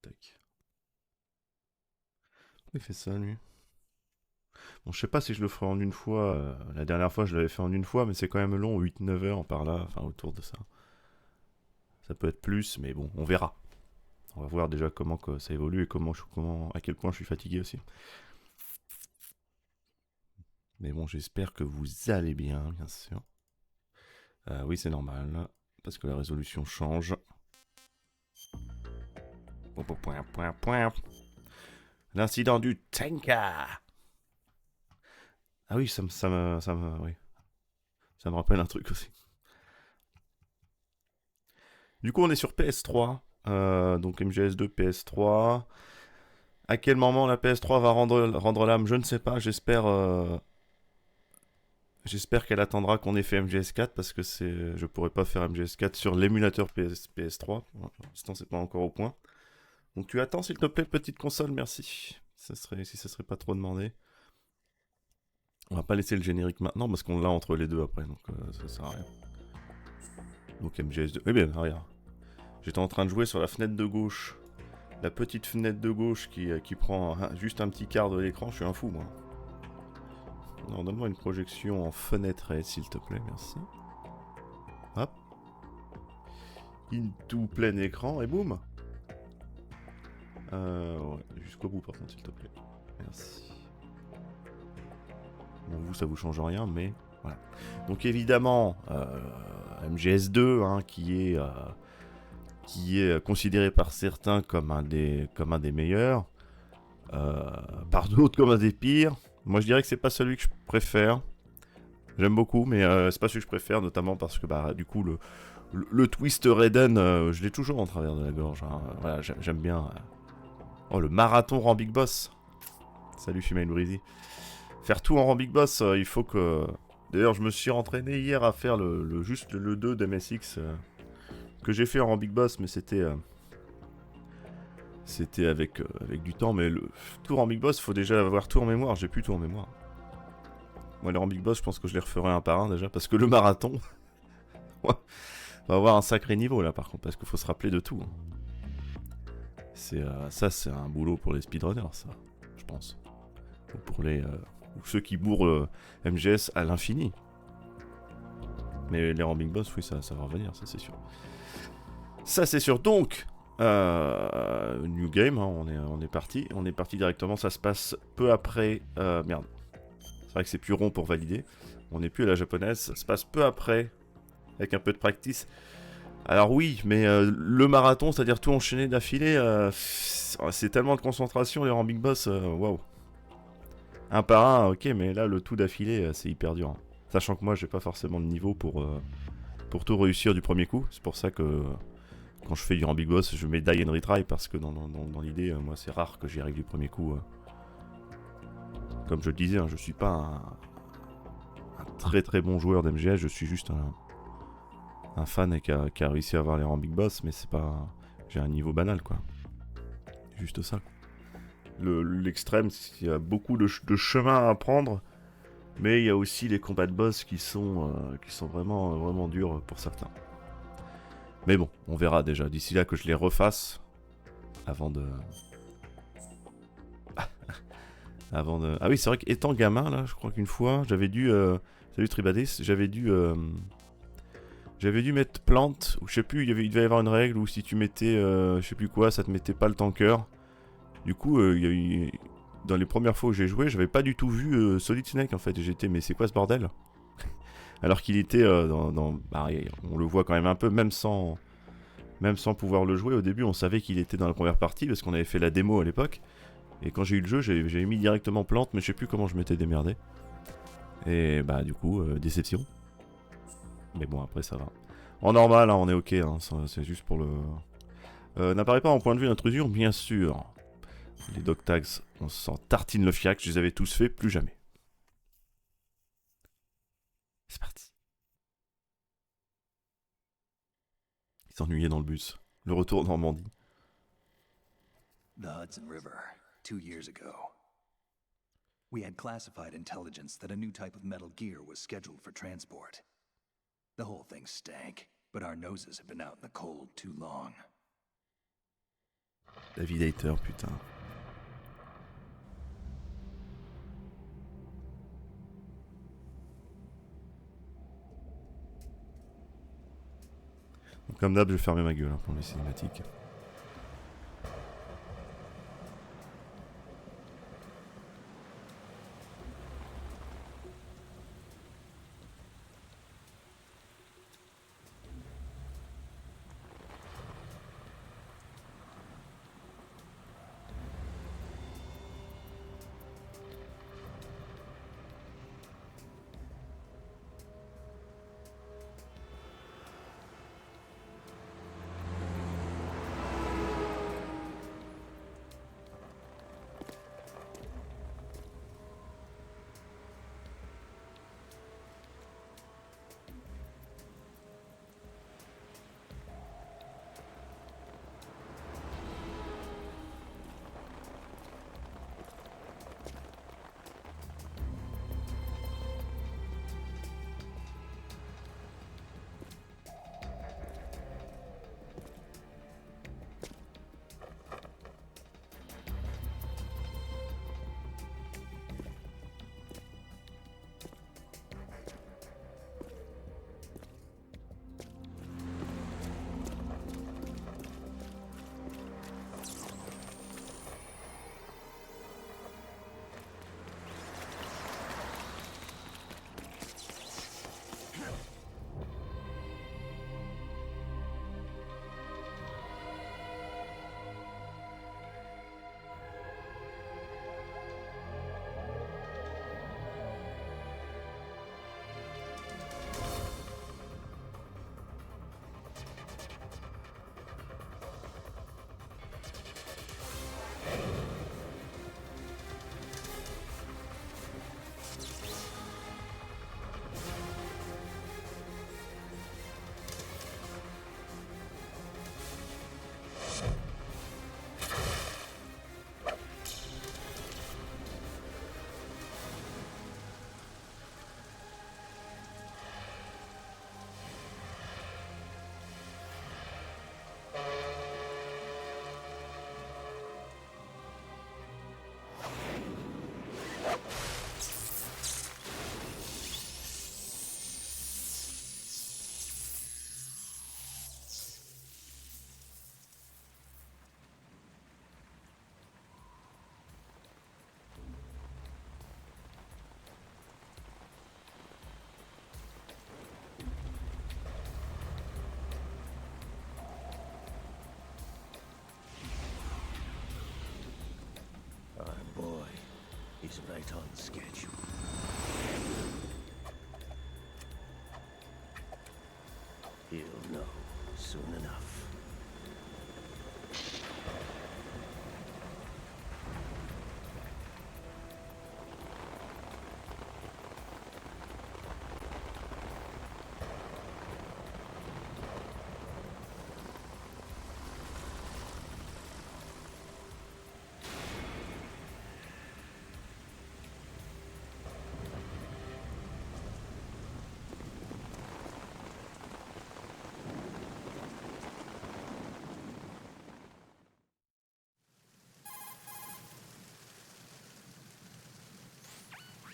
Tac. Il fait ça, lui. Bon, je sais pas si je le ferai en une fois. La dernière fois, je l'avais fait en une fois, mais c'est quand même long, 8-9 heures par là, enfin autour de ça. Ça peut être plus, mais bon, on verra. On va voir déjà comment que ça évolue et à quel point je suis fatigué aussi. Mais bon, j'espère que vous allez bien sûr. Oui, c'est normal, parce que la résolution change. Point, point, point. L'incident du Tenka. Ah oui, oui, ça me rappelle un truc aussi. Du coup, on est sur PS3. Donc MGS2, PS3. À quel moment la PS3 va rendre l'âme, je ne sais pas. J'espère qu'elle attendra qu'on ait fait MGS4 parce que je pourrais pas faire MGS4 sur l'émulateur PS3. Pour l'instant, c'est pas encore au point. Donc tu attends, s'il te plaît, petite console, merci. Si ça serait pas trop demandé. On va pas laisser le générique maintenant parce qu'on l'a entre les deux après, donc ça sert à rien. Donc MGS2. Eh bien, regarde. J'étais en train de jouer sur la fenêtre de gauche. La petite fenêtre de gauche qui prend juste un petit quart de l'écran, je suis un fou moi. Alors donne-moi une projection en fenêtre, s'il te plaît, merci. Hop. Into plein écran et boum. Ouais, jusqu'au bout par contre, s'il te plaît. Merci. Bon, vous, ça vous change rien, mais voilà. Donc évidemment, MGS2, hein, qui est considéré par certains comme un des meilleurs, par d'autres comme un des pires. Moi, je dirais que c'est pas celui que je préfère. J'aime beaucoup, mais c'est pas celui que je préfère, notamment parce que bah du coup le twist Raiden, je l'ai toujours en travers de la gorge. Hein. Voilà, j'aime bien. Oh, le marathon rang Big Boss. Salut Female Breezy. Faire tout en rang Big Boss, il faut que. D'ailleurs, je me suis entraîné hier à faire juste le 2 d'MSX que j'ai fait en rang Big Boss, mais c'était avec du temps. Mais le tour en Big Boss, faut déjà avoir tout en mémoire. J'ai plus tout en mémoire. Moi, les rang Big Boss, je pense que je les referai un par un déjà, parce que le marathon, va avoir un sacré niveau là, par contre, parce qu'il faut se rappeler de tout. Hein. Ça, c'est un boulot pour les speedrunners, ça, je pense. Ou pour ou ceux qui bourrent MGS à l'infini. Mais les Big Boss, oui, ça va revenir, ça c'est sûr. Ça c'est sûr. Donc, New Game, hein, on est parti. On est parti directement, ça se passe peu après... merde. C'est vrai que c'est plus rond pour valider. On n'est plus à la japonaise, ça se passe peu après, avec un peu de practice. Alors oui, mais le marathon, c'est-à-dire tout enchaîner d'affilée, c'est tellement de concentration, les Big Boss, waouh. Un par un, ok, mais là, le tout d'affilée, c'est hyper dur. Hein. Sachant que moi, j'ai pas forcément de niveau pour tout réussir du premier coup. C'est pour ça que quand je fais du Big Boss, je mets die and retry, parce que dans l'idée, moi, c'est rare que j'y arrive du premier coup. Comme je le disais, hein, je suis pas un très très bon joueur d'MGS, je suis juste un fan qui a réussi à avoir les Big Boss, mais c'est pas... J'ai un niveau banal, quoi. Juste ça. L'extrême, il y a beaucoup de chemin à prendre, mais il y a aussi les combats de boss qui sont vraiment, vraiment durs pour certains. Mais bon, on verra déjà. D'ici là que je les refasse, avant de... Ah oui, c'est vrai qu'étant gamin, là, je crois qu'une fois, j'avais dû... Salut Tribadis, j'avais dû mettre plante, ou je sais plus, il devait y avoir une règle où si tu mettais, je sais plus quoi, ça te mettait pas le tanker. Du coup, il y a eu... Dans les premières fois où j'ai joué, j'avais pas du tout vu Solid Snake en fait. J'étais, mais c'est quoi ce bordel? Alors qu'il était bah, on le voit quand même un peu, même sans pouvoir le jouer. Au début, on savait qu'il était dans la première partie parce qu'on avait fait la démo à l'époque. Et quand j'ai eu le jeu, j'ai mis directement plante, mais je sais plus comment je m'étais démerdé. Et bah, du coup, déception. Mais bon, après, ça va. En normal, hein, on est ok, hein, c'est juste pour le. N'apparaît pas en point de vue d'intrusion, bien sûr. Les dog tags, on s'en tartine le fiac, je les avais tous faits, plus jamais. C'est parti. Il s'ennuyait dans le bus. Le retour en Normandie. The Hudson River, 2 years ago. We had classified intelligence that a new type of metal gear was scheduled for transport. The whole thing stank, but our noses had been out in the cold too long. David Hayter, putain. Donc, comme d'hab, je vais fermer ma gueule pour les cinématiques. He's right on schedule. He'll know soon enough.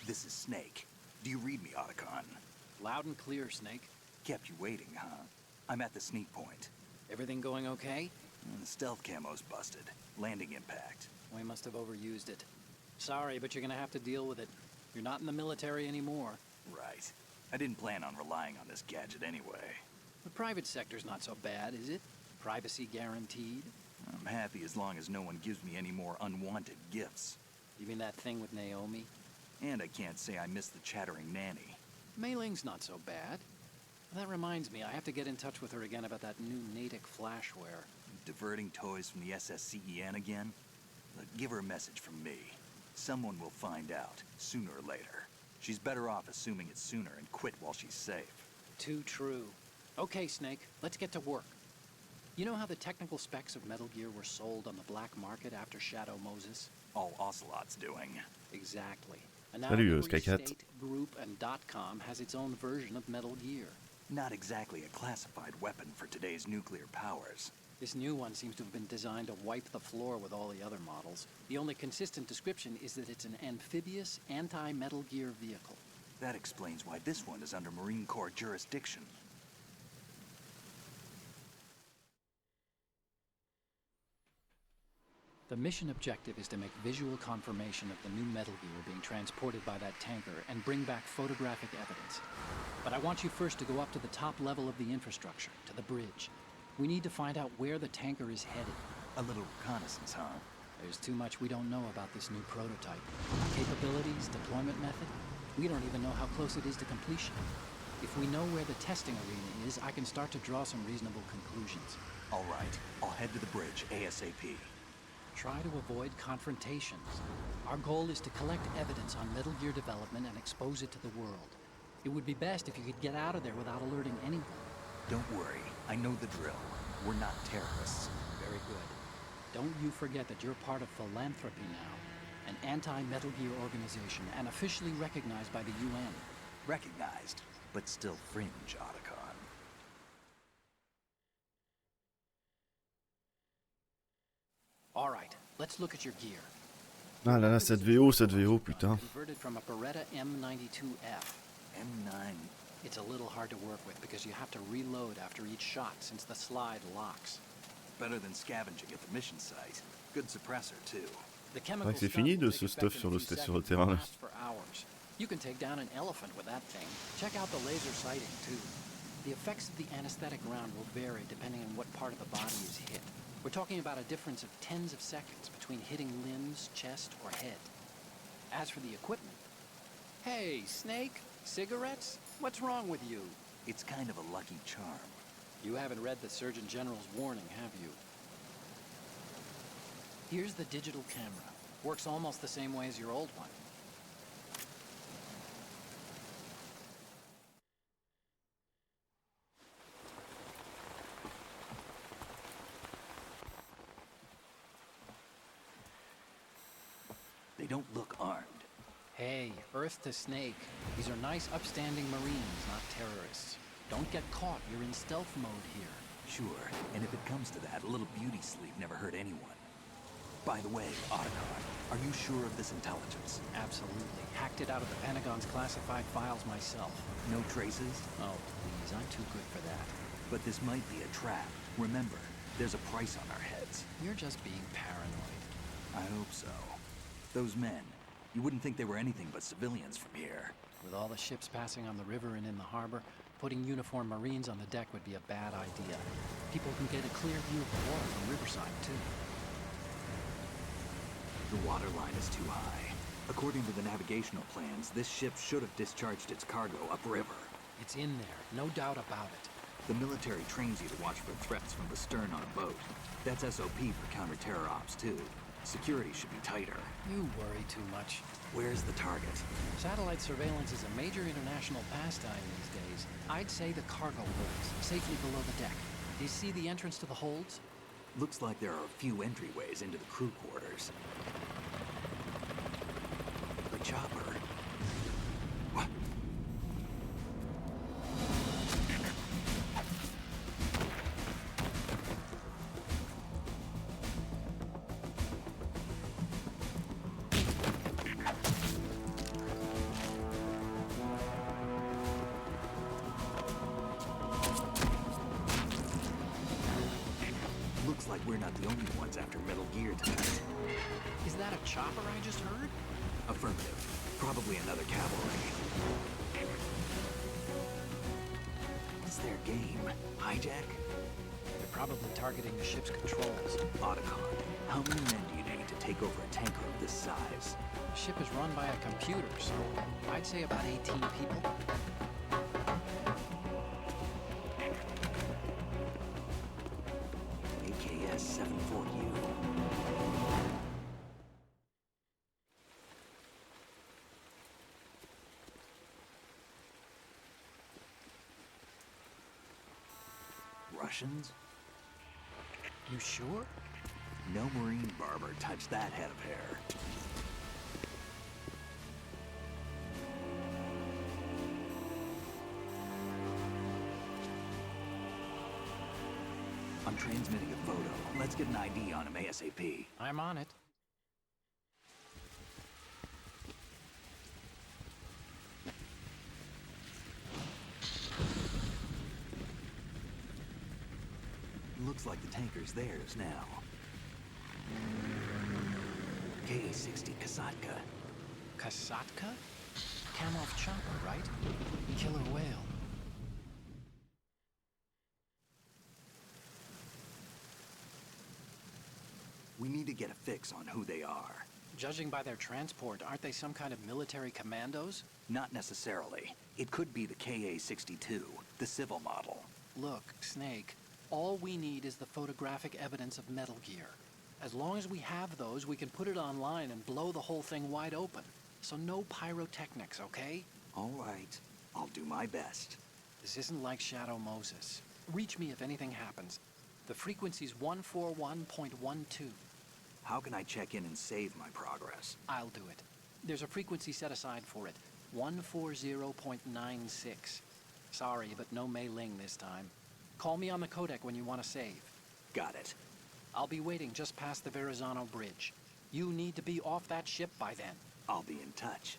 This is Snake. Do you read me, Otacon? Loud and clear, Snake. Kept you waiting, huh? I'm at the sneak point. Everything going okay? The stealth camo's busted. Landing impact. We must have overused it. Sorry, but you're gonna have to deal with it. You're not in the military anymore. Right. I didn't plan on relying on this gadget anyway. The private sector's not so bad, is it? Privacy guaranteed? I'm happy as long as no one gives me any more unwanted gifts. You mean that thing with Naomi? And I can't say I miss the chattering nanny. Mei Ling's not so bad. That reminds me, I have to get in touch with her again about that new Natick flashware. Diverting toys from the SSCEN again? Look, give her a message from me. Someone will find out, sooner or later. She's better off assuming it sooner and quit while she's safe. Too true. Okay, Snake, let's get to work. You know how the technical specs of Metal Gear were sold on the black market after Shadow Moses? All Ocelot's doing. Exactly. And now Salut, every Skycat. state, group, and .com has its own version of Metal Gear. Not exactly a classified weapon for today's nuclear powers. This new one seems to have been designed to wipe the floor with all the other models. The only consistent description is that it's an amphibious, anti-Metal Gear vehicle. That explains why this one is under Marine Corps jurisdiction. The mission objective is to make visual confirmation of the new Metal Gear being transported by that tanker and bring back photographic evidence. But I want you first to go up to the top level of the infrastructure, to the bridge. We need to find out where the tanker is headed. A little reconnaissance, huh? There's too much we don't know about this new prototype. Capabilities, deployment method. We don't even know how close it is to completion. If we know where the testing arena is, I can start to draw some reasonable conclusions. All right, I'll head to the bridge ASAP. Try to avoid confrontations. Our goal is to collect evidence on Metal Gear development and expose it to the world. It would be best if you could get out of there without alerting anyone. Don't worry, I know the drill. We're not terrorists. Very good. Don't you forget that you're part of Philanthropy now, an anti-Metal Gear organization and officially recognized by the UN. Recognized, but still fringe, Otacon. All right, let's look at your gear. Ah là là, cette VO, putain. Converted from a Beretta M92F. M9. It's a little hard to work with because you have to reload after each shot since the slide locks. Better than scavenging at the mission site. Good suppressor, too. The chemical c'est stuff fini will de take ce effect stuff in sur a le, few sur le seconds terrain and là. last for hours. You can take down an elephant with that thing. Check out the laser sighting, too. The effects of the anesthetic round will vary depending on what part of the body is hit. We're talking about a difference of tens of seconds between hitting limbs, chest, or head. As for the equipment... Hey, Snake? Cigarettes? What's wrong with you? It's kind of a lucky charm. You haven't read the Surgeon General's warning, have you? Here's the digital camera. Works almost the same way as your old one. They don't look armed. Hey, Earth to Snake. These are nice, upstanding Marines, not terrorists. Don't get caught. You're in stealth mode here. Sure, and if it comes to that, a little beauty sleep never hurt anyone. By the way, Otacon, are you sure of this intelligence? Absolutely. Hacked it out of the Pentagon's classified files myself. No traces? Oh, please, I'm too good for that. But this might be a trap. Remember, there's a price on our heads. You're just being paranoid. I hope so. Those men, you wouldn't think they were anything but civilians from here. With all the ships passing on the river and in the harbor, putting uniformed Marines on the deck would be a bad idea. People can get a clear view of the water from Riverside, too. The water line is too high. According to the navigational plans, this ship should have discharged its cargo upriver. It's in there, no doubt about it. The military trains you to watch for threats from the stern on a boat. That's SOP for counter-terror ops, too. Security should be tighter. You worry too much. Where's the target? Satellite surveillance is a major international pastime these days. I'd say the cargo holds, safely below the deck. Do you see the entrance to the holds? Looks like there are a few entryways into the crew quarters. The chopper. What? Looks like we're not the only ones after Metal Gear tonight. Is that a chopper I just heard? Affirmative. Probably another cavalry. What's their game? Hijack? They're probably targeting the ship's controls. Otacon, how many men do you need to take over a tanker of this size? The ship is run by a computer, so I'd say about 18 people. AKS 74U. Russians? You sure? No Marine barber touched that head of hair. I'm transmitting a photo Let's get an ID on him ASAP. I'm on it. Looks like the tanker's theirs now. KA-60 Kasatka. Kasatka? Kamov chopper, right? Killer whale. We need to get a fix on who they are. Judging by their transport, aren't they some kind of military commandos? Not necessarily. It could be the KA-62, the civil model. Look, Snake, all we need is the photographic evidence of Metal Gear. As long as we have those, we can put it online and blow the whole thing wide open. So no pyrotechnics, okay? All right. I'll do my best. This isn't like Shadow Moses. Reach me if anything happens. The frequency's 141.12. How can I check in and save my progress? I'll do it. There's a frequency set aside for it. 140.96. Sorry, but no Mei Ling this time. Call me on the codec when you want to save. Got it. I'll be waiting just past the Verrazano Bridge. You need to be off that ship by then. I'll be in touch.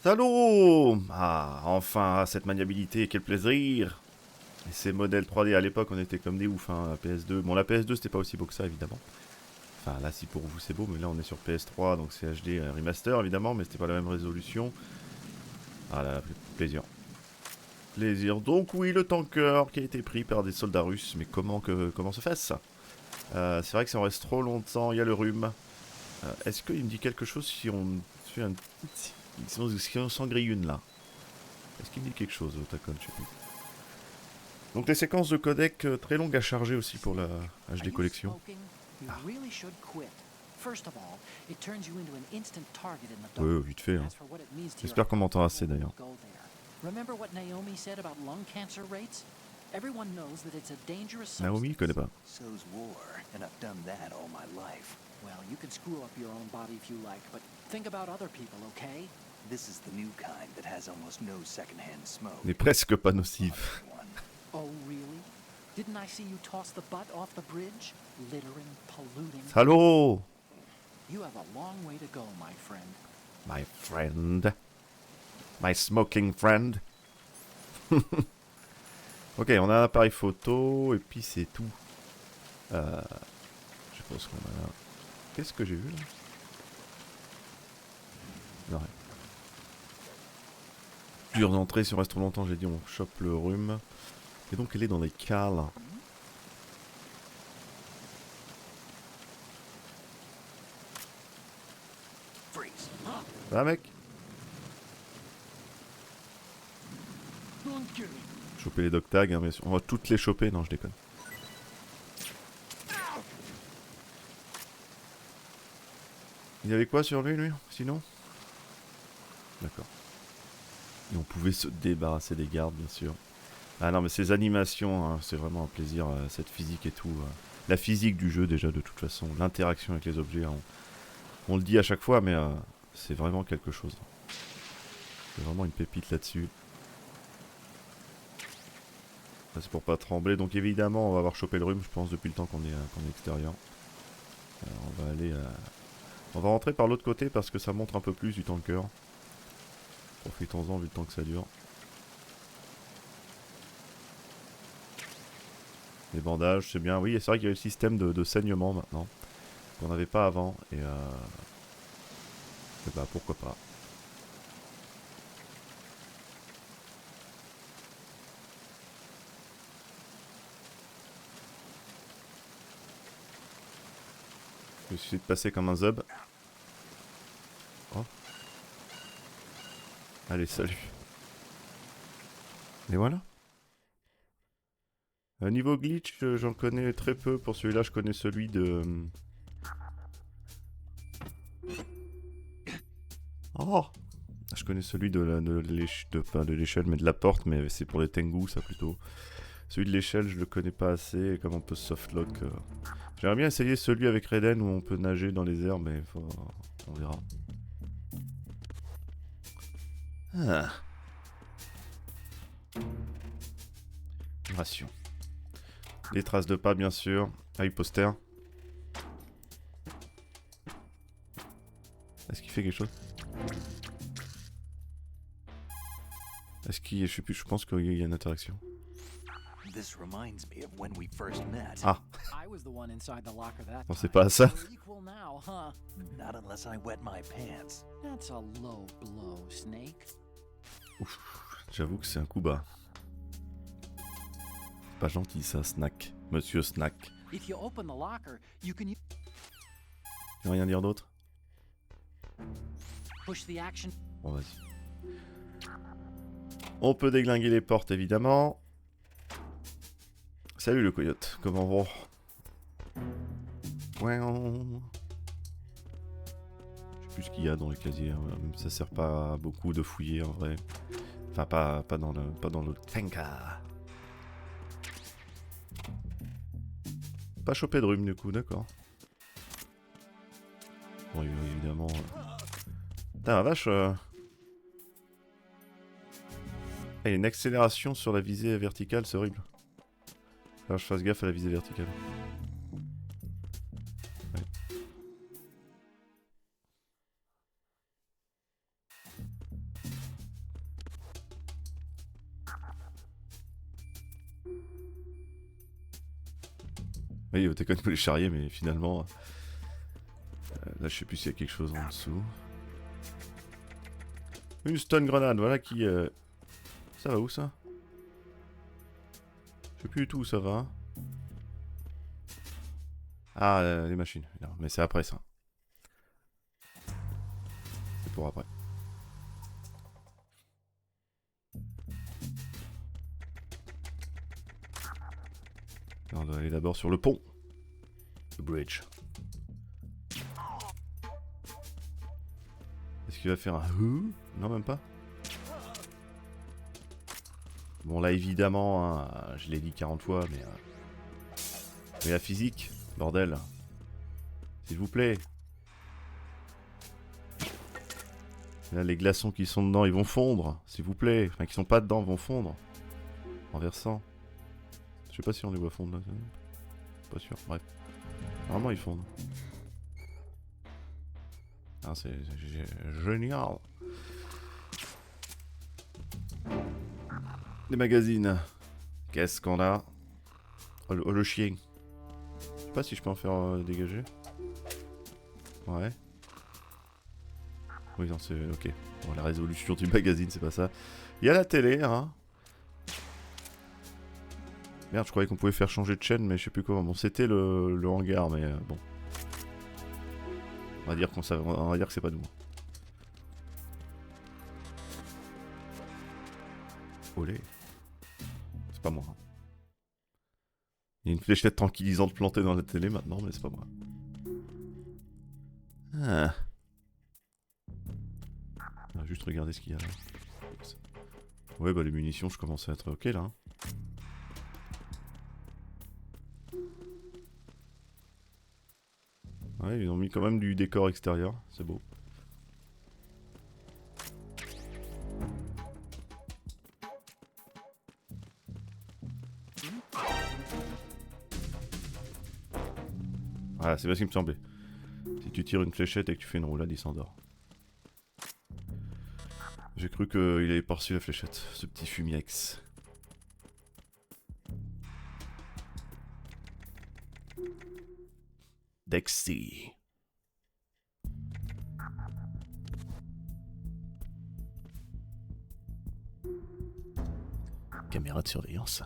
Salaud! Ah, enfin, cette maniabilité, quel plaisir! Et ces modèles 3D, à l'époque, on était comme des oufs, hein, la PS2. Bon, la PS2, c'était pas aussi beau que ça, évidemment. Enfin, là, si pour vous, c'est beau, mais là, on est sur PS3, donc c'est HD remaster, évidemment, mais c'était pas la même résolution. Ah là, là, plaisir. Plaisir. Donc, oui, le tanker qui a été pris par des soldats russes, mais comment se fait ça? C'est vrai que si on reste trop longtemps, il y a le rhume. Est-ce qu'il me dit quelque chose si on fait un... Si on s'en grille une, là? Est-ce qu'il me dit quelque chose, au Tacon, je sais plus. Donc les séquences de codec très longues à charger aussi pour la HD collection. Ah. Oui, vite fait. Hein. J'espère qu'on m'entend assez d'ailleurs. Naomi, il connaît pas. So's war, and I've done that all my life. Well, you can screw up your own body if you like, but think about other people, okay? This is the new kind that has almost no secondhand smoke. N'est presque pas nocif. Oh, really? Didn't I see you toss the butt off the bridge? Littering, polluting. Salaud! You have a long way to go, my friend. My friend. My smoking friend. Ok, on a un appareil photo, et puis c'est tout. Je pense qu'on a là... Qu'est-ce que j'ai vu là? Non, rien. Plusieurs entrées, si on reste trop longtemps, j'ai dit on chope le rhume. Et donc elle est dans les cales. Va mec. Choper les dog tags, hein, mais on va toutes les choper, non je déconne. Il y avait quoi sur lui sinon? D'accord. Et on pouvait se débarrasser des gardes, bien sûr. Ah non, mais ces animations, hein, c'est vraiment un plaisir, cette physique et tout. La physique du jeu, déjà, de toute façon. L'interaction avec les objets, hein, on le dit à chaque fois, mais c'est vraiment quelque chose. C'est vraiment une pépite là-dessus. C'est pour pas trembler. Donc évidemment, on va avoir chopé le rhume, je pense, depuis le temps qu'on est extérieur. On va aller... On va rentrer par l'autre côté parce que ça montre un peu plus du tanker. Profitons-en vu le temps que ça dure. Les bandages, c'est bien. Oui, c'est vrai qu'il y a le système de saignement maintenant. Qu'on n'avait pas avant. Et bah pourquoi pas. Je vais essayer de passer comme un zub. Oh. Allez, salut. Et voilà. Niveau glitch, j'en connais très peu. Pour celui-là, je connais celui de... Oh! Je connais celui de l'échelle, mais de la porte, mais c'est pour les Tengu, ça plutôt. Celui de l'échelle, je le connais pas assez, et comme on peut softlock... J'aimerais bien essayer celui avec Raiden où on peut nager dans les airs, mais on verra. Ah. Ration. Des traces de pas, bien sûr. Ah oui, poster. Est-ce qu'il fait quelque chose? Est-ce qu'il... Je sais plus, je pense qu'il y a une interaction. This reminds me of when we first met. Ah, I was the one inside the locker that pensez time. pas à ça. We're equal now, huh? Not unless I wet my pants. That's a low blow, Snake. Ouf, j'avoue que c'est un coup bas. Pas gentil ça, Snack. Monsieur Snack. If you open the locker, you can Tu veux rien dire d'autre? push the action. Bon, vas-y. On peut déglinguer les portes, évidemment. Salut le coyote, comment va? Ouais. Je sais plus ce qu'il y a dans le casier. Ça sert pas beaucoup de fouiller en vrai. Enfin, pas dans le tanka. Pas choper de rhume du coup, d'accord. Bon, évidemment. Putain, la vache. Il y a une accélération sur la visée verticale, c'est horrible. Alors je fasse gaffe à la visée verticale. Ouais. Oui, Otecon peut les charrier, mais finalement... là, je sais plus s'il y a quelque chose en dessous. Une stun grenade, voilà qui... Ça va où ça? Je sais plus du tout où ça va. Ah, les machines. Non, mais c'est après ça. C'est pour après. On doit aller d'abord sur le pont. Le bridge. Est-ce qu'il va faire un... Non, même pas. Bon là évidemment, hein, je l'ai dit 40 fois, mais la physique, bordel. S'il vous plaît. Là les glaçons qui sont dedans, ils vont fondre, s'il vous plaît. Enfin qui sont pas dedans, vont fondre. En versant. Je sais pas si on les voit fondre là. Pas sûr, bref. Normalement ils fondent. Ah c'est génial. Les magazines. Qu'est-ce qu'on a? Oh, le chien. Je sais pas si je peux en faire dégager. Ouais. Oui, non, c'est... Ok. Bon, la résolution du magazine, c'est pas ça. Il y a la télé, hein. Merde, je croyais qu'on pouvait faire changer de chaîne, mais je sais plus comment. Bon, c'était le hangar, mais bon. On va dire que c'est pas nous. Olé. C'est pas moi. Il y a une fléchette tranquillisante plantée dans la télé maintenant, mais c'est pas moi. Ah. On va juste regarder ce qu'il y a là. Ouais, bah les munitions, je commence à être ok là. Ouais, ils ont mis quand même du décor extérieur, c'est beau. Voilà, c'est bien ce qui me semblait. Si tu tires une fléchette et que tu fais une roulade, il s'endort. J'ai cru qu'il avait pas reçu la fléchette, ce petit fumiex. Dexy. Caméra de surveillance.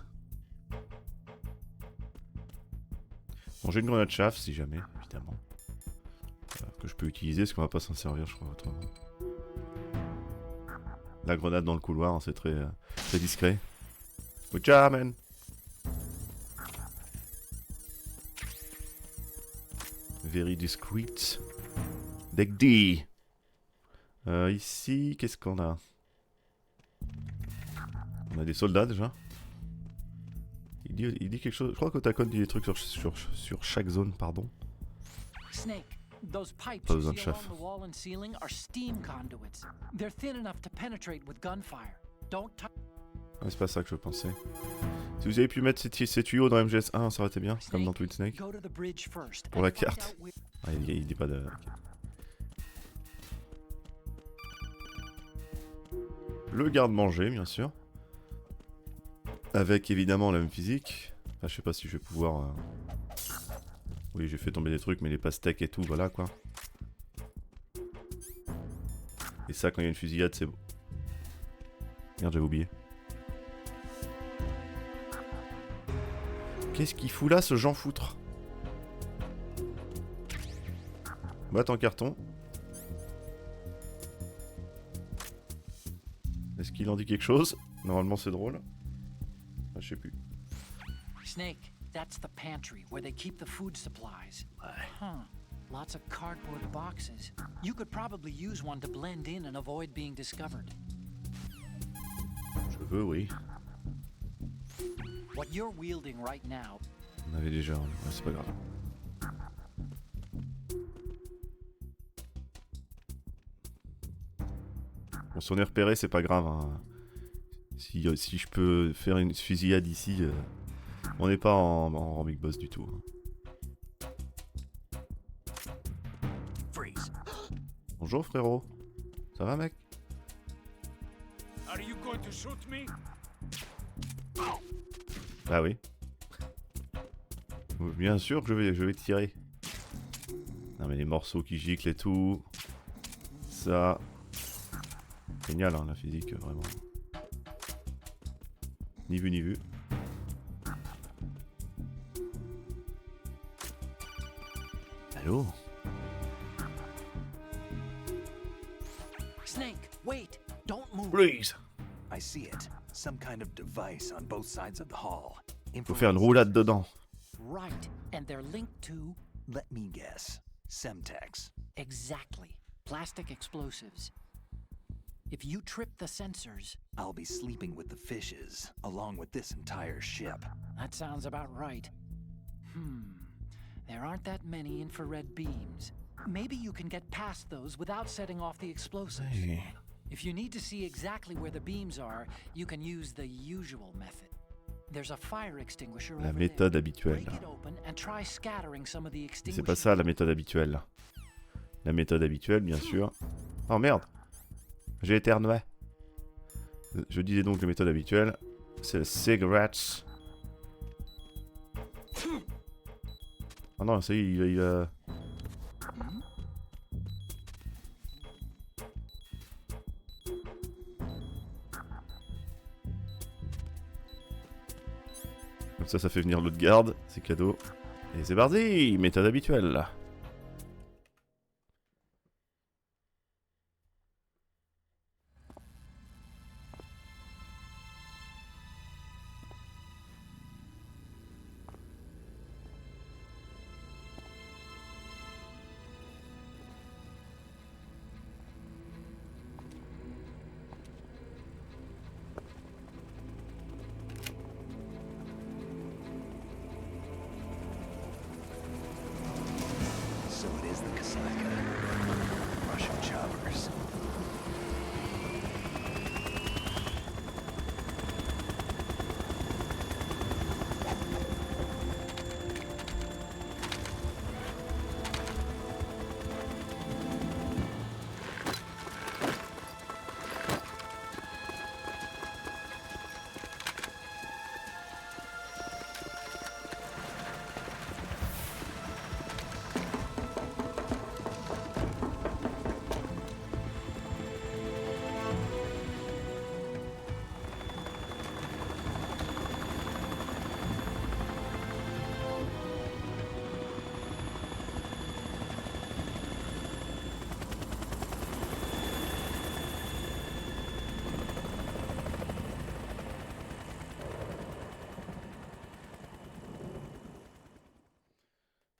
Bon, j'ai une grenade chaff si jamais, évidemment. Que je peux utiliser, parce qu'on va pas s'en servir, je crois, autrement. La grenade dans le couloir, hein, c'est très discret. Good job, man! Very discreet. Deck D. Ici, qu'est-ce qu'on a? On a des soldats déjà. Il dit quelque chose. Je crois qu'Otacon dit des trucs sur chaque zone, pardon. Snake, those pipes Pas you besoin de see chef. along the wall and ceiling are steam conduits. They're thin enough to penetrate with gunfire. Don't touch. Ah, c'est pas ça que je pensais. Si vous avez pu mettre ces tuyaux dans MGS1, ça aurait été bien, comme dans Twin Snake. Go to the bridge first Pour and la find carte. out where- Ah, il dit pas de... Le garde-manger, bien sûr. Avec évidemment la même physique. Enfin, je sais pas si je vais pouvoir... Oui, j'ai fait tomber des trucs, mais les pastèques et tout, voilà quoi. Et ça, quand il y a une fusillade, c'est... Merde, j'avais oublié. Qu'est-ce qu'il fout là, ce Jean Foutre? Boîte en carton. Est-ce qu'il en dit quelque chose? Normalement, c'est drôle. Ah, je sais plus. Snake, that's the pantry where they keep the food supplies. Huh. Lots of cardboard boxes. You could probably use one to blend in and avoid being discovered. Je veux, oui. What you're wielding right now. On avait déjà... Ouais, c'est pas grave. Bon, si on est repéré, c'est pas grave. Hein. Si je peux faire une fusillade ici, on n'est pas en Big Boss du tout. Freeze. Bonjour frérot. Ça va mec? Are you going to shoot me? Ah oui. Bien sûr que je vais tirer. Non mais les morceaux qui giclent et tout. Ça... Génial hein, la physique, vraiment. Ni vu ni vu. Allô? Snake, wait. Don't move. Please. I see it. Some kind of device on both sides of the hall. Faut faire une roulade dedans. Right. And they're linked to... Let me guess. Semtex. Exactly. Plastic explosives. If you trip the sensors... I'll be sleeping with the fishes, along with this entire ship. That sounds about right. There aren't that many infrared beams. Maybe you can get past those without setting off the explosives. Hey. If you need to see exactly where the beams are, you can use the usual method. There's a fire extinguisher La over méthode there. habituelle. Break it open and try scattering some of the C'est extinguishers. pas ça la méthode habituelle. La méthode habituelle, bien sûr. Oh merde! J'ai éternué. Je disais donc la méthode habituelle. C'est le cigarettes. Oh non, ça y est, il va... Comme ça fait venir l'autre garde. C'est cadeau. Et c'est parti! Méthode habituelle. So it is the Kasaka. Russian choppers.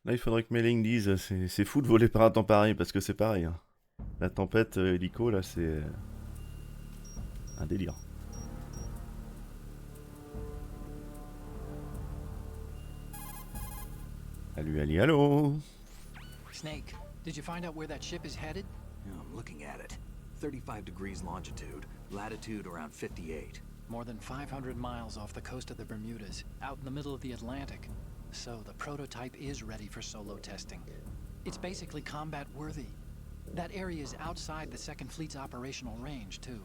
Là, il faudrait que mes lignes disent c'est fou de voler par un temps pareil, parce que c'est pareil. Hein. La tempête hélico, là, c'est un délire. Salut, Ali, allô. Snake, did you find out where that ship is headed? I'm looking at it. 35 degrees longitude, latitude around 58. more than 500 miles off the coast of the Bermudas, out in the middle of the Atlantic. So the prototype is ready for solo testing. It's basically combat worthy. That area is outside the Second Fleet's operational range, too.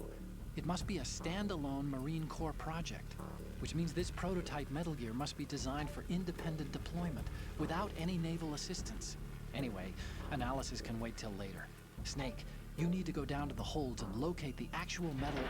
It must be a standalone Marine Corps project, which means this prototype Metal Gear must be designed for independent deployment, without any naval assistance. Anyway, analysis can wait till later. Snake, you need to go down to the holds and locate the actual metal...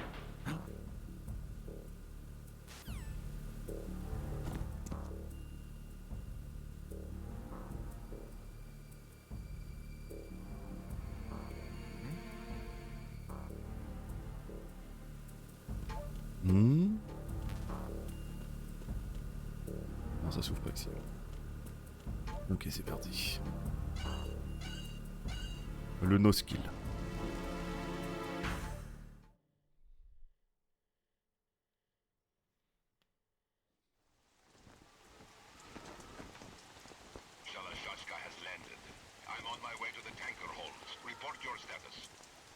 Non, ça s'ouvre pas ici. Ok, c'est parti. Le no skill.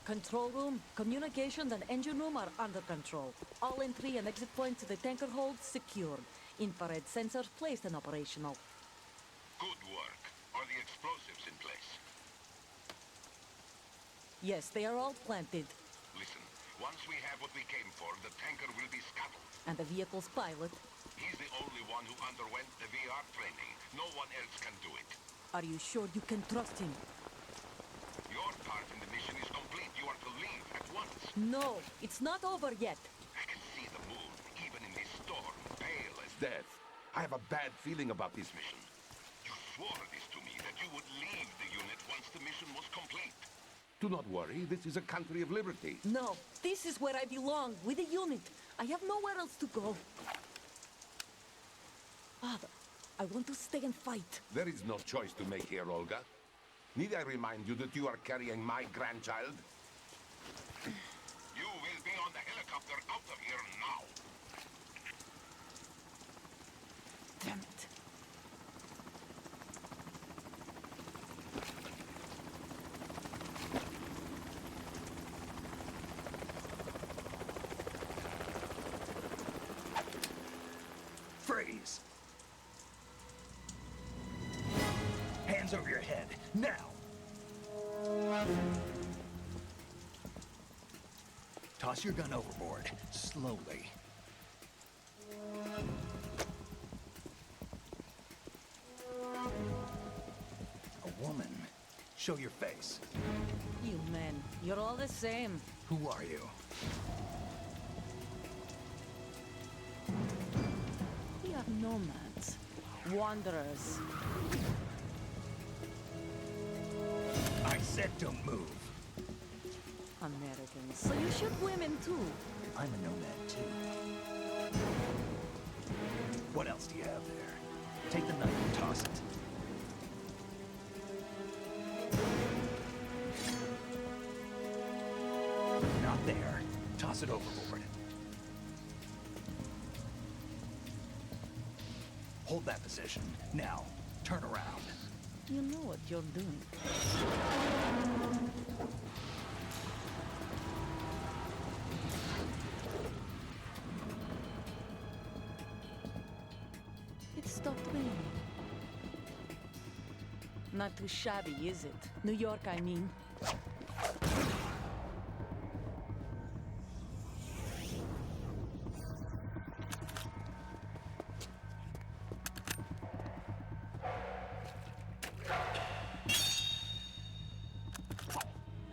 Control room, communications, and engine room are under control. All entry and exit points to the tanker hold secured. Infrared sensors placed and operational. Good work. Are the explosives in place? Yes, they are all planted. Listen, once we have what we came for, the tanker will be scuttled. And the vehicle's pilot. He's the only one who underwent the VR training. No one else can do it. Are you sure you can trust him? Your part in the mission is complete. You are to leave at once. No, it's not over yet. I can see the moon, even in this storm, pale as death. I have a bad feeling about this mission. You swore this to me, that you would leave the unit once the mission was complete. Do not worry, this is a country of liberty. No, this is where I belong, with the unit. I have nowhere else to go. Father, I want to stay and fight. There is no choice to make here, Olga. Need I remind you that you are carrying my grandchild? You will be on the helicopter out of here now. Damn it. Freeze! Hands over your head, now! Toss your gun overboard, slowly. A woman. Show your face. You men, you're all the same. Who are you? We are nomads. Wanderers. I said don't move. Americans. So you shoot women too. I'm a nomad too. What else do you have there? Take the knife and toss it. Not there. Toss it overboard. Hold that position. Now, turn around. You know what you're doing. It stopped raining. Not too shabby, is it? New York, I mean.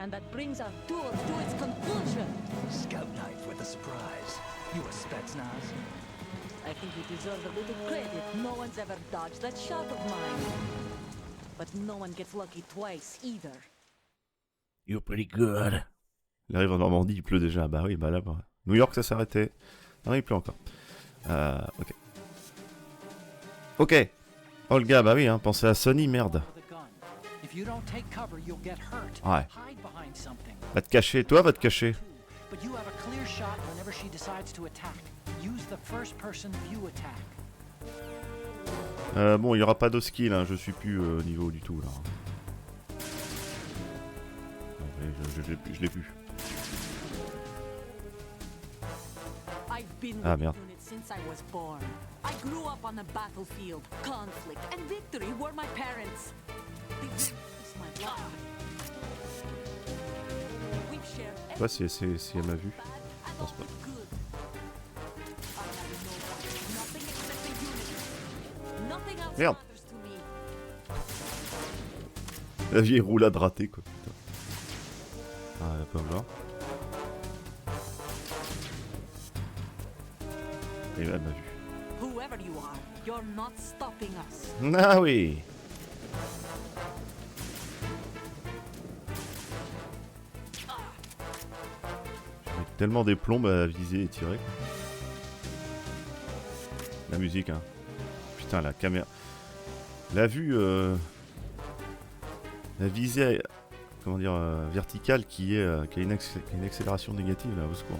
And that brings our tour to its conclusion. Scout knife with a surprise. You a Spetsnaz? I think you deserve a little credit. No one's ever dodged that shot of mine. But no one gets lucky twice, either. You're pretty good. Il arrive en Normandie, il pleut déjà. Bah oui, bah là, bah. New York, ça s'est arrêté. Non, il pleut encore. Ok. Ok. Olga, bah oui, hein, pensez à Sony, merde. Ouais. Va te cacher, toi, va te cacher. Bon, il n'y aura pas de skill, hein, je suis plus au niveau du tout là. Je l'ai plus. been Ah, with merde. the unit since I was born. I grew up on the battlefield. Conflict and victory were my parents. The unit is my blood. We've shared Je sais pas si elle m'a vu. bad Je and pense all pas. the good. I have no one, nothing except the unit. Nothing else Merde. matters to me. La vieille roulade ratée, quoi. Putain. Ah, elle a pas là. Et elle m'a vu. Whoever you are, you're not stopping us. Ah oui. Je mets tellement des plombes à viser et tirer. La musique, hein. Putain, la caméra. La vue. La visée. Comment dire. Verticale qui a une accélération négative, là, au secours.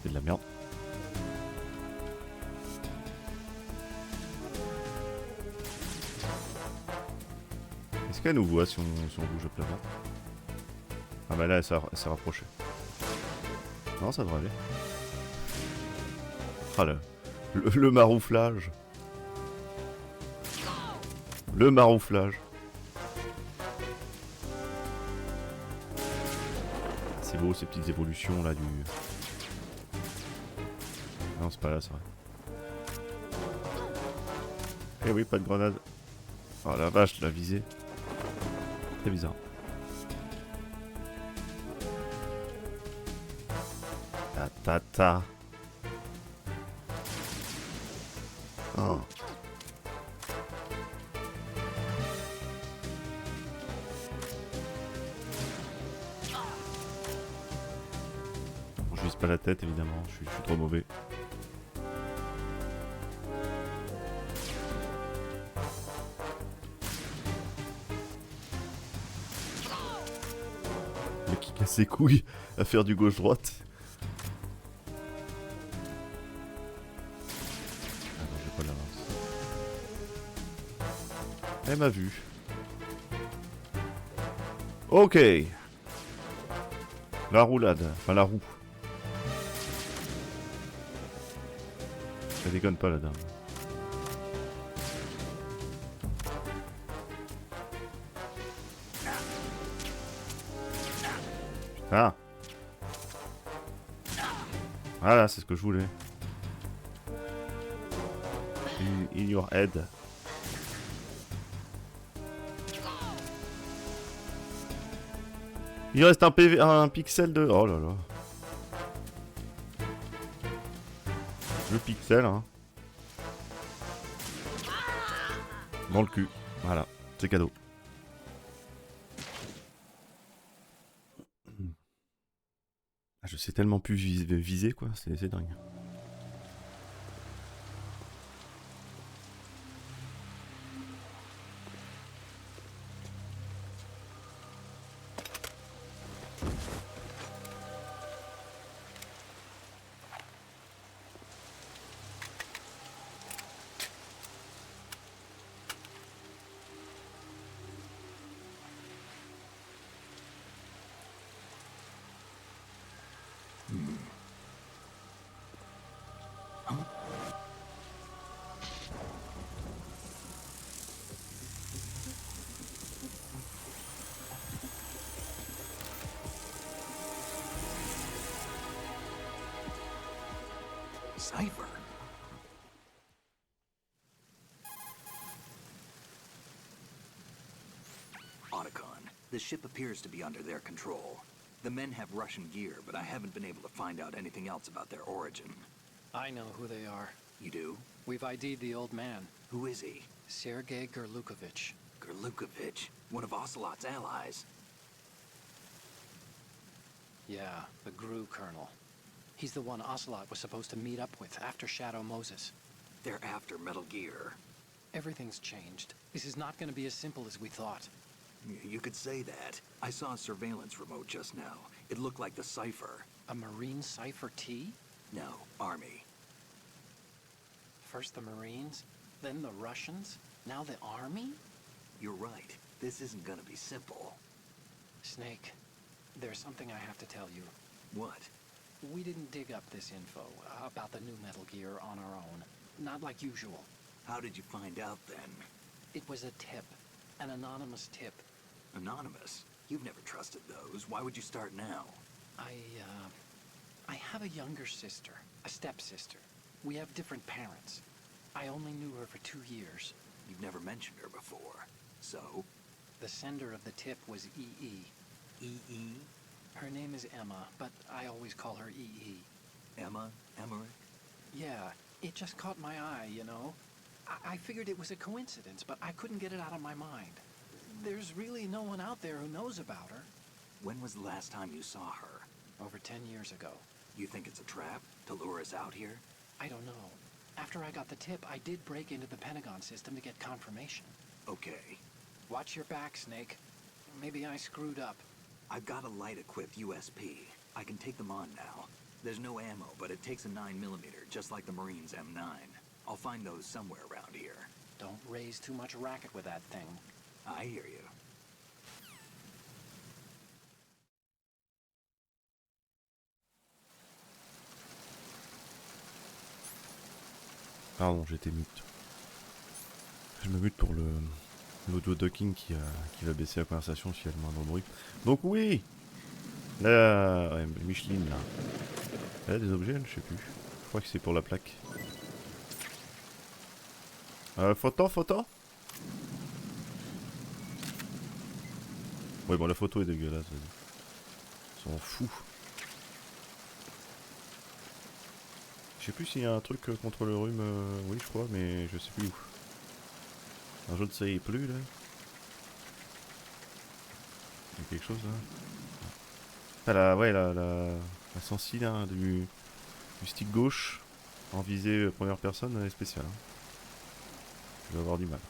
C'est de la merde. Est-ce qu'elle nous voit si on bouge à plat ventre? Ah bah là, elle s'est rapprochée. Non, ça devrait aller. Ah là, le marouflage. Le marouflage. C'est beau ces petites évolutions là du... Non, c'est pas là, c'est vrai. Eh oui, pas de grenade. Oh la vache, la visée. Très bizarre. Ta ta ta. Oh. Bon, je vise pas la tête évidemment, je suis trop mauvais. Le mec qui casse ses couilles à faire du gauche-droite. Ah non, j'ai pas l'avance. Elle m'a vu. Ok. La roulade, enfin la roue. Ça déconne pas la dame. Ah. Voilà, c'est ce que je voulais. In your head. Il reste un PV, un pixel de... Oh là là. Le pixel, hein. Dans le cul. Voilà, c'est cadeau. Ah, je sais tellement plus viser, quoi. C'est dingue. Cipher? Otacon, the ship appears to be under their control. The men have Russian gear, but I haven't been able to find out anything else about their origin. I know who they are. You do? We've ID'd the old man, Who is he? Sergei Gerlukovich. Gerlukovich, one of Ocelot's allies. Yeah, the GRU colonel. He's the one Ocelot was supposed to meet up with after Shadow Moses. They're after Metal Gear. Everything's changed. This is not going to be as simple as we thought. You could say that. I saw a surveillance remote just now. It looked like the Cipher. A Marine Cipher T? No, Army. First the Marines, then the Russians, now the Army? You're right. This isn't gonna be simple. Snake, there's something I have to tell you. What? We didn't dig up this info about the new Metal Gear on our own. Not like usual. How did you find out then? It was a tip. An anonymous tip. Anonymous? You've never trusted those. Why would you start now? I have a younger sister, a stepsister. We have different parents. I only knew her for 2 years. You've never mentioned her before. So? The sender of the tip was E.E. E.E.? Her name is Emma, but I always call her E.E. Emma? Emmerich? Yeah, it just caught my eye, you know? I figured it was a coincidence, but I couldn't get it out of my mind. There's really no one out there who knows about her. When was the last time you saw her? Over 10 years ago. You think it's a trap? To lure us out here? I don't know. After I got the tip, I did break into the Pentagon system to get confirmation. Okay. Watch your back, Snake. Maybe I screwed up. I've got a light-equipped USP. I can take them on now. There's no ammo, but it takes a 9mm, just like the Marines' M9. I'll find those somewhere around here. Don't raise too much racket with that thing. I hear you. Pardon, j'étais mute. Je me mute pour l'audio docking qui va baisser la conversation si elle a le moindre bruit. Donc oui, là, ouais, Micheline là. Elle a des objets, elle, je sais plus. Je crois que c'est pour la plaque. Photo. Ouais bon, la photo est dégueulasse. On s'en fout. Je sais plus s'il y a un truc contre le rhume, oui je crois, mais je sais plus où. Alors, je ne sais plus là. Il y a quelque chose là. Ah la sensi là, du stick gauche en visée première personne, elle est spéciale. Hein. Je vais avoir du mal.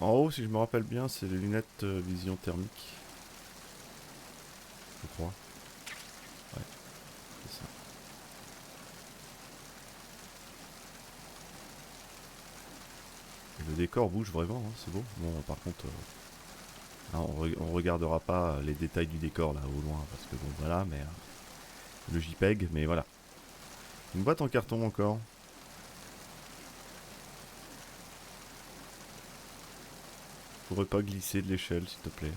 En haut, si je me rappelle bien, c'est les lunettes vision thermique. Je crois. Ouais, c'est ça. Et le décor bouge vraiment, hein, c'est beau. Bon, par contre, on regardera pas les détails du décor là au loin, parce que bon, voilà, mais le JPEG, mais voilà. Une boîte en carton encore. Pourrais pas glisser de l'échelle, s'il te plaît.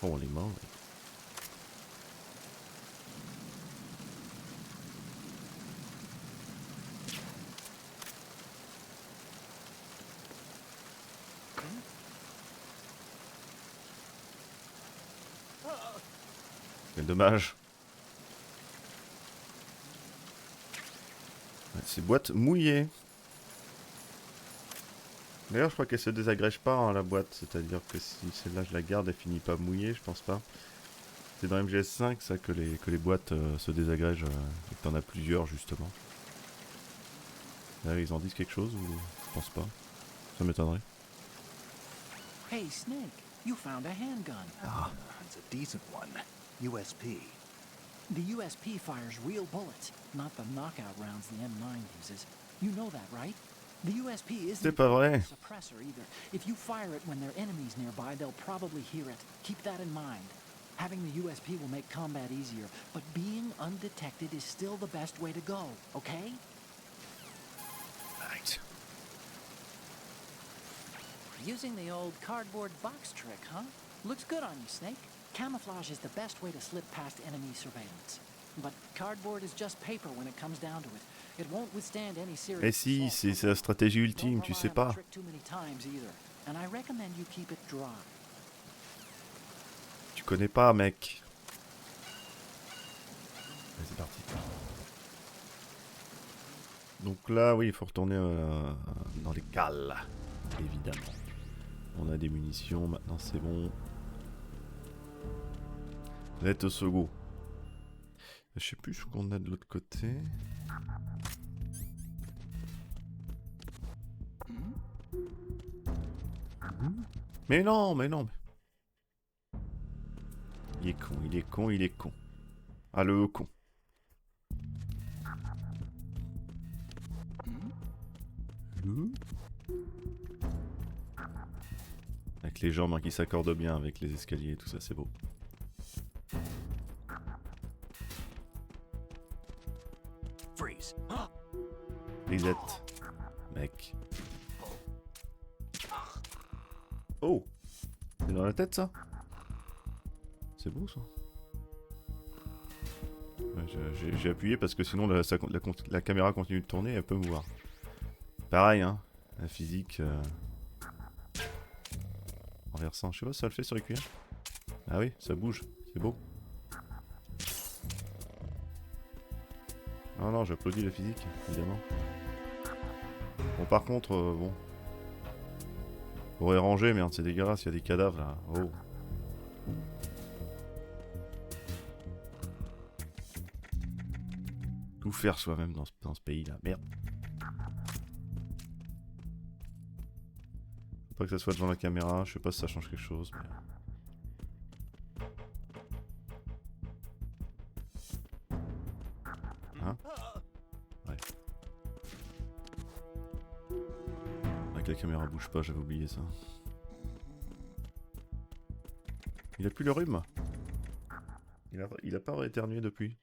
Oh, les mains. Ouais. Quel dommage. Ouais, ces boîtes mouillées. D'ailleurs, je crois qu'elle se désagrège pas, hein, la boîte. C'est-à-dire que si celle-là je la garde, elle finit pas mouillée, je pense pas. C'est dans MGS5 ça que les boîtes se désagrègent et que t'en as plusieurs justement. Là, ils en disent quelque chose ou je pense pas. Ça m'étonnerait. Hey, Snake, you found a handgun. Ah, it's a decent one. USP. The USP fires real bullets, not the knockout rounds the M9 uses. You know that, right? The USP isn't C'est pas vrai. a suppressor either. If you fire it when there are enemies nearby, they'll probably hear it. Keep that in mind. Having the USP will make combat easier, but being undetected is still the best way to go, okay? Right. Using the old cardboard box trick, huh? Looks good on you, Snake. Camouflage is the best way to slip past enemy surveillance. But cardboard is just paper when it comes down to it. It won't withstand any serious Et si, assault. c'est la stratégie ultime, Don't tu rely sais on the pas. trick too many times either. And I recommend you keep it dry. Tu connais pas, mec. Allez, c'est parti. Donc là, oui, il faut retourner dans les cales, évidemment. On a des munitions, maintenant c'est bon. Let's go. Je sais plus ce qu'on a de l'autre côté. Mais non, mais non. Il est con, il est con, il est con. Ah, le con. Avec les jambes hein, qui s'accordent bien avec les escaliers et tout ça, c'est beau. Freeze. Lisette. Mec. Oh! C'est dans la tête ça? C'est beau ça. Ouais, j'ai appuyé parce que sinon la caméra continue de tourner et elle peut me voir. Pareil hein, la physique... En versant, je sais pas si ça le fait sur les cuillères. Ah oui, ça bouge, c'est beau. Non, non, j'applaudis la physique, évidemment. Bon, par contre, bon. Faudrait ranger, merde, c'est dégueulasse, il y a des cadavres là. Oh. Tout faire soi-même dans ce pays là, merde. Faut pas que ça soit devant la caméra, je sais pas si ça change quelque chose, mais... Hein? Ouais. Ah, que la caméra bouge pas, j'avais oublié ça. Il a plus le rhume? Il a pas éternué depuis?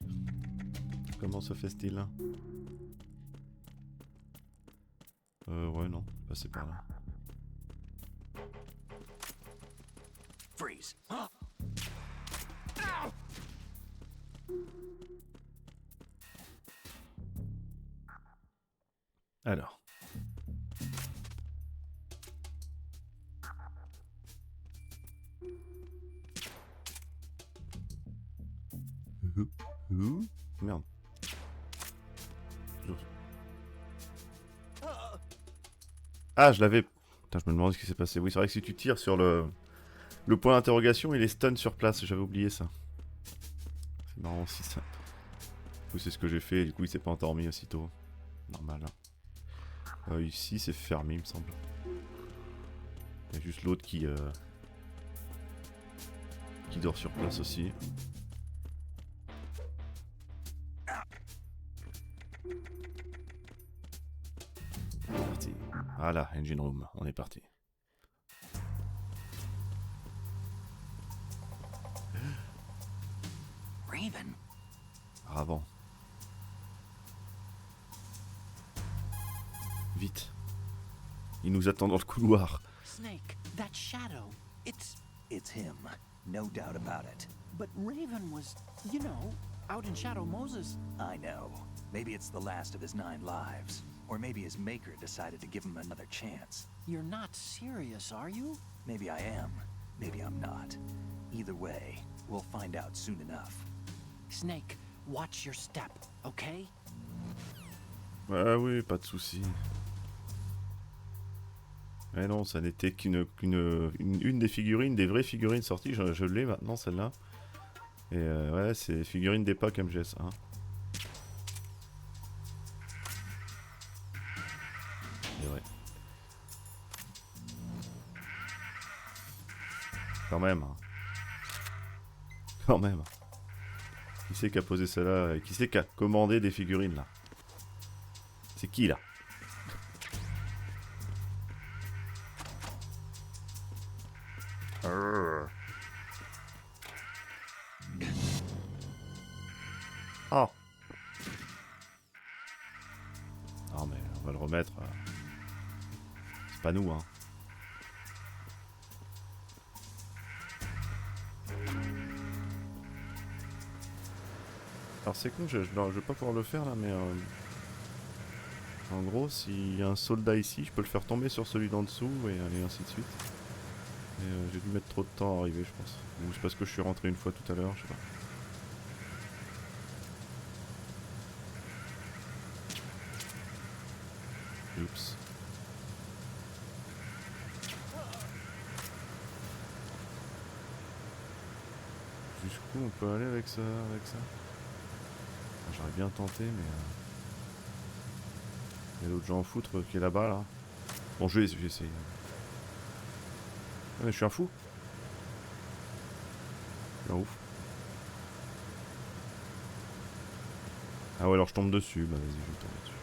Comment se fait-il? Ouais, non, passez par là. Freeze. Alors. Merde. Ah, je l'avais... Putain, je me demande ce qui s'est passé. Oui, c'est vrai que si tu tires sur le point d'interrogation, il est stun sur place. J'avais oublié ça. C'est marrant aussi ça. Du coup, c'est ce que j'ai fait. Et du coup, il s'est pas endormi aussitôt. Normal. Hein. Ici, c'est fermé, il me semble. Il y a juste l'autre qui dort sur place aussi. Parti. Voilà, engine room, on est parti. Raven. Avant. Vite. Il nous attend dans le couloir. Snake, that shadow, It's him. No doubt about it. but Raven was, you know, out in Shadow Moses. I know. Maybe it's the last of his 9 lives. Or maybe his maker decided to give him another chance. You're not serious, are you? Maybe I am. Maybe I'm not. Either way, we'll find out soon enough. Snake, watch your step, okay? Ah oui, pas de soucis. Mais non, ça n'était qu'une des figurines, des vraies figurines sorties. Je l'ai maintenant, celle-là. Et ouais, c'est figurines d'époque MGS. Hein. Et ouais. Quand même. Hein. Quand même. Qui c'est qui a posé celle-là? Qui c'est qui a commandé des figurines, là? C'est qui, là? Oh. Non mais on va le remettre. C'est pas nous hein. Alors c'est con, je vais pas pouvoir le faire là mais en gros s'il y a un soldat ici, je peux le faire tomber sur celui d'en dessous et ainsi de suite. Mais j'ai dû mettre trop de temps à arriver je pense. Ou c'est parce que je suis rentré une fois tout à l'heure, je sais pas. Oups. Jusqu'où on peut aller avec ça, J'aurais bien tenté, mais... Il y a l'autre gens en foutre qui est là-bas, là. Bon, je vais essayer. Ah, mais je suis un fou. Je suis un ouf. Ah ouais, alors je tombe dessus. Bah vas-y, je vais tomber dessus.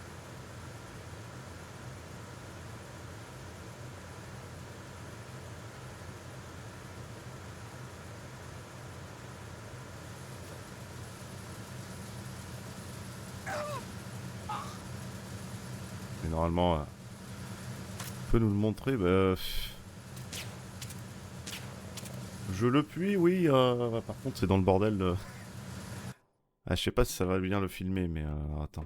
Et normalement, peut nous le montrer. Bah, je le puis, oui. Par contre, c'est dans le bordel. Ah, je sais pas si ça va bien le filmer, mais attends.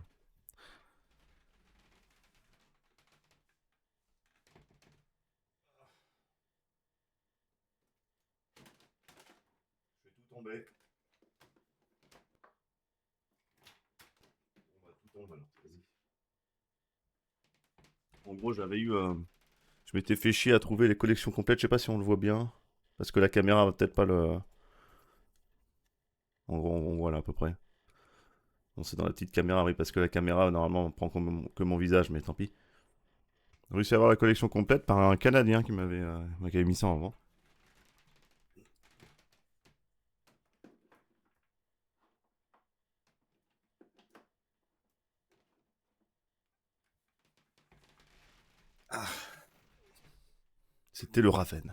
Je fais tout tomber. On va tout tomber alors. Vas-y. En gros, j'avais eu. Je m'étais fait chier à trouver les collections complètes. Je sais pas si on le voit bien. Parce que la caméra va peut-être pas le. En gros, on voit là à peu près. Bon, c'est dans la petite caméra, oui, parce que la caméra, normalement, on prend que mon visage, mais tant pis. J'ai réussi à avoir la collection complète par un Canadien qui m'avait mis ça en vente. Ah. C'était le Raven.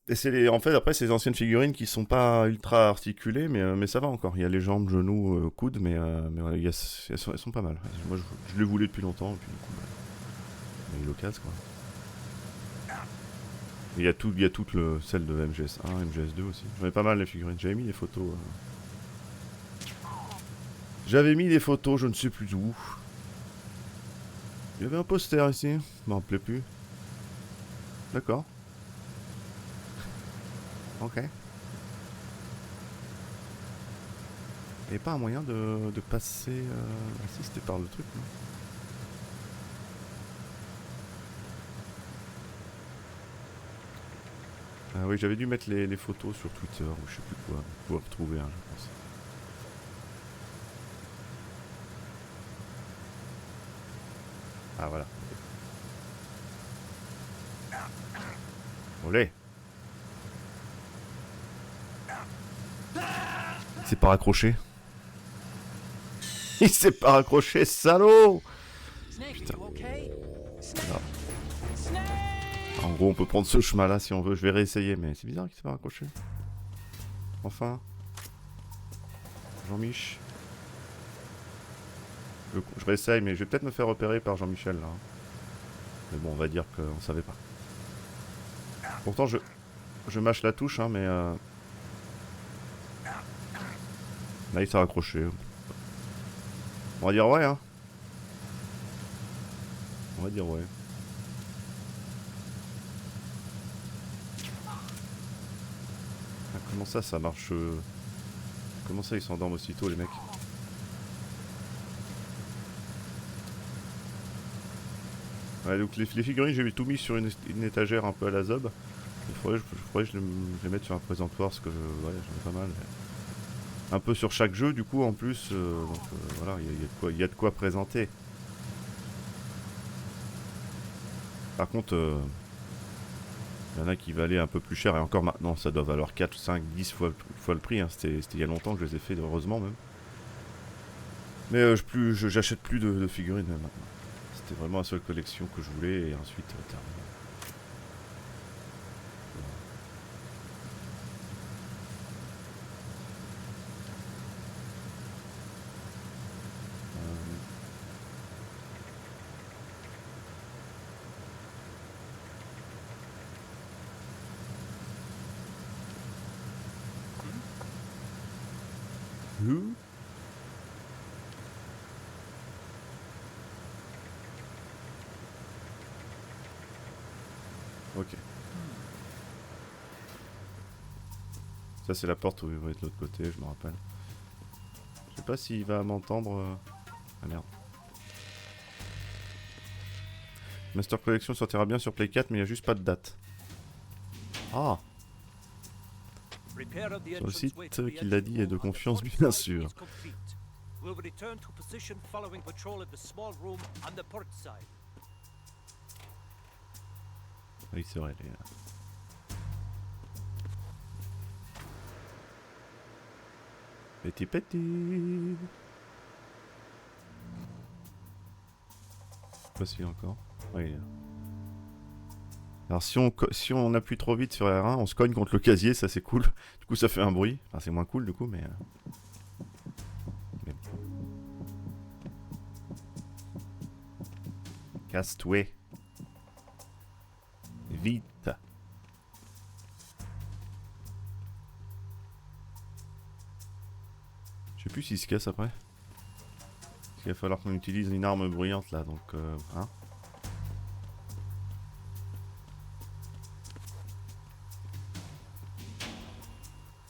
Et en fait, après, c'est les anciennes figurines qui sont pas ultra articulées, mais ça va encore. Il y a les jambes, genoux, coudes, mais ouais, elles sont pas mal. Moi, je les voulais depuis longtemps, et puis du coup, on a eu l'occasion, quoi. Et il y a toutes celles de MGS1, MGS2 aussi. J'en ai pas mal les figurines. J'avais mis des photos. J'avais mis des photos, je ne sais plus où. Il y avait un poster ici. Je m'en rappelais plus. D'accord. Ok. Il n'y avait pas un moyen de passer... Ah si, c'était par le truc, non? Ah oui, j'avais dû mettre les photos sur Twitter ou je sais plus quoi. Pour pouvoir retrouver, hein, je pense. Ah voilà. Olé. Il s'est pas raccroché. Il s'est pas raccroché, salaud. Putain. Voilà. En gros, on peut prendre ce chemin-là si on veut. Je vais réessayer, mais c'est bizarre qu'il s'est pas raccroché. Enfin. Jean-Mich. Je réessaye, mais je vais peut-être me faire repérer par Jean-Michel, là. Mais bon, on va dire qu'on savait pas. Pourtant, je mâche la touche, hein, mais... Là, il s'est raccroché. On va dire ouais, hein. On va dire ouais. Ah, comment ça marche Comment ça, ils s'endorment aussitôt, les mecs? Ouais, donc les figurines, j'ai tout mis sur une étagère un peu à la zob. Il faudrait que je les mette sur un présentoir, parce que ouais, j'en ai pas mal. Un peu sur chaque jeu, du coup, en plus. Donc voilà, il y a de quoi présenter. Par contre, il y en a qui valaient un peu plus cher, et encore maintenant, ça doit valoir 4, 5, 10 fois le prix. Hein. C'était il y a longtemps que je les ai fait, heureusement même. Mais j'achète plus de figurines maintenant. C'était vraiment la seule collection que je voulais, et ensuite, terminé. Ok. Ça c'est la porte où il va être de l'autre côté, je me rappelle. Je sais pas s'il va m'entendre. Ah merde. Master Collection sortira bien sur Play 4, mais il n'y a juste pas de date. Ah! Sur le site qu'il l'a dit est de confiance, bien sûr. Oui, c'est vrai. Les... Petit petit. Pas celui encore. Oui. Il est là. Alors si on appuie trop vite sur R1, on se cogne contre le casier, ça c'est cool. Du coup ça fait un bruit. Enfin c'est moins cool du coup mais... bon. Casse-toi. Vite. Je sais plus s'il se casse après. Parce qu'il va falloir qu'on utilise une arme bruyante là donc... hein.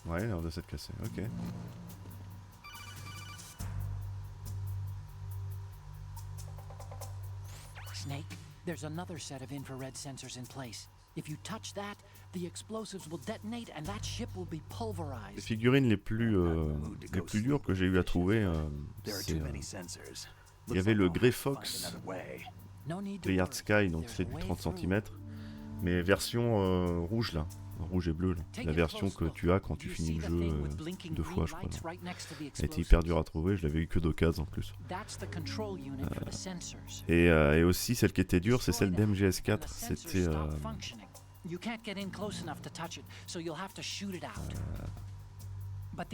Ouais, il a l'air de s'être cassé, ok. Snake, there's another set of infrared sensors in place. If you touch that, the explosives will detonate and that ship will be Les pulverized. figurines les plus dures que j'ai eu à trouver, c'est... il y avait le Grey Fox, No need to Grey worry. Sky, donc c'est du 30 cm. Mais version rouge là, rouge et bleu là. La version que tu as quand tu finis le jeu 2 fois je crois. Elle était hyper dure à trouver, je l'avais eu que d'occasion en plus. Et aussi celle qui était dure c'est celle d'MGS4, c'était...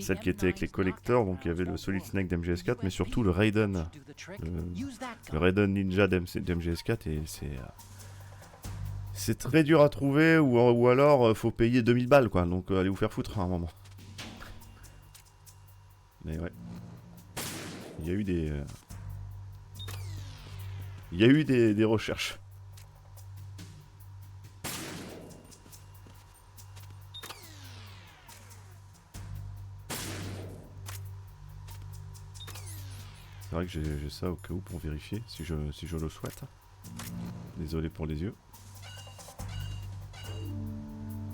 celle qui était avec les collecteurs, donc il y avait le Solid Snake d'MGS4 mais surtout le Raiden. Le Raiden Ninja d'MGS4 et c'est très dur à trouver ou alors faut payer 2000 balles quoi, donc allez vous faire foutre à un moment. Mais ouais. Il y a eu des recherches. C'est vrai que j'ai ça au cas où pour vérifier si je le souhaite. Désolé pour les yeux.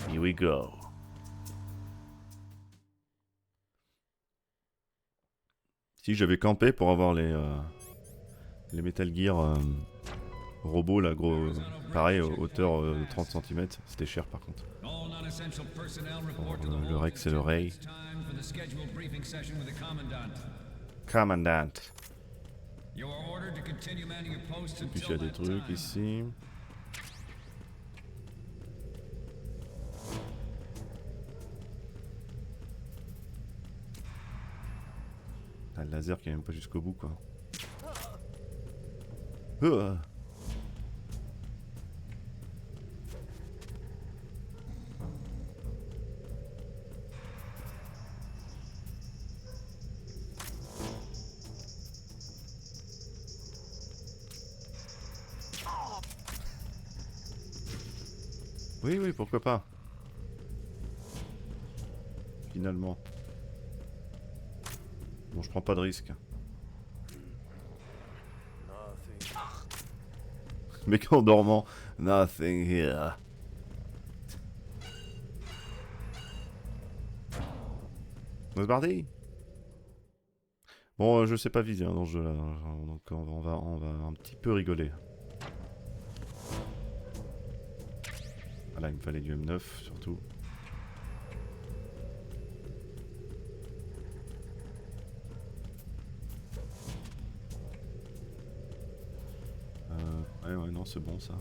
Here we go. Si j'avais campé pour avoir les Metal Gear robots là gros, pareil hauteur de 30 cm, c'était cher par contre. Le Rex et le Ray. Commandant. Et puis il y a des trucs ici. Ah, le laser qui est même pas jusqu'au bout quoi. Oui, oui, pourquoi pas. Finalement. Bon, je prends pas de risque. Mec en dormant. Nothing here. On se barder. Bon, je sais pas viser hein, dans ce jeu là. Donc on va un petit peu rigoler. Voilà, il me fallait du M9 surtout. Ouais, non, c'est bon ça.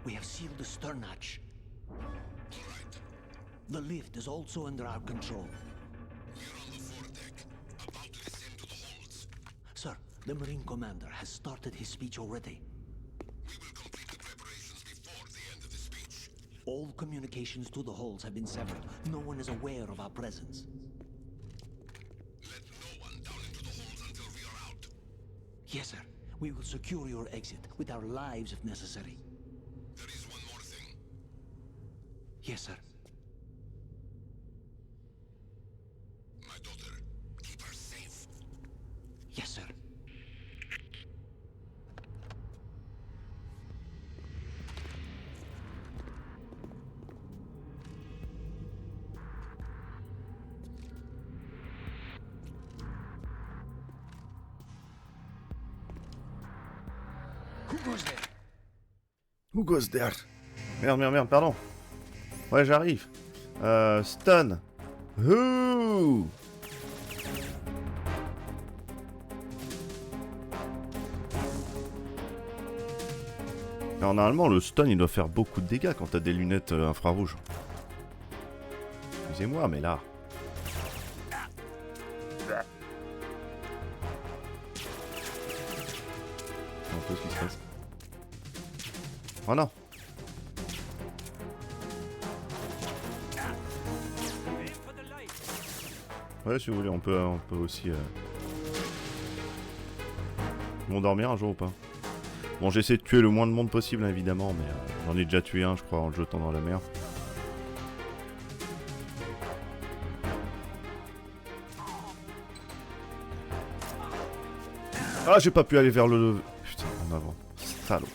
We have sealed the stern hatch. The lift is also under our control. We're on the foredeck, about to descend to the holds. Sir, the Marine Commander has started his speech already. We will complete the preparations before the end of the speech. All communications to the holds have been severed. No one is aware of our presence. Let no one down into the holds until Yes, sir. We will secure your exit with our lives if necessary. There is one more thing. Yes, sir. My daughter. Keep her safe. Yes, sir. Who goes there? Who goes there? Merde, pardon. Ouais, j'arrive. Stun. Who? Alors, normalement, le stun, il doit faire beaucoup de dégâts quand t'as des lunettes infrarouges. Excusez-moi, mais là... C'est un peu ce qui se passe. Oh non! Ouais, si vous voulez, on peut aussi... m'endormir un jour ou pas? Bon, j'essaie de tuer le moins de monde possible, hein, évidemment, mais j'en ai déjà tué un, je crois, en le jetant dans la mer. Ah, j'ai pas pu aller vers le... Putain, en avant. Salaud.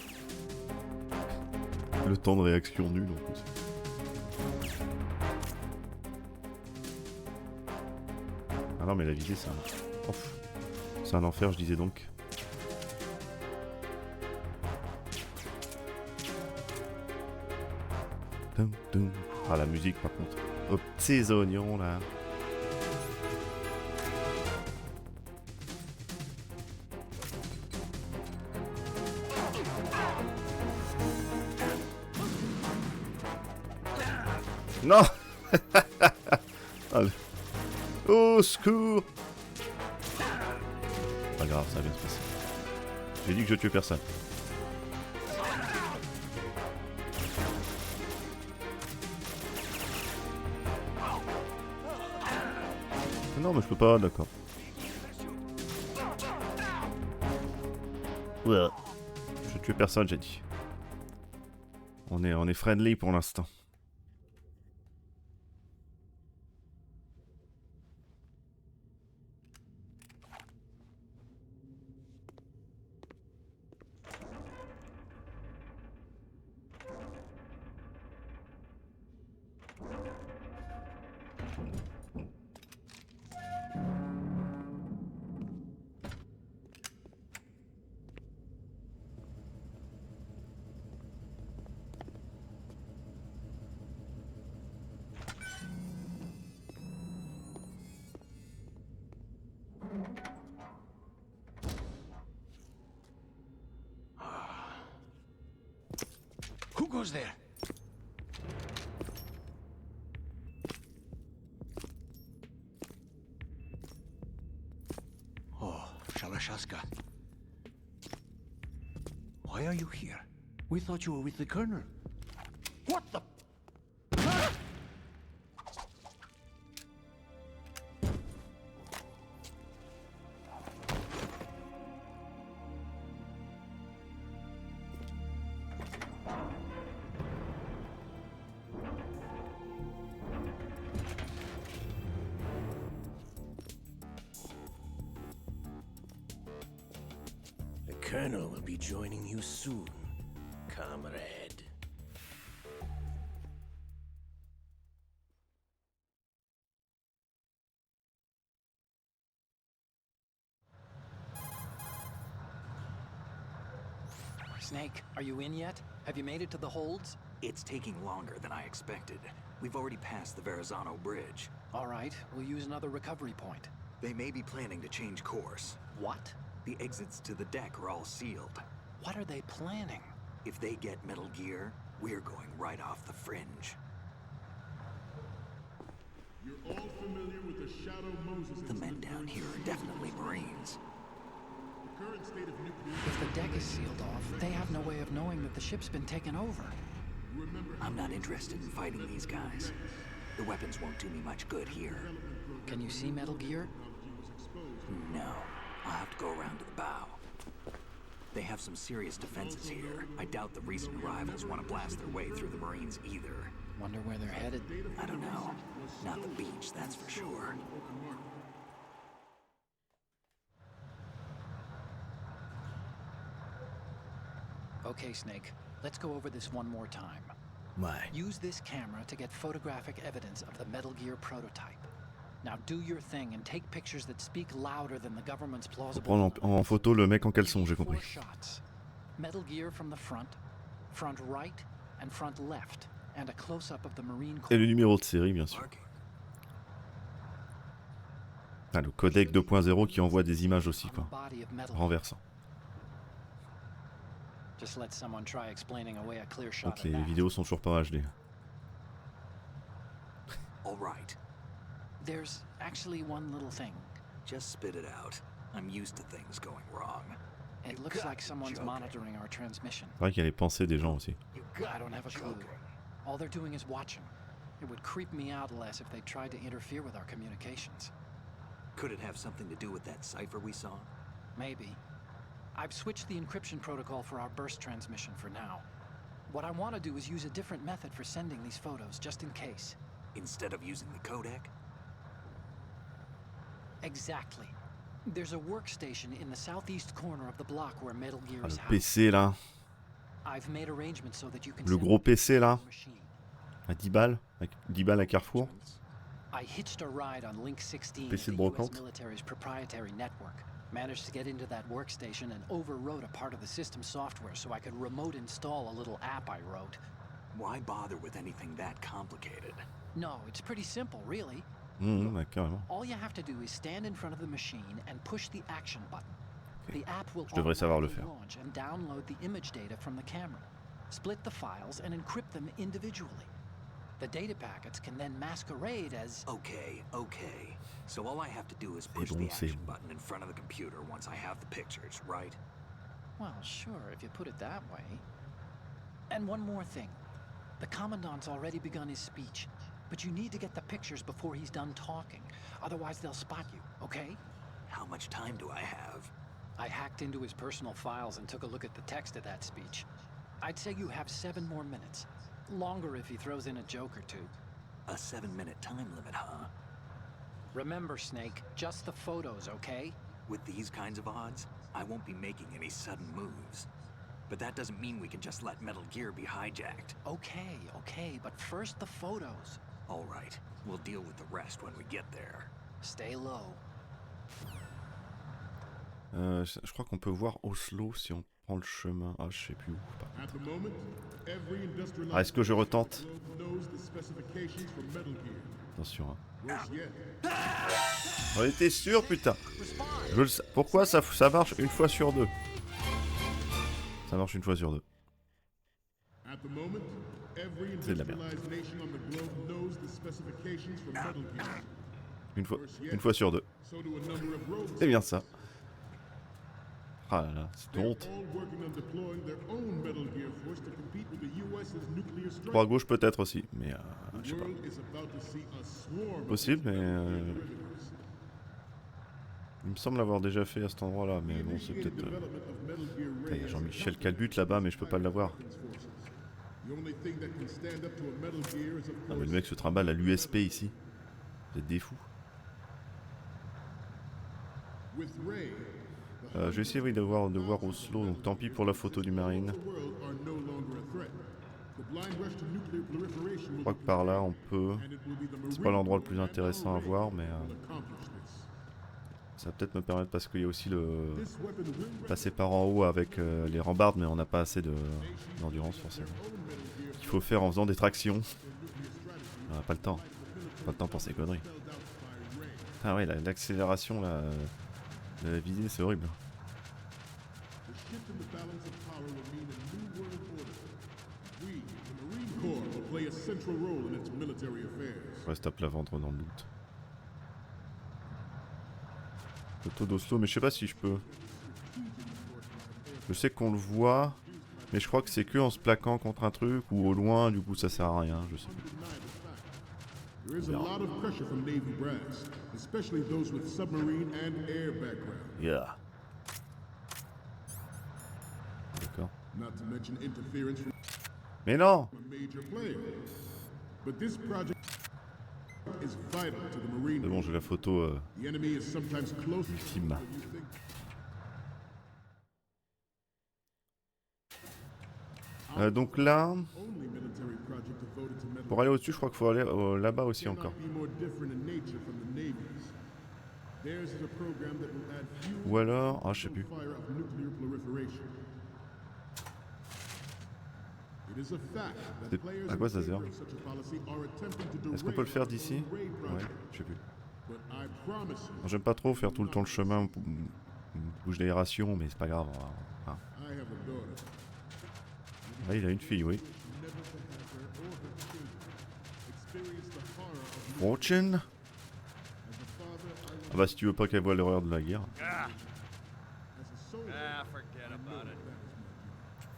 Le temps de réaction nul, en plus. Ah non, mais la visée, c'est un... Ouf. C'est un enfer, je disais donc. Ah, la musique, par contre. Aux petits oignons, là. Non. Allez. Au secours. Pas grave, ça va bien se passer. J'ai dit que je tuais personne. Non, mais je peux pas, d'accord. Ouais. Je tuais personne, j'ai dit. On est friendly pour l'instant. Who goes there? Oh, Shalashaska. Why are you here? We thought you were with the Colonel. What the? The Colonel will be joining you soon, comrade. Snake, are you in yet? Have you made it to the holds? It's taking longer than I expected. We've already passed the Verrazano Bridge. All right, we'll use another recovery point. They may be planning to change course. What? The exits to the deck are all sealed. What are they planning? If they get Metal Gear, we're going right off the fringe. You're all familiar with the Shadow Moses The men down here are definitely Marines. The current state of nuclear... If the deck is sealed off, they have no way of knowing that the ship's been taken over. I'm not interested in fighting these guys. The weapons won't do me much good here. Can you see Metal Gear? No. I'll have to go around to the bow. They have some serious defenses here. I doubt the recent arrivals want to blast their way through the Marines either. Wonder where they're headed. I don't know. Not the beach, that's for sure. Okay, Snake. Let's go over this one more time. Ouais. Use this camera to get photographic evidence of the Metal Gear prototype. Now do your thing and take pictures that speak louder than the government's Faut plausible. prendre en photo le mec en caleçon, j'ai compris. 4 shots. Metal Gear from the front right, and front left, and a close-up of the Marine Corps. Et le numéro de série, bien sûr. Ah, le codec 2.0 qui envoie des images aussi, quoi. Renversant. Just let someone try explaining away a clear shot. Donc les vidéos sont toujours pas HD. All right. There's actually one little thing. Just spit it out. I'm used to things going wrong. It looks like someone's monitoring our transmission. C'est vrai qu'il y a les pensées des gens aussi. I don't have a clue. All they're doing is watching. It would creep me out less if they tried to interfere with our communications. Could it have something to do with that cipher we saw? Maybe. I've switched the encryption protocol for our burst transmission for now. What I want to do is use a different method for sending these photos, just in case. Instead of using the codec? Exactly. There's a workstation in the southeast corner of the block where Metal Gear Ah, is le housed. PC là. I've made arrangements so that you can Le send gros them PC là. to the machine. À 10 balles. À 10 balles à Carrefour. I hitched a ride on Link 16 PC de of the US brocante. military's proprietary network. Managed to get into that workstation and overwrote a part of the system software so I could remote install a little app I wrote. Why bother with anything that complicated? No, it's pretty simple, really. Ouais, carrément. All you have to do is stand in front of the machine and push the action button. Okay. The app will Je devrais savoir le automatically faire. launch and download the image data from the camera, split the files, and encrypt them individually. The data packets can then masquerade as... Okay. So all I have to do is C'est push bon, the c'est action bon. button in front of the computer once I have the pictures, right? Well, sure, if you put it that way. And one more thing. The Commandant's already begun his speech, but you need to get the pictures before he's done talking. Otherwise, they'll spot you, okay? How much time do I have? I hacked into his personal files and took a look at the text of that speech. I'd say you have 7 more minutes. Longer if he throws in a joke or two. A 7-minute time limit, huh? Remember, Snake, just the photos, okay? With these kinds of odds, I won't be making any sudden moves. But that doesn't mean we can just let Metal Gear be hijacked. Okay, but first the photos. All right, we'll deal with the rest when we get there. Stay low. Je crois qu'on peut voir Oslo si on prend le chemin. Ah, je sais plus où. At the moment, every industrialized Ah, est-ce que je retente? knows the specifications for Metal Gear. Attention. Hein. Worse yet, On était sûr, putain. Je le sais. Pourquoi ça marche une fois sur 2? Ça marche une fois sur 2. at the moment, every C'est de la merde. industrialized nation on the globe knows the specifications for Metal Gear. Une fois sur 2. So do a number of rogues. C'est bien ça. Ah là là, c'est They're honte. all working on deploying their own Metal Gear force to compete with the US's nuclear strike. 3 à gauche peut-être aussi, mais The je sais pas. world is about to see a swarm of Possible, mais derivatives. il me semble l'avoir déjà fait à cet endroit-là, mais The bon, c'est initiated peut-être. development of Metal Gear Il y a Ray Jean-Michel Calbut là-bas, mais je peux pas l'avoir. The only thing that can stand up to a Metal Gear is of Ah, mais le course mec se trimballe à l'USP ici. Vous êtes des fous. with Ray. Je vais essayer oui, de voir Oslo, donc tant pis pour la photo du Marine. The world are no longer a threat. The blind rush to nuclear proliferation Je will crois que par là on peut. and it will be the C'est pas Marine l'endroit le Corps plus and intéressant à our voir, Ray mais will accomplish this. ça va peut-être me permettre parce qu'il y a aussi le This weapon will passer par en haut avec les rambardes, mais on n'a pas assez d'endurance forcément. Il faut faire en faisant des tractions. On n'a pas le temps. Pas le temps pour ces conneries. Ah ouais, l'accélération là, de la visée, c'est horrible. The shift in the balance of power will mean a new world order. We, the Marine Corps, will play a central role in its military affairs. Reste à plat ventre dans le doute. Photo d'Oslo, mais je sais pas si je peux. Je sais qu'on le voit, mais je crois que c'est que en se plaquant contre un truc ou au loin, du coup ça sert à rien, je sais pas. There is a lot of pressure from Navy brass, especially those with submarine and air background. Yeah. not to mention interference from Mais non! a major player. But this project is vital to the Marine C'est bon, Corps. j'ai la photo The enemy is sometimes closer ultime. than you think. Donc là, Only military project devoted to metal pour aller au-dessus, je crois qu'il faut aller là-bas aussi cannot encore. be more different in nature from the Navy's. Theirs is a program that will add fuel Ou alors, ah, je sais plus. fire of nuclear proliferation. It is a fact that players À quoi ça in sert? favor of such a policy are attempting to Est-ce qu'on peut le faire d'ici? derail Ouais, project. je sais plus. But I promise you, J'aime pas trop faire tout le temps le chemin, bouge d'aération, mais c'est pas grave. I have a daughter. Ah, il a une fille, oui. Never to have her or her children experience the horror of Fortune? as a father, Ah bah si tu veux pas qu'elle voie l'horreur de la guerre. as a soldier. Forget about it.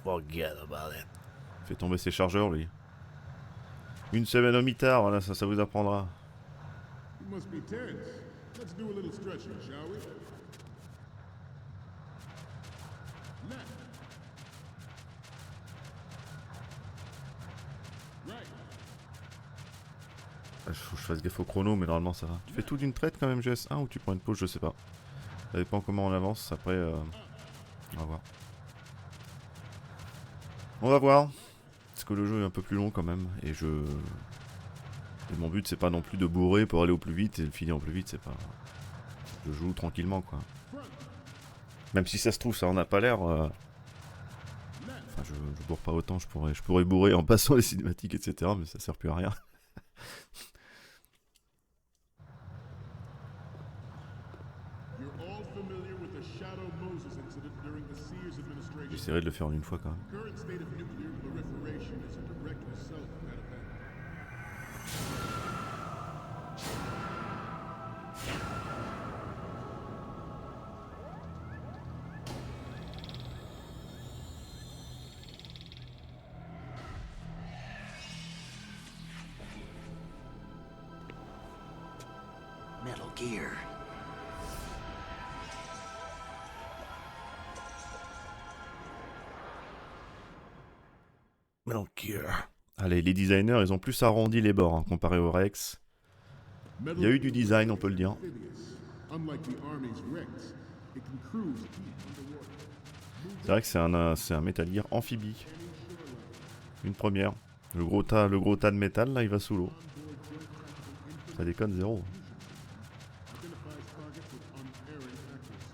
Forget about it. Fait tomber ses chargeurs, lui. Une semaine au mitard, voilà, ça vous apprendra. You must be tense. Let's do a little stretching, shall we? Left. Right. Il faut que je fasse gaffe au chrono, mais normalement ça va. Tu fais tout d'une traite quand même, GS1, ou tu prends une pause, je sais pas. Ça dépend comment on avance, après... On va voir. On va voir. Parce que le jeu est un peu plus long quand même, et mon but c'est pas non plus de bourrer pour aller au plus vite et le finir au plus vite, c'est pas... Je joue tranquillement, quoi. Même si ça se trouve, ça en a pas l'air... Enfin, je bourre pas autant, je pourrais bourrer en passant les cinématiques, etc., mais ça sert plus à rien. You're all familiar with the Shadow Moses incident during the Sears administration. J'essaierai de le faire en une fois quand même. Current state of nuclear proliferation is a direct result of that event. Metal Gear. Metal Gear. Allez, les designers, ils ont plus arrondi les bords hein, comparé au Rex. Il y a eu du design, on peut le dire. Unlike the Army's Rex, it can cruise deep underwater. C'est vrai que c'est un Metal Gear amphibie. Une première. Le gros tas de métal, là, il va sous l'eau. Ça déconne zéro. Identifies targets with unerring accuracy.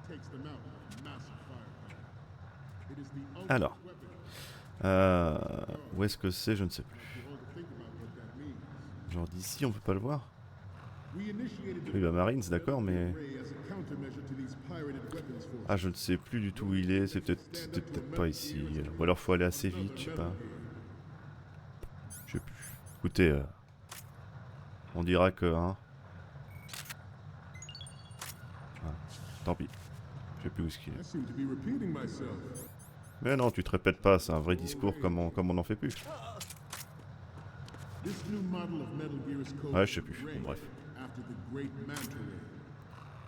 Takes them out with massive firepower. It is the ultimate Alors. weapon. Où est-ce que c'est? Je ne sais plus. You all think about what that means. Genre d'ici, on peut pas le voir. We initiated the Oui, bah Marines, d'accord, mais... array as a countermeasure to these pirated weapons forces. Ah, je ne sais plus du tout où il est. C'était peut-être pas ici. Ou alors faut aller assez vite, je sais pas. Je sais plus. Écoutez, on dira que... Hein. Ah, tant pis. Je sais plus où est-ce qu'il est. I seem to be repeating myself. Mais non, tu te répètes pas, c'est un vrai discours comme on en fait plus. This new model of Metal Gear is called Ouais, je sais plus. Ray, Bon, bref. after the great Manta Ray.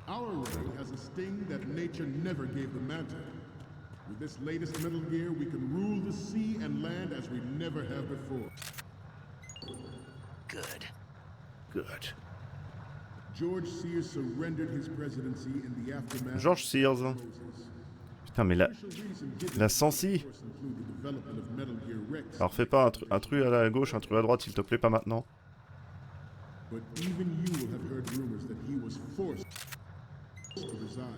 Our Ray has a sting that nature never gave the Manta. With this latest Metal Gear, we can rule the sea and land as we never have before. Good. Good. George Sears surrendered his presidency in the aftermath George Sears. of Moses. Putain, mais la Sensi. Of course, include the development of Metal Gear Rex. Alors fais pas un truc à la gauche, un truc à droite, s'il te plaît, pas maintenant. But even you will have heard rumors that he was forced to resign.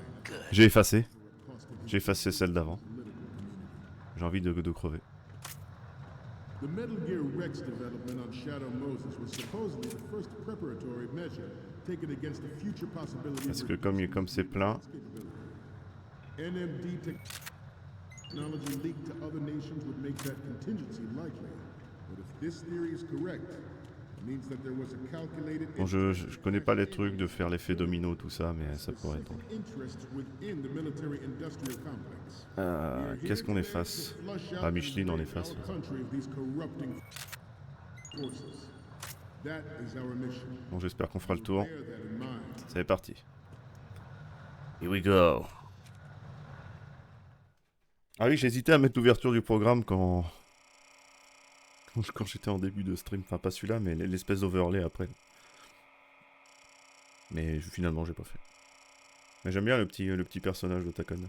J'ai effacé. Costing his J'ai effacé celle d'avant. political community. J'ai envie de crever. The Metal Gear Rex development on Shadow Moses was supposedly the first preparatory measure taken against the future possibility Parce of que comme c'est plein, NMD technology leaked to other nations would make that contingency likely. But if this theory is correct, it means that there was a calculated bon, je connais pas les trucs de faire l'effet domino, tout ça, mais ça pourrait être. interest within the military industrial complex. Qu'est-ce qu'on efface? Ah, Micheline, on efface. Our country of these corrupting forces. That is our mission. Bon, j'espère qu'on fera le tour. Bear that in mind. C'est parti. Here we go. Ah oui, j'hésitais à mettre l'ouverture du programme quand j'étais en début de stream. Enfin, pas celui-là, mais l'espèce d'overlay après. Mais finalement, j'ai pas fait. Mais j'aime bien le petit personnage de Takon.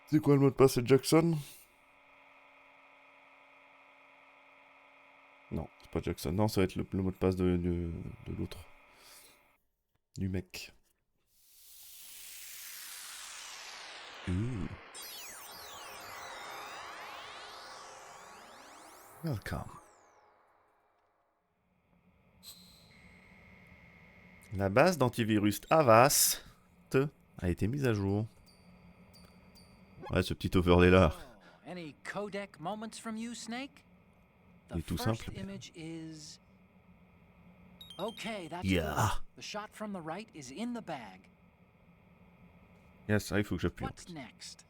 C'est quoi le mot de passe? C'est Jackson? Non, c'est pas Jackson. Non, ça va être le mot de passe de l'autre. Du mec. Ooh. Welcome. La base d'antivirus Avast a été mise à jour. Ouais, ce petit overlay là. Oh, any codec moments from you, Snake? Il est tout simple. Image is... Okay, that's Yeah. good. The shot from the right is in the bag. Yes, il faut que j'appuie. What's next?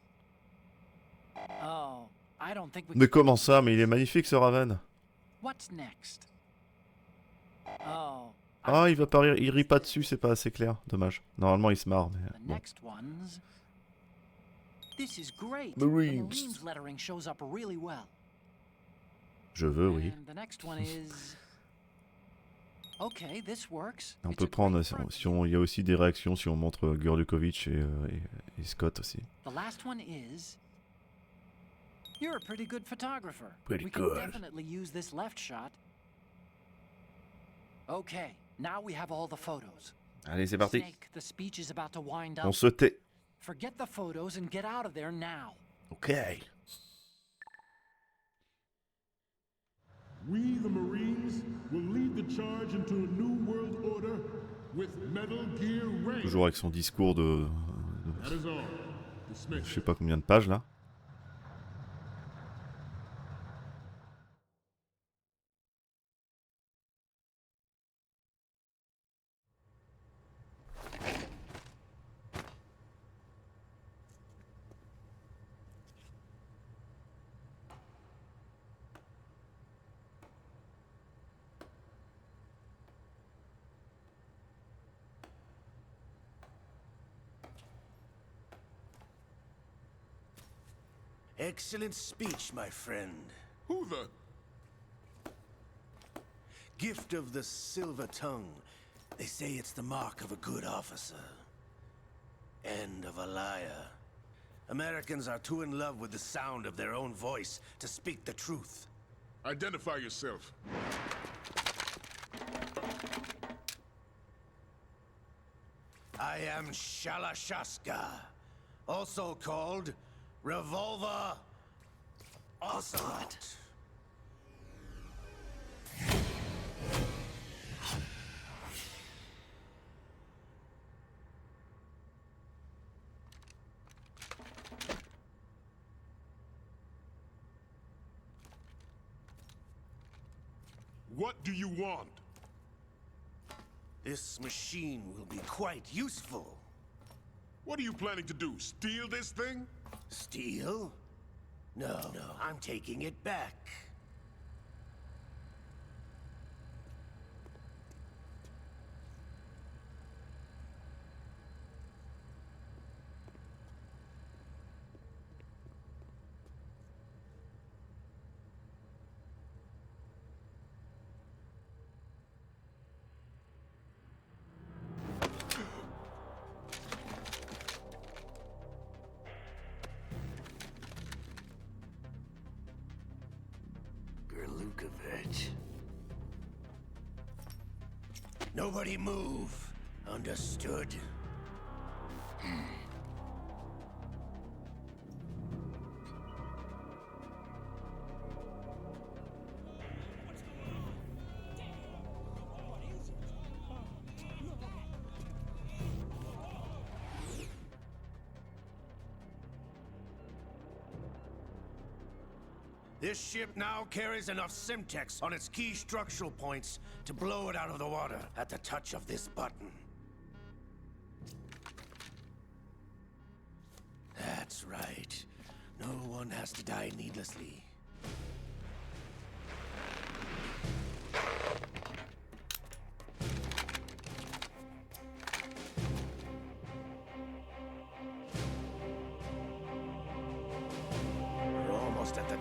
Oh, I don't think we Mais comment ça? Mais il est magnifique ce Raven. What's next? Oh. Ah, il va pas rire, il rit pas dessus, c'est pas assez clair. Dommage. Normalement, il se marre, mais The bon. next one's... This is great. Marines. The Marines lettering shows up really well. Je veux, oui. And the next one is... Okay, this works. On It's peut a prendre, great front il y a aussi des réactions si on montre Gurlukovic et Scott aussi. The last one is... You're a pretty good photographer. Pretty we can good. definitely use this left shot. Okay, now we have all the photos. Allez, c'est parti. Snake, the speech is about to wind On up. se tait. Forget the photos and get out of there now. Ok. We, the Marines, will lead the charge into a new world order with Metal Gear Ray. Toujours avec son discours de That is all. je Dismissed. sais pas combien de pages là. Excellent speech, my friend. Who the? Gift of the silver tongue. They say it's the mark of a good officer. End of a liar. Americans are too in love with the sound of their own voice to speak the truth. Identify yourself. I am Shalashaska, also called Revolver Ocelot. What do you want? This machine will be quite useful. What are you planning to do? Steal this thing? Steal? No, I'm taking it back. Gurlukovic. Nobody move. Understood? This ship now carries enough Simtex on its key structural points to blow it out of the water at the touch of this button. That's right. No one has to die needlessly.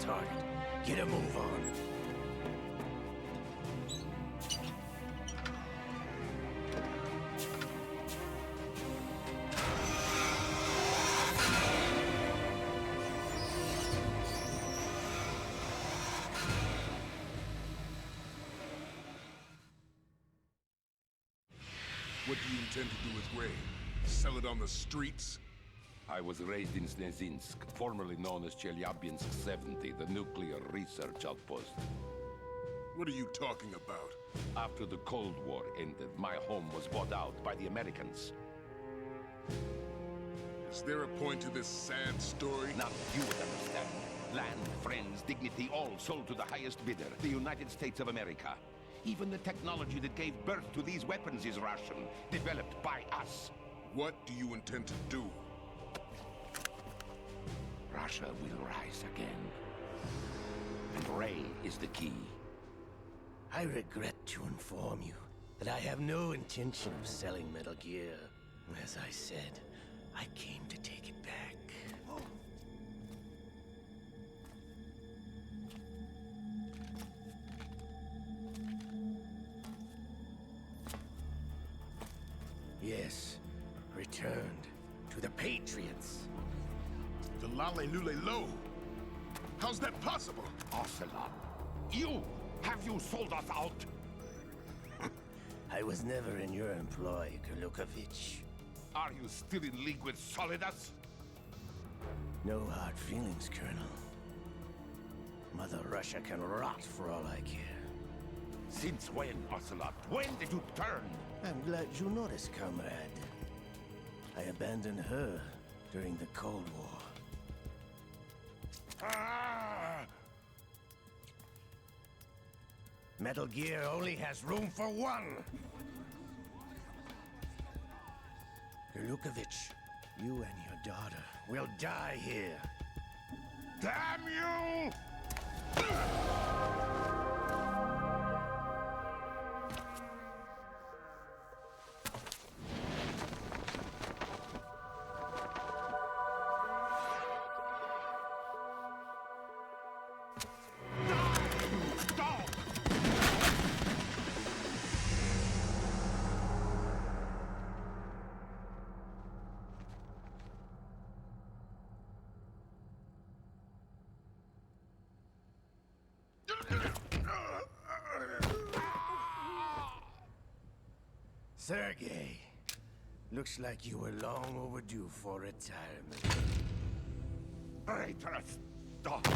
target. Get a move on. What do you intend to do with Ray? Sell it on the streets? I was raised in Snezinsk, formerly known as Chelyabinsk 70, the nuclear research outpost. What are you talking about? After the Cold War ended, my home was bought out by the Americans. Is there a point to this sad story? Now you would understand. Land, friends, dignity, all sold to the highest bidder, the United States of America. Even the technology that gave birth to these weapons is Russian, developed by us. What do you intend to do? Russia will rise again. And Ray is the key. I regret to inform you that I have no intention of selling Metal Gear. As I said, I came to take it back. Yes, returned to the Patriots. The Lale Lule Lo! How's that possible? Ocelot, you! Have you sold us out? I was never in your employ, Kurlukovich. Are you still in league with Solidus? No hard feelings, Colonel. Mother Russia can rot for all I care. Since when, Ocelot? When did you turn? I'm glad you noticed, comrade. I abandoned her during the Cold War. Ah! Metal Gear only has room for one! Kurlukovich, you and your daughter will die here. Damn you! Sergei, looks like you were long overdue for retirement. Traitorous dog!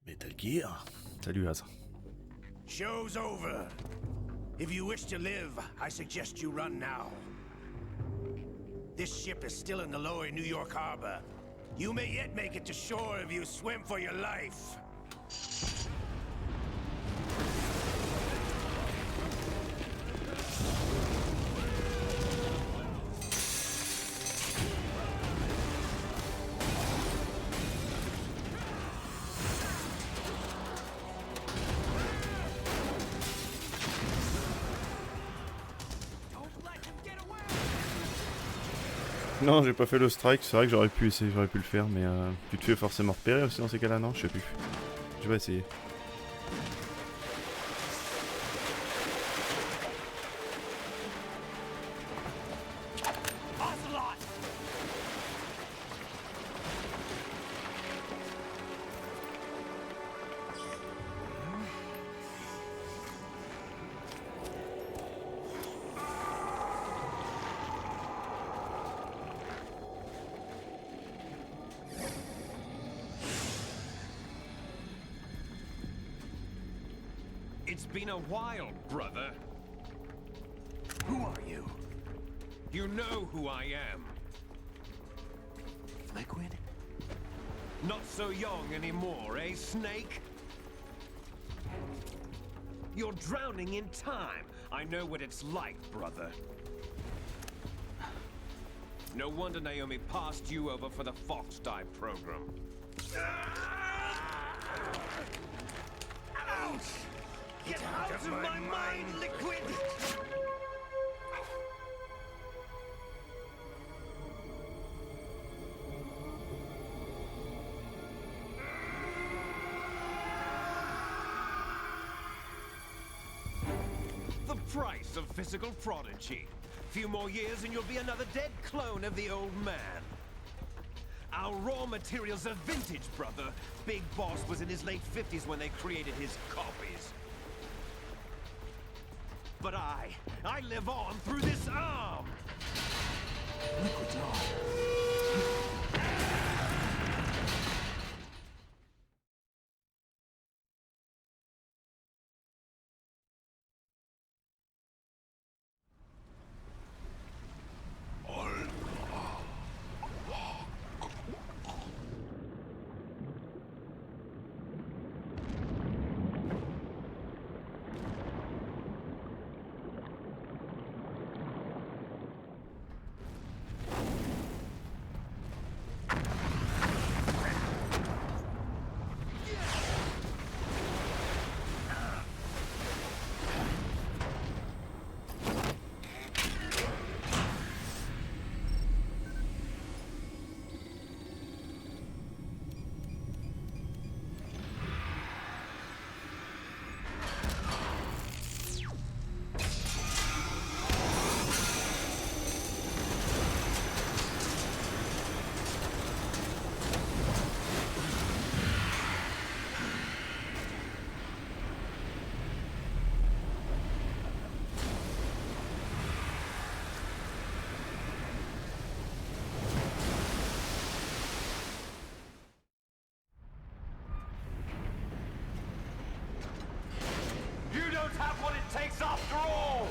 Metal Gear. Salut Az. Show's over. If you wish to live, I suggest you run now. This ship is still in the lower New York harbor. You may yet make it to shore if you swim for your life. Non, j'ai pas fait le strike, c'est vrai que j'aurais pu essayer, j'aurais pu le faire, mais tu te fais forcément repérer aussi dans ces cas-là, non? Je sais plus. Je vais essayer. It's been a while, brother. Who are you? You know who I am. Liquid? Not so young anymore, eh, Snake? You're drowning in time. I know what it's like, brother. No wonder Naomi passed you over for the Fox Dive program. Ouch! Get out of my mind, Liquid! The price of physical prodigy. Few more years and you'll be another dead clone of the old man. Our raw materials are vintage, brother. Big Boss was in his late 50s when they created his copies. But I live on through this arm! Liquid's on. Have what it takes after all!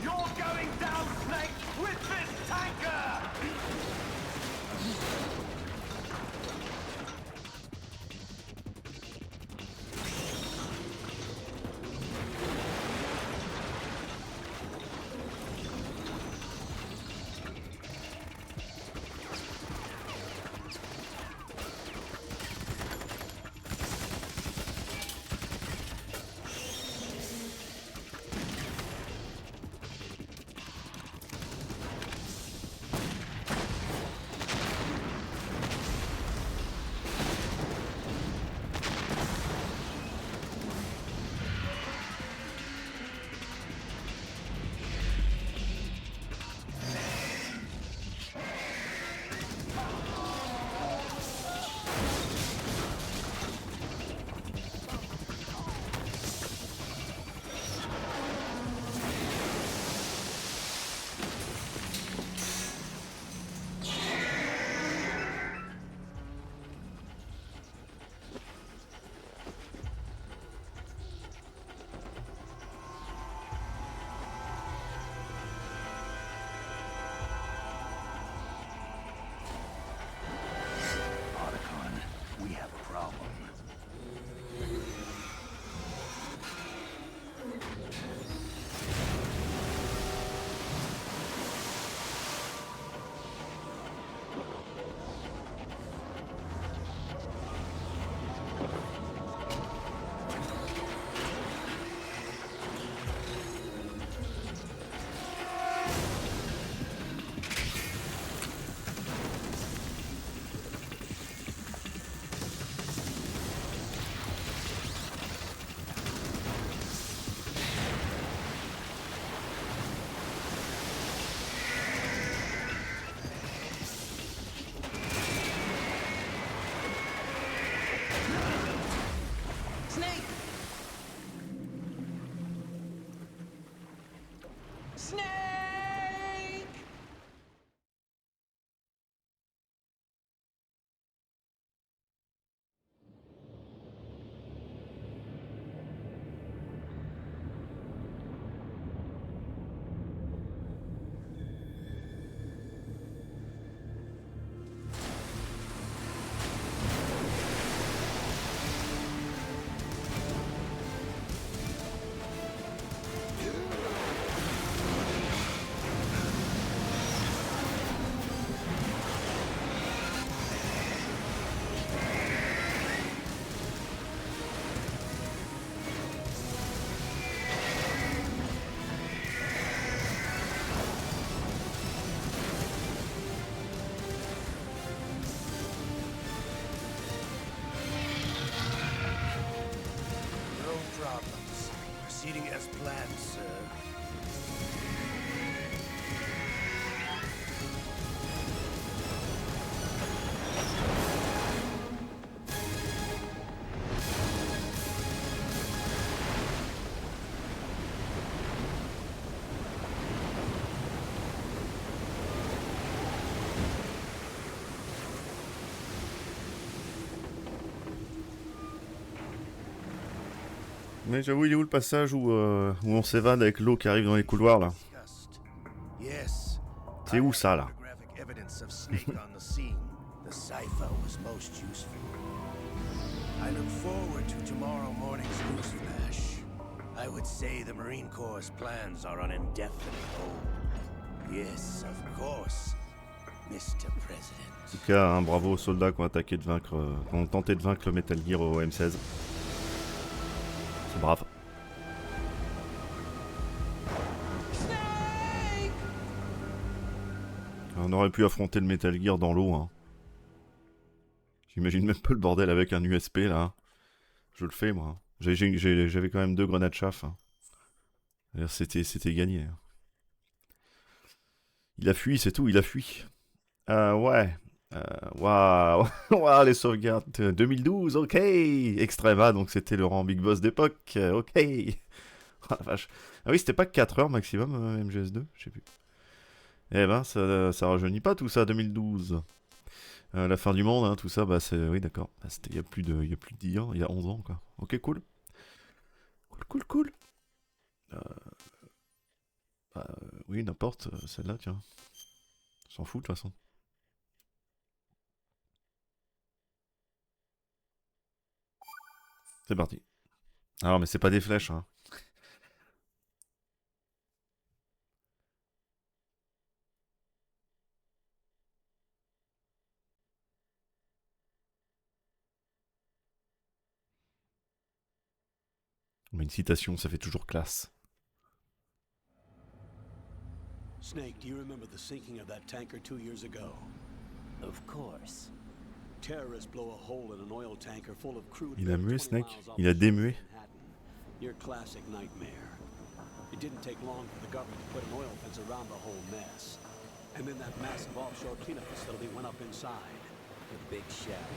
You're going down, Snake, with this tanker! proceeding as planned, sir. Mais j'avoue, il est où le passage où on s'évade avec l'eau qui arrive dans les couloirs là? Yes. C'est où ça là? Photographic evidence of Snake on the scene. The cipher was most useful. I look forward to tomorrow morning's news flash. I would say the Marine Corps' plans are on indefinite hold. Yes, of course, Mr. President. En tout cas, un bravo aux soldats qui ont attaqué qui ont tenté de vaincre le Metal Gear au M16. C'est brave. On aurait pu affronter le Metal Gear dans l'eau. Hein. J'imagine même pas le bordel avec un USP là. Je le fais moi. J'avais quand même 2 grenades chaff. Hein. C'était gagné. Hein. Il a fui, c'est tout, il a fui. Ouais. Waouh, wow, les sauvegardes 2012, ok. Extrema, donc c'était le rang Big Boss d'époque, ok. Oh, la vache. Ah oui, c'était pas 4 heures maximum, MGS2, je sais plus. Eh ben, ça rajeunit pas tout ça, 2012. La fin du monde, hein, tout ça, bah c'est... Oui, d'accord. Bah, c'était il y a plus de 10 ans, il y a 11 ans, quoi. Ok, cool. Cool. Oui, n'importe, celle-là, tiens. S'en fout, de toute façon. C'est parti. Alors, mais c'est pas des flèches, hein. Mais une citation, ça fait toujours classe. Snake, do you remember the sinking of that tanker 2 years ago? Of course. Terrorists blow a hole in an oil tanker full of crude. Il a mué, Snake. Il a démué. Your classic nightmare. It didn't take long for the government to put an oil fence around the whole mess. And then that massive offshore cleanup facility went up inside. The big shell.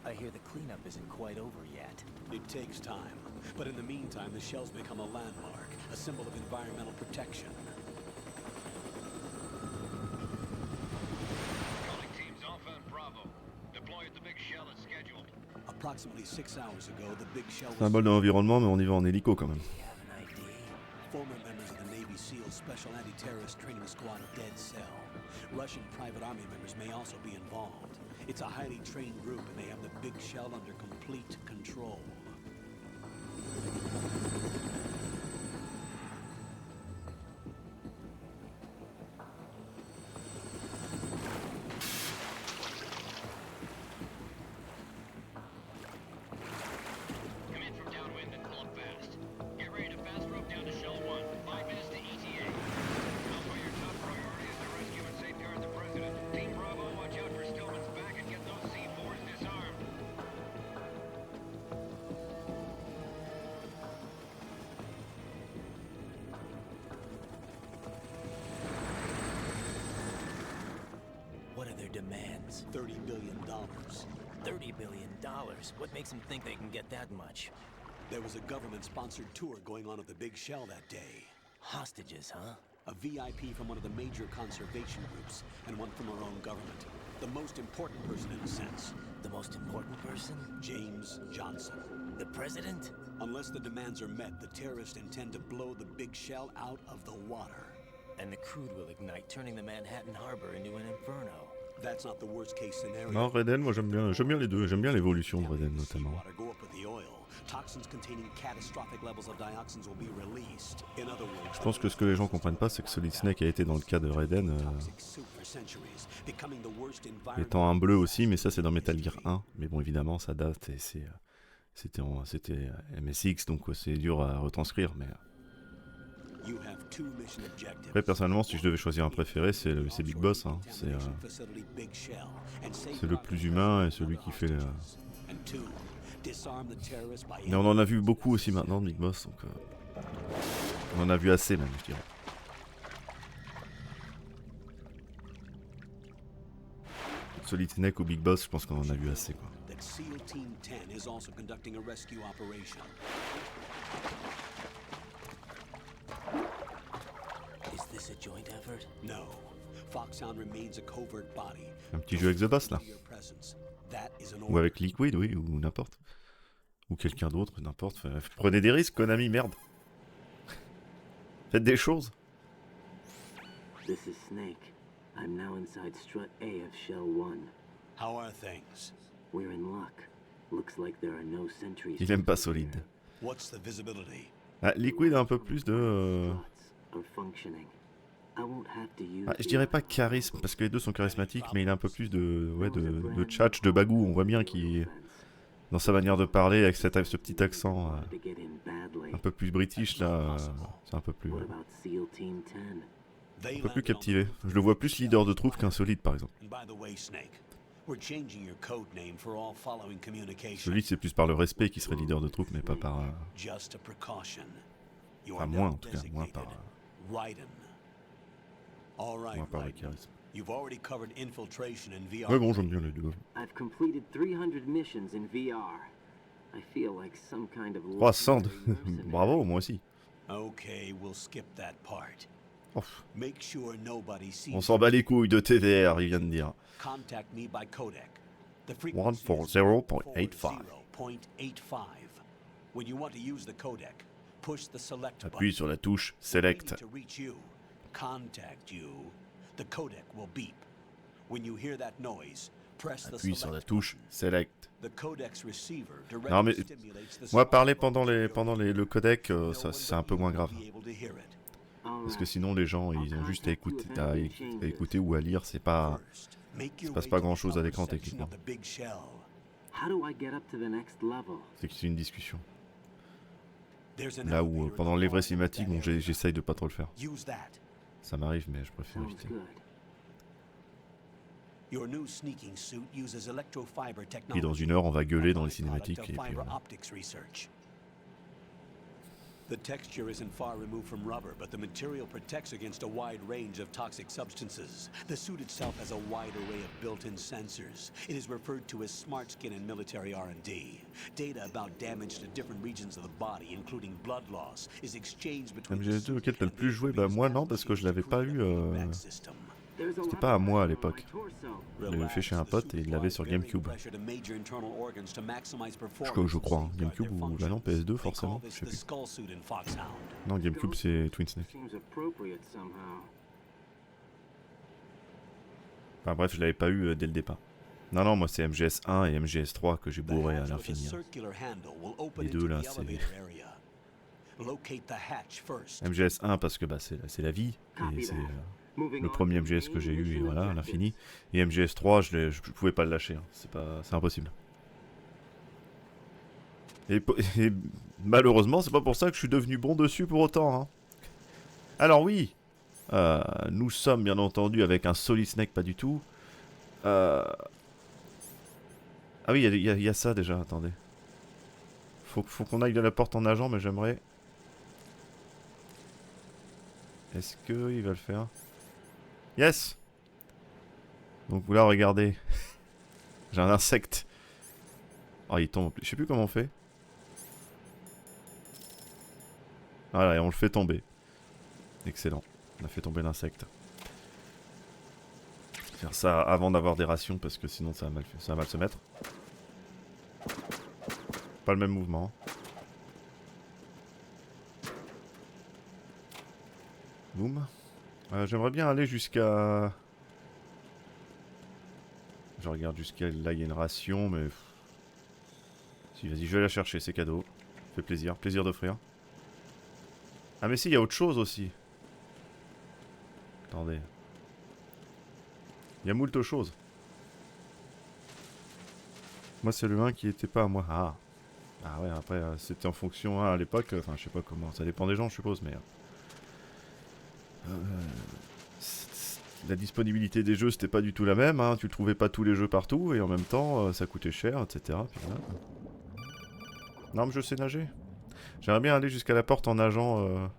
I hear the cleanup isn't quite over yet. It takes time. But in the meantime, the shell's become a landmark, a symbol of environmental protection. Calling teams Alpha and Bravo. Deploy at the big shell as scheduled. Approximately 6 hours ago, the big shell was... Symbole de l'environnement, mais on y va en hélico quand même. Former members of the Navy SEAL Special Anti-Terrorist Training Squad Dead Cell. Russian private army members may also be involved. It's a highly trained group and they have the big shell under complete control. Come in from downwind and pull up fast. Get ready to fast rope down to Shell 1. 5 minutes to ETA. Alpha, your top priority is to rescue and safeguard the President. Team Bravo, watch out for Stillman's back and get those C4s disarmed. What are their demands? $30 billion. $30 billion? What makes them think they can get that much? There was a government-sponsored tour going on at the big shell that day. Hostages, huh? A VIP from one of the major conservation groups, and one from our own government. The most important person in a sense. The most important person? James Johnson. The president? Unless the demands are met, the terrorists intend to blow the big shell out of the water. And the crude will ignite, turning the Manhattan Harbor into an inferno. That's not the worst case scenario. Non, Raiden, moi j'aime bien les deux. J'aime bien l'évolution de Raiden notamment. Go up with the oil. Toxins containing catastrophic levels of dioxins will be released. In other words, Je pense que ce que les gens comprennent pas, c'est que Solid Snake a été dans le cas de Raiden, étant un bleu aussi, mais ça c'est dans Metal Gear 1. Mais bon, évidemment, ça date et c'était MSX, donc c'est dur à retranscrire. Mais après, personnellement, si je devais choisir un préféré, c'est Big Boss. Hein. C'est le plus humain et celui qui fait Disarm the terrorists by Mais on en a vu beaucoup aussi maintenant de Big Boss, donc on en a vu assez même, je dirais. Solid Snake ou Big Boss, je pense qu'on en a vu assez, quoi. that SEAL Team 10 is also conducting a rescue operation. Is this a joint effort? No. Foxhound remains a covert body. Un petit jeu avec The Boss là. Your presence. That is an Ou order. avec Liquid, oui, ou n'importe. Ou quelqu'un d'autre, n'importe. Prenez des risques, Konami, merde. Faites des choses. This is Snake. I'm now inside strut A of Shell 1. How are things? We're in luck. Looks like there are no sentries. Il aime pas Solid. What's the visibility? Ah, Liquid a un peu plus de... Are functioning. I won't have to use je dirais pas charisme, parce que les deux sont charismatiques, mais il a un peu plus de... Ouais, de tchatch, de bagou. On voit bien qu'il... Dans sa manière de parler, avec ce petit accent un peu plus british, là, c'est un peu plus captivé. Je le vois plus leader de troupe qu'un Solide, par exemple. Solide, c'est plus par le respect qu'il serait leader de troupe, mais pas par... Enfin, moins, en tout cas, moins par le charisme. You've already covered infiltration in VR. Ouais, bon, j'aime bien les deux. I've completed 300 missions in VR. I feel like some kind of 300. Bravo, moi aussi. Okay, we'll skip that part. Oh. Make sure nobody sees. On s'en bat les couilles de TDR, il vient de dire. Contact me by codec. The 140.85. When you want to use the codec, push the select button. Appuie sur la touche Select. To reach you, contact you. The codec will beep. When you hear that noise, press the Appuie sur la select touche Select. The codec's receiver Non mais stimulates the moi parler pendant le codec, c'est un peu moins grave. Parce que sinon les gens ils ont juste à écouter ou à lire, il se passe pas grand chose à l'écran techniquement. C'est que c'est une discussion. Là où pendant les vraies cinématiques, bon, j'essaye de pas trop le faire. Ça m'arrive, mais je préfère éviter. Puis dans une heure, on va gueuler dans les cinématiques et puis voilà. The texture isn't far removed from rubber, but the material protects against a wide range of toxic substances. The suit itself has a wide array of built-in sensors. It is referred to as smart skin in military R&D. Data about damage to different regions of the body, including blood loss, is exchanged between MGS2 auquel t'as le plus joué, bah moi non, parce que je l'avais pas eu. C'était pas à moi à l'époque. Je l'avais fait chez un pote et il l'avait sur GameCube. Je crois. Hein. GameCube ou bah non, PS2 forcément. Je sais plus. Non, GameCube c'est Twin Snake. Enfin bref, je l'avais pas eu dès le départ. Non, non, moi c'est MGS1 et MGS3 que j'ai bourré à l'infini. Hein. Les deux là, c'est... MGS1 parce que bah, c'est la vie. Et c'est... le premier MGS que j'ai eu, et voilà, à l'infini. Et MGS3, je pouvais pas le lâcher, hein. C'est impossible. Et malheureusement, c'est pas pour ça que je suis devenu bon dessus pour autant. Hein. Alors oui, nous sommes bien entendu avec un Solid Snake, pas du tout. Ah oui, il y a ça déjà, attendez. Faut qu'on aille de la porte en nageant, mais j'aimerais... Est-ce qu'il va le faire? Yes. Donc là, regardez. J'ai un insecte. Oh, il tombe. Je sais plus comment on fait. Voilà, et on le fait tomber. Excellent. On a fait tomber l'insecte. Faire ça avant d'avoir des rations parce que sinon ça va mal se mettre. Pas le même mouvement. Boum. J'aimerais bien aller jusqu'à... Je regarde jusqu'à là, il y a une ration, mais... Si, vas-y, je vais la chercher, c'est cadeau. Fait plaisir, plaisir d'offrir. Ah mais si, il y a autre chose aussi. Attendez. Il y a moult choses. Moi, c'est le 1 qui était pas à moi. Ah. Ah ouais, après, c'était en fonction à l'époque. Enfin, je sais pas comment. Ça dépend des gens, je suppose, mais... la disponibilité des jeux c'était pas du tout la même, hein. Tu trouvais pas tous les jeux partout et en même temps ça coûtait cher, etc. Puis voilà. Non, mais je sais nager. J'aimerais bien aller jusqu'à la porte en nageant.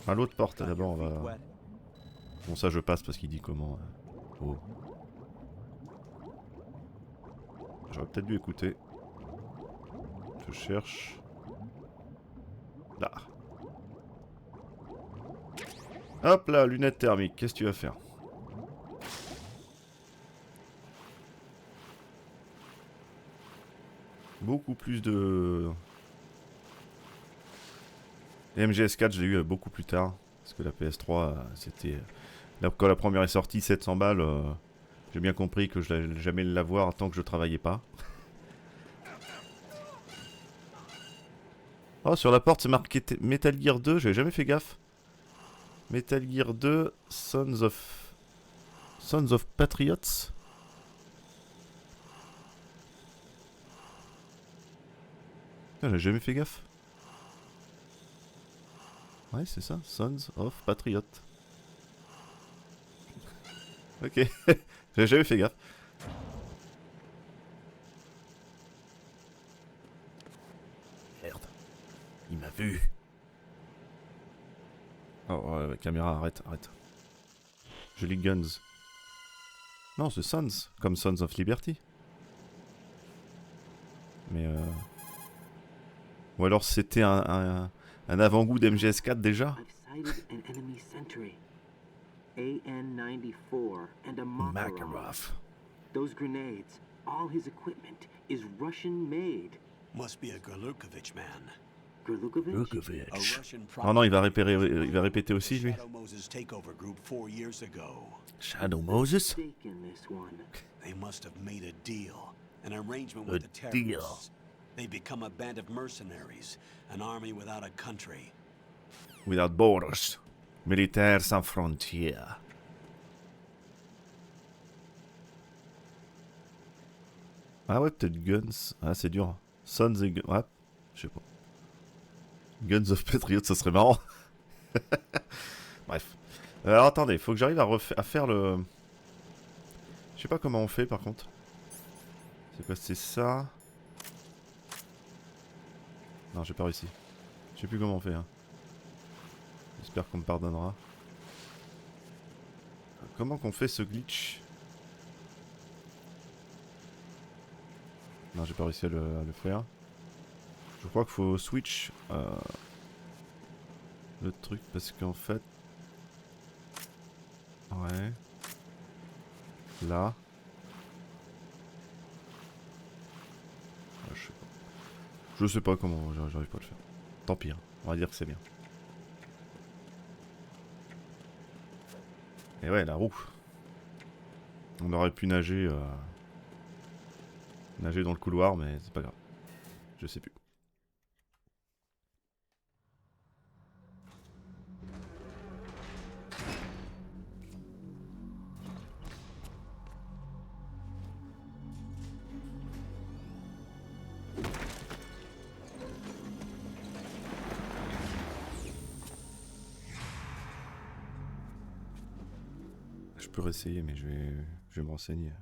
À l'autre porte. D'abord, on va. Bon, ça, je passe parce qu'il dit comment. Oh. J'aurais peut-être dû écouter. Je cherche. Là. Hop là, lunettes thermiques. Qu'est-ce que tu vas faire? Beaucoup plus de... Et MGS4, je l'ai eu beaucoup plus tard. Parce que la PS3, c'était... Quand la première est sortie, 700 balles, j'ai bien compris que je n'allais jamais l'avoir tant que je travaillais pas. Oh, sur la porte, c'est marqué Metal Gear 2, j'avais jamais fait gaffe. Metal Gear 2, Sons of Patriots. Putain, j'ai jamais fait gaffe. Ouais, c'est ça, Sons of Patriots. Ok, j'avais jamais fait gaffe. Merde, il m'a vu. Oh, caméra, arrête. Joli Guns. Non, c'est Sons, comme Sons of Liberty. Mais ou alors c'était un avant-goût d'MGS4 déjà. AN-94 and a Makarov. Those grenades, all his equipment, is Russian-made. Must be a Gurlukovich man. Gurlukovich? Oh non, il va répéter aussi lui. Shadow Moses takeover group 4 years ago. Shadow Moses? They must have made a deal, an arrangement with the terrorists. They become a band of mercenaries, an army without a country. Without borders. Militaire sans frontières. Ah ouais, peut-être Guns. Ah, c'est dur. Sons et Guns. Ouais, je sais pas. Guns of Patriot, ça serait marrant. Bref. Alors attendez, faut que j'arrive à faire le... Je sais pas comment on fait par contre. C'est quoi, c'est ça? Non, j'ai pas réussi. Je sais plus comment on fait. Hein. J'espère qu'on me pardonnera. Comment qu'on fait ce glitch? Non, j'ai pas réussi à le faire. Je crois qu'il faut switch le truc parce qu'en fait... Ouais. Là. Je sais pas. Je sais pas comment, j'arrive pas à le faire. Tant pis, hein. On va dire que c'est bien. Et ouais, la roue. On aurait pu nager dans le couloir, mais c'est pas grave. Je sais plus. Je peux réessayer, mais je vais me renseigner.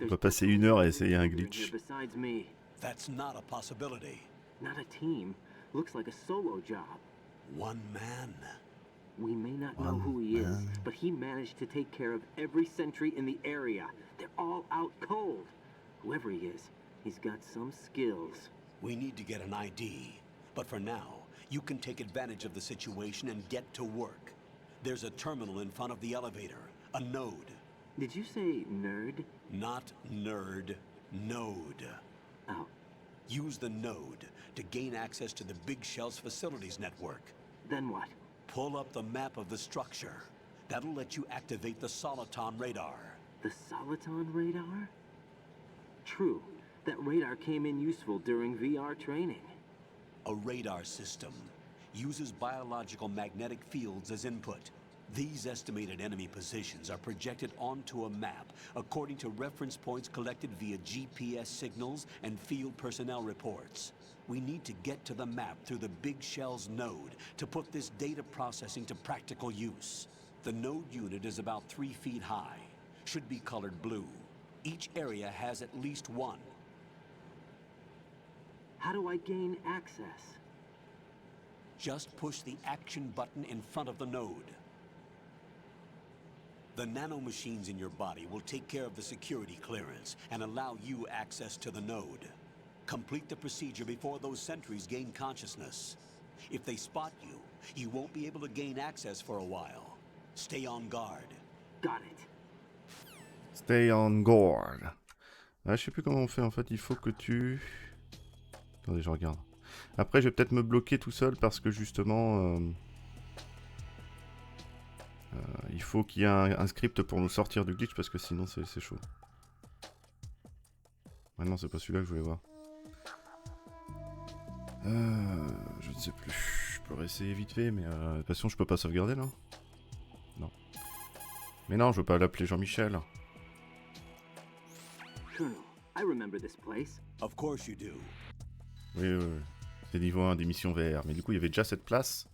On va passer 1 heure à essayer un glitch. That's not a possibility. Not a team. Looks like a solo job. One man. We may not know who he is, but he managed to take care of every sentry in the area. They're all out cold. Whoever he is, he's got some skills. We need to get an ID. But for now, you can take advantage of the situation and get to work. There's a terminal in front of the elevator. A node. Did you say nerd? Not nerd. Node. Oh. Use the node to gain access to the Big Shell's facilities network. Then what? Pull up the map of the structure. That'll let you activate the Soliton radar. The Soliton radar? True. That radar came in useful during VR training. A radar system uses biological magnetic fields as input. These estimated enemy positions are projected onto a map according to reference points collected via GPS signals and field personnel reports. We need to get to the map through the Big Shell's node to put this data processing to practical use. The node unit is about 3 feet high. should be colored blue. Each area has at least one. How do I gain access? Just push the action button in front of the node. The nanomachines in your body will take care of the security clearance and allow you access to the node. Complete the procedure before those sentries gain consciousness. If they spot you, you won't be able to gain access for a while. Stay on guard. Got it. Stay on guard. Ah, je sais plus comment on fait en fait, il faut que tu... Attendez, je regarde. Après, je vais peut-être me bloquer tout seul parce que justement... il faut qu'il y ait un script pour nous sortir du glitch parce que sinon c'est chaud. Ah non, c'est pas celui-là que je voulais voir. Je ne sais plus. Je peux réessayer vite fait, mais de toute façon, je peux pas sauvegarder là. Non. Mais non, je veux pas l'appeler Jean-Michel. Colonel, I remember this place. Of course you do. Oui, oui, oui. C'est niveau 1 des missions VR. Mais du coup, il y avait déjà cette place.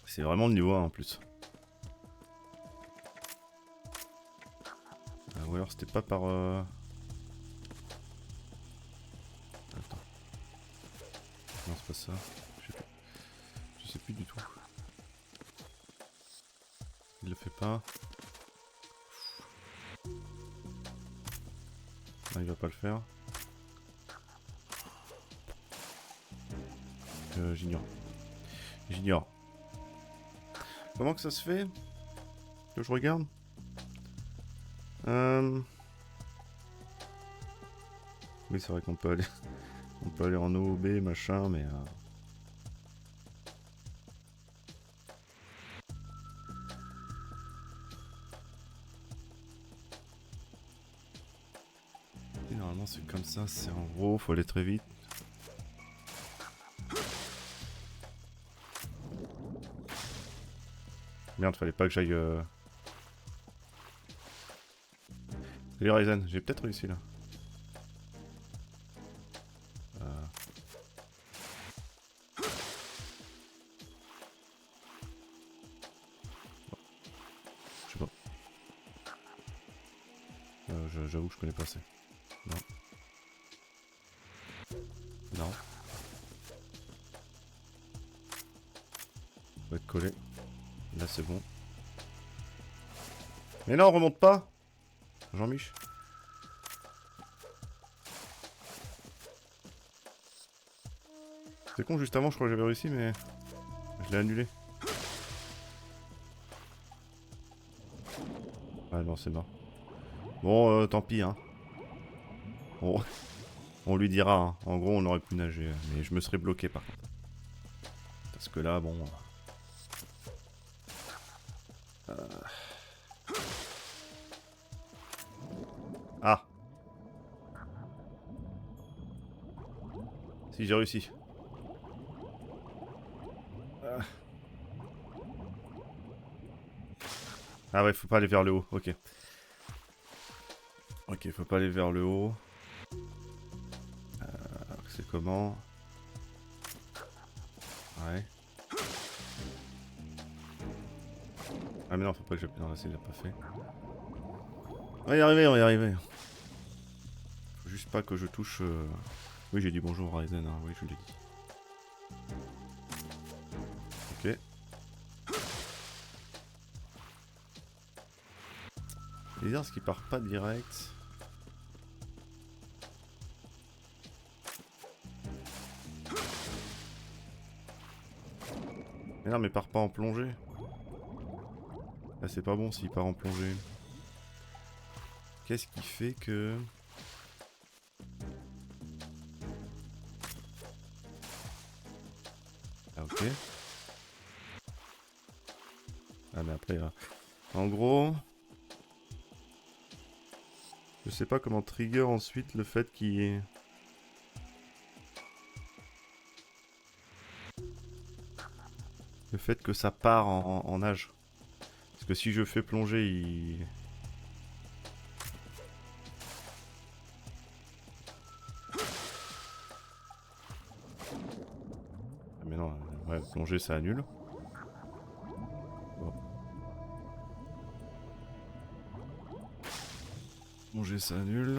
C'est vraiment le niveau 1 en plus. Ou alors c'était pas par... Attends. Non, c'est pas ça. Je sais plus du tout. Il le fait pas. Non, il va pas le faire. J'ignore. J'ignore. Comment que ça se fait? Que je regarde? Oui, c'est vrai qu'on peut aller... On peut aller en OOB, machin, mais... Et normalement c'est comme ça, c'est en gros, faut aller très vite. Merde, fallait pas que j'aille... Salut Ryzen, j'ai peut-être réussi là. Je sais pas. J'avoue que je connais pas assez. Non. Non. On va être collé. Là c'est bon. Mais non, remonte pas Jean-Mich. C'est con, juste avant je crois que j'avais réussi mais... Je l'ai annulé. Ah non, c'est mort. Bon, tant pis hein. On lui dira hein. En gros on aurait pu nager. Mais je me serais bloqué par contre. Parce que là, bon... Ah. Si, j'ai réussi. Ah ouais, faut pas aller vers le haut, ok. Ok, faut pas aller vers le haut. C'est comment? Ouais. Ah mais non, faut pas que j'appuie dans la c'est déjà pas fait. On va y arriver, on va y arriver. Faut juste pas que je touche... Oui, j'ai dit bonjour Ryzen, hein. Oui, je l'ai dit. Ok. C'est bizarre ce qui part pas direct. Mais non, mais part pas en plongée. Là, c'est pas bon s'il part en plongée. Qu'est-ce qui fait que... Ah, ok. Ah, mais après, en gros... Je sais pas comment trigger ensuite le fait qu'il y ait... Le fait que ça part en nage. Parce que si je fais plonger, il... Ah mais non, ouais, plonger ça annule. Bon. Manger ça nul.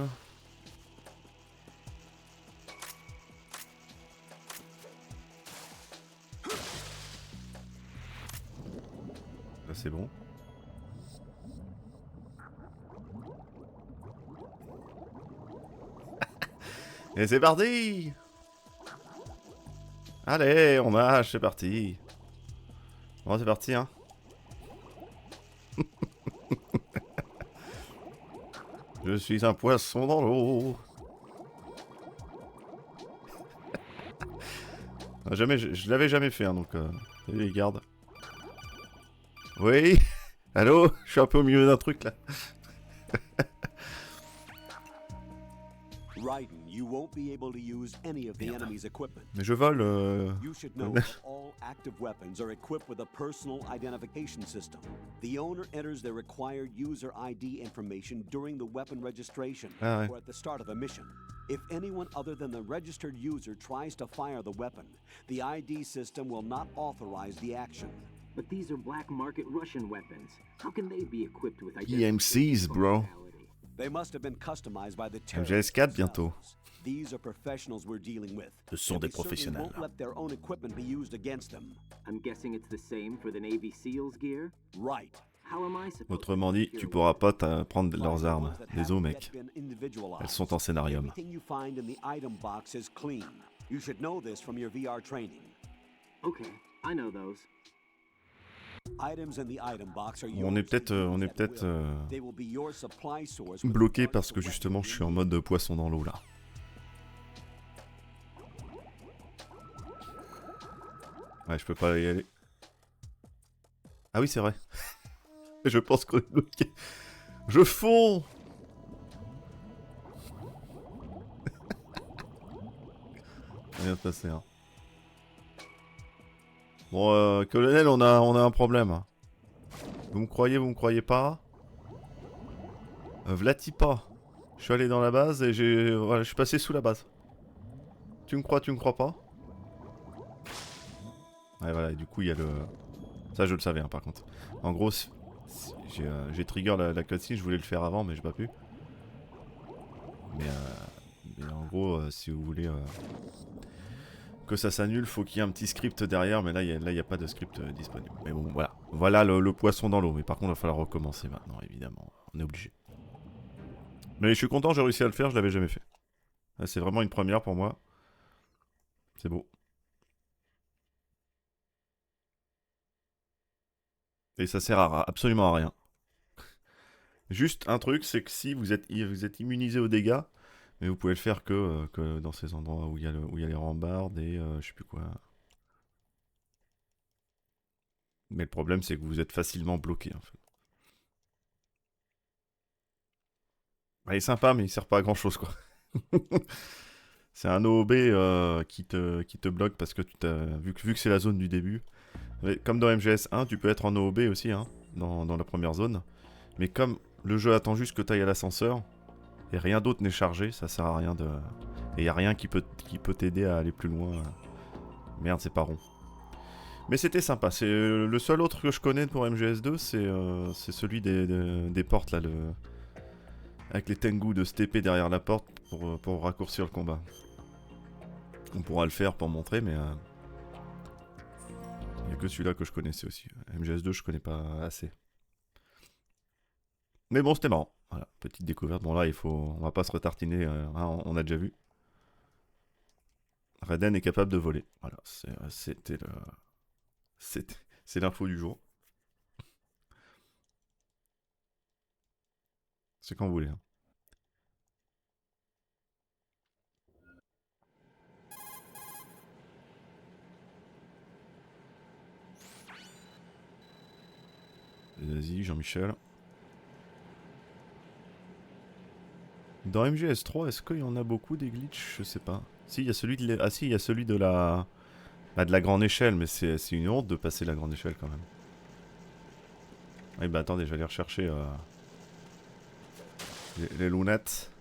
Là c'est bon. Et c'est parti! Allez, on nage, c'est parti. Bon, c'est parti, hein. Je suis un poisson dans l'eau. Jamais, je l'avais jamais fait, hein, donc les gardes. Oui. Allô? Je suis un peu au milieu d'un truc là. You won't be able to use any of the enemy's equipment. Mais je vole. You should know that all active weapons are equipped with a personal identification system. The owner enters their required user ID information during the weapon registration or at the start of a mission. If anyone other than the registered user tries to fire the weapon, the ID system will not authorize the action. But these are black market Russian weapons. How can they be equipped with EMCs, bro. They must have been customized by the MGS4 bientôt. These are professionals we're dealing with. Ce sont des professionnels. Won't let their own equipment be used against them. I'm guessing it's the same for the Navy SEALs gear. Right. How am I supposed Autrement dit, tu pourras pas prendre leurs armes. Désolé mec. Elles sont en scénarium. Everything you find in the item box is clean. You should know this from your VR training. Okay, I know those. On est peut-être bloqué parce que justement je suis en mode poisson dans l'eau là. Ouais, je peux pas y aller. Ah oui, c'est vrai. Je pense qu'on est bloqué. Je fonds. Rien de passer, hein. Bon, colonel, on a un problème. Vous me croyez pas? Vlati pas. Je suis allé dans la base et voilà, je suis passé sous la base. Tu me crois pas? Ouais, voilà, et du coup, il y a le... Ça, je le savais, hein, par contre. En gros, j'ai trigger la cutscene, je voulais le faire avant, mais j'ai pas pu. Mais en gros, si vous voulez... que ça s'annule, faut qu'il y ait un petit script derrière, mais là il n'y a pas de script disponible. Mais bon, voilà. Voilà le poisson dans l'eau, mais par contre il va falloir recommencer maintenant, évidemment. On est obligé. Mais je suis content, j'ai réussi à le faire, je l'avais jamais fait. C'est vraiment une première pour moi. C'est beau. Et ça sert absolument à rien. Juste un truc, c'est que si vous êtes immunisé aux dégâts, mais vous pouvez le faire que dans ces endroits où il y a les rambardes et je sais plus quoi. Mais le problème, c'est que vous êtes facilement bloqué, en fait. Il est sympa, mais il sert pas à grand chose, quoi. C'est un OOB qui te bloque parce que vu que c'est la zone du début. Comme dans MGS1, tu peux être en OOB aussi, hein, dans la première zone. Mais comme le jeu attend juste que tu ailles à l'ascenseur, et rien d'autre n'est chargé, ça sert à rien de... Et il n'y a rien qui peut t'aider à aller plus loin. Merde, c'est pas rond. Mais c'était sympa, c'est le seul autre que je connais pour MGS2, c'est celui des portes là, avec les Tengu de se TP derrière la porte pour raccourcir le combat. On pourra le faire pour montrer, mais... il n'y a que celui-là que je connaissais aussi. MGS2, je connais pas assez. Mais bon, c'était marrant. Voilà, petite découverte. Bon là, on va pas se retartiner, hein, on a déjà vu. Raiden est capable de voler. Voilà, c'est l'info du jour. C'est quand vous voulez. Hein. Vas-y, Jean-Michel. Dans MGS3, est-ce qu'il y en a beaucoup des glitches? Je sais pas. Si, il y a celui de il y a celui de la grande échelle, mais c'est une honte de passer la grande échelle quand même. Oui, bah attendez, je vais aller rechercher les lunettes.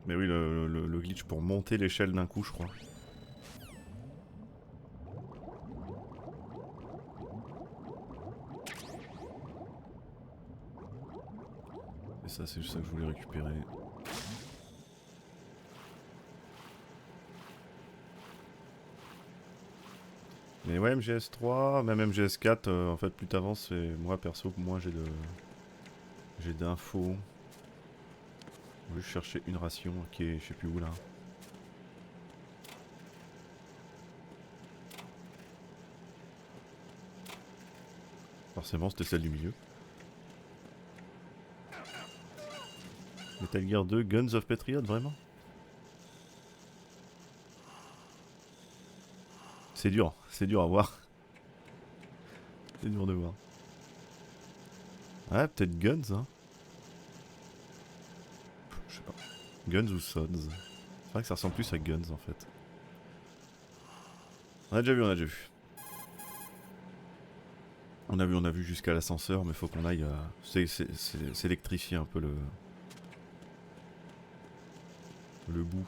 Mais oui, le glitch pour monter l'échelle d'un coup, je crois. ça, c'est juste ça que je voulais récupérer. Mais ouais, MGS3, même MGS4, en fait, plus t'avances, et moi perso, moins j'ai d'infos. Je vais juste chercher une ration qui est, je sais plus où là. Forcément, c'était celle du milieu. Metal Gear 2, Guns of Patriot, vraiment? C'est dur à voir. C'est dur de voir. Ouais, peut-être Guns, hein. Je sais pas. Guns ou Sons. C'est vrai que ça ressemble plus à Guns en fait. On a déjà vu, on a déjà vu. On a vu jusqu'à l'ascenseur, mais faut qu'on aille s'électrifier un peu le bout.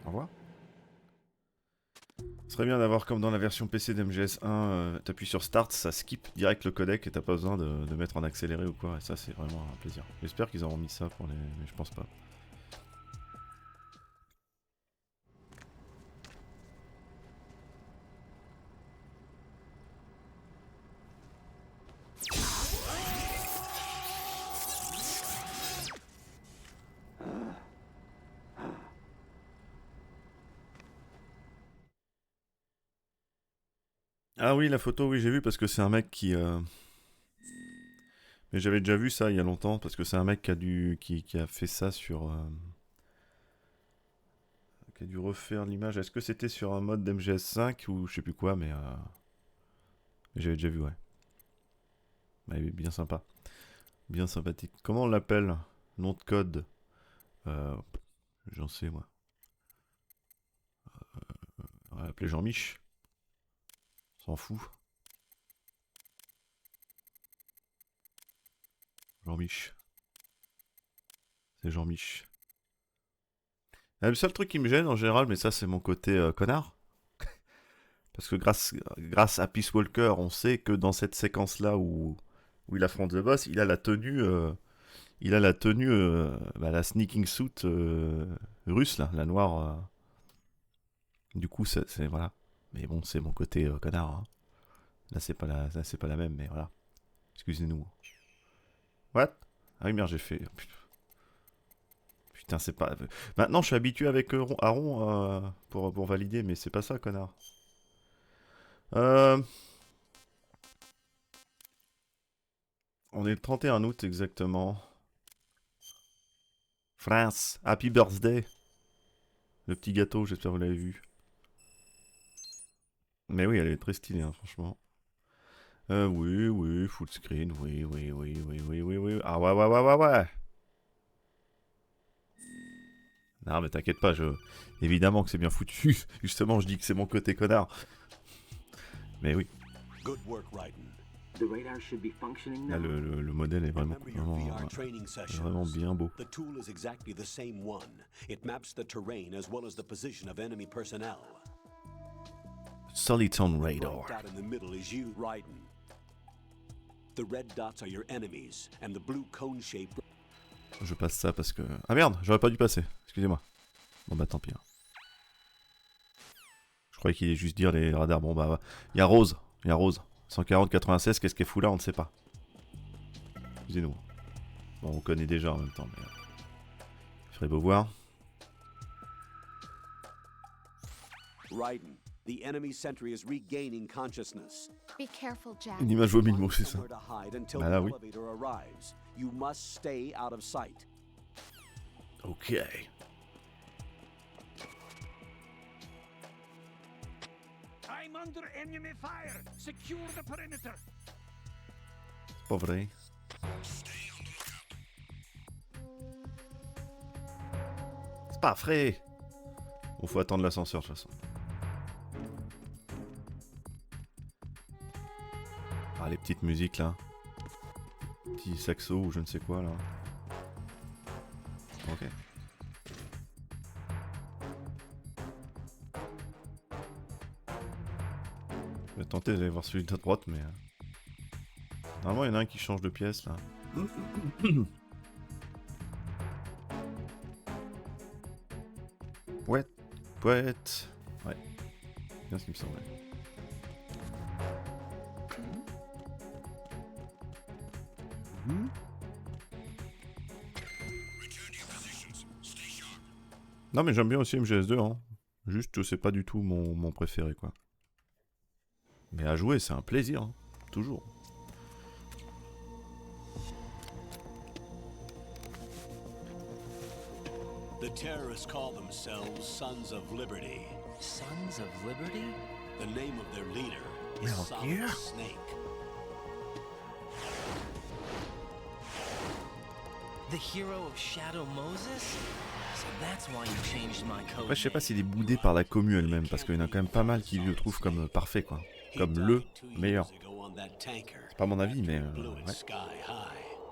Au revoir. Ce serait bien d'avoir comme dans la version PC d'MGS1, t'appuies sur Start, ça skip direct le codec et t'as pas besoin de mettre en accéléré ou quoi. Et ça c'est vraiment un plaisir. J'espère qu'ils auront mis ça pour les... mais je pense pas. Ah oui, la photo, oui, j'ai vu parce que c'est un mec qui... Mais j'avais déjà vu ça il y a longtemps parce que c'est un mec qui a fait ça sur... qui a dû refaire l'image. Est-ce que c'était sur un mode d'MGS5 ou je sais plus quoi, mais j'avais déjà vu, ouais. Ouais, bien sympa. Bien sympathique. Comment on l'appelle? Nom de code. J'en sais, moi. On va l'appeler Jean-Mich. S'en fout. Jean-Mich. C'est Jean-Mich. Le seul truc qui me gêne en général, mais ça c'est mon côté connard. Parce que grâce à Peace Walker, on sait que dans cette séquence-là où il affronte The Boss, il a la tenue... la sneaking suit russe, là, la noire. Du coup, c'est voilà. Mais bon, c'est mon côté connard. Hein. Là, c'est pas la même, mais voilà. Excusez-nous. What? Ah oui, merde, j'ai fait... Putain, c'est pas... Maintenant, je suis habitué avec Aaron pour valider, mais c'est pas ça, connard. On est le 31 août, exactement. France, happy birthday. Le petit gâteau, j'espère que vous l'avez vu. Mais oui, elle est très stylée, hein, franchement. Oui, full screen, oui. Ah ouais. Non, mais t'inquiète pas, évidemment que c'est bien foutu. Justement, je dis que c'est mon côté connard. Mais oui. Là, le modèle est vraiment bien beau. The tool is exactly the same one. It maps the terrain as well as the position of enemy personnel. Solitone radar. Right out in the middle is you, Raiden. The red dots are your enemies, and the blue cone shape. Je passe ça parce que... Ah merde, j'aurais pas dû passer. Excusez-moi. Bon bah tant pis. Hein. Je croyais qu'il allait juste dire les radars. Bon bah... Il y a Rose. 140-96, qu'est-ce qu'elle fout là? On ne sait pas. Excusez-nous. Bon, on connaît déjà en même temps, mais... Il ferait beau voir. Raiden, the enemy sentry is regaining consciousness. Be careful, Jack. Une image vaut mille mots, c'est ça. Bah là, oui. You must stay out of sight. Ok. I'm under enemy fire. Secure the perimeter. C'est pas vrai. C'est pas vrai. Bon, faut attendre l'ascenseur de toute façon. Ah, les petites musiques là. Petit saxo ou je ne sais quoi là. Ok. tenté d'aller voir celui de la droite, mais... Normalement, il y en a un qui change de pièce, là. Pouette, pouette. Ouais, c'est bien ce qui me semblait. Non mais j'aime bien aussi MGS2, hein. Juste c'est pas du tout mon préféré, quoi. Mais à jouer, c'est un plaisir, hein. Toujours. The terrorists call themselves Sons of Liberty. Sons of Liberty? The name of their leader is Metal Gear? Solid Snake. The hero of Shadow Moses? So that's why you changed my code. Après, je sais pas s'il est boudé par la commu elle-même, parce qu'il y en a quand même pas mal qui le trouvent comme parfait, quoi. Comme le meilleur. C'est pas mon avis, mais ouais.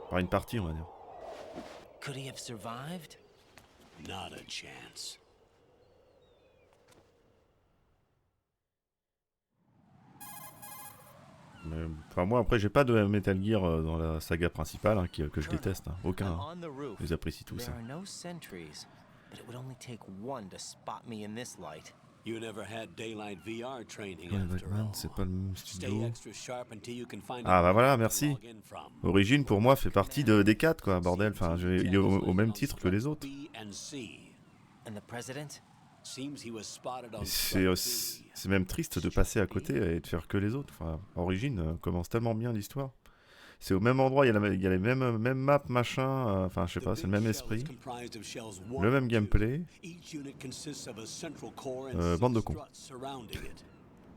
Par une partie, on va dire. Could he have survived? Not a chance. Mais, enfin, moi, après, j'ai pas de Metal Gear dans la saga principale, hein, que je déteste. Hein. Aucun. Hein. Je les apprécie tous. There Hein. are no sentries, but it would only take one to spot me in this light. You never had daylight VR training Ouais, after Batman, all. c'est pas le même Stay studio. extra sharp until you can find Ah a bah voilà, point to merci. log in from. Origine, pour moi, fait partie des 4, quoi, bordel. Enfin, il est au même titre que les autres. B and C. And the president? Seems he was spotted on C'est même triste de passer à côté et de faire que les autres. Enfin, Origine commence tellement bien l'histoire. C'est au même endroit, il y a les mêmes maps, machin. Enfin, je sais pas, c'est le même esprit. Le même gameplay. Bande de cons.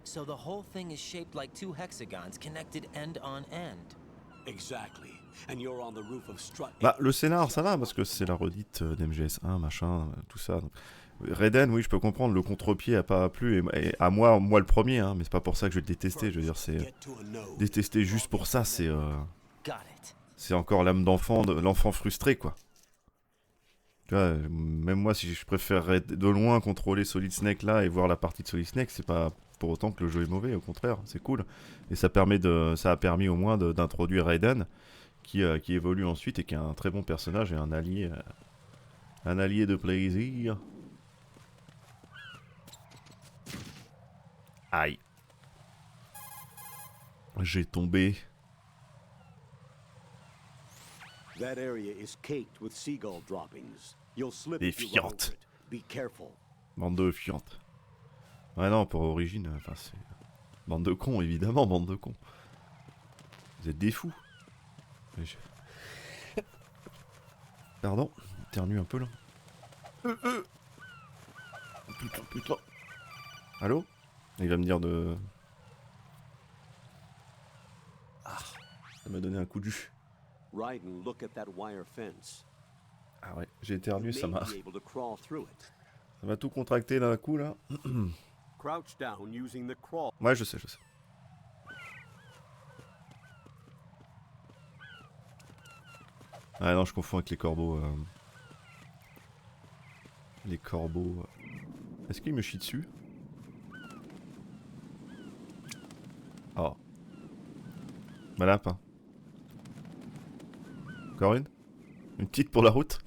So the whole thing is shaped like two hexagons connected end on end. Exactly. And you're on the roof of Strut. Bah, le scénar, ça va, parce que c'est la redite d'MGS1, machin, tout ça. Donc, Raiden, oui, je peux comprendre, le contre-pied a pas plu, et à moi le premier, hein, mais c'est pas pour ça que je vais le détester, je veux dire, c'est... Détester juste pour ça, c'est... C'est encore l'âme d'enfant, l'enfant frustré, quoi. Tu vois, même moi, si je préférerais de loin contrôler Solid Snake là et voir la partie de Solid Snake, c'est pas pour autant que le jeu est mauvais, au contraire, c'est cool. Et ça a permis au moins d'introduire Raiden, qui évolue ensuite et qui est un très bon personnage et un allié de plaisir. Aïe. J'ai tombé. That area is caked with seagull droppings. You'll slip Des if you run over fiantes. it. Be careful. Bande de fiantes. Ouais non, pour Origine, enfin c'est... Bande de cons, évidemment, bande de cons. Vous êtes des fous. Pardon, éternue un peu là. Putain. Allô? Il va me dire de... Ah, ça m'a donné un coup de jus. Raiden, look at that wire fence. Ah ouais, j'ai éternué, ça You may m'a... be able to crawl through it. Ça m'a tout contracté d'un coup là. Crouch down using the crawl. Ouais, je sais. Ah non, je confonds avec les corbeaux. Les corbeaux. Est-ce qu'il me chie dessus? Oh. Voilà, pas. Encore une? Une petite pour la route?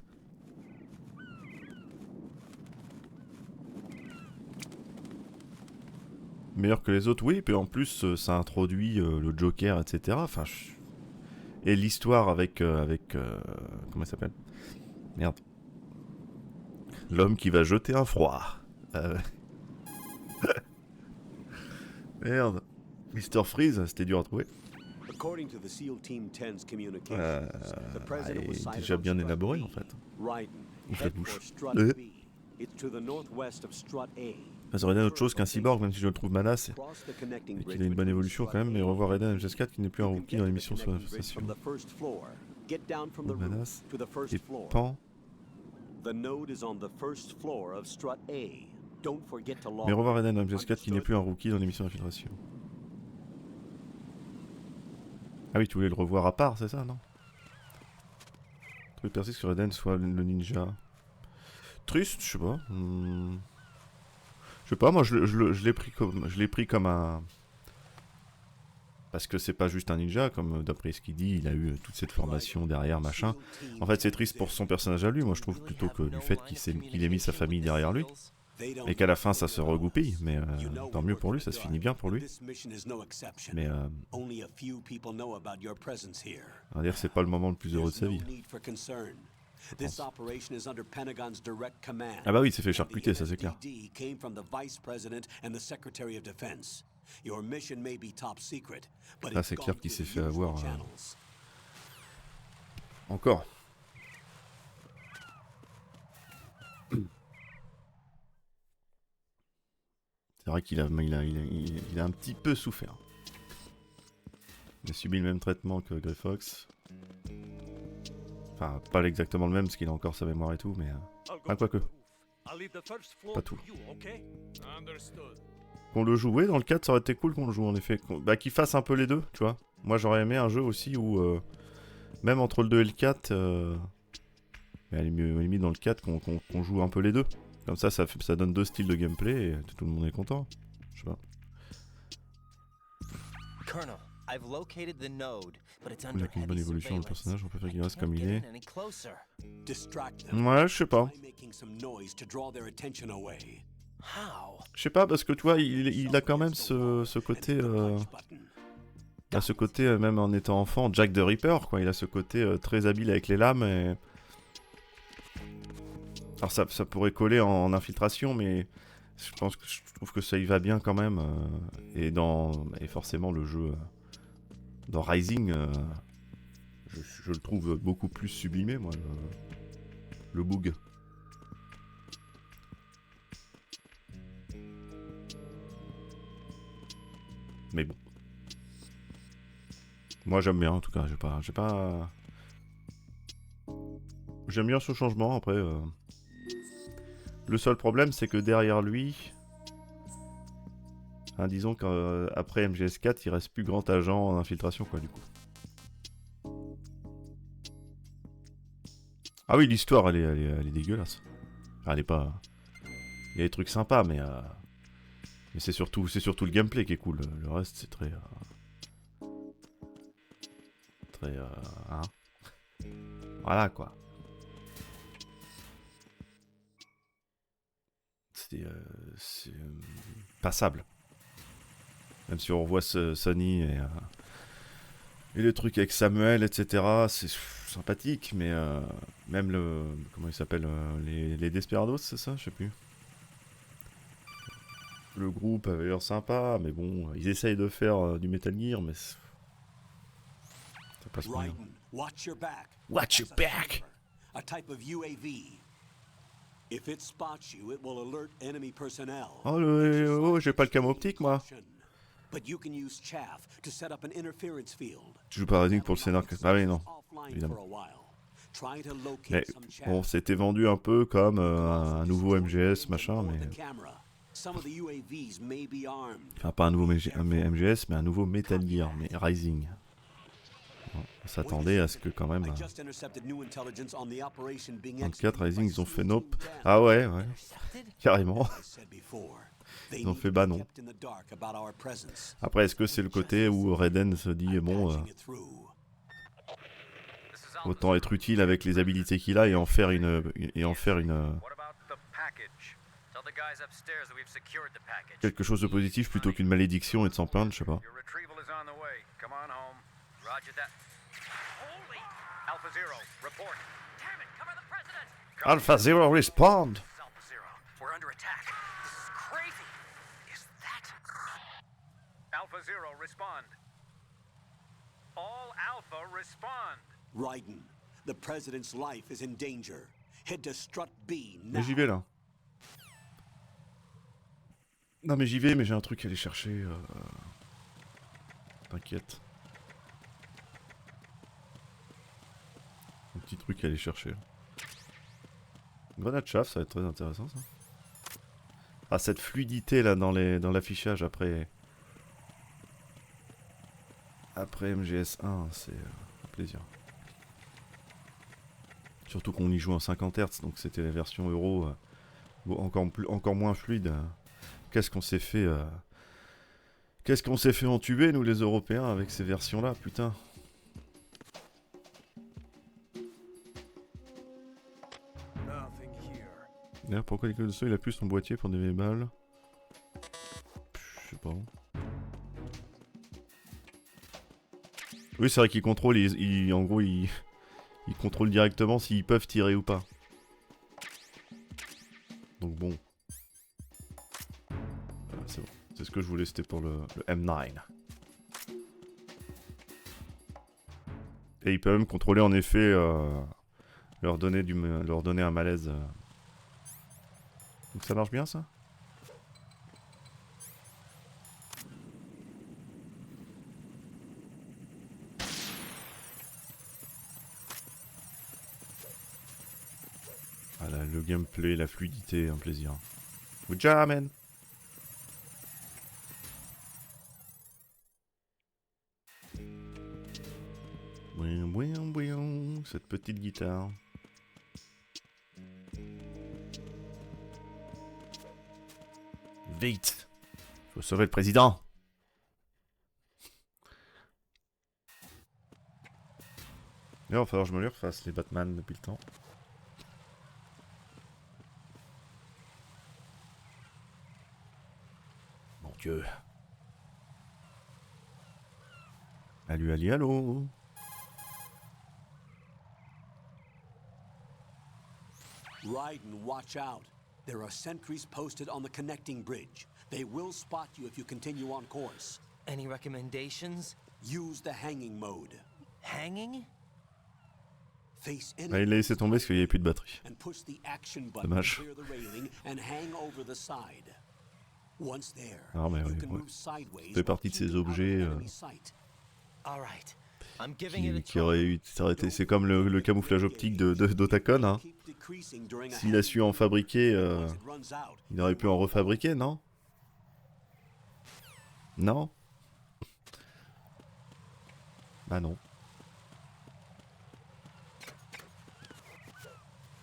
Meilleur que les autres, oui, puis en plus ça introduit le Joker, etc. Enfin, et l'histoire avec comment il s'appelle? Merde. L'homme qui va jeter un froid. Merde. Mr. Freeze, c'était dur à trouver. According to the SEAL Team 10's communications, the president was sighted déjà on bien Strut élaboré B. en fait. Raiden, Ouvre la head bouche. for Strut B. It's to the northwest of Strut A. Ça aurait été autre chose qu'un cyborg, même si je le trouve badass. Cross the connecting Et bridge qu'il a une bonne between évolution Strut quand même, mais A revoir and Raiden B. MGS4 qui n'est plus un You can rookie get dans to the l'émission sur la connecting bridge station. from the first floor. Get down from the Badass. roof to the first Et floor. pan. The node is on the first floor of Strut A. Don't forget to log Mais revoir in. Raiden MGS4 qui n'est plus un rookie dans l'émission Infiltration. Ah oui, tu voulais le revoir à part, c'est ça, non? Tu persiste que Raiden soit le ninja. Triste, je sais pas. Je sais pas, moi je l'ai pris comme un Parce que c'est pas juste un ninja, comme d'après ce qu'il dit, il a eu toute cette formation derrière, machin. En fait, c'est triste pour son personnage à lui, moi je trouve, plutôt que du fait qu'il ait mis sa famille derrière lui. Et qu'à la fin ça se regoupille, mais tant mieux pour lui, ça se finit bien pour lui. Mais on va dire que c'est pas le moment le plus heureux de sa vie. Ah bah oui, il s'est fait charcuter, ça c'est clair. Là c'est clair qu'il s'est fait avoir. Encore. C'est vrai qu'il a un petit peu souffert. Il a subi le même traitement que Grey Fox. Enfin, pas exactement le même, parce qu'il a encore sa mémoire et tout, mais... Ah, quoique. Pas tout. Qu'on le joue, oui, dans le 4, ça aurait été cool qu'on le joue, en effet. Bah, qu'il fasse un peu les deux, tu vois. Moi, j'aurais aimé un jeu aussi où... même entre le 2 et le 4... mais à la limite, dans le 4, qu'on joue un peu les deux. Comme ça donne deux styles de gameplay et tout le monde est content. Je sais pas. Colonel, I've located the node, but it's Il under a une bonne heavy évolution le surveillance. personnage, on préfère qu'il reste comme il est. Any closer. Ouais, je sais pas. How? Je sais pas, parce que tu vois, il a quand même ce côté... ce côté, même en étant enfant, Jack the Ripper, quoi. Il a ce côté très habile avec les lames et... Alors ça pourrait coller en infiltration, mais je trouve que ça y va bien quand même. Et forcément le jeu dans Rising, je le trouve beaucoup plus sublimé, moi, le boog. Mais bon, moi j'aime bien en tout cas. J'aime bien ce changement. Après. Le seul problème, c'est que derrière lui, disons qu'après MGS4, il reste plus grand agent en infiltration, quoi, du coup. Ah oui, l'histoire, elle est dégueulasse. Enfin, elle est pas... Il y a des trucs sympas, mais c'est surtout le gameplay qui est cool. Le reste, c'est très... hein. Voilà, quoi. C'est passable. Même si on revoit Sonny et les trucs avec Samuel, etc. C'est sympathique, mais même le... Comment il s'appelle les Desperados, c'est ça? Je sais plus. Le groupe avait l'air sympa, mais bon, ils essayent de faire du Metal Gear, mais... Ça passe pas bien. Watch your back. Watch your back! A type of UAV. If it spots you, it will alert enemy personnel. Oh, j'ai pas le cam optique, moi. But you can use chaff to set up an interference field. Tu joues pas Rising pour le scénar que... Ah oui, non. Évidemment. Mais bon, c'était vendu un peu comme un nouveau MGS, machin, mais... Enfin, pas un nouveau MGS, mais un nouveau Metal Gear, mais Rising. On s'attendait à ce que quand même... Dans le 4, Rising, ils ont fait nope. Ah ouais. Carrément. Ils ont fait bah non. Après, est-ce que c'est le côté où Raiden se dit, bon... autant être utile avec les habilités qu'il a et en faire une... quelque chose de positif plutôt qu'une malédiction et de s'en plaindre, je sais pas. Alpha Zero, respond! We're under attack. This is crazy. Is that... Alpha Zero, respond. All Alpha, respond. Raiden, the president's life is in danger. Head to Strut B now. Mais j'y vais là. Non mais j'y vais, mais j'ai un truc à aller chercher. T'inquiète. Un petit truc à aller chercher. Grenade chaff, ça va être très intéressant ça. Ah, cette fluidité là dans l'affichage après MGS1, c'est un plaisir. Surtout qu'on y joue en 50 Hz, donc c'était la version Euro encore moins fluide. Qu'est-ce qu'on s'est fait Qu'est-ce qu'on s'est fait entuber, nous les Européens, avec ces versions-là, putain. D'ailleurs, pourquoi l'école de son il a plus son boîtier pour des balles? Je sais pas. Oui, c'est vrai qu'ils contrôlent, en gros, ils contrôlent directement s'ils peuvent tirer ou pas. Donc bon. Voilà, c'est bon. C'est ce que je voulais, c'était pour le M9. Et ils peuvent même contrôler en effet, leur donner un malaise. Donc ça marche bien ça? Voilà, le gameplay, la fluidité, un plaisir. Good job, man! Cette petite guitare. Vite! Faut sauver le président! Là, il va falloir que je me les refasse, les Batman, depuis le temps. Mon Dieu. Allô. Raiden, watch out. There are sentries posted on the connecting bridge. They will spot you if you continue on course. Any recommendations? Use the hanging mode. Hanging? Face Ah, il l'a laissé tomber parce qu'il n'y avait plus de batterie. and push the action button Dommage. to clear the railing and hang over the side. Once there, Ah, mais you oui, can ouais. move sideways Ça fait partie de ces objets All right. I'm giving it a qui auraient eu... C'est comme le camouflage optique d'Otacon. Hein. S'il a su en fabriquer, il aurait pu en refabriquer, non? Non? Bah non.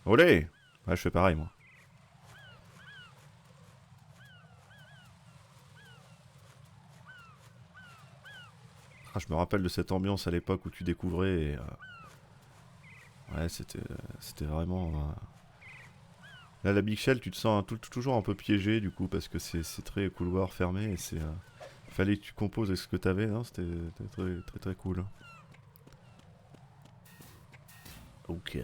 Olé! Ouais, je fais pareil, moi. Ah, je me rappelle de cette ambiance à l'époque où tu découvrais et... Ouais, c'était vraiment... Là, la Big Shell, tu te sens toujours un peu piégé, du coup, parce que c'est très couloir fermé et c'est... Fallait que tu composes avec ce que t'avais, non? C'était très cool. Ok.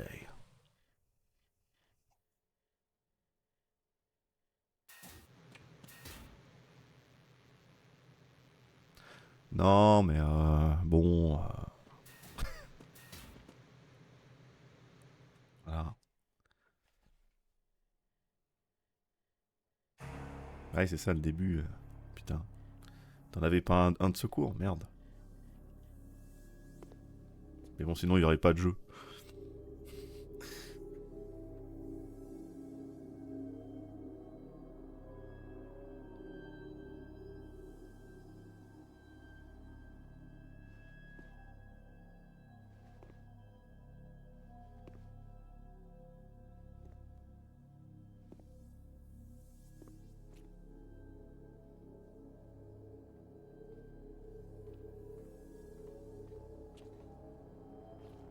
Non, mais bon... Voilà. Ouais, c'est ça le début. Putain. T'en avais pas un de secours, merde. Mais bon, sinon il n'y aurait pas de jeu.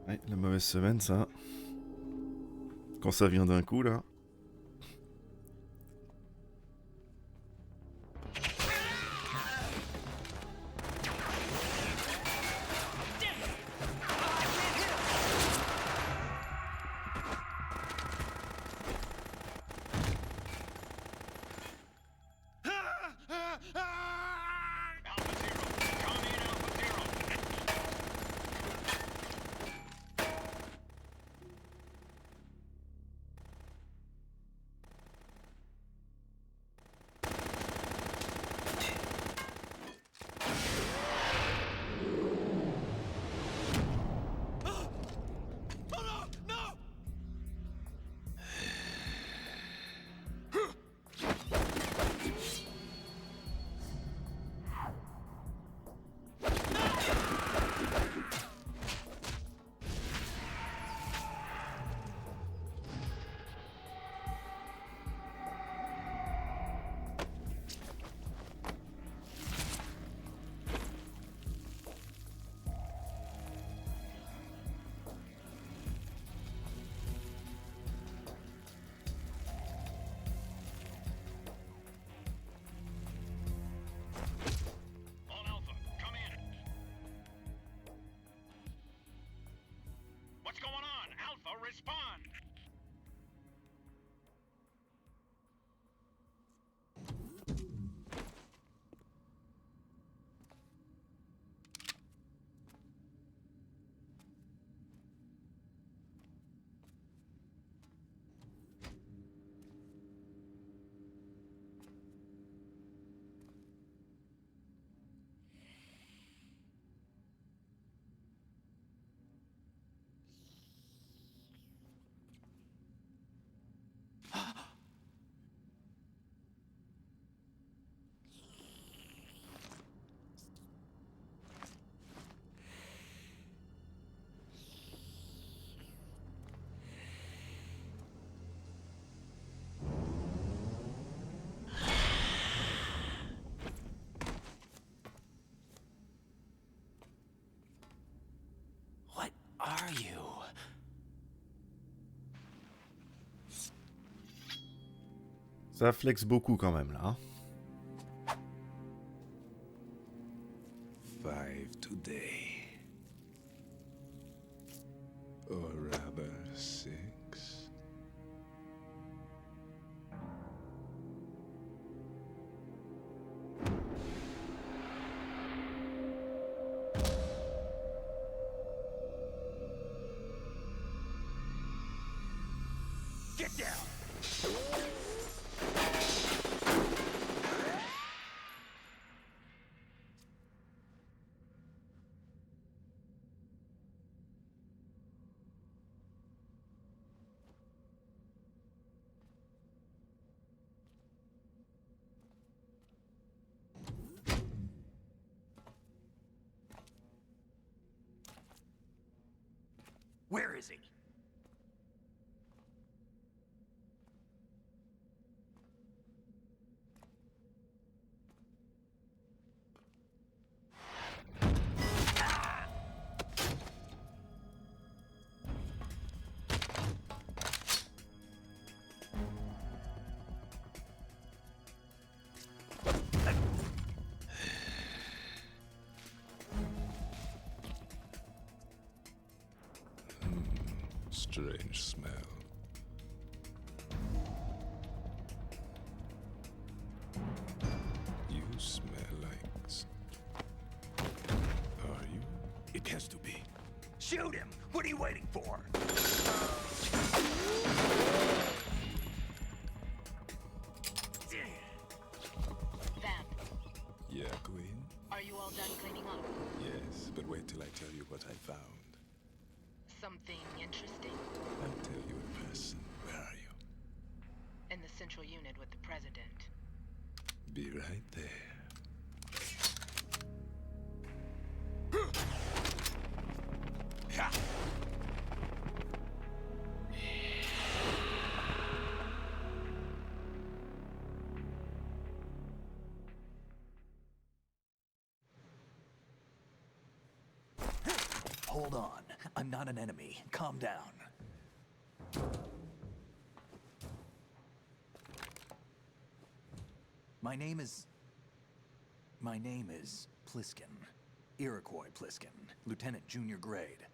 Ouais, la mauvaise semaine, ça. Quand ça vient d'un coup, là. Ça flex beaucoup quand même là. Hein. 5 today. Or rather 6. Get down! Where is he? Strange smell. You smell like... Are you? It has to be. Shoot him! What are you waiting for? Vamp, Yeah, Queen? are you all done cleaning up? Yes, but wait till I tell you what I found. Something interesting? I'll tell you in person. Where are you? In the central unit with the president. Be right there. Hold on. I'm not an enemy. Calm down. My name is Pliskin. Iroquois Pliskin. Lieutenant Junior Grade.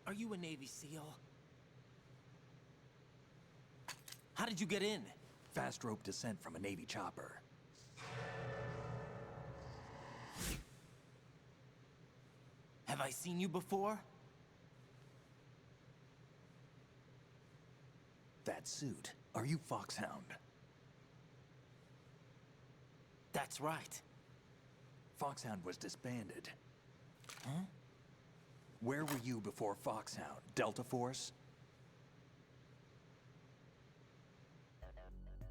Are you a Navy SEAL? How did you get in? Fast rope descent from a Navy chopper. Have I seen you before? That suit. Are you Foxhound? That's right. Foxhound was disbanded. Huh? Where were you before Foxhound? Delta Force?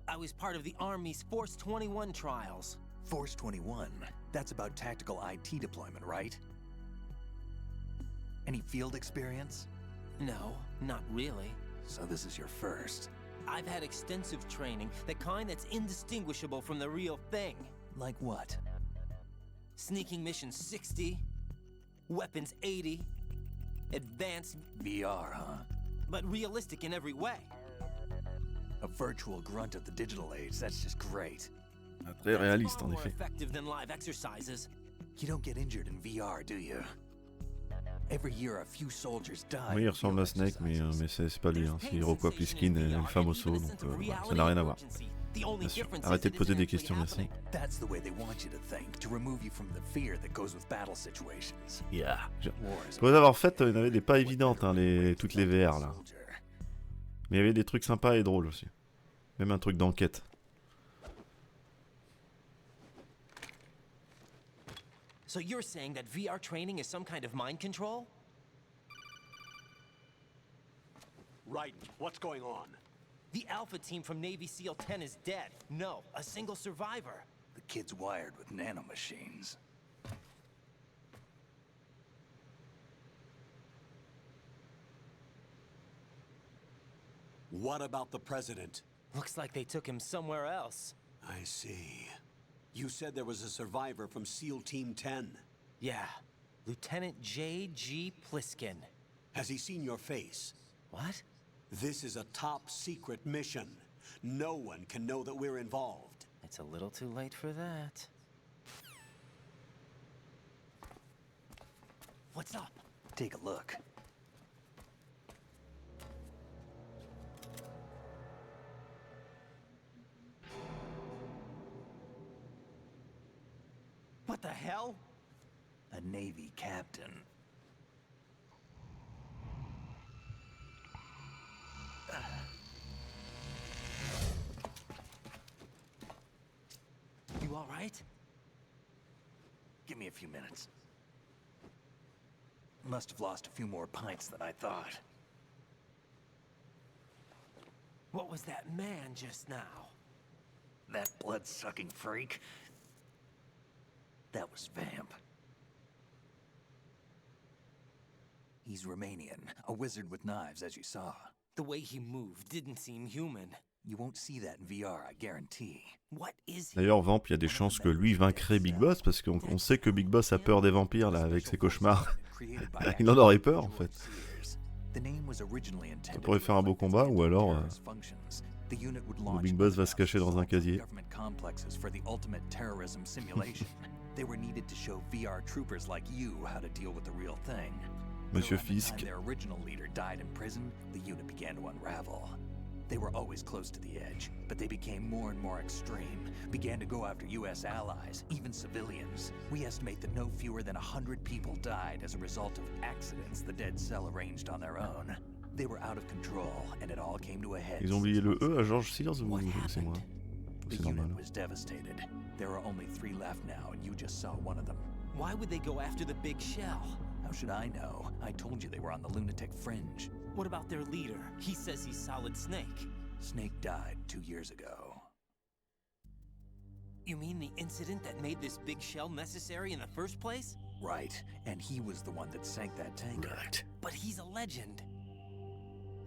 I was part of the Army's Force 21 trials. Force 21? That's about tactical IT deployment, right? Any field experience? No, not really. So this is your first. I've had extensive training, the kind that's indistinguishable from the real thing. Like what? Sneaking mission 60, weapons 80, advanced... VR, huh? But realistic in every way. A virtual grunt of the digital age, that's just great. Très réaliste en More effet. effective than live exercises. You don't get injured in VR, do you? Every year a few soldiers die. Oui, il ressemble à Snake, mais c'est pas lui. Hein. C'est Iroquois Pliskin et le famoso, donc voilà, ça n'a rien à voir. Bien sûr. Arrêtez de poser des questions, merci. That's the way they want you to think, to remove you from the fear that goes with battle situations. Yeah. Pour les avoir faites, il y en avait des pas évidentes, hein, toutes les VR là. Mais il y avait des trucs sympas et drôles aussi. Même un truc d'enquête. So you're saying that VR training is some kind of mind control? Right. What's going on? The Alpha team from Navy SEAL 10 is dead. No, a single survivor. The kid's wired with nanomachines. What about the president? Looks like they took him somewhere else. I see. You said there was a survivor from SEAL Team 10. Yeah, Lieutenant J.G. Pliskin. Has he seen your face? What? This is a top secret mission. No one can know that we're involved. It's a little too late for that. What's up? Take a look. What the hell? A Navy captain. You all right? Give me a few minutes. Must have lost a few more pints than I thought. What was that man just now? That blood-sucking freak? That was Vamp. He's Romanian, a wizard with knives, as you saw. The way he moved didn't seem human. You won't see that in VR, I guarantee. What is he? D'ailleurs, Vamp, il y a des chances que lui vaincrait Big Boss, parce qu'on sait que Big Boss a peur des vampires, là, avec ses cauchemars. Il en aurait peur, en fait. Ça pourrait faire un beau combat, ou alors le Big Boss va se cacher dans un casier. They were needed to show VR troopers like you how to deal with the real thing. Monsieur Fisk. Their original leader died in prison, the unit began to unravel. They were always close to the edge, but they became more and more extreme, began to go after US allies, even civilians. We estimate that no fewer than 100 people died as a result of accidents the Dead Cell arranged on their own. They were out of control, and it all came to a head. Ils ont oublié le E à George Sears ou c'est moi? The unit was devastated. There are only 3 left now, and you just saw one of them. Why would they go after the big shell? How should I know? I told you they were on the lunatic fringe. What about their leader? He says he's Solid Snake. Snake died 2 years ago. You mean the incident that made this big shell necessary in the first place? Right, and he was the one that sank that tanker. Right. But he's a legend.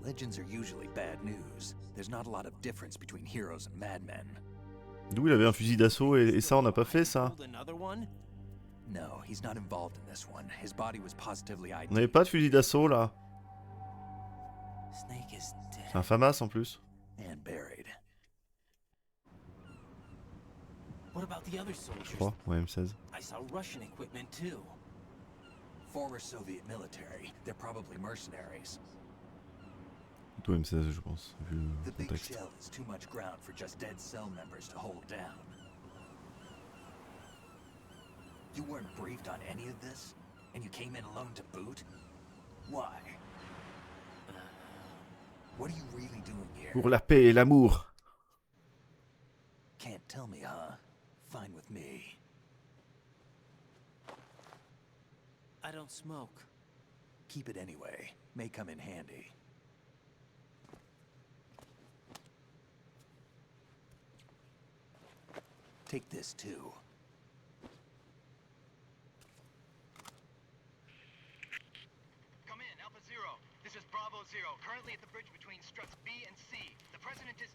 Legends are usually bad news. There's not a lot of difference between heroes and madmen. D'où il avait un fusil d'assaut et ça on n'a pas fait ça. No, he's not involved in this one. His body was positively On n'avait pas de fusil d'assaut là. Snake is dead. C'est un FAMAS en plus. And buried. What about the other soldiers? Je crois, ouais, M16. I saw Russian equipment too. Former Soviet military. They're probably mercenaries. Plutôt M16 je pense, vu The le big contexte. shell is too much ground for just Dead Cell members to hold down. You weren't briefed on any of this? And you came in alone to boot? Why? What are you really doing here? Pour la paix et l'amour. Can't tell me, huh? Fine with me. I don't smoke. Keep it anyway. May come in handy. Take this too. Come in, Alpha Zero. This is Bravo Zero, currently at the bridge between struts B and C. The President is...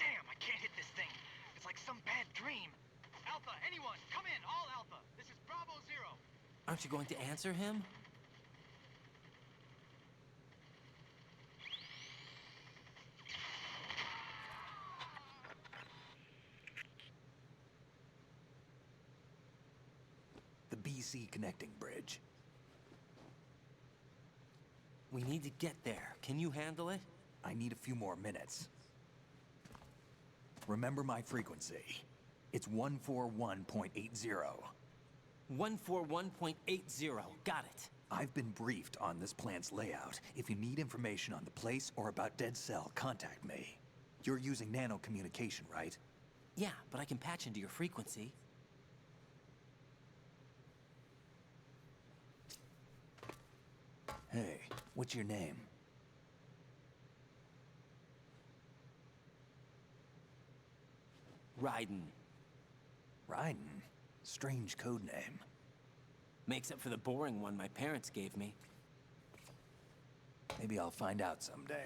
Damn, I can't hit this thing. It's like some bad dream. Alpha, anyone, come in, all Alpha. This is Bravo Zero. Aren't you going to answer him? The BC connecting bridge. We need to get there. Can you handle it? I need a few more minutes. Remember my frequency. It's 141.80. 141.80. Got it. I've been briefed on this plant's layout. If you need information on the place or about Dead Cell, contact me. You're using nano communication, right? Yeah, but I can patch into your frequency. Hey, what's your name? Raiden. Raiden? Strange code name. Makes up for the boring one my parents gave me. Maybe I'll find out someday.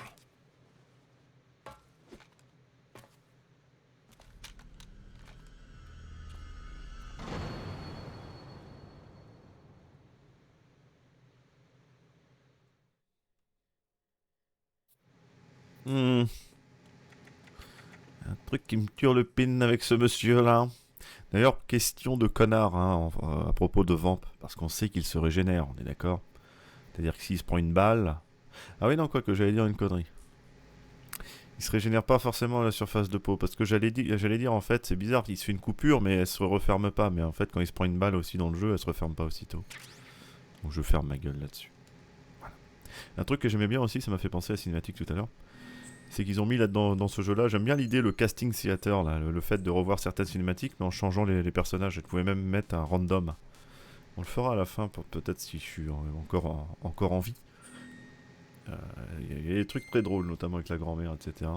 Un truc qui me tue le pin avec ce monsieur-là. D'ailleurs, question de connard hein, à propos de Vamp, parce qu'on sait qu'il se régénère, on est d'accord? C'est-à-dire que s'il se prend une balle... Ah oui, non, quoi que j'allais dire une connerie. Il se régénère pas forcément à la surface de peau, parce que j'allais dire en fait, c'est bizarre, il se fait une coupure, mais elle se referme pas. Mais en fait, quand il se prend une balle aussi dans le jeu, elle se referme pas aussitôt. Donc je ferme ma gueule là-dessus. Voilà. Un truc que j'aimais bien aussi, ça m'a fait penser à la cinématique tout à l'heure, c'est qu'ils ont mis là-dedans, dans ce jeu-là, j'aime bien l'idée, le casting theater, là, le fait de revoir certaines cinématiques, mais en changeant les personnages. Je pouvais même mettre un random. On le fera à la fin, peut-être si je suis encore en vie. Il y a des trucs très drôles, notamment avec la grand-mère, etc.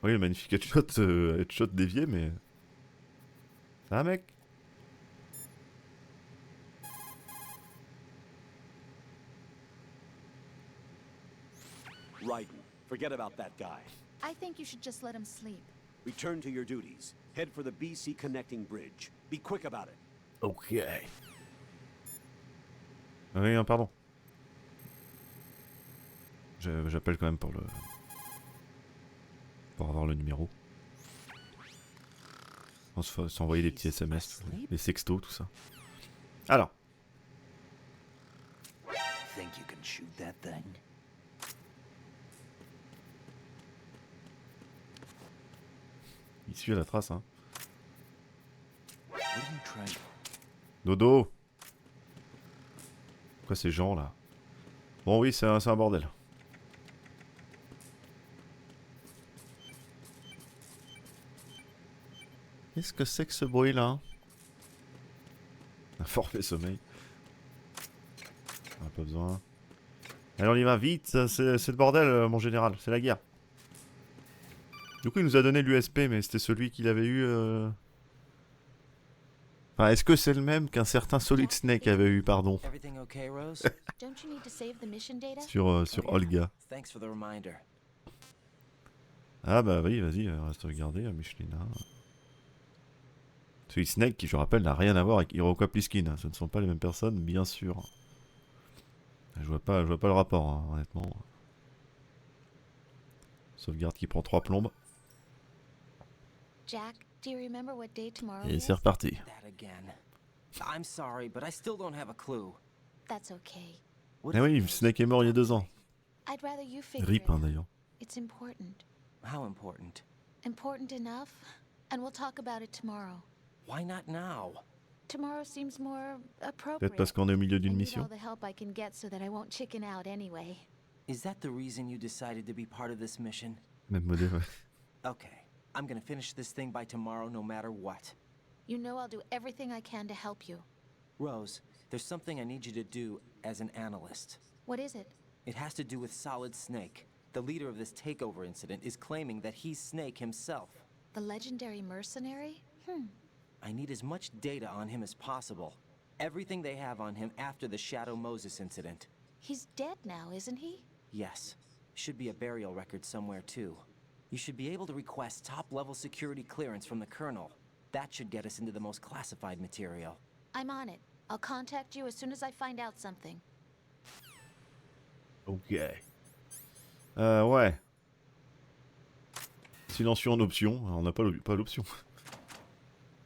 Oui, magnifique headshot dévié, mais... Ça, mec? Raiden, forget about that guy. I think you should just let him sleep. Return to your duties. Head for the BC connecting bridge. Be quick about it. Ok. Oui, hein, pardon. J'appelle quand même pour avoir le numéro. On s'envoyer des petits SMS, les sextos, tout ça. Alors. Think you can shoot that thing? Il suit à la trace, hein. What are you trying? Dodo. Pourquoi ces gens là? Bon oui, c'est un bordel. Qu'est-ce que c'est que ce bruit là? Un forfait sommeil. On n'a pas besoin. Allez, on y va vite, c'est le bordel mon général, c'est la guerre. Du coup il nous a donné l'USP mais c'était celui qu'il avait eu... Enfin, est-ce que c'est le même qu'un certain Solid Snake avait eu, pardon? sur Olga. Ah bah oui, vas-y, reste regarder, Michelina. Solid Snake, qui je rappelle, n'a rien à voir avec Iroquois Pliskin. Ce ne sont pas les mêmes personnes, bien sûr. Je vois pas le rapport, hein, honnêtement. Sauvegarde qui prend 3 plombes. Jack, do you remember what day tomorrow Et is? c'est reparti. I'm sorry, but I still don't have a clue. That's okay. Eh oui, Snake est mort il y a 2 ans. I'd rather you figure Rip, it hein, out. d'ailleurs. It's important. How important? Important enough? And we'll talk about it tomorrow. Why not now? Tomorrow seems more appropriate. Peut-être parce qu'on est au milieu d'une I need mission. all the help I can get so that I won't chicken out anyway. Is that the reason you decided to be part of this mission? Même modèle, ouais. Okay, I'm gonna finish this thing by tomorrow no matter what. You know I'll do everything I can to help you. Rose, there's something I need you to do as an analyst. What is it? It has to do with Solid Snake. The leader of this takeover incident is claiming that he's Snake himself. The legendary mercenary? I need as much data on him as possible. Everything they have on him after the Shadow Moses incident. He's dead now, isn't he? Yes. Should be a burial record somewhere too. You should be able to request top-level security clearance from the Colonel. That should get us into the most classified material. I'm on it. I'll contact you as soon as I find out something. Ok. Ouais. Silencieux en option. On n'a pas l'option.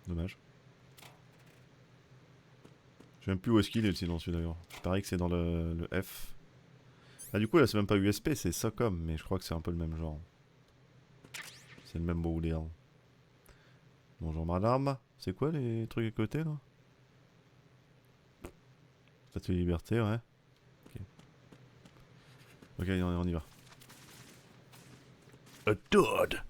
Dommage. Je sais même plus où est-ce qu'il est le silencieux d'ailleurs. Je parie que c'est dans le F. Ah du coup là c'est même pas USP, c'est SOCOM, mais je crois que c'est un peu le même genre. C'est le même modèle. Bonjour madame. C'est quoi les trucs à côté là? Statue de liberté, ouais. Ok, on y va. A dude.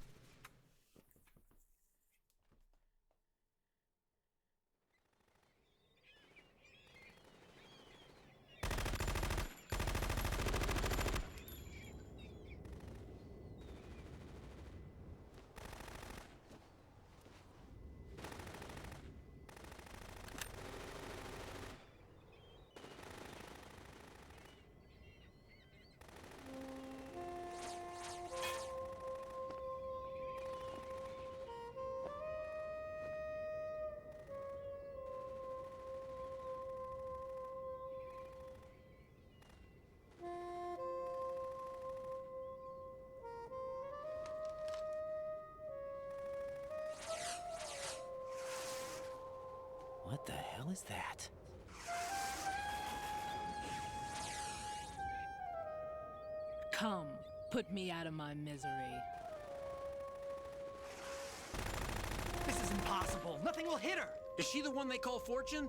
What the hell is that? Come, put me out of my misery. This is impossible. Nothing will hit her. Is she the one they call Fortune?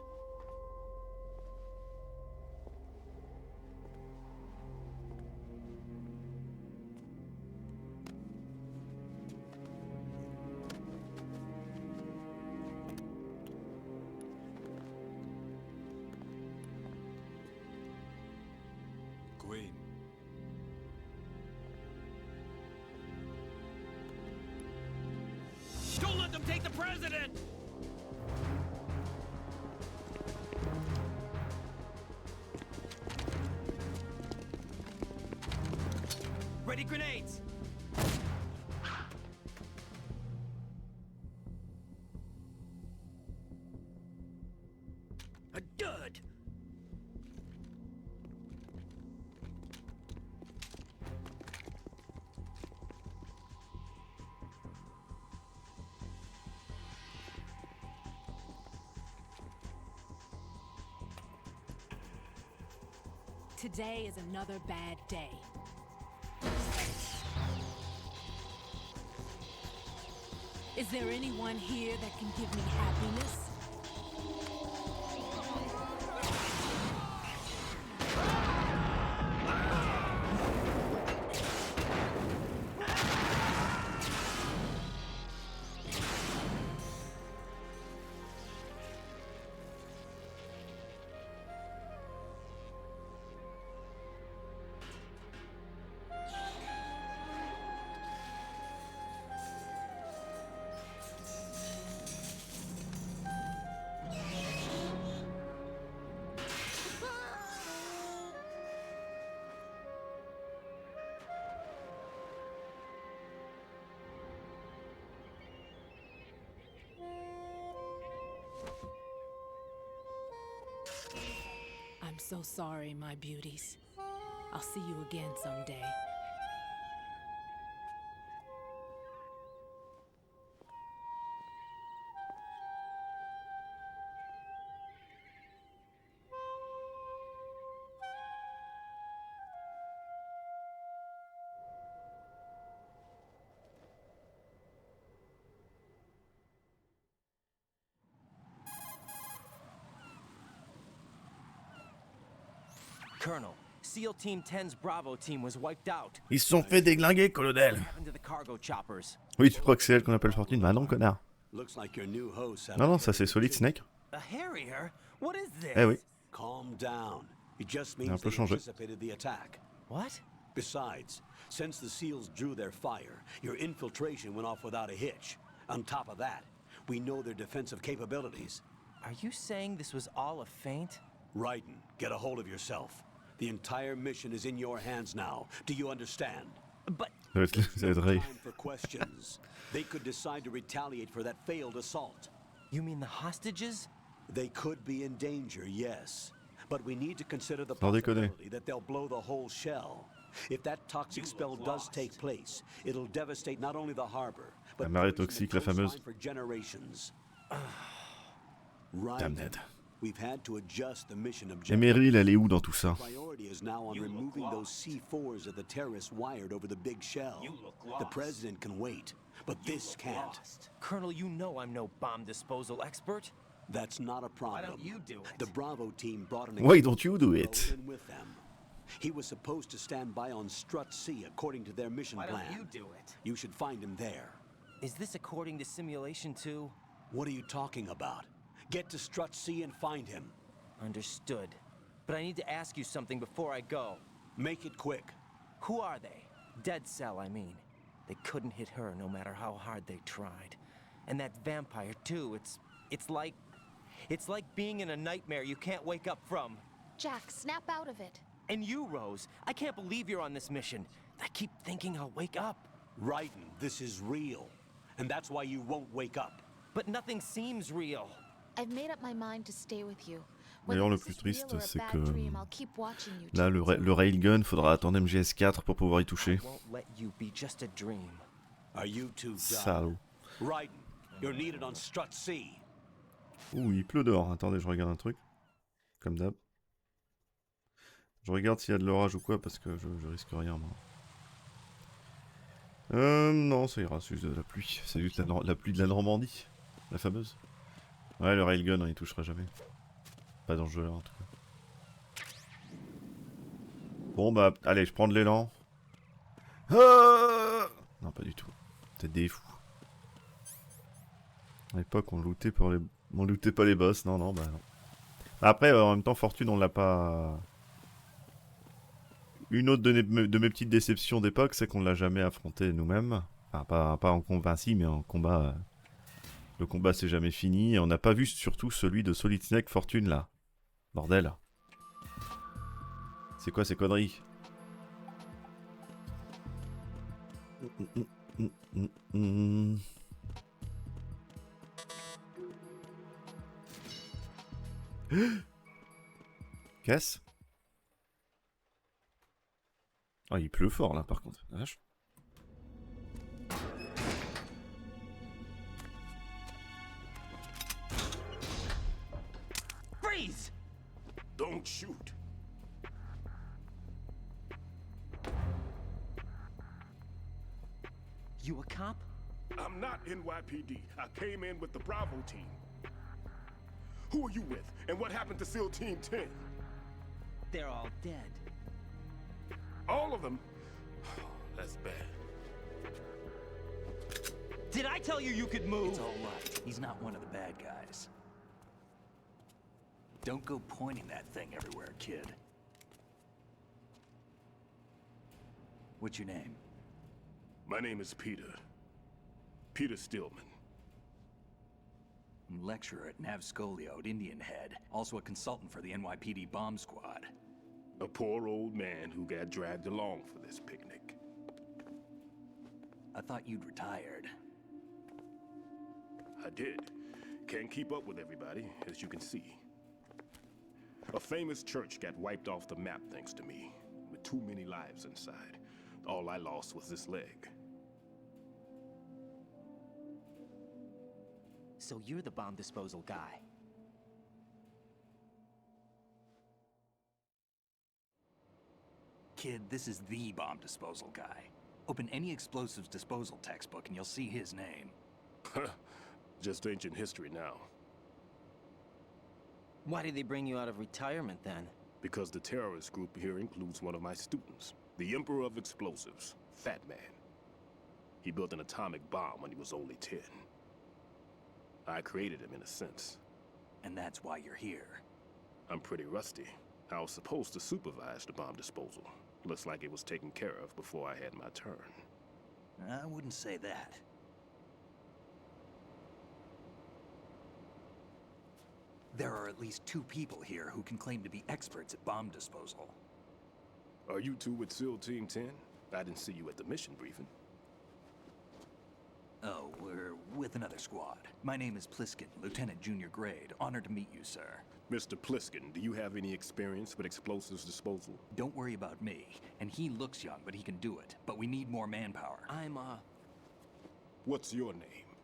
Queen. Don't let them take the president! Ready grenades. A dud! Today is another bad day. Is there anyone here that can give me happiness? I'm so sorry, my beauties. I'll see you again someday. Colonel, SEAL Team 10's Bravo team was wiped out. Ils se sont fait déglinguer, colonel. Into the cargo choppers. Oui, tu crois que c'est elle qu'on appelle Fortune? Bah non, connard. Looks like your new hosts have Non, non, ça c'est Solid Snake. A Harrier? What is this? Eh oui. Calm down. It just Il a un means peu they changé. anticipated the attack. What? Besides, since the SEALs drew their fire, your infiltration went off without a hitch. On top of that, we know their defensive capabilities. Are you saying this was all a feint? Raiden, get a hold of yourself. The entire mission is in your hands now. Do you understand? But Ça va être Ray. Time for questions. They could decide to retaliate for that failed assault. You mean the hostages? They could be in danger, yes. But we need to consider the Sans déconner. possibility that they'll blow the whole shell. If that toxic spell does take place, it'll devastate not only the harbor, La but marée poison toxique, the la fameuse. coastline for generations. Damn it. We've had to adjust the mission Et objective. Meryl, elle est où dans tout ça? Priority is now on removing those C4s that the terrorists wired over the big shell. The president can wait, but this can't. Colonel, you know I'm no bomb disposal expert. That's not a problem. Why don't you do it? The Bravo team brought an Why don't you do it? in with them. He was supposed to stand by on Strut C according to their mission Why plan. don't you do it? You should find him there. Is this according to simulation too? What are you talking about? Get to Strut C and find him. Understood. But I need to ask you something before I go. Make it quick. Who are they? Dead Cell, I mean. They couldn't hit her no matter how hard they tried. And that vampire too, it's like being in a nightmare you can't wake up from. Jack, snap out of it. And you, Rose, I can't believe you're on this mission. I keep thinking I'll wake up. Raiden, this is real. And that's why you won't wake up. But nothing seems real. I've made up my mind to stay with you. D'ailleurs, le plus triste, c'est que là, le railgun, faudra attendre MGS4 pour pouvoir y toucher. Are you too Salaud. Raiden, you're needed on Strut C. Ouh, il pleut dehors. Attendez, je regarde un truc. Comme d'hab. Je regarde s'il y a de l'orage ou quoi, parce que je risque rien, moi. Non, ça ira, c'est juste de la pluie. C'est juste la pluie de la Normandie. La fameuse. Ouais, le railgun, on y touchera jamais. Pas dans ce jeu-là, en tout cas. Bon, bah, allez, je prends de l'élan. Ah non, pas du tout. Peut-être des fous. À l'époque, on lootait pas les boss. Non, non, bah non. Après, en même temps, Fortune, on l'a pas... Une autre de mes petites déceptions d'époque, c'est qu'on l'a jamais affronté nous-mêmes. Enfin, pas en combat, si, mais en combat... Le combat s'est jamais fini. Et on n'a pas vu surtout celui de Solid Snake Fortune, là. Bordel. C'est quoi ces conneries? Qu'est-ce? Ah, il pleut fort là par contre. Vache. Freeze! Don't shoot. You a cop? I'm not NYPD. I came in with the Bravo team. Who are you with? And what happened to SEAL Team 10? They're all dead. All of them? That's bad. Did I tell you you could move? It's all right. He's not one of the bad guys. Don't go pointing that thing everywhere, kid. What's your name? My name is Peter. Peter Stillman. I'm lecturer at Nav Scolio at Indian Head. Also a consultant for the NYPD bomb squad. A poor old man who got dragged along for this picnic. I thought you'd retired. I did. Can't keep up with everybody, as you can see. A famous church got wiped off the map thanks to me, with too many lives inside. All I lost was this leg. So you're the bomb disposal guy. Kid, this is the bomb disposal guy. Open any explosives disposal textbook and you'll see his name. Just ancient history now. Why did they bring you out of retirement then? Because the terrorist group here includes one of my students, the Emperor of Explosives, Fat Man. He built an atomic bomb when he was only 10. I created him in a sense. And that's why you're here. I'm pretty rusty. I was supposed to supervise the bomb disposal. Looks like it was taken care of before I had my turn. I wouldn't say that. There are at least 2 people here who can claim to be experts at bomb disposal. Are you two with SEAL Team 10? I didn't see you at the mission briefing. Oh, we're with another squad. My name is Pliskin, Lieutenant Junior Grade. Honored to meet you, sir. Mr. Pliskin, do you have any experience with explosives disposal? Don't worry about me. And he looks young, but he can do it. But we need more manpower. I'm, What's your name?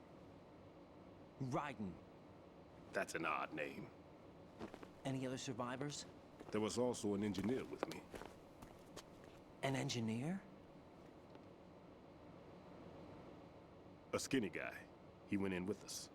Raiden. That's an odd name. Any other survivors? There was also an engineer with me. An engineer? A skinny guy. He went in with us.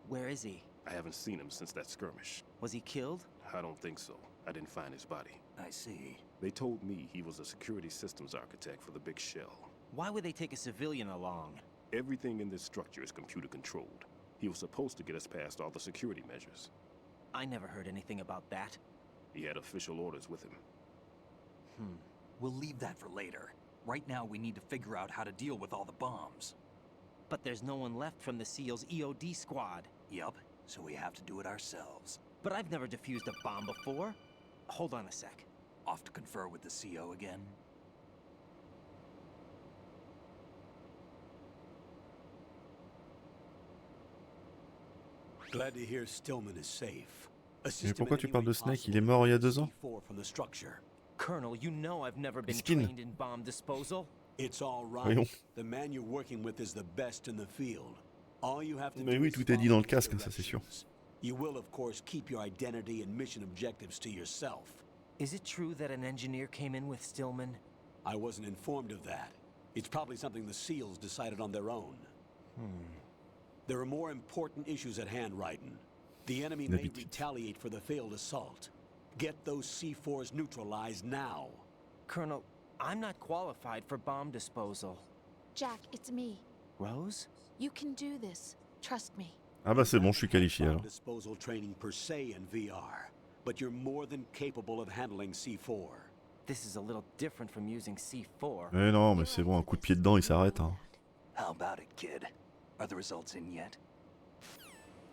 Where is he? I haven't seen him since that skirmish. Was he killed? I don't think so. I didn't find his body. I see. They told me he was a security systems architect for the big shell. Why would they take a civilian along? Everything in this structure is computer controlled. He was supposed to get us past all the security measures. I never heard anything about that. He had official orders with him. We'll leave that for later. Right now, we need to figure out how to deal with all the bombs. But there's no one left from the SEAL's EOD squad. Yup, so we have to do it ourselves. But I've never defused a bomb before. Hold on a sec. Off to confer with the CO again? Glad to hear Stillman is safe. Mais pourquoi tu parles de Snake? Il est mort il y a 2 ans? From the structure. Colonel, you know I've never been Skin. trained in bomb disposal. It's all right. Voyons. The man you're working with is the best in the field. All you have to Mais do oui, is tout est dit follow dans le his casque, hein, ça c'est sûr. directions. You will, of course, keep your identity and mission objectives to yourself. Is it true that an engineer came in with Stillman? I wasn't informed of that. It's probably something the SEALs decided on their own. There are more important issues at hand, Raiden. The enemy may retaliate for the failed assault. Get those C4s neutralized now. Colonel, I'm not qualified for bomb disposal. Jack, it's me. Rose? You can do this. Trust me. Ah bah c'est bon, je suis qualifié alors. Disposal training per se in VR, but you're more than capable of handling C4. This is a little different from using C4. Mais non, mais c'est bon, un coup de pied dedans, il s'arrête. Hein. How about it, kid? Are the results in yet?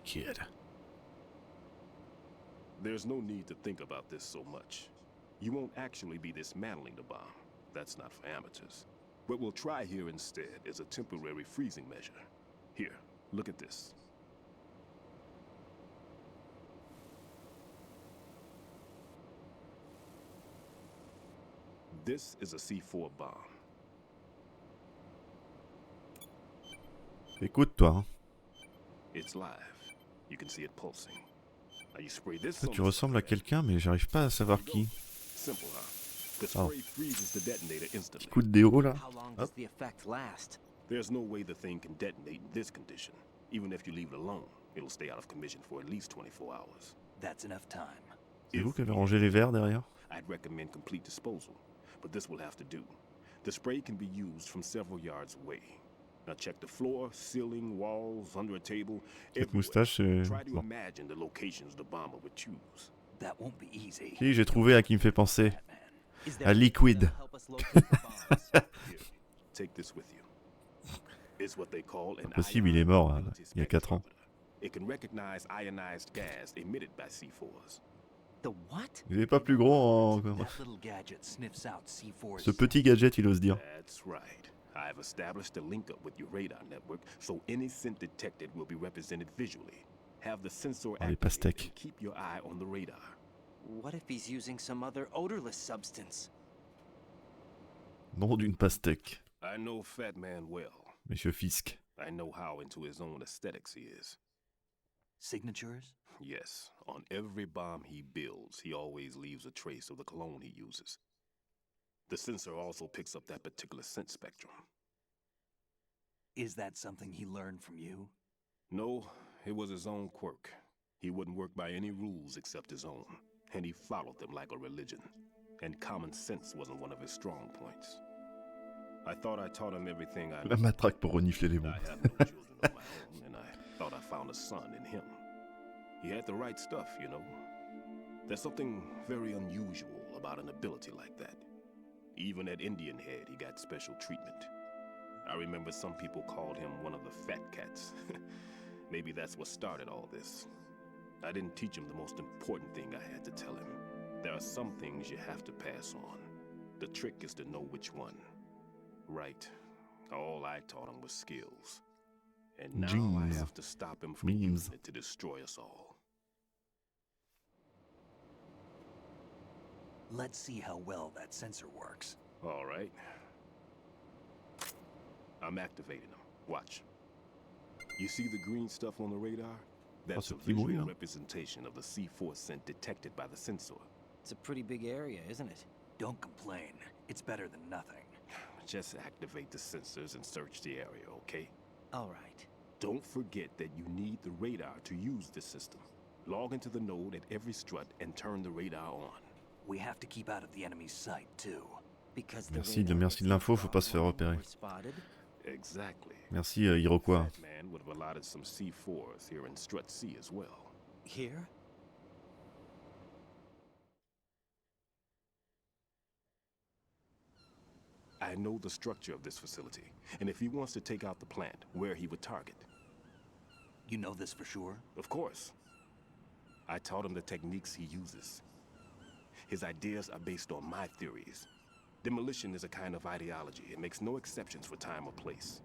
Kid. There's no need to think about this so much. You won't actually be dismantling the bomb. That's not for amateurs. What we'll try here instead is a temporary freezing measure. Here, look at this. This is a C4 bomb. Écoute-toi. Hein. It's live. You can see it pulsing. Now you spray this. Toi, tu ressembles à quelqu'un, mais j'arrive pas à savoir qui. Simple, huh? The spray freezes the detonator instantly. Petit coup de déo là. How long does the effect last? There's no way the thing can detonate in this condition. Even if you leave it alone, it'll stay out of commission for at least 24 hours. That's enough time. C'est vous qui avez rangé les verres derrière? I'd recommend complete disposal, but this will have to do. The spray can be used from several yards away. Now check the floor, ceiling, walls, under a table. Cette moustache, c'est... Try to Bon. imagine the locations the bomber would choose. That won't be easy. Si, j'ai trouvé à qui me fait penser. À Liquid. Take this with you. It's what they call an Impossible, il est mort hein, il y a 4 ans. It can recognize ionized gas emitted by C4s. The what? Il est pas plus gros en... That little gadget sniffs out C4s. Ce petit gadget, il ose dire. That's right. I've established a link up with your radar network, so any scent detected will be represented visually. Have the sensor Ah, les activated pastèques. and keep your eye on the radar. What if he's using some other odorless substance? Nom d'une pastèque. I know Fat Man well. Monsieur Fisk. I know how into his own aesthetics he is. Signatures? Yes, on every bomb he builds, he always leaves a trace of the cologne he uses. The sensor also picks up that particular scent spectrum. Is that something he learned from you? No, it was his own quirk. He wouldn't work by any rules except his own, and he followed them like a religion. And common sense wasn't one of his strong points. I thought I taught him everything I La matraque pour renifler les I bombes. have no children of my own, and I thought I found a son in him. He had the right stuff, you know. There's something very unusual about an ability like that. Even at Indian Head, he got special treatment. I remember some people called him one of the fat cats. Maybe that's what started all this. I didn't teach him the most important thing I had to tell him. There are some things you have to pass on. The trick is to know which one. Right. All I taught him was skills. And now I Jeans. have to stop him from Memes. using it to destroy us all. Let's see how well that sensor works. All right. I'm activating them. Watch. You see the green stuff on the radar? That's ce a petit bruit, visual là. representation of the C4 scent detected by the sensor. It's a pretty big area, isn't it? Don't complain. It's better than nothing. Just activate the sensors and search the area, okay? All right. Don't forget that you need the radar to use this system. Log into the node at every strut and turn the radar on. We have to keep out of the enemy's sight, too. Because the Merci radar merci de l'info, faut pas se faire repérer. we're spotted. Exactly. Merci Iroquois. That man would have allotted some C4s here in Strut C as well. Here? I know the structure of this facility, and if he wants to take out the plant, where he would target. You know this for sure? Of course. I taught him the techniques he uses. His ideas are based on my theories. Demolition is a kind of ideology. It makes no exceptions for time or place.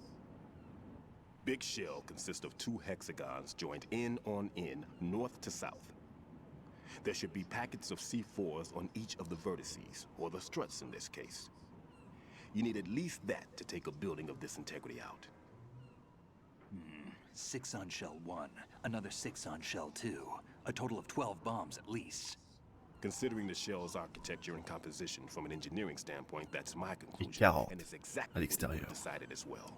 Big shell consists of 2 hexagons joined end on end, north to south. There should be packets of C4s on each of the vertices, or the struts in this case. You need at least that to take a building of this integrity out. 6 on shell 1, another 6 on shell 2. A total of 12 bombs at least. Considering the shell's architecture and composition from an engineering standpoint, that's my Et conclusion. 40 And it's à exactly what we l'extérieur. decided as well.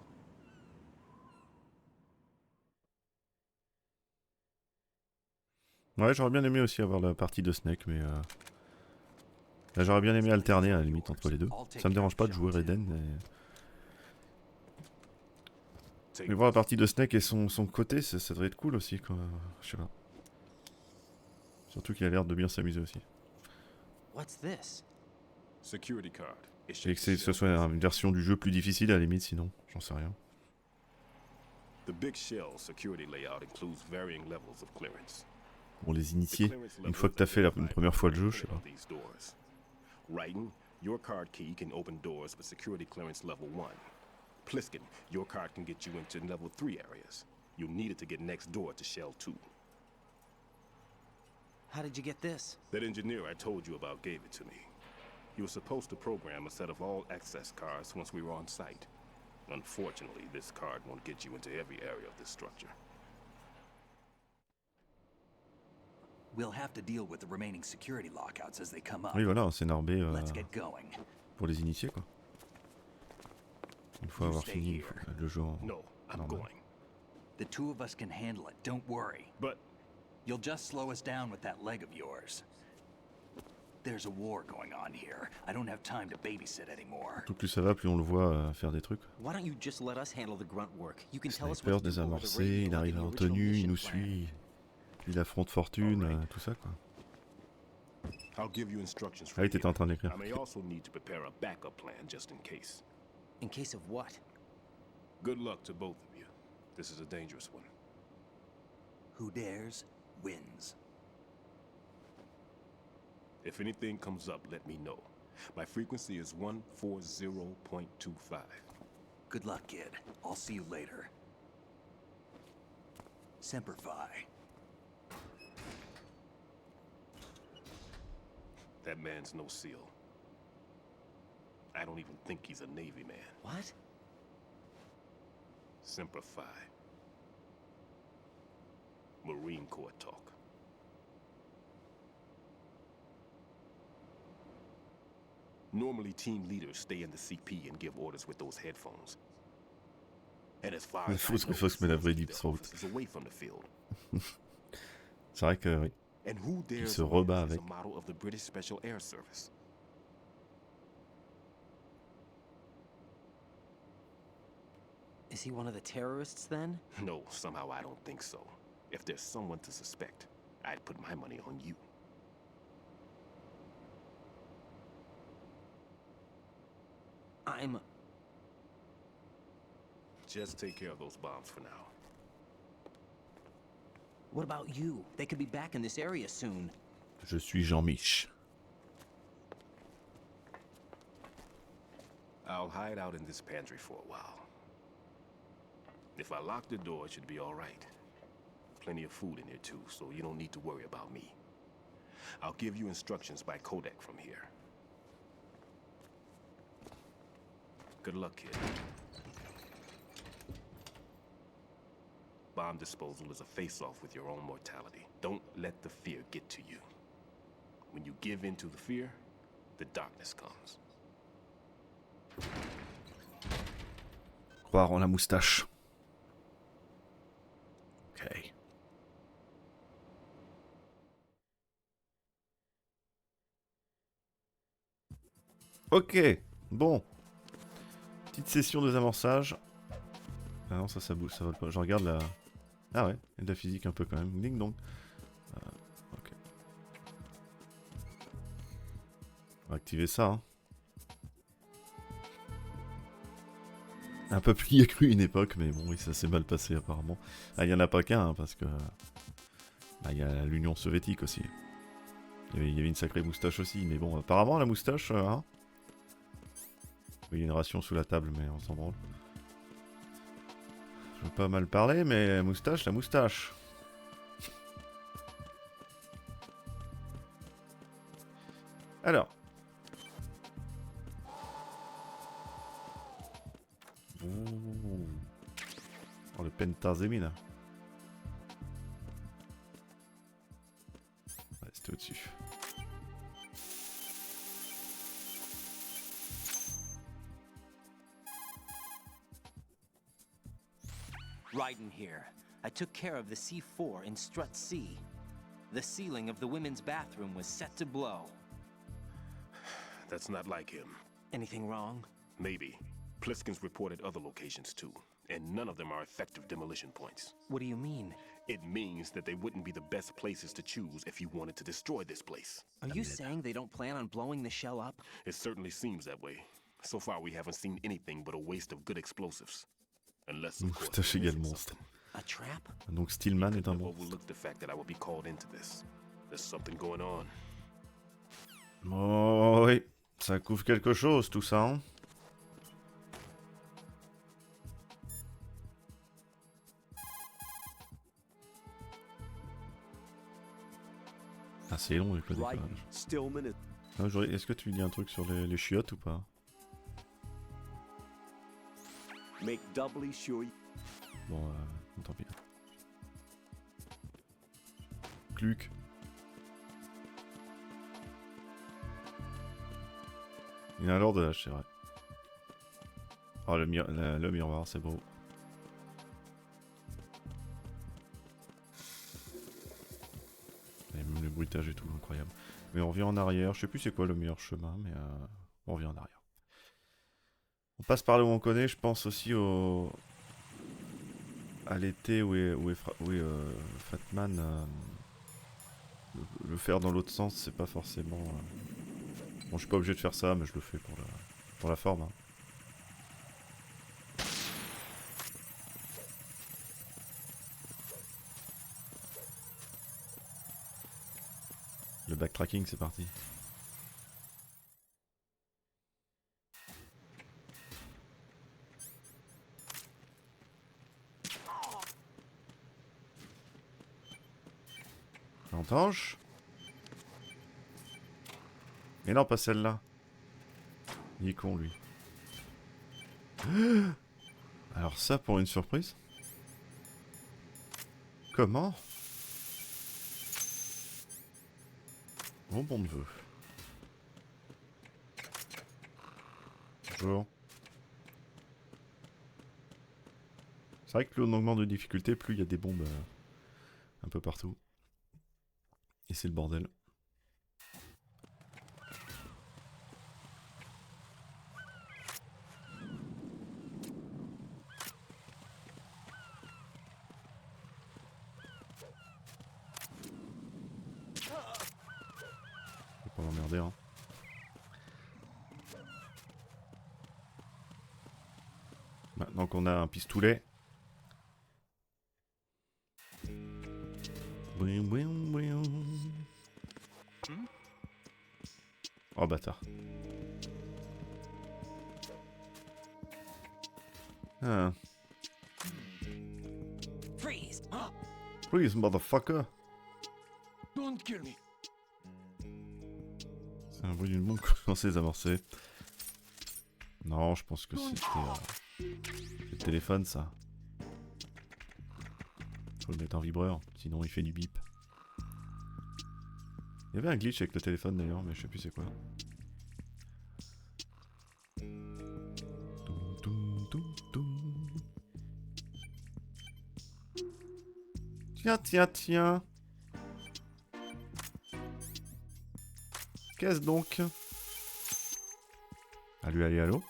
Ouais, j'aurais bien aimé aussi avoir la partie de Snake, mais là j'aurais bien aimé alterner à la limite entre les deux. Ça me dérange pas de jouer Raiden, mais voir la partie de Snake et son côté, ça devrait être cool aussi, quoi. Je sais pas. Surtout qu'il a l'air de bien s'amuser aussi. What's this? Security card. Et que ce soit une version du jeu plus difficile à la limite, sinon, j'en sais rien. The big shell security layout includes varying levels of clearance. Bon, les initiés, une fois que t'as fait une première fois le jeu, je sais pas. Writing, your card key can open doors with security clearance level 1. Pliskin, your card can get you into level 3 areas. You'll need it to get next door to shell 2. How did you get this? That engineer I told you about gave it to me. He was supposed to program a set of all access cards once we were on site. Unfortunately, this card won't get you into every area of this structure. We'll have to deal with the remaining security lockouts as they come up. Oui, voilà, un scénar B Let's get going. pour les initiés, quoi. Une fois avoir fini le jeu en No, I'm normal. going. The two of us can handle it, don't worry. But you'll just slow us down with that leg of yours. There's a war going on here. I don't have time to babysit anymore. Tout plus ça va, plus on le voit faire des trucs. Why don't you just let us handle the grunt work? You can tell us Sniper what to do over the désamorcé, radio il arrive like in en the original tenue, il mission nous plan. suit. Il affronte Fortune, tout ça, quoi. I'll give you instructions Ah from oui, t'étais en train d'écrire. I may also need to prepare a backup plan just in case. In case of what? Good luck to both of you. This is a dangerous one. Who dares, wins. If anything comes up, let me know. My frequency is 140.25. Good luck, kid. I'll see you later. Semper Fi. That man's no SEAL. I don't even think he's a Navy man. What? Semper Fi. Marine Corps talk. Normally, team leaders stay in the CP and give orders with those headphones. And as far as I know, met la vraie deep the throat. office is away from the field. C'est vrai que oui. And who Il dares se wear rebat this as avec. a model of the British Special Air Service? Is he one of the terrorists then? No, somehow I don't think so. If there's someone to suspect, I'd put my money on you. Just take care of those bombs for now. What about you? They could be back in this area soon. Je suis Jean-Mich. I'll hide out in this pantry for a while. If I lock the door, it should be all right. Plenty of food in here too, so you don't need to worry about me. I'll give you instructions by codec from here. Good luck, kid. Bomb disposal is a face-off with your own mortality. Don't let the fear get to you. When you give in to the fear, the darkness comes. Croire en la moustache. Ok. Ok, bon. Petite session de désamorçage. Ah non, ça bouge, ça vole pas. Je regarde la... Ah ouais, il y a de la physique un peu quand même. Ding dong. Ok. On va activer ça, hein. Un peu plus y a cru une époque, mais bon, oui, ça s'est mal passé apparemment. Ah, il n'y en a pas qu'un, hein, parce que... Bah, il y a l'Union soviétique aussi. Il y avait une sacrée moustache aussi, mais bon, apparemment la moustache, hein. Oui, il y a une ration sous la table, mais on s'en branle. Je veux pas mal parler, mais la moustache. Alors. Oh, le pentazémine. Raiden here. I took care of the C4 in Strut C. The ceiling of the women's bathroom was set to blow. That's not like him. Anything wrong? Maybe. Pliskin's reported other locations too, and none of them are effective demolition points. What do you mean? It means that they wouldn't be the best places to choose if you wanted to destroy this place. Are you saying they don't plan on blowing the shell up? It certainly seems that way. So far, we haven't seen anything but a waste of good explosives. Unless, of course, Tâche égale monstre. A trap? Donc Stillman est un monstre. Overlook the fact that I would be called into this. There's something going on. Oh oui, ça couvre quelque chose tout ça. Hein. Ah c'est long avec le décollage. Ah, est-ce que tu dis un truc sur les chiottes ou pas? Make doubly sure. Bon, tant pis. Cluc. Il y a un lordage, c'est vrai. Oh, le miroir, c'est beau. Et même le bruitage et tout, incroyable. Mais on revient en arrière. Je sais plus c'est quoi le meilleur chemin, mais on revient en arrière. On passe par là où on connaît. Je pense aussi à l'été où est Fatman. Le faire dans l'autre sens, c'est pas forcément... Bon, je suis pas obligé de faire ça, mais je le fais pour la forme. Hein. Le backtracking, c'est parti. J'entends. Mais non, pas celle-là. Il est con, lui. Alors ça, pour une surprise. Comment? Oh bon Dieu. Bonjour. C'est vrai que plus on augmente de difficulté, plus il y a des bombes un peu partout. Et c'est le bordel. Faut pas m'emmerder, hein. Maintenant qu'on a un pistolet. Oh bâtard. Ah. Freeze! Freeze, motherfucker! Don't kill me. C'est un bruit d'une bombe censée désamorcer. Non, je pense que c'était le téléphone, ça. Faut le mettre en vibreur, sinon il fait du bip. Il y avait un glitch avec le téléphone d'ailleurs, mais je sais plus c'est quoi. Tiens, tiens, tiens. Qu'est-ce donc? Allô, allô, allô?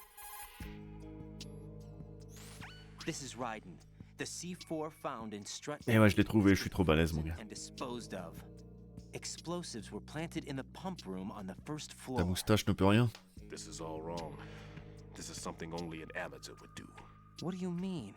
This is Raiden. The C4 found in Strut. Et ouais, je l'ai trouvé, je suis trop balèze, mon gars. And disposed of. Explosives were planted in the pump room on the first floor. Ta moustache ne peut rien. This is all wrong. This is something only an amateur would do. What do you mean?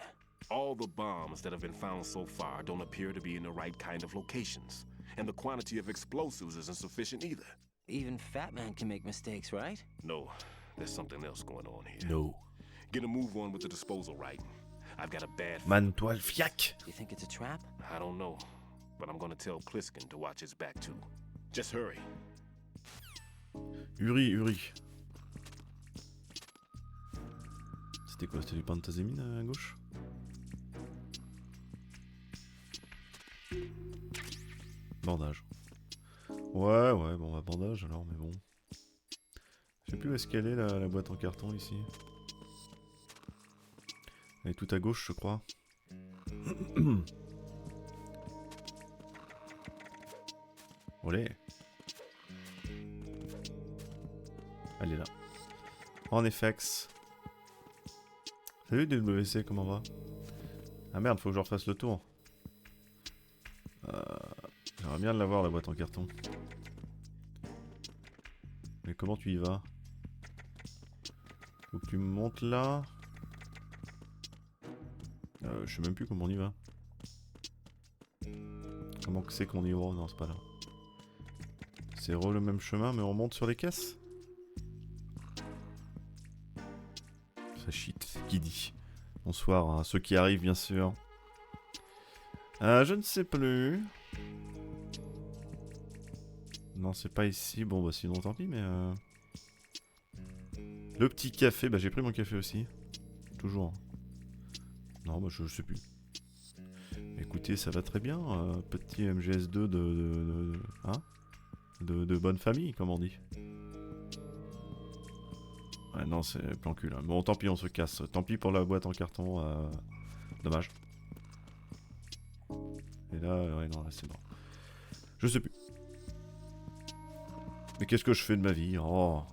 All the bombs that have been found so far don't appear to be in the right kind of locations. And the quantity of explosives isn't sufficient either. Even Fat Man can make mistakes, right? No, there's something else going on here. No. Get a move on with the disposal, right? I've got a bad... Man-toi le fiac! You think it's a trap? I don't know, but I'm gonna tell Pliskin to watch his back too. Just hurry. Uri. C'était quoi? C'était du pentazémine à gauche? Bandage. Ouais, bon, bah bandage alors, mais bon. Je sais plus où est-ce qu'elle est, la boîte en carton ici. Elle est tout à gauche, je crois. Olé. Elle est là. En FX. Salut DWC, comment va? Ah merde, faut que je refasse le tour. J'aimerais bien l'avoir la boîte en carton. Mais comment tu y vas? Faut que tu me montes là. Je sais même plus comment on y va. Comment que c'est qu'on y va? Non, c'est pas là. C'est le même chemin, mais on monte sur les caisses? Ça shit, qui dit? Bonsoir à ceux qui arrivent, bien sûr. Je ne sais plus. Non, c'est pas ici. Bon, bah sinon, tant pis, mais... Le petit café, bah j'ai pris mon café aussi. Toujours. Non, bah je sais plus. Écoutez, ça va très bien. Petit MGS2 de bonne famille, comme on dit. Ouais, non, c'est plan cul là. Bon, tant pis, on se casse. Tant pis pour la boîte en carton. Dommage. Et là, ouais, non, là c'est bon. Je sais plus. Mais qu'est-ce que je fais de ma vie? Oh.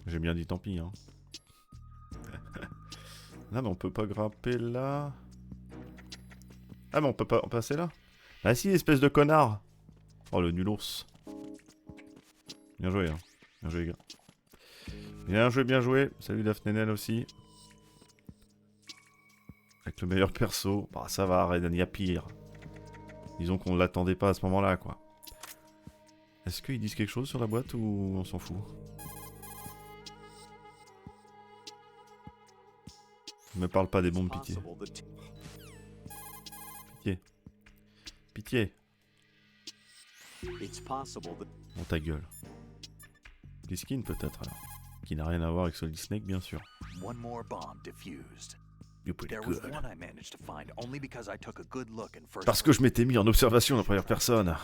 J'ai bien dit tant pis, hein. Non, mais on peut pas grimper là. Ah, mais on peut pas passer là? Ah si, espèce de connard! Oh, le nulos. Bien joué, hein. Bien joué, les gars. Bien joué, bien joué. Salut Daphnénel aussi. Avec le meilleur perso. Bah, ça va, Raiden, il y a pire. Disons qu'on l'attendait pas à ce moment-là, quoi. Est-ce qu'ils disent quelque chose sur la boîte ou on s'en fout? Ne me parle pas des bombes, pitié. Pitié. Pitié. Bon, ta gueule. Skin peut-être alors. Qui n'a rien à voir avec Solid Snake, bien sûr. One more bomb diffused. You pretty There was good. one I managed to find only because I took a good look and first. Parce que je m'étais mis en observation en première personne.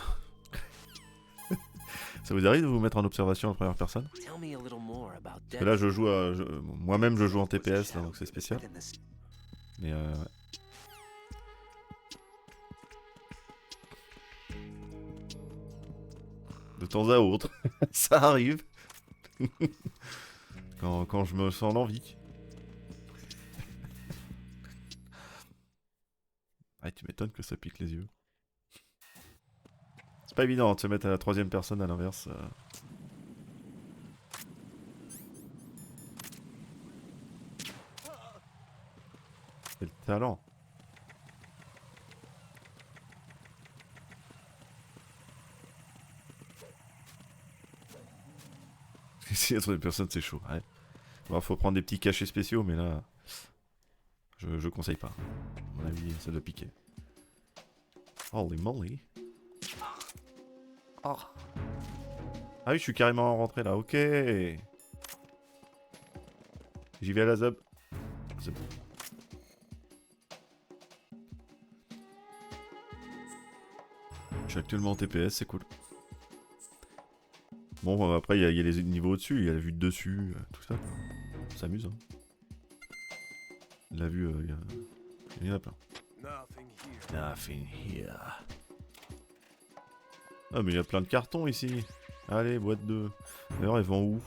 Ça vous arrive de vous mettre en observation en première personne? Parce que là je joue à... Moi-même je joue en TPS là, donc c'est spécial. Mais ouais. De temps à autre, ça arrive. quand je me sens en envie. Ah, tu m'étonnes que ça pique les yeux. C'est pas évident de se mettre à la troisième personne à l'inverse. C'est le talent. Si la troisième personne c'est chaud. Ouais. Bon, faut prendre des petits cachets spéciaux, mais là, je conseille pas. À mon avis, ça doit piquer. Holy moly. Oh. Ah oui, je suis carrément rentré là, ok. J'y vais à la zob. C'est bon. Je suis actuellement en TPS, c'est cool. Bon, après, il y a les niveaux au-dessus, il y a la vue de dessus, tout ça. On s'amuse, hein. La vue, il y en a plein. Nothing here. Ah, mais il y a plein de cartons ici. Allez, boîte 2. D'ailleurs, elles vont où?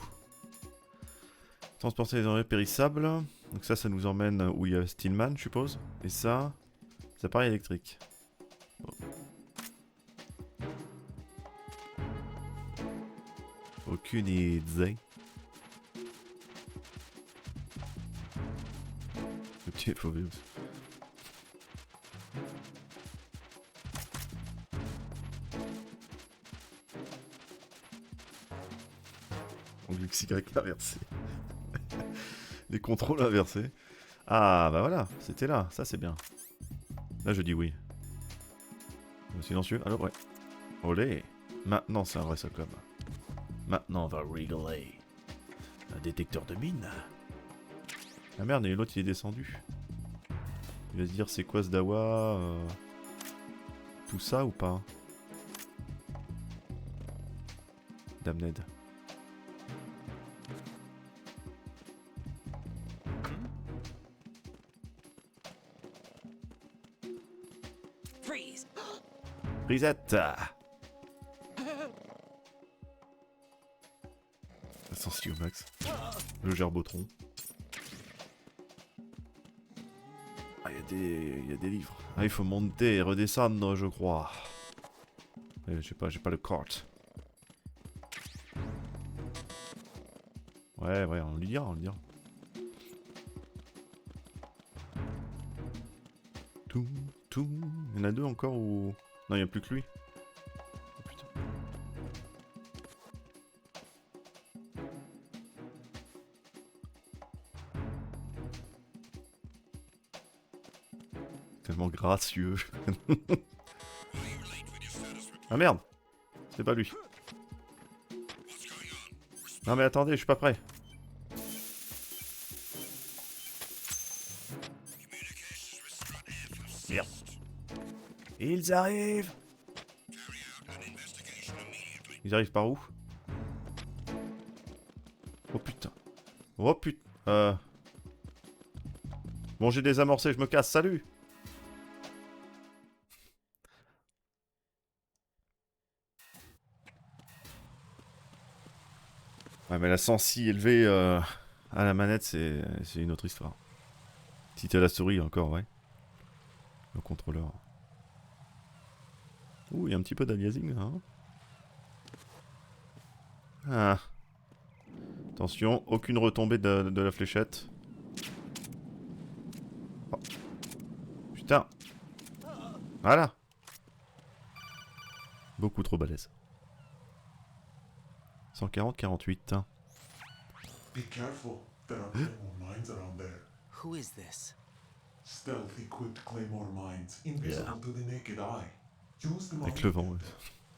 Transporter les denrées périssables. Donc ça nous emmène où il y a Steelman, je suppose. Et ça, c'est appareil électrique. Bon. Aucune idée. Le petit FOV aussi. On dit que Y inversé. Les contrôles inversés. Ah bah voilà, c'était là, ça c'est bien. Là je dis oui. Silencieux, allô, ouais. Olé. Maintenant c'est un vrai socom. Maintenant on va rigoler. Un détecteur de mine. Ah merde, et l'autre il est descendu. Il va se dire c'est quoi ce dawa tout ça ou pas? Reset. Ascension max. Le gerbotron. Ah, il y a des livres. Ah, il faut monter et redescendre, je crois. J'ai pas le cart. Ouais, on lui dira, Tout. Il y en a deux encore ou... Non, il n'y a plus que lui. Oh, putain. Tellement gracieux. Ah merde. C'est pas lui. Non mais attendez, je suis pas prêt. Merde. Ils arrivent. Ils arrivent par où? Oh putain. Oh putain. Bon, j'ai désamorcé, je me casse, salut. Ouais, mais la sensi élevée à la manette, c'est une autre histoire. Si t'as la souris encore, ouais. Le contrôleur. Ouh, il y a un petit peu d'aliasing là. Hein. Ah. Attention, aucune retombée de la fléchette. Oh. Putain. Voilà. Beaucoup trop balèze. 140-48. Be careful. There are claymore mines around there. Who is this? Stealth equipped claymore mines, invisible to the naked eye. Use them Avec le vent. Ouais.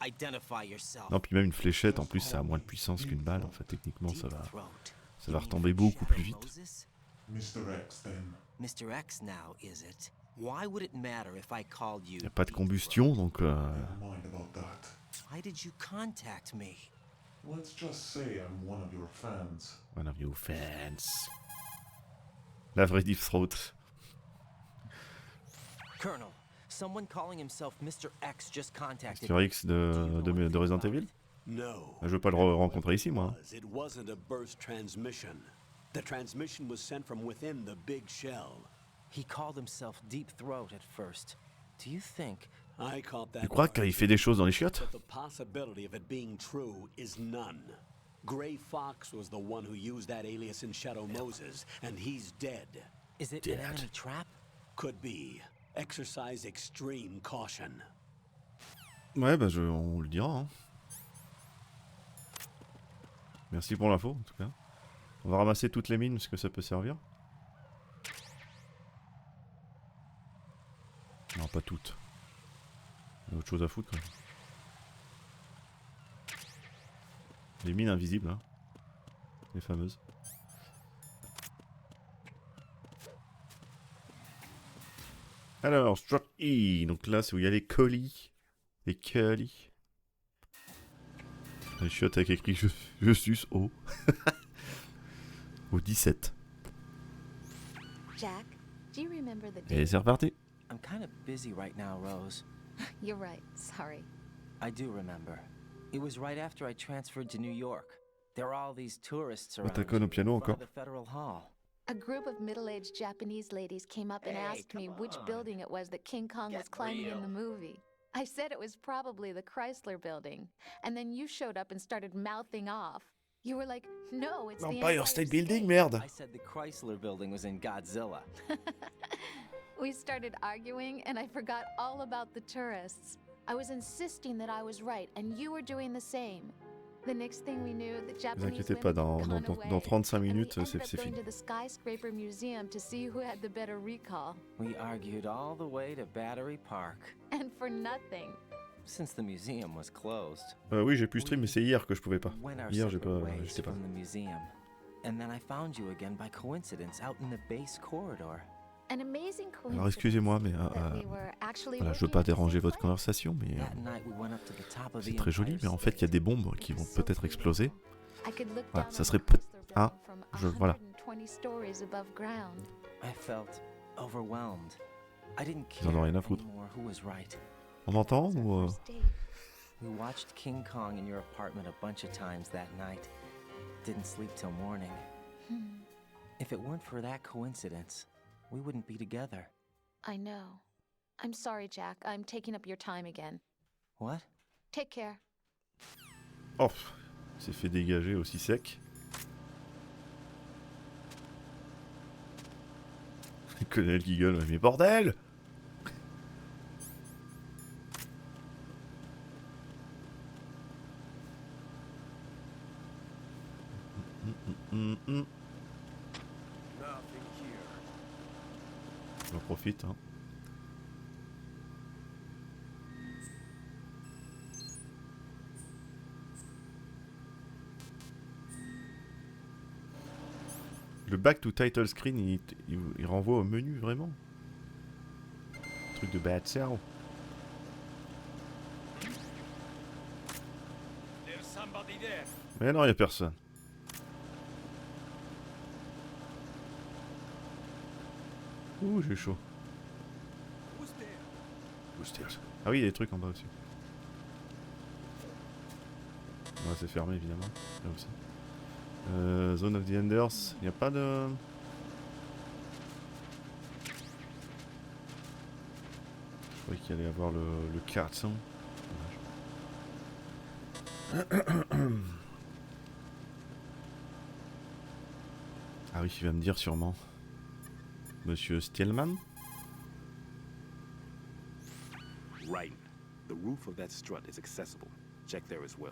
Identify yourself. Non, puis même une fléchette, en plus, ça a moins de puissance qu'une balle. En fait, techniquement, ça va retomber beaucoup plus vite. Mr. X, then. Mr. X now, is it? Why would it matter if I called you? Y a pas de combustion, donc. Never mind about that. Why did you contact me? Let's just say I'm one of your fans. One of your fans. La vraie Deep Throat. Colonel, someone calling himself Mr. X just contacted Mr. X de Resident Evil? No. Je veux pas le rencontrer ici, moi. It wasn't a burst transmission. The transmission was sent from within the big shell. He called himself Deep Throat at first. Do you think? I caught that. Tu crois qu'il fait des choses dans les chiottes? But the possibility of it being true is none. Gray Fox was the one who used that alias in Shadow Moses, and he's dead. Is it an enemy trap? Could be. Exercise extreme caution. Ouais, bah on le dira. Hein. Merci pour l'info, en tout cas. On va ramasser toutes les mines parce que ça peut servir. Non, pas toutes. Il y a autre chose à foutre, quand même. Les mines invisibles, hein. Les fameuses. Alors, Struck E. Donc là, c'est où il y a les colis. Les colis. Les chiottes avec écrit je suce au. Au 17. Jack, do you remember the Et c'est reparti. I'm kind of busy right now, Rose. You're right. Sorry. I do remember. It was right after I transferred to New York. There are all these tourists around Otakon au piano in front encore. of the Federal Hall. A group of middle-aged Japanese ladies came up and asked me which building it was that King Kong was climbing in the movie. I said it was probably the Chrysler building. And then you showed up and started mouthing off. You were like, no, it's the Empire State Building, merde. I said the Chrysler building was in Godzilla. We started arguing and I forgot all about the tourists. I was insisting that I was right and you were doing the same. The next thing we knew, the Ne vous Japanese inquiétez pas, women had gone dans away, 35 and we minutes, ended up c'est going fini. to the Skyscraper Museum to see who had the better recall. We argued all the way to Battery Park. And for nothing. Since the museum was closed. Oui, j'ai pu stream, mais c'est hier que je pouvais pas. Went our Hier, separate ways j'étais pas. from the museum. And then I found you again by coincidence out in the base corridor. An amazing coincidence. Alors excusez-moi, mais that we were actually voilà, je veux working pas at the déranger same votre place. conversation, mais That night we went up to the top of c'est the très joli, mais en fait il y a des bombes qui vont peut-être exploser. I could look Voilà, down ça on serait the Chrysler ah, building from voilà. 120 stories above ground. I felt overwhelmed. I didn't Ils en ont care rien à foutre. anymore who was right. On m'entend ou We watched King Kong in your apartment a bunch of times that night. Didn't sleep till morning. If it weren't for that coincidence, we wouldn't be together. I know. I'm sorry, Jack. I'm taking up your time again. What? Take care. Oh, il s'est fait dégager aussi sec. Le colonel qui gueule, mais bordel! J'en profite, hein. Le back to title screen, il renvoie au menu, vraiment. Truc de bad cell. Mais non, il n'y a personne. Ouh, j'ai chaud. Ah oui, il y a des trucs en bas aussi. Ouais, c'est fermé évidemment. Là aussi. Zone of the Enders, il n'y a pas de... Je croyais qu'il allait avoir le carton. Ah oui, il va me dire sûrement. Monsieur Stillman? Right. The roof of that strut is accessible. Check there as well.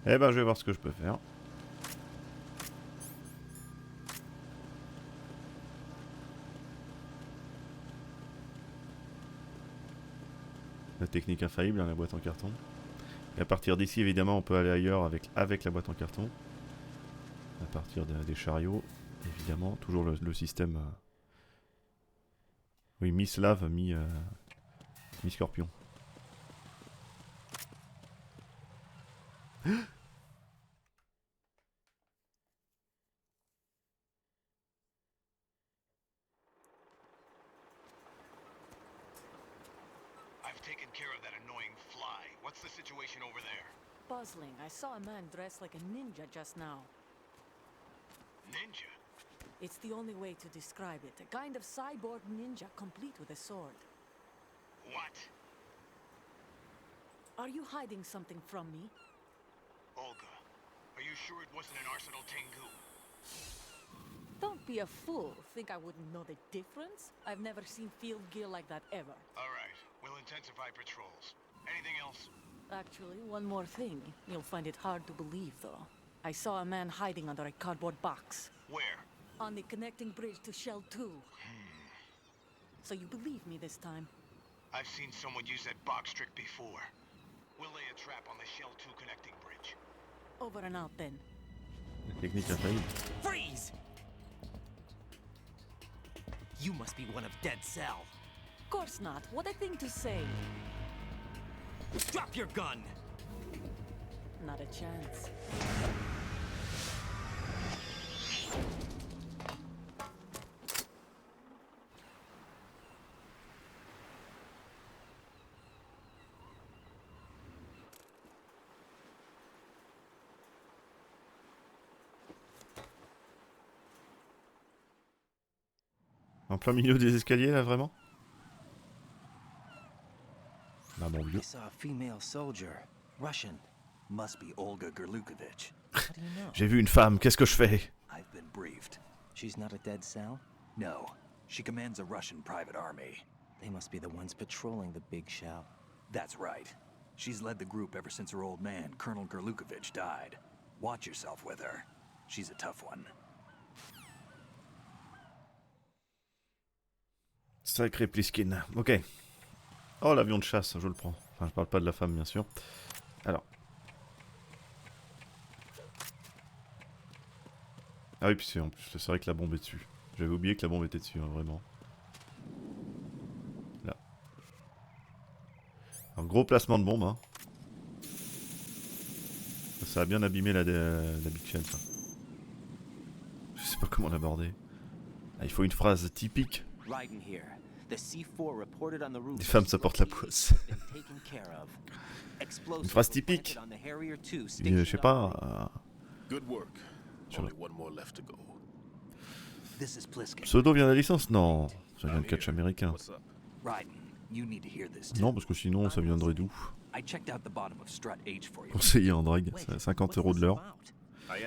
Eh ben, je vais voir ce que je peux faire. La technique infaillible, hein, la boîte en carton. Et à partir d'ici, évidemment, on peut aller ailleurs avec la boîte en carton. À partir des chariots, évidemment, toujours le système... Oui, mi-slave, mi-scorpion. I've taken care of that annoying fly. What's the situation over there? Puzzling. I saw a man dressed like a ninja just now. Ninja? It's the only way to describe it. A kind of cyborg ninja, complete with a sword. What? Are you hiding something from me? Olga, are you sure it wasn't an Arsenal Tengu? Don't be a fool. Think I wouldn't know the difference? I've never seen field gear like that ever. All right, we'll intensify patrols. Anything else? Actually, one more thing. You'll find it hard to believe, though. I saw a man hiding under a cardboard box. Where? On the connecting bridge to Shell 2. So you believe me this time? I've seen someone use that box trick before. We'll lay a trap on the Shell 2 connecting bridge. Over and out then. La technique infaillible. Freeze! You must be one of Dead Cell. Of course not. What a thing to say. Drop your gun! Not a chance. En plein milieu des escaliers, là, vraiment? Ah, mon Dieu. I saw a female soldier. Russian. Must be Olga Gerlukovich. How do you know? J'ai vu une femme, qu'est-ce que je fais? I've been briefed. She's not a Dead Cell? No, she commands a Russian private army. They must be the ones patrolling the big shell. That's right. She's led the group ever since her old man, Colonel Gerlukovich, died. Watch yourself with her. She's a tough one. Sacré Pliskin. Ok. Oh, l'avion de chasse, je le prends. Enfin, je parle pas de la femme, bien sûr. Alors. Ah oui, puis c'est vrai que la bombe est dessus. J'avais oublié que la bombe était dessus, hein, vraiment. Là. Un gros placement de bombe, hein. Ça a bien abîmé la big chain, ça. Je sais pas comment l'aborder. Ah, il faut une phrase typique. Riding here. The C4 reported on the roof. Les femmes, ça porte la poisse. Une phrase typique. Je sais pas. Good work. Only one more left to go. This is Pliskin. Pseudo vient de la licence? Non, ça vient de catch américain. Ryden, you need to hear this. Non, parce que sinon, ça viendrait d'où? I checked out the bottom of Strut H for you. Conseiller en drague, c'est 50 € de l'heure.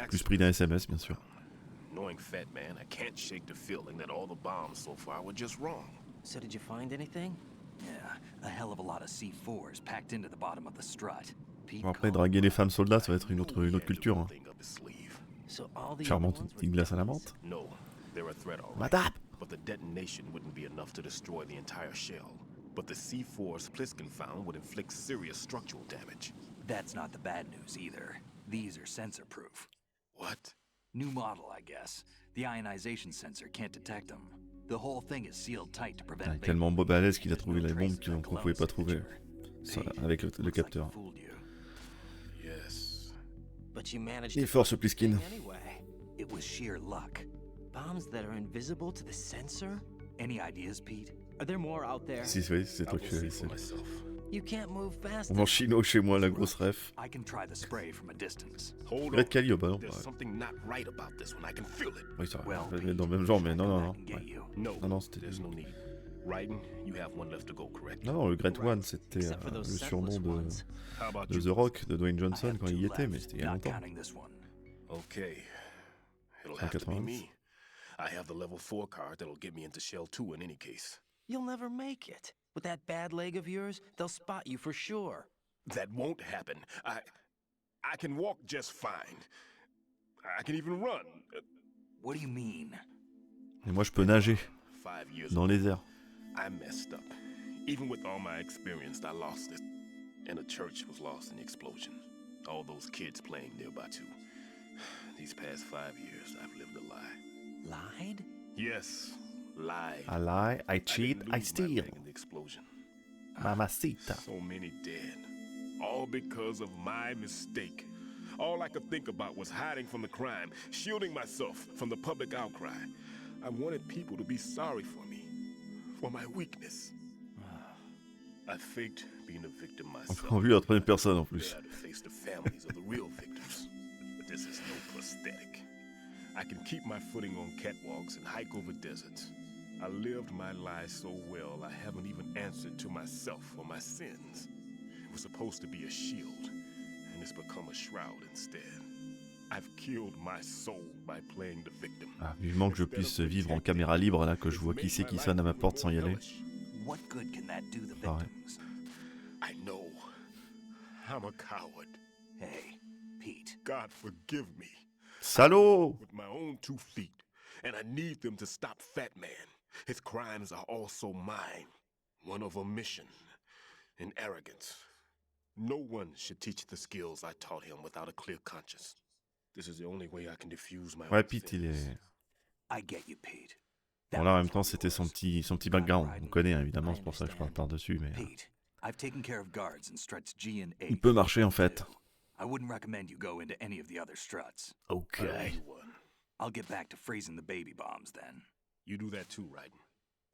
Plus prix d'un SMS, bien sûr. Knowing Fat Man, I can't shake the feeling that all the bombs so far were just wrong. So did you find anything? Yeah, a hell of a lot of C4s packed into the bottom of the strut. Bon, après, draguer les femmes soldats, ça va être une autre culture. Hein. Charmante, une petite glace à la menthe. No, they're a threat, all right. Madame! But the detonation wouldn't be enough to destroy the entire shell. But the C4s Pliskin found would inflict serious structural damage. That's not the bad news either. These are sensor-proof. What? New model, I guess. The ionization sensor can't detect them. The whole thing is sealed tight to prevent. Tellement balèze qu'il a trouvé la bombe qu'on pouvait pas trouver. Ça, avec le capteur. Yes. But you managed Il est fort ce Pliskin. It was sheer luck. Bombs that are invisible to the sensor? Any ideas, Pete? Are there more out there? Si, oui, c'est toi qui fais. You can't move fast. On mange chino chez moi, la grosse ref. I can try the spray from a distance. Red Cali, bah non. There's something not right about this one. I can feel it. Oui, ça va dans le même genre, mais non. Ouais. Non, c'était. There's no need. Ryden, you have one left to go, correct? Non, le Great One, c'était le surnom de The Rock, de Dwayne Johnson quand il y était, mais c'était il y a longtemps. Okay. It'll have to be me. I have the level 4 card that'll get me into Shell 2 in any case. You'll never make it. With that bad leg of yours, they'll spot you for sure. That won't happen. I can walk just fine. I can even run. What do you mean? Et moi, je peux nager 5 years dans les airs. I messed up. Even with all my experience, I lost it. And the church was lost in the explosion. All those kids playing nearby too. These past 5 years, I've lived a lie. Lied? Yes, lied. I lie, I cheat, I steal. In the explosion. Mamacita. So many dead. All because of my mistake. All I could think about was hiding from the crime, shielding myself from the public outcry. I wanted people to be sorry for me, for my weakness. I faked being a victim myself. En vue à la troisième personne en plus. To face the families of the real victims. But this is no prosthetic. I can keep my footing on catwalks and hike over deserts. I lived my life so well, I haven't even answered to myself for my sins. It was supposed to be a shield, and it's become a shroud instead. I've killed my soul by playing the victim. Ah, vivement que je puisse vivre en caméra libre là, que je vois qui c'est qui sonne à ma porte sans y aller. What good can that do the Pareil. victims? I know. I'm a coward. Hey, Pete. God forgive me. Salaud! With my own 2 feet, and I need them to stop Fat Man. His crimes are also mine. One of omission and arrogance. No one should teach the skills I taught him without a clear conscience. This is the only way I can diffuse my Ouais, Pete, il est... I get you, Pete. Bon là, en même temps, c'était son petit background. On connaît, hein, évidemment, c'est pour ça que je parle par-dessus, mais... Pete, I've taken care of guards in struts G and H. Il peut marcher, en fait. I wouldn't recommend you go into any of the other struts. Okay. I'll get back to freezing the baby bombs then. You do that too, Ryden.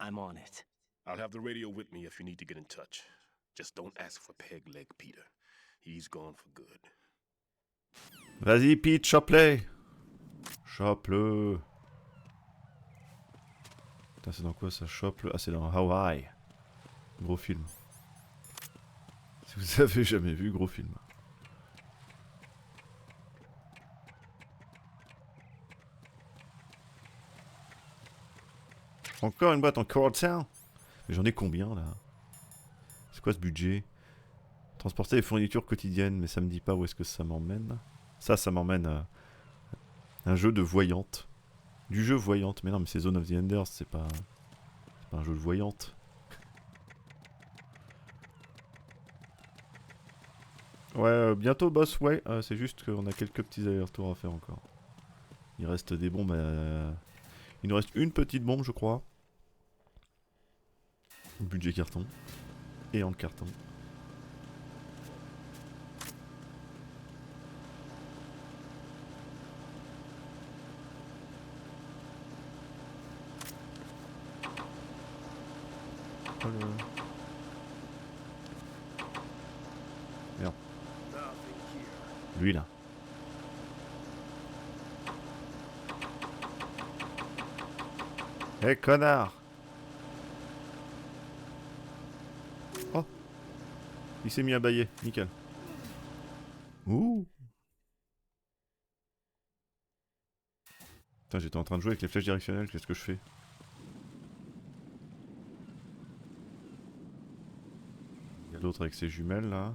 I'm on it. I'll have the radio with me if you need to get in touch. Just don't ask for Peg Leg Peter. He's gone for good. Vas-y, Pete, chope-le. Chope-le. Putain, c'est dans quoi ça, chope-le? Ah, c'est dans Hawaii. Gros film. Si vous avez jamais vu, gros film. Encore une boîte en Cordtown. Mais j'en ai combien là? C'est quoi ce budget? Transporter les fournitures quotidiennes, mais ça me dit pas où est-ce que ça m'emmène. Ça m'emmène à un jeu de voyante. Du jeu voyante, mais non, mais c'est Zone of the Enders, c'est pas un jeu de voyante. Ouais, bientôt boss, ouais, c'est juste qu'on a quelques petits allers-retours à faire encore. Il reste des bombes Il nous reste une petite bombe, je crois. Budget carton. Et en carton. quoi le... Merde. Lui là. Eh connard! Oh! Il s'est mis à bâiller, nickel. Ouh! Putain, j'étais en train de jouer avec les flèches directionnelles, qu'est-ce que je fais? Il y a l'autre avec ses jumelles là.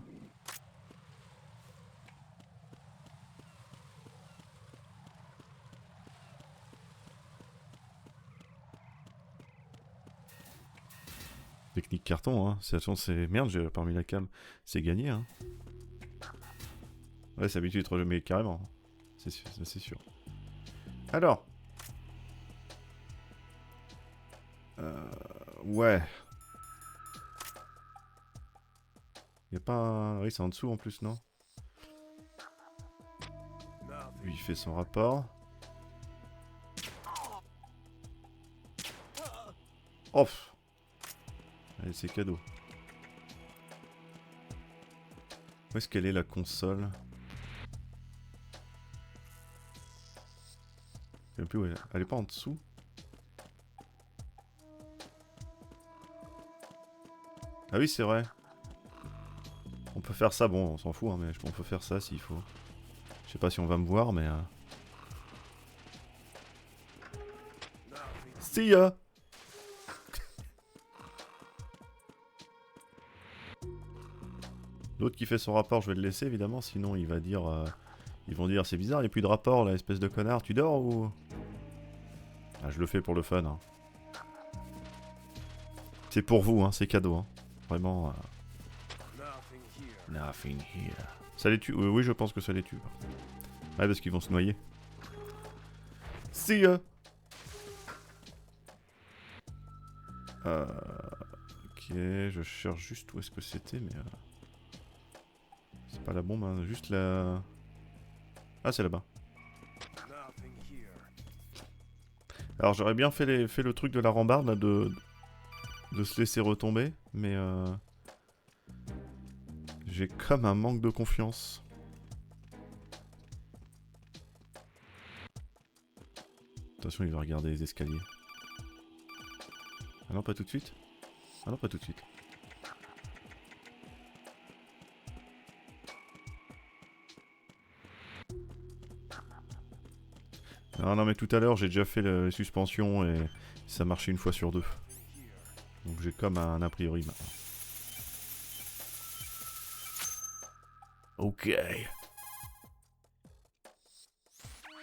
Technique carton, hein. C'est... Merde, j'ai pas remis la cam. C'est gagné, hein. Ouais, c'est habitué de trop jamais carrément. C'est sûr. Alors. Ouais. Y'a pas un... Oui, c'est en dessous en plus, non? Lui, il fait son rapport. Off. Allez, c'est cadeau. Où est-ce qu'elle est la console? Je sais même plus où elle est. Elle est pas en dessous? Ah oui, c'est vrai. On peut faire ça, bon, on s'en fout, hein, mais on peut faire ça s'il faut. Je sais pas si on va me voir, mais... See ya! L'autre qui fait son rapport, je vais le laisser évidemment, sinon il va dire... ils vont dire, c'est bizarre, il n'y a plus de rapport là, espèce de connard, tu dors ou... Ah, je le fais pour le fun. Hein. C'est pour vous, hein, c'est cadeau. Hein. Vraiment... Nothing here. Ça les tue? Oui, je pense que ça les tue. Ouais, parce qu'ils vont se noyer. See ya! Ok, je cherche juste où est-ce que c'était, mais... C'est pas la bombe, hein, juste la... Ah, c'est là-bas. Alors, j'aurais bien fait le truc de la rambarde, là, de se laisser retomber, mais... J'ai comme un manque de confiance. Attention, il va regarder les escaliers. Ah non, pas tout de suite. Ah non, pas tout de suite. Non, non, mais tout à l'heure, j'ai déjà fait les suspensions et ça marchait une fois sur deux. Donc j'ai comme un a priori maintenant. Ok.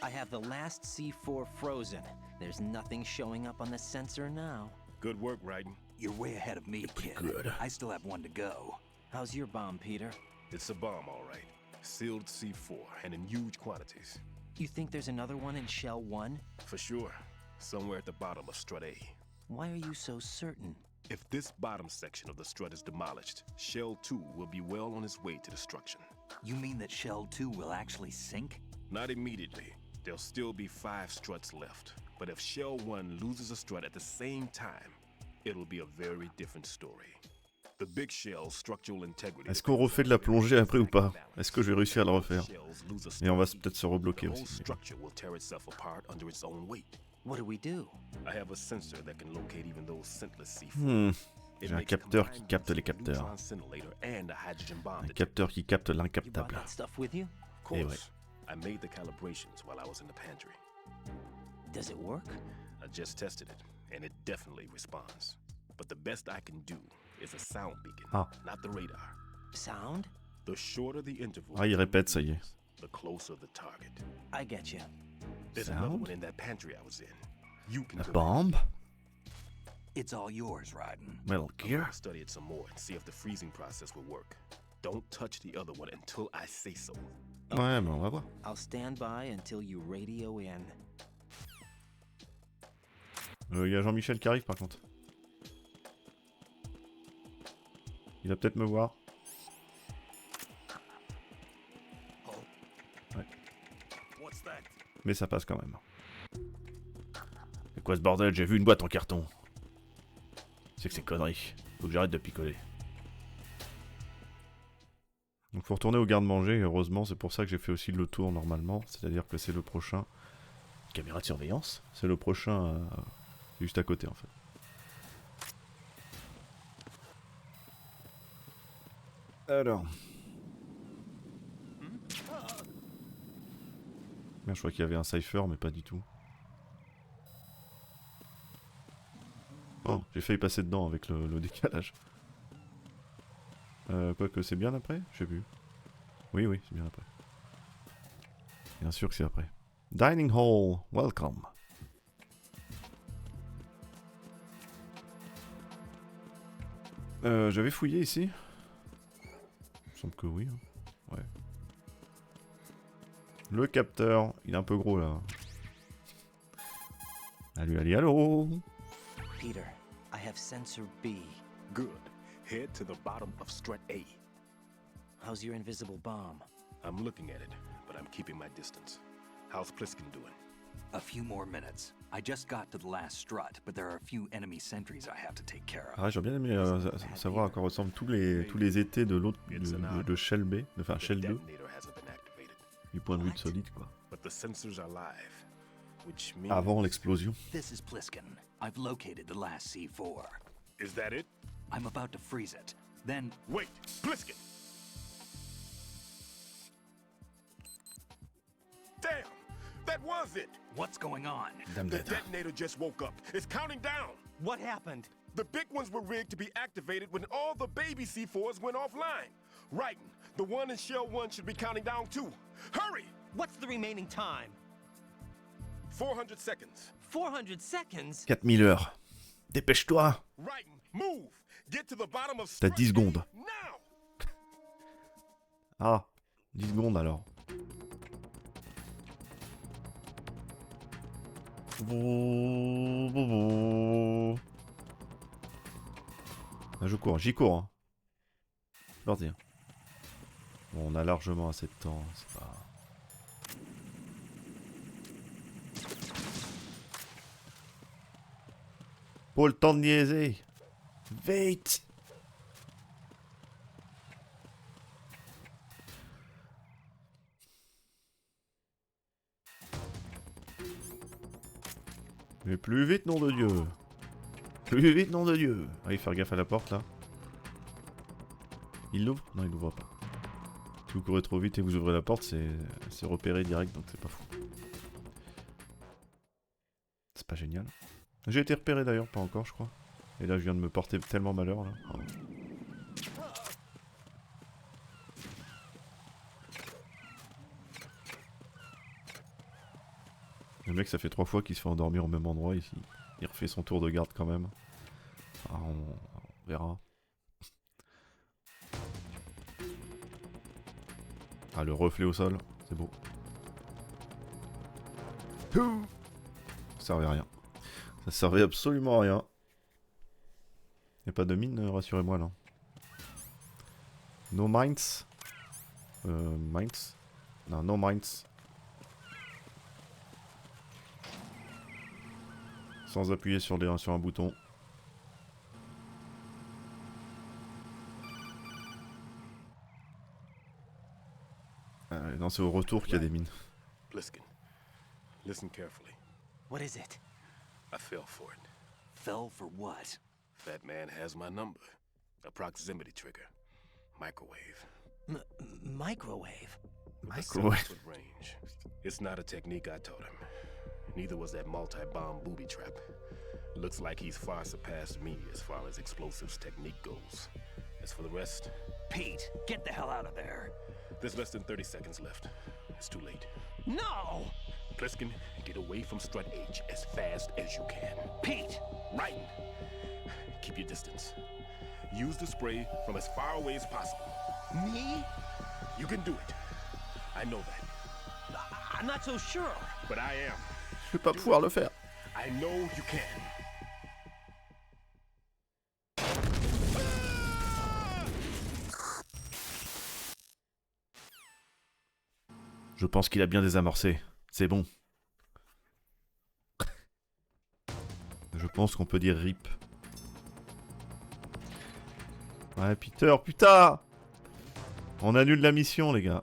I have the last C4 frozen. There's nothing showing up on the sensor now. Good work, Raiden. You're way ahead of me, kid. Good. I still have one to go. How's your bomb, Peter? It's a bomb, all right. Sealed C4, and in huge quantities. You think there's another one in Shell 1? For sure. Somewhere at the bottom of Strut A. Why are you so certain? If this bottom section of the strut is demolished, Shell 2 will be well on its way to destruction. You mean that Shell 2 will actually sink? Not immediately. There'll still be 5 struts left. But if Shell 1 loses a strut at the same time, it'll be a very different story. The big shell's structural integrity... Est-ce qu'on refait de la plongée après ou pas? Est-ce que je vais réussir à le refaire? Et on va peut-être se rebloquer aussi. What do we do? I have a sensor that can locate even those scentless C4. J'ai un capteur qui capte les capteurs. Un capteur qui capte l'incaptable. Et ouais. I made the calibrations while I was in the pantry. Does it work? I just tested it, and it definitely responds. But the best I can do is a sound beacon, not the radar. Sound? The shorter the interval, ah, il répète, ça y est. The closer the target. I get you. There's another one in that pantry I was in. You can A bomb? It's all yours, Raiden. Metal Gear? I'll study it some more and see if the freezing process will work. Don't touch the other one until I say so. Ouais, mais on va voir. I'll stand by until you radio in. Y a Jean-Michel qui arrive par contre. Il va peut-être me voir. Ouais. Mais ça passe quand même. C'est quoi ce bordel? J'ai vu une boîte en carton. C'est que c'est connerie. Faut que j'arrête de picoler. Donc faut retourner au garde-manger, heureusement, c'est pour ça que j'ai fait aussi le tour normalement. C'est-à-dire que c'est le prochain... Caméra de surveillance. C'est le prochain... juste à côté en fait. Alors... Merde, je crois qu'il y avait un cipher, mais pas du tout. Oh, j'ai failli passer dedans avec le décalage. Quoique c'est bien après? Je sais plus. Oui, oui, c'est bien après. Bien sûr que c'est après. Dining Hall, welcome. J'avais fouillé ici. Il me semble que oui. Hein. Ouais. Le capteur, il est un peu gros là. Allez, allez, allô. Peter, I have sensor B. Good. Head to the bottom of strut A. How's your invisible bomb? I'm looking at it, but I'm keeping my distance. How's Pliskin doing? A few more minutes. I just got to the last strut, but there are a few enemy sentries I have to take care of. Ah, j'aurais bien aimé savoir à quoi ressemblent tous les étés de l'autre de Shell B, enfin Shell 2. Du point de vue de Solid quoi. Avant l'explosion. This is Pliskin. I've located the last C4. Is that it? I'm about to freeze it. Then wait, Pliskin. Damn, that was it. What's going on? The detonator just woke up. It's counting down. What happened? The big ones were rigged to be activated when all the baby C4s went offline. Right. The one in Shell 1 should be counting down too. Hurry! What's the remaining time? 400 seconds. 400 seconds? 4000 heures. Dépêche-toi. Right. Move. Get to the bottom of T'as 10 secondes. Now. Ah, 10 secondes alors. Ah, je cours, j'y cours. Hein. C'est parti. Bon, on a largement assez de temps, c'est pas... Pas le temps de niaiser. Vite. Mais plus vite, nom de Dieu. Plus vite, nom de Dieu. Allez, faire gaffe à la porte, là. Il l'ouvre? Non, il l'ouvre pas. Si vous courez trop vite et vous ouvrez la porte, c'est repéré direct, donc c'est pas fou. C'est pas génial. J'ai été repéré d'ailleurs, pas encore, je crois. Et là, je viens de me porter tellement malheur, là. Oh. Le mec, ça fait 3 fois qu'il se fait endormir au même endroit ici. Il refait son tour de garde quand même. Ah, on verra. Ah, le reflet au sol, c'est beau. Ça servait à rien. Ça servait absolument à rien. Y'a pas de mine, rassurez-moi là. No mines. Mines. Non, no mines. Sans appuyer sur un bouton. Non, c'est au retour qu'il y a des mines. Pliskin, listen carefully. What is it? I fell for it. Fell for what? Fat man has my number. A proximity trigger. Microwave. Microwave? Microwave. Range. It's not a technique I taught him. Neither was that multi-bomb booby trap. Looks like he's far surpassed me as far as explosives technique goes. As for the rest... Pete, get the hell out of there. There's less than 30 seconds left. It's too late. No! Pliskin, get away from Strut H as fast as you can. Pete! Right. Keep your distance. Use the spray from as far away as possible. Me? You can do it. I know that. I'm not so sure. But I am. Je vais pas pouvoir le faire. I know you can. Je pense qu'il a bien désamorcé. C'est bon. Je pense qu'on peut dire RIP. Ouais, Peter, putain! On annule la mission, les gars.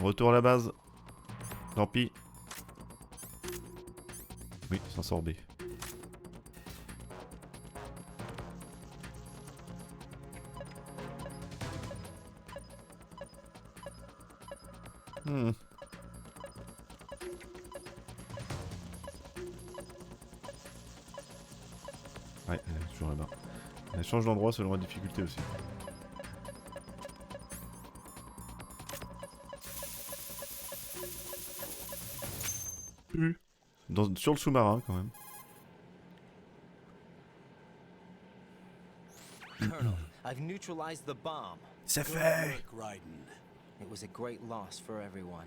Retour à la base. Tant pis. Oui, ça sort B. Hmm. Ouais, elle est toujours là-bas. Elle change d'endroit selon la difficulté aussi. Sur le sous-marin quand même. Colonel, I've neutralized the bomb. C'est fait. It was a great loss for everyone.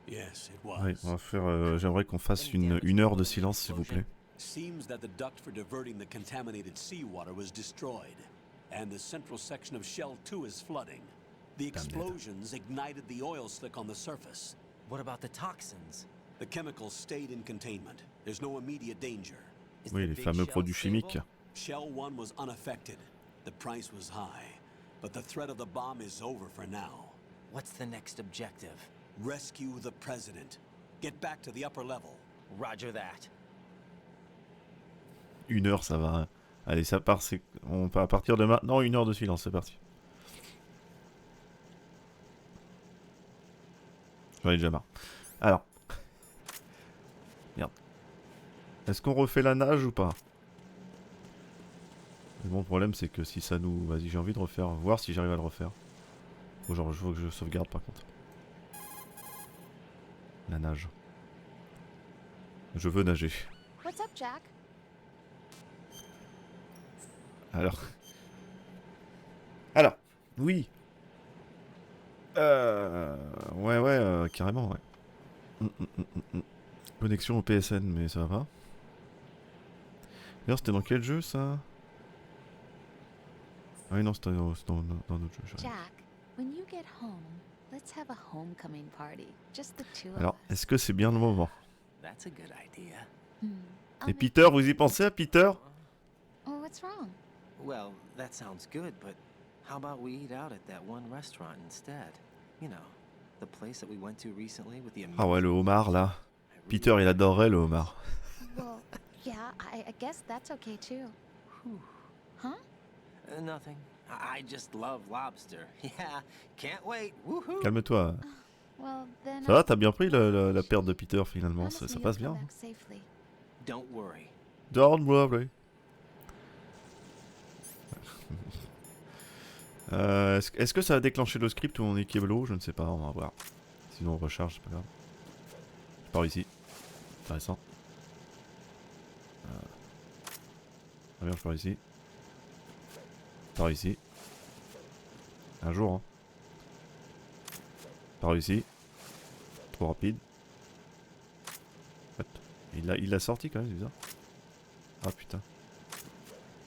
Yes, it Ouais, was. on va faire. J'aimerais qu'on fasse une heure de silence, s'il vous plaît. Seems that the duct for diverting the contaminated seawater was destroyed, and the central section of Shell 2 is flooding. The explosions ignited the oil slick on the surface. What about the toxins? The chemicals stayed in containment. There's no immediate danger. Oui, les fameux produits chimiques. Shell 1 was unaffected. The price was high, but the threat of the bomb is over for now. What's the next objective? Rescue the president. Get back to the upper level. Roger that. Une heure, ça va. Allez, ça part. On peut à partir de maintenant, une heure de silence, c'est parti. J'en ai déjà marre. Alors. Merde. Est-ce qu'on refait la nage ou pas? Le bon problème, c'est que si ça nous... Vas-y, j'ai envie de refaire. Voir si j'arrive à le refaire. Genre, je veux que je sauvegarde par contre. La nage. Je veux nager. What's up, Jack? Alors, oui. Ouais, carrément, ouais. Connexion au PSN, mais ça va pas. D'ailleurs, c'était dans quel jeu ça? Ah oui, non, c'était dans d'autres jeux. Jack, when you get home, let's have a homecoming party. Just the two of Alors, us. est-ce que c'est bien le moment? That's a good idea. Et Peter, vous y pensez à Peter? Oh, what's wrong? Well, that sounds good, but how about we eat out at that one restaurant instead? You know, the place that we went to recently with the Ah ouais, le homard là. Peter, il adorerait le homard. Well, yeah, I guess that's okay too. Huh? Nothing. I just love lobster. Yeah, can't wait. Woohoo! Calme-toi. Well, then Ça va, t'as bien pris la perte de Peter finalement, ça honestly, passe you'll bien. come back safely. Don't worry. Don't worry. Est-ce que ça a déclenché le script ou on est Keblo? Je ne sais pas, on va voir. Sinon on recharge, c'est pas grave. Je pars ici. Intéressant. Très bien, je pars ici. Je pars ici. Un jour, hein. Je pars ici. Trop rapide. What? Il l'a sorti quand même, c'est bizarre. Ah putain.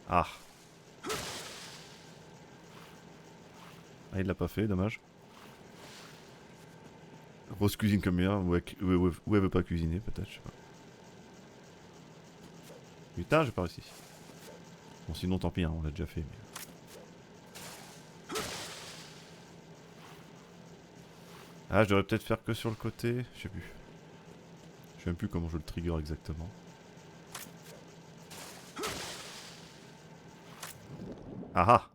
Ah. Ah, il l'a pas fait, dommage. Rose cuisine comme bien, ou elle veut pas cuisiner, peut-être, je sais pas. Putain, je pars ici. Bon, sinon, tant pis, hein, on l'a déjà fait. Mais... Ah, je devrais peut-être faire que sur le côté, je sais plus. Je sais même plus comment je le trigger exactement. Ah ah.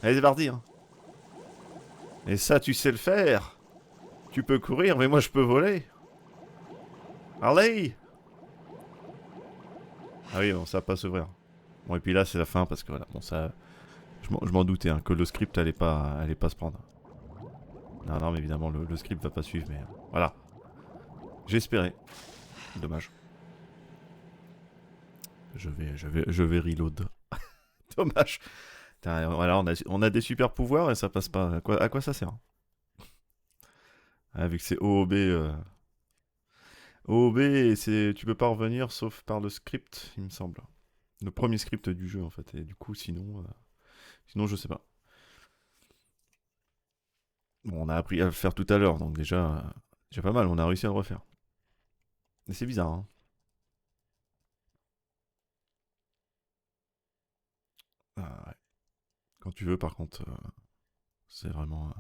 Allez, c'est parti, hein. Et ça, tu sais le faire. Tu peux courir, mais moi, je peux voler. Allez. Ah oui, bon, ça va pas s'ouvrir. Bon, et puis là, c'est la fin, parce que voilà, bon, ça... Je m'en doutais, hein, que le script allait pas se prendre. Non, non, mais évidemment, le script va pas suivre, mais... voilà. J'espérais. Dommage. Je vais reload. Dommage. Putain, voilà, on a des super pouvoirs et ça passe pas. À quoi ça sert? Ah, vu que c'est OOB. OOB, et tu peux pas revenir sauf par le script, il me semble. Le premier script du jeu, en fait. Et du coup, sinon je sais pas. Bon, on a appris à le faire tout à l'heure, donc déjà pas mal, on a réussi à le refaire. Mais c'est bizarre, hein. Quand tu veux, par contre, c'est vraiment...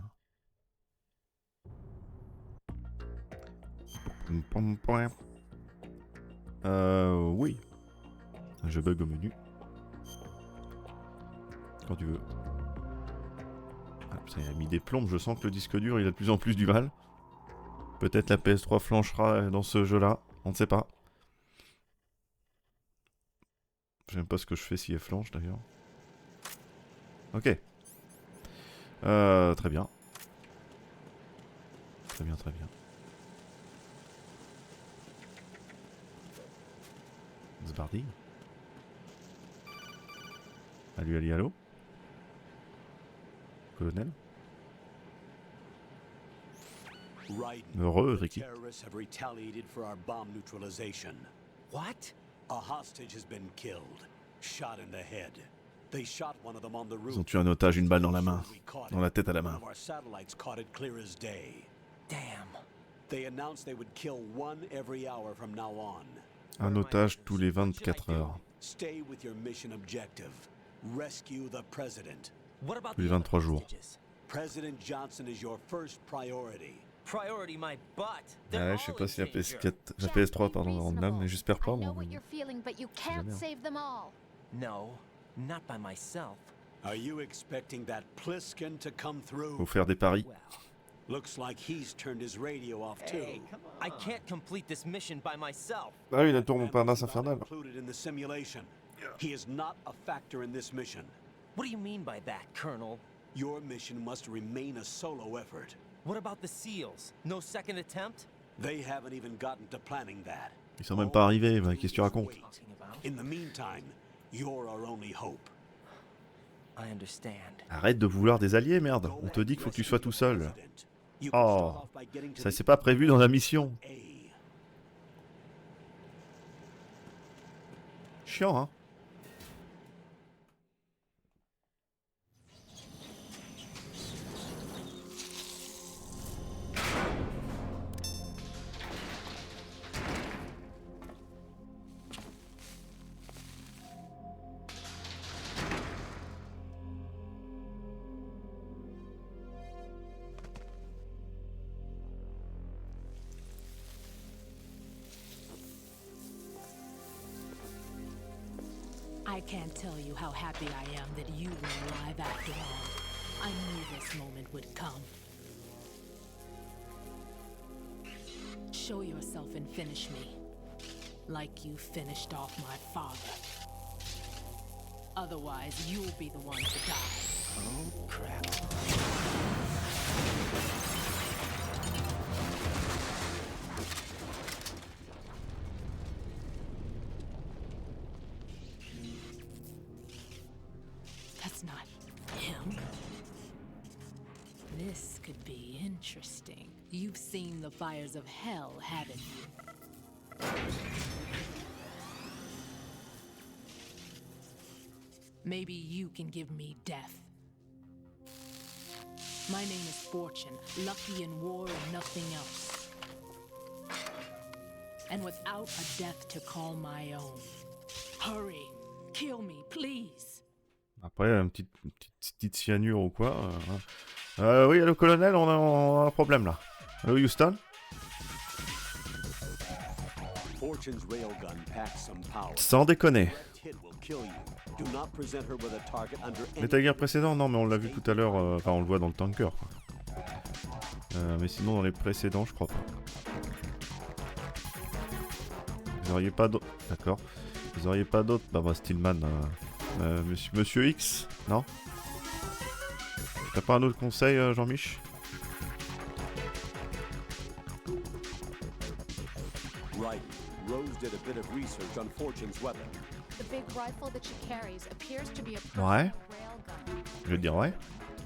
Oui. Je bug au menu. Quand tu veux. Ah, putain, il a mis des plombes, je sens que le disque dur, il a de plus en plus du mal. Peut-être la PS3 flanchera dans ce jeu-là, on ne sait pas. J'aime pas ce que je fais si elle flanche, d'ailleurs. Ok. Très bien. Très bien, très bien. Zbardi. Allô, allô. Colonel. Heureux, Ricky. Terrorists have retaliated for our bomb neutralization. What? A hostage has been killed, shot in the head. They shot one of them on the roof. Ils ont tué un otage, une balle dans la main, dans la tête à la main. One of our satellites caught it clear as day. Damn. They announced they would kill one every hour from now on. Un otage tous les 24 heures. Stay with your mission objective. Rescue the president. What about Tous les 23 jours. President Johnson is your first priority. Priority my butt. Ouais, je sais pas si la PS4, la PS3 pardon, en âme, mais j'espère pas. I know Bon, what you're feeling, but you can't save them all. No, not by myself. Are you expecting that Pliskin to come through? faut faire des paris. Looks like he's turned his radio off too. Hey, I can't complete this mission by myself. Ah oui, la tour Montparnasse infernale. Included in the simulation. He is not a factor in this mission. What do you mean by that, Colonel? Your mission must remain a solo effort. What about the SEALs? No second attempt? They haven't even gotten to planning that. Ils sont même pas arrivés, bah, qu'est-ce que tu racontes? In the meantime, you're our only hope. I understand. Arrête de vouloir des alliés, merde. On te dit qu'il faut que tu sois tout seul. Oh, ça c'est pas prévu dans la mission. Chiant, hein? I can't tell you how happy I am that you were alive after all. I knew this moment would come. Show yourself and finish me, like you finished off my father. Otherwise, you'll be the one to die. Oh, crap. That's not him. This could be interesting. You've seen the fires of hell, haven't you? Maybe you can give me death. My name is Fortune, lucky in war and nothing else. And without a death to call my own. Hurry, kill me, please. Après, une petite cyanure ou quoi. Oui, le colonel, on a un problème là. Allô, Houston? Sans déconner. Metal Gear précédent, non, mais on l'a vu tout à l'heure. Enfin, on le voit dans le tanker. Quoi. Mais sinon, dans les précédents, je crois pas. Vous auriez pas d'autres. D'accord. Vous auriez pas d'autres. Bah, Stillman. Monsieur X, non? T'as pas un autre conseil, Jean-Mich? Right. Rose did a bit of research on Fortune's weapon. The big rifle that she carries appears to be a Ouais. railgun. Je veux dire ouais.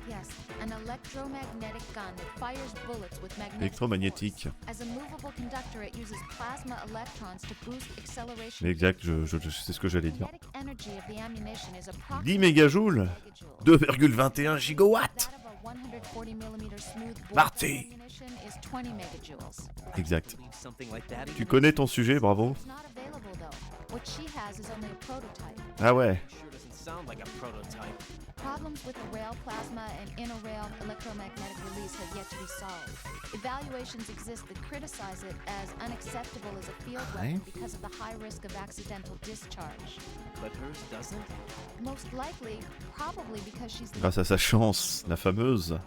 Yes, an electromagnetic gun that fires bullets with magnetic Électromagnétique. force. As a movable conductor, it uses plasma electrons to boost acceleration. Exact, je sais ce que j'allais dire. Kinetic energy of the ammunition is 10 approximately mégajoules, 2,21 gigawatts. that of a 140 mm smooth bore Parti. ammunition is 20 megajoules. Exact. Something like that. Tu connais ton sujet, bravo. It's not available though. What she has is only a prototype. Ah ouais. sound like a prototype. Problems with the rail plasma and inner rail electromagnetic release have yet to be solved. Evaluations exist that criticize it as unacceptable as a field weapon because of the high risk of accidental discharge. But hers doesn't? Most likely, probably because she's the... Grâce à sa chance, la fameuse.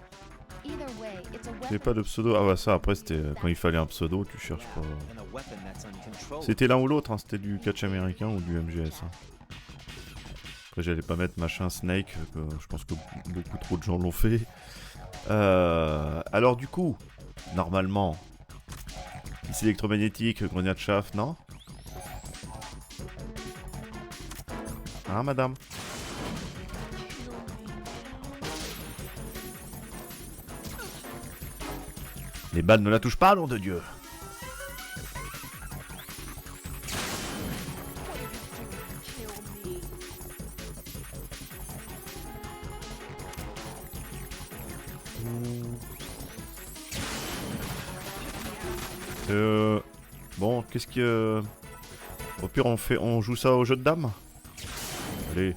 Either way, it's a J'ai weapon. pas de pseudo. Ah ouais, ça après c'était quand il fallait un pseudo, tu cherches pas. C'était l'un ou l'autre, hein. C'était du catch américain ou du MGS. Hein. Après j'allais pas mettre machin Snake, je pense que beaucoup trop de gens l'ont fait. Alors du coup, normalement, ici électromagnétique, grenade chaff, non? Hein madame? Les balles ne la touchent pas, nom de Dieu. Bon, qu'est-ce que... Au pire, on joue ça au jeu de dames. Allez.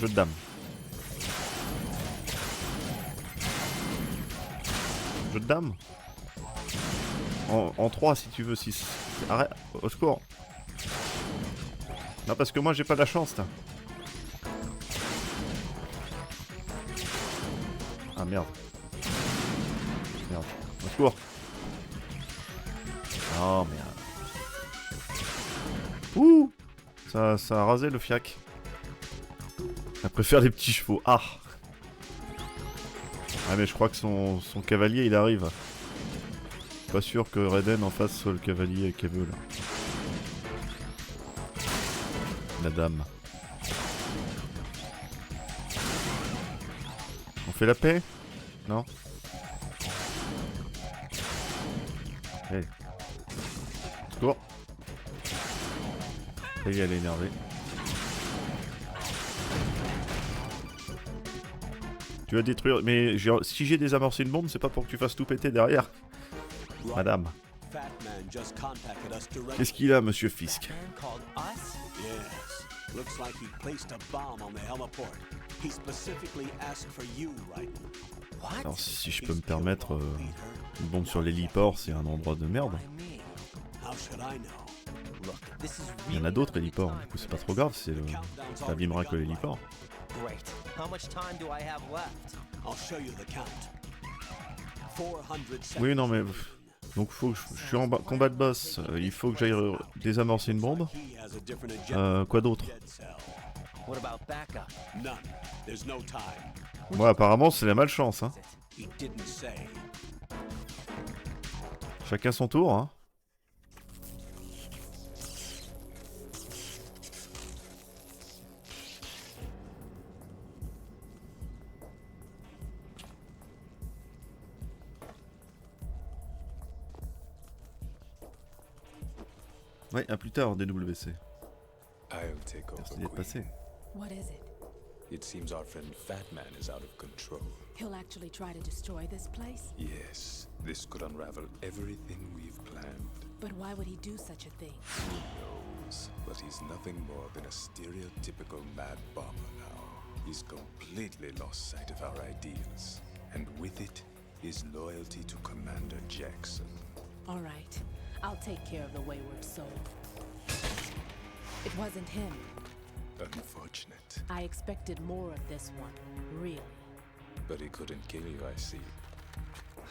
Jeu de dames. Jeu de dames. En 3 si tu veux, 6. Arrête, au secours. Non, parce que moi j'ai pas la chance, là. Ah merde. Merde. Au secours. Oh merde. Ouh, ça a rasé le fiac. Elle préfère les petits chevaux. Ah. Ah mais je crois que son cavalier il arrive. Pas sûr que Raiden en face soit le cavalier qu'elle veut là. La dame. On fait la paix? Non? Hey. Secours. Et elle est énervée. Tu vas détruire... Mais si j'ai désamorcé une bombe, c'est pas pour que tu fasses tout péter derrière. Madame. Qu'est-ce qu'il a, monsieur Fisk? Alors si je peux me permettre, une bombe sur l'héliport, c'est un endroit de merde. Il y en a d'autres héliports, du coup c'est pas trop grave, ça abîmera que l'héliport. Oui, non mais... Donc faut que je suis en combat de boss, il faut que j'aille désamorcer une bombe. Quoi d'autre? Moi apparemment c'est la malchance, hein. Chacun son tour, hein. Ouais, à plus tard, DWC. Merci d'être passé. What is it? It seems our friend Fat Man is out of control. He'll actually try to destroy this place? Yes, this could unravel everything we've planned. But why would he do such a thing? Who knows? But he's nothing more than a stereotypical mad bomber now. He's completely lost sight of our ideals. And with it, his loyalty to Commander Jackson. All right. I'll take care of the wayward soul. It wasn't him. Unfortunate. I expected more of this one, really. But he couldn't kill you, I see.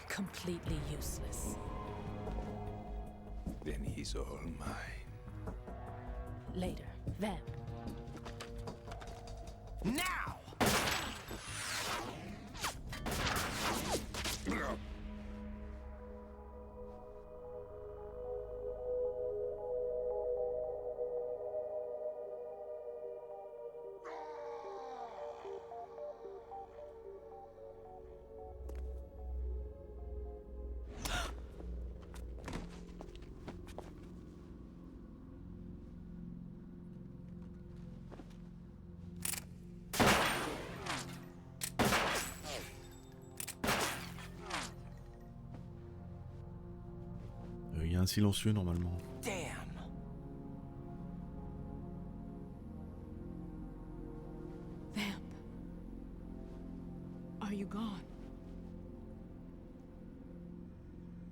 Completely useless. Then he's all mine. Later, then. Now! Il y a un silencieux normalement. Damn. Are you gone?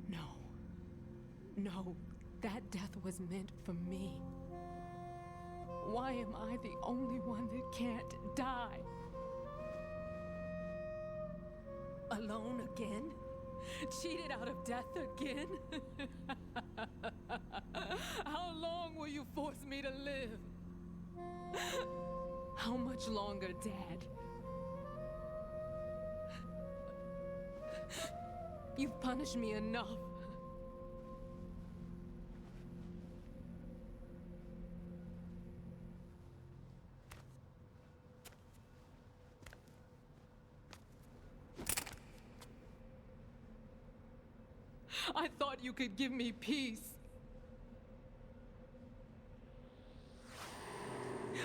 No. No, that death was meant for me. Why am I the only one that can't die? Alone again? Cheated out of death again? How long will you force me to live? How much longer, Dad? You've punished me enough. I thought you could give me peace.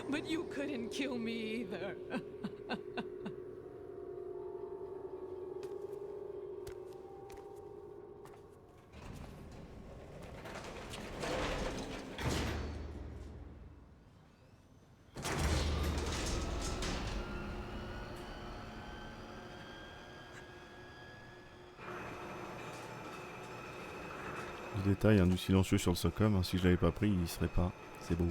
But you couldn't kill me either. Le détail hein, du silencieux sur le socom, hein, si je l'avais pas pris, il y serait pas. C'est beau.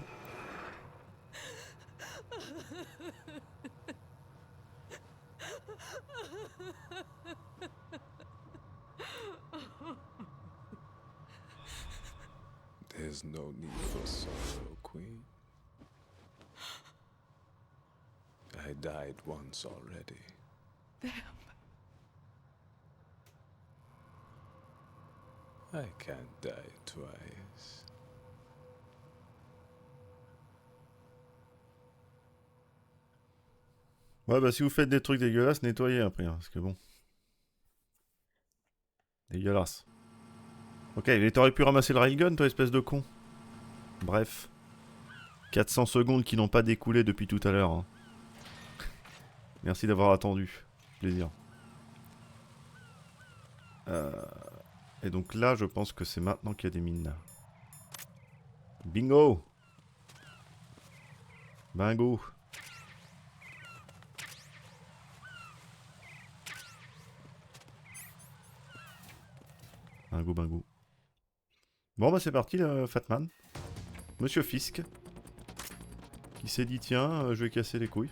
There's no need for sorrow, Queen. I died once already. I can't die twice. Ouais, bah si vous faites des trucs dégueulasses, nettoyez après, hein, parce que bon. Dégueulasse. Ok, mais t'aurais pu ramasser le railgun, toi, espèce de con. Bref. 400 secondes qui n'ont pas découlé depuis tout à l'heure. Hein. Merci d'avoir attendu. Plaisir. Et donc là, je pense que c'est maintenant qu'il y a des mines. Bingo! Bingo! Bingo, bingo. Bon, bah c'est parti, Fatman. Monsieur Fisk. Qui s'est dit, tiens, je vais casser les couilles.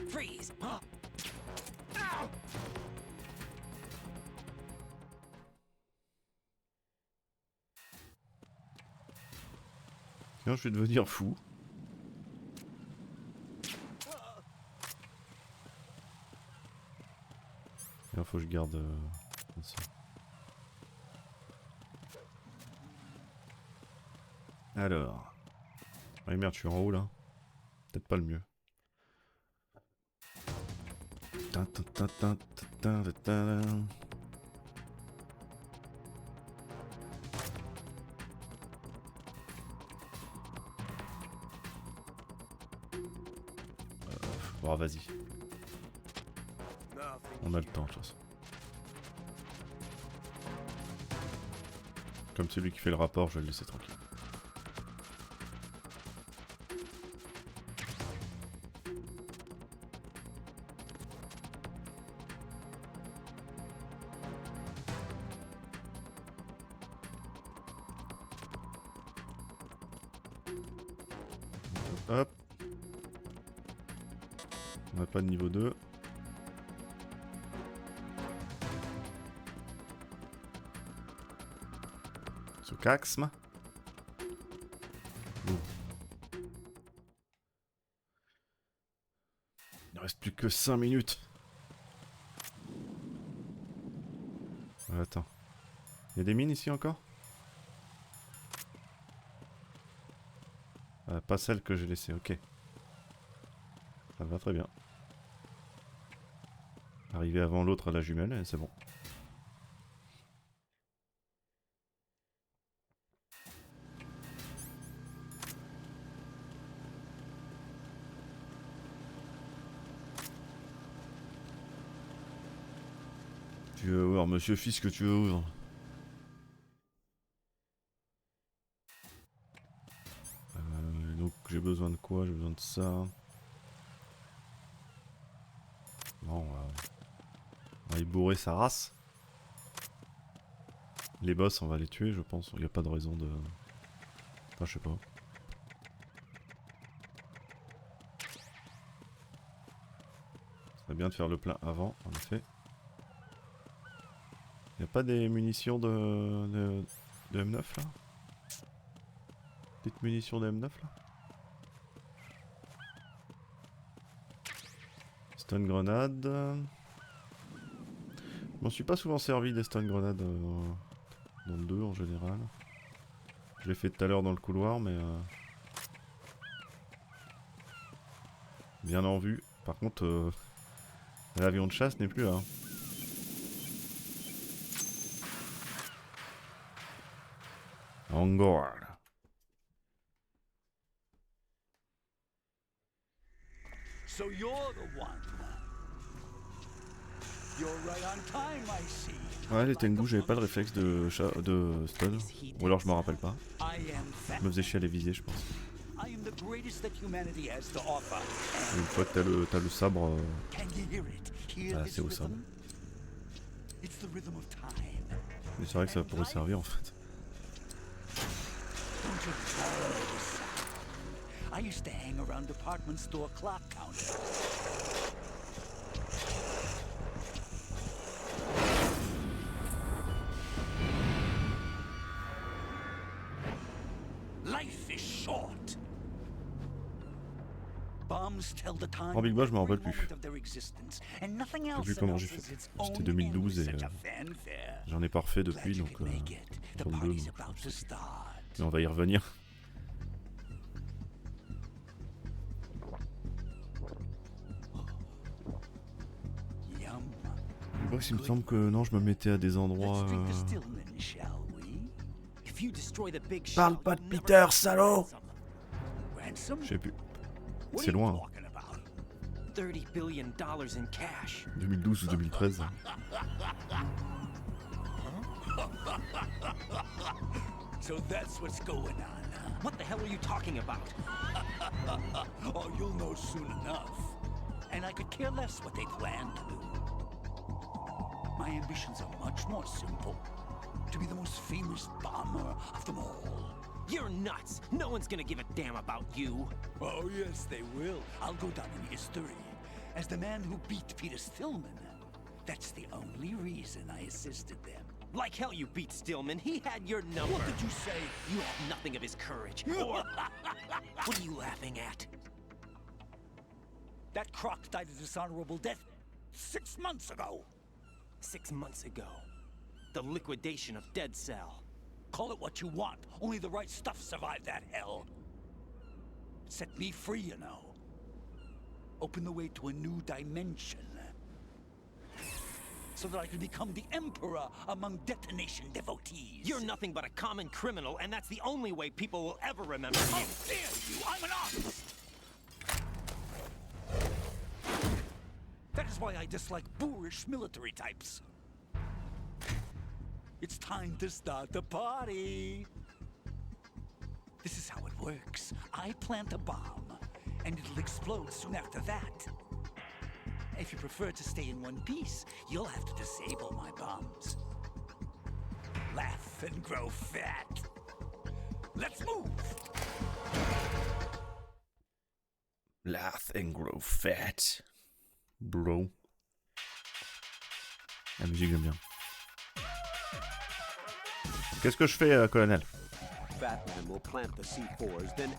Freeze! Tiens, je vais devenir fou. Il faut que je garde ça. Alors. Ah merde, je suis en haut là. Peut-être pas le mieux. Bon, vas-y. On a le temps, de toute façon. Comme c'est lui qui fait le rapport, je vais le laisser tranquille. Hop. On n'a pas de niveau 2. Caxme. Bon. Il ne reste plus que 5 minutes. Attends. Il y a des mines ici encore? Pas celle que j'ai laissée, ok. Ça va très bien. Arrivé avant l'autre à la jumelle, c'est bon. Tu veux voir, monsieur Fils, que tu veux ouvrir. j'ai besoin de quoi? J'ai besoin de ça. Bon, on va y bourrer sa race. Les boss, on va les tuer, je pense. Il n'y a pas de raison de... Enfin, je sais pas. Ça serait bien de faire le plein avant, en effet. Il n'y a pas des munitions de M9 là? Petites munitions de M9 là? Stun grenade. Je m'en suis pas souvent servi des stun grenades dans le 2 en général. Je l'ai fait tout à l'heure dans le couloir, mais bien en vue. Par contre, l'avion de chasse n'est plus là. Encore. So you're the one. You're right on time, I see. Ouais, les Tengu, j'avais pas le réflexe de stun. Ou alors je m'en rappelle pas. Je me faisais chier à les viser, je pense. I am the greatest that humanity has to offer. Et une fois que t'as le sabre, c'est au sabre. It's the rhythm of time. Mais c'est vrai que ça pourrait servir en fait. Don't you remember this sound? I used to hang around department store clock counters. Life is short. Bombs tell the time. En Big Boss, je m'en rappelle plus. Je sais plus comment j'ai fait. C'était 2012 et j'en ai pas refait depuis, donc sur le 2. Mais on va y revenir. Big Boss, il me semble que non, je me mettais à des endroits. Parle pas de Peter, salaud! Je sais plus. C'est loin. 30 billion dollars in cash. 2012 ou 2013. So that's what's going on. What the hell are you talking about? Oh, you'll know soon enough. And I could care less what they plan to do. My ambitions are much more simple. To be the most famous bomber of them all. You're nuts! No one's gonna give a damn about you! Oh yes, they will. I'll go down in history as the man who beat Peter Stillman. That's the only reason I assisted them. Like hell you beat Stillman. He had your number. What did you say? You have nothing of his courage. Or... What are you laughing at? That croc died a dishonorable death 6 months ago. 6 months ago. The liquidation of Dead Cell. Call it what you want. Only the right stuff survived that hell. Set me free, you know. Open the way to a new dimension. So that I can become the emperor among detonation devotees. You're nothing but a common criminal, and that's the only way people will ever remember you. How dare you! I'm an artist! That is why I dislike boorish military types. It's time to start the party. This is how it works. I plant a bomb, and it'll explode soon after that. If you prefer to stay in one piece, you'll have to disable my bombs. Laugh and grow fat. Let's move! Laugh and grow fat. Bro. La musique, j'aime bien. Qu'est-ce que je fais, colonel?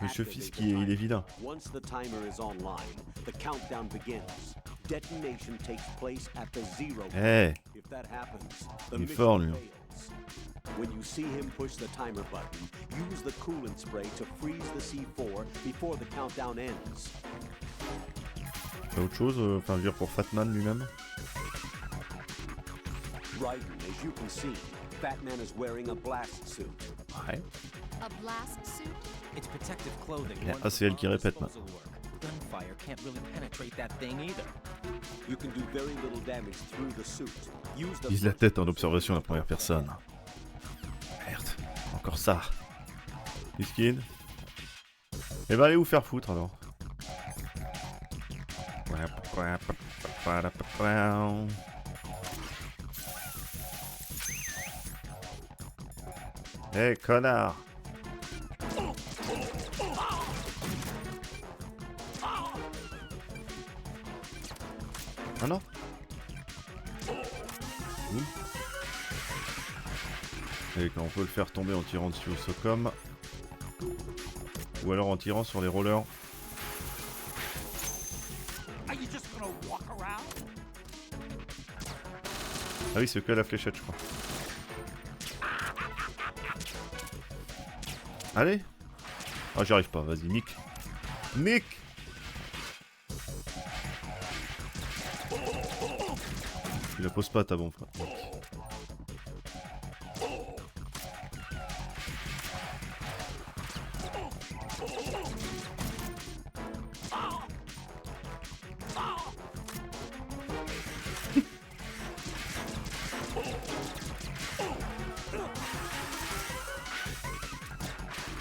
Monsieur Fisk, il est vilain. Once the timer is online, the countdown begins. Detonation takes place at the 0. Hey. If that happens, the Il est mission fort, lui. fails. When you see him push the timer button, use the coolant spray to freeze the C4 before the countdown ends. T'as autre chose, enfin, je veux dire pour Fatman lui-même? Right, as you can see, Batman is wearing a blast suit. Ouais. A blast suit? It's protective clothing. Ah, c'est elle qui répète maintenant. Gunfire can't really penetrate that thing either. You can do very little damage through the suit. Use the Vise la tête en observation à la première personne. Merde, encore ça. Miskin. Eh ben allez vous faire foutre alors. Eh connard. Ah non. Et quand on peut le faire tomber en tirant dessus au socom. Ou alors en tirant sur les rollers. Ah oui, c'est que la fléchette, je crois. Allez. Ah, j'y arrive pas, vas-y, nique. Nique. Tu la poses pas ta bombe, frère.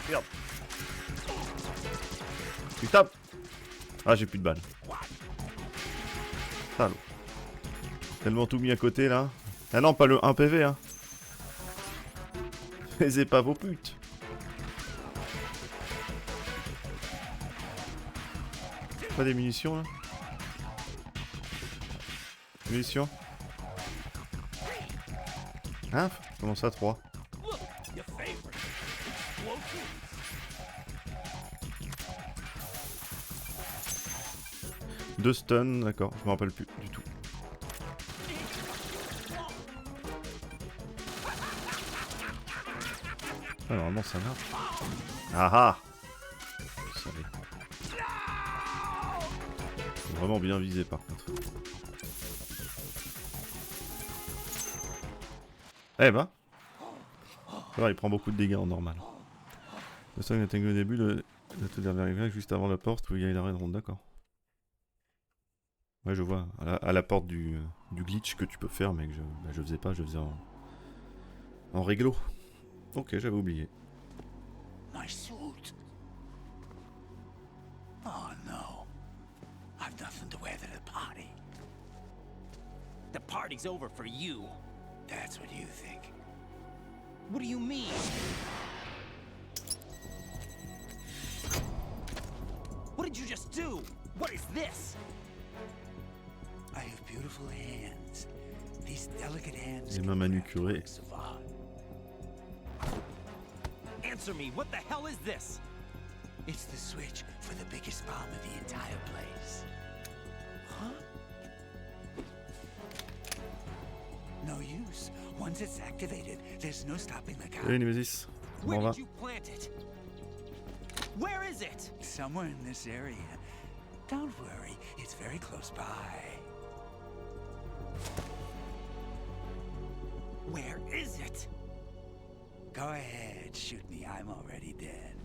Merde. Tu tapes. Ah, j'ai plus de balles. Salaud. Tellement tout mis à côté là. Ah non, pas le 1 PV hein. Faisez pas vos putes. Pas des munitions là. Munitions. Hein? Comment ça 3? Deux stuns, d'accord, je me rappelle plus du tout. Ah, normalement ça marche. Ah ah! Ça l'est. Faut vraiment bien viser par contre. Eh ben! Ça va, il prend beaucoup de dégâts en normal. Le sang est au début de tout dernier réglage juste avant la porte où il y a une arène ronde, d'accord. Ouais, je vois, à la porte du glitch que tu peux faire, mais que je faisais pas, je faisais en réglo. Ok, j'avais oublié. My suit. Oh no. I've nothing to wear to the party. The party's over for you. That's what you think. What do you mean? What did you just do? What is this? I have beautiful hands. These delicate hands. Les mains manucurées. Answer me, what the hell is this? It's the switch for the biggest bomb in the entire place. Huh? No use. Once it's activated, there's no stopping the count. Salut Nemesis. Where Comment did you plant it? Where is it? Somewhere in this area. Don't worry, it's very close by. Where is it? Go ahead, shoot me. I'm already dead.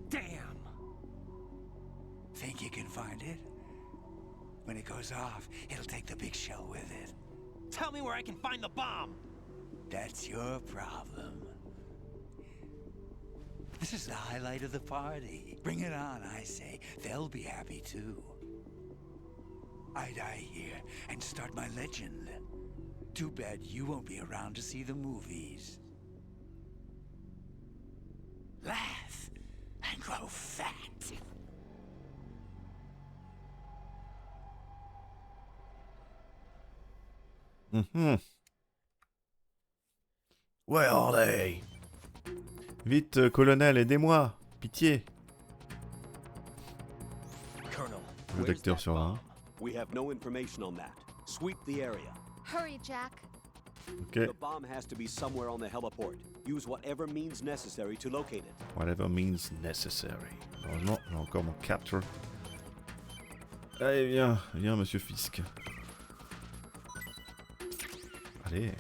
Damn! Think you can find it? When it goes off, it'll take the big shell with it. Tell me where I can find the bomb! That's your problem. This is the highlight of the party. Bring it on, I say. They'll be happy too. I die here and start my legend. Too bad you won't be around to see the movies. Laugh and grow fat. Where are they? Vite, colonel, aidez-moi! Pitié! Colonel, Le lecteur sur un. we have no information on that. Sweep the area. Hurry, Jack. Ok. The bomb has to be somewhere on the heliport. Use whatever means necessary to locate it. Whatever means necessary. Heureusement, j'ai encore mon capture. Allez, viens, viens, monsieur Fisk. Allez.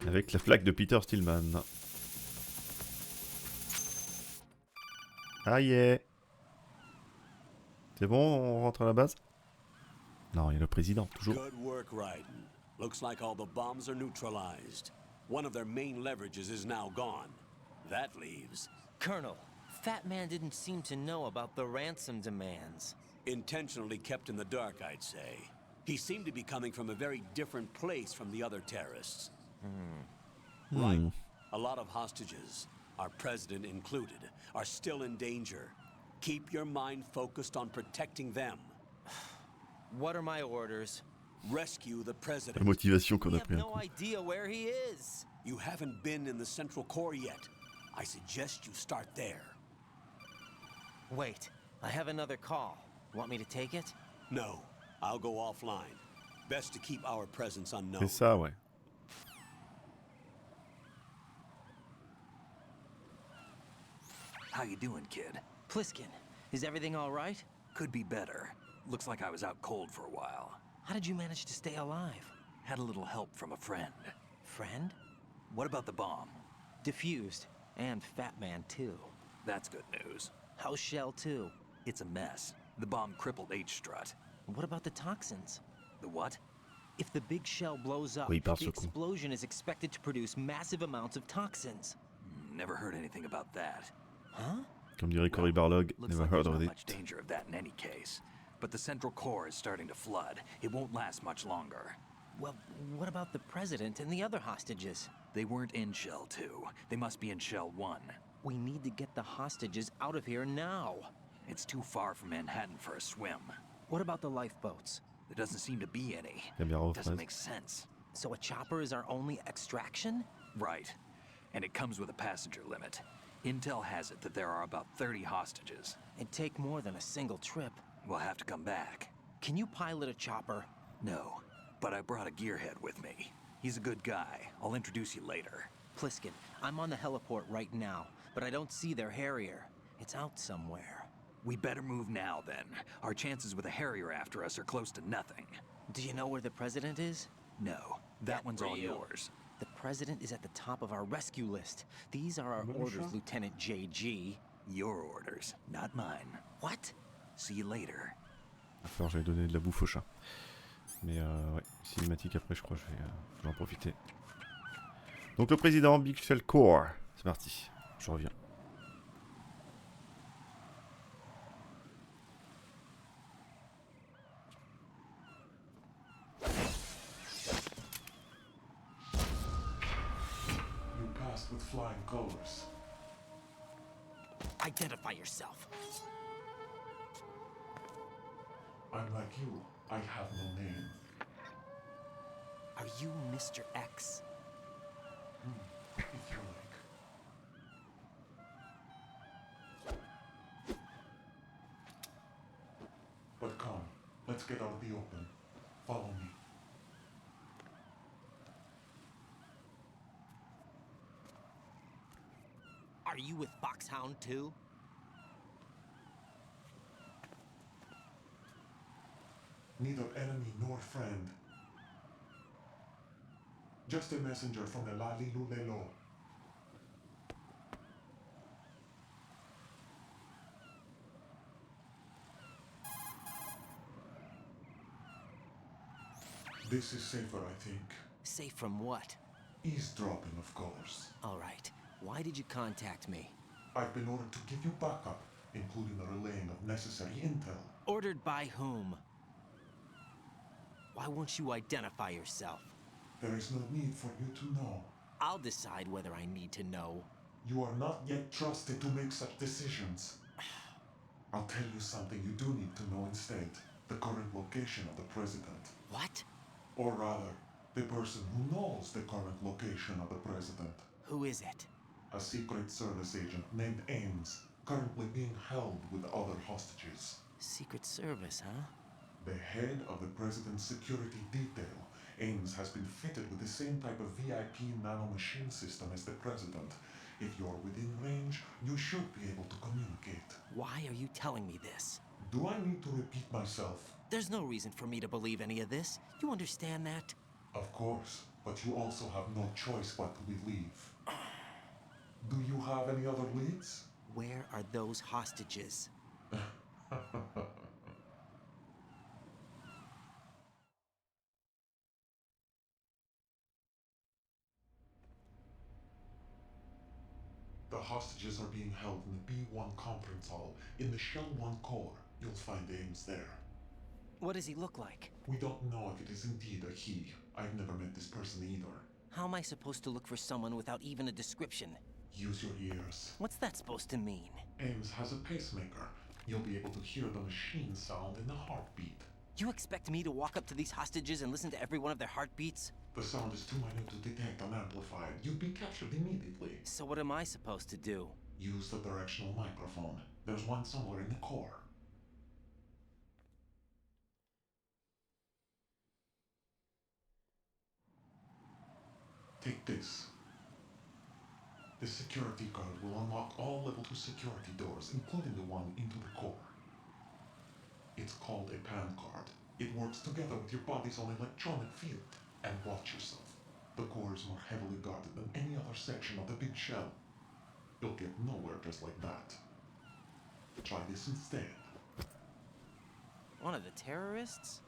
Avec la flaque de Peter Stillman. Ah yeah. C'est bon, on rentre à la base? Non, il y a le président, toujours. Good work, Raiden. Looks like all the bombs are neutralized. One of their main leverages is now gone. That leaves... Colonel, Fat Man didn't seem to know about the ransom demands. Intentionally kept in the dark, I'd say. He seemed to be coming from a very different place from the other terrorists. Right. A lot of hostages, our president included, are still in danger. Keep your mind focused on protecting them. What are my orders? Rescue the president. La motivation qu'on We a have pris un no coup. idea where he is. You haven't been in the central core yet. I suggest you start there. Wait, I have another call. Want me to take it? No, I'll go offline. Best to keep our presence unknown. C'est ça, ouais. How you doing, kid? Pliskin, is everything all right? Could be better. Looks like I was out cold for a while. How did you manage to stay alive? Had a little help from a friend. Friend? What about the bomb? Diffused. And Fat Man, too. That's good news. How's Shell, too? It's a mess. The bomb crippled H-Strut. What about the toxins? The what? If the big shell blows up, Oui, the parce que- explosion is expected to produce massive amounts of toxins. Never heard anything about that. Huh? Comme dirait Cory Barlog, Looks never like heard there's of not it. much danger of that in any case. But the central core is starting to flood. It won't last much longer. Well, what about the president and the other hostages? They weren't in Shell 2. They must be in Shell 1. We need to get the hostages out of here now. It's too far from Manhattan for a swim. What about the lifeboats? There doesn't seem to be any. Caméra aux Doesn't fraises. make sense. So a chopper is our only extraction? Right. And it comes with a passenger limit. Intel has it that there are about 30 hostages. It'd take more than a single trip. We'll have to come back. Can you pilot a chopper? No, but I brought a gearhead with me. He's a good guy. I'll introduce you later. Pliskin, I'm on the heliport right now, but I don't see their Harrier. It's out somewhere. We better move now, then. Our chances with a Harrier after us are close to nothing. Do you know where the president is? No, that one's all yours. The president is at the top of our rescue list. These are our orders, Lieutenant JG. Your orders, not mine. What? See you later. Il va falloir que j'aille donner de la bouffe au chat. Mais ouais, cinématique après, je crois que je vais en profiter. Donc le président, Big Shell Core. C'est parti, je reviens. You passed with flying colors. Identify yourself. Unlike you, I have no name. Are you Mr. X? If you like. But come, let's get out the open. Follow me. Are you with Foxhound too? Neither enemy nor friend. Just a messenger from the Lalilu Lelo. This is safer, I think. Safe from what? Eavesdropping, of course. All right. Why did you contact me? I've been ordered to give you backup, including the relaying of necessary intel. Ordered by whom? Why won't you identify yourself? There is no need for you to know. I'll decide whether I need to know. You are not yet trusted to make such decisions. I'll tell you something you do need to know instead. The current location of the president. What? Or rather, the person who knows the current location of the president. Who is it? A Secret Service agent named Ames, currently being held with other hostages. Secret Service, huh? The head of the president's security detail, Ames has been fitted with the same type of VIP nanomachine system as the president. If you're within range, you should be able to communicate. Why are you telling me this? Do I need to repeat myself? There's no reason for me to believe any of this. You understand that? Of course, but you also have no choice but to believe. Do you have any other leads? Where are those hostages? The hostages hostages are being held in the B1 conference hall in the Shell 1 core. You'll find Ames there. What does he look like? We don't know if it is indeed a he. I've never met this person either. How am I supposed to look for someone without even a description? Use your ears. What's that supposed to mean? Ames has a pacemaker. You'll be able to hear the machine sound in the heartbeat. You expect me to walk up to these hostages and listen to every one of their heartbeats? The sound is too minute to detect unamplified. You'd be captured immediately. So what am I supposed to do? Use the directional microphone. There's one somewhere in the core. Take this. This security card will unlock all level 2 security doors, including the one into the core. It's called a PAN card. It works together with your body's own electronic field. And watch yourself. The core is more heavily guarded than any other section of the big shell. You'll get nowhere just like that. Try this instead. One of the terrorists?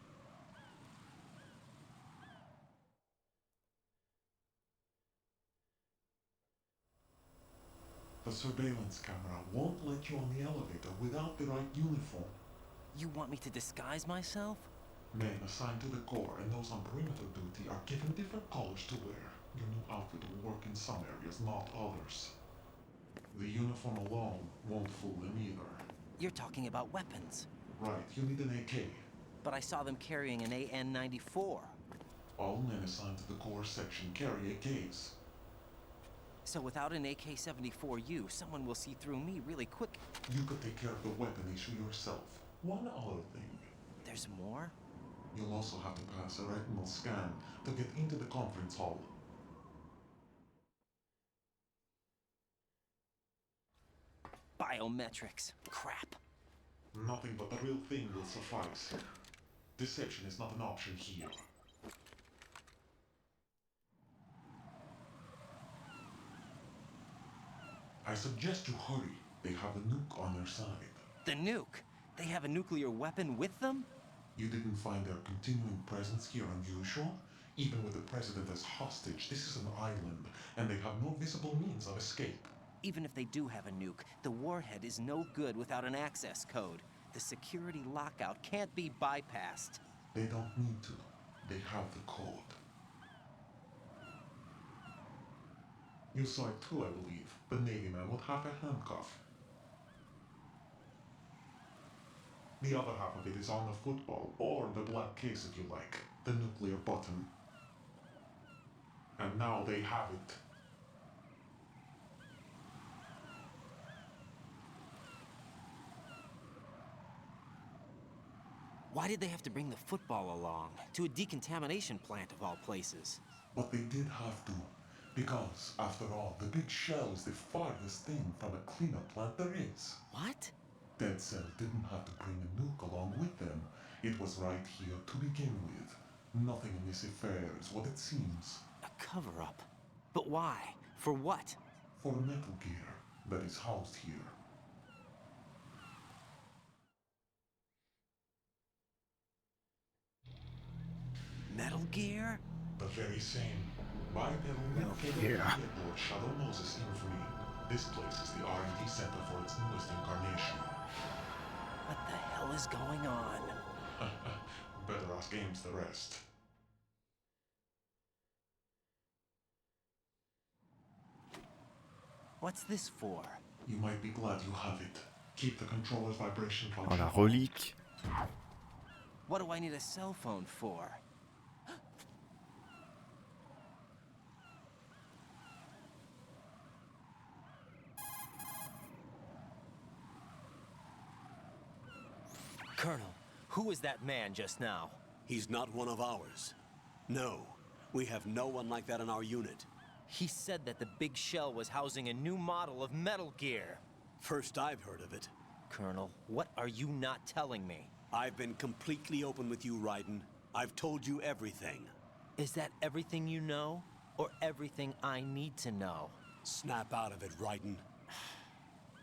The surveillance camera won't let you on the elevator without the right uniform. You want me to disguise myself? Men assigned to the core and those on perimeter duty are given different colors to wear. Your new outfit will work in some areas, not others. The uniform alone won't fool them either. You're talking about weapons. Right, you need an AK. But I saw them carrying an AN-94. All men assigned to the core section carry AKs. So without an AK-74U, someone will see through me really quick. You could take care of the weapon issue yourself. One other thing. There's more? You'll also have to pass a retinal scan to get into the conference hall. Biometrics. Crap. Nothing but the real thing will suffice. Deception is not an option here. I suggest you hurry. They have a nuke on their side. The nuke? They have a nuclear weapon with them? You didn't find their continuing presence here unusual? Even with the president as hostage, this is an island, and they have no visible means of escape. Even if they do have a nuke, the warhead is no good without an access code. The security lockout can't be bypassed. They don't need to. They have the code. You saw it too, I believe. The Navy man with half a handcuff. The other half of it is on the football, or the black case if you like. The nuclear button. And now they have it. Why did they have to bring the football along? To a decontamination plant of all places. But they did have to. Because, after all, the big shell is the farthest thing from a cleanup plant there is. What? Dead Cell didn't have to bring a nuke along with them. It was right here to begin with. Nothing in this affair is what it seems. A cover-up? But why? For what? For Metal Gear that is housed here. Metal Gear? The very same. Bipedal Gear. Lord Shadow Moses Infamy. This place is the R&D center for its newest incarnation. What the hell is going on? Better ask Ames the rest. What's this for? You might be glad you have it. Keep the controller's vibration Oh, function. la relique. What do I need a cell phone for? Colonel, who was that man just now? He's not one of ours. No, we have no one like that in our unit. He said that the big shell was housing a new model of Metal Gear. First I've heard of it. Colonel, what are you not telling me? I've been completely open with you, Raiden. I've told you everything. Is that everything you know? Or everything I need to know? Snap out of it, Raiden.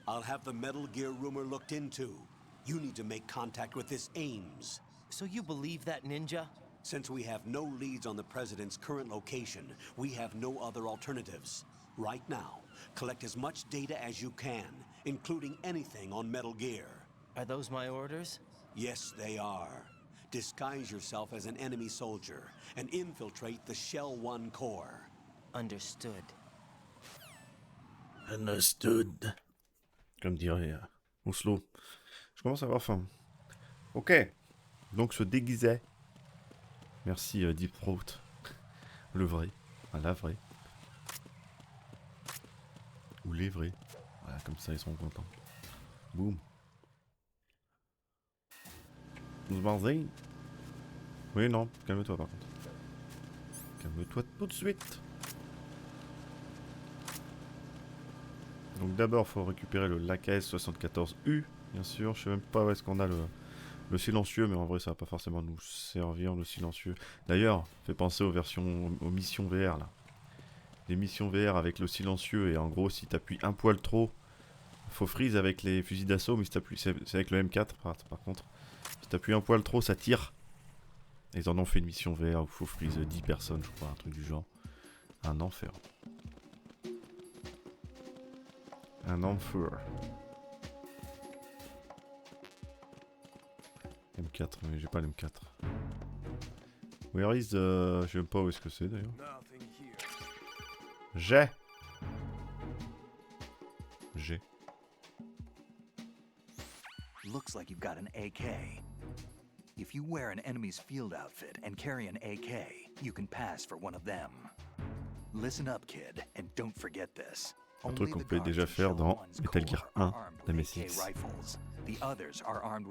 I'll have the Metal Gear rumor looked into. You need to make contact with this Ames. So you believe that ninja? Since we have no leads on the President's current location, we have no other alternatives. Right now, Collect as much data as you can, including anything on Metal Gear. Are those my orders? Yes, they are. Disguise yourself as an enemy soldier and infiltrate the Shell 1 core. Understood. Understood. Comme dirait Oslo. Je commence à avoir faim. Ok. Donc se déguiser. Merci Deep Throat. Le vrai. Enfin, la vraie. Ou les vrais. Voilà, comme ça ils seront contents. Boum. Oui, non, calme-toi par contre. Calme-toi tout de suite. Donc d'abord, il faut récupérer le l'AKS-74U, bien sûr. Je sais même pas où est-ce qu'on a le silencieux, mais en vrai, ça va pas forcément nous servir, le silencieux. D'ailleurs, fait penser aux missions VR, là. Les missions VR avec le silencieux, et en gros, si t'appuies un poil trop, faut freeze avec les fusils d'assaut, mais si t'appuies, c'est avec le M4, par contre. Si t'appuies un poil trop, ça tire. Ils en ont fait une mission VR où il faut freeze 10 personnes, je crois, un truc du genre. Un enfer. Un enfer. M4, mais j'ai pas le M4. Where is the... Je sais même pas où est-ce que c'est d'ailleurs. J'ai. Looks like you've got an AK. If you wear an enemy's field outfit and carry an AK, you can pass for one of them. Listen up, kid, and don't forget this. Un truc qu'on pouvait déjà faire dans Metal Gear 1 d'MSX.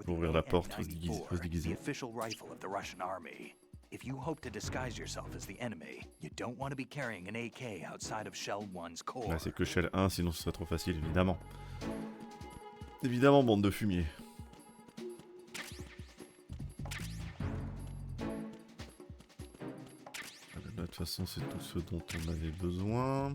Pour ouvrir la porte, faut se déguiser. If you hope to disguise yourself as the enemy, you don't want to be carrying an AK outside of Shell 1's core. Là, c'est que Shell 1, sinon ce serait trop facile, évidemment. Évidemment, bande de fumier. De toute façon, c'est tout ce dont on avait besoin.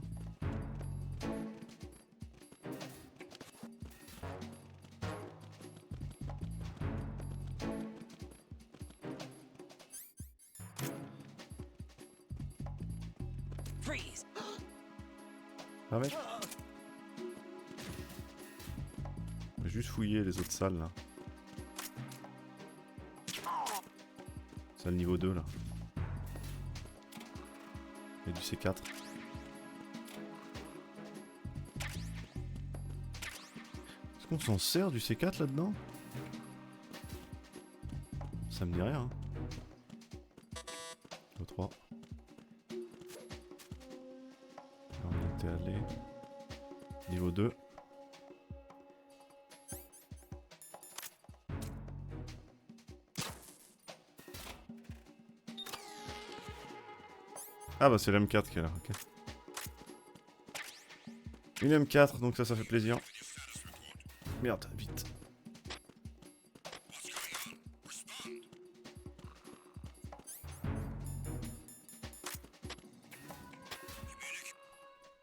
Freeze. Ah mec. On va juste fouiller les autres salles là. Salle niveau 2 là. Il y a du C4. Est-ce qu'on s'en sert du C4 là-dedans? Ça me dit rien. Hein. Niveau 3. Là, on était allé. Niveau 2. Ah bah c'est l'M4 qui est là, ok. Une M4, donc ça fait plaisir. Merde, vite.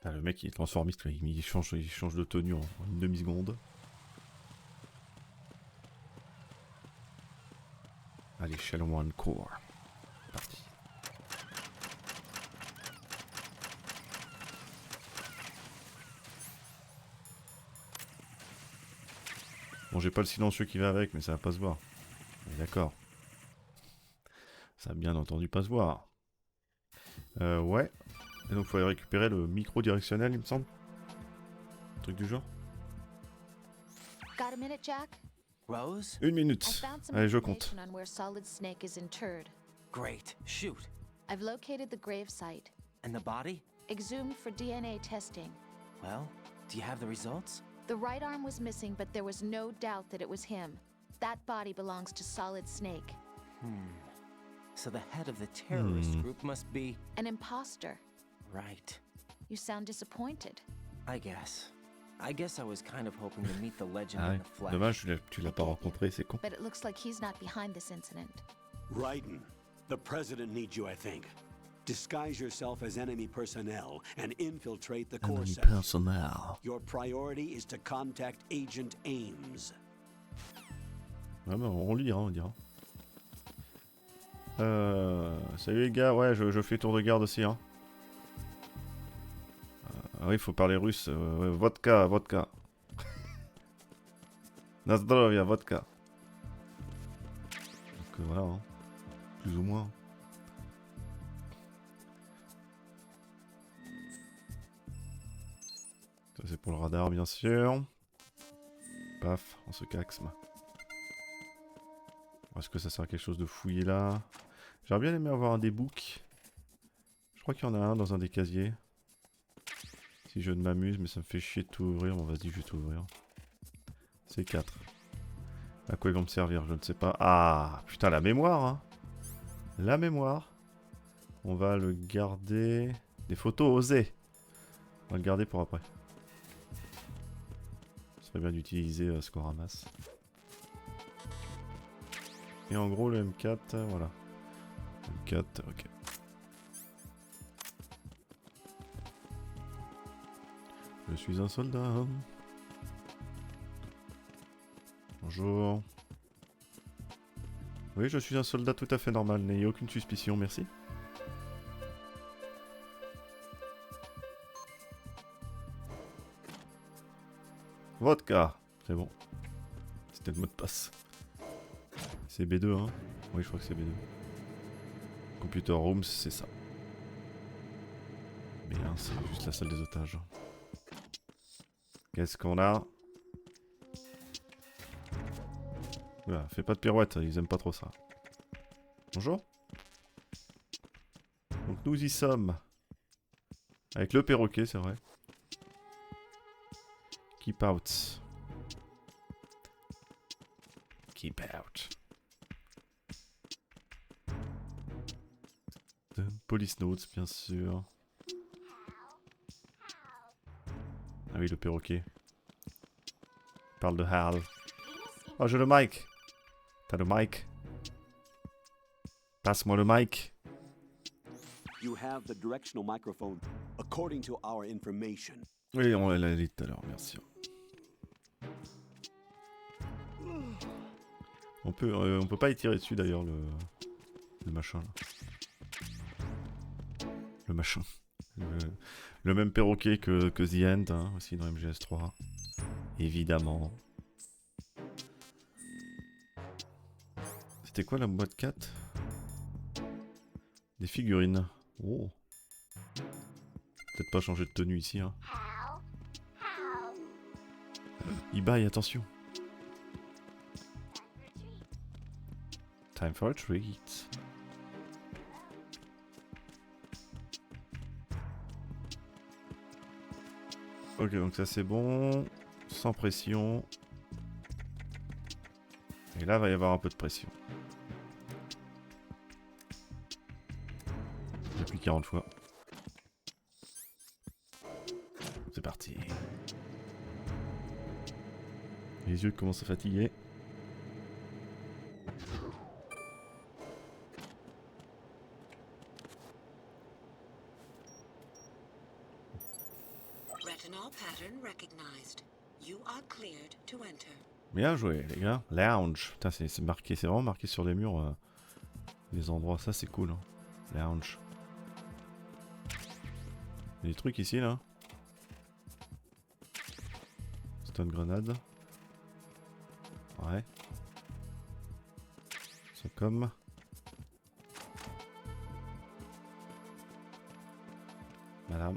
Ah, le mec il est transformiste, il change de tenue en une demi-seconde. Allez, Shell 1 Core. Parti. Bon, j'ai pas le silencieux qui va avec, mais ça va pas se voir. D'accord. Ça va bien entendu pas se voir. Ouais. Et donc, il faut récupérer le micro directionnel, il me semble. Un truc du genre. Got a minute, Jack? Rose? Une minute. Allez, je compte. On where Solid Snake is interred. Great. Shoot. I've located the grave site. And the body? Exhumed for DNA testing. Well, do you have the results? The right arm was missing, but there was no doubt that it was him. That body belongs to Solid Snake. So the head of the terrorist group must be... An imposter. Right. You sound disappointed. I guess I was kind of hoping to meet the legend Ah in ouais. the flesh. Dommage, tu l'as pas rencontré, c'est con. But it looks like he's not behind this incident. Raiden, the president needs you, I think. Disguise yourself as enemy personnel and infiltrate the core Enemy section. personnel. Your priority is to contact Agent Ames. Ouais, bah, on lira, on dira. Salut les gars, ouais, je fais tour de garde aussi, hein. Ah oui, il faut parler russe. Vodka, vodka. Na zdrowie, vodka. Donc voilà, hein. Plus ou moins. Ça c'est pour le radar bien sûr. Paf, on se caxme. Est-ce que ça sert à quelque chose de fouillé là? J'aurais bien aimé avoir un des books. Je crois qu'il y en a un dans un des casiers. Si je ne m'amuse, mais ça me fait chier de tout ouvrir. Bon vas-y, je vais tout ouvrir. C'est 4. À quoi ils vont me servir? Je ne sais pas. Ah, putain, la mémoire, hein. La mémoire. On va le garder. Des photos osées. On va le garder pour après. Ce serait bien d'utiliser ce qu'on ramasse. Et en gros, le M4, voilà. M4, ok. Je suis un soldat. Bonjour. Oui, je suis un soldat tout à fait normal. N'ayez aucune suspicion, merci. Vodka. C'est bon. C'était le mot de passe. C'est B2, hein? Oui, je crois que c'est B2. Computer Rooms, c'est ça. Bien, c'est juste la salle des otages. Qu'est-ce qu'on a? Voilà, fais pas de pirouette, ils aiment pas trop ça. Bonjour. Donc nous y sommes. Avec le perroquet, c'est vrai. Keep out. Keep out. Police Notes, bien sûr. Ah oui, le perroquet. Parle de Hal. Oh, j'ai le mic. T'as le mic? Passe-moi le mic. You have the directional microphone according to our information. Oui, on l'a dit tout à l'heure, merci. On peut pas y tirer dessus d'ailleurs, le machin là. Le machin. Le même perroquet que The End, hein, aussi dans MGS3. Évidemment. C'était quoi la boîte 4? Des figurines. Oh. Peut-être pas changer de tenue ici, hein. Il baille, attention. Time for a treat. Ok, donc ça c'est bon. Sans pression. Et là, il va y avoir un peu de pression. Depuis 40 fois. C'est parti. Les yeux commencent à fatiguer. Bien joué les gars. Lounge. Putain, c'est marqué, c'est vraiment marqué sur les murs les endroits. Ça c'est cool. Hein. Lounge. Il y a des trucs ici là. Stone grenade. Ouais. Ça comme. Madame.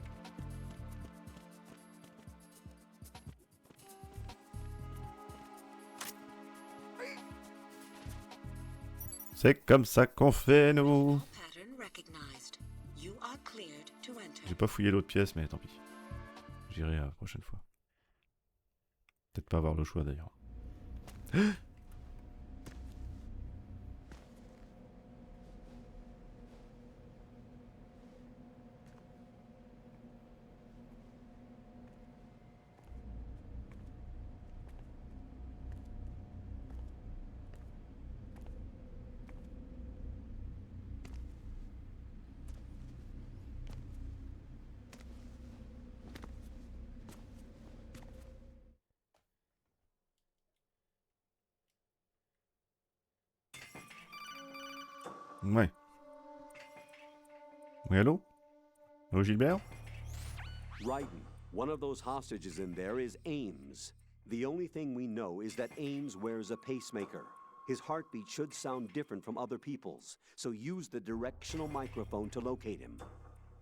C'est comme ça qu'on fait, nous. J'ai pas fouillé l'autre pièce, mais tant pis. J'irai la prochaine fois. Peut-être pas avoir le choix d'ailleurs. Ouais. Oui, allô? Allô, Gilbert? Raiden, One of those hostages in there is Ames. The only thing we know is that Ames wears a pacemaker. His heartbeat should sound different from other people's, so use the directional microphone to locate him.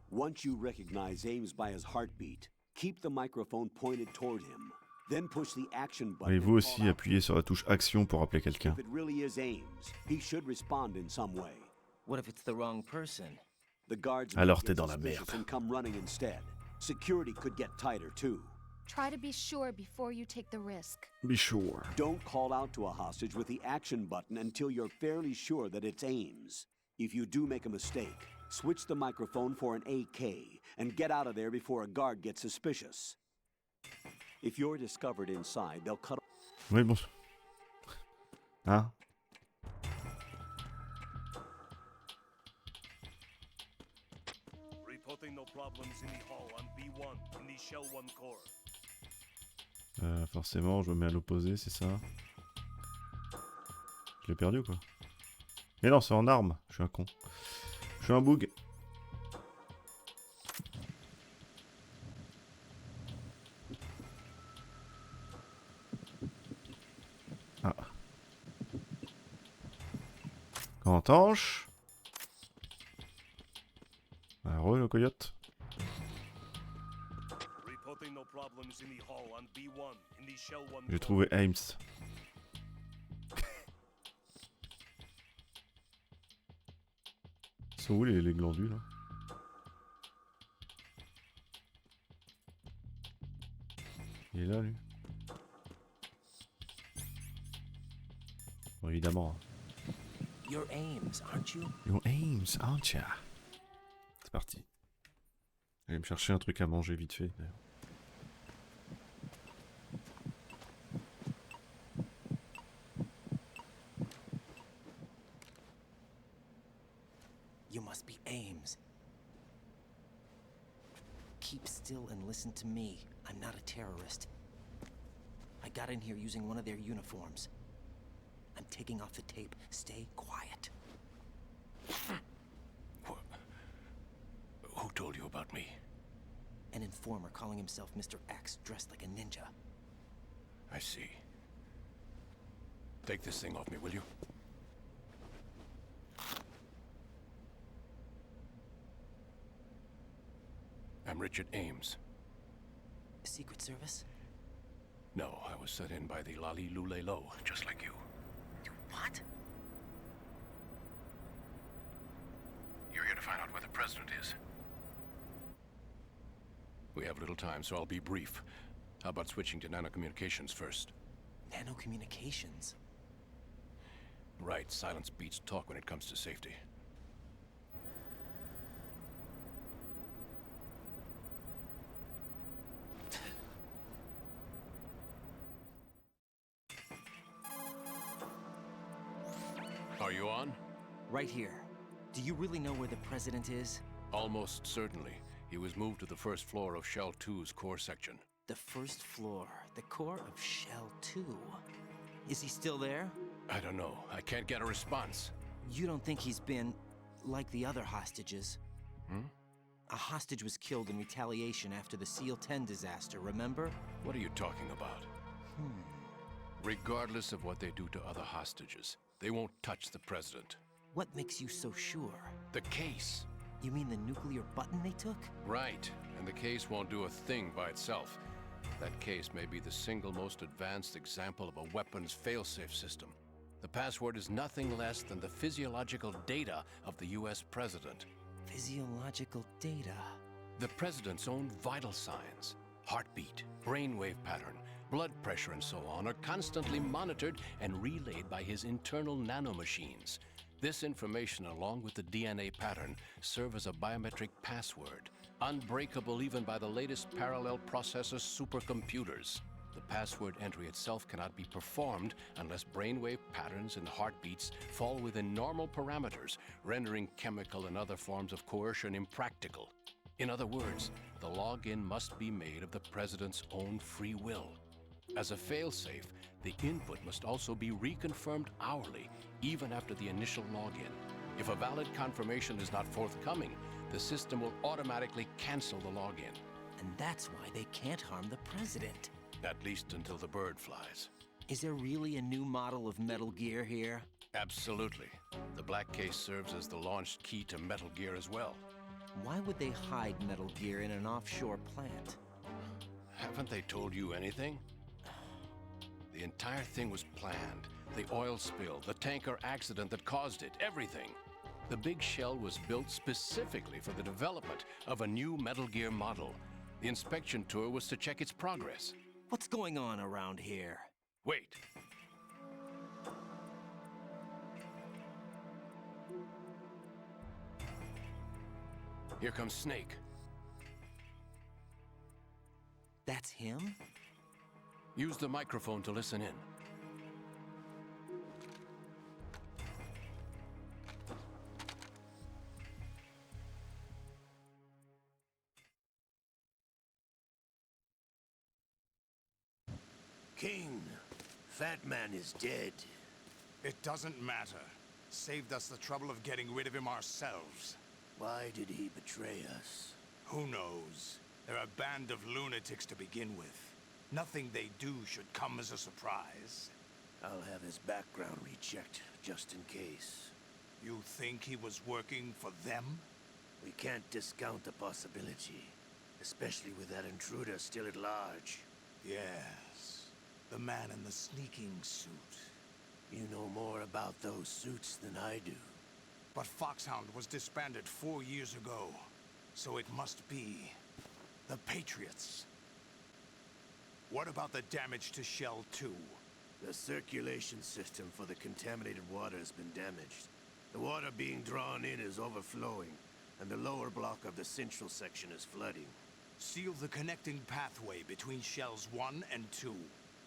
Once you recognize Ames by his heartbeat, keep the microphone pointed toward him. Then push the action button. Et vous aussi appuyez sur la touche action pour appeler quelqu'un. If it really is Ames, he should respond in some way. What if it's the wrong person? The guards Alors t'es dans la merde. and come running instead. Security could get tighter too. Try to be sure before you take the risk. Be sure. Don't call out to a hostage with the action button until you're fairly sure that it's Ames. If you do make a mistake, switch the microphone for an AK and get out of there before a guard gets suspicious. If you're discovered inside, they'll cut. Oui, bon. Hein? Reporting no problems in the hall on B1 in the Shell 1 core. Forcément, je me mets à l'opposé, c'est ça? Je l'ai perdu ou quoi? Mais non, c'est en arme. Je suis un con. Je suis un boug. Ah. Cantanche. Heureux le coyote. J'ai trouvé Ames. Ils sont où les glandus là? Il est là lui. Bon, évidemment. You're Ames, aren't you? You're Ames, aren't ya? C'est parti. Je vais me chercher un truc à manger vite fait d'ailleurs. You must be Ames. Keep still and listen to me. I'm not a terrorist. I got in here using one of their uniforms. I'm taking off the tape. Stay quiet. Who told you about me? An informer calling himself Mr. X, dressed like a ninja. I see. Take this thing off me, will you? I'm Richard Ames. Secret Service? No, I was sent in by the Lali Lule Lo, just like you. What? You're here to find out where the president is. We have little time, so I'll be brief. How about switching to nanocommunications first? Nanocommunications? Right, silence beats talk when it comes to safety. Are you on? Right here. Do you really know where the president is? Almost certainly. He was moved to the first floor of Shell 2's core section. The first floor, the core of Shell 2. Is he still there? I don't know. I can't get a response. You don't think he's been like the other hostages? Hmm? A hostage was killed in retaliation after the SEAL 10 disaster, remember? What are you talking about? Regardless of what they do to other hostages, they won't touch the president. What makes you so sure? The case. You mean the nuclear button they took? Right, and the case won't do a thing by itself. That case may be the single most advanced example of a weapons failsafe system. The password is nothing less than the physiological data of the US president. Physiological data? The president's own vital signs, heartbeat, brainwave pattern, blood pressure and so on are constantly monitored and relayed by his internal nanomachines. This information, along with the DNA pattern, serve as a biometric password, unbreakable even by the latest parallel processor supercomputers. The password entry itself cannot be performed unless brainwave patterns and heartbeats fall within normal parameters, rendering chemical and other forms of coercion impractical. In other words, the login must be made of the president's own free will. As a failsafe, the input must also be reconfirmed hourly, even after the initial login. If a valid confirmation is not forthcoming, the system will automatically cancel the login. And that's why they can't harm the president. At least until the bird flies. Is there really a new model of Metal Gear here? Absolutely. The black case serves as the launch key to Metal Gear as well. Why would they hide Metal Gear in an offshore plant? Haven't they told you anything? The entire thing was planned. The oil spill, the tanker accident that caused it, everything. The big shell was built specifically for the development of a new Metal Gear model. The inspection tour was to check its progress. What's going on around here? Wait. Here comes Snake. That's him? Use the microphone to listen in. King, Fat Man is dead. It doesn't matter. Saved us the trouble of getting rid of him ourselves. Why did he betray us? Who knows? They're a band of lunatics to begin with. Nothing they do should come as a surprise. I'll have his background rechecked, just in case. You think he was working for them? We can't discount the possibility, especially with that intruder still at large. Yes. The man in the sneaking suit. You know more about those suits than I do. But Foxhound was disbanded 4 years ago, so it must be the Patriots. What about the damage to Shell 2? The circulation system for the contaminated water has been damaged. The water being drawn in is overflowing, and the lower block of the central section is flooding. Seal the connecting pathway between Shells 1 and 2.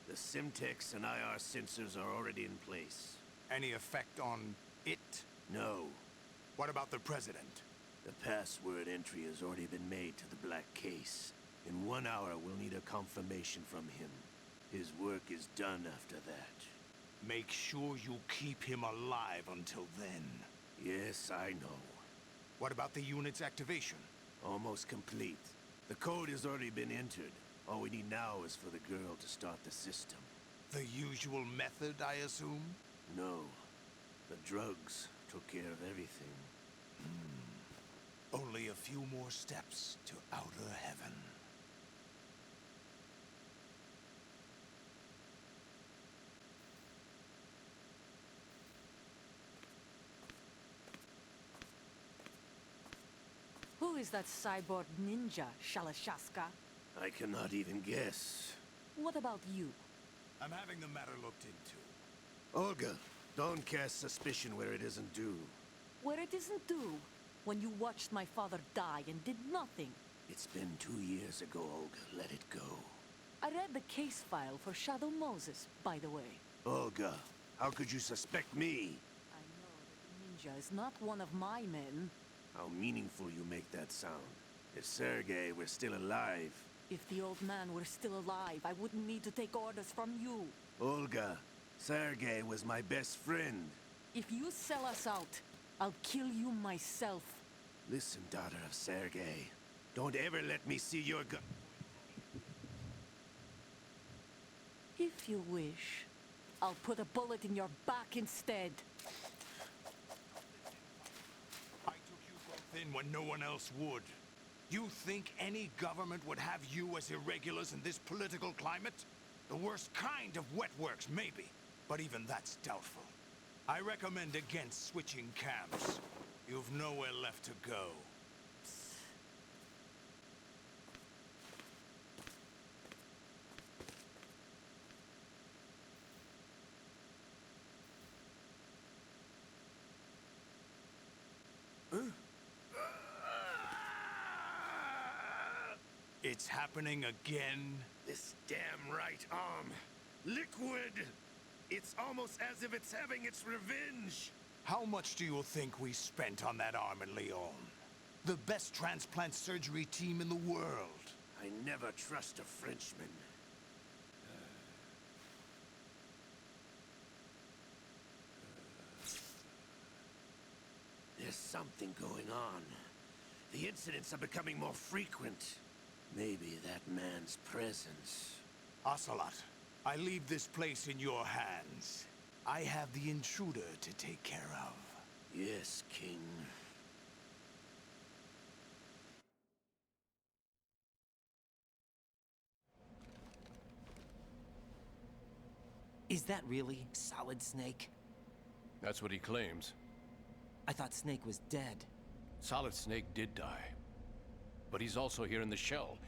The Simtex and IR sensors are already in place. Any effect on it? No. What about the President? The password entry has already been made to the black case. In 1 hour, we'll need a confirmation from him. His work is done after that. Make sure you keep him alive until then. Yes, I know. What about the unit's activation? Almost complete. The code has already been entered. All we need now is for the girl to start the system. The usual method, I assume? No. The drugs took care of everything. Only a few more steps to outer heaven. Who is that cyborg ninja, Shalashaska? I cannot even guess. What about you? I'm having the matter looked into. Olga, don't cast suspicion where it isn't due. Where it isn't due? When you watched my father die and did nothing. It's been 2 years ago, Olga. Let it go. I read the case file for Shadow Moses, by the way. Olga, how could you suspect me? I know that the ninja is not one of my men. How meaningful you make that sound. If Sergei were still alive... If the old man were still alive, I wouldn't need to take orders from you. Olga, Sergei was my best friend. If you sell us out, I'll kill you myself. Listen, daughter of Sergei. Don't ever let me see your gun. If you wish, I'll put a bullet in your back instead. I took you both in when no one else would. You think any government would have you as irregulars in this political climate? The worst kind of wet works, maybe. But even that's doubtful. I recommend against switching camps. You've nowhere left to go. It's happening again? This damn right arm. Liquid! It's almost as if it's having its revenge. How much do you think we spent on that arm in Lyon? The best transplant surgery team in the world. I never trust a Frenchman. There's something going on. The incidents are becoming more frequent. Maybe that man's presence. Ocelot, I leave this place in your hands. I have the intruder to take care of. Yes, King. Is that really Solid Snake? That's what he claims. I thought Snake was dead. Solid Snake did die. But he's also here in the shell.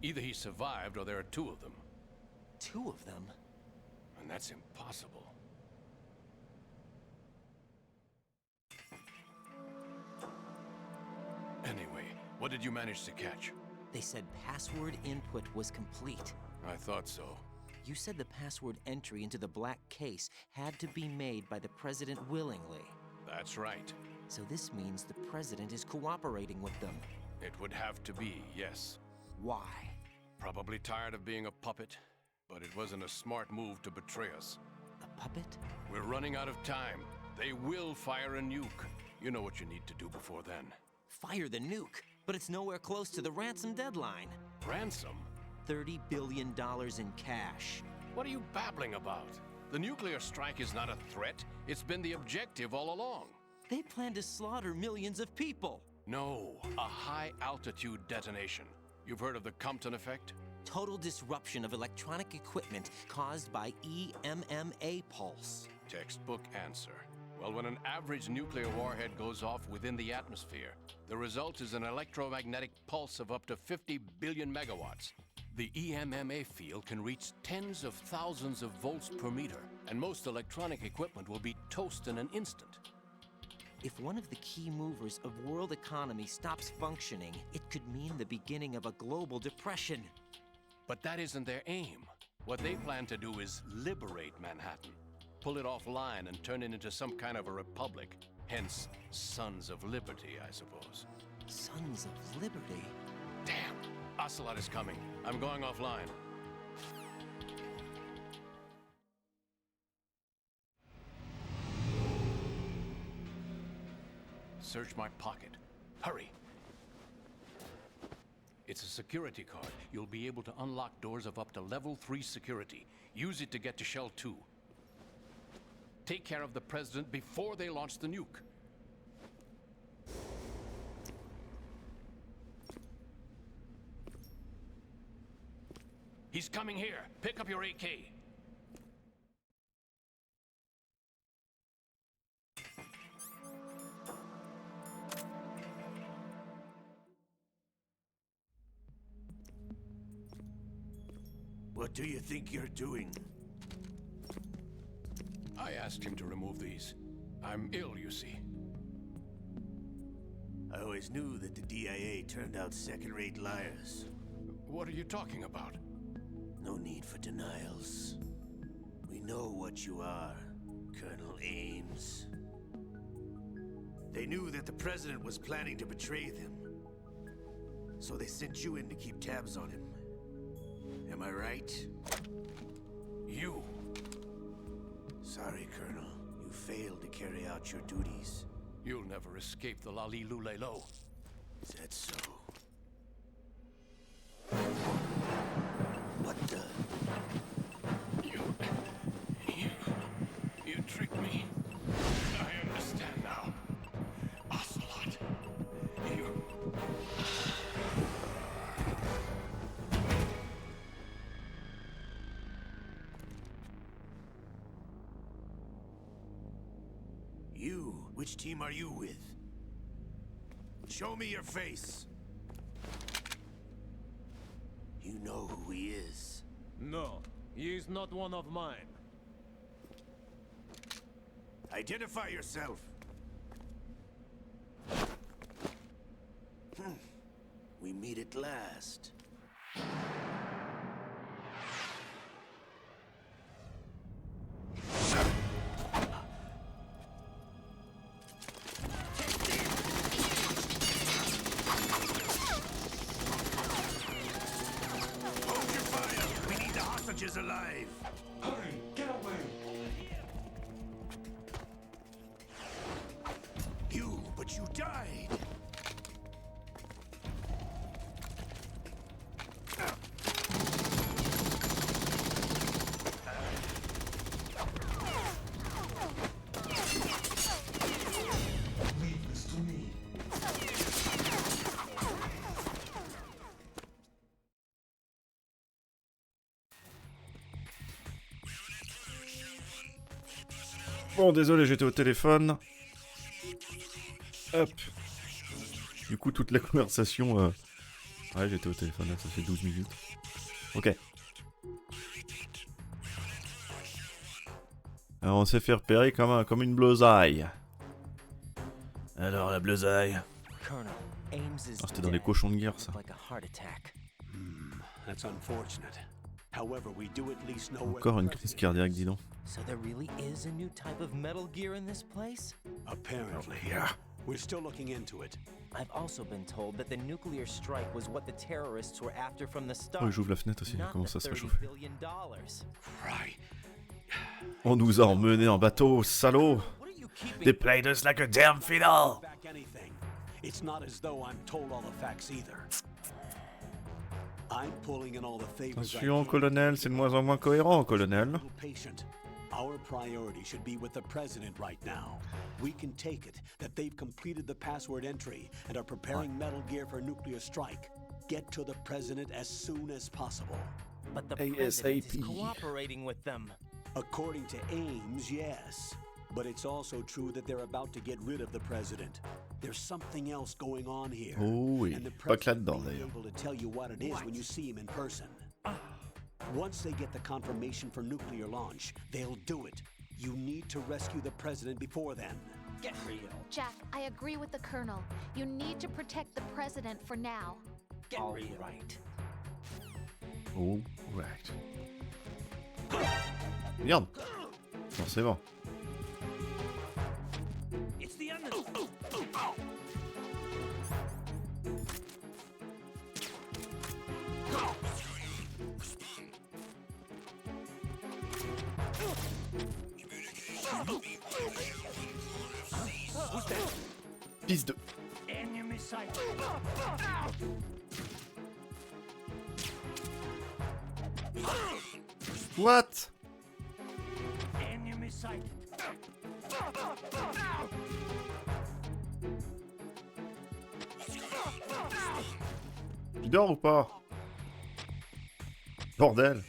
Either he survived or there are two of them. Two of them? And that's impossible. Anyway, what did you manage to catch? They said password input was complete. I thought so. You said the password entry into the black case had to be made by the President willingly. That's right. So this means the President is cooperating with them. It would have to be, yes. Why? Probably tired of being a puppet, but it wasn't a smart move to betray us. A puppet? We're running out of time. They will fire a nuke. You know what you need to do before then. Fire the nuke? But it's nowhere close to the ransom deadline. Ransom? $30 billion in cash. What are you babbling about? The nuclear strike is not a threat. It's been the objective all along. They plan to slaughter millions of people. No, a high-altitude detonation. You've heard of the Compton effect? Total disruption of electronic equipment caused by EMMA pulse. Textbook answer. Well, when an average nuclear warhead goes off within the atmosphere, the result is an electromagnetic pulse of up to 50 billion megawatts. The EMMA field can reach tens of thousands of volts per meter, and most electronic equipment will be toast in an instant. If one of the key movers of world economy stops functioning, it could mean the beginning of a global depression. But that isn't their aim. What they plan to do is liberate Manhattan. Pull it offline and turn it into some kind of a republic. Hence, Sons of Liberty, I suppose. Sons of Liberty? Damn! Ocelot is coming. I'm going offline. Search my pocket. Hurry! It's a security card. You'll be able to unlock doors of up to level 3 security. Use it to get to Shell 2. Take care of the President before they launch the nuke. He's coming here. Pick up your AK. What do you think you're doing? I asked him to remove these. I'm ill, you see. I always knew that the DIA turned out second-rate liars. What are you talking about? No need for denials. We know what you are, Colonel Ames. They knew that the President was planning to betray them. So they sent you in to keep tabs on him. Am I right? You. Sorry, Colonel. You failed to carry out your duties. You'll never escape the Lali-Lulelo. Is that so? What the? You tricked me. I understand now. Ocelot. You? Which team are you with? Show me your face. You know who he is. No, he is not one of mine. Identify yourself. We meet at last. Is alive. Hurry, get away! But you died. Bon, désolé, j'étais au téléphone. Hop. Du coup, toute la conversation... Ouais, j'étais au téléphone, là, ça fait 12 minutes. Ok. Alors, on s'est fait repérer comme une bleusaille. Alors, la bleusaille. Ah, c'était dans les cochons de guerre, ça. That's unfortunate. However, we do at least know Encore une crise cardiaque, dis donc. So there really is a new type of Metal Gear in this place? Apparently. Yeah. We're still looking into it. I've also been told that the nuclear strike was what the terrorists were after from the start. Oh, j'ouvre la fenêtre aussi, comment ça se réchauffe. Right. On nous a emmenés en bateau, salaud. They played us like a damn fiddle. Back anything. It's not as though I'm told all the facts either. I'm pulling in all the favors. Attention, colonel, c'est de moins en moins cohérent, colonel. Patient. Our priority should be with the president right now. We can take it that they've completed the password entry and are preparing Metal Gear for nuclear strike. Get to the president as soon as possible. But the president is cooperating with them. According to Ames, yes. But it's also true that they're about to get rid of the president. There's something else going on here. Oh oui, pas que là-dedans and the d'ailleurs. president will be able to tell you what it is when you see him in person. Once they get the confirmation for nuclear launch, they'll do it. You need to rescue the president before then. Get real. Jack, I agree with the Colonel. You need to protect the president for now. Get real. Right. Oh, right. Merde. Forcément. It's the end. Piste de... Enemy sight. What? Enemy sight. Tu dors ou pas? Bordel.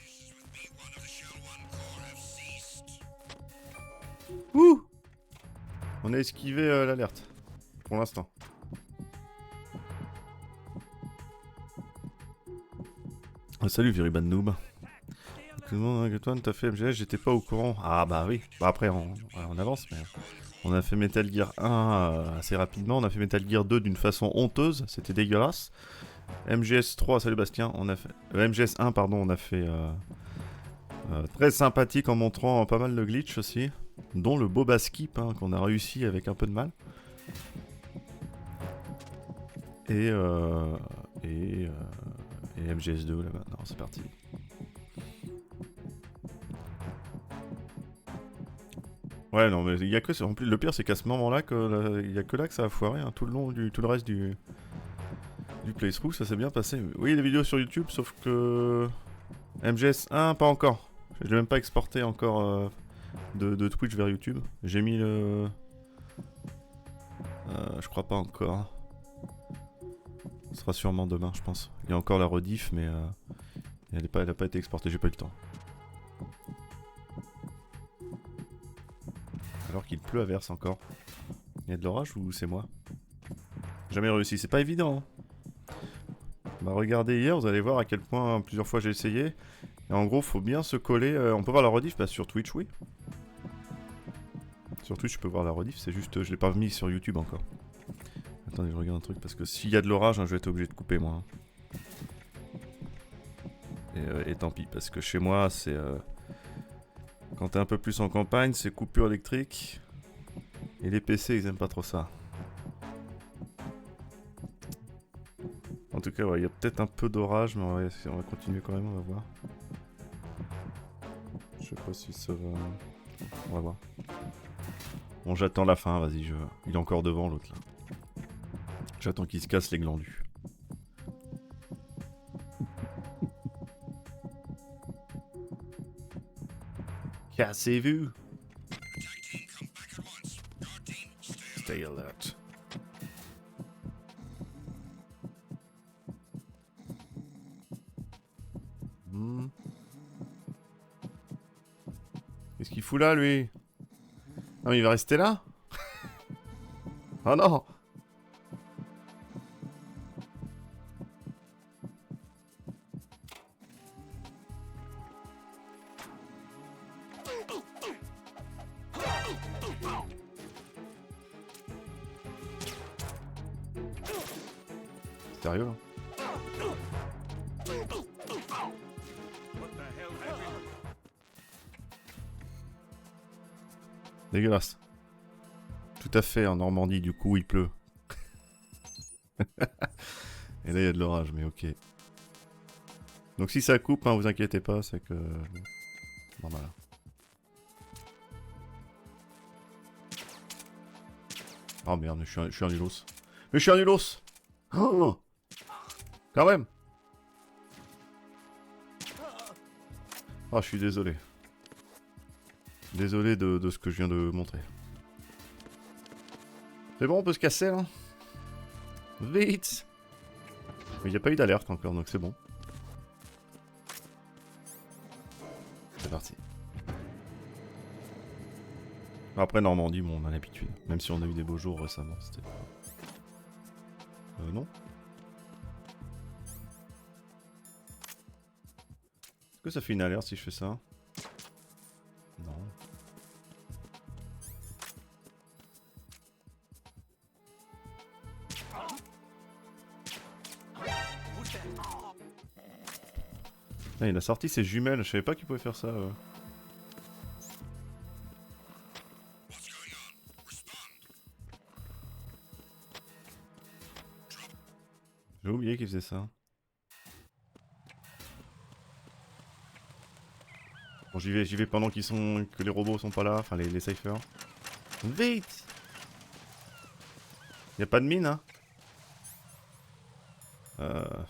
Ouh! On a esquivé l'alerte. Pour l'instant. Ah, salut Very Bad Noob. Que toi, t'as fait MGS, j'étais pas au courant. Ah bah oui. Bah après, on avance, mais... On a fait Metal Gear 1 assez rapidement. On a fait Metal Gear 2 d'une façon honteuse. C'était dégueulasse. MGS 3, salut Bastien. On a fait... MGS 1, pardon, on a fait... très sympathique en montrant pas mal de glitch aussi. Dont le Boba Skip, hein, qu'on a réussi avec un peu de mal. Et MGS2 là maintenant, c'est parti. Ouais, non, mais il y a que ça. En plus, le pire, c'est qu'à ce moment-là, il y a que là que ça a foiré. Hein, tout le reste du playthrough, ça s'est bien passé. Oui, les vidéos sur YouTube, sauf que MGS 1, pas encore. Je l'ai même pas exporté encore de Twitch vers YouTube. J'ai mis le... je crois pas encore. Ce sera sûrement demain, je pense. Il y a encore la rediff, mais elle a pas été exportée, j'ai pas eu le temps. Alors qu'il pleut à verse encore. Il y a de l'orage ou c'est moi? Jamais réussi, c'est pas évident. Hein. Bah regardez hier, vous allez voir à quel point plusieurs fois j'ai essayé. Et en gros, faut bien se coller. On peut voir la rediff, bah, sur Twitch, oui. Sur Twitch, je peux voir la rediff, c'est juste, je l'ai pas mis sur YouTube encore. Attendez, je regarde un truc, parce que s'il y a de l'orage, hein, je vais être obligé de couper, moi. Et tant pis, parce que chez moi, c'est... Quand t'es un peu plus en campagne, c'est coupure électrique. Et les PC, ils aiment pas trop ça. En tout cas, ouais, il y a peut-être un peu d'orage, mais on va continuer quand même, on va voir. Je sais pas si ça va... On va voir. Bon, j'attends la fin, vas-y, il est encore devant, l'autre, là. J'attends qu'il se casse les glandus. Cassez-vous. Stay alert. Qu'est-ce qu'il fout là, lui? Ah mais il va rester là. Oh non. Sérieux là? Dégueulasse. Tout à fait, en Normandie, du coup, il pleut. Et là, il y a de l'orage, mais ok. Donc si ça coupe, hein, vous inquiétez pas, c'est que... Normal. Oh merde, mais je suis un nulos. Mais je suis un nulos. Oh, quand même. Oh, je suis désolé. Désolé de ce que je viens de montrer. C'est bon, on peut se casser là. Vite. Mais il n'y a pas eu d'alerte encore, donc c'est bon. C'est parti. Après Normandie, bon, on a l'habitude. Même si on a eu des beaux jours récemment, c'était... non. Est-ce que ça fait une alerte si je fais ça? Non. Ah, il a sorti ses jumelles, je savais pas qu'il pouvait faire ça. J'ai oublié qu'il faisait ça. Bon, j'y vais pendant que les robots sont pas là, enfin les cyphers. Vite! Y a pas de mine, hein? Ah,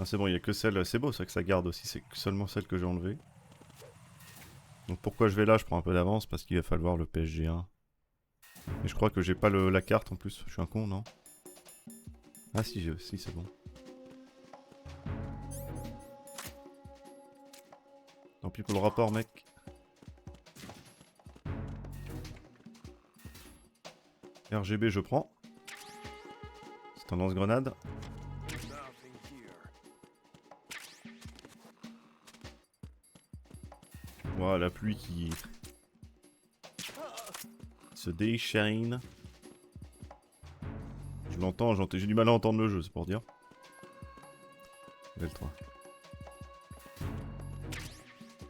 c'est bon, il y a que celle. C'est beau ça que ça garde aussi, c'est seulement celle que j'ai enlevée. Donc pourquoi je vais là? Je prends un peu d'avance parce qu'il va falloir le PSG1. Et je crois que j'ai pas la carte en plus. Je suis un con, non? Ah si, si c'est bon. Tant pis pour le rapport, mec. RGB, je prends. C'est un lance-grenade. Voilà, la pluie qui se déchaîne. Je l'entends, j'ai du mal à entendre le jeu, c'est pour dire. Level 3.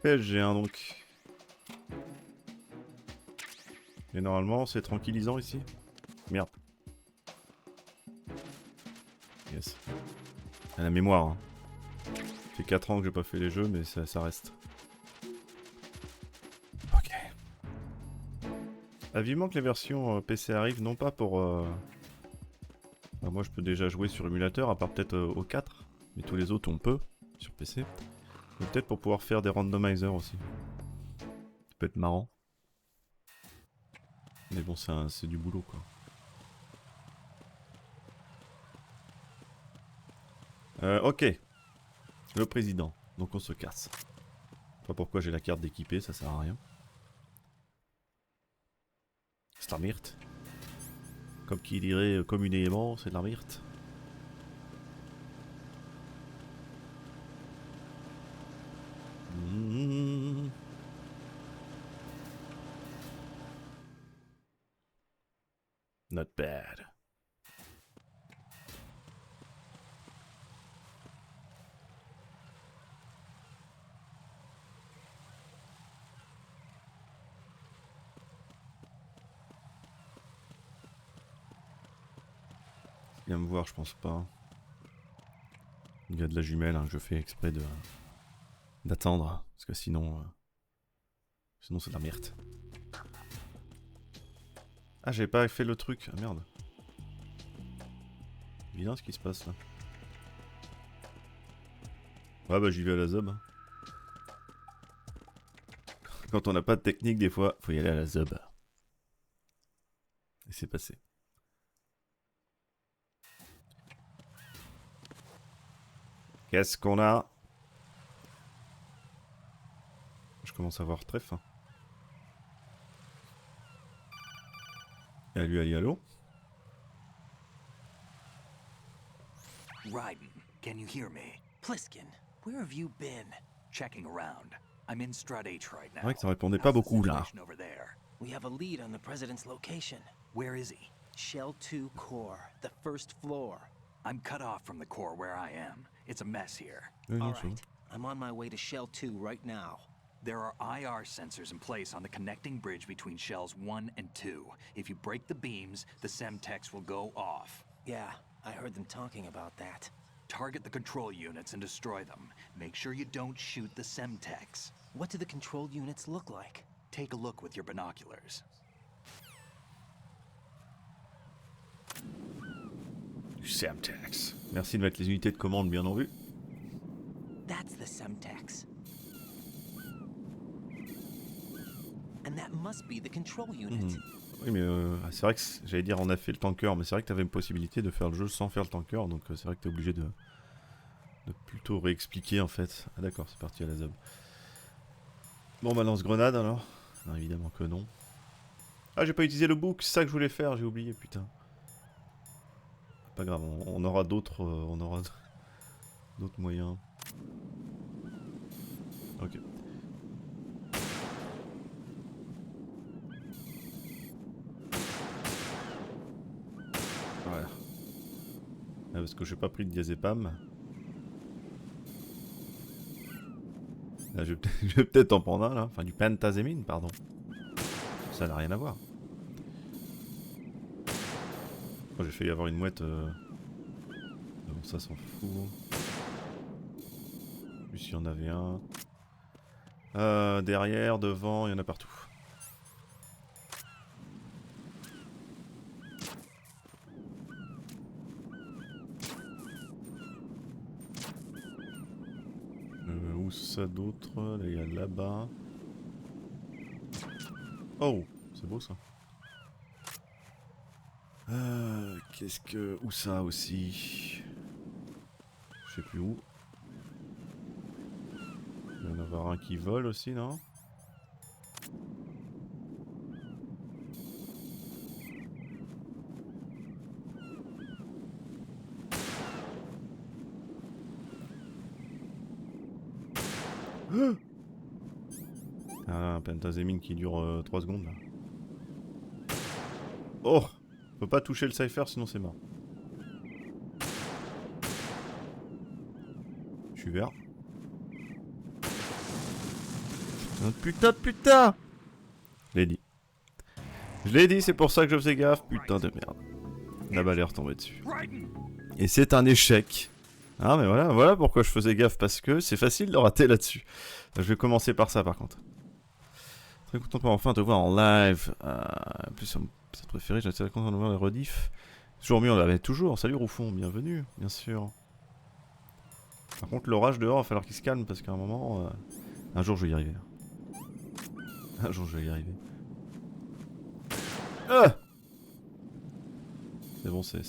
PSG1 donc. Et normalement, c'est tranquillisant ici. Merde. Yes. À la mémoire. Hein. Ça fait 4 ans que j'ai pas fait les jeux, mais ça reste. Ok. Ah, vivement que les versions PC arrivent, non pas pour... Bah, moi je peux déjà jouer sur émulateur, à part peut-être au 4. Mais tous les autres on peut, sur PC. Mais peut-être pour pouvoir faire des randomizers aussi. Ça peut être marrant. Mais bon, c'est du boulot quoi. Ok. Le président. Donc on se casse. Je sais pas pourquoi j'ai la carte d'équipé, ça sert à rien. C'est la myrte. Comme qui dirait communément, c'est de la myrte. Mmh. Not bad. Il vient me voir, je pense pas. Il y a de la jumelle, hein, que je fais exprès d'attendre, parce que sinon c'est de la merde. Ah, j'avais pas fait le truc, ah merde. Bien ce qui se passe là. Ouais bah j'y vais à la zob. Hein. Quand on n'a pas de technique des fois, faut y aller à la zob. Et c'est passé. Qu'est-ce qu'on a? Je commence à avoir très faim. Allô. Raiden, can you hear me? Pliskin, where have you been? Checking around. I'm in Strut H right now. C'est vrai que ça répondait pas beaucoup là. Over there. We have a lead on the president's location. Where is he? Shell 2 core, the first floor. I'm cut off from the core where I am. It's a mess here. All right, I'm on my way to Shell 2 right now. There are IR sensors in place on the connecting bridge between Shells 1 and 2. If you break the beams, the Semtex will go off. Yeah, I heard them talking about that. Target the control units and destroy them. Make sure you don't shoot the Semtex. What do the control units look like? Take a look with your binoculars. Du Semtex. Merci de mettre les unités de commande bien en vue. That's the Semtex. And that must be the control unit. Oui, mais c'est vrai que j'allais dire on a fait le tanker, mais c'est vrai que tu avais une possibilité de faire le jeu sans faire le tanker, donc c'est vrai que tu es obligé de plutôt réexpliquer en fait. Ah d'accord, c'est parti à la zob. Bon, bah lance-grenade alors. Non, évidemment que non. Ah, j'ai pas utilisé le book, c'est ça que je voulais faire, j'ai oublié, putain. Pas grave, on aura d'autres d'autres moyens. Ok. Voilà. Ah, parce que j'ai pas pris de diazépam. Là, je vais peut-être en prendre un là. Enfin, du pentazémine, pardon. Ça n'a rien à voir. Oh, j'ai failli avoir une mouette. Mais bon, ça s'en fout. Plus il y en avait un. Derrière, devant, il y en a partout. Où ça d'autre? Là, il y a là-bas. Oh, c'est beau ça. Qu'est-ce que... Où ça aussi? Je sais plus où. Il va y en avoir un qui vole aussi, non? Ah, un pentazémine qui dure 3 secondes là. Oh! Faut pas toucher le cypher sinon c'est mort. Je suis vert. Putain! Je l'ai dit. Je l'ai dit, c'est pour ça que je faisais gaffe. Putain de merde. La balle est retombée dessus. Et c'est un échec. Ah mais voilà pourquoi je faisais gaffe, parce que c'est facile de rater là-dessus. Je vais commencer par ça par contre. Très content pour enfin te voir en live. En plus, ça préféré, j'étais très content de voir les rediffs. Toujours mieux, on l'avait toujours. Salut Roufon, bienvenue, bien sûr. Par contre, l'orage dehors, il va falloir qu'il se calme parce qu'à un moment, un jour je vais y arriver. Un jour je vais y arriver. Ah, c'est bon, c'est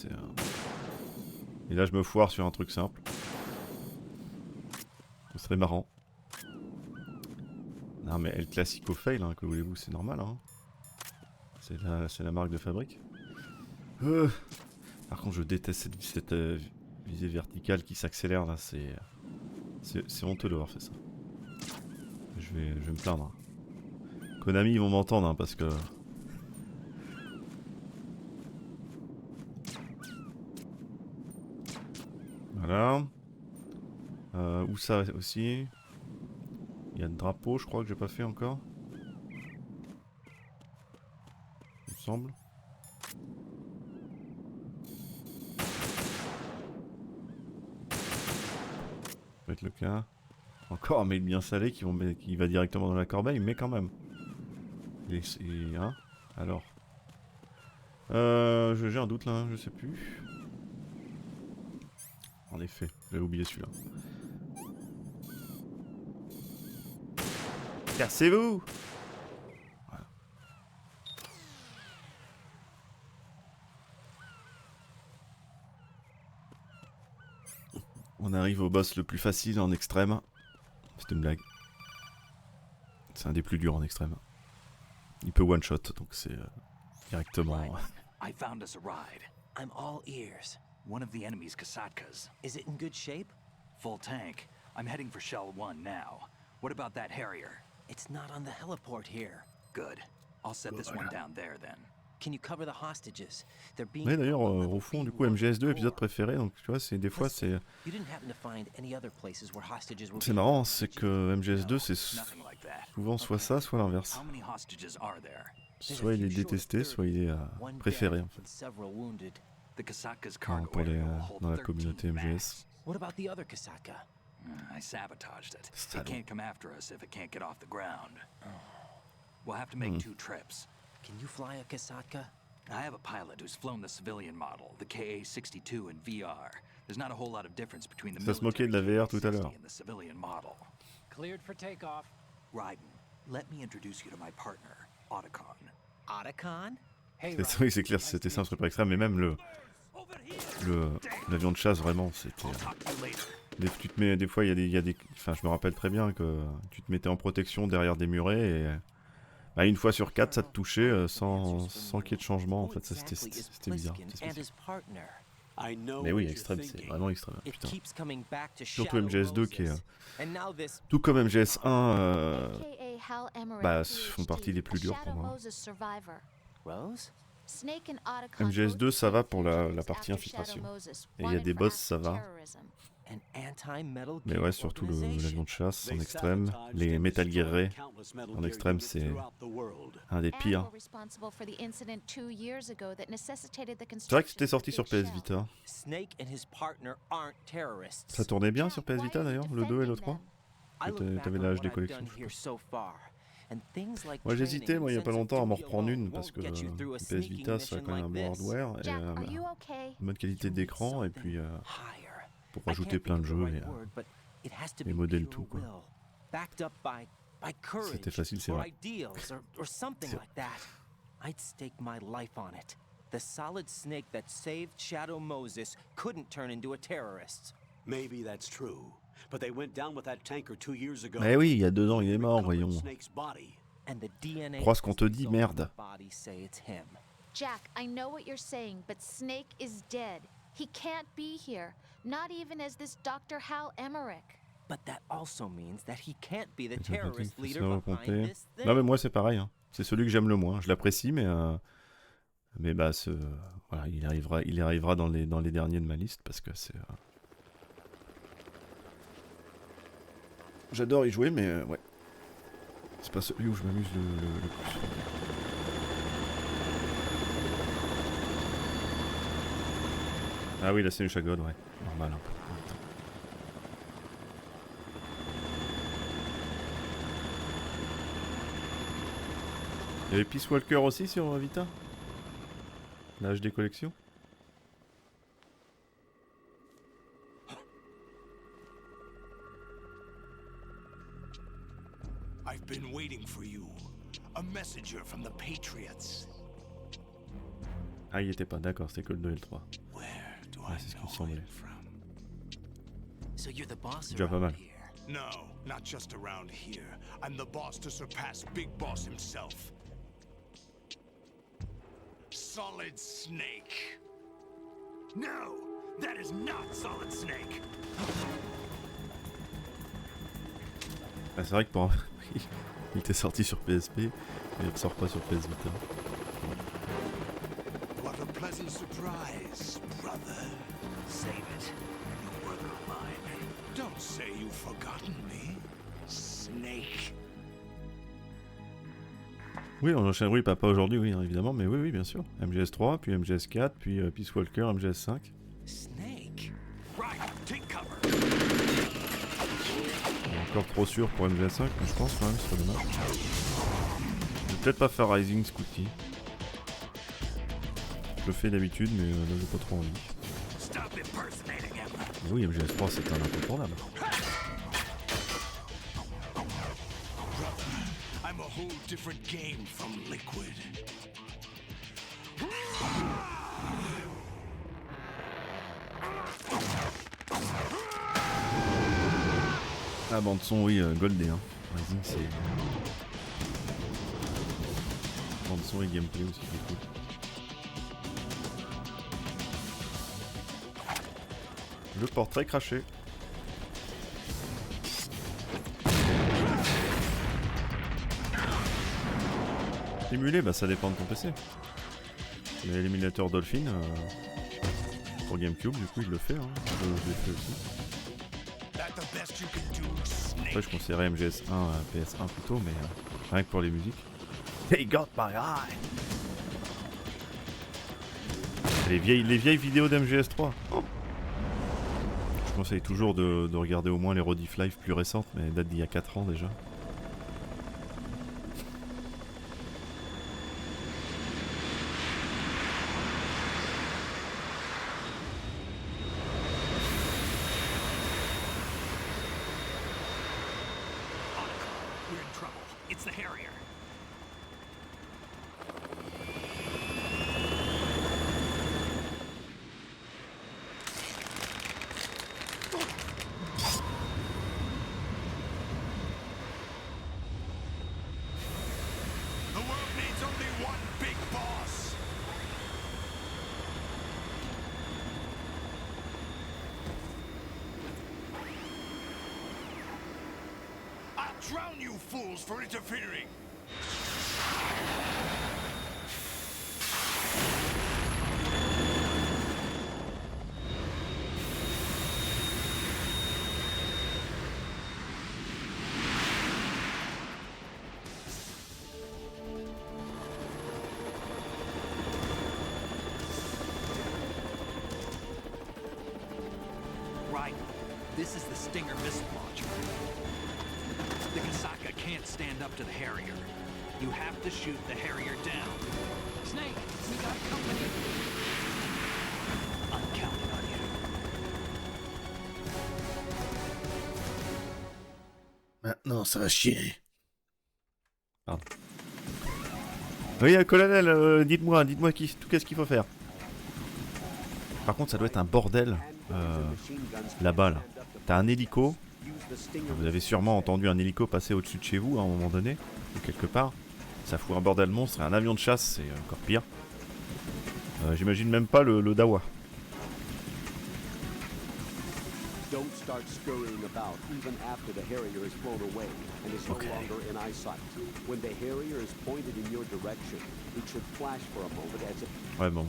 Et là, je me foire sur un truc simple. Ce serait marrant. Non mais El Classico fail, hein, que voulez-vous, c'est normal. Hein. C'est la marque de fabrique. Par contre, je déteste cette visée verticale qui s'accélère là. C'est honteux d'avoir fait ça. Je vais me plaindre. Konami, ils vont m'entendre hein, parce que... Voilà. Où ça aussi? Il y a le drapeau, je crois que j'ai pas fait encore. Il me semble. Ça va être le cas. Encore un mail bien salé qui va directement dans la corbeille, mais quand même. Hein? Alors. J'ai un doute là, je sais plus. En effet, j'avais oublié celui-là. Cassez-vous! Voilà. On arrive au boss le plus facile en extrême. C'est une blague. C'est un des plus durs en extrême. Il peut one-shot, donc c'est... directement. I found us a ride. I'm all ears. One of the enemy's Kasatkas. Is it in good shape? Full tank. I'm heading for Shell 1 now. What about that Harrier? It's not on the heliport here. Good. I'll set this one down there then. Can you cover the hostages? They're being Ouais, d'ailleurs, au fond, du coup, MGS2, épisode préféré, donc tu vois, c'est des fois, c'est... You didn't happen to find any other places where hostages were C'est marrant, c'est que MGS2, c'est souvent soit ça, soit l'inverse. How many hostages are there? Soit il est détesté, soit il est préféré, en fait. The Kasatka's Enfin, cargo pour les, area will hold dans la 13 communauté MGS. max. What about the other Kasatka? I sabotaged it. It Salaud. can't come after us if it can't get off the ground. We'll have to make 2 trips. Can you fly a Kasatka? I have a pilot who's flown the civilian model, the KA-62 in VR. There's not a whole lot of difference between the Ça se moquait de la VR tout à l'heure. and the civilian model. Cleared for takeoff. Raiden, let me introduce you to my partner, Otacon. Otacon? Hey, Oui, c'est clair, c'était ça un super extrême, mais même l'avion de chasse, vraiment, c'était... Tu te mets, des fois, il y a des... Enfin, je me rappelle très bien que tu te mettais en protection derrière des murets et... Bah, une fois sur 4, ça te touchait sans qu'il y ait de changement, en fait, ça c'était bizarre. Mais oui, extrême, c'est vraiment extrême, putain. Surtout MGS2 qui est... tout comme MGS1, bah, font partie des plus durs pour moi. MGS2, ça va pour la partie infiltration. Et il y a des boss, ça va. Mais ouais, surtout l'avion de chasse en extrême, les Metal Gear Ray en extrême, c'est un des pires. C'est vrai que c'était sorti sur PS Vita. Ça tournait bien sur PS Vita d'ailleurs, le 2 et le 3. T'avais la HD collection. Moi j'hésitais, moi il y a pas longtemps à m'en reprendre une parce que PS Vita ça a quand même un bon hardware et une bonne qualité d'écran et puis pour rajouter plein de jeux et modèles tout quoi. C'était facile, c'est vrai. I'd stake my life on it. The solid snake that saved Shadow Moses couldn't turn into a terrorist. Maybe that's true, but they went down with that tanker 2 years ago. Mais oui, il y a 2 ans, il est mort, voyons. And the DNA Crois ce qu'on te dit, merde. body say it's him. Jack, I know what you're saying, but Snake is dead. He can't be here, not even as this Dr. Hal Emmerich. But that also means that he can't be the terrorist leader behind this thing. Non mais moi c'est pareil, hein. C'est celui que j'aime le moins. Je l'apprécie, mais bah voilà, il arrivera dans les derniers de ma liste parce que c'est. J'adore y jouer, mais ouais, c'est pas celui où je m'amuse le plus. Ah oui, là c'est une chagode, ouais, normal un peu. Il y avait Peace Walker aussi sur Vita, la HD collection. I've been waiting for you. A messenger from the Patriots. Ah, il était pas d'accord, c'était que le 2 et le 3. Ouais, c'est ce qu'il me semblait. So you're the boss Déjà pas mal. No, not just around here. I'm the boss to surpass Big Boss himself. Solid Snake. No, that is not Solid Snake. Ah, c'est vrai que pour... il était sorti sur PSP, mais il ressort pas sur PS Vita. What a pleasant surprise, brother. Save it, you brother of mine. Don't say you've forgotten me, Snake. Oui, on enchaîne, oui, pas aujourd'hui, oui, hein, évidemment, mais oui, bien sûr. MGS3, puis MGS4, puis Peace Walker, MGS5. Snake. Right, take cover. Encore trop sûr pour MGS5, mais je pense quand même, c'est dommage. Je vais peut-être pas faire Rising ce coup-ci. Je le fais d'habitude, mais là j'ai pas trop envie. Mais oui, MGS3 c'est un incontournable. I'm a whole different game from Liquid. Ah, bande son, oui, Goldé, hein. Rising c'est... Bande son son et le gameplay aussi qui est cool. Le portrait craché. Émulé, bah ça dépend de ton PC. Mais l'émulateur Dolphin pour GameCube, du coup il le fait, hein. Je l'ai fait aussi. Après je conseillerais MGS1 à PS1 plutôt, mais rien que pour les musiques. They got my eye. Les vieilles vidéos d'MGS3. Oh. Je conseille toujours de regarder au moins les rediff live plus récentes, mais elles datent d'il y a 4 ans déjà. We're in trouble. It's the Harrier. The world needs only one big boss. I'll drown you fools for interfering. Right. This is the Stinger missile launcher. The Kasaka can't stand up to the Harrier. You have to shoot the Harrier down. Snake, we got company. I'm counting on you. Maintenant, ça va chier. Pardon. Oui, colonel, dites-moi qu'est-ce qu'il faut faire. Par contre, ça doit être un bordel là-bas. Là. T'as un hélico. Vous avez sûrement entendu un hélico passer au-dessus de chez vous à un moment donné, ou quelque part. Ça fout un bordel monstre. Et un avion de chasse, c'est encore pire. J'imagine même pas le Dawa. Don't start scurrying about even after the Harrier is flown away and is no longer in eyesight. When the Harrier is pointed in your direction, it should flash for a moment as if... Ouais, bon.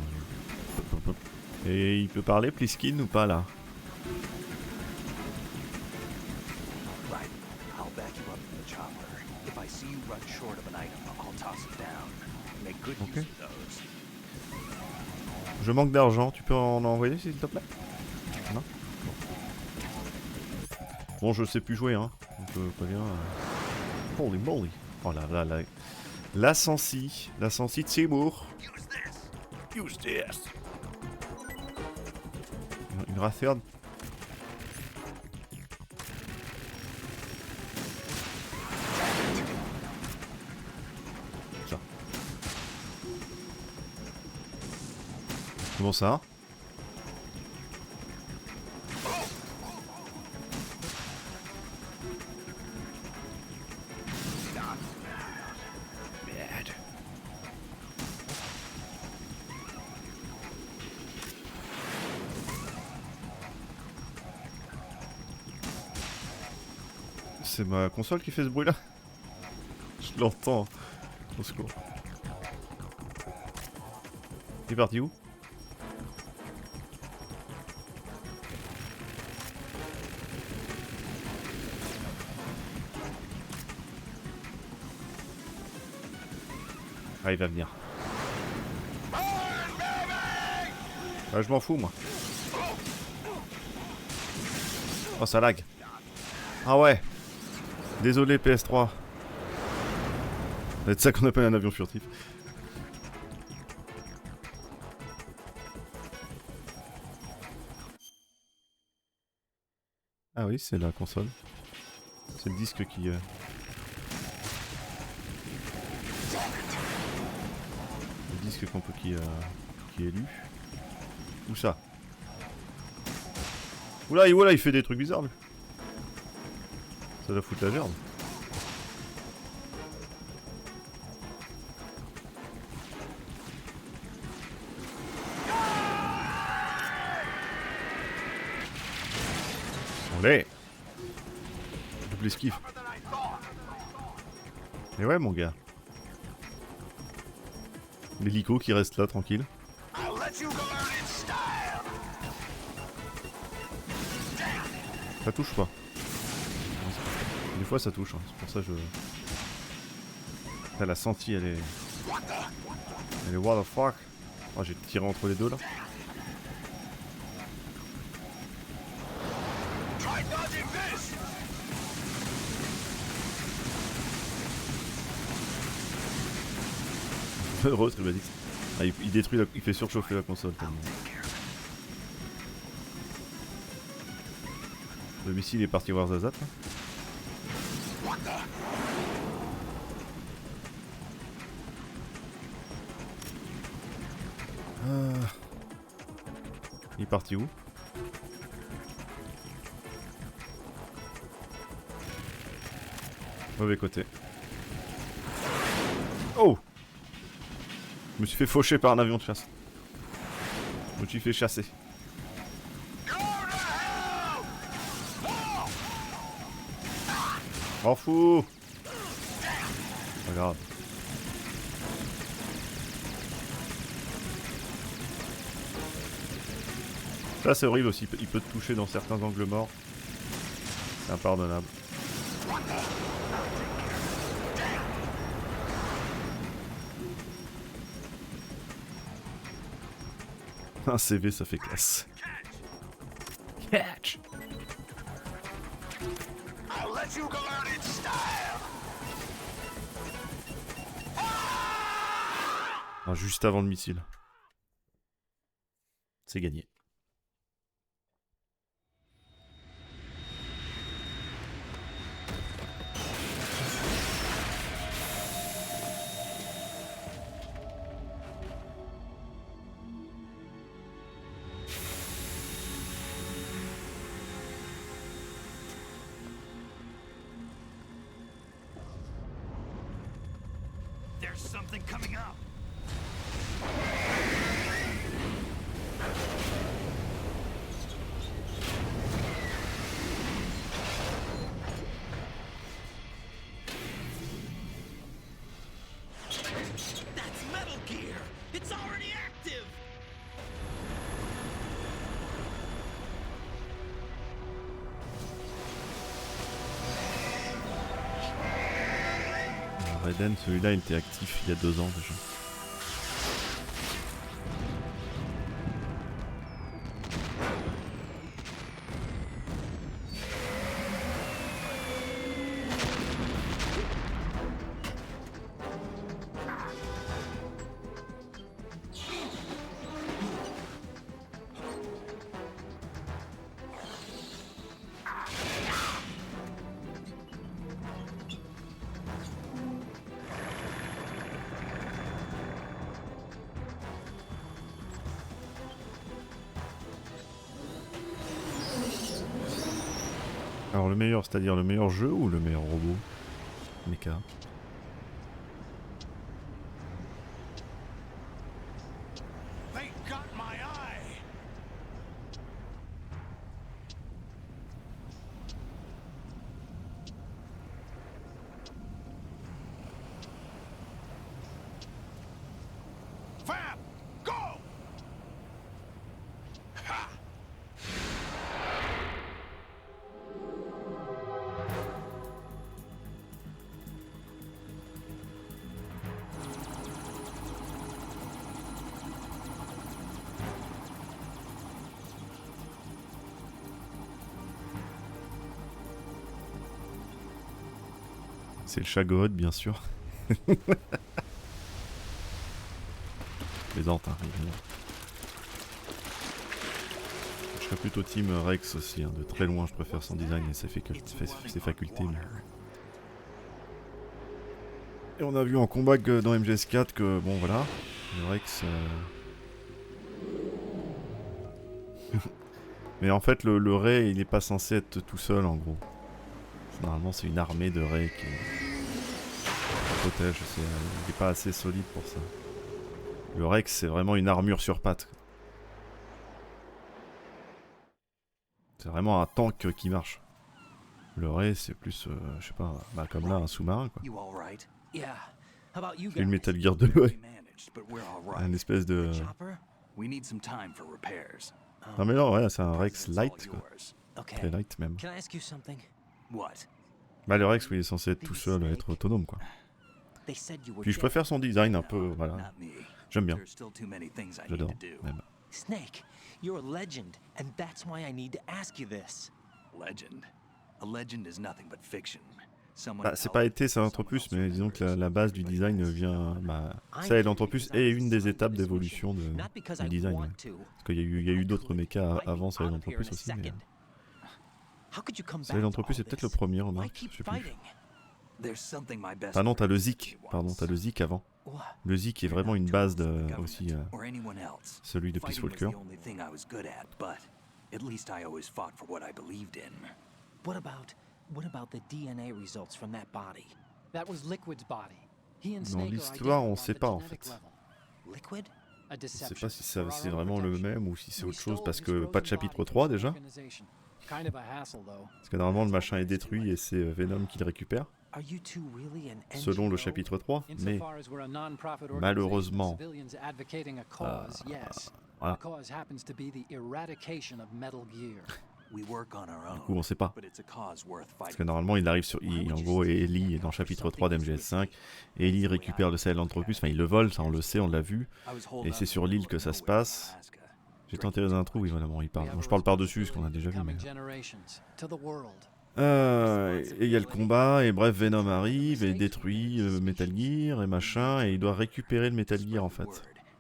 Et il peut parler, Pliskin, ou pas, là? Right. I'll back you up in the chopper. If I see you run short of an item, I'll toss it down. Make good use of those. Je manque d'argent, tu peux en envoyer, s'il te plaît? Non? Bon, je sais plus jouer, hein. Donc, pas bien. Holy moly. Oh là là, la sensi de Seymour. Use this. Une raferne. Ça. Comment ça? C'est ma console qui fait ce bruit là. Je l'entends. Au secours. Il est parti où? Ah, il va venir. Ah, je m'en fous moi. Oh, ça lag. Ah ouais. Désolé PS3. C'est ça qu'on appelle un avion furtif. Ah oui, c'est la console. C'est le disque qui... Le disque qu'on peut qui est lu. Où ça? Oula, il fait des trucs bizarres lui. Ça doit foutre la merde. l'esquive. Et ouais, mon gars. L'hélico qui reste là, tranquille. Ça touche pas. Des fois ça touche, hein. C'est pour ça que je... Elle a senti, elle est... Elle est what the fuck. Oh, j'ai tiré entre les deux là. Heureux, Tribadix. Ah, il détruit il fait surchauffer la console tellement. Le missile est parti voir Zazat là. Il est parti où? Mauvais côté. Oh! Je me suis fait faucher par un avion de chasse. Je me suis fait chasser. M'en fous! Pas grave. Ça c'est horrible aussi, il peut te toucher dans certains angles morts. C'est impardonnable. Un CV ça fait classe. Catch! Ah, juste avant le missile. C'est gagné. There's something coming up. That's Metal Gear! It's already active! Raiden, celui-là il était actif il y a 2 ans déjà. Alors le meilleur, c'est-à-dire le meilleur jeu ou le meilleur robot? Mecha. They got my eye! Fab! Go! Ha! C'est le chat God, bien sûr. Plaisante, hein, évidemment. Je serais plutôt team Rex aussi, hein. De très loin je préfère son design et ses facultés. Mais... Et on a vu en combat que dans MGS4 que, bon voilà, le Rex... Mais en fait le Ray il est pas censé être tout seul en gros. Normalement c'est une armée de Ray qui protège, il n'est pas assez solide pour ça. Le Rex c'est vraiment une armure sur pattes. C'est vraiment un tank qui marche. Le reste, c'est plus, je sais pas, bah, comme là, un sous-marin, quoi. You all right? Yeah. How about you C'est une guys? Metal Gear 2, ouais. Managed, but we're all Un right. espèce de... Chopper? We need some time for repairs. Non mais non, ouais, c'est un Rex President's all light, quoi. Okay. Très light, même. Can I ask you something? What? Bah le Rex, oui, il est censé être tout seul, être autonome, quoi. They said you were Puis je dead. préfère son design un peu, voilà. J'aime bien. There's still too many things I need J'adore, to do. même. Snake, you're a legend, and that's why I need to ask you this. Legend. A legend is nothing but fiction. Someone Bah, c'est pas été Silent Opus, mais disons que la base du design vient... Bah, Silent Opus est une des étapes d'évolution du design. Ouais. Parce qu'il y a eu d'autres mechas avant Silent Opus aussi, mais... Silent Opus est peut-être le premier, remarque, je sais plus. There's something my best Ah non, t'as le friend Zik, pardon, t'as le Zik avant. What? Le Zik est vraiment une base de, aussi, or anyone else. celui de Peace Fighting was Walker. the only thing I was good at, but at least I always fought for what I believed in. What about the DNA results from that body? That was Liquid's body. He and Dans Snake are l'histoire, on identical sait on the pas en genetic fait. level. Liquid? A On sait deception pas si for our c'est own vraiment le protection. même ou si c'est We autre chose, stole parce his que pas de frozen chapitre body 3 from the déjà. organization. Kind of a hassle, though. Parce que normalement le machin est détruit et c'est Venom qui le récupère. Are you two really an Selon le NGO? chapitre 3, mais Insofar as we're a non-profit organization malheureusement, of civilians advocating a cause, yes. voilà. The cause happens to be the eradication of Metal Gear. We work on our own, Du coup on sait pas. but it's a cause worth Parce que fighting. normalement il arrive sur... en gros, Ellie est dans le chapitre 3 d'MGS5. Ellie récupère le Silent Opus, enfin il le vole, ça on le sait, on l'a vu. Et c'est sur l'île que ça se passe. J'étais enterré dans un trou, oui voilà, bon, il parle. Bon, je parle par-dessus, ce qu'on a déjà vu. Mais... Coming generations to the world. Et il y a le combat, et bref, Venom arrive et détruit Metal Gear et machin, et il doit récupérer le Metal Gear en fait.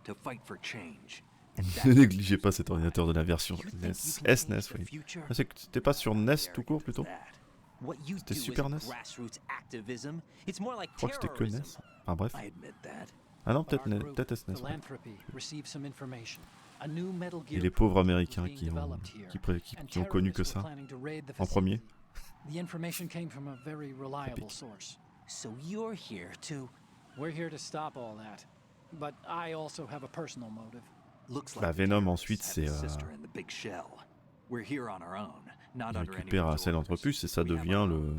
To fight for change. Ne négligez pas cet ordinateur de la version NES. SNES, oui. Ah, c'était pas sur NES tout court plutôt? What you C'était do Super isn't NES? grassroots activism. It's more like Je crois que c'était que NES. terrorism. Ah bref. I admit that. Ah non, Our peut-être group, SNES. Ouais. Philanthropy, received some information. A new Metal Et Gear les pauvres program was Américains being qui ont, developed here, qui and ont connu que terrorists were ça planning to raid the en premier. facility. The information came from a very reliable source. So you're here to... We're here to stop all that. But I also have a personal motive. Looks Bah, like Venom ensuite c'est... il récupère Silent Opus et ça devient le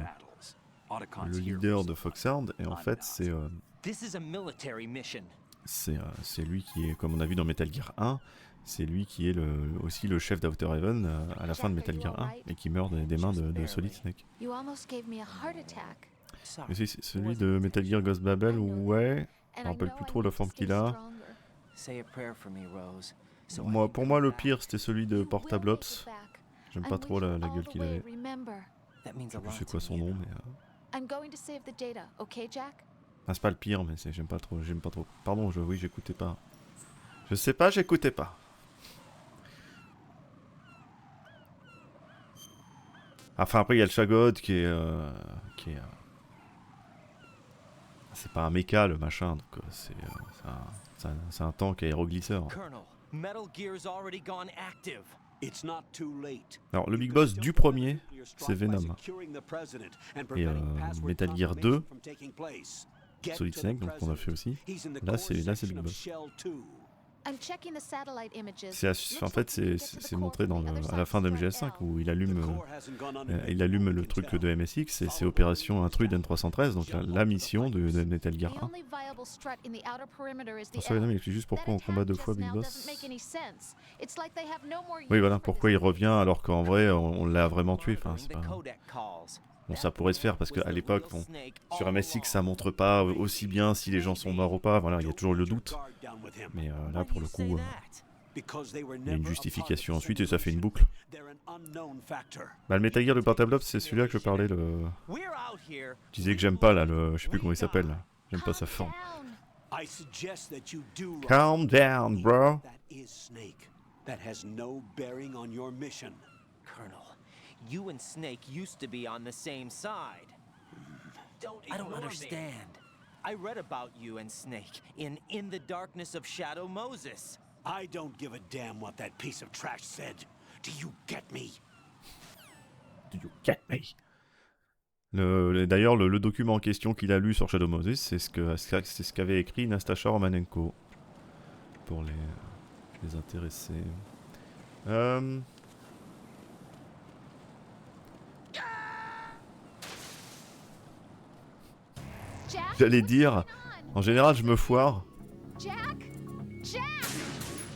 leader de Foxhound et en fait c'est... This is a military mission. c'est lui qui est, comme on a vu dans Metal Gear 1, c'est lui qui est aussi le chef d'Outer Heaven à la fin de Metal Gear 1 et qui meurt des mains de Solid Snake. You almost gave me a heart attack. Mais c'est celui de Metal Gear Ghost Babel, ouais, je me rappelle plus trop la forme qu'il a. Say a prayer for me, Rose. So I Moi, can pour come moi le back. pire c'était celui de Portable Ops. J'aime pas And trop we la shall gueule all qu'il the way avait. remember. That means Je a sais plus lot c'est quoi to son me, nom you mais... know. I'm going to save the data, okay, Jack? Ah, c'est pas le pire mais j'aime pas trop, Pardon, oui j'écoutais pas. Je sais pas, j'écoutais pas. Enfin après il y a le Shagod qui est c'est pas un mecha le machin, donc c'est un tank aéroglisseur. Colonel, Metal Gear's already gone active. It's not too late. Alors le big boss du premier c'est Venom. Et Metal Gear 2, Solid Snake, donc qu'on a fait aussi. Là c'est le big boss. I'm checking the satellite images. En fait c'est montré à la fin de MGS5 où il allume le truc de MSX et c'est Opération Intrude N313, donc la mission de Metal Gear 1. Venom il explique juste pourquoi on combat deux fois Big Boss. Oui voilà, pourquoi il revient alors qu'en vrai on l'a vraiment tué, enfin c'est pas... Bon ça pourrait se faire parce qu'à l'époque, bon, sur MSX ça montre pas aussi bien si les gens sont morts ou pas, voilà, il y a toujours le doute. Mais là pour le coup, il y a une justification ensuite et ça fait une boucle. Bah, le Metal Gear de Portable Ops c'est celui-là que je parlais, Je disais que j'aime pas là, je sais plus comment il s'appelle là. J'aime pas sa forme. Calm down, bro. That has no bearing on your mission. Colonel, you and Snake used to be on the same side. I don't understand. I read about you and Snake in the Darkness of Shadow Moses. I don't give a damn what that piece of trash said. Do you get me? Do you get me? D'ailleurs, le document en question qu'il a lu sur Shadow Moses, c'est ce qu'avait écrit Nastasha Romanenko pour les intéressés. J'allais dire, en général je me foire. Jack? Jack!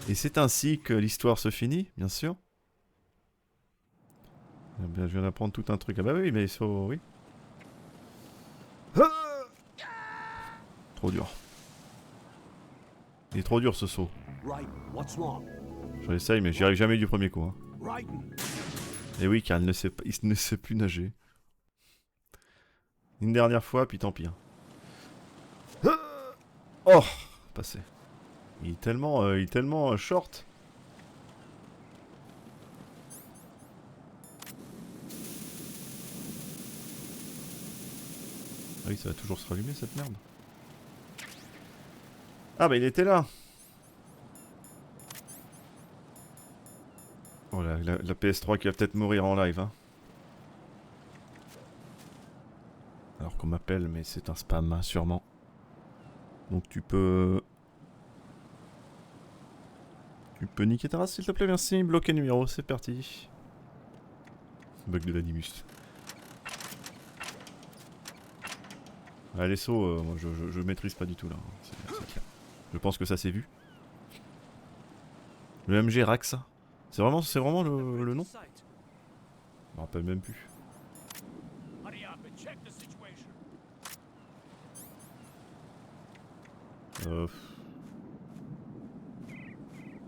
Et c'est ainsi que l'histoire se finit, bien sûr. Eh bien, je viens d'apprendre tout un truc. Ah bah oui, mais il faut... Oui. Trop dur. Il est trop dur ce saut. Je l'essaye, mais j'y arrive jamais du premier coup. Hein. Et oui, car il ne sait plus nager. Une dernière fois, puis tant pis. Hein. Oh, passé. Il est tellement short. Ah oui, ça va toujours se rallumer cette merde. Ah bah il était là. Oh la PS3 qui va peut-être mourir en live. Hein. Alors qu'on m'appelle, mais c'est un spam, hein, sûrement. Donc tu peux... Tu peux niquer ta race s'il te plaît, merci. Bloquer numéro, c'est parti. Bug de l'animus. Ah, les sauts, moi je maîtrise pas du tout là. C'est clair. Je pense que ça s'est vu. Le MG Raxa. C'est vraiment le nom? Je me rappelle même plus.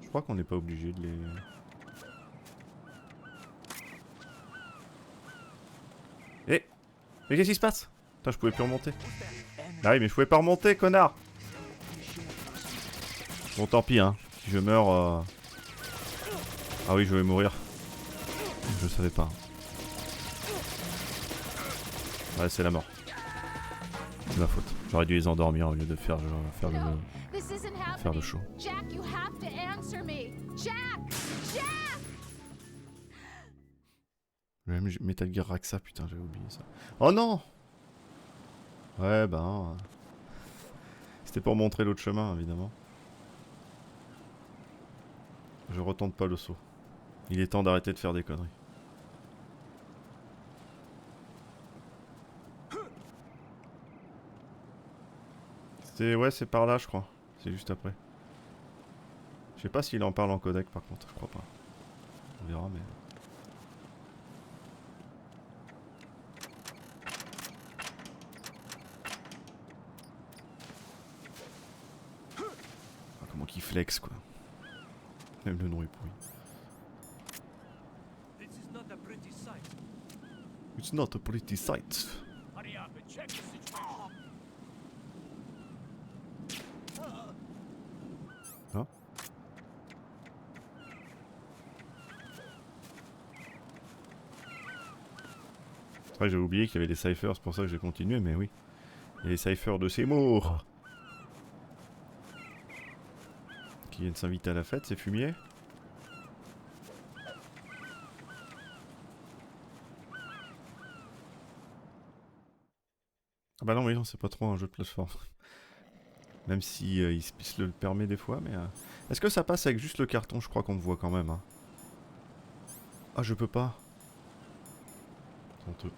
Je crois qu'on n'est pas obligé de les... Eh! Mais qu'est-ce qui se passe? Putain, je pouvais plus remonter. Ah oui, mais je pouvais pas remonter, connard! Bon, tant pis, hein. Si je meurs... Ah oui, je vais mourir. Je savais pas. Ouais, c'est la mort. C'est ma faute. J'aurais dû les endormir au lieu de faire le show. Jack, you have to answer me. Jack! Jack! Le même Metal Gear Raxa, putain, j'avais oublié ça. Oh non! Ouais, ben... C'était pour montrer l'autre chemin, évidemment. Je retente pas le saut. Il est temps d'arrêter de faire des conneries. Ouais, c'est par là, je crois. C'est juste après. Je sais pas s'il en parle en codec, par contre. Je crois pas. On verra, mais... Ah, comment qu'il flex, quoi. Même le nom est pourri. It's not a pretty sight. Hein? C'est vrai que j'avais oublié qu'il y avait des ciphers, c'est pour ça que j'ai continué, mais oui. Il y a les ciphers de Seymour qui viennent s'inviter à la fête, c'est fumier. Ah bah non, oui, non, c'est pas trop un jeu de plateforme. Même si il se le permet des fois, mais... Est-ce que ça passe avec juste le carton? Je crois qu'on me voit quand même. Hein. Ah, je peux pas. Honteux.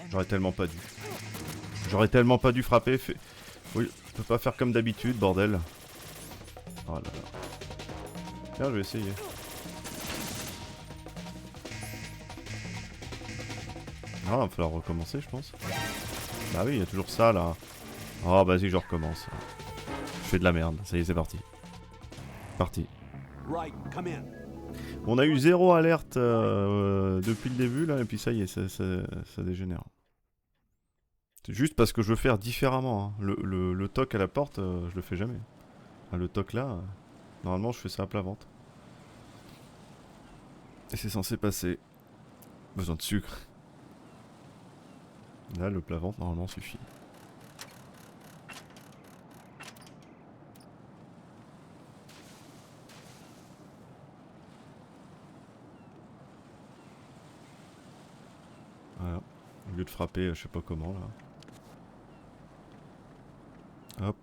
J'aurais tellement pas dû. J'aurais tellement pas dû frapper. Oui, je peux pas faire comme d'habitude, bordel. Oh là là. Tiens, je vais essayer. Ah, va falloir recommencer, je pense. Bah oui, il y a toujours ça, là. Oh, vas-y, je recommence. Je fais de la merde. Ça y est, c'est parti. Parti. On a eu 0 alerte depuis le début, là, et puis ça y est, ça dégénère. C'est juste parce que je veux faire différemment. Hein. Le toc à la porte, je le fais jamais. Enfin, le toc là, normalement, je fais ça à plat ventre. Et c'est censé passer. Besoin de sucre. Là, le plat ventre, normalement, suffit. Voilà. Au lieu de frapper, je sais pas comment, là. Hop.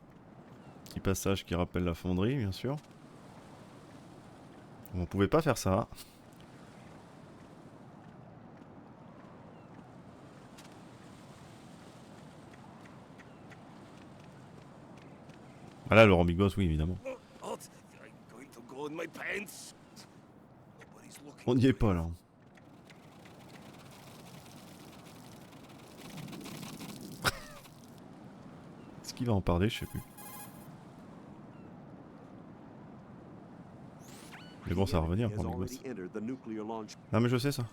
passage qui rappelle la fonderie, bien sûr. On pouvait pas faire ça. Ah là, Laurent Big Boss, oui, évidemment. On n'y est pas là. Est-ce qu'il va en parler? Je sais plus. Mais bon, ça va revenir pour Big Boss. Non mais je sais ça.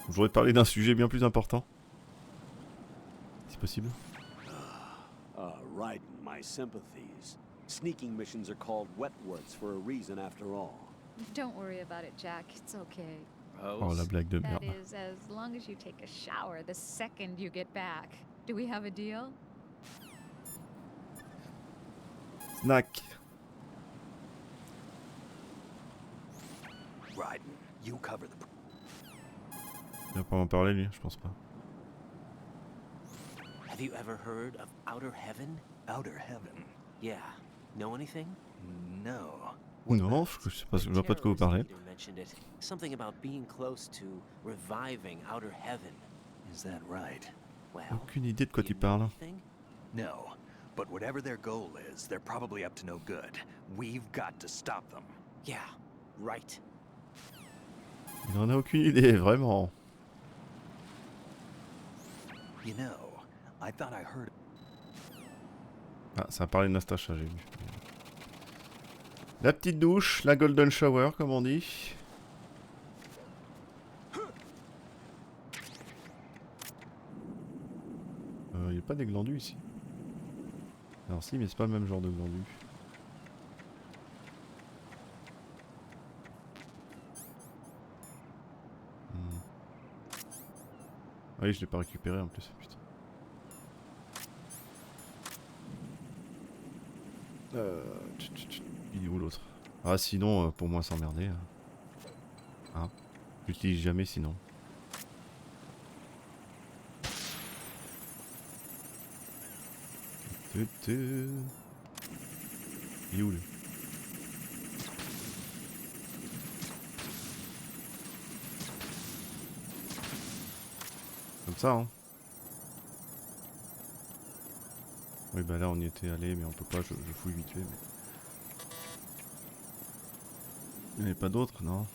Je voudrais parler d'un sujet bien plus important. C'est possible. Right, my sympathies. Sneaking missions are called wet works for a reason after all. Don't worry about it, Jack. It's okay. Oh, la blague de That merde. is, as long as you take a shower the second you get back. Do we have a deal? Snack. Ryden, you cover the... Il va pas m'en parler lui, je pense pas. Have you ever heard of Outer Heaven? Outer Heaven? Yeah. Know anything? No. Non, je sais pas, je vois pas de quoi vous parlez. Mentioned it. Something about being close to reviving Outer Heaven. Is that right? Well, aucune idée de quoi tu parles. No. But whatever their goal is, they're probably up to no good. We've got to stop them. Yeah, right. Il en a aucune idée, vraiment. You know, I thought I heard... Ah, ça a parlé de Nastacha, j'ai vu. La petite douche, la golden shower, comme on dit. Il n'y a pas des glandus ici. Alors si, mais c'est pas le même genre de glandus. Ah oui, je l'ai pas récupéré en plus, putain. Il est où l'autre? Ah sinon, pour moi s'emmerder. Ah, j'utilise jamais sinon. Il est où lui? Comme ça hein. Oui bah là on y était allé mais on peut pas, je fouille vite fait mais... Il n'y en a pas d'autres, non?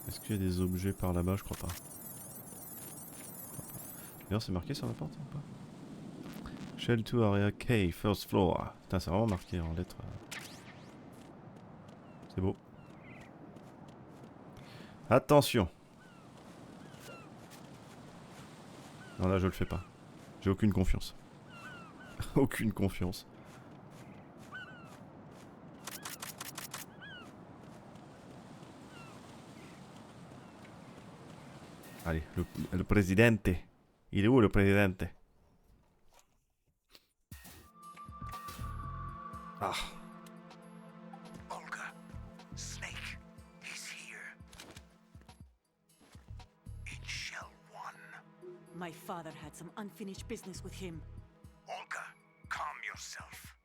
Est-ce qu'il y a des objets par là-bas? Je crois pas. D'ailleurs c'est marqué sur la porte ou pas? Shell 2 Area K, first floor. Putain c'est vraiment marqué en lettres. C'est beau. Attention. Non là je le fais pas. J'ai aucune confiance. Aucune confiance. Allez, le présidente. Il est où le présidente? Ah. Olga, Snake, he's here. In Shell 1. My father had some unfinished business with him. Olga, calm yourself.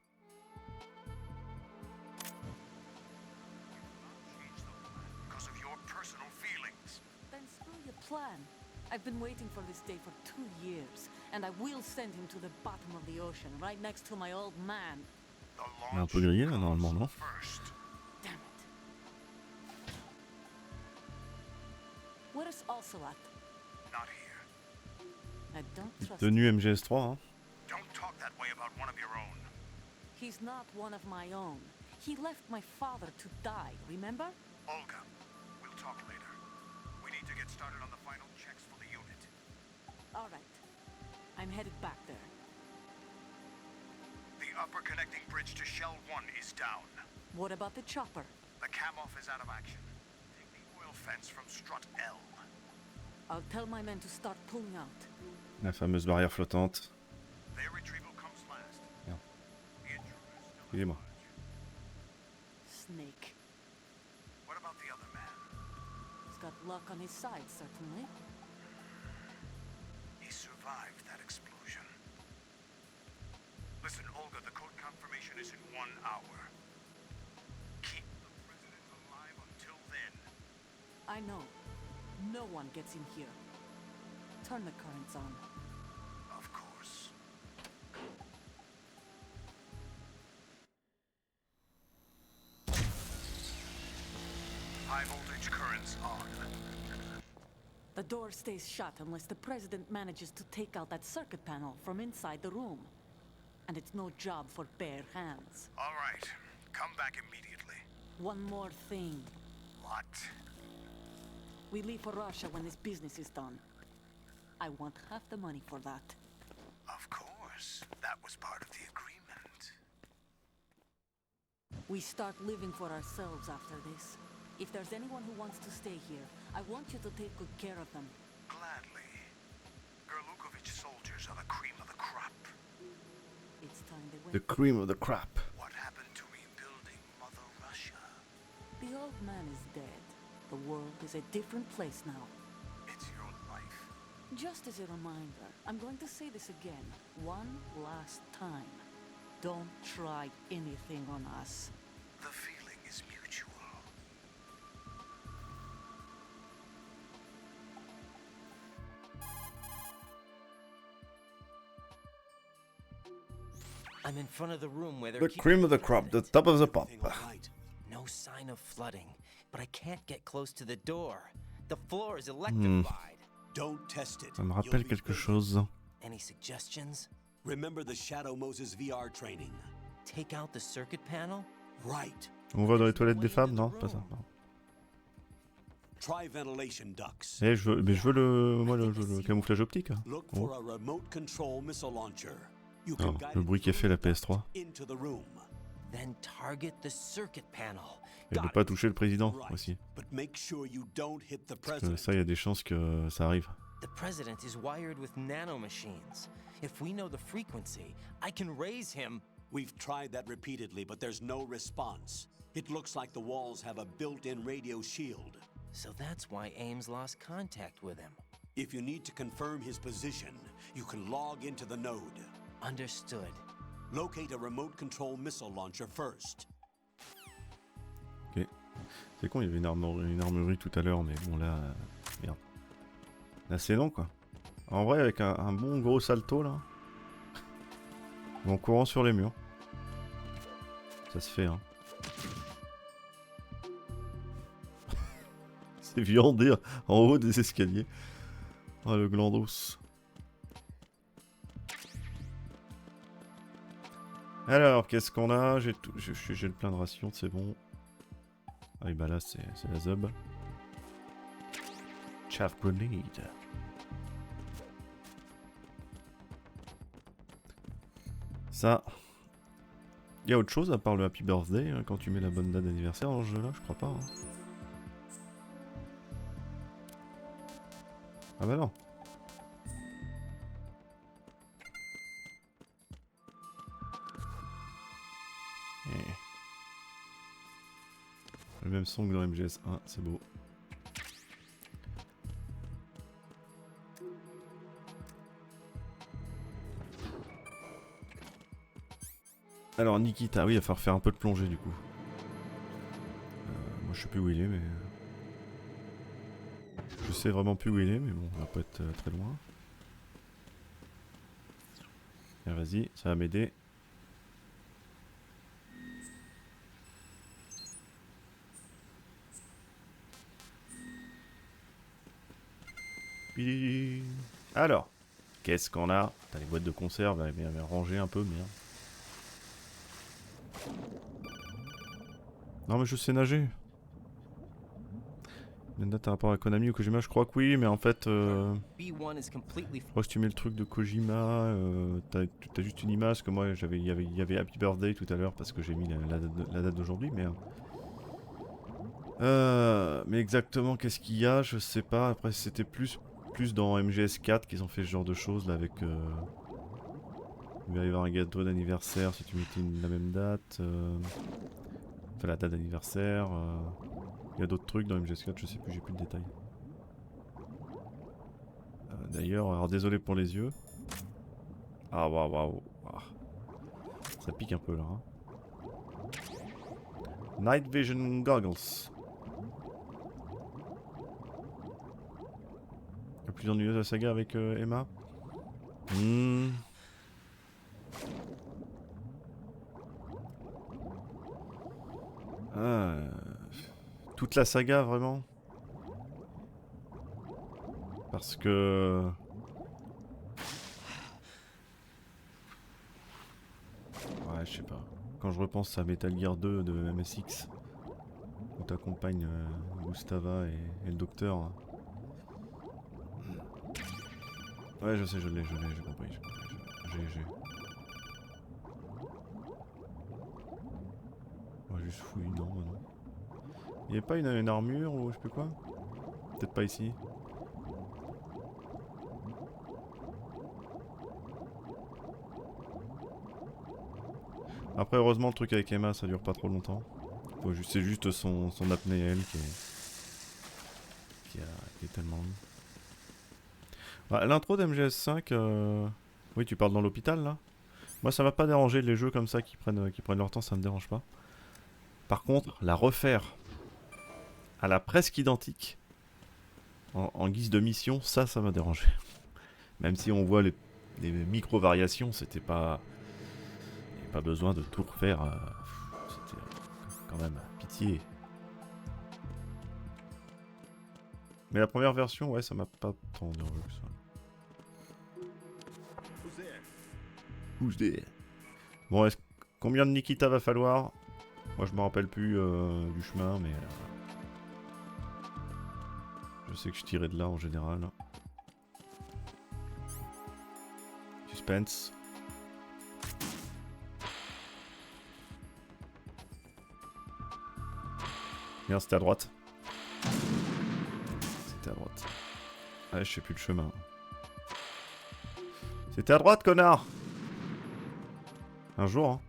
Because of your personal feelings. Then screw your plan. I've been waiting for this day for 2 years, and I will send him to the bottom of the ocean, right next to my old man. On est un peu grillé là normalement, non? Damn it. Where's Ocelot? Not here. I don't trust Tenue MGS3, hein? Don't talk that way about one of your own. He's not one of my own. He left my father to die, remember? Olga, we'll talk later. We need to get started on the final checks for the unit. All right. I'm headed back there. The upper connecting bridge to Shell 1 is down. What about the chopper? The cam-off is out of action. Take the oil fence from strut L. I'll tell my men to start pulling out. La fameuse barrière flottante. Their retrieval comes last. Merde. The intruder is still Excusez-moi. Snake. What about the other man? He's got luck on his side, certainly. He survived that explosion. Listen, Olga, the code confirmation is in 1 hour. Keep the president alive until then. I know. No one gets in here. Turn the currents on. Of course. High voltage currents on. The door stays shut unless the president manages to take out that circuit panel from inside the room. And it's no job for bare hands. All right. Come back immediately. One more thing. What? We leave for Russia when this business is done. I want half the money for that. Of course. That was part of the agreement. We start living for ourselves after this. If there's anyone who wants to stay here, I want you to take good care of them. Gladly. Gerlukovich soldiers are the cream of the crop. It's time they went. The cream of the crop. What happened to rebuilding Mother Russia? The old man is dead. The world is a different place now. It's your life. Just as a reminder, I'm going to say this again, one last time. Don't try anything on us. The feeling is mutual. I'm in front of the room where they're The cream of the crop, the top of the pop. No sign of flooding, but I can't get close to the door. The floor is electrified. Don't test it. Ça me rappelle quelque chose. Any suggestions? Remember the Shadow Moses VR training. Take out the circuit panel? Right. On va dans les toilettes des femmes, non? Pas ça. Non. Try ventilation ducts. Eh, je veux le camouflage optique. Hein. Look Oh. for a remote control missile launcher. You Oh, can guide le it bruit qu'a fait la PS3. into the room. Then target the circuit panel. Et de pas toucher le président aussi. But make sure you don't hit the Parce que president. ça, il y a des chances que ça arrive. The president is wired with nanomachines. If we know the frequency, I can raise him. We've tried that repeatedly, but there's no response. It looks like the walls have a built-in radio shield. So that's why Ames lost contact with him. If you need to confirm his position, you can log into the node. Understood. Locate a remote control missile launcher first. Ok. C'est con, il y avait une armurerie tout à l'heure, mais bon là... merde. Là c'est long quoi. En vrai, avec un bon gros salto là... En courant sur les murs. Ça se fait hein. C'est viandé en haut des escaliers. Oh le glandos. Alors, qu'est-ce qu'on a? J'ai le plein de rations, c'est bon. Ah oui, bah là, c'est la zub. Chaff grenade. Ça. Il y a autre chose à part le Happy Birthday hein, quand tu mets la bonne date d'anniversaire dans ce jeu-là? Je crois pas. Hein. Ah bah non. Le même son que dans MGS1, c'est beau. Alors Nikita, oui, il va falloir faire un peu de plongée du coup. Moi je sais plus où il est, mais... Je sais vraiment plus où il est, mais bon, on va pas être très loin. Tiens, vas-y, ça va m'aider. Alors, qu'est-ce qu'on a? T'as les boîtes de conserve, elle est rangée un peu, merde. Non mais je sais nager. Une date par rapport à Konami ou Kojima, je crois que oui, mais en fait... je crois que si tu mets le truc de Kojima, t'as juste une image, que moi il y avait Happy Birthday tout à l'heure parce que j'ai mis la date d'aujourd'hui, mais... mais exactement qu'est-ce qu'il y a, je sais pas, après c'était plus dans MGS4 qu'ils ont fait ce genre de choses là avec... il va y avoir un gâteau d'anniversaire si tu mettais la même date, enfin la date d'anniversaire, il y a d'autres trucs dans MGS4, je sais plus, j'ai plus de détails. D'ailleurs, alors désolé pour les yeux. Ah waouh waouh. Ça pique un peu là. Hein. Night Vision Goggles. La plus ennuyeuse de la saga avec Emma. Toute la saga vraiment. Parce que... Ouais, je sais pas. Quand je repense à Metal Gear 2 de MSX, où t'accompagnes Gustava et le docteur. Ouais, je sais, je l'ai, j'ai compris. J'ai. On va juste fouiller, non, bah non. Il n'y avait pas une armure ou je sais plus quoi? Peut-être pas ici. Après, heureusement, le truc avec Emma, ça dure pas trop longtemps. C'est juste son apnée, elle, qui est tellement... Bah, l'intro d'MGS5, oui, tu parles dans l'hôpital, là. Moi, ça m'a pas dérangé, les jeux comme ça qui prennent leur temps, ça me dérange pas. Par contre, la refaire à la presque identique, en guise de mission, ça m'a dérangé. Même si on voit les micro-variations, c'était pas... Il n'y avait pas besoin de tout refaire. C'était quand même pitié. Mais la première version, ouais, ça m'a pas tant dérangé que ça. Who's there? Bon, combien de Nikita va falloir? Moi, je me rappelle plus du chemin, mais... je sais que je tirais de là, en général. Suspense. Merde, c'était à droite. C'était à droite. Ouais, je sais plus le chemin. C'était à droite, connard! Un jour, hein.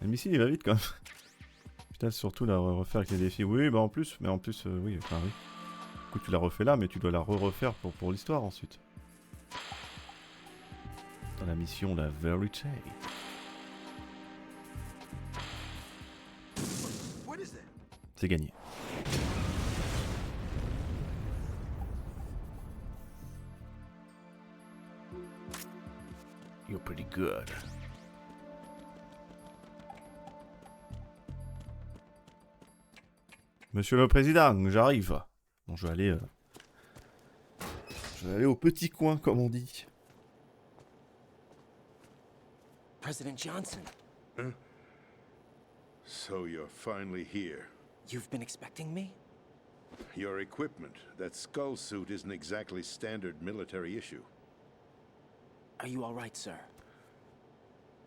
Le missile, il va vite, quand même. Putain, surtout la refaire avec les défis. Oui, bah en plus, oui, enfin oui. Du coup, tu la refais là, mais tu dois la refaire pour l'histoire, ensuite. Dans la mission, la vérité. C'est gagné. You're pretty good. Monsieur le Président, j'arrive. Bon, je vais aller au petit coin, comme on dit. President Johnson. Huh? So you're finally here. You've been expecting me? Your equipment, that skull suit isn't exactly standard military issue. Are you all right, sir?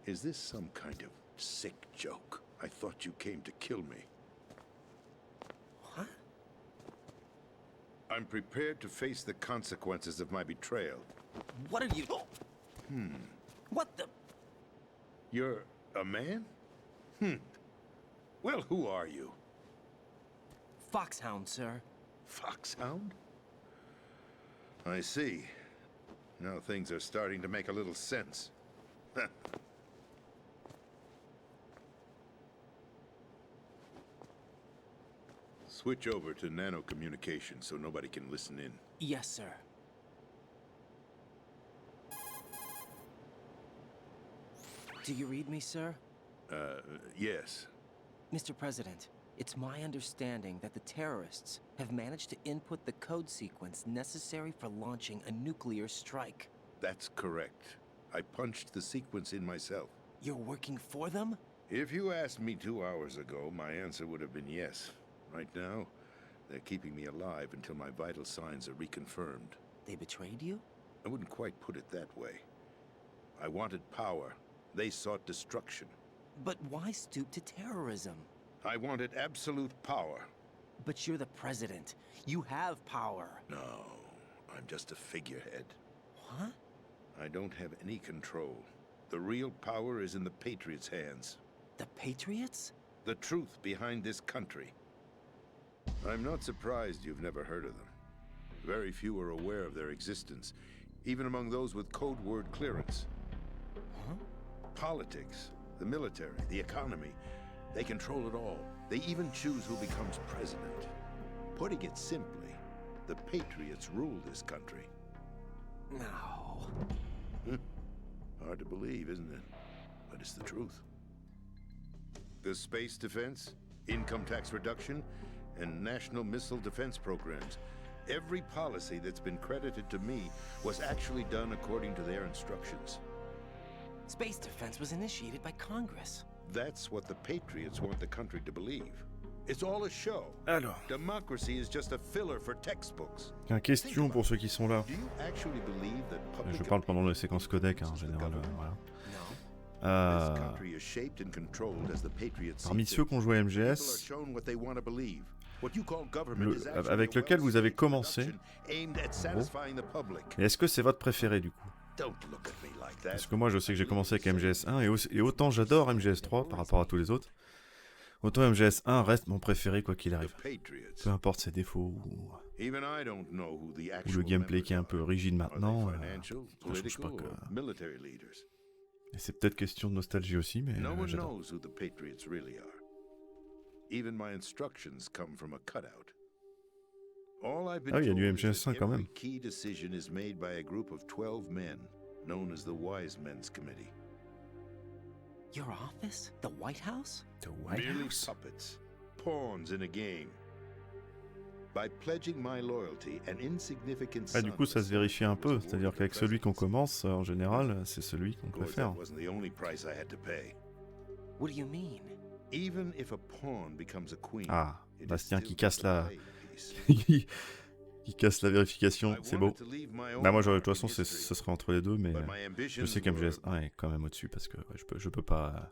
Is this some kind of sick joke? I thought you came to kill me. What? I'm prepared to face the consequences of my betrayal. What are you... What the... You're a man? Well, who are you? Foxhound, sir. Foxhound? I see. Now things are starting to make a little sense. Switch over to nano-communication so nobody can listen in. Yes, sir. Do you read me, sir? Yes. Mr. President, it's my understanding that the terrorists have managed to input the code sequence necessary for launching a nuclear strike. That's correct. I punched the sequence in myself. You're working for them? If you asked me 2 hours ago, my answer would have been yes. Right now, they're keeping me alive until my vital signs are reconfirmed. They betrayed you? I wouldn't quite put it that way. I wanted power. They sought destruction. But why stoop to terrorism? I wanted absolute power. But you're the president. You have power. No, I'm just a figurehead. What? I don't have any control. The real power is in the Patriots' hands. The Patriots? The truth behind this country. I'm not surprised you've never heard of them. Very few are aware of their existence, even among those with code word clearance. Huh? Politics. the military, the economy. They control it all. They even choose who becomes president. Putting it simply, the Patriots rule this country. No. Hard to believe, isn't it? But it's the truth. The space defense, income tax reduction, and national missile defense programs. Every policy that's been credited to me was actually done according to their instructions. Space defense was initiated by Congress. That's what the Patriots want the country to believe. It's all a show. Alors. Democracy is just a filler for textbooks. Question pour ceux qui sont là. Do you actually believe that public Je parle pendant les séquences codec, en général. Voilà. This country is shaped and controlled as the Patriots Parmi ceux qui ont joué à MGS, avec lequel vous avez commencé, et est-ce que c'est votre préféré du coup? Parce que moi je sais que j'ai commencé avec MGS 1 et autant j'adore MGS 3 par rapport à tous les autres, autant MGS 1 reste mon préféré quoi qu'il arrive. Peu importe ses défauts ou le gameplay qui est un peu rigide maintenant, je trouve pas que... Et c'est peut-être question de nostalgie aussi, mais j'adore. Ah oui, il y a du MGS 5 quand même. Your office? The White House? The White House? Puppets, pawns in a game. By pledging my loyalty and insignificant Ah, du coup, ça se vérifie un peu, c'est-à-dire qu'avec celui qu'on commence, en général, c'est celui qu'on préfère. What do you mean? Even if a pawn becomes a queen, Ah, Bastien qui casse la... qui casse la vérification, c'est beau. Bah moi, de toute façon, ce serait entre les deux, mais je sais qu'MGS 1 est quand même au-dessus, parce que ouais, je peux pas...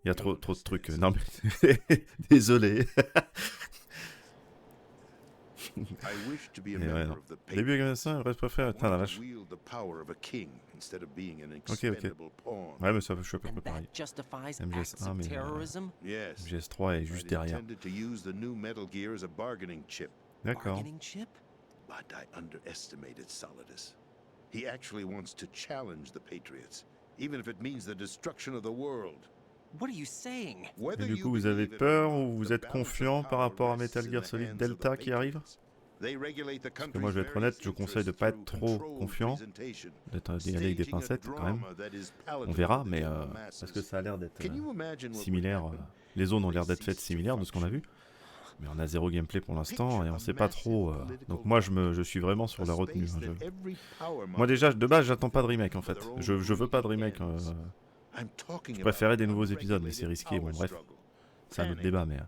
Il y a trop de trucs. Non mais... Désolé. Ouais, non. Début de MGS 1, je préfère... Attends, la vache. Ok. Ouais, mais ça, je suis à peu près pareil. MGS 1, mais MGS 3 est juste derrière. D'accord. But I underestimated Solidus. He actually wants to challenge the Patriots, even if it means the destruction of the world. What are you saying? Et du coup, vous avez peur ou vous êtes confiant par rapport à Metal Gear Solid Delta qui arrive? Parce que moi, je vais être honnête, je conseille de pas être trop confiant, d'y aller avec des pincettes quand même. On verra, mais parce que ça a l'air d'être similaire. Les zones ont l'air d'être faites similaires de ce qu'on a vu. Mais on a zéro gameplay pour l'instant et on sait pas trop. Donc moi je suis vraiment sur la retenue. Moi déjà de base j'attends pas de remake en fait. Je veux pas de remake. Je préférais des nouveaux épisodes mais c'est risqué. Bon bref, c'est un autre débat mais.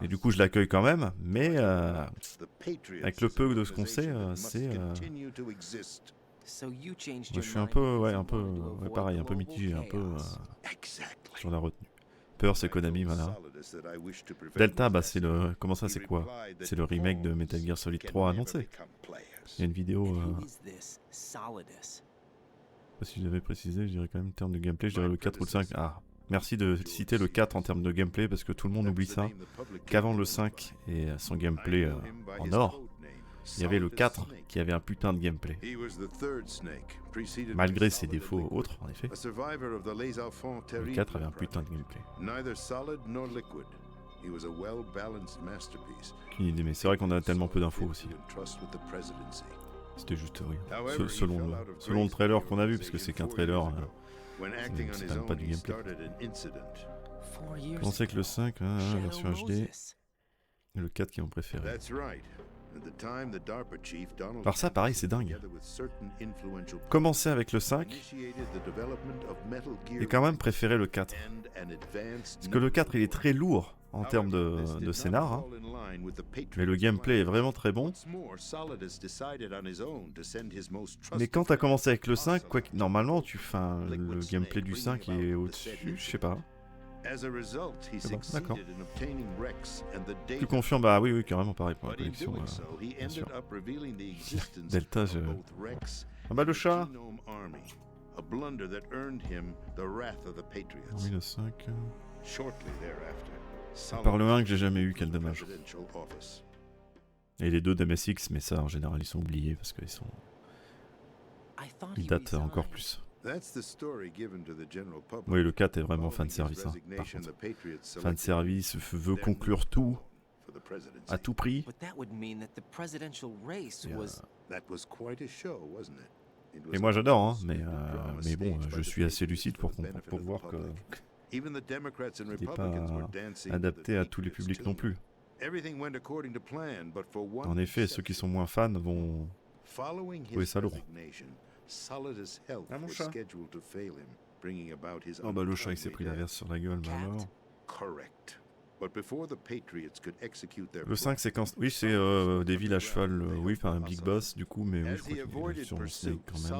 Et du coup je l'accueille quand même. Mais avec le peu de ce qu'on sait, c'est. Je suis un peu pareil, un peu mitigé, un peu sur la retenue. Peur c'est Konami voilà. Delta, bah c'est le... Comment ça, c'est quoi? C'est le remake de Metal Gear Solid 3 annoncé. Il y a une vidéo... Si je l'avais précisé, je dirais quand même en termes de gameplay, je dirais le 4 ou le 5. Ah, merci de citer le 4 en termes de gameplay, parce que tout le monde oublie ça. Qu'avant le 5 et son gameplay en or, il y avait le 4 qui avait un putain de gameplay. Malgré ses défauts autres, en effet. Le 4 avait un putain de gameplay. Aucune idée, mais c'est vrai qu'on a tellement peu d'infos aussi. C'était juste oui. Selon le trailer qu'on a vu, parce que c'est qu'un trailer, c'est même pas du gameplay. Je pensais que le 5, la version HD, et le 4 qui est mon préféré. Alors ça pareil c'est dingue. Commencer avec le 5 et quand même préférer le 4. Parce que le 4 il est très lourd en termes de scénar, hein. Mais le gameplay est vraiment très bon. Mais quand t'as commencé avec le 5, normalement le gameplay du 5 est au-dessus, je sais pas. D'accord. Plus confiant, bah oui, carrément pareil pour la collection, bien sûr. Delta, Ah bah le chat. Oui, le 5. À part le 1 que j'ai jamais eu, quel dommage. Et les deux d'MSX, mais ça en général ils sont oubliés parce qu'ils datent encore plus. Oui, le 4 est vraiment fan service. Hein, par contre. Fan service veut conclure tout à tout prix. But that would mean that the presidential race was... Et moi j'adore, hein, mais bon, je suis assez lucide pour voir que n'est pas adapté à tous les publics non plus. En effet, ceux qui sont moins fans vont trouver ça lourd. Ah, mon chat. Oh bah le chat il s'est pris la verse sur la gueule, bah alors. Le 5 c'est quand... Oui, c'est des villes à cheval, oui, enfin un Big Boss du coup, mais oui, je crois qu'il est sur le Snake quand même.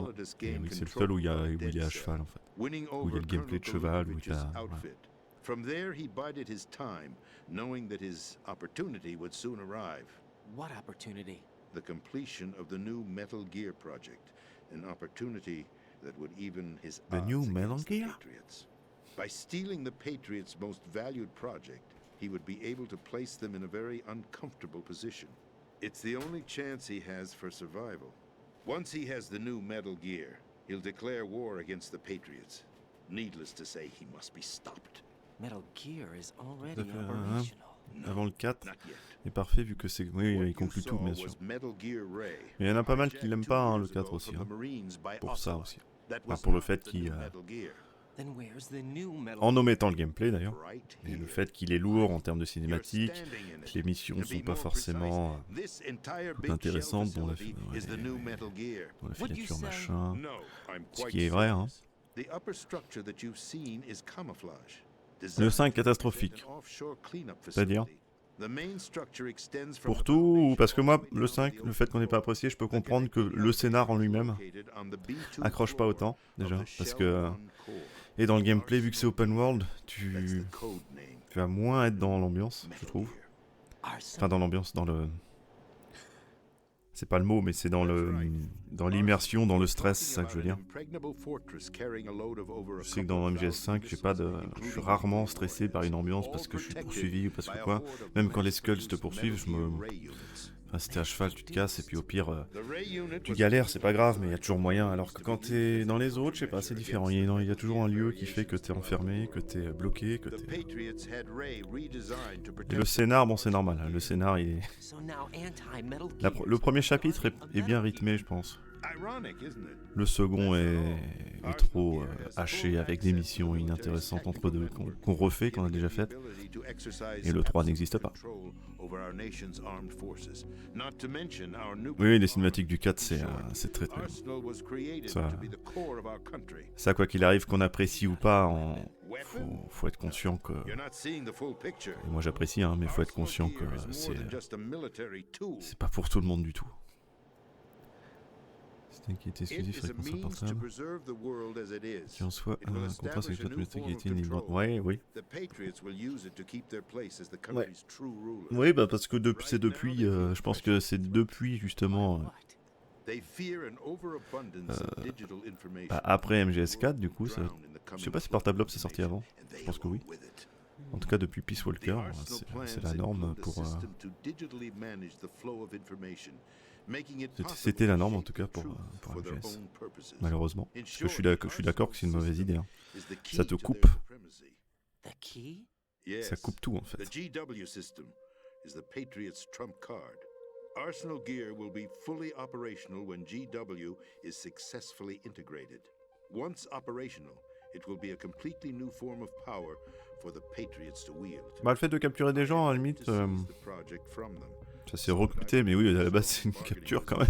Et oui, c'est le seul où il est à cheval en fait. Où il y a le gameplay de cheval, où il y a... Ouais. From there, he bided his time, knowing that his opportunity would soon arrive. What opportunity? The completion of the new Metal Gear project, an opportunity that would even his The odds new Metal against the Gear? Patriots. By stealing the Patriots' most valued project, he would be able to place them in a very uncomfortable position. It's the only chance he has for survival. Once he has the new Metal Gear, he'll declare war against the Patriots. Needless to say, he must be stopped. Metal Gear is already operational. Avant le 4 est parfait vu que c'est... Oui, il conclut tout bien sûr. Mais il y en a pas mal qui l'aiment pas, hein, le 4 aussi. Hein. Pour ça aussi. Enfin, pour le fait qu'il... En omettant le gameplay d'ailleurs. Et le fait qu'il est lourd en termes de cinématiques. Que les missions ne sont pas forcément intéressantes dans la filature machin. Ce qui est vrai, hein. Le 5 catastrophique. C'est-à-dire pour tout, ou parce que moi, le 5, le fait qu'on n'ait pas apprécié, je peux comprendre que le scénar en lui-même accroche pas autant, déjà. Parce que... Et dans le gameplay, vu que c'est open world, tu vas moins être dans l'ambiance, je trouve. Enfin, dans l'ambiance, dans le... C'est pas le mot, mais c'est dans l'immersion, dans le stress, c'est ça que je veux dire. Je sais que dans MGS5, je suis rarement stressé par une ambiance parce que je suis poursuivi ou parce que quoi. Même quand les skulls te poursuivent, enfin, si t'es à cheval, tu te casses et puis au pire, tu galères, c'est pas grave, mais il y a toujours moyen. Alors que quand t'es dans les autres, je sais pas, c'est différent. Il y a toujours un lieu qui fait que t'es enfermé, que t'es bloqué, que t'es... Et le scénar, bon, c'est normal. Hein. Le scénar, il est... Le premier chapitre est bien rythmé, je pense. Le second est trop haché avec des missions inintéressantes entre deux qu'on refait, qu'on a déjà faites. Et le 3 n'existe pas. Oui, les cinématiques du 4, c'est très très bon. Ça, quoi qu'il arrive, qu'on apprécie ou pas, faut être conscient que... Et moi j'apprécie, hein, mais faut être conscient que c'est pas pour tout le monde du tout. C'est un qui est exclusif avec console portable. Qui en soit un contrat avec le métier qui est libre. Ouais, oui. Ouais. Oui, bah parce que c'est depuis, je pense que c'est depuis justement... après MGS4, du coup, je sais pas si Portable Ops c'est sorti avant. Je pense que oui. En tout cas, depuis Peace Walker, c'est la norme pour... C'était la norme en tout cas pour MGS. Malheureusement. Parce que je suis d'accord que c'est une mauvaise idée. Hein. Ça te coupe. Ça coupe tout en fait. Arsenal Gear will be fully operational when GW is successfully integrated. Once operational, it will be a completely new form of power for the Patriots to wield. Bah, le fait de capturer des gens, à la limite, ça s'est recruté, mais oui, à la base, c'est une capture quand même.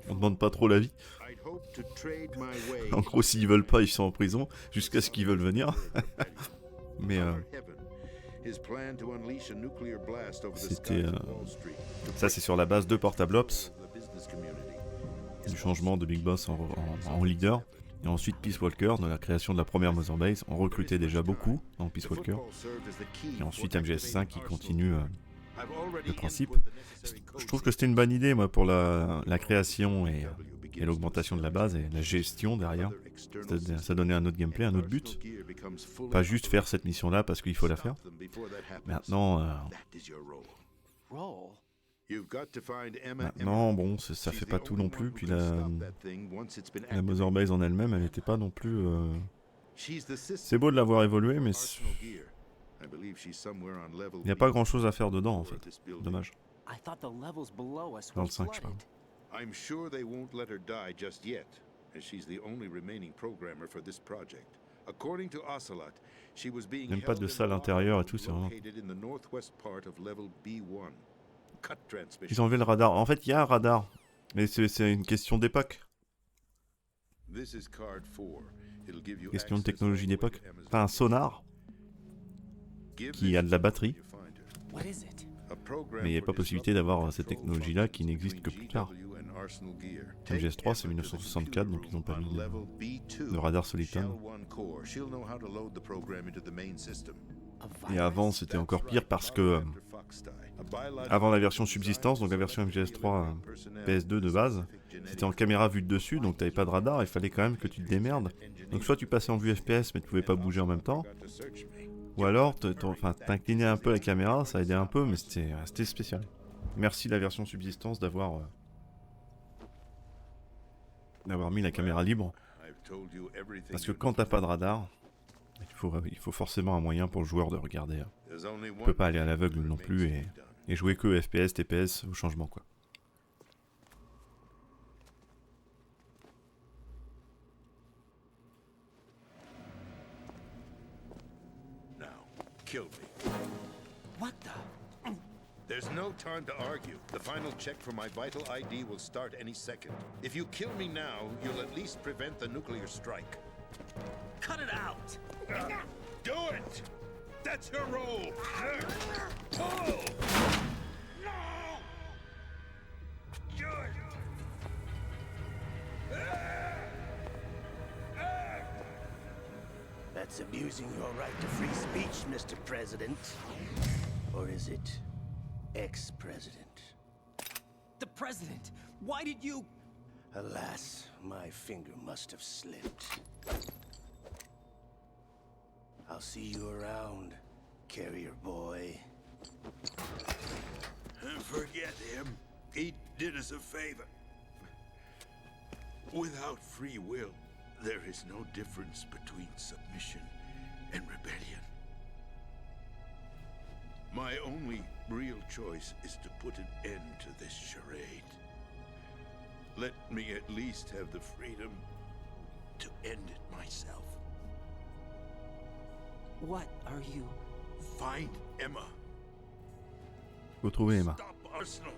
On demande pas trop l'avis. En gros, s'ils veulent pas, ils sont en prison, jusqu'à ce qu'ils veulent venir. Mais c'était... Ça, c'est sur la base de Portable Ops. Du changement de Big Boss en leader. Et ensuite Peace Walker, dans la création de la première Mother Base. On recrutait déjà beaucoup dans Peace Walker. Et ensuite MGS5 qui continue le principe. Je trouve que c'était une bonne idée, moi, pour la création et l'augmentation de la base et la gestion derrière. Ça donnait un autre gameplay, un autre but. Pas juste faire cette mission-là parce qu'il faut la faire. Maintenant... Maintenant, bon, ça fait pas tout non plus. Puis la Mother Base en elle-même, elle n'était pas non plus... C'est beau de l'avoir évolué, mais il n'y a pas grand-chose à faire dedans, en fait. Dommage. Dans le 5, je parle. I'm sure they won't let her die just yet, as she's the only remaining programmer for this project. According to Ocelot, she was being Même pas de salle intérieure et tout, c'est vraiment... located in the northwest part of level B1. Cut transmission. Ils ont enlevé le radar. En fait, il y a un radar, mais c'est une question d'époque. This is card 4. It'll give you Question de access technologie all the way d'époque. to Emma's Enfin, un sonar qui a de la batterie. Mais il n'y a pas possibilité d'avoir cette technologie-là qui n'existe que plus tard. MGS3 c'est 1964, donc ils n'ont pas mis de radar solitaire. Et avant c'était encore pire parce que avant la version subsistance, donc la version MGS3 PS2 de base, c'était en caméra vue de dessus, donc t'avais pas de radar, il fallait quand même que tu te démerdes. Donc soit tu passais en vue FPS mais tu pouvais pas bouger en même temps, ou alors t'inclinais un peu la caméra, ça aidait un peu, mais c'était spécial. Merci la version subsistance d'avoir mis la caméra libre. Parce que quand t'as pas de radar, il faut forcément un moyen pour le joueur de regarder. On peut pas aller à l'aveugle non plus et jouer que FPS, TPS au changement quoi. Kill me. What the? There's no time to argue. The final check for my vital ID will start any second. If you kill me now, you'll at least prevent the nuclear strike. Cut it out! Do it! That's your role! Pull! That's abusing your right to free speech, Mr. President. Or is it ex-president? The president! Why did you... Alas, my finger must have slipped. I'll see you around, carrier boy. Forget him. He did us a favor. Without free will, there is no difference between submission and rebellion. My only real choice is to put an end to this charade. Let me at least have the freedom to end it myself. What are you... Find Emma. Faut trouver Emma. Stop Arsenal.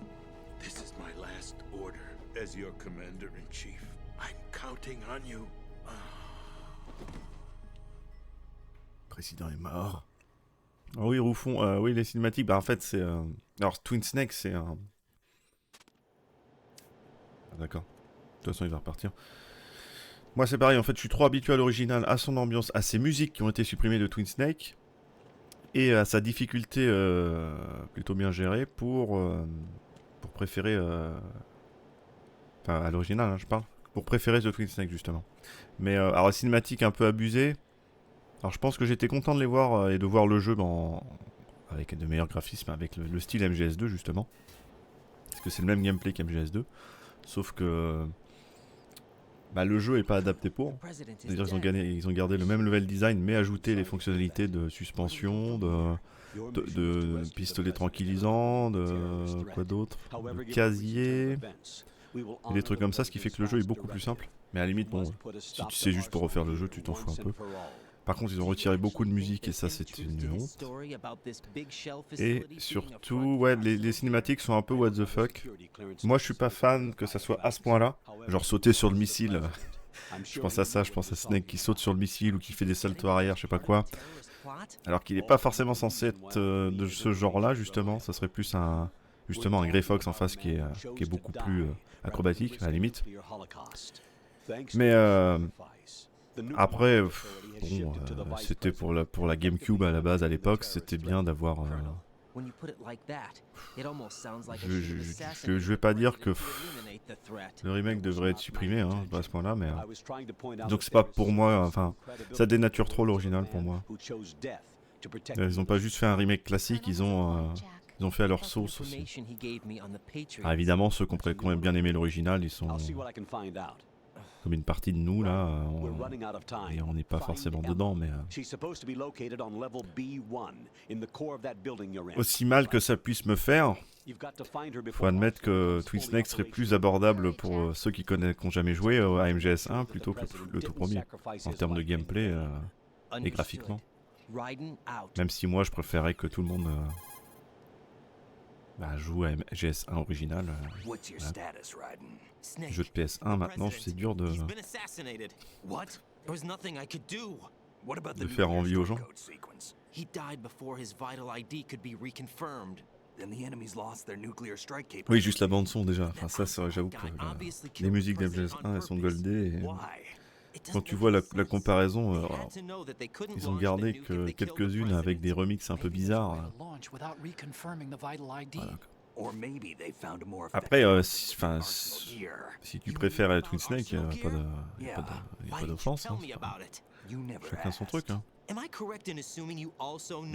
This is my last order as your commander-in-chief. I'm counting on you. Le président est mort. Ah oui, Roufon, oui, les cinématiques, bah en fait c'est... Alors Twin Snake c'est un... Ah, d'accord. De toute façon il va repartir. Moi c'est pareil, en fait je suis trop habitué à l'original, à son ambiance, à ses musiques qui ont été supprimées de Twin Snake, et à sa difficulté plutôt bien gérée pour préférer... Enfin à l'original hein, je parle. Pour préférer The Twin Snake justement. Mais alors la cinématique un peu abusée. Alors je pense que j'étais content de les voir et de voir le jeu avec de meilleurs graphismes, avec le style MGS2 justement. Parce que c'est le même gameplay qu'MGS2. Sauf que le jeu est pas adapté pour. C'est-à-dire ils ont gardé le même level design mais ajouté les fonctionnalités de suspension, de pistolet tranquillisant, de quoi d'autre, de casier, et des trucs comme ça, ce qui fait que le jeu est beaucoup plus simple. Mais à la limite, bon, si tu sais juste pour refaire le jeu, tu t'en fous un peu. Par contre, ils ont retiré beaucoup de musique et ça, c'est une honte. Et surtout, ouais, les cinématiques sont un peu what the fuck. Moi, je suis pas fan que ça soit à ce point-là. Genre sauter sur le missile. Je pense à ça, je pense à Snake qui saute sur le missile ou qui fait des saltos arrière, je sais pas quoi. Alors qu'il n'est pas forcément censé être de ce genre-là, justement. Ça serait plus un Grey Fox en face qui est beaucoup plus acrobatique, à la limite. Mais après, bon, c'était pour la GameCube à la base, à l'époque, c'était bien d'avoir... Je vais pas dire que le remake devrait être supprimé, hein, pas à ce point-là, mais... Donc c'est pas pour moi, enfin, ça dénature trop l'original pour moi. Ils ont pas juste fait un remake classique, ils ont Ils ont fait à leur sauce aussi. Ah, évidemment, ceux qui ont quand même bien aimé l'original, ils sont comme une partie de nous là. Et on n'est pas forcément dedans, mais aussi mal que ça puisse me faire, faut admettre que Twin Snake serait plus abordable pour ceux qui n'ont jamais joué à MGS1 plutôt que le tout premier, en termes de gameplay et graphiquement. Même si moi je préférais que tout le monde joue à MGS1 original. Jeu de PS1 maintenant, c'est dur de faire envie aux gens. Oui, juste la bande son déjà. Enfin, ça j'avoue que les musiques d'MGS1 elles sont goldées. Et quand tu vois la comparaison, ils ont gardé que quelques-unes avec des remixes un peu bizarres. Voilà. Après, si tu préfères Twin Snake, il n'y a pas d'offense. Hein, chacun son truc. Hein.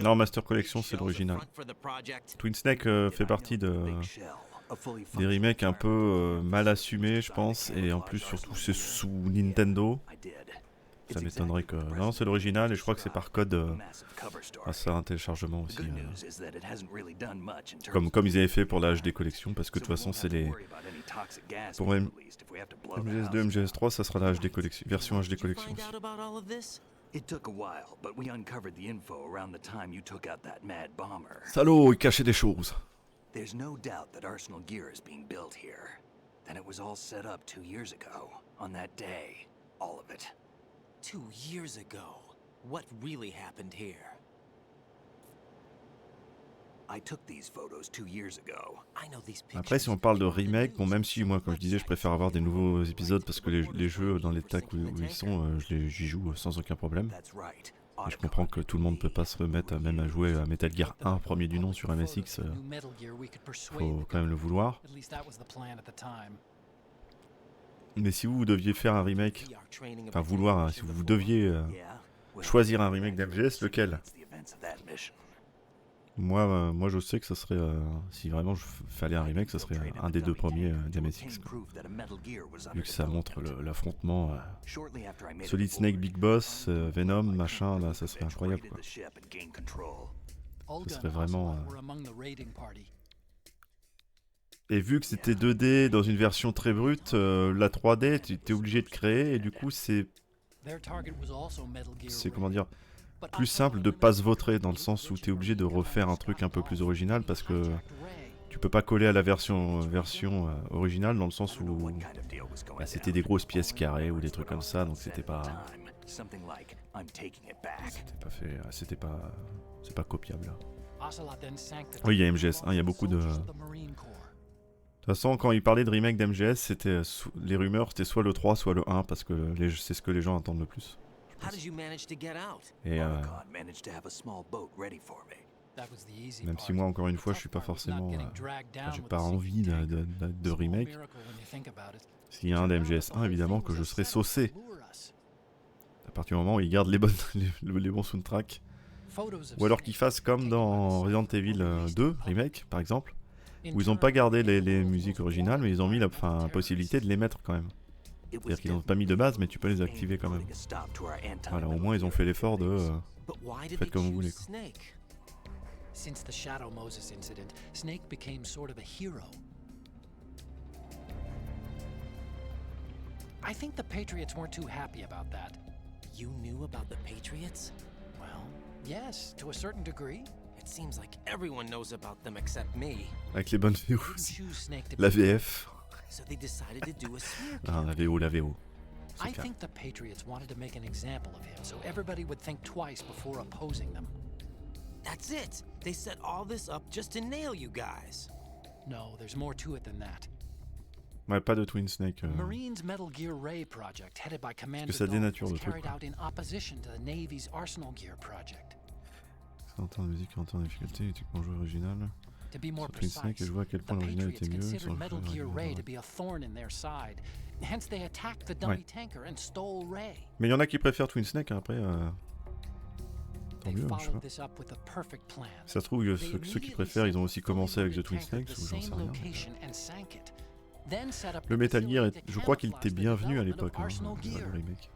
Non, Master Collection, c'est l'original. Twin Snake fait partie des remakes un peu mal assumés, je pense. Et en plus, surtout, c'est sous Nintendo. Ça m'étonnerait que... Non, c'est l'original et je crois que c'est par code ça un téléchargement aussi. Comme ils avaient fait pour la HD Collection, parce que de toute façon, c'est les... Pour MGS2, MGS3, ça sera la HD Collection, version HD Collection aussi. Salaud, il cachait des choses. There's no doubt that Arsenal gear is being built here. Then it was all set up 2 years ago, on that day. All of it. 2 years ago? What really happened here? I took these photos 2 years ago. I know these pictures. Après, si on parle de remake, bon, même si moi, comme je disais, je préfère avoir des nouveaux épisodes parce que les jeux dans l'état où ils sont, j'y joue sans aucun problème. Et je comprends que tout le monde peut pas se remettre même à jouer à Metal Gear 1, premier du nom sur MSX. Faut quand même le vouloir. Mais si vous deviez faire un remake, enfin vouloir, si vous deviez choisir un remake d'MGS, lequel ? Moi, je sais que ce serait, si vraiment il fallait un remake, ce serait un des deux premiers d'MSX. Vu que ça montre l'affrontement Solid Snake Big Boss, Venom, machin, là, ça serait incroyable, quoi. Ce serait vraiment... Et vu que c'était 2D dans une version très brute, la 3D, tu es obligé de créer, et du coup, c'est comment dire, plus simple de pas se vautrer, dans le sens où tu es obligé de refaire un truc un peu plus original, parce que tu peux pas coller à la version originale, dans le sens où c'était des grosses pièces carrées ou des trucs comme ça, donc c'était pas fait, c'est pas copiable. Oui, il y a MGS1, il y a beaucoup de... De toute façon, quand il parlait de remake d'MGS, c'était les rumeurs, c'était soit le 3, soit le 1, parce que c'est ce que les gens attendent le plus. Et même si moi, encore une fois, je suis pas forcément... j'ai pas envie de remake. S'il y a un d'MGS1, évidemment que je serai saucé. À partir du moment où ils gardent les bons soundtracks. Ou alors qu'ils fassent comme dans Resident Evil 2 Remake, par exemple, où ils n'ont pas gardé les musiques originales, mais ils ont mis la possibilité de les mettre quand même. C'est-à-dire qu'ils n'ont pas mis de base, mais tu peux les activer quand même. Voilà, au moins ils ont fait l'effort de... faites comme vous voulez. Since the Shadow Moses incident, Snake became sort of a hero. I think the Patriots weren't too happy about that. You knew about the Patriots? Well, yes, to a certain degree. It seems like everyone knows about them except me. Avec les bonnes VO aussi. La VF. So they decided to do a smear Ah, la VO. I think the Patriots wanted to make an example of him so everybody would think twice before opposing them. That's it. They set all this up just to nail you guys. No, there's more to it than that. Ouais, pas de Twin Snake. Marine's Metal Gear Ray project, headed by Commander ça dénature Dawn, le was truc. carried out in opposition to the Navy's Arsenal Gear project. 40 ans de musique, 40 ans de difficulté, équipement joueur original. To be more Sur Twin Snake, precise, je vois à quel the point l'original Patriots était mieux. considered Sur le Metal jeu Gear original. Ray to be a thorn in their side. Hence they attacked the dummy tanker and stole Ray. Mais il y en a qui préfèrent Twin Snake, hein, après... tant they mieux, hein, je sais followed pas. this up with a perfect plan. Si ça se trouve, ceux qui préfèrent, ils ont aussi commencé avec The Twin Snakes, ou j'en sais rien. Le Metal Gear, je crois qu'il était bienvenu à l'époque, hein, le remake.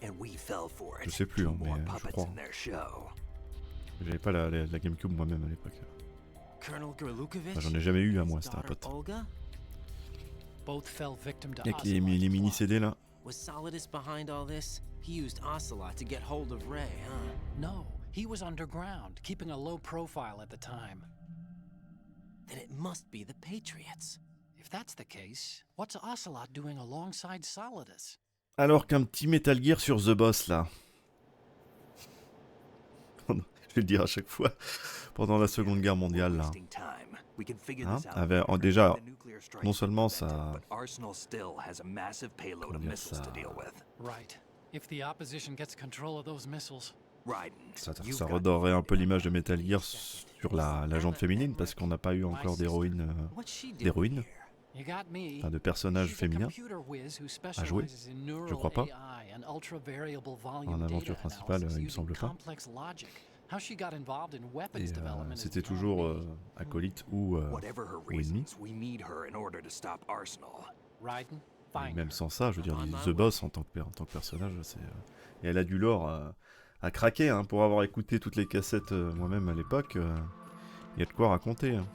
Je sais plus, hein, mais je crois. J'avais pas la GameCube moi-même à l'époque. Enfin, j'en ai jamais eu à moi, c'était un pote. Avec les mini CD là. Was Solidus behind all this? He used Ocelot to get hold of Ray, huh? No, he was underground, keeping a low profile at the time. Then it must be the Patriots. If that's the case, what's Ocelot doing alongside Solidus? Alors qu'un petit Metal Gear sur The Boss là. Je vais le dire à chaque fois. Pendant la Seconde Guerre mondiale là. Hein, déjà, non seulement ça... Comment dire, ça redorerait un peu l'image de Metal Gear sur la jante féminine, parce qu'on n'a pas eu encore d'héroïne, enfin, de personnages féminins à jouer, je crois pas. En aventure principale, il me semble pas. Et c'était toujours acolyte ou ennemi. Et même sans ça, je veux dire, The Boss en tant que personnage, et elle a du lore à craquer, hein, pour avoir écouté toutes les cassettes moi-même à l'époque. Il y a de quoi raconter. Hein.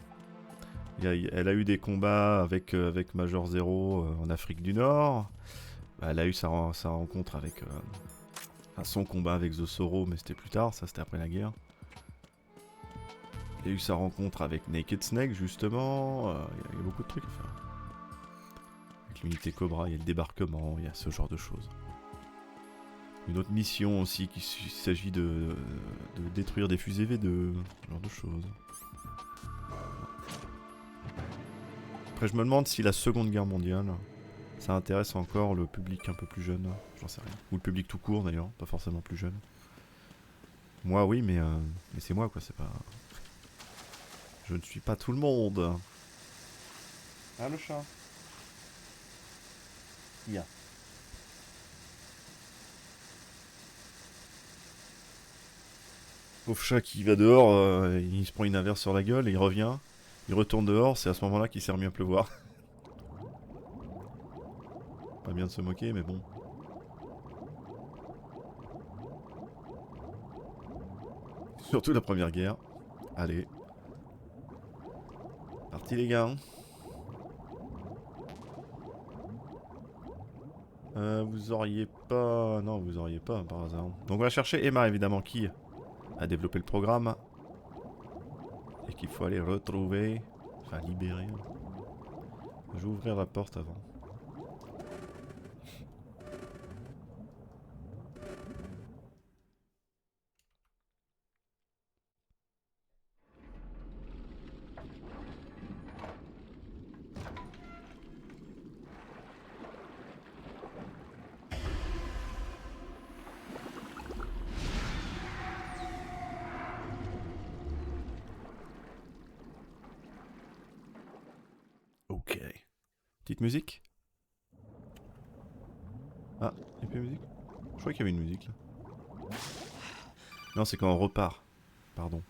Elle a eu des combats avec Major Zero en Afrique du Nord. Elle a eu sa rencontre avec... son combat avec The Sorrow, mais c'était plus tard, ça c'était après la guerre. Il y a eu sa rencontre avec Naked Snake, justement. Il y a beaucoup de trucs à faire. Avec l'unité Cobra, il y a le débarquement, il y a ce genre de choses. Une autre mission aussi, qu'il s'agit de détruire des fusées V2, ce genre de choses. Après, je me demande si la Seconde Guerre mondiale, ça intéresse encore le public un peu plus jeune, j'en sais rien. Ou le public tout court d'ailleurs, pas forcément plus jeune. Moi oui, mais c'est moi quoi, c'est pas... Je ne suis pas tout le monde. Ah le chat. Yeah. Pauvre chat qui va dehors, il se prend une averse sur la gueule et il revient. Il retourne dehors, c'est à ce moment-là qu'il s'est remis à pleuvoir. Pas bien de se moquer, mais bon. Surtout la Première Guerre. Allez. Parti les gars. Vous auriez pas... Non, vous auriez pas par hasard. Donc on va chercher Emma évidemment qui a développé le programme. Et qu'il faut aller retrouver. Enfin libérer. Je vais ouvrir la porte avant. Ok. Petite musique. Ah, il n'y a plus de musique? Je crois qu'il y avait une musique là. Non, c'est quand on repart. Pardon.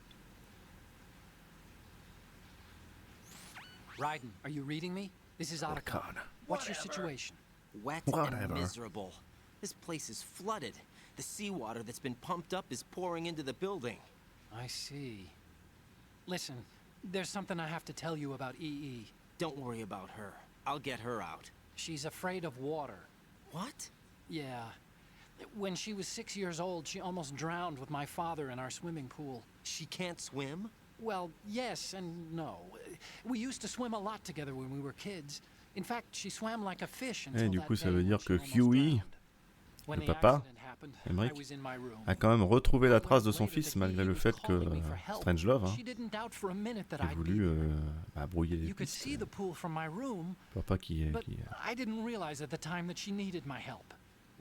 Raiden, are you reading me? This is Otacon. What's your situation? Wet and miserable. This place is flooded. The seawater that's been pumped up is pouring into the building. I see. Listen, there's something I have to tell you about EE. Don't worry about her. I'll get her out. She's afraid of water. What? Yeah. When she was 6 years old, she almost drowned with my father in our swimming pool. She can't swim? Well, yes and no. We used to swim a lot together when we were kids. In fact, she swam like a fish until du that coup, ça day veut when dire she que almost Huey, drowned. le papa, Emmerich, a quand même retrouvé la trace de son fils malgré le fait que Strangelove ait voulu brouiller les pistes. Papa qui est...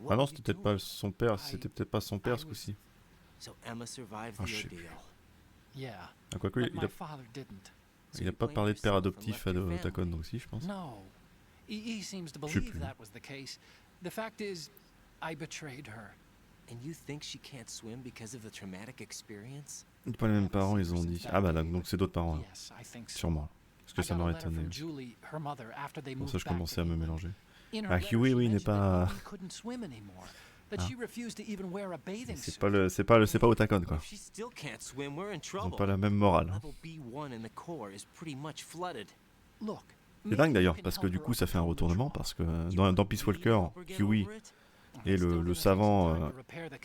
Ah non, c'était peut-être pas son père, c'était peut-être pas son père ce coup-ci. Ah, je sais plus. Ah, quoique, il a pas parlé de père adoptif à Otacon aussi, je pense. EE seems to Je sais believe plus. that was the case. The fact is, I betrayed her. And you think she can't swim because of the traumatic experience? Pas les mêmes parents, ils ont dit. Ah bah donc c'est d'autres parents. Yes, I think so. Sûrement. Parce que I ça got a m'aurait letter étonné. from Julie, her mother, after they Pour moved ça, je back commençais to à me England. mélanger. In her Ah, letter, Huey, she oui, n'est mentioned that pas. Bobby couldn't swim anymore, that Ah. she refused to even wear a bathing C'est suit. pas Otakon, quoi. If she still can't swim, we're in Ils ont trouble. pas la même morale. Hein. Level B1 in the core is pretty much flooded. Look, C'est dingue d'ailleurs, parce que du coup ça fait un retournement, parce que dans Peace Walker, Huey et le savant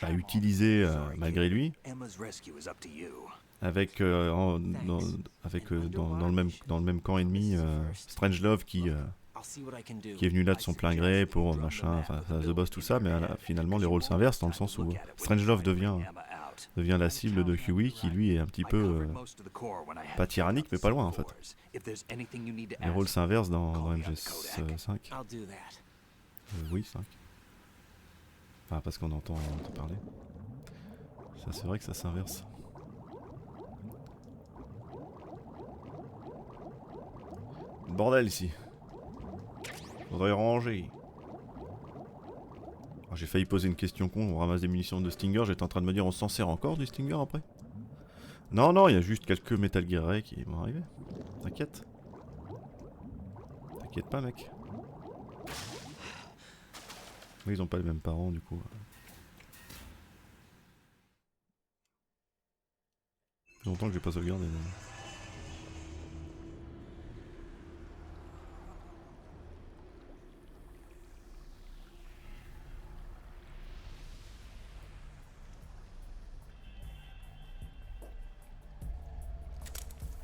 a utilisé malgré lui, Emma's rescue is up to you. avec, dans le même camp ennemi, Strangelove qui est venu là de son plein gré pour machin, enfin The Boss, tout ça, mais finalement les rôles s'inversent dans le sens où Strangelove devient la cible de Huey, qui lui est un petit peu pas tyrannique mais pas loin en fait. Les rôles s'inversent dans MGS5. Oui, 5. Enfin, parce qu'on entend parler. Ça, c'est vrai que ça s'inverse. Bordel ici. Faudrait ranger. Oh, j'ai failli poser une question con, on ramasse des munitions de Stinger, j'étais en train de me dire on s'en sert encore du Stinger après? Non, il y a juste quelques Metal Gear Ray qui vont arriver. T'inquiète. T'inquiète pas mec. Ils ont pas les mêmes parents du coup. Ça fait longtemps que j'ai pas sauvegardé.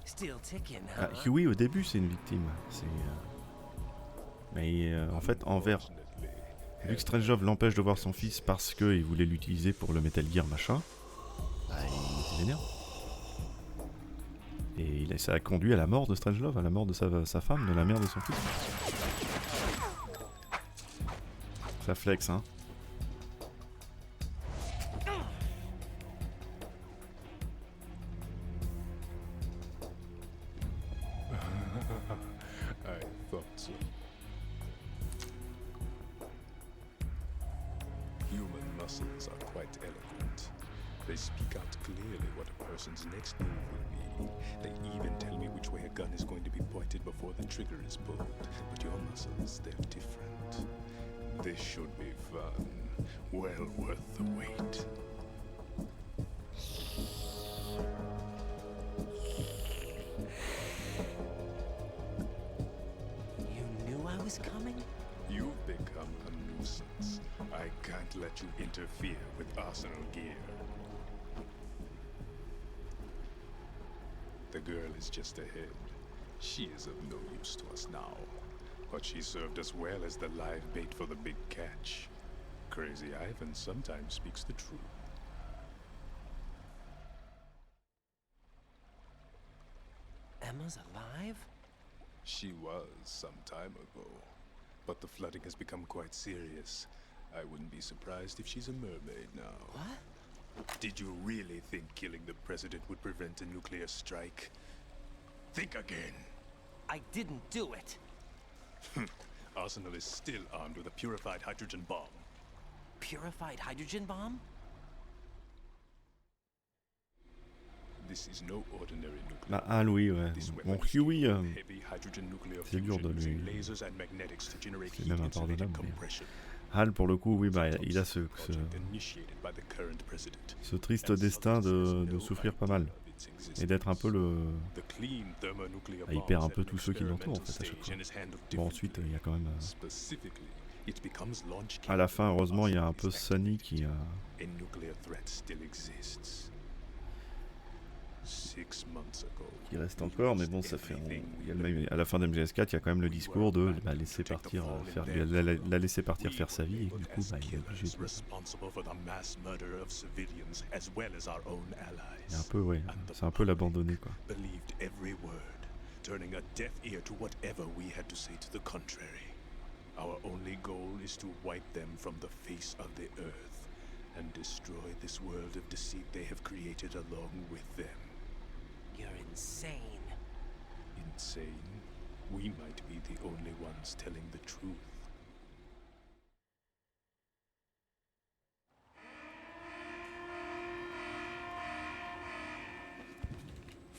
Still ticking, Ah, huh? Huey au début c'est une victime. Mais en fait envers. Vu que Strangelove l'empêche de voir son fils parce qu'il voulait l'utiliser pour le Metal Gear machin, bah, il s'énerve. Et ça a conduit à la mort de Strangelove, à la mort de sa femme, de la mère de son fils. Ça flex, hein. I thought so. Human muscles are quite eloquent. They speak out clearly what a person's next move will be. They even tell me which way a gun is going to be pointed before the trigger is pulled. But your muscles, they're different. This should be fun. Well worth the wait. You knew I was coming? You've become a nuisance. I can't let you interfere with Arsenal gear. The girl is just ahead. She is of no use to us now. But she served us well as the live bait for the big catch. Crazy Ivan sometimes speaks the truth. Emma's alive? She was some time ago. But the flooding has become quite serious. I wouldn't be surprised if she's a mermaid now. What? Did you really think killing the president would prevent a nuclear strike? Think again. I didn't do it. Arsenal is still armed with a purified hydrogen bomb. Purified hydrogen bomb? This is no ordinary nuclear. Bah, ah oui, ouais. Bon, Huey, c'est dur de lui. C'est même impardonnable. Mais... Hal, pour le coup, oui, bah, il a ce triste destin de souffrir pas mal. Et d'être un peu le... Bah, il perd un peu tous ceux qui l'entourent, en fait, à chaque fois. Bon, ensuite, il y a quand même... À la fin, heureusement, il y a un peu Sunny qui a... qui reste encore, mais bon, ça fait... Il y a même, à la fin de MGS4, il y a quand même le discours de laisser partir, la laisser partir faire sa vie, et du coup, bah, il est obligé de... Il y a un peu, ouais, c'est un peu l'abandonner, quoi. Turning a deaf ear to whatever we had to say to the contrary. Our only goal is to wipe them from the face of the earth and destroy this world of deceit they have created along with them. You're insane. Insane? We might be the only ones telling the truth.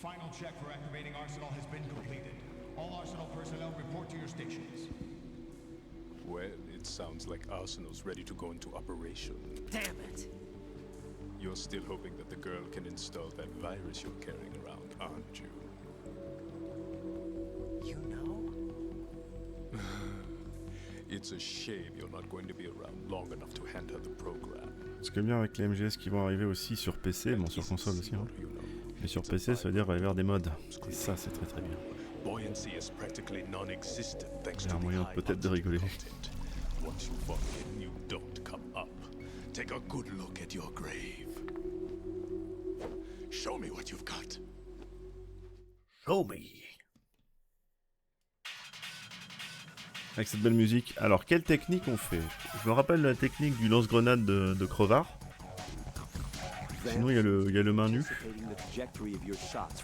Final check for activating Arsenal has been completed. All Arsenal personnel report to your stations. Well, it sounds like Arsenal's ready to go into operation. Damn it! You're still hoping that the girl can install that virus you're carrying around, aren't you? You know? It's a shame you're not going to be around long enough to hand her the program. Ce qui est bien avec les MGS qui vont arriver aussi sur PC, bon sur console aussi, hein. Mais sur PC ça veut dire qu'il va y avoir des mods. Et ça c'est très très bien. Buoyancy is practically non-existent thanks Il y a to un the moyen high peut-être de rigoler. content. Once you fall in, you don't come up. Take a good look at your grave. Show me what you've got. Show me. Avec cette belle musique. Alors, quelle technique on fait? Je me rappelle la technique du lance-grenade de Crevard. Sinon, il y a le main nue.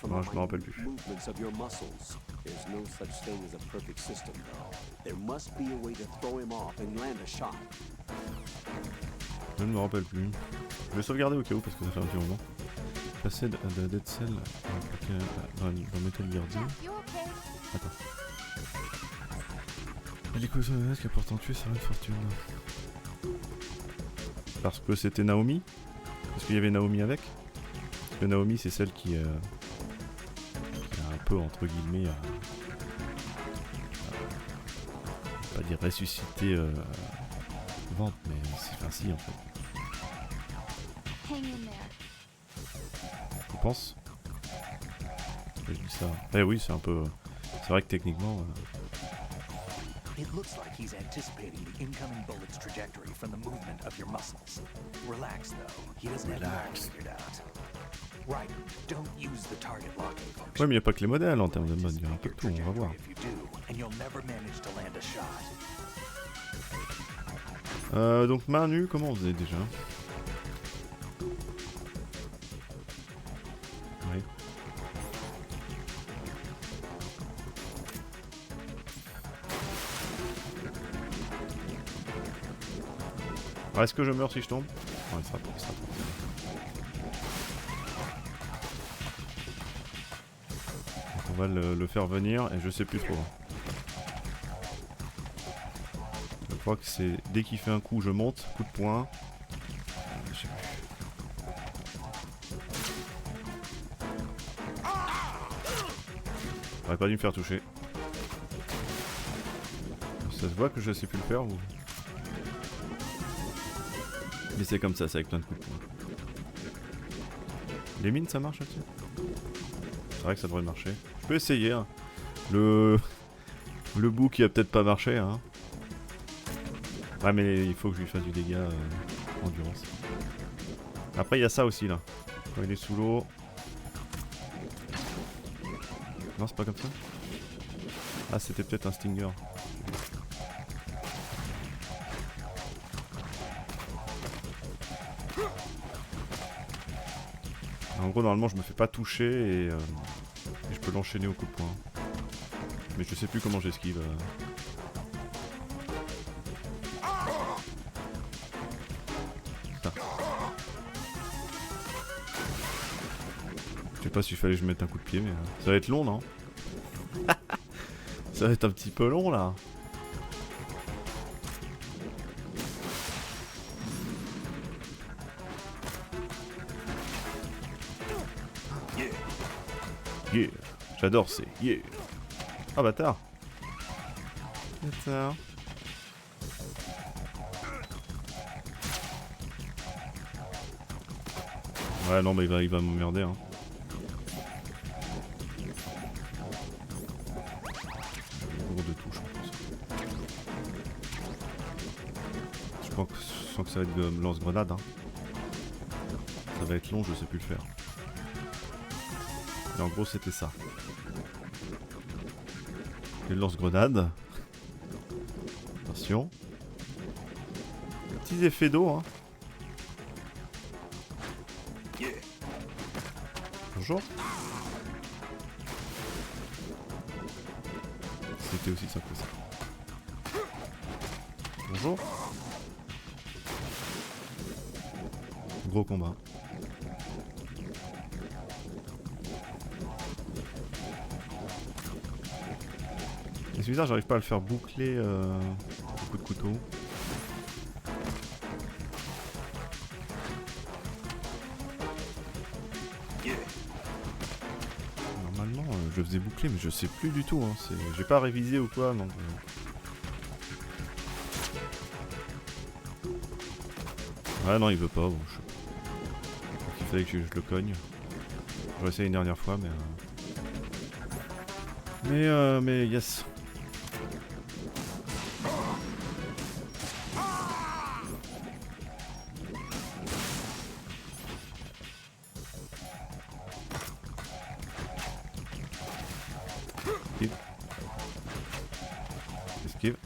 Non, je me rappelle plus. Je ne me rappelle plus. Je vais sauvegarder au cas où parce que ça fait un petit moment. Passer de Dead Cell dans Metal Gear 2. Attends. Les causes qui a pourtant tué Sarah Fortune. Parce que c'était Naomi? Parce qu'il y avait Naomi avec? Parce que Naomi c'est celle qui a un peu entre guillemets pas dire ressuscité vente mais c'est si en fait. Tu penses? Je dis ça. Eh oui c'est un peu. C'est vrai que techniquement. It looks like he's anticipating the incoming bullet's trajectory from the movement of your muscles. Relax, though. He doesn't have it all figured out. Right, don't use the target locking function. Ouais, mais il n'y a pas que les modèles en termes de mode, il y a un peu de tout, on va voir. If you do, and you'll never manage to land a shot. Donc main nue, comment on faisait déjà? Oui. Alors, est-ce que je meurs si je tombe? Non, il sera pas. Donc on va le faire venir et je sais plus trop. Je crois que c'est dès qu'il fait un coup, je monte, coup de poing. Je sais plus. J'aurais pas dû me faire toucher. Ça se voit que je sais plus le faire ou... Mais c'est comme ça, c'est avec plein de coups de poing. Les mines ça marche là-dessus? C'est vrai que ça devrait marcher. Je peux essayer hein. Le bout qui a peut-être pas marché hein. Ouais mais il faut que je lui fasse du dégât endurance. Après il y a ça aussi là. Quand il est sous l'eau. Non c'est pas comme ça. Ah c'était peut-être un stinger. En gros normalement je me fais pas toucher et je peux l'enchaîner au coup de poing. Mais je sais plus comment j'esquive. Ça. Je sais pas s'il fallait que je mette un coup de pied mais ça va être long non? Ça va être un petit peu long là. Yeah, j'adore ces yeah. Ah bâtard. Bâtard. Ouais non mais il va m'emmerder hein. Gros de touche en plus. Je sens que ça va être de lance-grenade hein. Ça va être long, je sais plus le faire. Et en gros c'était ça. Et le lance-grenade. Attention. Petits effets d'eau hein. Bonjour. C'était aussi simple que ça. Bonjour. Gros combat. C'est bizarre, j'arrive pas à le faire boucler au coup de couteau. Normalement, je le faisais boucler, mais je sais plus du tout. Hein. J'ai pas révisé ou quoi, donc. Ah non, il veut pas. Bon, il fallait que je le cogne. J'aurais essayé une dernière fois, mais yes. Esquive. Esquive.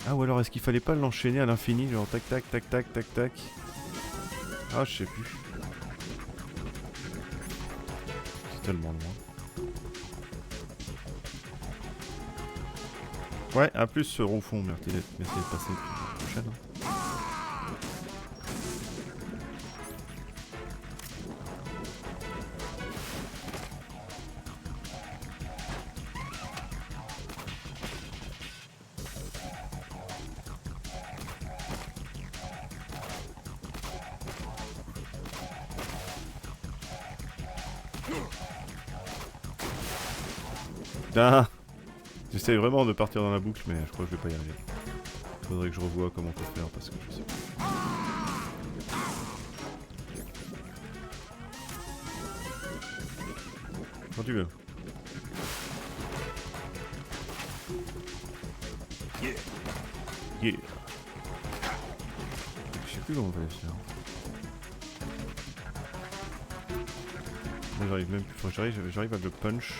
Ah, ou alors est-ce qu'il fallait pas l'enchaîner à l'infini, genre tac tac tac tac tac tac. Ah, je sais plus. C'est tellement loin. Ouais, à plus au fond, merci d'être passé. Prochaine. Putain, j'essaie vraiment de partir dans la boucle, mais je crois que je vais pas y arriver. Faudrait que je revoie comment faut faire parce que je sais plus. Quand tu veux. Yeah. Je sais plus comment on va les faire. Là, j'arrive même plus. J'arrive à le punch.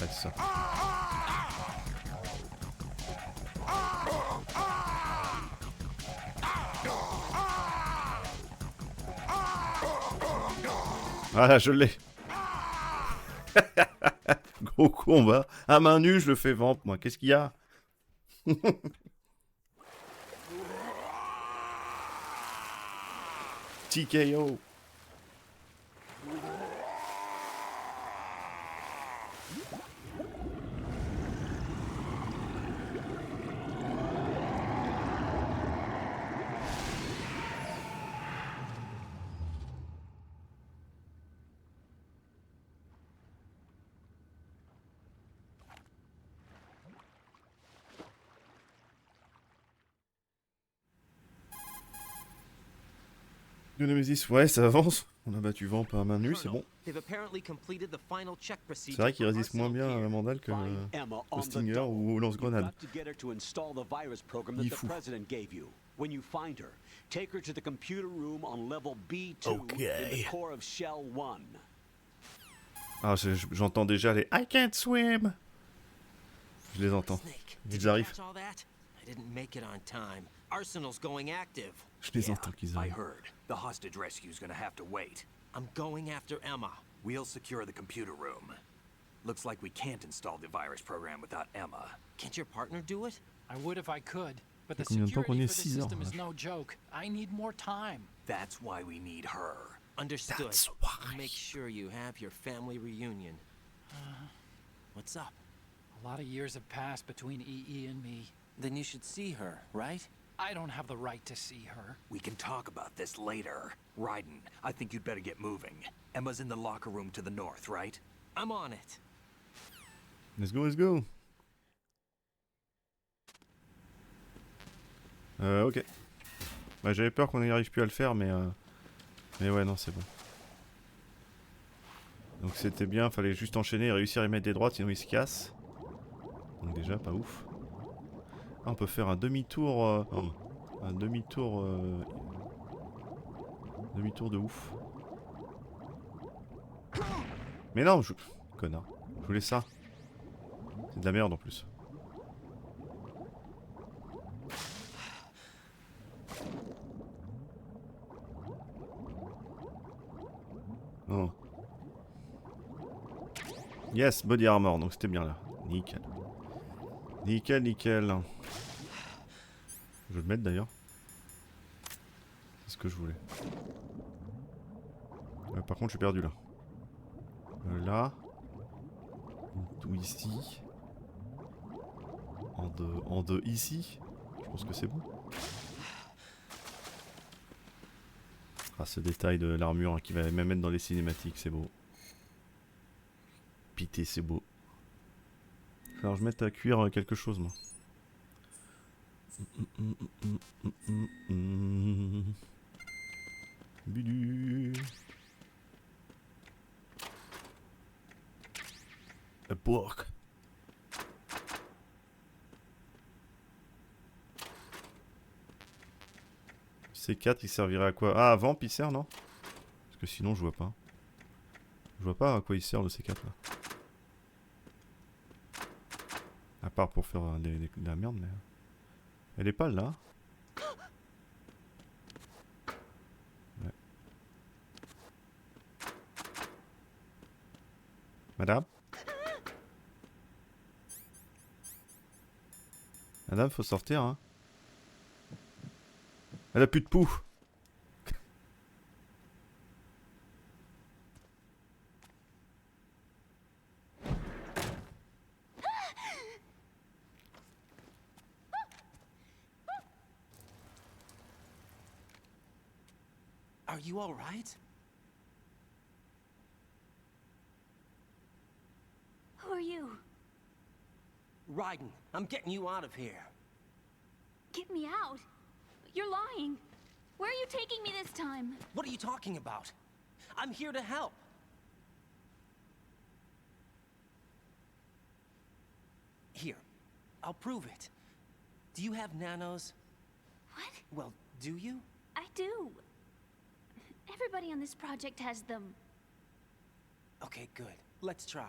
Ouais, c'est ça. Voilà, je l'ai. Gros combat. À main nue, je le fais vamp, moi. Qu'est-ce qu'il y a? TKO. De Nemesis, ouais, ça avance. On a battu Vamp à main nue, c'est bon. C'est vrai qu'il résiste moins bien à la mandale que au Stinger ou au lance-grenade. Il est fou. When you find her, take her to the computer room on level B2 in the core of Shell 1. Ah, j'entends déjà les I can't swim. Je les entends. Ils arrivent. Je les entends qu'ils arrivent. I heard. The hostage rescue's gonna have to wait. I'm going after Emma. We'll secure the computer room. Looks like we can't install the virus program without Emma. Can't your partner do it? I would if I could, but the Combien de temps qu'on y security est? for the 6 heures. system is no joke. I need more time. That's why we need her. Understood. That's why. Make sure you have your family reunion. What's up? A lot of years have passed between EE and me. Then you should see her, right? I don't have the right to see her. We can talk about this later. Raiden, I think you'd better get moving. Emma's in the locker room to the north, right? I'm on it. Let's go, let's go. Ok. Bah, j'avais peur qu'on n'y arrive plus à le faire, mais ouais, non, c'est bon. Donc c'était bien, fallait juste enchaîner et réussir à y mettre des droites, sinon il se casse. Donc déjà, pas ouf. Ah, on peut faire un demi-tour... un demi-tour... demi-tour de ouf. Mais non, connard. Je voulais ça. C'est de la merde en plus. Non. Yes, body armor, donc c'était bien là. Nickel. Nickel, nickel. Je vais le mettre d'ailleurs. C'est ce que je voulais. Par contre, je suis perdu là. Là. Ou ici. En deux ici. Je pense que c'est bon. Ah, ce détail de l'armure hein, qui va même être dans les cinématiques, c'est beau. Pité, c'est beau. Alors je mette à cuire quelque chose moi. Bidu. A pork. C4 il servirait à quoi? Ah, à vamp il sert non? Parce que sinon je vois pas. Je vois pas à quoi il sert le C4 là. À part pour faire de la merde mais... Elle est pas là. Ouais. Madame? Madame, faut sortir hein. Elle a plus de poux. Are you all right? Who are you? Raiden, I'm getting you out of here. Get me out? You're lying. Where are you taking me this time? What are you talking about? I'm here to help. Here, I'll prove it. Do you have nanos? What? Well, do you? I do. Everybody on this project has them. Okay, good. Let's try.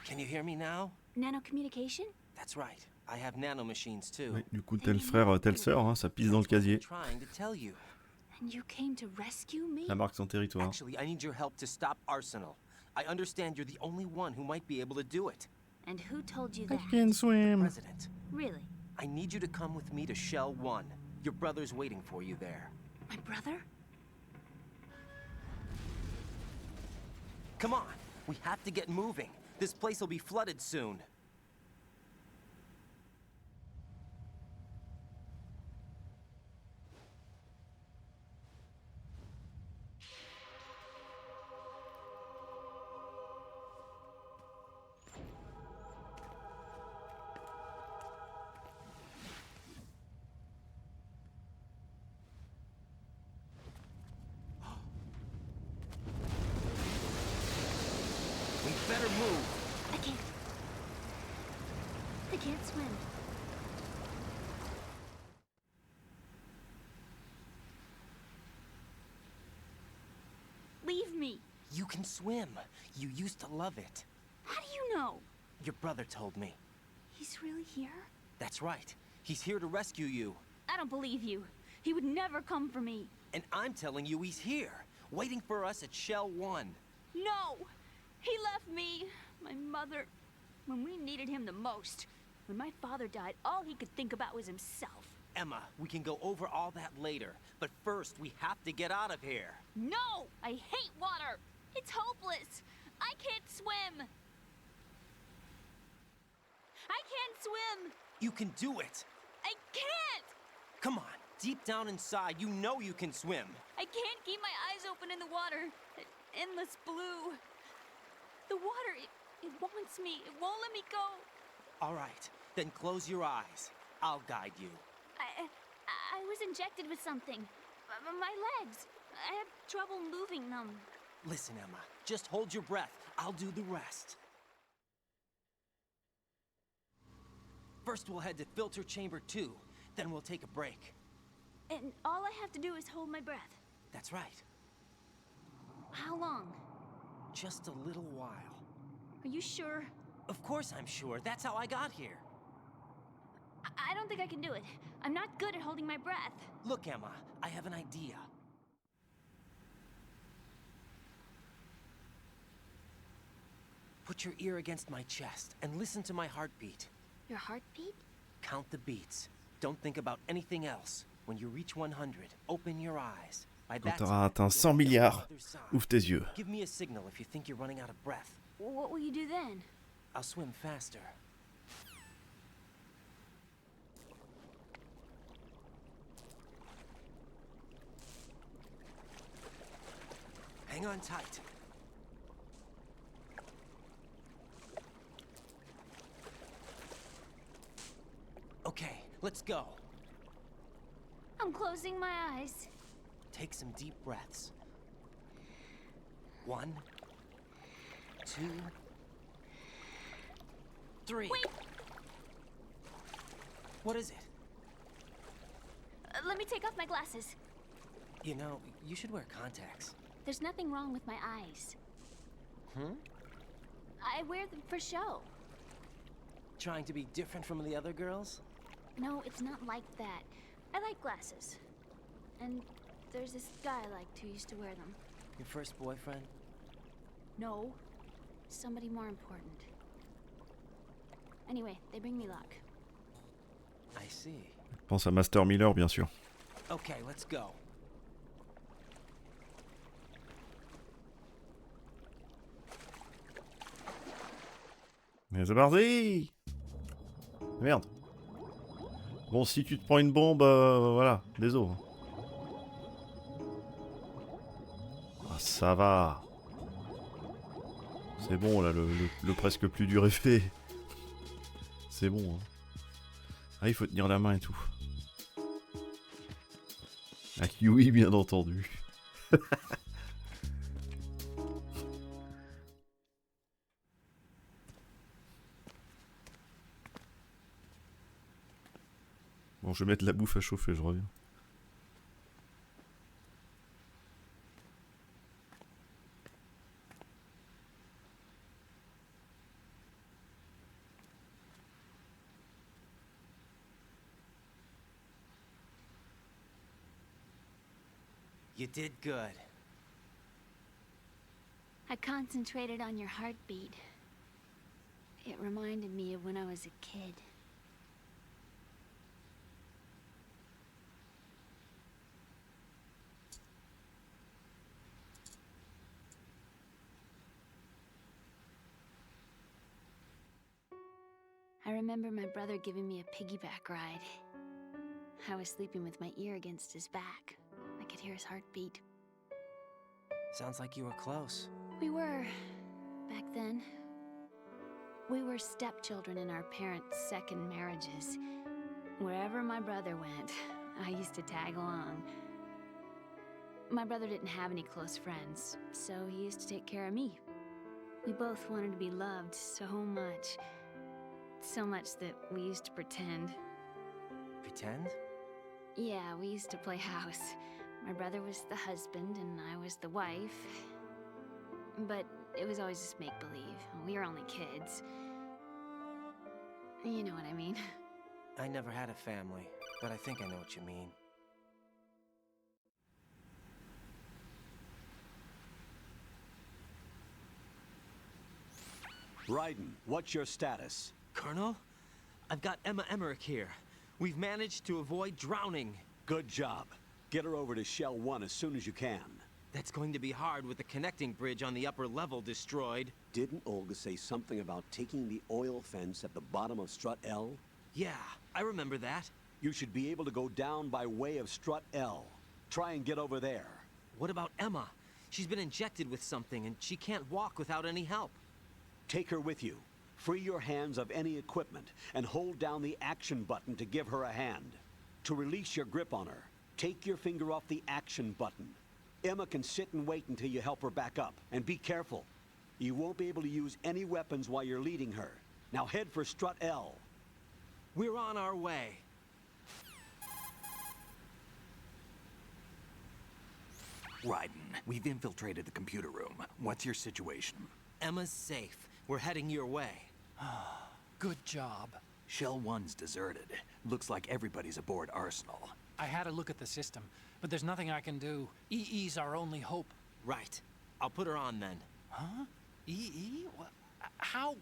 Can you hear me now? Nanocommunication? That's right. I have nanomachines too. Ouais, du coup, tel frère, telle sœur, hein, ça pisse dans le casier. Trying to tell you. And you came to rescue me? La marque son territoire. Actually, I need your help to stop Arsenal. I understand you're the only one who might be able to do it. And who told you that? I can swim. President. Really? I need you to come with me to Shell 1. Your brother's waiting for you there. My brother? Come on, we have to get moving. This place will be flooded soon. We better move. I can't. I can't swim. Leave me. You can swim. You used to love it. How do you know? Your brother told me. He's really here? That's right. He's here to rescue you. I don't believe you. He would never come for me. And I'm telling you he's here, waiting for us at Shell 1. No! He left me, my mother, when we needed him the most. When my father died, all he could think about was himself. Emma, we can go over all that later, but first we have to get out of here. No! I hate water! It's hopeless! I can't swim! I can't swim! You can do it. I can't! Come on, deep down inside, you know you can swim. I can't keep my eyes open in the water. Endless blue. The water, it wants me. It won't let me go. All right, then close your eyes. I'll guide you. I was injected with something. My legs. I have trouble moving them. Listen, Emma, just hold your breath. I'll do the rest. First, we'll head to filter chamber 2. Then we'll take a break. And all I have to do is hold my breath. That's right. How long? Just a little while. Are you sure? Of course I'm sure. That's how I got here. I don't think I can do it. I'm not good at holding my breath. Look, Emma, I have an idea. Put your ear against my chest and listen to my heartbeat. Your heartbeat? Count the beats. Don't think about anything else. When you reach 100, open your eyes. Quand t'auras atteint 100 milliards, ouvre tes yeux. Give me a signal if you think you're running out of breath. What will you do then? I'll swim faster. Hang on tight. Okay, let's go. I'm closing my eyes. Take some deep breaths. 1, 2, 3. Wait! What is it? Let me take off my glasses. You know, you should wear contacts. There's nothing wrong with my eyes. I wear them for show. Trying to be different from the other girls? No, it's not like that. I like glasses. And there's this guy I liked who used to wear them. Your first boyfriend? No. Somebody more important. Anyway, they bring me luck. I see. Pense à Master Miller, bien sûr. Okay, let's go. Mais c'est parti! Merde. Bon, si tu te prends une bombe, voilà, désolé. Ah, ça va. C'est bon, là, le presque plus dur est fait. C'est bon, hein. Ah, il faut tenir la main et tout. Avec Yui, bien entendu. Bon, je vais mettre la bouffe à chauffer, je reviens. You did good. I concentrated on your heartbeat. It reminded me of when I was a kid. I remember my brother giving me a piggyback ride. I was sleeping with my ear against his back. I could hear his heartbeat. Sounds like you were close. We were, back then. We were stepchildren in our parents' second marriages. Wherever my brother went, I used to tag along. My brother didn't have any close friends, so he used to take care of me. We both wanted to be loved so much. So much that we used to pretend. Pretend? Yeah, we used to play house. My brother was the husband and I was the wife. But it was always just make-believe. We were only kids. You know what I mean. I never had a family, but I think I know what you mean. Raiden, what's your status? Colonel, I've got Emma Emmerich here. We've managed to avoid drowning. Good job. Get her over to Shell 1 as soon as you can. That's going to be hard with the connecting bridge on the upper level destroyed. Didn't Olga say something about taking the oil fence at the bottom of Strut L? Yeah, I remember that. You should be able to go down by way of Strut L. Try and get over there. What about Emma? She's been injected with something and she can't walk without any help. Take her with you. Free your hands of any equipment and hold down the action button to give her a hand. To release your grip on her, take your finger off the action button. Emma can sit and wait until you help her back up. And be careful. You won't be able to use any weapons while you're leading her. Now head for Strut L. We're on our way. Raiden, we've infiltrated the computer room. What's your situation? Emma's safe. We're heading your way. Good job. Shell 1's deserted. Looks like everybody's aboard Arsenal. I had a look at the system, but there's nothing I can do. EE's our only hope. Right. I'll put her on then. Huh? EE? How?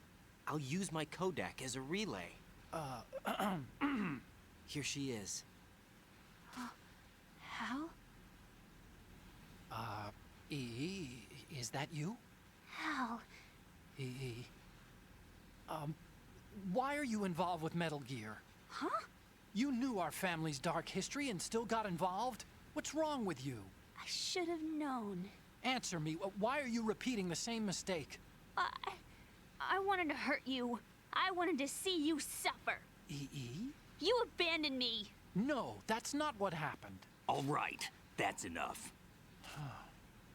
I'll use my Kodak as a relay. Here she is. Hal? EE, is that you? Hal. EE. Why are you involved with Metal Gear? Huh? You knew our family's dark history and still got involved? What's wrong with you? I should have known. Answer me. Why are you repeating the same mistake? I wanted to hurt you. I wanted to see you suffer. EE? You abandoned me. No, that's not what happened. All right, that's enough.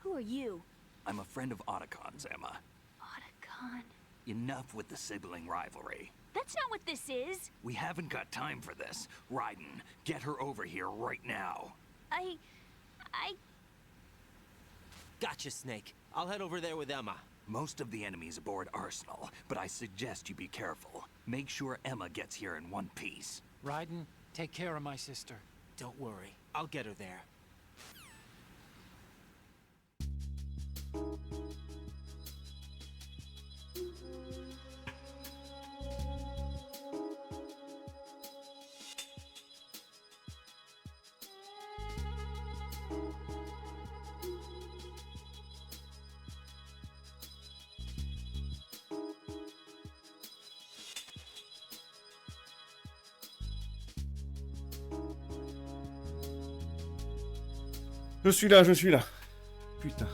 Who are you? I'm a friend of Otacon's, Emma. Otacon? Enough with the sibling rivalry. That's not what this is. We haven't got time for this. Raiden, get her over here right now. I... Gotcha, Snake. I'll head over there with Emma. Most of the enemy's aboard Arsenal, but I suggest you be careful. Make sure Emma gets here in one piece. Raiden, take care of my sister. Don't worry. I'll get her there. Je suis là. Putain.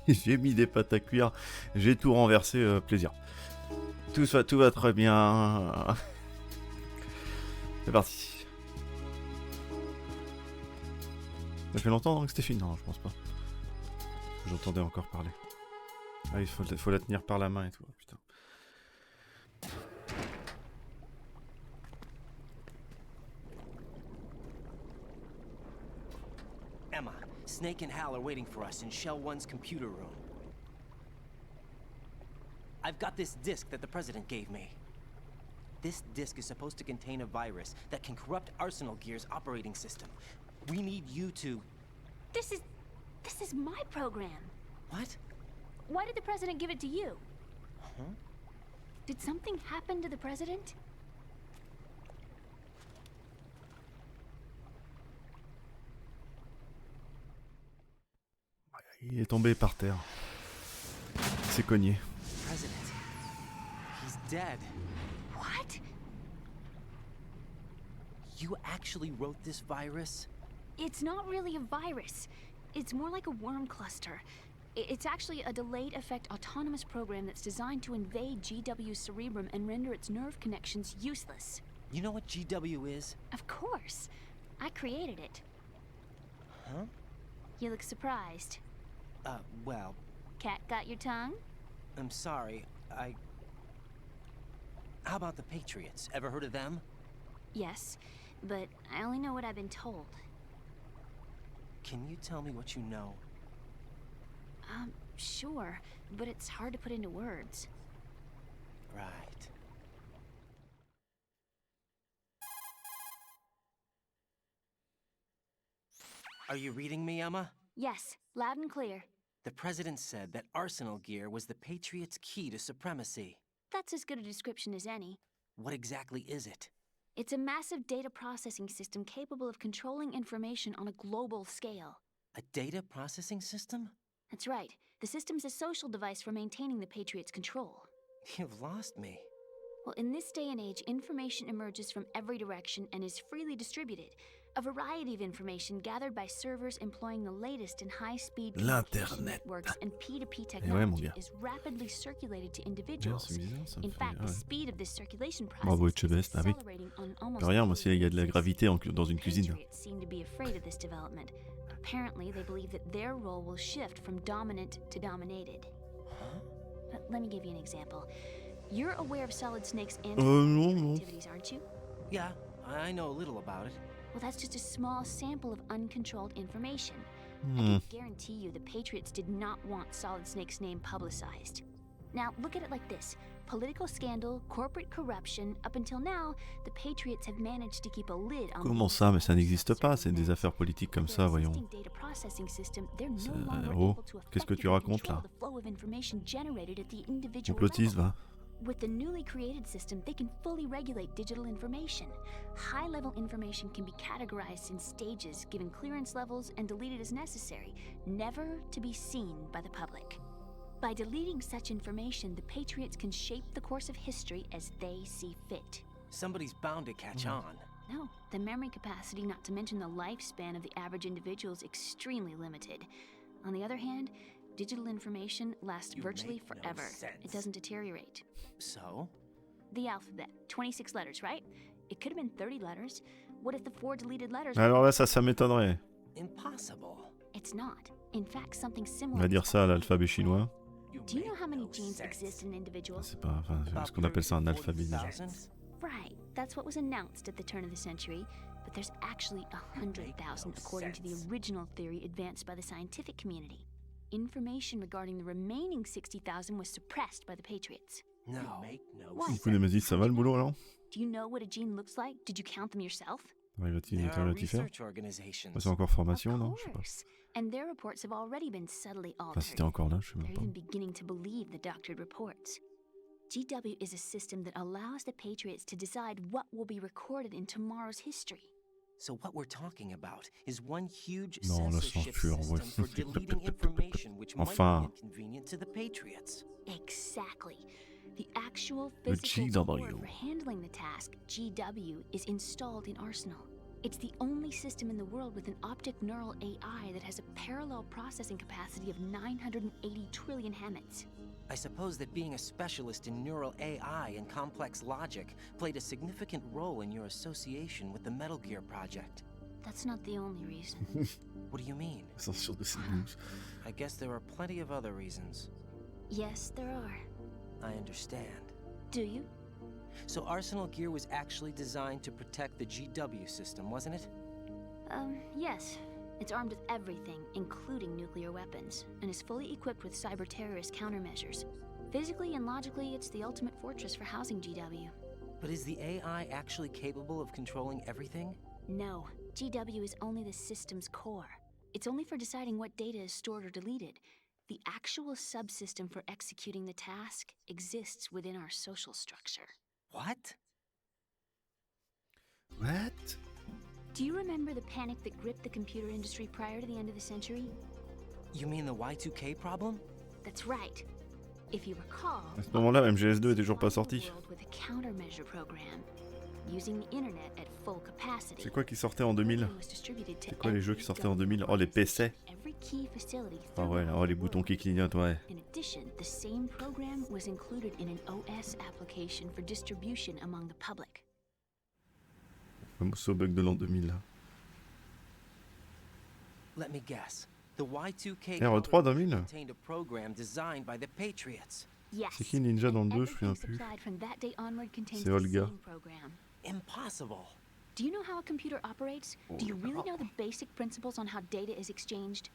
J'ai mis des pâtes à cuire. J'ai tout renversé, plaisir. Tout va très bien. C'est parti. Ça fait longtemps que c'était fini? Non, je pense pas. J'entendais encore parler. Ah, il faut la tenir par la main et tout. Putain. Emma, Snake and Hal are waiting for us in Shell 1's computer room. I've got this disk that the President gave me. This disk is supposed to contain a virus that can corrupt Arsenal Gear's operating system. We need you to... This is my program. What? Why did the President give it to you? Huh? Did something happen to the President? Il est tombé par terre. Il s'est cogné. President. He's dead. What? You actually wrote this virus? It's not really a virus. It's more like a worm cluster. It's actually a delayed effect autonomous program that's designed to invade GW's cerebrum and render its nerve connections useless. You know what GW is? Of course. I created it. Huh? You look surprised. Well... Cat got your tongue? I'm sorry, How about the Patriots? Ever heard of them? Yes, but I only know what I've been told. Can you tell me what you know? Sure, but it's hard to put into words. Right. Are you reading me, Emma? Yes, loud and clear. The President said that Arsenal Gear was the Patriots' key to supremacy. That's as good a description as any. What exactly is it? It's a massive data processing system capable of controlling information on a global scale. A data processing system? That's right. The system's a social device for maintaining the Patriots' control. You've lost me. Well, in this day and age, information emerges from every direction and is freely distributed. A variety of information gathered by servers employing the latest in high-speed communication networks and P2P technology is rapidly circulated to individuals. In fact, the speed of this circulation process is accelerating on almost rien, moi s'il y a de la gravité dans une cuisine. Patriots seem to be afraid of this development. Apparently, they believe that their role will shift from dominant to dominated. Huh? Let me give you an example. You're aware of Solid Snake's no. activities, aren't you? Yeah, I know a little about it. Well, that's just a small sample of uncontrolled information. I can guarantee you the Patriots did not want Solid Snake's name publicized. Now, look at it like this. Political scandal, corporate corruption. Up until now, the Patriots have managed to keep a lid on. Comment ça? Mais ça n'existe pas, c'est des affaires politiques comme ça, voyons. Oh, qu'est-ce que tu racontes là? Complotiste, va. With the newly created system, they can fully regulate digital information. High-level information can be categorized in stages, given clearance levels, and deleted as necessary, never to be seen by the public. By deleting such information, the Patriots can shape the course of history as they see fit. Somebody's bound to catch on. No, the memory capacity, not to mention the lifespan of the average individual, is extremely limited. On the other hand, digital information lasts virtually forever. It doesn't deteriorate. So? The alphabet, 26 letters, right? It could have been 30 letters. What if the 4 deleted letters... Alors là, ça m'étonnerait. Impossible. It's not. In fact, something On similar... va dire ça à l'alphabet chinois. Do you know how many genes exist in an individual? C'est pas, enfin, ce qu'on appelle ça un alphabet déjà. Right, that's what was announced at the turn of the century, but there's actually 100,000 according to the original theory advanced by the scientific community. Information regarding the remaining 60,000 was suppressed by the Patriots. No. What? Du coup, les dit ça va le boulot alors? Do you know what a gene looks like? Did you count them yourself? Va-t-il faire? C'est encore formation, non? Je sais pas. And their reports have already been subtly altered. Enfin, c'était encore là, je sais même They're pas. even beginning to believe the doctored reports. GW is a system that allows the Patriots to decide what will be recorded in tomorrow's history. So what we're talking about is one huge Non, la censorship censure, system ouais. for deleting information which Enfin. might be inconvenient to the Patriots. Exactly. The actual Le physical core GW. for handling the task, GW, is installed in Arsenal. It's the only system in the world with an optic neural AI that has a parallel processing capacity of 980 trillion Hammets. I suppose that being a specialist in neural AI and complex logic played a significant role in your association with the Metal Gear project. That's not the only reason. What do you mean? Censure de ces news. I guess there are plenty of other reasons. Yes, there are. I understand. Do you? So Arsenal Gear was actually designed to protect the GW system, wasn't it? Yes. It's armed with everything, including nuclear weapons, and is fully equipped with cyber-terrorist countermeasures. Physically and logically, it's the ultimate fortress for housing GW. But is the AI actually capable of controlling everything? No. GW is only the system's core. It's only for deciding what data is stored or deleted. The actual subsystem for executing the task exists within our social structure. What? What? Do you remember the panic that gripped the computer industry prior to the end of the century? You mean the Y2K problem? That's right. If you recall, À ce moment-là, MGS2 était toujours pas sorti. with a countermeasure program, using the internet at full capacity. C'est quoi qui sortait en 2000? C'est quoi les jeux qui sortaient en 2000? Oh, les PC. Every key facility Ah ouais, là, oh, les boutons qui clignotent, ouais. In addition, the same program was included in an OS application for distribution among the public. Comme au bug de l'an 2000, là. Let me guess. The Y2K R3 2000? contained a program designed by the Patriots. Yes. C'est qui Ninja dans le 2? Je me souviens Everything plus. supplied from that day onward contains C'est the Olga. same program. Impossible. Do you know how a computer operates? Do you really know the basic principles on how data is exchanged?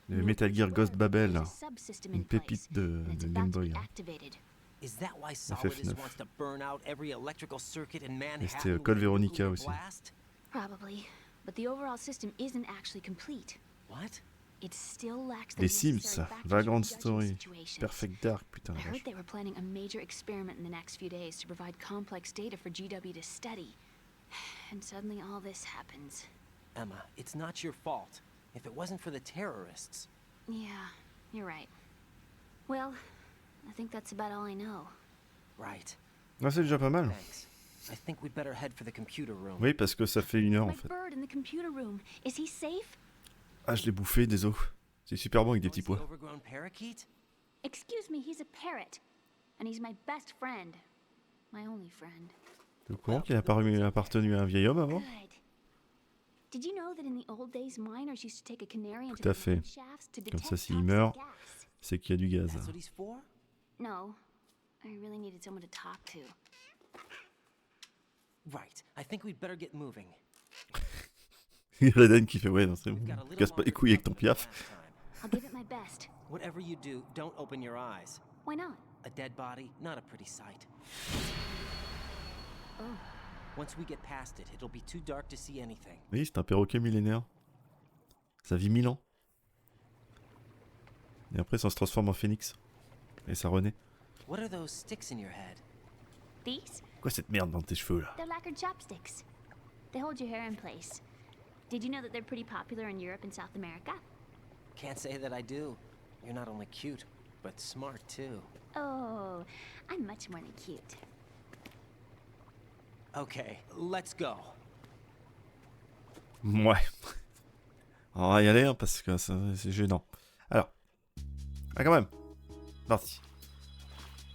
Le Metal Gear Ghost Babel. There's a subsystem in Une pépite de Game about to Boy. be activated. Is that why FF9. Solidus wants to burn out every electrical circuit in Et Manhattan? c'était Code with a Veronica nuclear aussi. blast? Probably, but the overall system isn't actually complete. What? It still lacks the Les Sims, necessary factors Vagrant for judging Story, situations. Perfect Dark, putain. I la heard vache. they were planning a major experiment in the next few days to provide complex data for GW to study. And suddenly all this happens. Emma, it's not your fault. If it wasn't for the terrorists. Yeah, you're right. Well, I think that's about all I know. Right. Ah, c'est déjà pas mal. Thanks. I think we'd better head for the computer room. Oui, parce que ça fait 1 heure en My fait. bird in the computer room. Is he safe? Ah, je l'ai bouffé, désolé. C'est super bon avec des petits pois. Overgrown parakeet? Excuse me, he's a parrot. And he's my best friend. My only friend. T'es au courant qu'il a appartenu à un vieil homme avant? Good. Did you know that in the old days, miners used to take a canary into Tout à the fait. mine shafts to Comme detect ça, s'il toxic meurt, gas? c'est qu'il y a du gaz. That's what he's for? No, I really needed someone to talk to. Right. I think we'd better get moving. Reden qui fait ouais, non, c'est bon. Casse pas les couilles avec ton piaf. I'll give it my best. Whatever you do, don't open your eyes. Why not? A dead body, not a pretty sight. Oh. Once we get past it, it'll be too dark to see anything. Oui, c'est un perroquet millénaire. Ça vit 1000 ans. Et après, ça se transforme en phénix. Et ça renaît. What are those sticks in your head? These? Quoi cette merde dans tes cheveux là? They're lacquered chopsticks. They hold your hair in place. Did you know that they're pretty popular in Europe and South America? Can't say that I do. You're not only cute, but smart too. Oh, I'm much more than cute. Okay, let's go. Ouais. On va y aller hein, parce que c'est gênant. Alors. Ah quand même. Parti.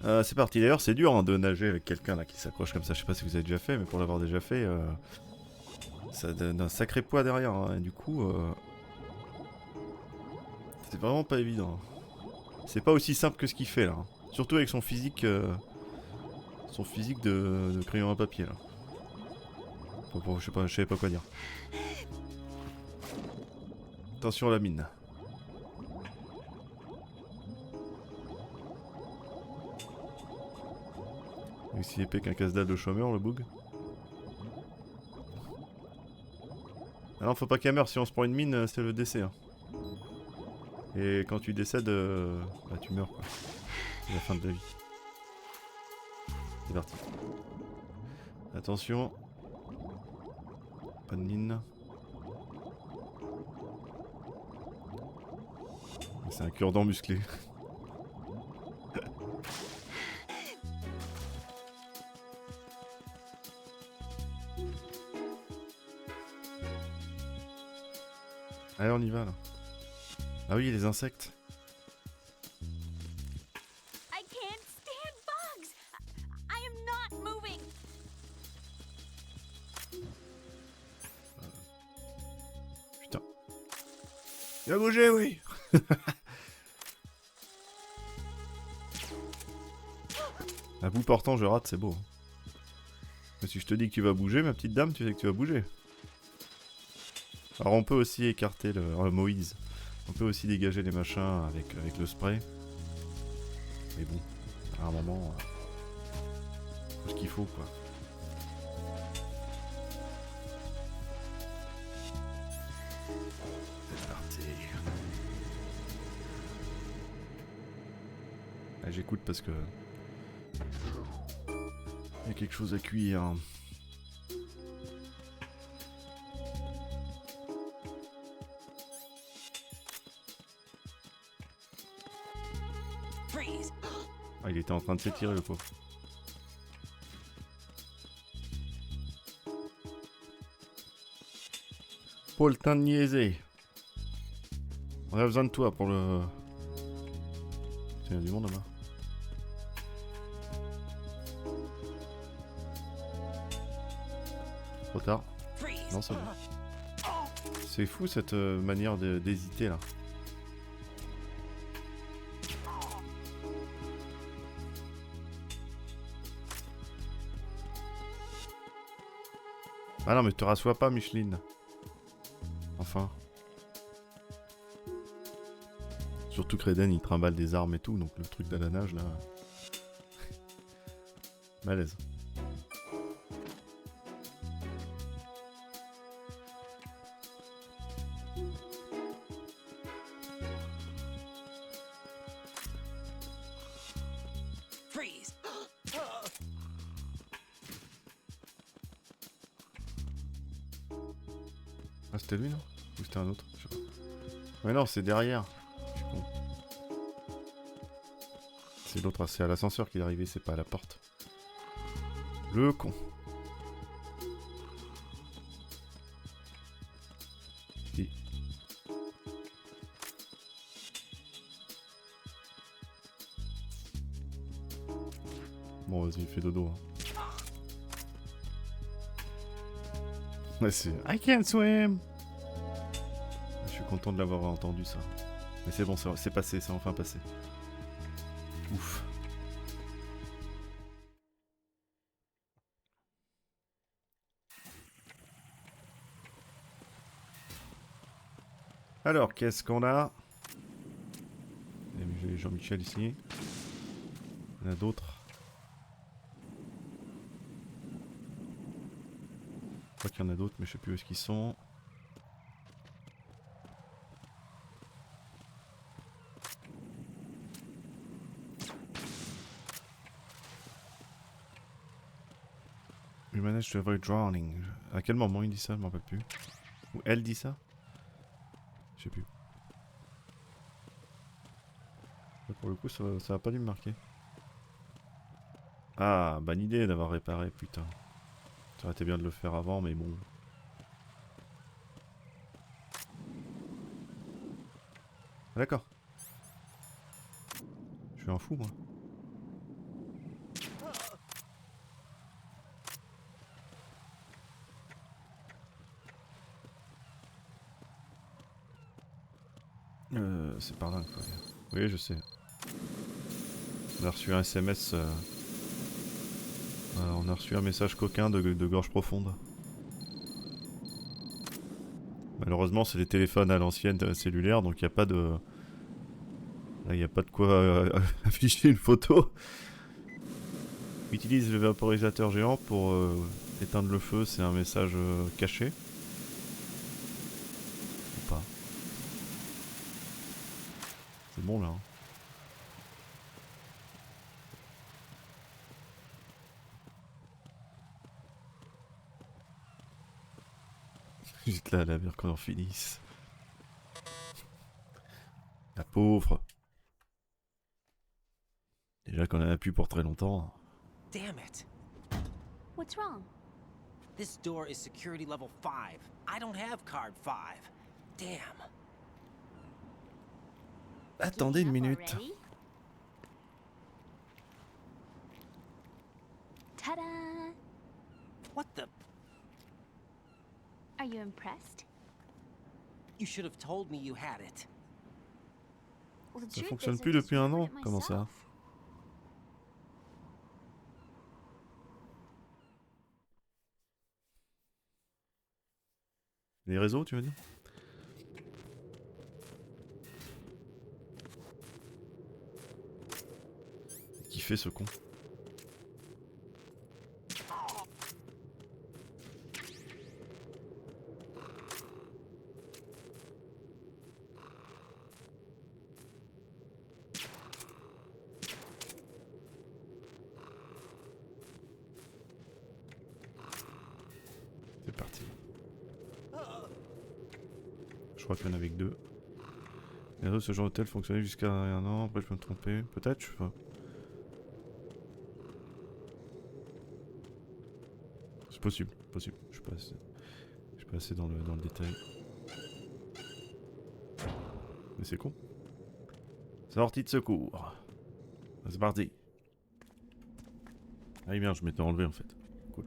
C'est parti. D'ailleurs, c'est dur hein, de nager avec quelqu'un là qui s'accroche comme ça. Je sais pas si vous avez déjà fait, mais pour l'avoir déjà fait, ça donne un sacré poids derrière. Hein, et du coup, c'est vraiment pas évident. C'est pas aussi simple que ce qu'il fait là. Hein. Surtout avec son physique de crayon à papier là. Je savais pas quoi dire. Attention à la mine. Aussi épais qu'un casse-dalle de chômeur, le boug. Ah non, faut pas qu'elle meure. Si on se prend une mine, c'est le décès. Hein. Et quand tu décèdes, bah tu meurs quoi. C'est la fin de la vie. C'est parti. Attention. Pas de mine. C'est un cure-dent musclé. Allez, on y va là. Ah oui, les insectes. I can't stand bugs. I am not moving. Putain. Il a bougé, oui. À bout portant, je rate, c'est beau. Mais si je te dis que tu vas bouger, ma petite dame, tu sais que tu vas bouger. Alors on peut aussi écarter le Moïse. On peut aussi dégager les machins avec le spray. Mais bon, à un moment, faut ce qu'il faut quoi. C'est parti. Ah, j'écoute parce que il y a quelque chose à cuire. Ah, il était en train de s'étirer le pauvre. Pas le temps de niaiser. On a besoin de toi pour le... Il y a du monde là-bas. Trop tard. Non, c'est bon. C'est fou cette manière d'hésiter là. Ah non mais te rassois pas Micheline. Enfin. Surtout que Raiden il trimballe des armes et tout, donc le truc de la nage là... Malaise. Ah c'était lui non? Ou c'était un autre? Je sais pas. Mais non c'est derrière. Je suis con. C'est l'autre, c'est à l'ascenseur qu'il est arrivé, c'est pas à la porte. Le con. Si. Bon vas-y fais dodo. Hein. Ouais, c'est... I can't swim. Je suis content de l'avoir entendu ça. Mais c'est bon, c'est passé, c'est enfin passé. Ouf. Alors, qu'est-ce qu'on a? J'ai Jean-Michel ici. Il y en a d'autres. Je crois qu'il y en a d'autres, mais je sais plus où est-ce qu'ils sont. We managed to avoid drowning. À quel moment il dit ça? Je m'en rappelle plus. Ou elle dit ça? Je sais plus. Là, pour le coup, ça va pas dû me marquer. Ah, bonne idée d'avoir réparé, putain. Ça aurait été bien de le faire avant, mais bon. Ah, d'accord. Je suis un fou, moi. C'est par là, quoi. Oui, je sais. On a reçu un SMS. On a reçu un message coquin de gorge profonde. Malheureusement, c'est des téléphones à l'ancienne cellulaire, donc il n'y a pas de... Là, il n'y a pas de quoi afficher une photo. Utilise le vaporisateur géant pour éteindre le feu, c'est un message caché. Ou pas. C'est bon là. Hein. Juste là, la mère qu'on en finisse. La pauvre. Déjà qu'on en a plus pour très longtemps. Damn it. What's wrong? This door is security level 5. I don't have card 5. Damn. Attendez une minute. Ta-da! What the? Are you impressed? You should have told me you had it. Well, the Ça truth fonctionne is, I plus just depuis un ordered an? it Comment ça? myself. Les réseaux, tu veux dire? Qui fait ce con? C'est parti. Je crois qu'il y en avait que 2. Les réseaux de ce genre d'hôtel fonctionnaient jusqu'à un an, après je peux me tromper. Peut-être, je sais pas. C'est possible, possible. Je suis pas assez dans le détail. Mais c'est con. Sortie de secours. C'est parti. Ah oui, bien, je m'étais enlevé en fait. Cool.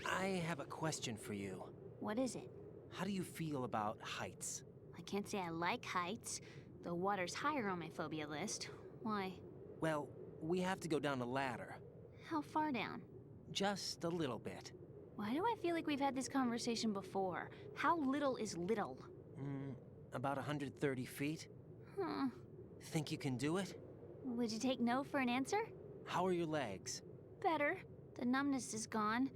I have a question for you. What is it? How do you feel about heights? I can't say I like heights. The water's higher on my phobia list. Why? Well, we have to go down a ladder. How far down? Just a little bit. Why do I feel like we've had this conversation before? How little is little? About 130 feet. Huh. Think you can do it? Would you take no for an answer? How are your legs? Better. The numbness is gone.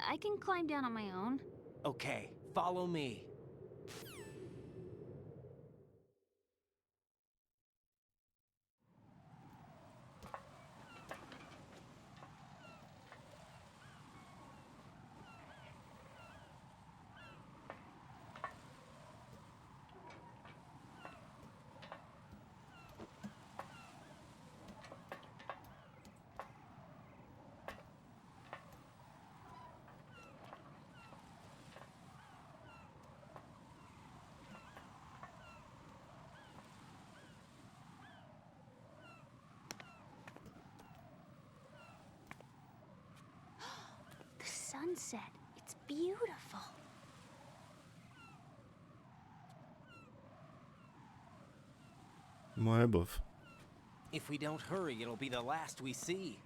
I can climb down on my own. Okay, follow me. sunset. It's beautiful. Ouais, bof. If we don't hurry, it'll be the last we see.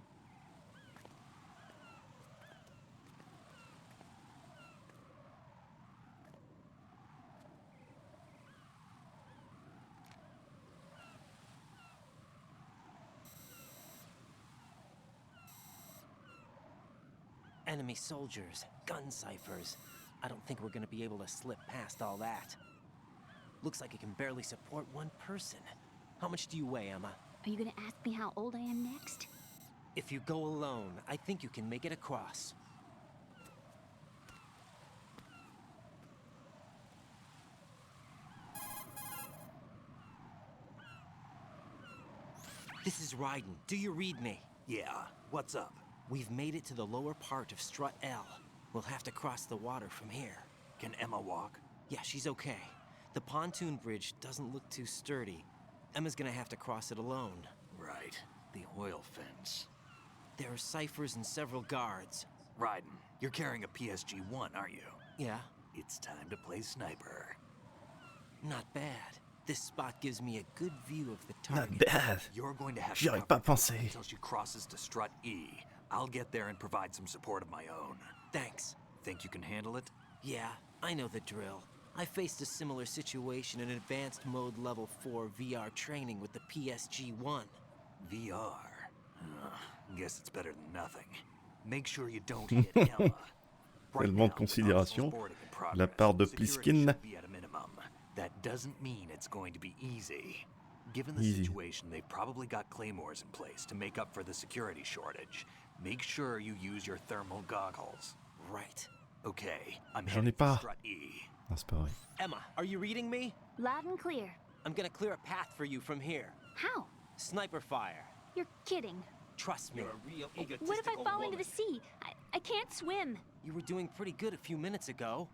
Enemy soldiers, gun ciphers. I don't think we're gonna be able to slip past all that. Looks like it can barely support one person. How much do you weigh, Emma? Are you gonna ask me how old I am next? If you go alone, I think you can make it across. This is Raiden. Do you read me? Yeah, what's up? We've made it to the lower part of Strut L. We'll have to cross the water from here. Can Emma walk? Yeah, she's okay. The pontoon bridge doesn't look too sturdy. Emma's gonna have to cross it alone. Right. The oil fence. There are ciphers and several guards. Raiden, you're carrying a PSG-1, aren't you? Yeah. It's time to play sniper. Not bad. This spot gives me a good view of the target. Not bad. You're going to have J'y to aurais cover pas pensé. until she crosses to Strut E. I'll get there and provide some support of my own. Thanks. Think you can handle it? Yeah, I know the drill. I faced a similar situation in advanced mode level 4 VR training with the PSG-1. VR? Guess it's better than nothing. Make sure you don't hit Emma. Tellement de considération de la part de Pliskin. That doesn't mean it's going to be easy. Given the Easy. situation, they've probably got claymores in place to make up for the security shortage. Make sure you use your thermal goggles. Right. Okay, I'm J'en ai heading pas. for Strut E. Ah, c'est pas vrai. Emma, are you reading me? Loud and clear. I'm gonna clear a path for you from here. How? Sniper fire. You're kidding. Trust me. You're a real egotistical What if I fall woman. into the sea? I can't swim. You were doing pretty good a few minutes ago.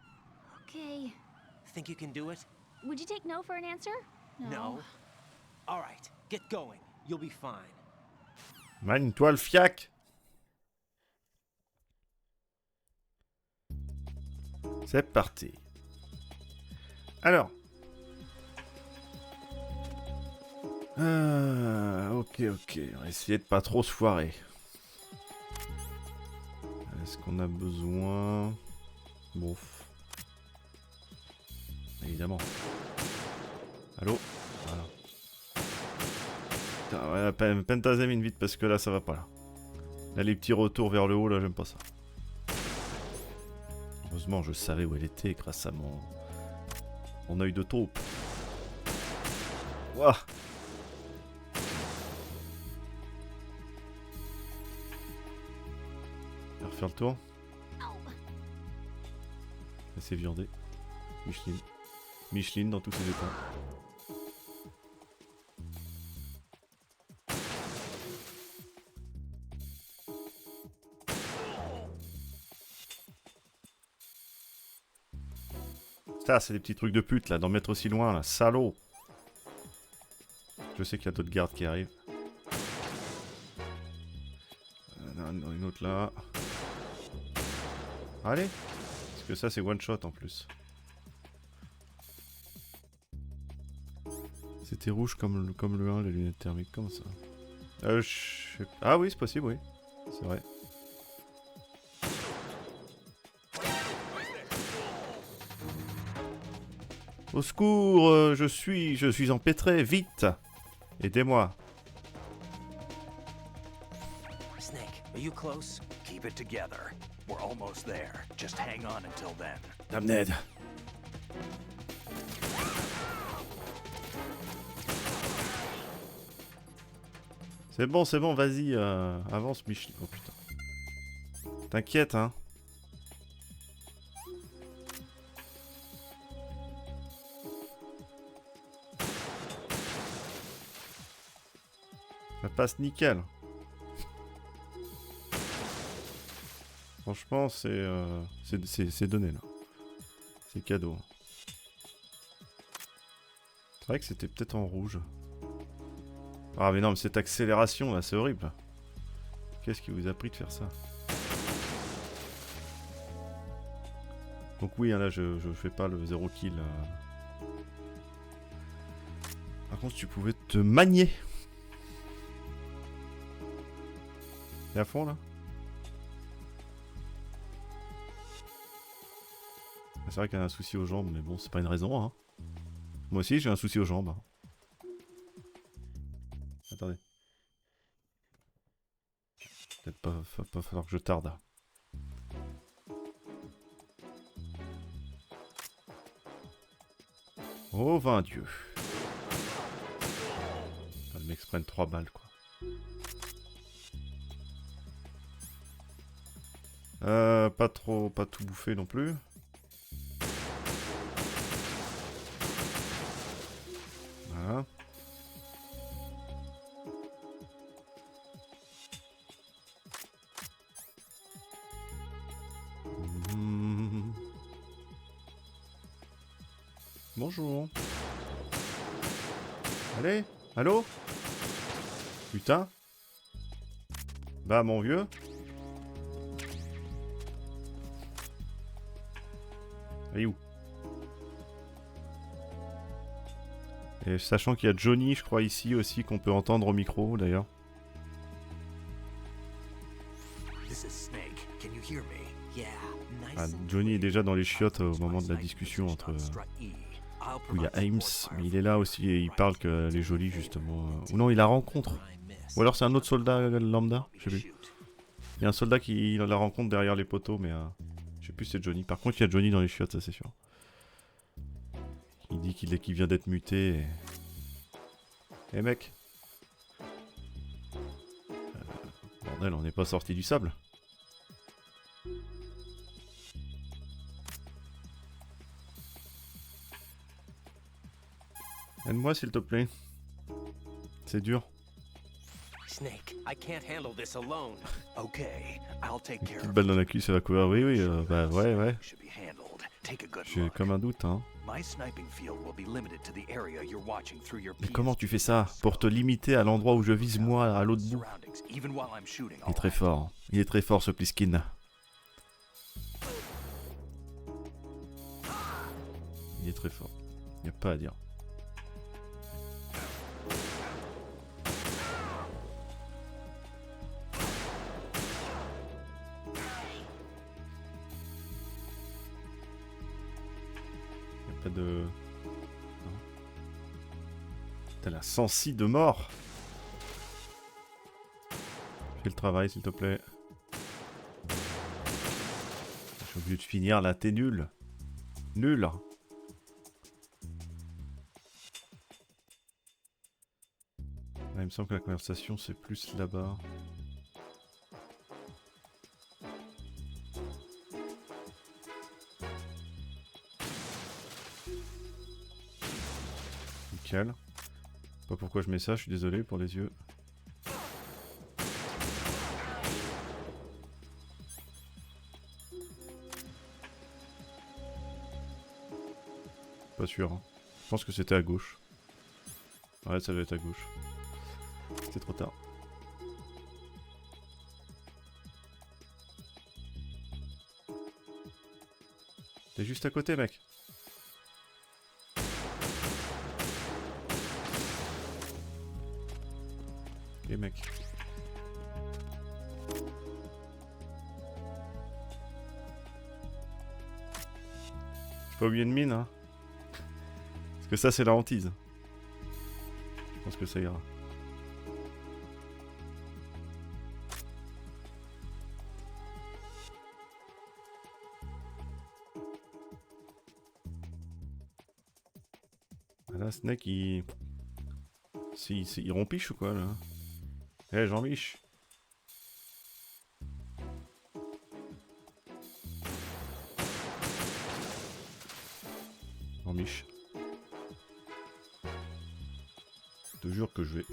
Okay. Think you can do it? Would you take no for an answer? No. All right, get going. You'll be fine. Man, une toile fiac. C'est parti. Alors. Ok. On va essayer de pas trop se foirer. Est-ce qu'on a besoin... Bon. Évidemment. Allô? Voilà. Putain, ouais, pentazamine vite parce que là ça va pas là. Là les petits retours vers le haut là j'aime pas ça. Heureusement je savais où elle était grâce à mon œil de taupe. Ouah. On va refaire le tour. C'est viandé. Micheline dans tous ses états. Ça, c'est des petits trucs de pute là, d'en mettre aussi loin là, salaud. Je sais qu'il y a d'autres gardes qui arrivent. Une autre là. Allez. Parce que ça c'est one shot en plus. C'était rouge comme le 1, les lunettes thermiques, comment ça? Ah oui, c'est possible, oui. C'est vrai. Au secours, je suis empêtré, vite! Aidez-moi. Snake, are you close? Keep it together. We're almost there. Just hang on until then. Dame Ned. C'est bon, vas-y, avance, Michel. Oh putain. T'inquiète, hein. Ça passe nickel. Franchement, c'est donné là. C'est cadeau. C'est vrai que c'était peut-être en rouge. Ah mais non, mais cette accélération là, c'est horrible. Qu'est-ce qui vous a pris de faire ça? Donc oui, hein, là je fais pas le 0 kill. Par contre, tu pouvais te manier. T'es à fond là? C'est vrai qu'elle a un souci aux jambes, mais bon, c'est pas une raison. Hein. Moi aussi, j'ai un souci aux jambes. Attendez. Peut-être pas falloir que je tarde. Oh, 20 Dieu. Le mec se prenne 3 balles, quoi. Pas tout bouffer non plus. Voilà. Bonjour. Allez, allô? Putain. Bah mon vieux. Elle est où? Et sachant qu'il y a Johnny, je crois, ici aussi, qu'on peut entendre au micro, d'ailleurs. Ah, Johnny est déjà dans les chiottes au moment de la discussion entre... où il y a Ames, mais il est là aussi et il parle qu'elle est jolie, justement. Ou non, il la rencontre. Ou alors c'est un autre soldat lambda, je sais plus. Il y a un soldat qui la rencontre derrière les poteaux, mais je sais plus si c'est Johnny. Par contre, il y a Johnny dans les chiottes, ça c'est sûr. Il dit qu'il vient d'être muté. Eh mec. Bordel, on n'est pas sorti du sable. Aide-moi s'il te plaît. C'est dur. Snake, I can't handle this alone. Okay, I'll take care Petite of balle dans la cuisse, ça va courir. Oui, oui, bah ouais. should be handled. Take a good J'ai look. comme un doute, hein. My sniping field will be limited to the area you're watching through your Mais comment tu fais ça? Pour te limiter à l'endroit où je vise moi, à l'autre bout. surroundings, even while I'm shooting. Il est très fort. Il est très fort ce Pliskin. Il est très fort. Il n'y a pas à dire. Il n'y a pas de... Non. T'as la sensi de mort. Fais le travail s'il te plaît. Je suis obligé de finir là, t'es nul. Nul. Ah, il me semble que la conversation c'est plus là-bas. Nickel. Pas pourquoi je mets ça, je suis désolé pour les yeux. Pas sûr. Hein. Je pense que c'était à gauche. Ouais, ça doit être à gauche. C'était trop tard. T'es juste à côté, mec. Ok, mec. J'ai pas oublié de mine, hein. Parce que ça, c'est la hantise. Je pense que ça ira. Là, Snake, il... il rompiche ou quoi, là? Eh, Jean-Mich. Jean-Mich. Je te jure que je vais...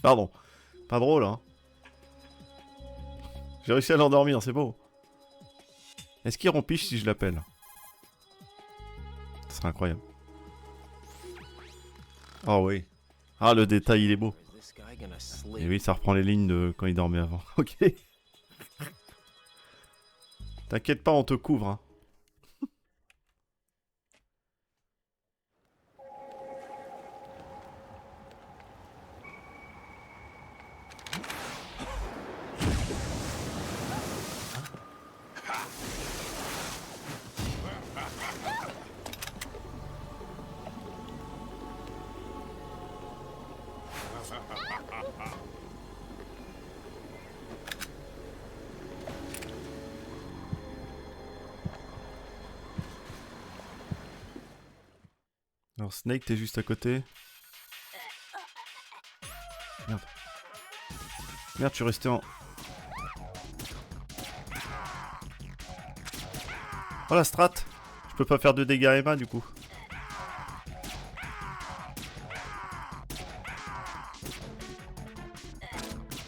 Pardon. Pas drôle, hein. J'ai réussi à l'endormir, c'est beau. Est-ce qu'il rompiche si je l'appelle? Ce serait incroyable. Oh oui. Ah, le détail, il est beau. Is this guy gonna sleep? Et oui, ça reprend les lignes de quand il dormait avant. Ok. T'inquiète pas, on te couvre. Hein. Alors Snake, t'es juste à côté. Merde. Merde, je suis resté en... Oh la strat. Je peux pas faire de dégâts Emma du coup.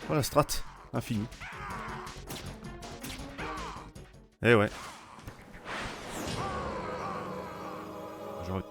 Oh la strat. Infini. Eh ouais. J'aurais...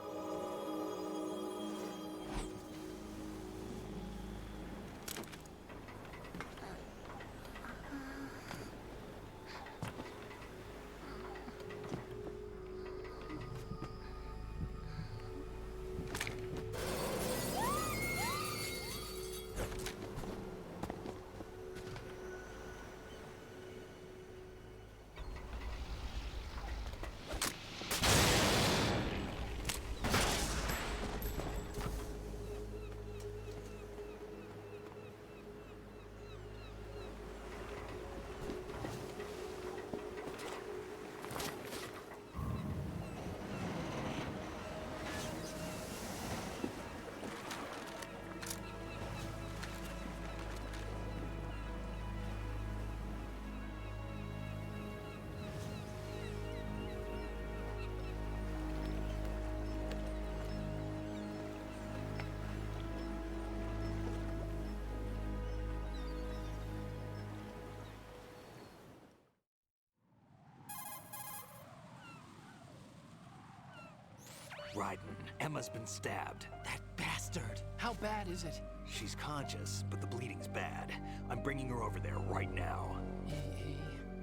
Raiden, Emma's been stabbed. That bastard! How bad is it? She's conscious, but the bleeding's bad. I'm bringing her over there right now.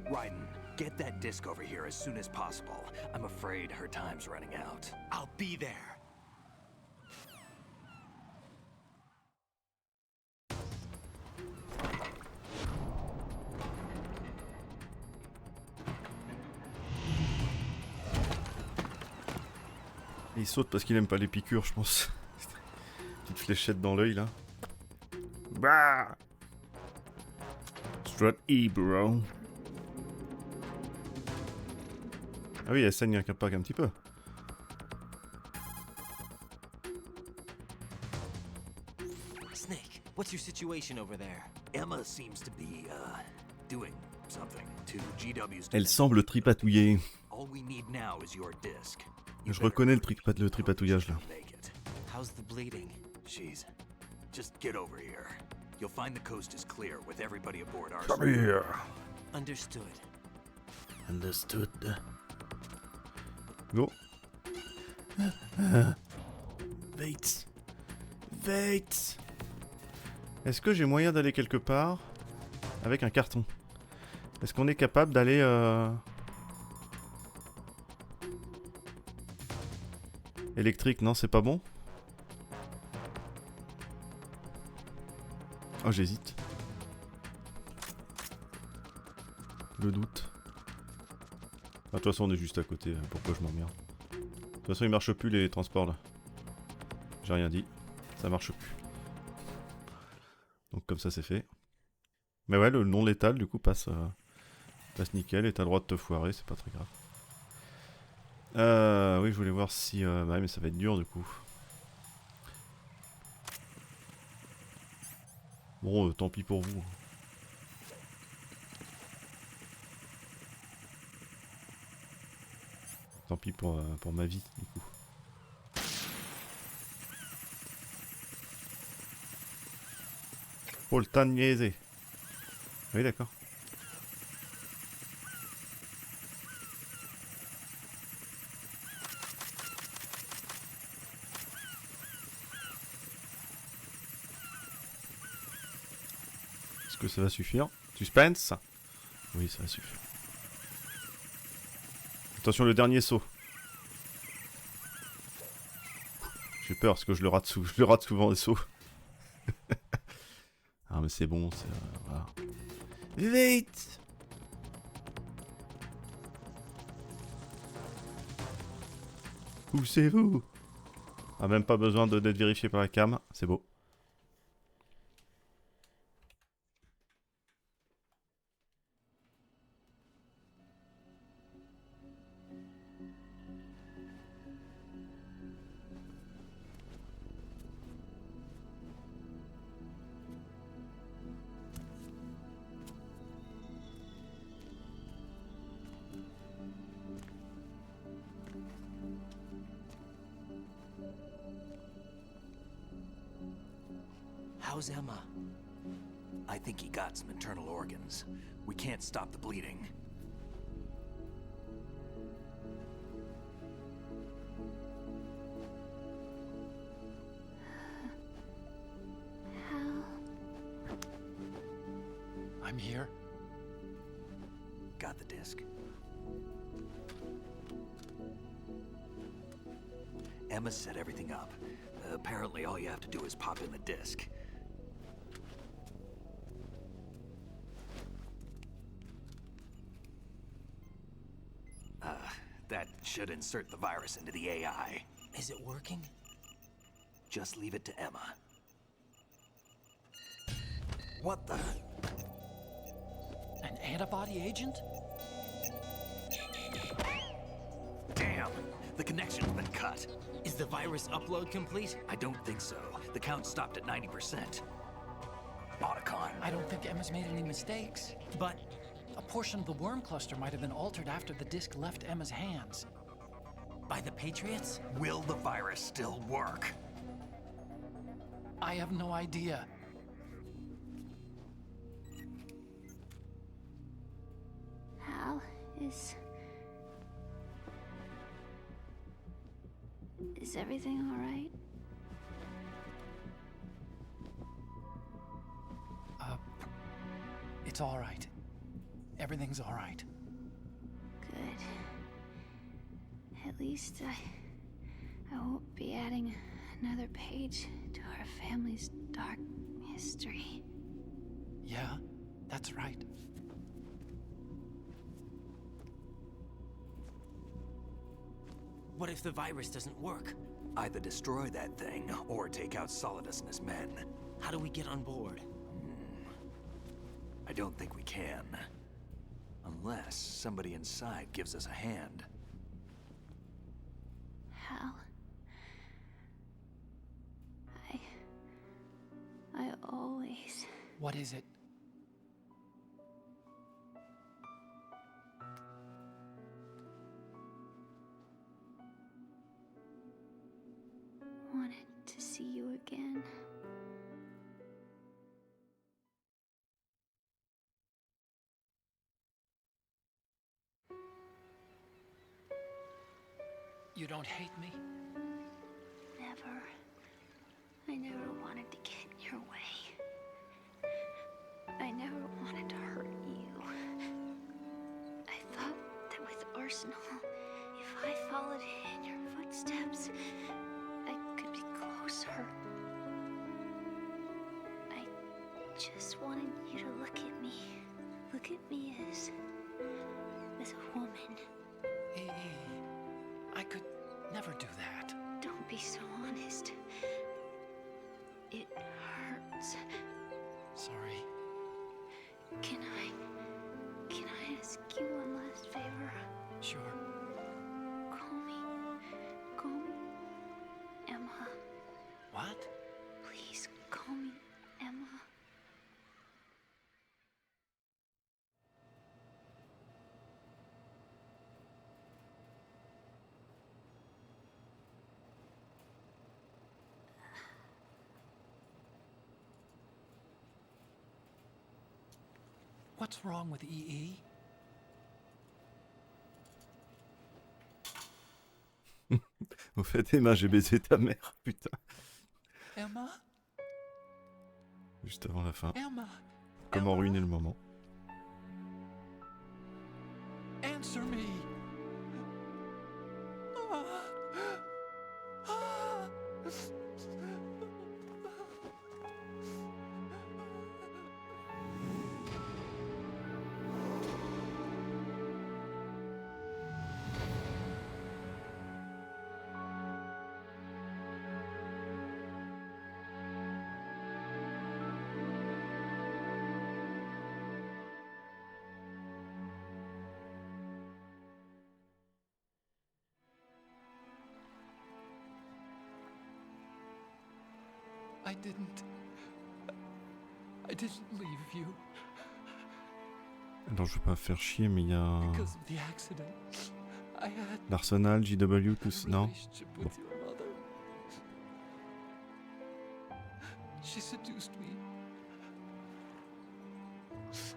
Raiden, get that disc over here as soon as possible. I'm afraid her time's running out. I'll be there! Il saute parce qu'il aime pas les piqûres, je pense. Petite fléchette dans l'œil là. Bah Strat E, bro. Ah oui, elle saigne un petit peu. Snake, what's your situation over there? Emma seems to be, doing something to GW's... Elle semble tripatouiller. All we need now is your disc. Je reconnais le tripatouillage là. How's the bleeding? She's... Just get over here. You'll find the coast is clear with everybody aboard our... Come here. Understood. Understood. Go. Wait. Wait. Est-ce que j'ai moyen d'aller quelque part avec un carton? Est-ce qu'on est capable d'aller... Électrique, non, c'est pas bon. Oh, j'hésite. Le doute. Ah, de toute façon, on est juste à côté. Pourquoi je m'emmerde? De toute façon, il marche plus les transports là. J'ai rien dit. Ça marche plus. Donc, comme ça, c'est fait. Mais ouais, le non létal, du coup, passe nickel. Et t'as le droit de te foirer, c'est pas très grave. Oui, je voulais voir si... bah, mais ça va être dur, du coup. Bon, tant pis pour vous. Tant pis pour ma vie, du coup. Pour le temps de niaiser. Oui, d'accord. Est-ce que ça va suffire? Suspense? Oui, ça va suffire. Attention, le dernier saut. J'ai peur parce que je le rate souvent les sauts. Ah mais c'est bon, c'est... voilà. Vite! Poussez-vous! Ah, même pas besoin d'être vérifié par la cam, c'est beau. How's Emma? I think he got some internal organs. We can't stop the bleeding. I'm here. Got the disc. Emma set everything up. Apparently all you have to do is pop in the disc. That should insert the virus into the AI. Is it working? Just leave it to Emma. What the? An antibody agent? Damn! The connection's been cut. Is the virus upload complete? I don't think so. The count stopped at 90%. Otacon. I don't think Emma's made any mistakes. But a portion of the worm cluster might have been altered after the disc left Emma's hands. By the Patriots? Will the virus still work? I have no idea. Hal, is everything all right? It's all right. Everything's all right. Good. At least I won't be adding another page to our family's dark history. Yeah, that's right. What if the virus doesn't work? Either destroy that thing, or take out Solidus and his men. How do we get on board? I don't think we can. Unless somebody inside gives us a hand. Hal, I always... What is it? wanted to see you again. You don't hate me? Never. I never wanted to get in your way. I never wanted to hurt you. I thought that with Arsenal, if I followed in your footsteps, I could be closer. I just wanted you to look at me. Look at me as a woman. I could never do that. Don't be so honest. It hurts. Sorry. Can I ask you one last favor? Sure. Call me Emma. What? Please call me Emma. What's wrong with EE? Au fait, Emma, j'ai baisé ta mère, putain. Emma? Juste avant la fin. Emma? Comment ruiner le moment. Answer me. I didn't leave you. Alors je vais pas faire chier, mais il y a Because of the accident, I had l'Arsenal, JW, tous. Non. relationship Bon. with your mother. She seduced me.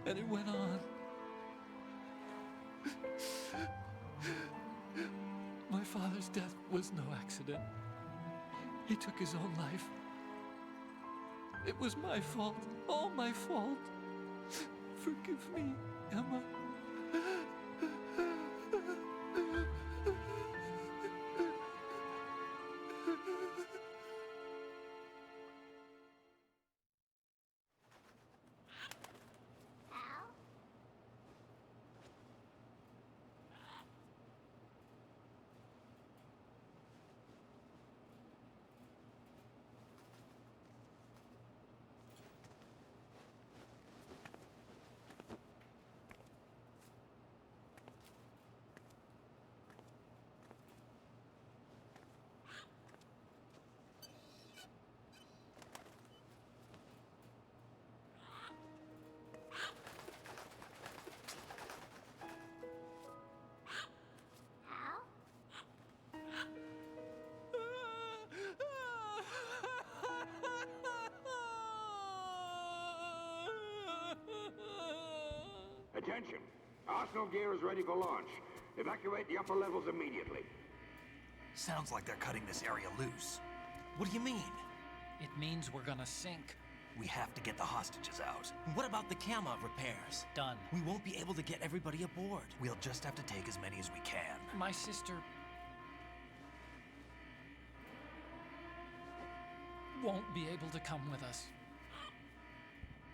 And it went on. My father's death was no accident. He took his own life. It was my fault, all my fault. Forgive me, Emma. Attention! Arsenal gear is ready for launch. Evacuate the upper levels immediately. Sounds like they're cutting this area loose. What do you mean? It means we're gonna sink. We have to get the hostages out. What about the camera repairs? Done. We won't be able to get everybody aboard. We'll just have to take as many as we can. My sister won't be able to come with us.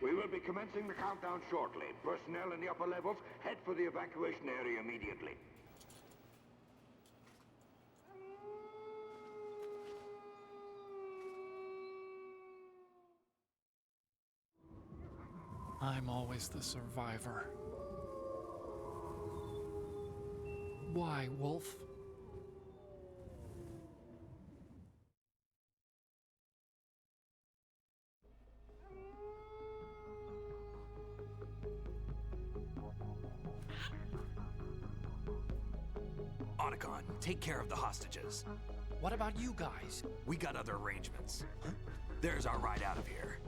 We will be commencing the countdown shortly. Personnel in the upper levels, head for the evacuation area immediately. I'm always the survivor. Why, Wolf? Otacon, take care of the hostages. What about you guys? We got other arrangements. There's our ride out of here.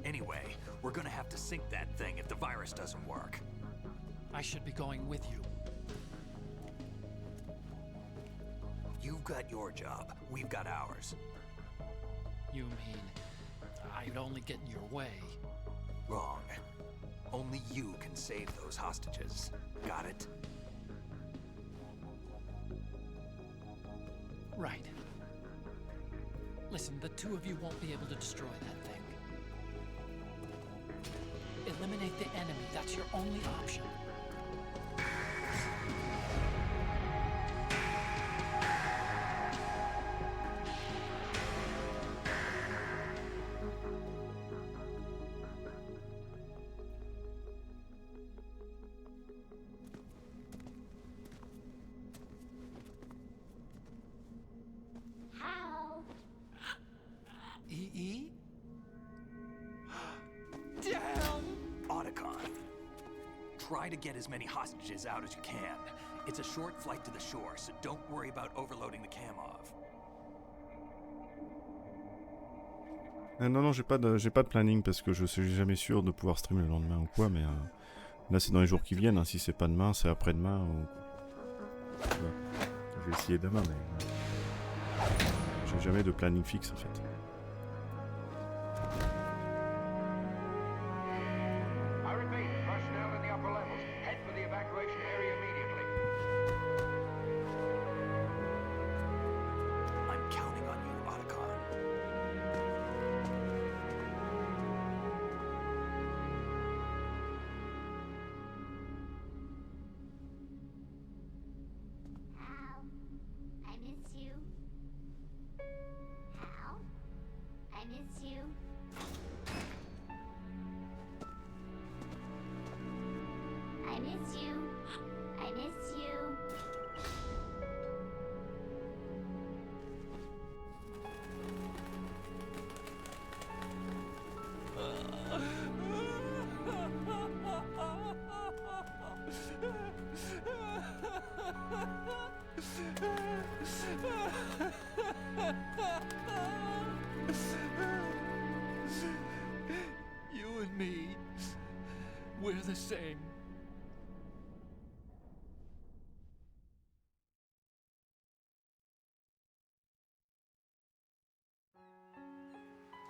Anyway, we're gonna have to sink that thing if the virus doesn't work. I should be going with you. You've got your job. We've got ours. You mean I'd only get in your way? Wrong. Only you can save those hostages. Got it? Right. Listen, the two of you won't be able to destroy that thing. Eliminate the enemy. That's your only option. E.E.? Damn! Otacon, try to get as many hostages out as you can. It's a short flight to the shore, so don't worry about overloading the Kamov. Non, j'ai pas de planning parce que je suis jamais sûr de pouvoir streamer le lendemain ou quoi, mais là c'est dans les jours qui viennent, hein. Si c'est pas demain, c'est après-demain ou... Ouais. Je vais essayer demain, mais j'ai jamais de planning fixe en fait. You and me, we're the same.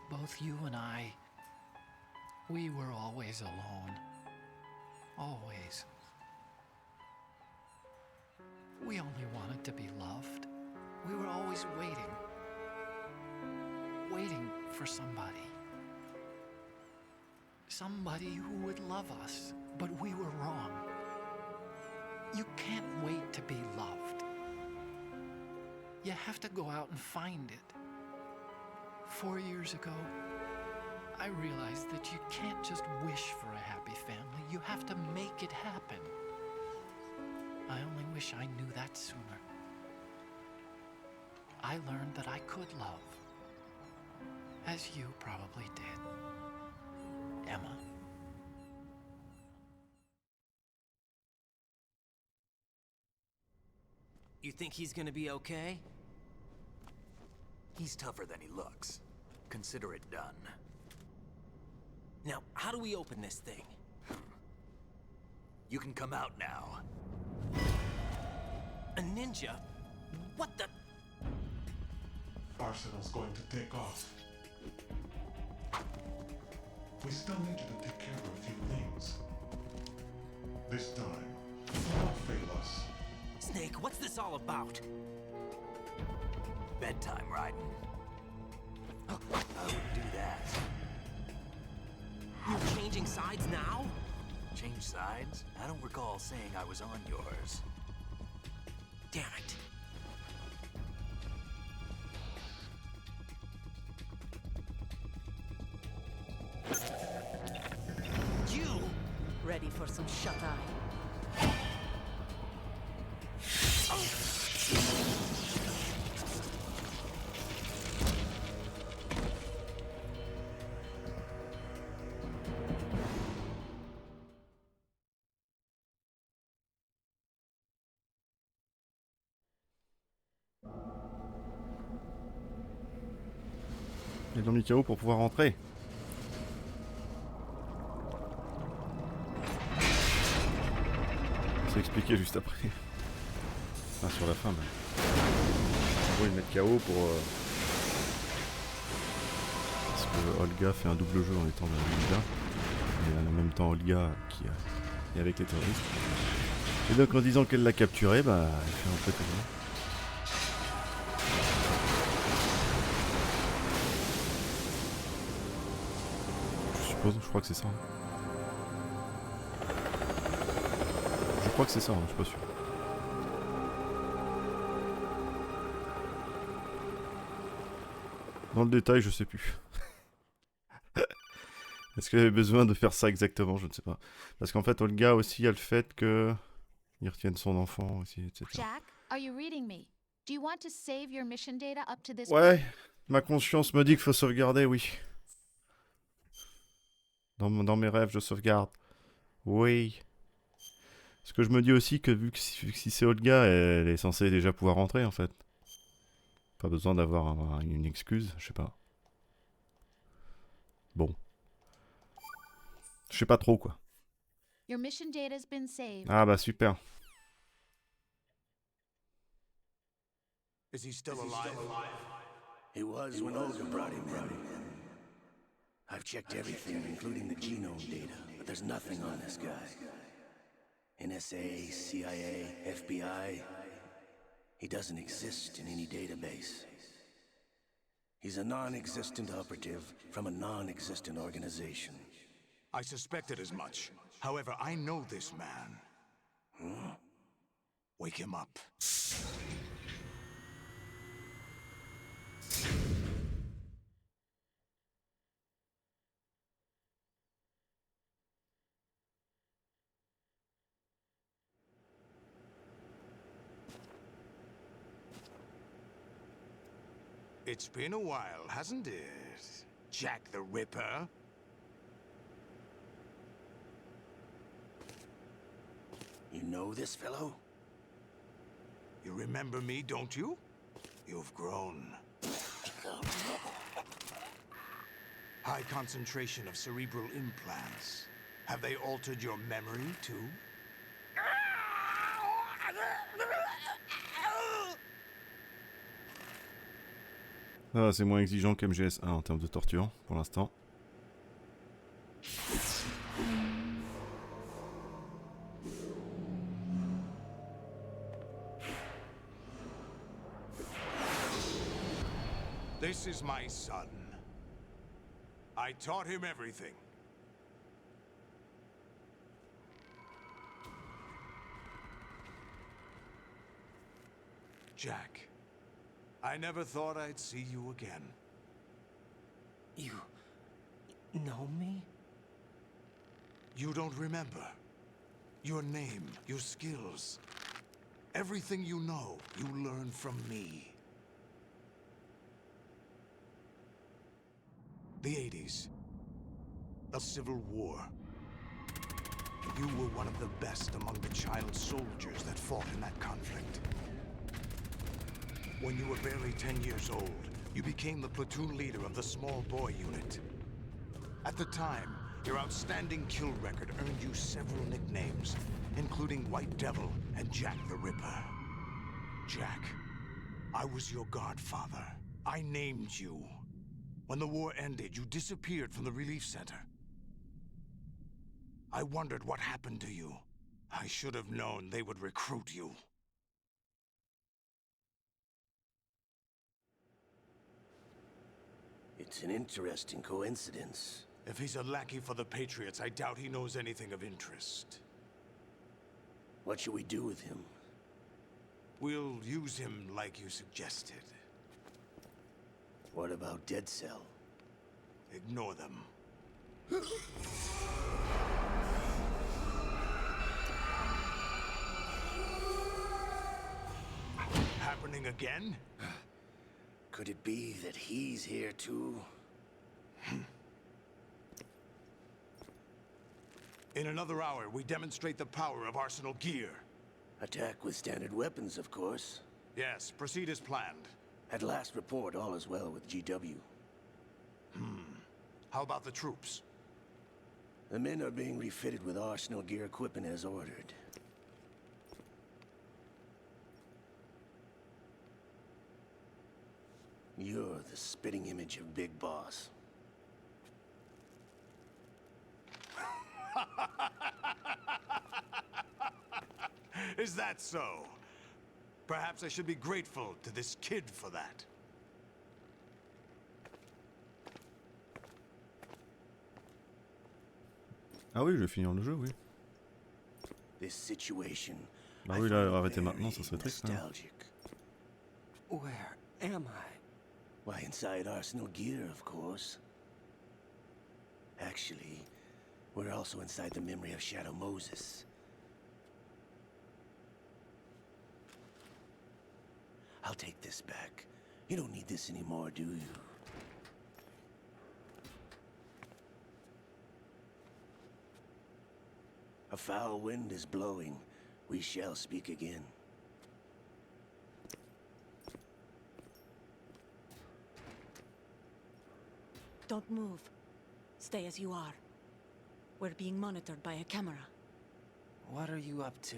Both you and I, we were always alone. Always. We only wanted to be loved. We were always waiting. Waiting for somebody. Somebody who would love us, but we were wrong. You can't wait to be loved. You have to go out and find it. 4 years ago, I realized that you can't just wish for a happy family. You have to make it happen. I only wish I knew that sooner. I learned that I could love, as you probably did, Emma. You think he's gonna be okay? He's tougher than he looks. Consider it done. Now, how do we open this thing? You can come out now. A ninja? What the? Arsenal's going to take off. We still need you to take care of a few things. This time, don't fail us. Snake, what's this all about? Bedtime, Raiden. I wouldn't do that. You're changing sides now? Change sides? I don't recall saying I was on yours. Damn it. You! Ready for some shut-eye? Et dans le chaos pour pouvoir rentrer. C'est expliqué juste après. Enfin, sur la fin, même. En gros, ils mettent KO pour... Parce que Olga fait un double jeu en étant la ninja. Et en même temps, Olga qui est avec les terroristes. Et donc, en disant qu'elle l'a capturé, bah, elle fait un peu comme ça. Je crois que c'est ça. Je crois que c'est ça, hein, je suis pas sûr. Dans le détail, je sais plus. Est-ce qu'elle avait besoin de faire ça exactement? Je ne sais pas. Parce qu'en fait, Olga aussi a le fait que il retienne son enfant aussi, etc. Jack, are you reading me? Do you want to save your mission data up to this Ouais, point? ma conscience me dit qu'il faut sauvegarder, oui. Dans mes rêves, je sauvegarde. Oui. Parce que je me dis aussi que vu que si c'est Olga, elle est censée déjà pouvoir rentrer en fait. Pas besoin d'avoir une excuse, je sais pas. Bon. Je sais pas trop quoi. Your mission data's been saved. Ah bah super. Is he still alive? He was when Olga brought him in. I've checked everything, including the genome data, but there's nothing on this guy. NSA, CIA, FBI. He doesn't exist in any database. He's a non-existent operative from a non-existent organization. I suspected as much. However, I know this man. Hmm? Wake him up. It's been a while, hasn't it? Jack the Ripper? You know this fellow? You remember me, don't you? You've grown. High concentration of cerebral implants. Have they altered your memory, too? Ah, c'est moins exigeant qu'MGS1 en termes de torture, pour l'instant. This is my son. I taught him everything. Jack, I never thought I'd see you again. You know me? You don't remember. Your name, your skills. Everything you know, you learned from me. The 80s. The Civil War. You were one of the best among the child soldiers that fought in that conflict. When you were barely 10 years old, you became the platoon leader of the small boy unit. At the time, your outstanding kill record earned you several nicknames, including White Devil and Jack the Ripper. Jack, I was your godfather. I named you. When the war ended, you disappeared from the relief center. I wondered what happened to you. I should have known they would recruit you. It's an interesting coincidence. If he's a lackey for the Patriots, I doubt he knows anything of interest. What should we do with him? We'll use him like you suggested. What about Dead Cell? Ignore them. Happening again? Could it be that he's here too? In another hour, we demonstrate the power of Arsenal gear. Attack with standard weapons, of course. Yes, proceed as planned. At last report, all is well with GW. How about the troops? The men are being refitted with Arsenal gear equipment as ordered. You're the spitting image of Big Boss. Is that so? Perhaps I should be grateful to this kid for that. Ah oui, je vais finir le jeu, oui. This situation. Bah oui, là, arrêter maintenant, ça serait triste. Hein. Where am I? Why, inside Arsenal gear, of course. Actually, we're also inside the memory of Shadow Moses. I'll take this back. You don't need this anymore, do you? A foul wind is blowing. We shall speak again. Don't move. Stay as you are. We're being monitored by a camera. What are you up to?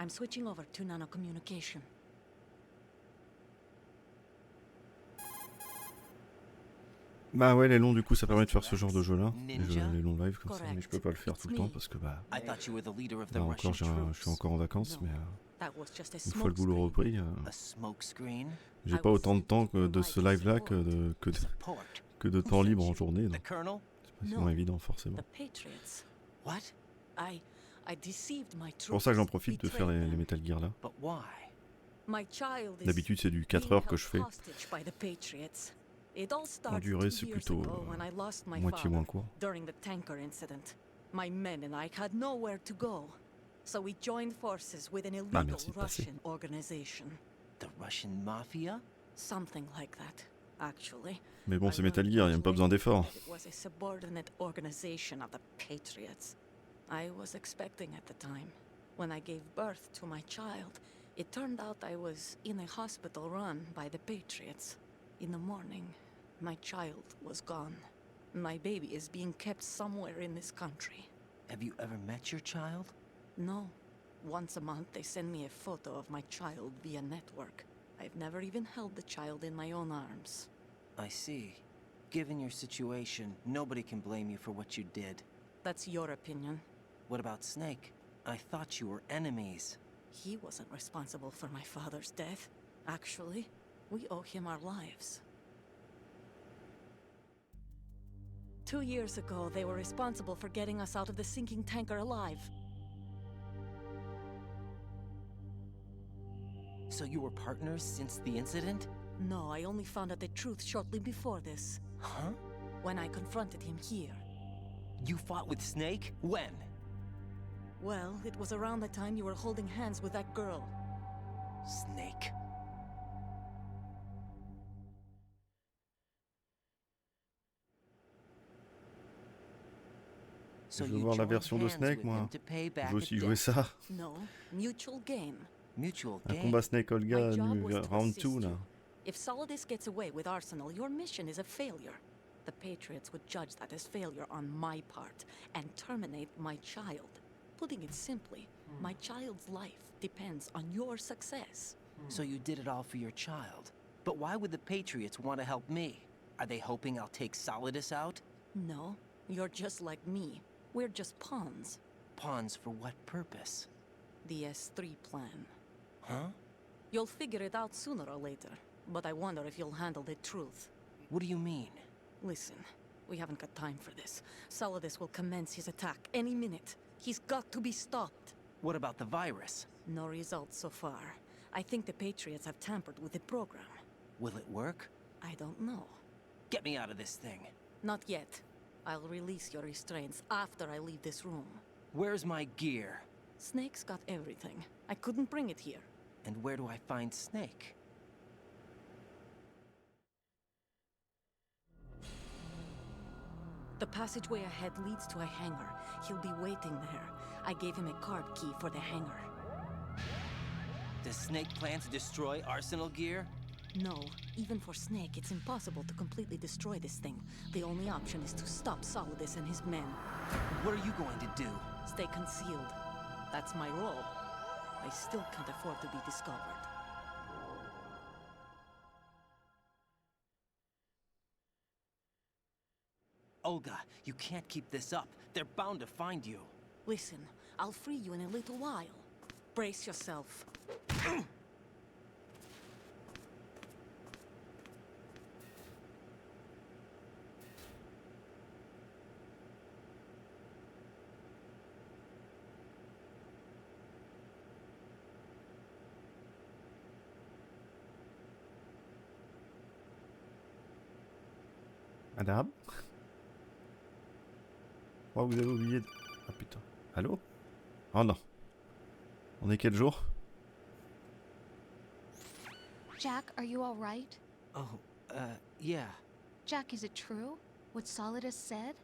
I'm switching over to nanocommunication. Bah ouais, les longs du coup ça permet de faire ce genre de jeu là, les longs lives comme ça, mais je peux pas le faire tout le temps parce que bah encore je suis encore en vacances, mais une fois le boulot repris, j'ai pas autant de temps que de ce live là que de temps libre en journée, donc c'est pas évident forcément. C'est pour ça que j'en profite de faire les Metal Gear là. D'habitude c'est du 4 heures que je fais. En durée, c'est plutôt moitié moins court. During the tanker incident, my men and I had nowhere to go, so we joined forces with an illegal Russian organization. The Russian mafia? Something like that, actually. Mais bon, c'est Metal Gear, il n'y a pas besoin d'efforts. It was a subordinate organization of the Patriots. I was expecting at the time. When I gave birth to my child, It turned out I was in a hospital run by the Patriots. In the morning, my child was gone. My baby is being kept somewhere in this country. Have you ever met your child? No. Once a month, they send me a photo of my child via network. I've never even held the child in my own arms. I see. Given your situation, nobody can blame you for what you did. That's your opinion. What about Snake? I thought you were enemies. He wasn't responsible for my father's death. Actually, we owe him our lives. 2 years ago, they were responsible for getting us out of the sinking tanker alive. So you were partners since the incident? No, I only found out the truth shortly before this. Huh? When I confronted him here. You fought with Snake? When? Well, it was around the time you were holding hands with that girl. Snake. Je veux voir la version de Snake, moi. Je veux aussi jouer ça. No, mutual gain. Mutual Un gain. combat Snake Olga round 2 là. If Solidus gets away with Arsenal, your mission is a failure. The Patriots would judge that as failure on my part and terminate my child. Putting it simply, my child's life depends on your success. So you did it all for your child. But why would the Patriots want to help me? Are they hoping I'll take Solidus out? No, you're just like me. We're just pawns. Pawns for what purpose? The S3 plan. Huh? You'll figure it out sooner or later, but I wonder if you'll handle the truth. What do you mean? Listen, we haven't got time for this. Solidus will commence his attack any minute. He's got to be stopped. What about the virus? No results so far. I think the Patriots have tampered with the program. Will it work? I don't know. Get me out of this thing. Not yet. I'll release your restraints after I leave this room. Where's my gear? Snake's got everything. I couldn't bring it here. And where do I find Snake? The passageway ahead leads to a hangar. He'll be waiting there. I gave him a card key for the hangar. Does Snake plan to destroy Arsenal gear? No. Even for Snake, it's impossible to completely destroy this thing. The only option is to stop Solidus and his men. What are you going to do? Stay concealed. That's my role. I still can't afford to be discovered. Olga, you can't keep this up. They're bound to find you. Listen, I'll free you in a little while. Brace yourself. Madame? Oh, vous avez oublié de... Ah putain. Allô? Oh non. On est quel jour? Jack, are you all right? Oh, yeah. Jack, is it true? What Solidus said?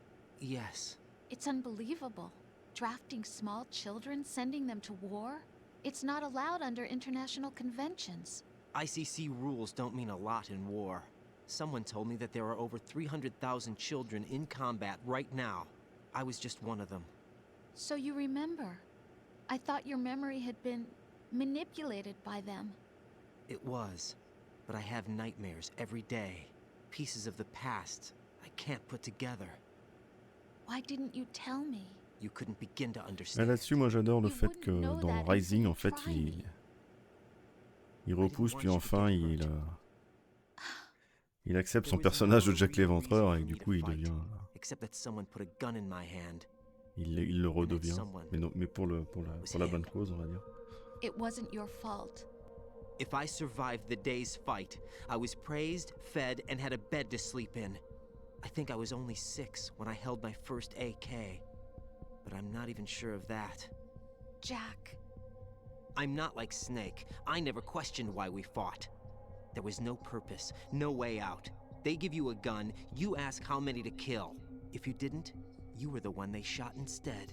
Yes. It's unbelievable. Drafting small children, sending them to war? It's not allowed under international conventions. ICC rules don't mean a lot in war. Someone told me that there are over 300,000 children in combat right now. I was just one of them. So you remember. I thought your memory had been manipulated by them. It was. But I have nightmares every day. Pieces of the past I can't put together. Why didn't you tell me? You couldn't begin to Là, understand. là-dessus, moi j'adore le fait que dans Rising, en fait, il repousse, puis enfin il accepte son personnage de Jack l'Éventreur et du coup il devient... Except that someone put a gun in my hand. Il le redevient, mais pour la bonne cause, on va dire. It wasn't your fault. If I survived the day's fight, I was praised, fed, and had a bed to sleep in. I think I was only 6 when I held my first AK. But I'm not even sure of that. Jack. I'm not like Snake. I never questioned why we fought. There was no purpose, no way out. They give you a gun, you ask how many to kill. If you didn't, you were the one they shot instead.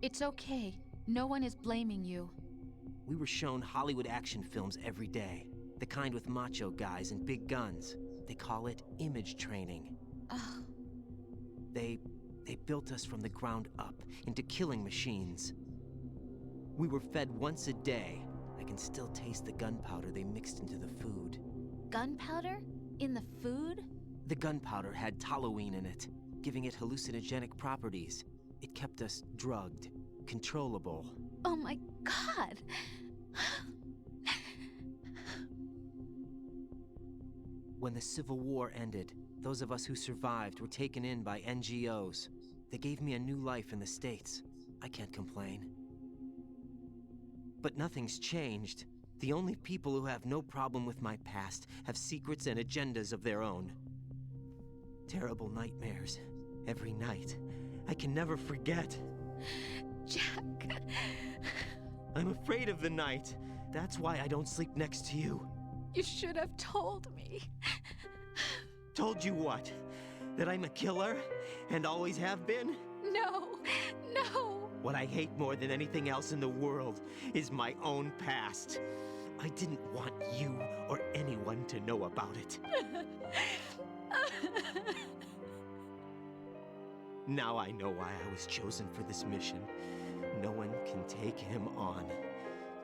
It's okay. No one is blaming you. we were shown Hollywood action films every day. The kind with macho guys and big guns. They call it image training. They built us from the ground up into killing machines. We were fed once a day. I can still taste the gunpowder they mixed into the food. Gunpowder? In the food? The gunpowder had toluene in it, giving it hallucinogenic properties. It kept us drugged, controllable. Oh my God! When the Civil War ended, those of us who survived were taken in by NGOs. They gave me a new life in the States. I can't complain. But nothing's changed. The only people who have no problem with my past have secrets and agendas of their own. Terrible nightmares. Every night. I can never forget. Jack. I'm afraid of the night. That's why I don't sleep next to you. You should have told me. Told you what? That I'm a killer? And always have been? No, no. What I hate more than anything else in the world is my own past. I didn't want you or anyone to know about it. Now I know why I was chosen for this mission. No one can take him on,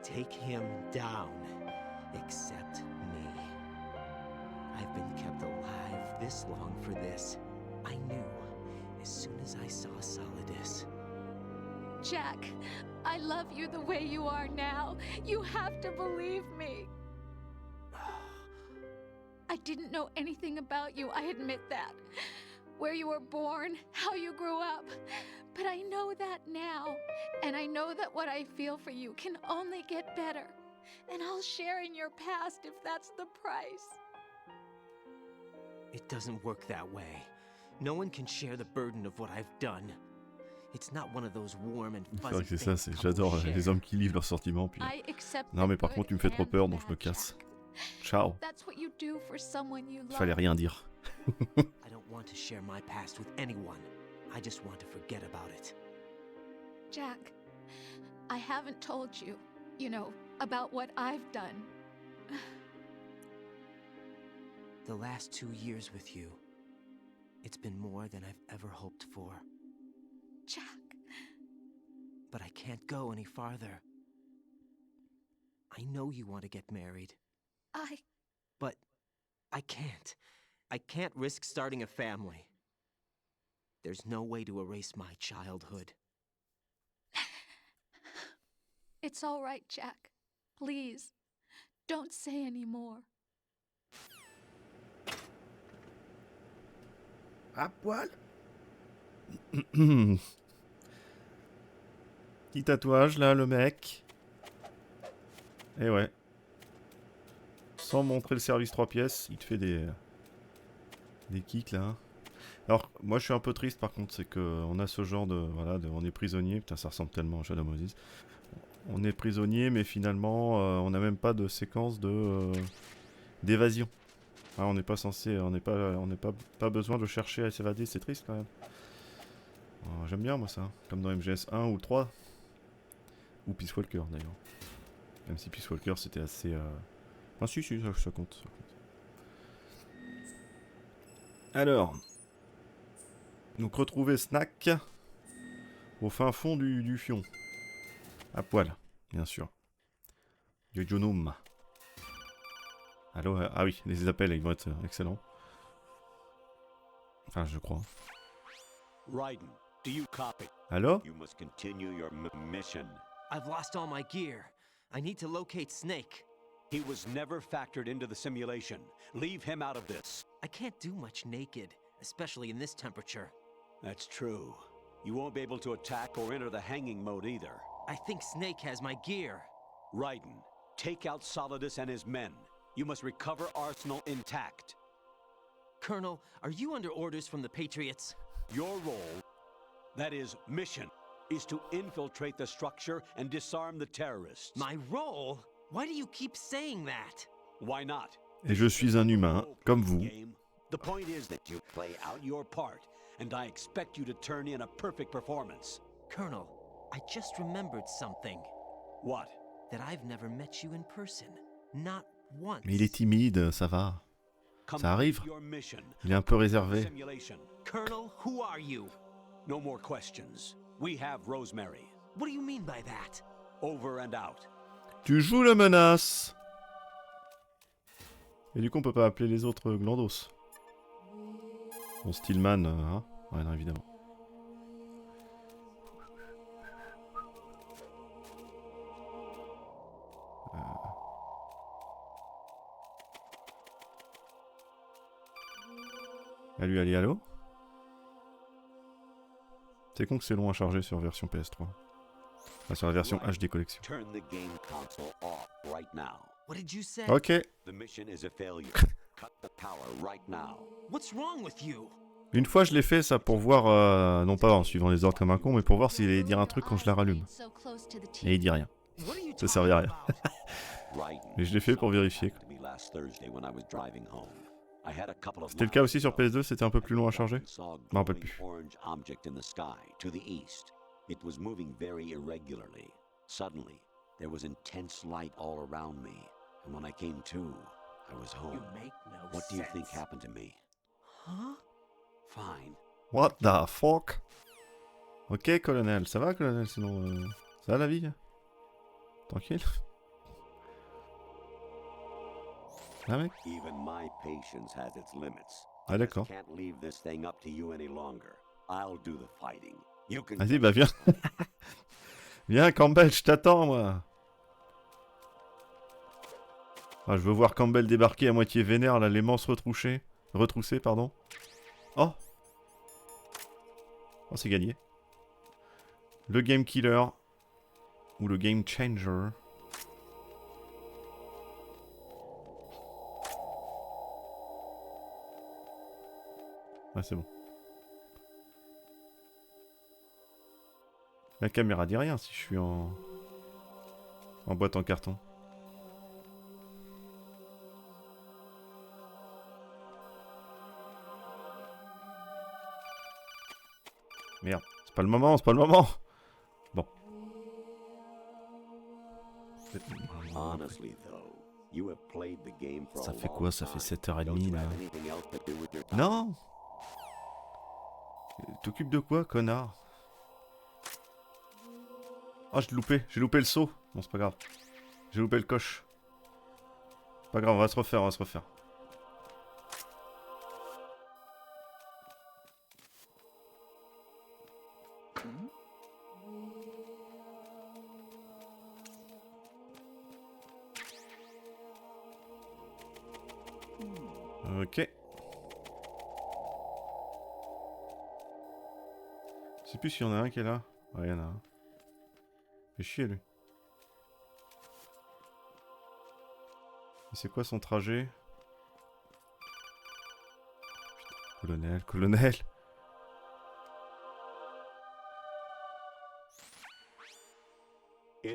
take him down, except me. I've been kept alive this long for this. I knew as soon as I saw Solidus. Jack, I love you the way you are now. You have to believe me. I didn't know anything about you, I admit that. Where you were born, how you grew up. But I know that now. And I know that what I feel for you can only get better. And I'll share in your past if that's the price. It doesn't work that way. No one can share the burden of what I've done. It's not one of those warm and C'est fuzzy vrai que c'est ça, things j'adore couples les share. hommes qui livrent leurs sentiments. Puis... I accept Non, mais the par good contre, tu me fais trop and peur, the donc je me bad, casse. Jack. Ciao. That's what you do for someone you love. Fallait rien dire. I don't want to share my past with anyone. I just want to forget about it. Jack, I haven't told you, you know, about what I've done. The last 2 years with you, it's been more than I've ever hoped for. Jack. But I can't go any farther. I know you want to get married. But I can't. I can't risk starting a family. There's no way to erase my childhood. It's all right, Jack. Please, don't say any more. À poil. Petit tatouage là, le mec. Et ouais. Sans montrer le service 3 pièces, il te fait des kicks là. Alors, moi je suis un peu triste par contre, c'est qu'on a ce genre de. Voilà, on est prisonnier. Putain, ça ressemble tellement à Shadow Moses. On est prisonnier, mais finalement, on n'a même pas de séquence d'évasion. Ah, on n'est pas censé. On n'est pas besoin de chercher à s'évader, c'est triste quand même. Oh, j'aime bien moi ça. Comme dans MGS 1 ou 3. Ou Peace Walker d'ailleurs. Même si Peace Walker c'était assez. Ah si, ça compte. Alors. Donc retrouver Snack au fin fond du fion. À poil, bien sûr. Yojonum. Allô, ah oui, les appels ils vont être excellents. Enfin, je crois. Raiden, do you copy? Allô? You must continue your mission. I've lost all my gear. I need to locate Snake. He was never factored into the simulation. Leave him out of this. I can't do much naked, especially in this temperature. That's true. You won't be able to attack or enter the hanging mode either. I think Snake has my gear. Raiden, take out Solidus and his men. You must recover Arsenal intact. Colonel, are you under orders from the Patriots? Your role, that is, mission, is to infiltrate the structure and disarm the terrorists. My role? Why do you keep saying that? Why not? Et je suis un humain, comme vous. The point is that you play out your part, and I expect you to turn in a perfect performance. Colonel, I just remembered something. What? that I've never met you in person. Not once. Mais il est timide, ça va. Ça arrive. Your mission. Il est un peu réservé. Simulation. Colonel, who are you? No more questions. We have Rosemary. What do you mean by that? Over and out. Tu joues la menace. Et du coup, on peut pas appeler les autres Glandos. Bon, Stillman, hein. Ouais, non, évidemment. Allô, allô, allô. C'est con que c'est long à charger sur version PS3. Enfin, sur la version HD collection. Turn the game console off right now. What did you say? Ok. The mission is a failure. Cut the power right now. What's wrong with you? Une fois je l'ai fait ça pour voir, non pas en suivant les ordres comme un con, mais pour voir s'il allait dire un truc quand je la rallume. Et il dit rien. Ça servait à rien. Mais je l'ai fait pour vérifier. C'était le cas aussi sur PS2, c'était un peu plus long à charger. Je m'en rappelle plus. It was moving very irregularly. Suddenly, there was intense light all around me, and when I came to, I was home. You make no What do you think sense. happened to me? Huh? Fine. What the fuck? Ok, colonel. Ça va, colonel, sinon... Ça va la vie? Tranquille? Ah, mec? Even my patience has its limits. Ah, d'accord. Can't leave this thing up to you any longer. I'll do the fighting. You can... Vas-y, bah viens. Viens, Campbell, je t'attends, moi. Ah, je veux voir Campbell débarquer à moitié vénère, là, les manches retroussées, pardon. Oh. Oh, c'est gagné. Le Game Killer. Ou le Game Changer. Ah, c'est bon. La caméra dit rien si je suis en boîte en carton. Merde, c'est pas le moment, c'est pas le moment. Bon. Ça fait quoi? Ça fait 7h30 là. Non. T'occupes de quoi, connard? Oh, j'ai loupé le saut. Bon, c'est pas grave. J'ai loupé le coche. Pas grave, on va se refaire, Ok. Je sais plus s'il y en a un qui est là. Ouais, il y en a un. Fait chier, lui. Et c'est quoi son trajet? Putain, colonel.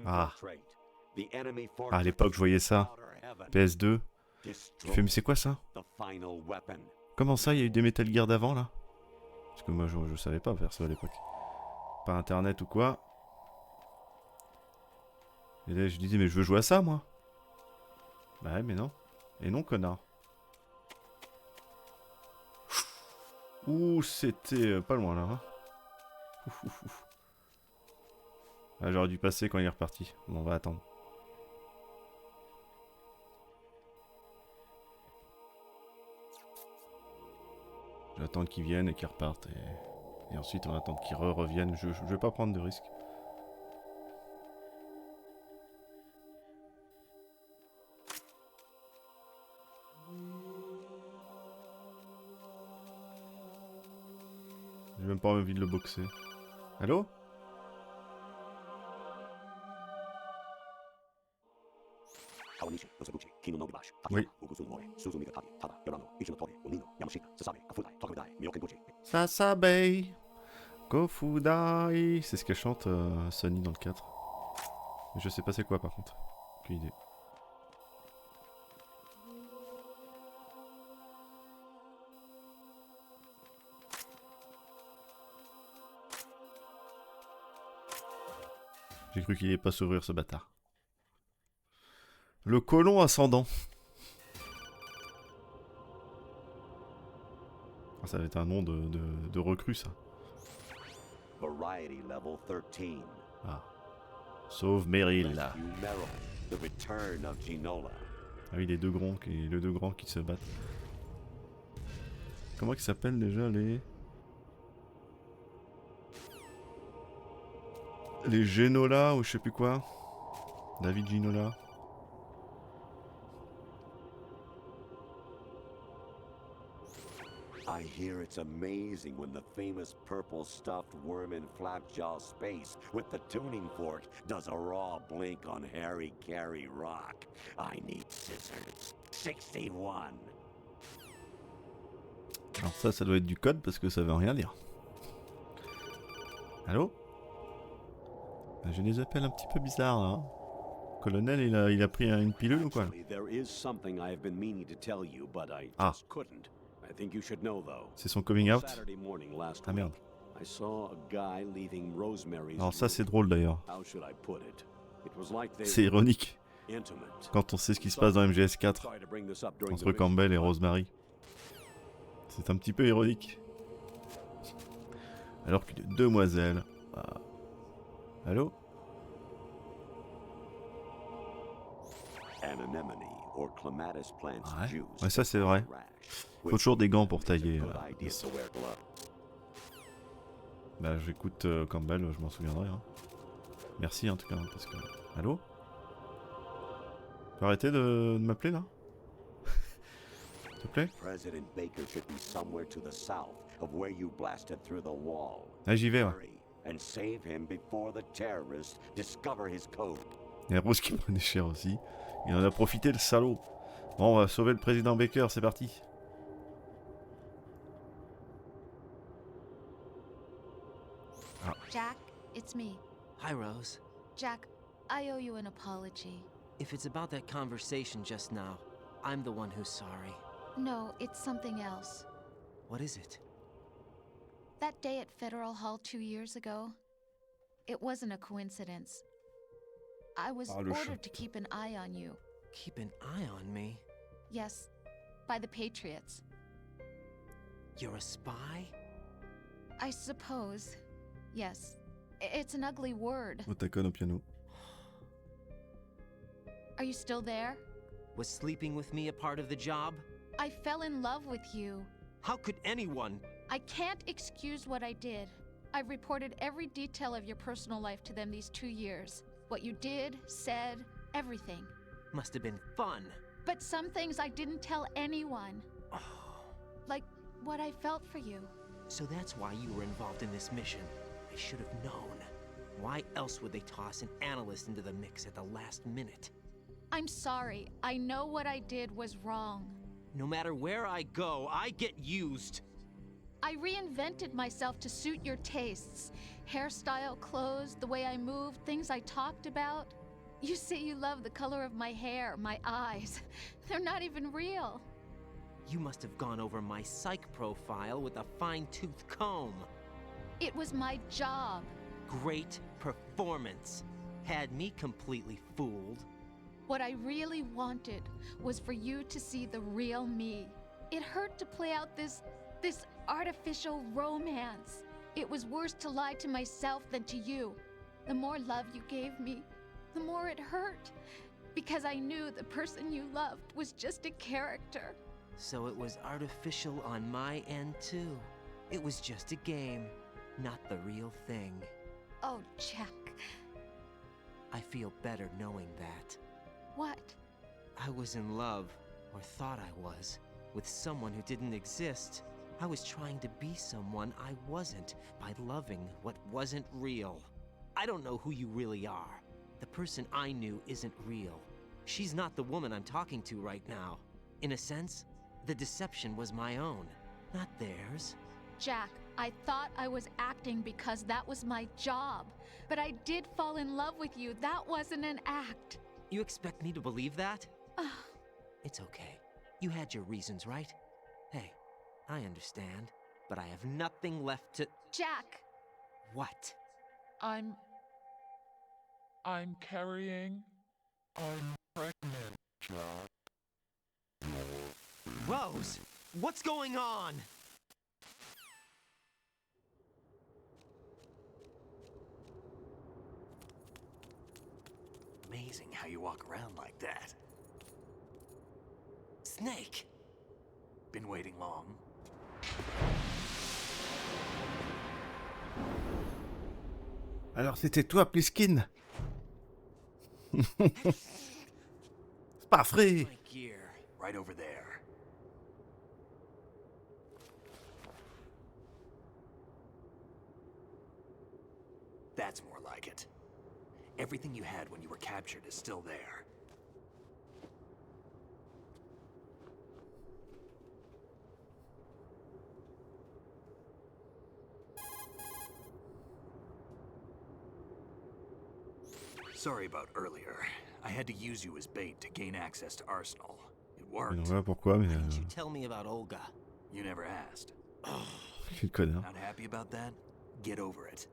Ah. Ah, à l'époque, je voyais ça. PS2. Je fais, mais c'est quoi ça? Comment ça, il y a eu des Metal Gear d'avant, là? Parce que moi, je savais pas faire ça à l'époque. Pas internet ou quoi. Et là, je disais, mais je veux jouer à ça, moi. Bah ouais, mais non. Et non, connard. Ouh, c'était pas loin, là. Hein. Ouf. Ah, j'aurais dû passer quand il est reparti. Bon, on va attendre. J'attends qu'ils viennent et qu'ils repartent. Et ensuite, on va attendre qu'ils reviennent. Je vais pas prendre de risques. J'ai même pas envie de le boxer. Allô? Oui. Sasabe Kofudai. C'est ce qu'elle chante Sunny dans le 4. Je sais pas c'est quoi par contre. Aucune idée. J'ai cru qu'il allait pas s'ouvrir ce bâtard. Le colon ascendant. Ah, ça va être un nom de recrue, ça. Variety level 13. Ah. Sauve Meryl. Rescue Meryl, the return of Ginola. Ah oui, les deux grands qui se battent. Comment ils s'appellent déjà les Ginola ou je sais plus quoi. David Ginola. I hear it's amazing when the famous purple stuffed worm in Flapjaw space with the tuning fork does a raw blink on Harry Carey rock. I need scissors. 61. Alors ça doit être du code parce que ça veut rien dire. Allô? J'ai des appels un petit peu bizarres là. Colonel, il a pris une pilule ou quoi? Ah. C'est son coming out? Ah merde. Alors ça c'est drôle d'ailleurs. C'est ironique. Quand on sait ce qui se passe dans MGS 4 entre Campbell et Rosemary. C'est un petit peu ironique. Alors qu'une demoiselle... Ah. Allô? Ouais, ça c'est vrai. Faut toujours des gants pour tailler. Bah j'écoute Campbell, je m'en souviendrai. Hein. Merci en tout cas, parce que... Allô? Tu peux arrêter de m'appeler là? S'il te plaît? Ah j'y vais, ouais. Il y a Rose qui prenait cher aussi. Il en a profité le salaud. Bon, on va sauver le président Baker, c'est parti. Ah. Jack, it's me. Hi, Rose. Jack, I owe you an apology. If it's about that conversation just now, I'm the one who's sorry. No, it's something else. What is it? That day at Federal Hall 2 years ago, it wasn't a coincidence. I was ordered to keep an eye on you. Keep an eye on me? Yes, by the Patriots. You're a spy? I suppose. Yes. It's an ugly word. Otakon au piano. Are you still there? Was sleeping with me a part of the job? I fell in love with you. How could anyone? I can't excuse what I did. I've reported every detail of your personal life to them these 2 years. What you did, said, everything. Must have been fun. But some things I didn't tell anyone. Like what I felt for you. So that's why you were involved in this mission. I should have known. Why else would they toss an analyst into the mix at the last minute? I'm sorry. I know what I did was wrong. No matter where I go, I get used. I reinvented myself to suit your tastes. Hairstyle, clothes, the way I moved, things I talked about. You say you love the color of my hair, my eyes. They're not even real. You must have gone over my psych profile with a fine-tooth comb. It was my job. Great performance. Had me completely fooled. What I really wanted was for you to see the real me. It hurt to play out this artificial romance. It was worse to lie to myself than to you. The more love you gave me, the more it hurt. Because I knew the person you loved was just a character. So it was artificial on my end too. It was just a game, not the real thing. Oh, Jack. I feel better knowing that. What? I was in love, or thought I was, with someone who didn't exist. I was trying to be someone I wasn't by loving what wasn't real. I don't know who you really are. The person I knew isn't real. She's not the woman I'm talking to right now. In a sense, the deception was my own, not theirs. Jack, I thought I was acting because that was my job. But I did fall in love with you. That wasn't an act. You expect me to believe that? It's okay. You had your reasons, right? Hey, I understand, but I have nothing left to... Jack! What? I'm carrying... Rose, what's going on? Amazing how you walk around like that. Snake! Been waiting long? Alors c'était toi, Pliskin. C'est pas vrai. My gear, right over there. That's more like it. Everything you had when you were captured is still there. Sorry about earlier. I had to use you as bait to gain access to Arsenal. It worked. Non, voilà pourquoi, mais. Why didn't you tell me about Olga? You never asked. Quel connard. Not happy about that? Get over it.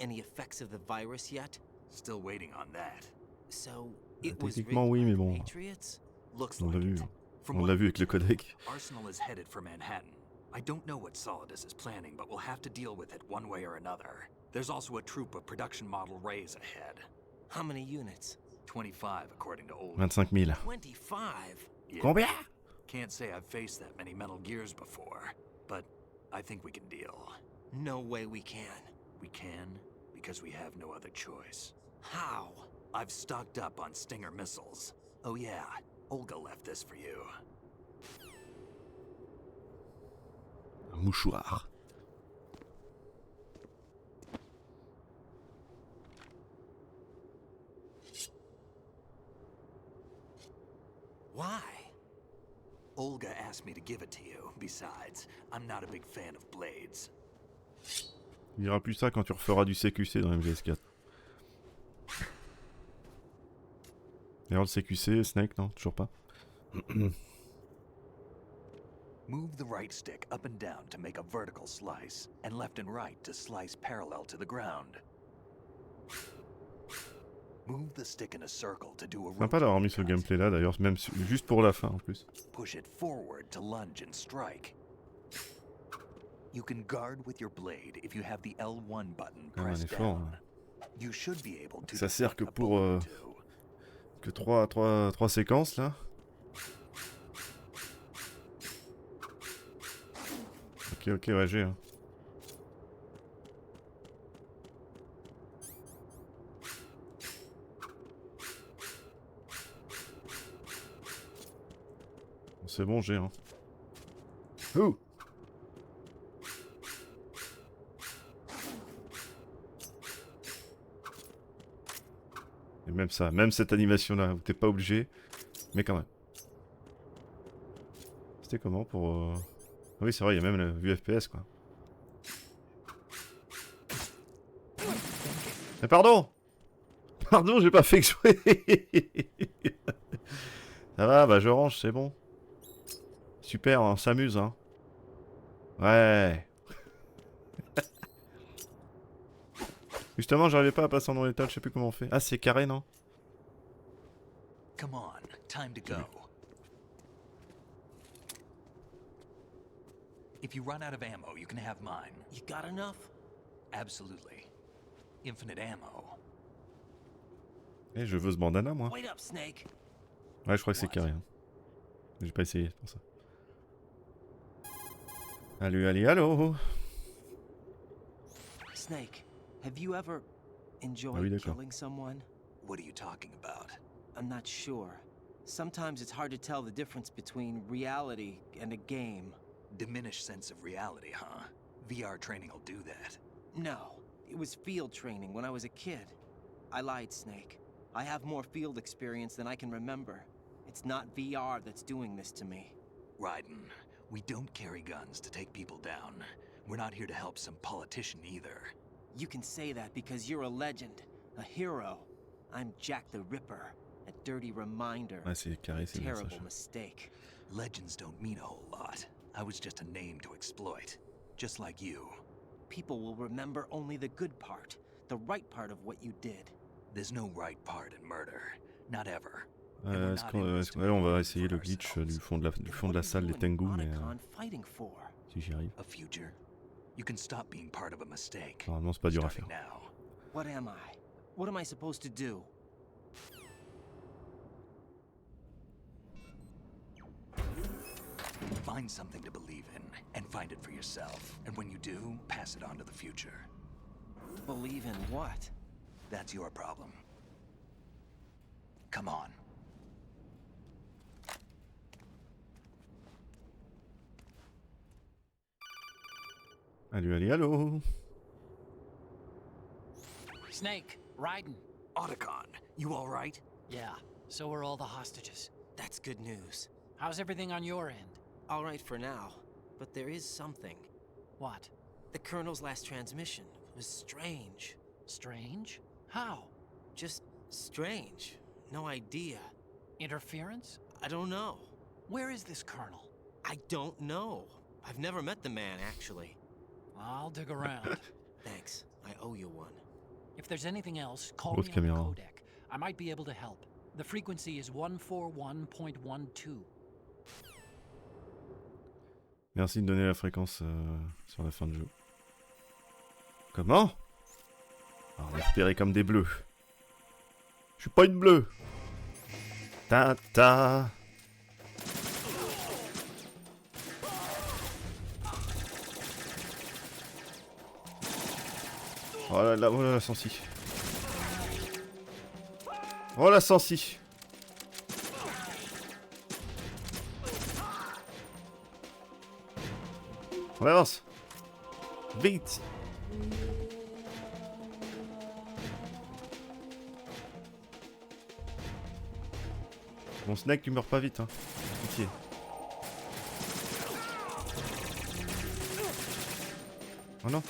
Any effects of the virus yet? Still waiting on that. So, it was Techniquement, oui, mais bon. Patriots? Looks On like l'a vu. it. From On what l'a vu avec le codec. Arsenal is headed for Manhattan. I don't know what Solidus is planning, but we'll have to deal with it one way or another. There's also a troop of production model Rays ahead. How many units? 25, according to old. 25 000. 25? Yeah. Combien? Can't say I've faced that many Metal Gears before, but I think we can deal. No way we can. We can, because we have no other choice. How? I've stocked up on Stinger missiles. Oh yeah, Olga left this for you. Un mouchoir. Why? Olga asked me to give it to you. Besides, I'm not a big fan of blades. Il n'y aura plus ça quand tu referas du CQC dans MGS4. D'ailleurs, le CQC, Snake, non, toujours pas. Move the right stick up and down to make a vertical slice, and left and right to slice parallel to the ground. Move the stick in a circle to do a Sympa d'avoir mis ce gameplay là, d'ailleurs, même juste pour la fin en plus. Push it forward to lunge and strike. You can guard with your blade if you have the L1 button pressed down. You should be able to. Ça sert que pour que trois séquences là. Ok, ouais, j'ai. Hein. C'est bon, j'ai. Hein. Ouh. Et même ça, même cette animation là, où t'es pas obligé, mais quand même. C'était comment pour... Ah oui, c'est vrai, il y a même la vue FPS quoi. Mais pardon! Pardon, j'ai pas fait exprès. Ça va, bah je range, c'est bon. Super, on s'amuse hein. Ouais. Justement, j'arrivais pas à passer en étal, je sais plus comment on fait. Ah, c'est carré, non? Come on, time to go. If you run out of ammo, you can have mine. You got enough? Absolutely. Infinite ammo. Eh, je veux ce bandana, moi. Wait up, Snake. Ouais, je crois que c'est carré. Hein. J'ai pas essayé pour ça. Allô. Snake, have you ever enjoyed killing someone? What are you talking about? I'm not sure. Sometimes it's hard to tell the difference between reality and a game. Diminished sense of reality, huh? VR training will do that. No, it was field training when I was a kid. I lied, Snake. I have more field experience than I can remember. It's not VR that's doing this to me. Raiden, we don't carry guns to take people down. We're not here to help some politician either. You can say that because you're a legend, a hero. I'm Jack the Ripper, a dirty reminder. Ouais, c'est carré, c'est terrible mistake. Legends don't mean a whole lot. I was just a name to exploit, just like you. People will remember only the good part, the right part of what you did. There's no right part in murder. Not ever. Ouais, on va essayer le glitch du fond de la salle des Tengu, mais si j'y arrive. A future. You can stop being part of a mistake. Normalement, c'est pas dur à faire. Now. What am I? What am I supposed to do? Find something to believe in, and find it for yourself. And when you do, pass it on to the future. Believe in what? That's your problem. Come on. Allô. Snake, Raiden. Otacon, you all right? Yeah, so are all the hostages. That's good news. How's everything on your end? All right for now, but there is something. What? The Colonel's last transmission was strange. Strange? How? Just strange. No idea. Interference? I don't know. Where is this Colonel? I don't know. I've never met the man, actually. I'll dig around. Thanks. I owe you one. If there's anything else, call Autre me on the caméra. codec. I might be able to help. The frequency is 141.12. Merci de donner la fréquence sur la fin de jeu. Comment? Alors, on est repéré comme des bleus. Je suis pas une bleue. Ta. Oh là là, oh là la sensi. Oh la sensi. On avance. Vite. Mon Snake, tu meurs pas vite, hein. Pitié. Oh non.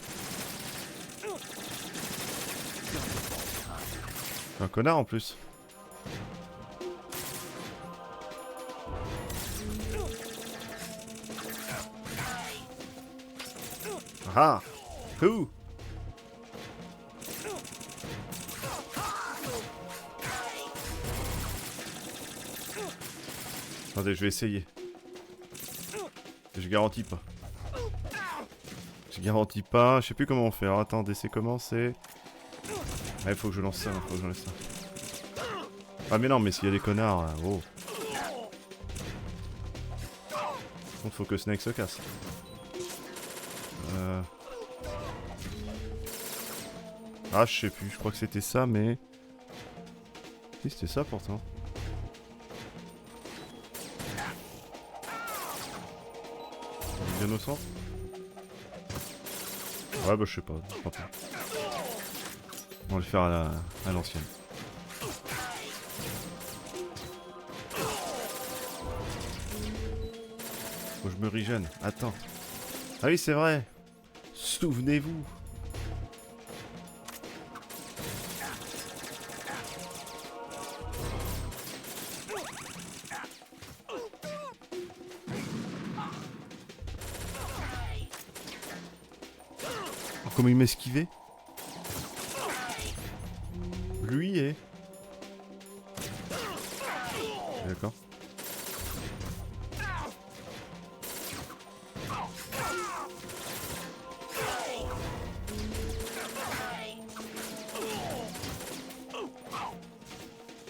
C'est un connard en plus. Ah. Ouh. Attendez, je vais essayer. Je garantis pas. Je garantis pas. Je sais plus comment on fait. Alors, attendez, c'est comment? C'est... Ah, il faut que je lance ça. Faut que je lance ça. Ah mais non, mais s'il y a des connards... Oh. Donc faut que Snake se casse. Ah, je sais plus. Je crois que c'était ça, mais... Si, c'était ça pourtant. Bien au centre. Ouais bah je sais pas. On va le faire à l'ancienne. Faut que je me régène. Attends. Ah oui c'est vrai. Souvenez-vous. Comment il m'a esquivé? Lui est... D'accord.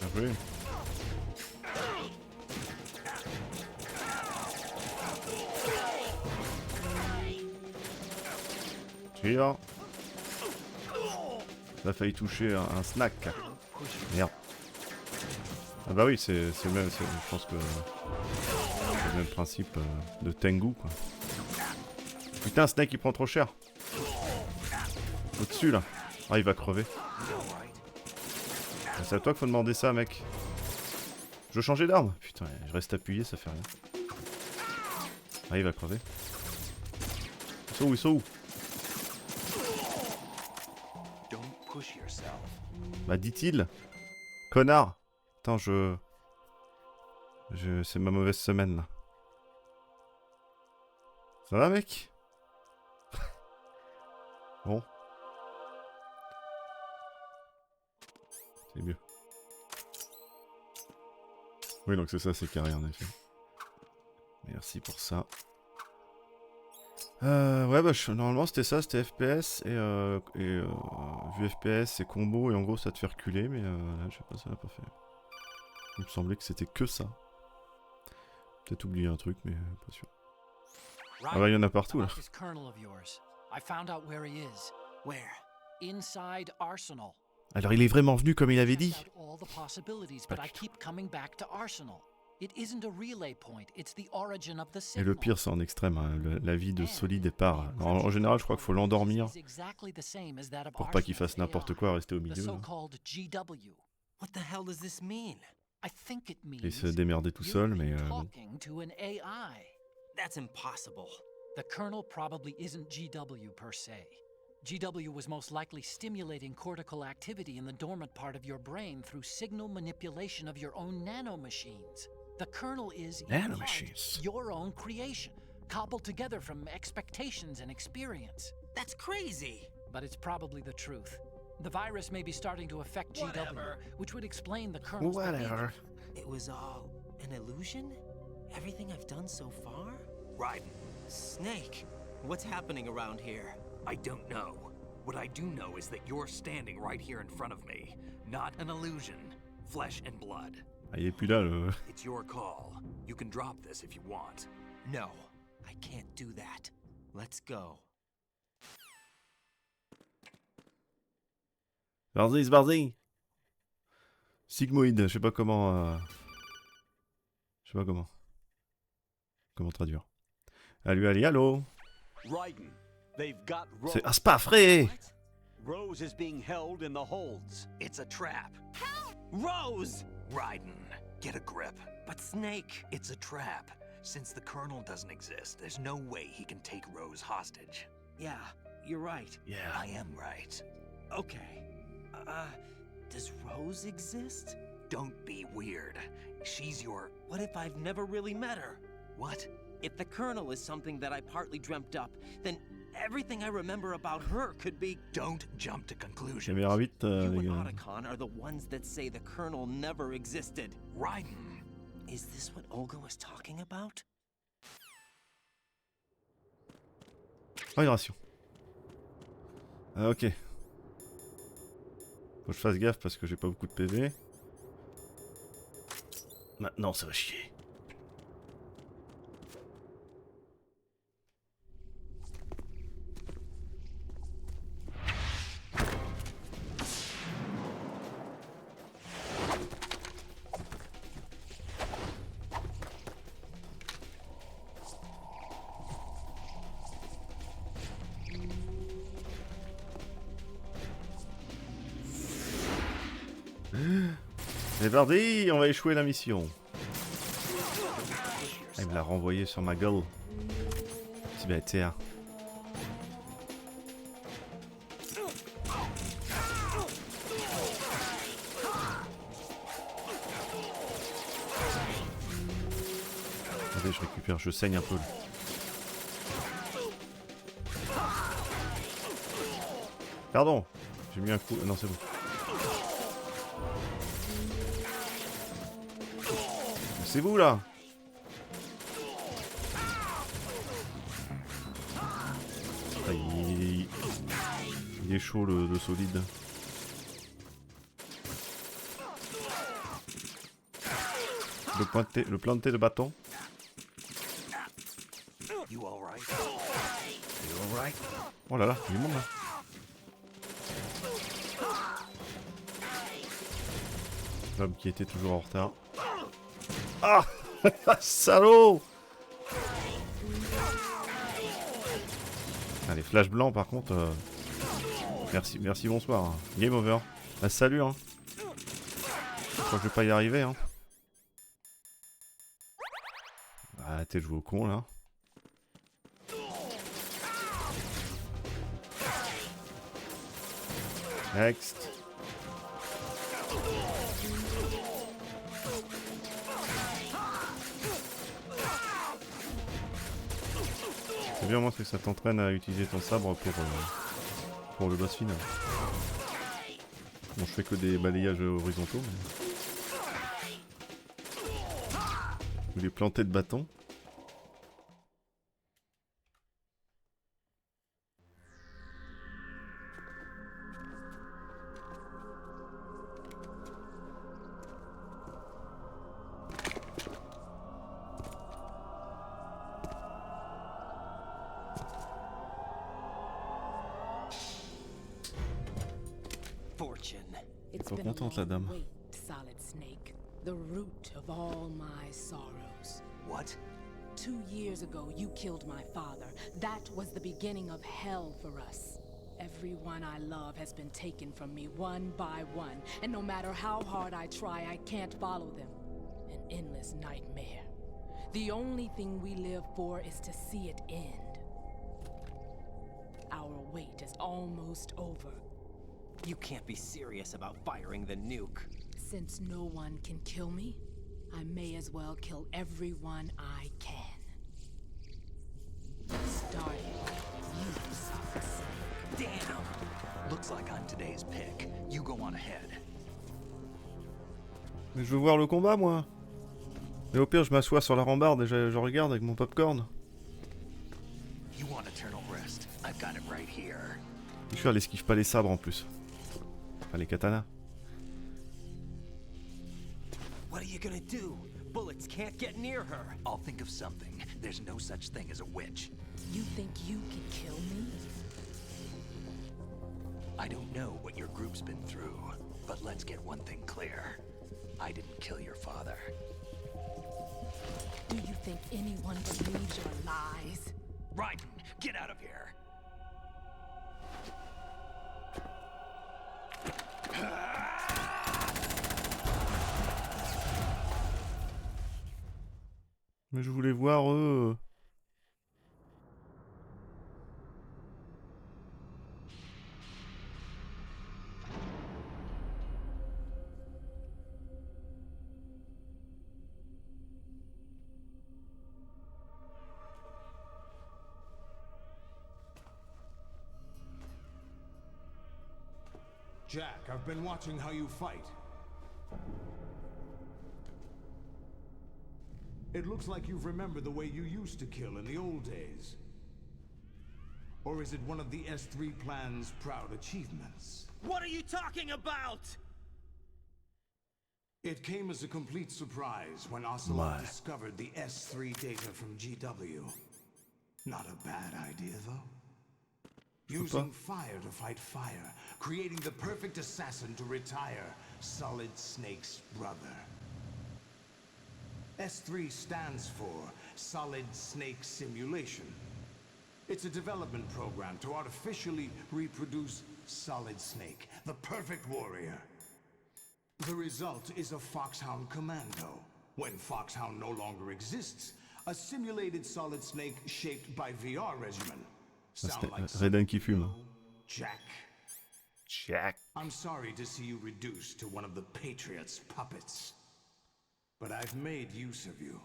Bien joué. Suivant. Ça a failli toucher un snack. Merde. Ah bah oui, c'est le même, je pense que c'est le même principe de Tengu quoi. Putain, Snake il prend trop cher. Au-dessus là. Ah il va crever. C'est à toi qu'il faut demander ça mec. Je veux changer d'arme. Putain, je reste appuyé, ça fait rien. Ah il va crever. Ils sont où? Ils sont où? Bah dit-il. Connard. Attends, c'est ma mauvaise semaine là. Ça va mec? Bon. C'est mieux. Oui, donc c'est ça, c'est carré en effet. Merci pour ça. Ouais, bah normalement c'était ça, c'était FPS vu FPS c'est combo et en gros ça te fait reculer, mais là je sais pas, ça l'a pas fait. Il me semblait que c'était que ça. Peut-être oublié un truc, mais pas sûr. Ah bah il y en a partout là. Alors il est vraiment venu comme il avait dit. Et le pire c'est en extrême, hein, la vie de Solid est part. En général je crois qu'il faut l'endormir pour pas qu'il fasse n'importe quoi, rester au milieu. Hein. What the hell does this mean? Et se démerder tout seul, mais bon. That's impossible. The kernel probably isn't GW per se. GW was most likely stimulating cortical activity in the dormant part of your brain through signal manipulation of your own nanomachines. The kernel is nanomachines. Your own creation, cobbled together from expectations and experience. That's crazy. But it's probably the truth. The virus may be starting to affect GW, which would explain the kernel's behavior. It was all an illusion? Everything I've done so far? Raiden. Snake, what's happening around here? I don't know. What I do know is that you're standing right here in front of me. Not an illusion. Flesh and blood. Ah, il est plus là le... It's your call. You can drop this if you want. No, I can't do that. Let's go. Vas-y. Sigmoïde, je sais pas comment... Je sais pas comment. Comment traduire. Allez, allô. Raiden, they've got Rose. C'est Aspa, frère. Rose is being held in the holds. It's a trap. Help! Rose! Raiden, get a grip. But Snake... It's a trap. Since the Colonel doesn't exist, there's no way he can take Rose hostage. Yeah, you're right. Yeah. I am right. Okay. Does Rose exist? Don't be weird. She's your... What if I've never really met her? What? If the Colonel is something that I partly dreamt up, then everything I remember about her could be... Don't jump to conclusions. Caméra vite, you les and gars. Otacon are the ones that say the Colonel never existed. Raiden. Is this what Olga was talking about? Migration. Ah, ok. Faut que je fasse gaffe parce que j'ai pas beaucoup de PV. Maintenant ça va chier. C'est parti, on va échouer la mission. Ah, il me l'a renvoyé sur ma gueule. C'est bêtère. Attendez, je récupère, je saigne un peu. Pardon, j'ai mis un coup. Non, c'est bon. C'est vous là. Ah, il est chaud le solide. Le planter de bâton. Oh là là, il est monde là. L'homme qui était toujours en retard. Ah, salaud! Ah, les flashs blancs par contre. Merci, bonsoir. Game over. Ah, salut hein. Je crois que je vais pas y arriver hein. Arrêtez de jouer au con là. Next. C'est bien moi que ça t'entraîne à utiliser ton sabre pour le boss final. Bon, je fais que des balayages horizontaux. Mais... Vous les plantez de bâton. It's Pas been a contente la long dame. wait, Solid Snake. The root of all my sorrows. What? 2 years ago, you killed my father. That was the beginning of hell for us. Everyone I love has been taken from me one by one, and no matter how hard I try, I can't follow them. An endless nightmare. The only thing we live for is to see it end. Our wait is almost over. You can't be serious about firing the nuke. Since no one can kill me, I may as well kill everyone I can. Starting with you, Solid Snake. Damn! Looks like I'm today's pick. You go on ahead. Mais je veux voir le combat, moi. Mais au pire, je m'assois sur la rambarde et je regarde avec mon popcorn. You want eternal rest? I've got it right here. Je suis sûr, elle esquive pas les sabres en plus. Enfin, les katanas. What are you gonna do? Bullets can't get near her. I'll think of something. There's no such thing as a witch. You think you can kill me? I don't know what your group's been through, but let's get one thing clear. I didn't kill your father. Do you think anyone believes your lies? Raiden, get out of here! Mais je voulais voir eux. Jack, I've been watching how you fight. It looks like you've remembered the way you used to kill in the old days. Or is it one of the S3 plan's proud achievements? What are you talking about? It came as a complete surprise when Ocelot discovered the S3 data from GW. Not a bad idea, though. Using fire to fight fire, creating the perfect assassin to retire Solid Snake's brother. S3 stands for Solid Snake Simulation. It's a development program to artificially reproduce Solid Snake, the perfect warrior. The result is a Foxhound Commando. When Foxhound no longer exists, a simulated Solid Snake shaped by VR regimen. Sound like Raiden qui fume. Jack. Jack. I'm sorry to see you reduced to one of the Patriots' puppets. But I've made use of you,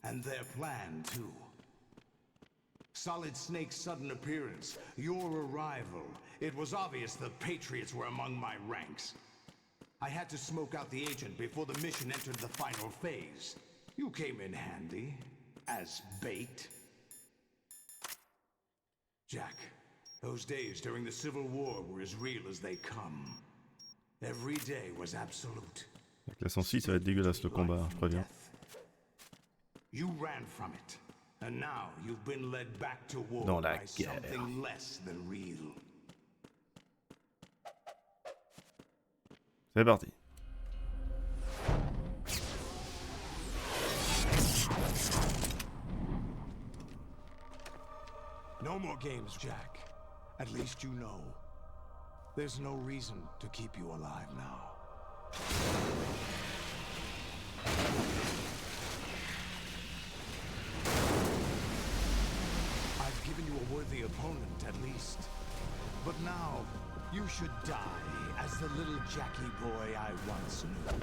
and their plan too. Solid Snake's sudden appearance, your arrival. It was obvious the Patriots were among my ranks. I had to smoke out the agent before the mission entered the final phase. You came in handy, as bait. Jack, those days during the Civil War were as real as they come. Every day was absolute. Avec la 106, ça va être dégueulasse le combat, je préviens. You ran from it, and now you've been led back to war Dans la by guerre. something less than real. C'est parti. No more games, Jack. At least you know. There's no reason to keep you alive now. I've given you a worthy opponent, at least. But now, you should die as the little Jackie boy I once knew.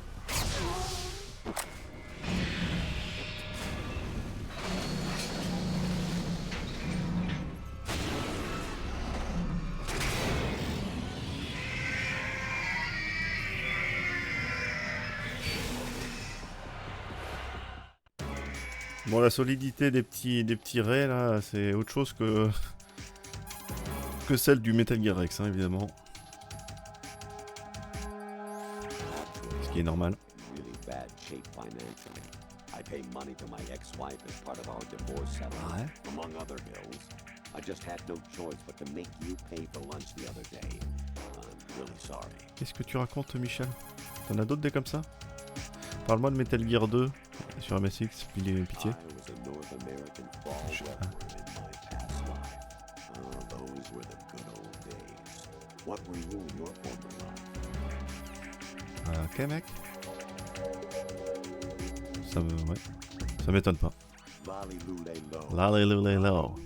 Bon, la solidité des petits rays là, c'est autre chose que celle du Metal Gear Rex, hein, évidemment. Ce qui est normal. I pay money to my ex-wife as part of our divorce settlement, among other bills. I just had no choice but to make you pay for lunch the other day. I'm really sorry. Qu'est-ce que tu racontes, Michel? T'en as d'autres des comme ça? Parle-moi de Metal Gear 2 sur MSX, pitié. I was a North American fall weather in my past life. Oh, those were the good old days. What were you in your former life? Ok, mec. Ça m'étonne pas. Lalilulelo.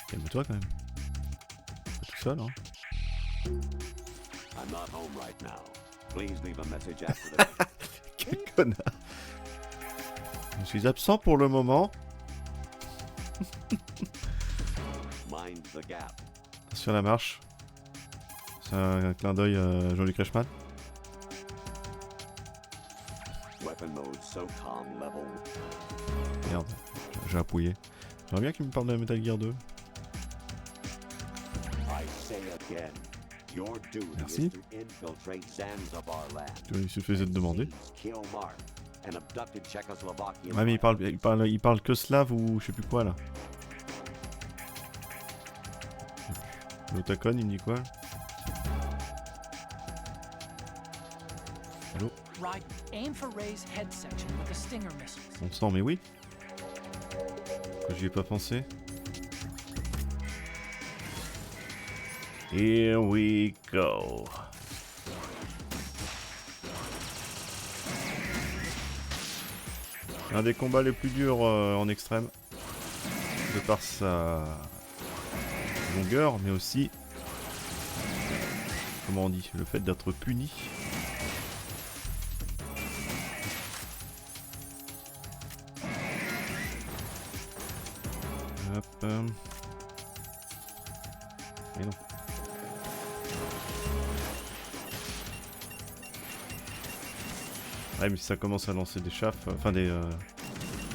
Calme-toi quand même. Pas tout seul, hein. I'm not home right now. Please leave a message after the... Quel connard. Je suis absent pour le moment. Mind the gap. Sur la marche. C'est un clin d'œil Jean-Luc Reichmann. Weapon mode SOCOM level. Merde, j'ai appuyé. J'aimerais bien qu'il me parle de Metal Gear 2. I say again, your duty Merci. is to infiltrate Zanzibar Il suffisait de demander. kill Mark, an abducted Czechoslovakian. Ouais, mais il parle que slave ou je sais plus quoi là. L'Otacon, il me dit quoi? Allô? Right, aim for Ray's head section with the Stinger missiles. On sent, mais oui. Que j'y ai pas pensé. Here we go. Un des combats les plus durs en extrême. De par sa longueur, mais aussi, comment on dit, le fait d'être puni. Hop. Et non. Ouais, mais si ça commence à lancer des chaffes, enfin des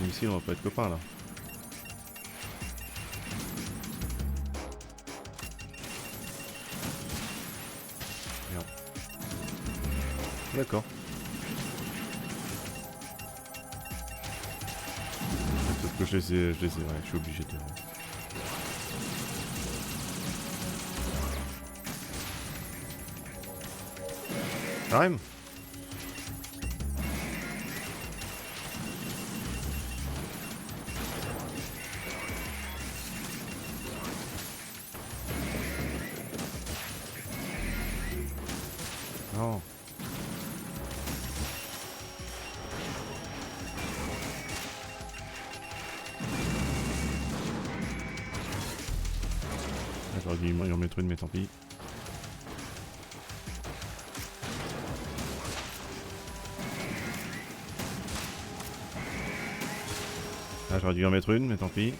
missiles, on va pas être copains là. Merde. D'accord. Peut-être que je les ai, ouais, je suis obligé de... Time. Non. J'aurais dû y en mettre une, mais tant pis. Ah, j'aurais dû en mettre une, mais tant pis.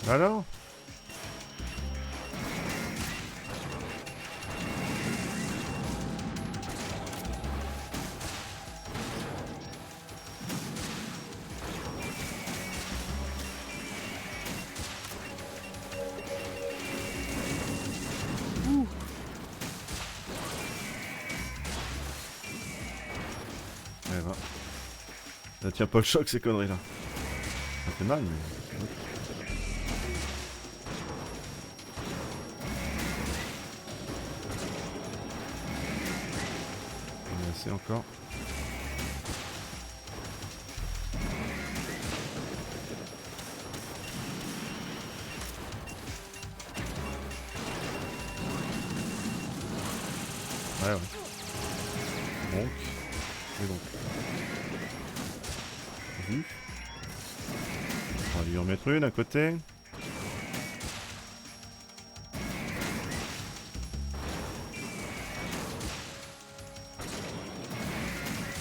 Alors ? Eh ben. Ça tient pas le choc ces conneries là. Ça fait mal mais... On est assez encore. Ouais ouais. Donc. Et donc. Vu. On va lui en mettre une à côté.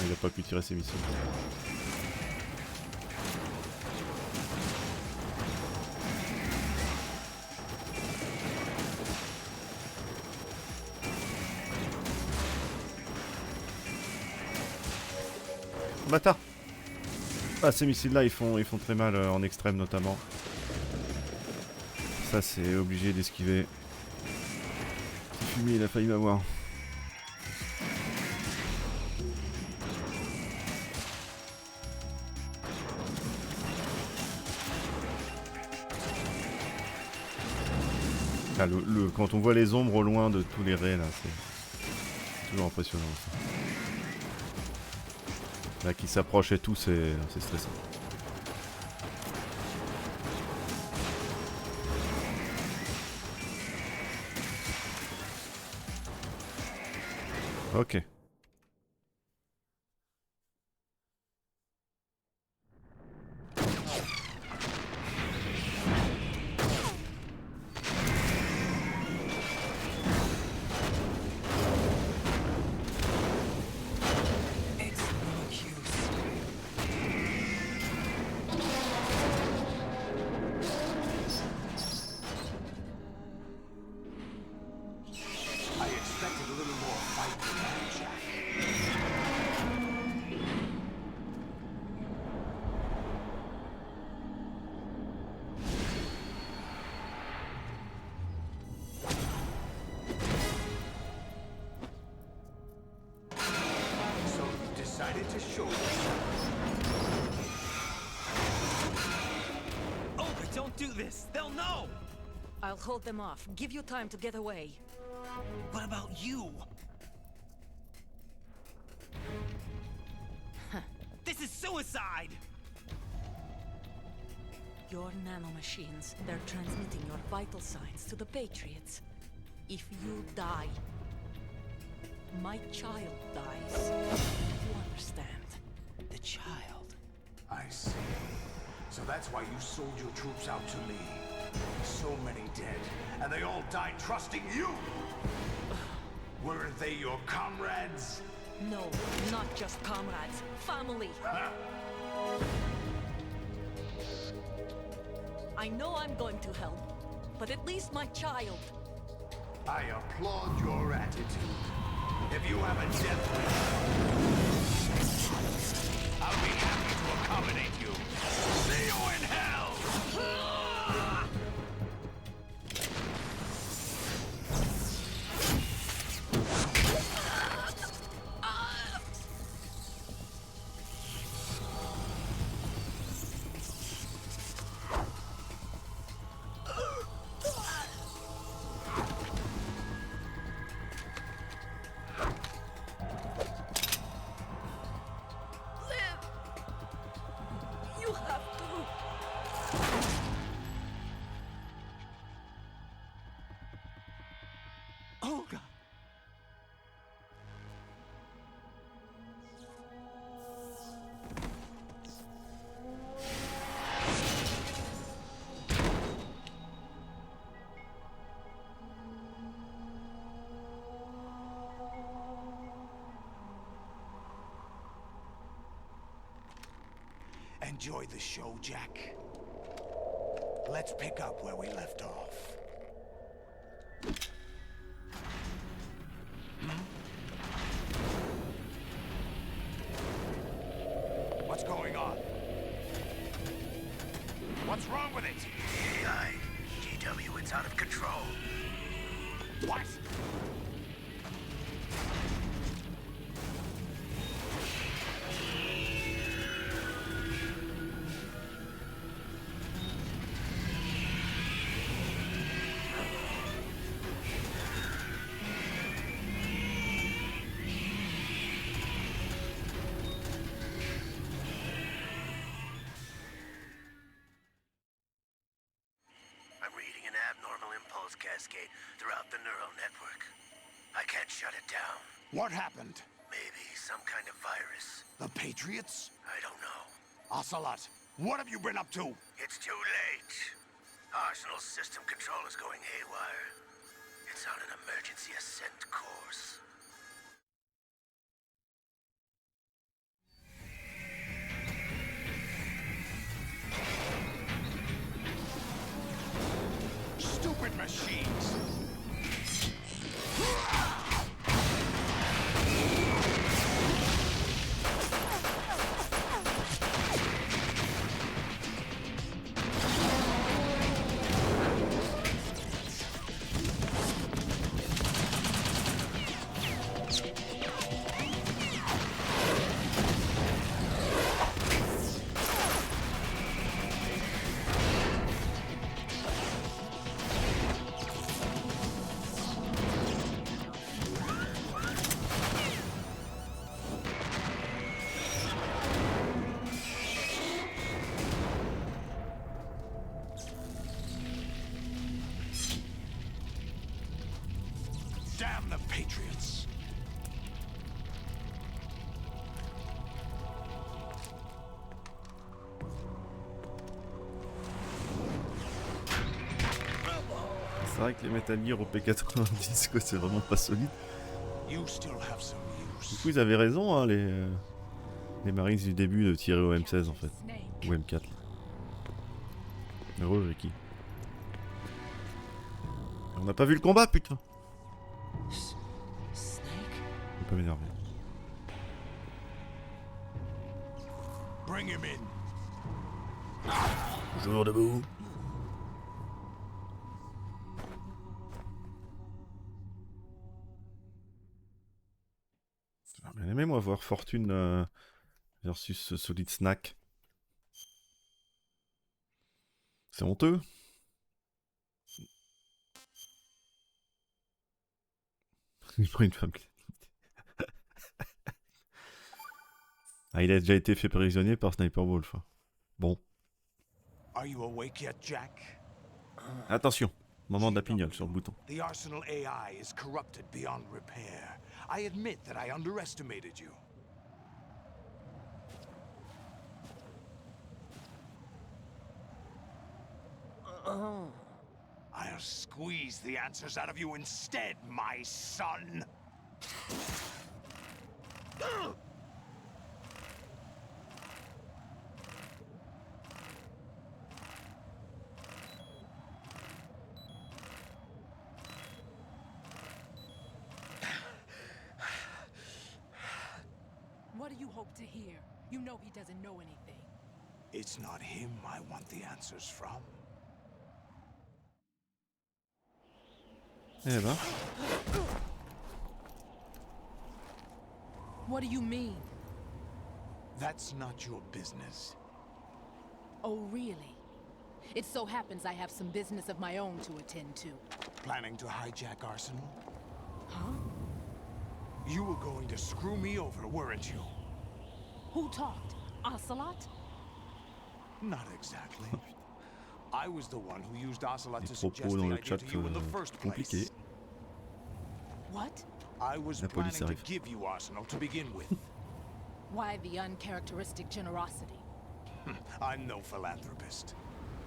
Il a pas pu tirer ses missiles. Bâtard. Ah, ces missiles-là, ils font très mal en extrême notamment. Ça, c'est obligé d'esquiver. Ce fumier, il a failli m'avoir. Ah, quand on voit les ombres au loin de tous les raies, là, c'est toujours impressionnant. Ça. Là, qui s'approchent et tout, c'est stressant. Ok. I'll hold them off. Give you time to get away. What about you? This is suicide! Your nanomachines, they're transmitting your vital signs to the Patriots. If you die, my child dies. You understand? The child? I see. So that's why you sold your troops out to me. So many dead, and they all died trusting you! Weren't they your comrades? No, not just comrades. Family! I know I'm going to hell, but at least my child. I applaud your attitude. If you have a death wish, I'll be happy to accommodate you. See you in hell! Enjoy the show, Jack. Let's pick up where we left off. What's going on? What's wrong with it? AI. GW, it's out of control. What? Cascade throughout the neural network. I can't shut it down. What happened? Maybe some kind of virus. The Patriots? I don't know. Ocelot, what have you been up to? It's too late. Arsenal's system control is going haywire. It's on an emergency ascent course. Stupid machines! Patriots. C'est vrai que les Metal Gear au P90, quoi, c'est vraiment pas solide. You still have some use. Du coup, ils avaient raison, hein, les Marines du début de tirer au M16 en fait. Ou M4. Heureux, Ricky. On n'a pas vu le combat, putain! Je vais pas m'énerver. Bring him in. Toujours debout. J'aurais bien aimé moi voir Fortune versus Solid Snake. C'est honteux. Il prend une femme. Ah, il a déjà été fait prisonnier par Sniper Wolf. Bon. Are you awake yet, Jack? Attention, moment de la pignole sur le bouton. The Arsenal AI is corrupted beyond repair. I admit that I underestimated you. I'll squeeze the answers out of you instead, my son. What do you hope to hear? You know he doesn't know anything. It's not him I want the answers from. Eh ben. What do you mean? That's not your business. Oh, really? It so happens I have some business of my own to attend to. Planning to hijack Arsenal? Huh? You were going to screw me over, weren't you? Who talked? Ocelot? Not exactly. I was the one who used Ocelot Les to suggest propos dans the le idea chat to you in the first compliqué. place. What? I was La police planning arrive. to give you Arsenal to begin with. Why the uncharacteristic generosity? I'm no philanthropist.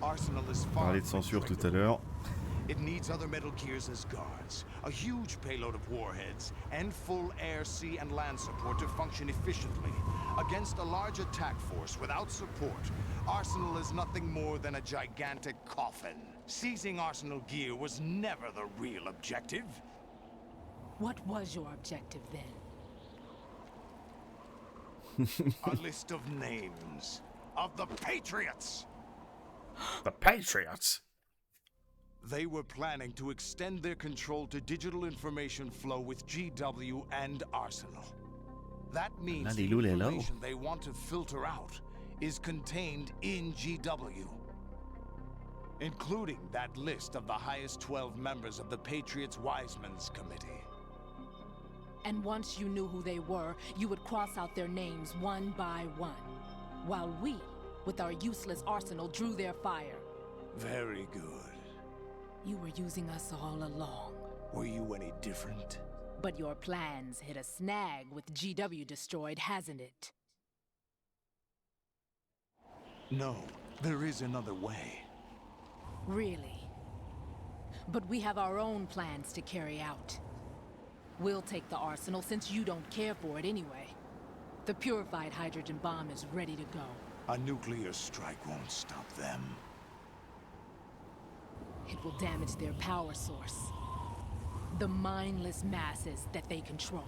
Arsenal is far Parler de censure tout à l'heure. It needs other Metal Gears as guards, a huge payload of warheads, and full air, sea, and land support to function efficiently. Against a large attack force without support, Arsenal is nothing more than a gigantic coffin. Seizing Arsenal gear was never the real objective. What was your objective then? A list of names of the Patriots! The Patriots! They were planning to extend their control to digital information flow with GW and Arsenal. That means the information they want to filter out is contained in GW, including that list of the highest 12 members of the Patriots Wiseman's Committee. And once you knew who they were, you would cross out their names one by one, while we, with our useless arsenal, drew their fire. Very good. You were using us all along. Were you any different? But your plans hit a snag with GW destroyed, hasn't it? No, there is another way. Really? But we have our own plans to carry out. We'll take the arsenal since you don't care for it anyway. The purified hydrogen bomb is ready to go. A nuclear strike won't stop them. It will damage their power source. The mindless masses that they control.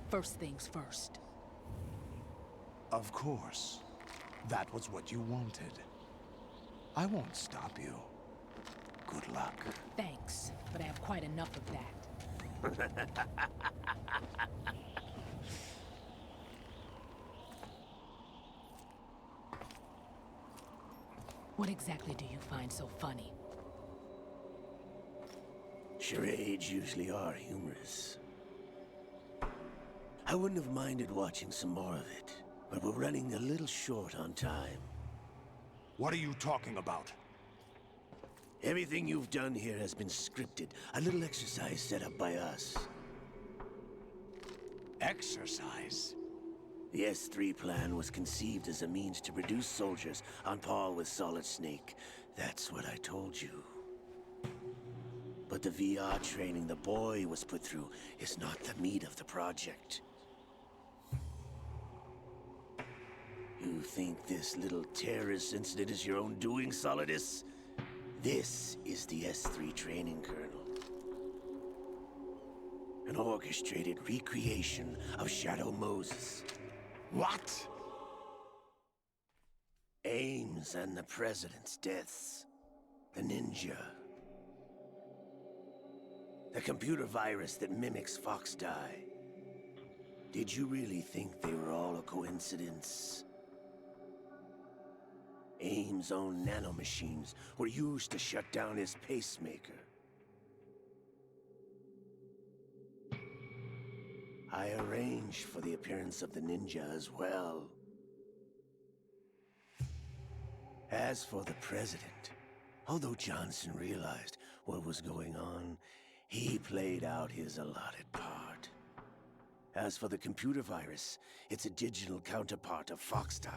First things first. Of course. That was what you wanted. I won't stop you. Good luck. Thanks, but I have quite enough of that. What exactly do you find so funny? Charades usually are humorous. I wouldn't have minded watching some more of it, but we're running a little short on time. What are you talking about? Everything you've done here has been scripted. A little exercise set up by us. Exercise? The S3 plan was conceived as a means to produce soldiers on par with Solid Snake. That's what I told you. But the VR training the boy was put through is not the meat of the project. You think this little terrorist incident is your own doing, Solidus? This is the S3 training kernel. An orchestrated recreation of Shadow Moses. What? Ames and the President's deaths. The ninja. The computer virus that mimics Foxdie. Did you really think they were all a coincidence? Ames' own nanomachines were used to shut down his pacemaker. I arranged for the appearance of the ninja as well. As for the President, although Johnson realized what was going on, he played out his allotted part. As for the computer virus, it's a digital counterpart of Foxdie.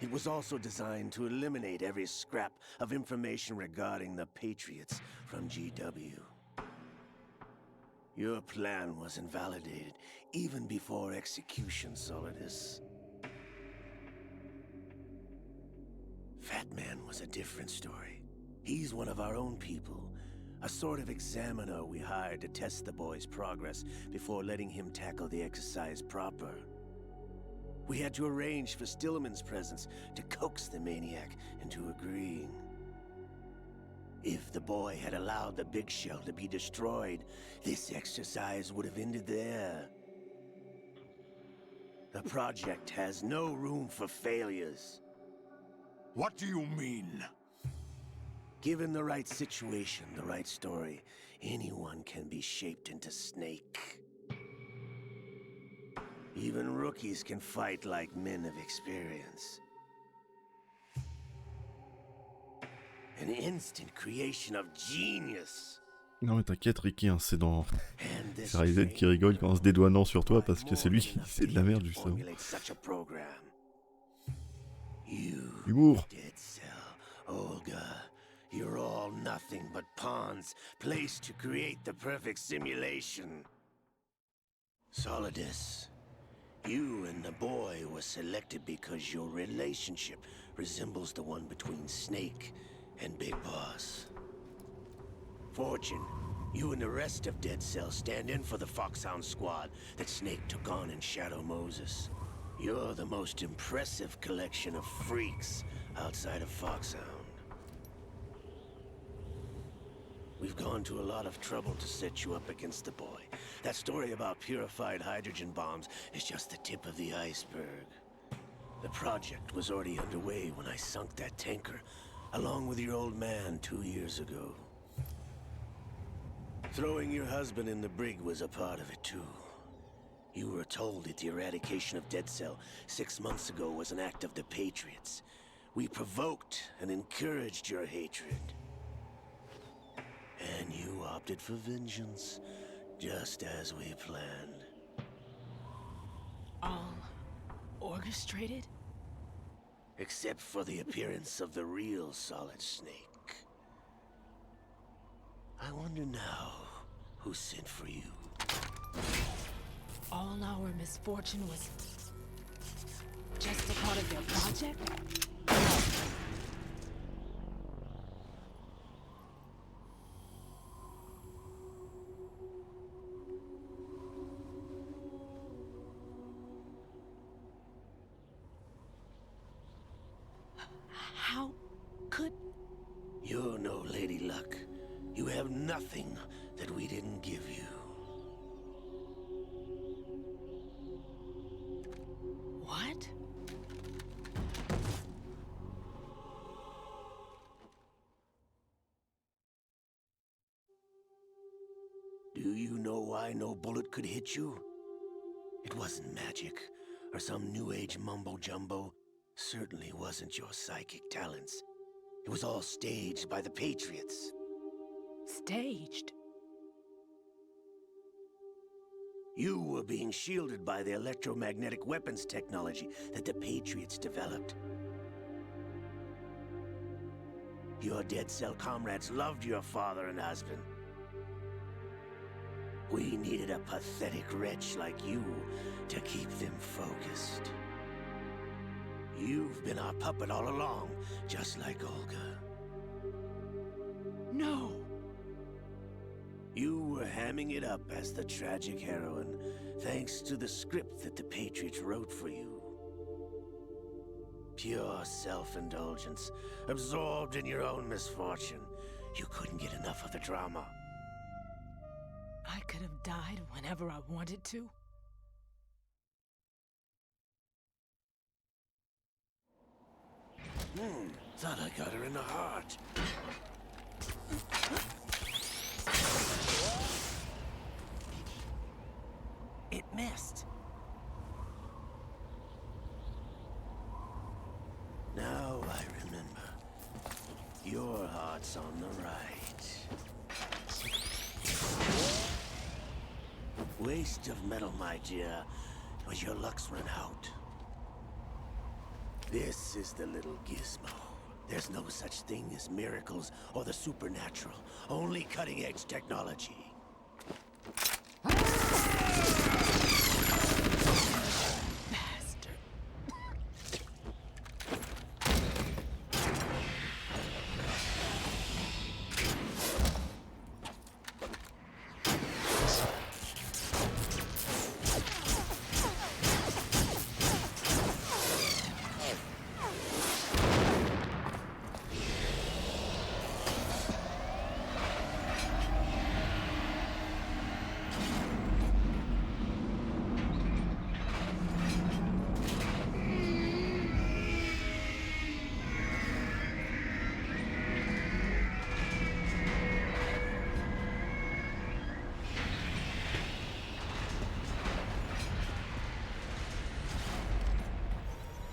It was also designed to eliminate every scrap of information regarding the Patriots from GW. Your plan was invalidated even before execution, Solidus. Fat Man was a different story. He's one of our own people, a sort of examiner we hired to test the boy's progress before letting him tackle the exercise proper. We had to arrange for Stillman's presence to coax the maniac into agreeing. If the boy had allowed the big shell to be destroyed, this exercise would have ended there. The project has no room for failures. What do you mean? Given the right situation, the right story, anyone can be shaped into Snake. Even rookies can fight like men of experience. An instant creation of genius. Non mais t'inquiète Ricky, hein, c'est dans... C'est Ryzen qui rigole quand on se dédouanant sur toi parce que c'est lui qui c'est de la merde justement. Humour. Olga, you're all nothing but pawns placed to create the perfect simulation. Solidus, you and the boy were selected because your relationship resembles the one between Snake and Big Boss. Fortune, you and the rest of Dead Cell stand in for the Foxhound squad that Snake took on in Shadow Moses. You're the most impressive collection of freaks outside of Foxhound. We've gone to a lot of trouble to set you up against the boy. That story about purified hydrogen bombs is just the tip of the iceberg. The project was already underway when I sunk that tanker, along with your old man 2 years ago. Throwing your husband in the brig was a part of it too. You were told that the eradication of Dead Cell 6 months ago was an act of the Patriots. We provoked and encouraged your hatred. And you opted for vengeance, just as we planned. All orchestrated? Except for the appearance of the real Solid Snake. I wonder now who sent for you. All our misfortune was just a part of their project? How could... You're no Lady Luck. You have nothing that we didn't give you. What? Do you know why no bullet could hit you? It wasn't magic, or some new age mumbo-jumbo. Certainly wasn't your psychic talents. It was all staged by the Patriots. Staged? You were being shielded by the electromagnetic weapons technology that the Patriots developed. Your dead cell comrades loved your father and husband. We needed a pathetic wretch like you to keep them focused. You've been our puppet all along, just like Olga. No! You were hamming it up as the tragic heroine, thanks to the script that the Patriots wrote for you. Pure self-indulgence, absorbed in your own misfortune. You couldn't get enough of the drama. I could have died whenever I wanted to. Thought I got her in the heart. It missed. Now I remember. Your heart's on the right. Waste of metal, my dear, when your luck's run out. This is the little gizmo. There's no such thing as miracles or the supernatural. Only cutting-edge technology.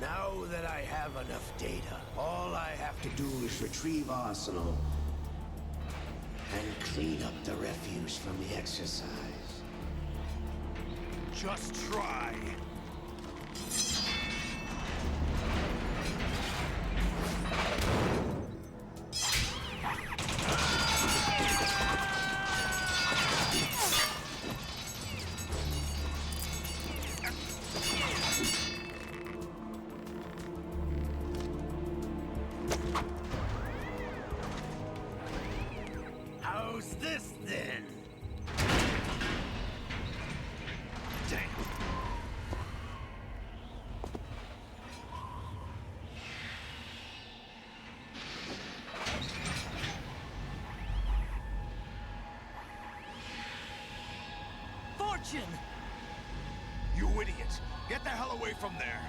Now that I have enough data, all I have to do is retrieve Arsenal and clean up the refuse from the exercise. Just try. How's this then? Damn. Fortune! You idiot! Get the hell away from there!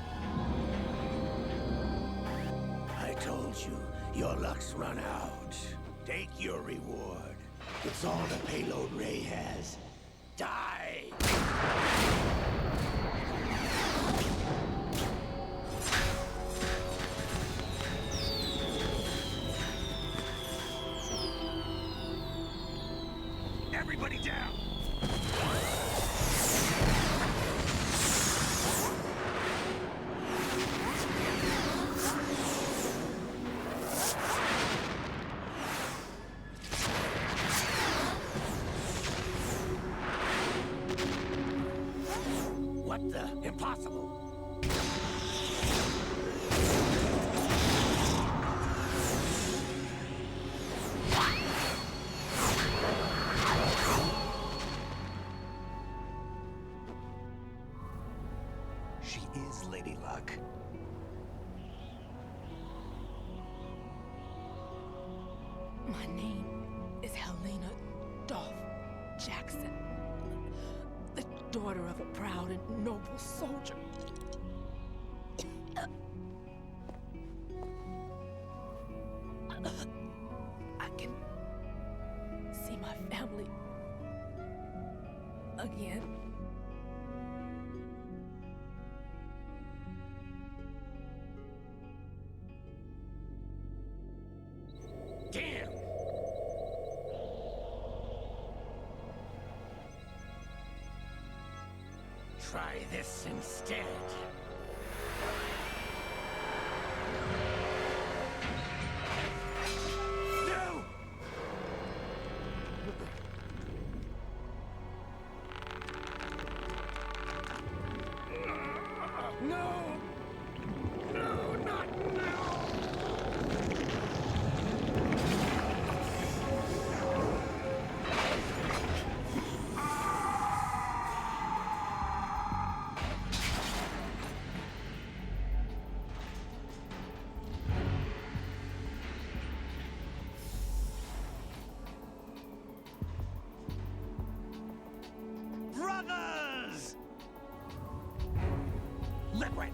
I told you, your luck's run out. Take your reward. It's all the payload Ray has. Die! Everybody down! What the? Impossible! She is Lady Luck. My name is Helena Dolph Jackson, the daughter of a proud and noble soldier. I can see my family again. Damn! try this instead. No! No! No, not now! Brothers! Liquid!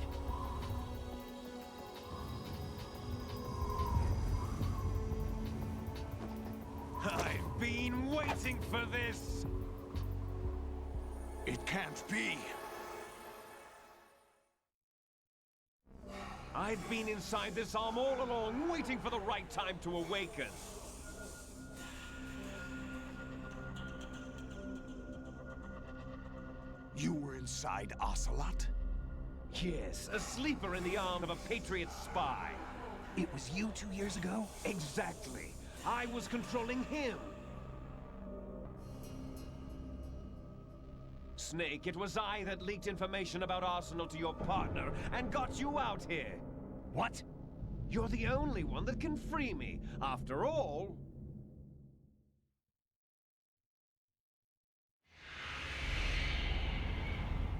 I've been waiting for this! It can't be. I've been inside this arm all along, waiting for the right time to awaken. You were inside Ocelot? Yes, a sleeper in the arm of a Patriot spy. It was you 2 years ago? Exactly. I was controlling him. Snake, it was I that leaked information about Arsenal to your partner and got you out here. What? You're the only one that can free me. After all...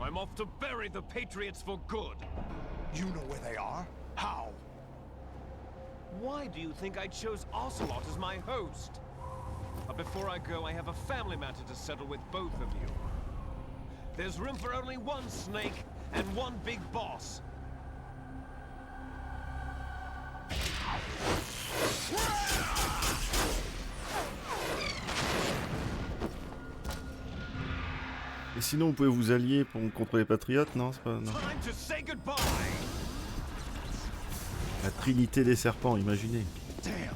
I'm off to bury the Patriots for good. You know where they are? How? Why do you think I chose Ocelot as my host? But before I go, I have a family matter to settle with both of you. There's room for only one Snake and one big boss. Et sinon, vous pouvez vous allier contre les Patriotes, non, c'est pas... non. Time to say goodbye. La trinité des serpents, imaginez. Damn.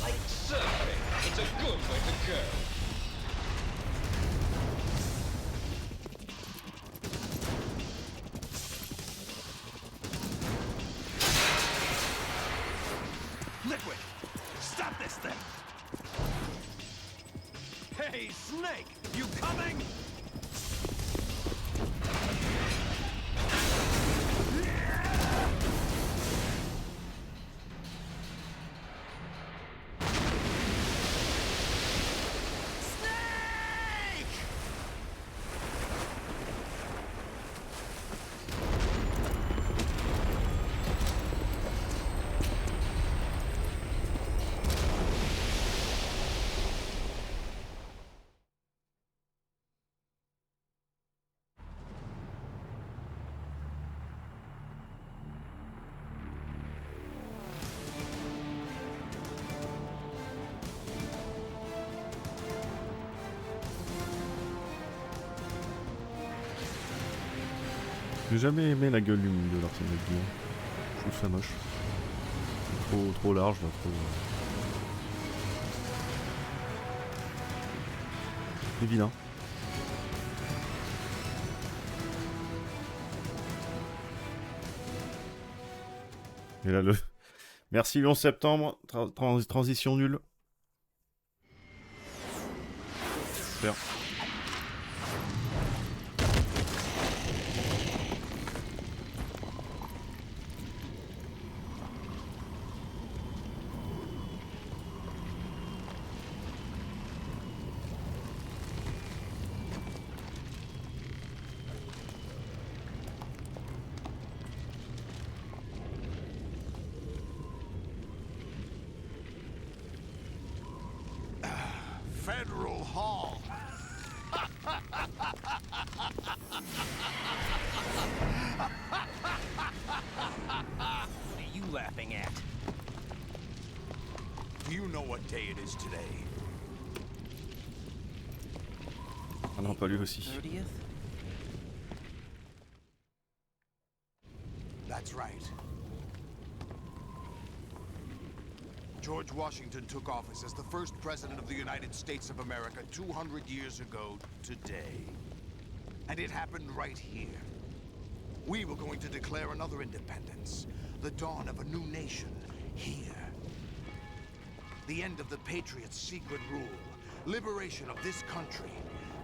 Like surfing, it's a good way to go. Liquid! Stop this thing! Hey, Snake, you coming? J'ai jamais aimé la gueule de l'arsenal de Gear. Je trouve ça moche. Trop large là, trop... C'est vilain. Et là le... Merci le 11 septembre, transition nulle. Super. Federal Hall. What are you laughing at? Do you know what day it is today? Ah non, pas lui aussi. 30th? That's right. George Washington took office as the first president of the United States of America 200 years ago today. And it happened right here. We were going to declare another independence, the dawn of a new nation, here. The end of the Patriots' secret rule, liberation of this country.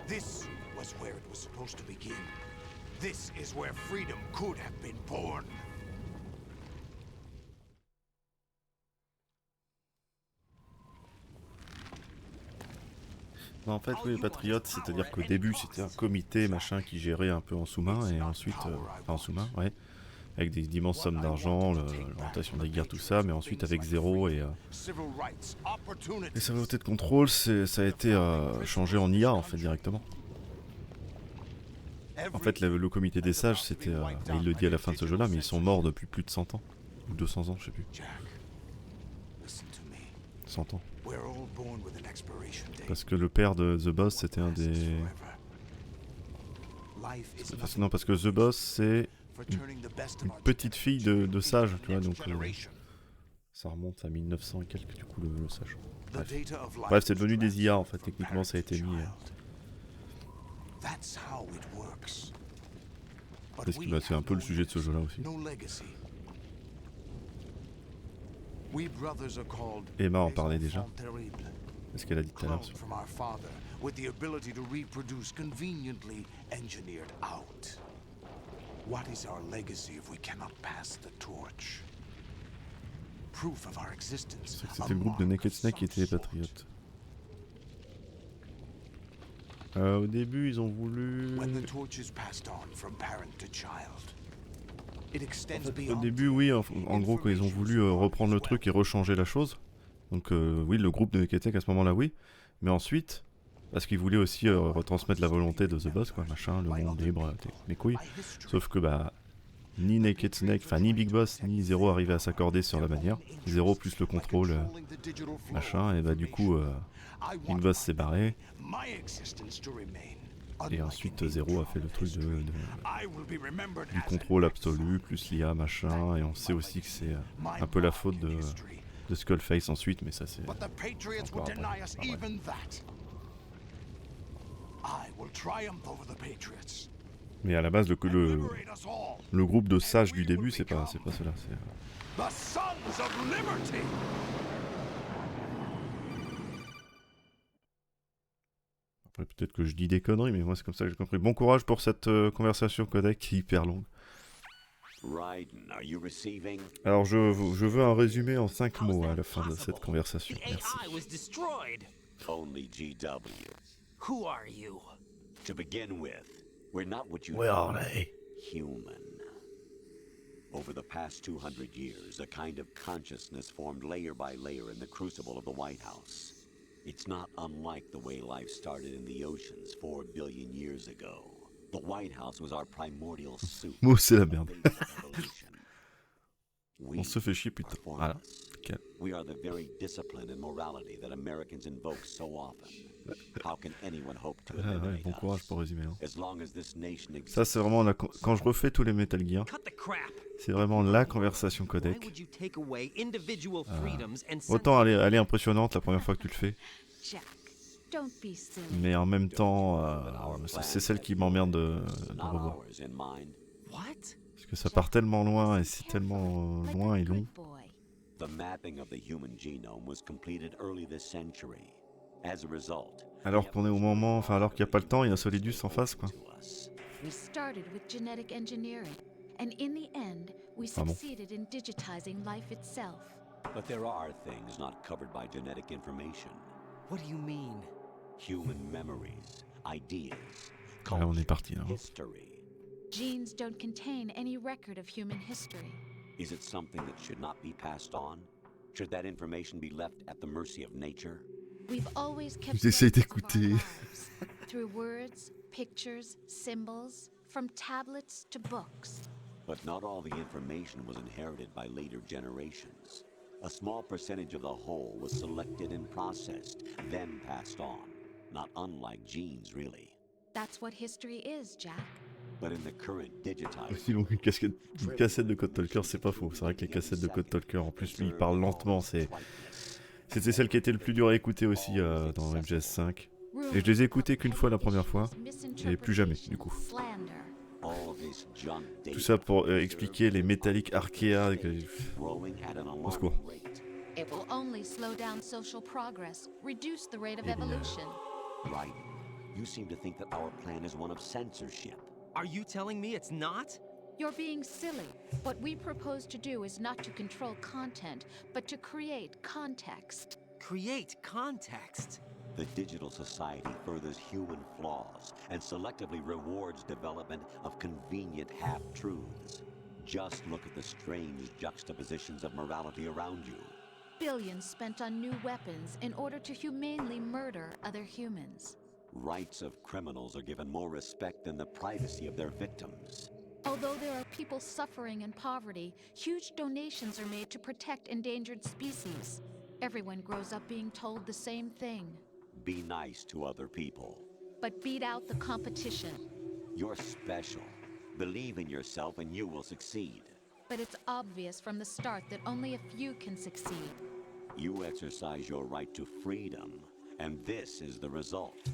This was where it was supposed to begin. This is where freedom could have been born. Non, en fait, oui, les Patriotes, c'est-à-dire qu'au début, c'était un comité, machin, qui gérait un peu en sous-main, et ensuite... enfin, en sous-main, ouais. Avec des immenses sommes d'argent, l'orientation des guerres, tout ça, mais ensuite, avec zéro et sa volonté de contrôle, ça a été changé en IA, en fait, directement. En fait, le comité des sages, c'était... il le dit à la fin de ce jeu-là, mais ils sont morts depuis plus de 100 ans. Ou 200 ans, je sais plus. 100 ans. Parce que le père de The Boss, c'était un des... Non, parce que The Boss, c'est une petite fille de sage, tu vois, donc... ça remonte à 1900 et quelques, du coup, le sage. Bref, c'est devenu des IA, en fait, techniquement, ça a été mis... C'est un peu le sujet de ce jeu-là aussi. Emma en parlait déjà. C'est ce qu'elle a dit tout à l'heure. C'était le groupe de Naked Snake qui était les Patriotes. Au début, ils ont voulu... Au début, oui, en gros, quand ils ont voulu reprendre le truc et rechanger la chose. Donc, oui, le groupe de Naked Snake à ce moment-là, oui. Mais ensuite, parce qu'ils voulaient aussi retransmettre la volonté de The Boss, quoi, machin, le monde libre, mes couilles. Sauf que, bah, ni Naked Snake, enfin, ni Big Boss, ni Zero arrivaient à s'accorder sur la manière. Zero plus le contrôle, machin, et bah, du coup, Big Boss s'est barré. Et ensuite Zero a fait le truc du contrôle absolu, plus l'IA machin, et on sait aussi que c'est un peu la faute de Skullface ensuite, mais ça c'est encore après. Mais à la base, le groupe de sages du début, c'est pas cela. Après, peut-être que je dis des conneries, mais moi c'est comme ça que j'ai compris. Bon courage pour cette conversation codec qui est hyper longue. Alors je veux un résumé en 5 mots à la fin de cette conversation. Merci. Only GW. Who are you? To begin with, we're not what you Where are they? Human. Over the past 200 years, a kind of consciousness formed layer by layer in the crucible of the White House. It's not unlike the way life started in the oceans 4 billion years ago. The White House was our primordial soup. Moi c'est la merde. On se fait chier putain. Voilà. Okay. We are the very discipline and morality that Americans invoke so often. How can anyone hope to eliminate bon courage pour résumer. Hein. As long as this nation exists. Ça c'est vraiment quand je refais tous les Metal Gear. C'est vraiment la conversation codec. Autant elle est impressionnante la première fois que tu le fais. Mais en même temps, c'est celle qui m'emmerde de revoir. Parce que ça part tellement loin et c'est tellement loin et long. Alors qu'on est au moment, enfin alors qu'il n'y a pas le temps, il y a Solidus en face quoi. We started with genetic engineering, and in the end, we succeeded in digitizing life itself. But there are things not covered by genetic information. What do you mean? Human memories, ideas, Là, on est parti là. history. Genes don't contain any record of human history. Is it something that should not be passed on? Should that information be left at the mercy of nature? We've always kept J'essaie d'écouter. through words, pictures, symbols, from tablets to books. But not all the information was inherited by later generations. A small percentage of the whole was selected and processed, then passed on. Not unlike genes, really. That's what history is, Jack. But in the current digitized... Sinon, une cassette de Code Talker, c'est pas faux. C'est vrai que les cassettes de Code Talker, en plus, lui, il parle lentement. C'était celle qui était le plus dur à écouter aussi dans MGS5. Et je les ai écoutés qu'une fois la première fois, et plus jamais du coup. Tout ça pour expliquer les métalliques archéa. Au secours. It will only slow down social progress, reduce the rate of evolution. Right. You seem to think that our plan is one of censorship. Are you telling me it's not? You're being silly. What we propose to do is not to control content, but to create context. Create context? The digital society furthers human flaws and selectively rewards development of convenient half-truths. Just look at the strange juxtapositions of morality around you. Billions spent on new weapons in order to humanely murder other humans. Rights of criminals are given more respect than the privacy of their victims. Although there are people suffering in poverty, huge donations are made to protect endangered species. Everyone grows up being told the same thing. Be nice to other people. But beat out the competition. You're special. Believe in yourself and you will succeed. But it's obvious from the start that only a few can succeed. You exercise your right to freedom, and this is the result.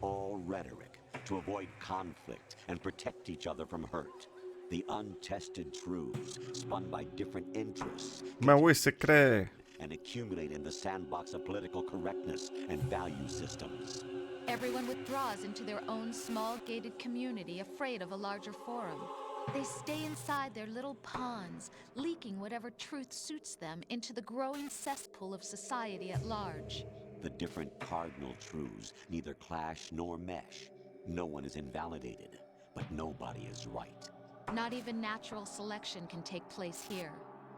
All rhetoric to avoid conflict and protect each other from hurt. The untested truths spun by different interests. Mais oui, c'est clair. And accumulate in the sandbox of political correctness and value systems. Everyone withdraws into their own small gated community, afraid of a larger forum. They stay inside their little ponds, leaking whatever truth suits them into the growing cesspool of society at large. The different cardinal truths neither clash nor mesh. No one is invalidated, but nobody is right. Not even natural selection can take place here.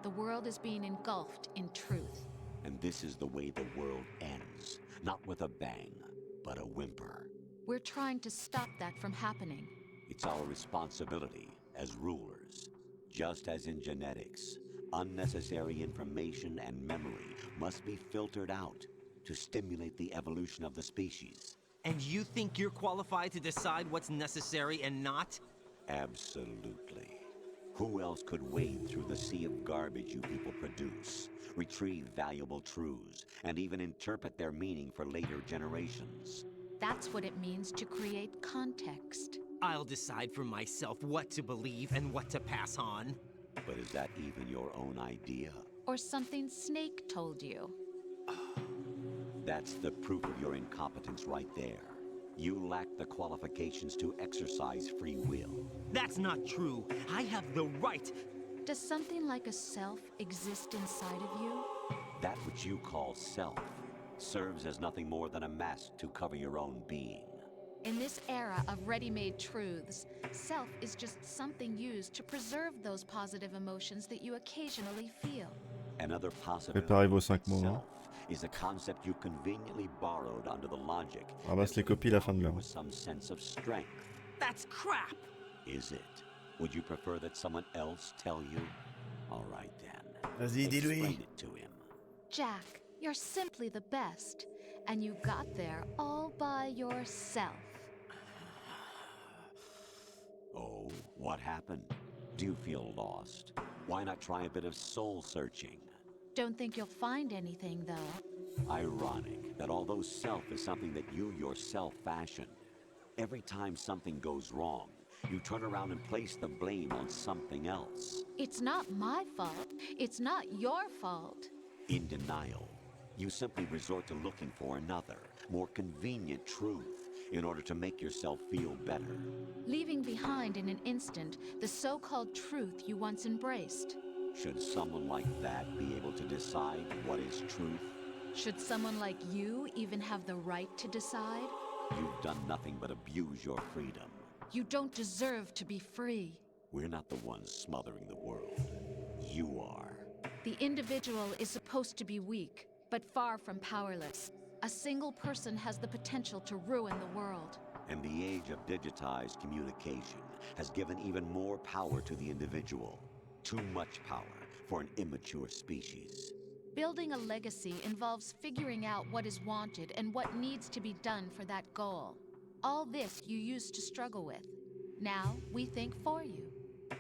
The world is being engulfed in truth. And this is the way the world ends. Not with a bang, but a whimper. We're trying to stop that from happening. It's our responsibility as rulers. Just as in genetics, unnecessary information and memory must be filtered out to stimulate the evolution of the species. And you think you're qualified to decide what's necessary and not? Absolutely. Who else could wade through the sea of garbage you people produce, retrieve valuable truths, and even interpret their meaning for later generations? That's what it means to create context. I'll decide for myself what to believe and what to pass on. But is that even your own idea? Or something Snake told you? That's the proof of your incompetence right there. You lack the qualifications to exercise free will. That's not true. I have the right. Does something like a self exist inside of you? That which you call self serves as nothing more than a mask to cover your own being. In this era of ready-made truths, self is just something used to preserve those positive emotions that you occasionally feel. Another possibility Préparez vos 5 mots. Hein. Is a concept you conveniently borrowed under the logic. Ramasse les copies la fin de l'heure. With some sense of strength. That's crap. Is it? Would you prefer that someone else tell you? All right then. Vas-y, dis-lui. Explain it to him. Jack, you're simply the best, and you got there all by yourself. Oh, what happened? Do you feel lost? Why not try a bit of soul searching? Don't think you'll find anything, though. Ironic that although self is something that you yourself fashioned, every time something goes wrong, you turn around and place the blame on something else. It's not my fault. It's not your fault. In denial, you simply resort to looking for another, more convenient truth in order to make yourself feel better. Leaving behind in an instant the so-called truth you once embraced. Should someone like that be able to decide what is truth? Should someone like you even have the right to decide? You've done nothing but abuse your freedom. You don't deserve to be free. We're not the ones smothering the world. You are. The individual is supposed to be weak, but far from powerless. A single person has the potential to ruin the world. And the age of digitized communication has given even more power to the individual. Too much power for an immature species. Building a legacy involves figuring out what is wanted and what needs to be done for that goal. All this you used to struggle with. Now we think for you.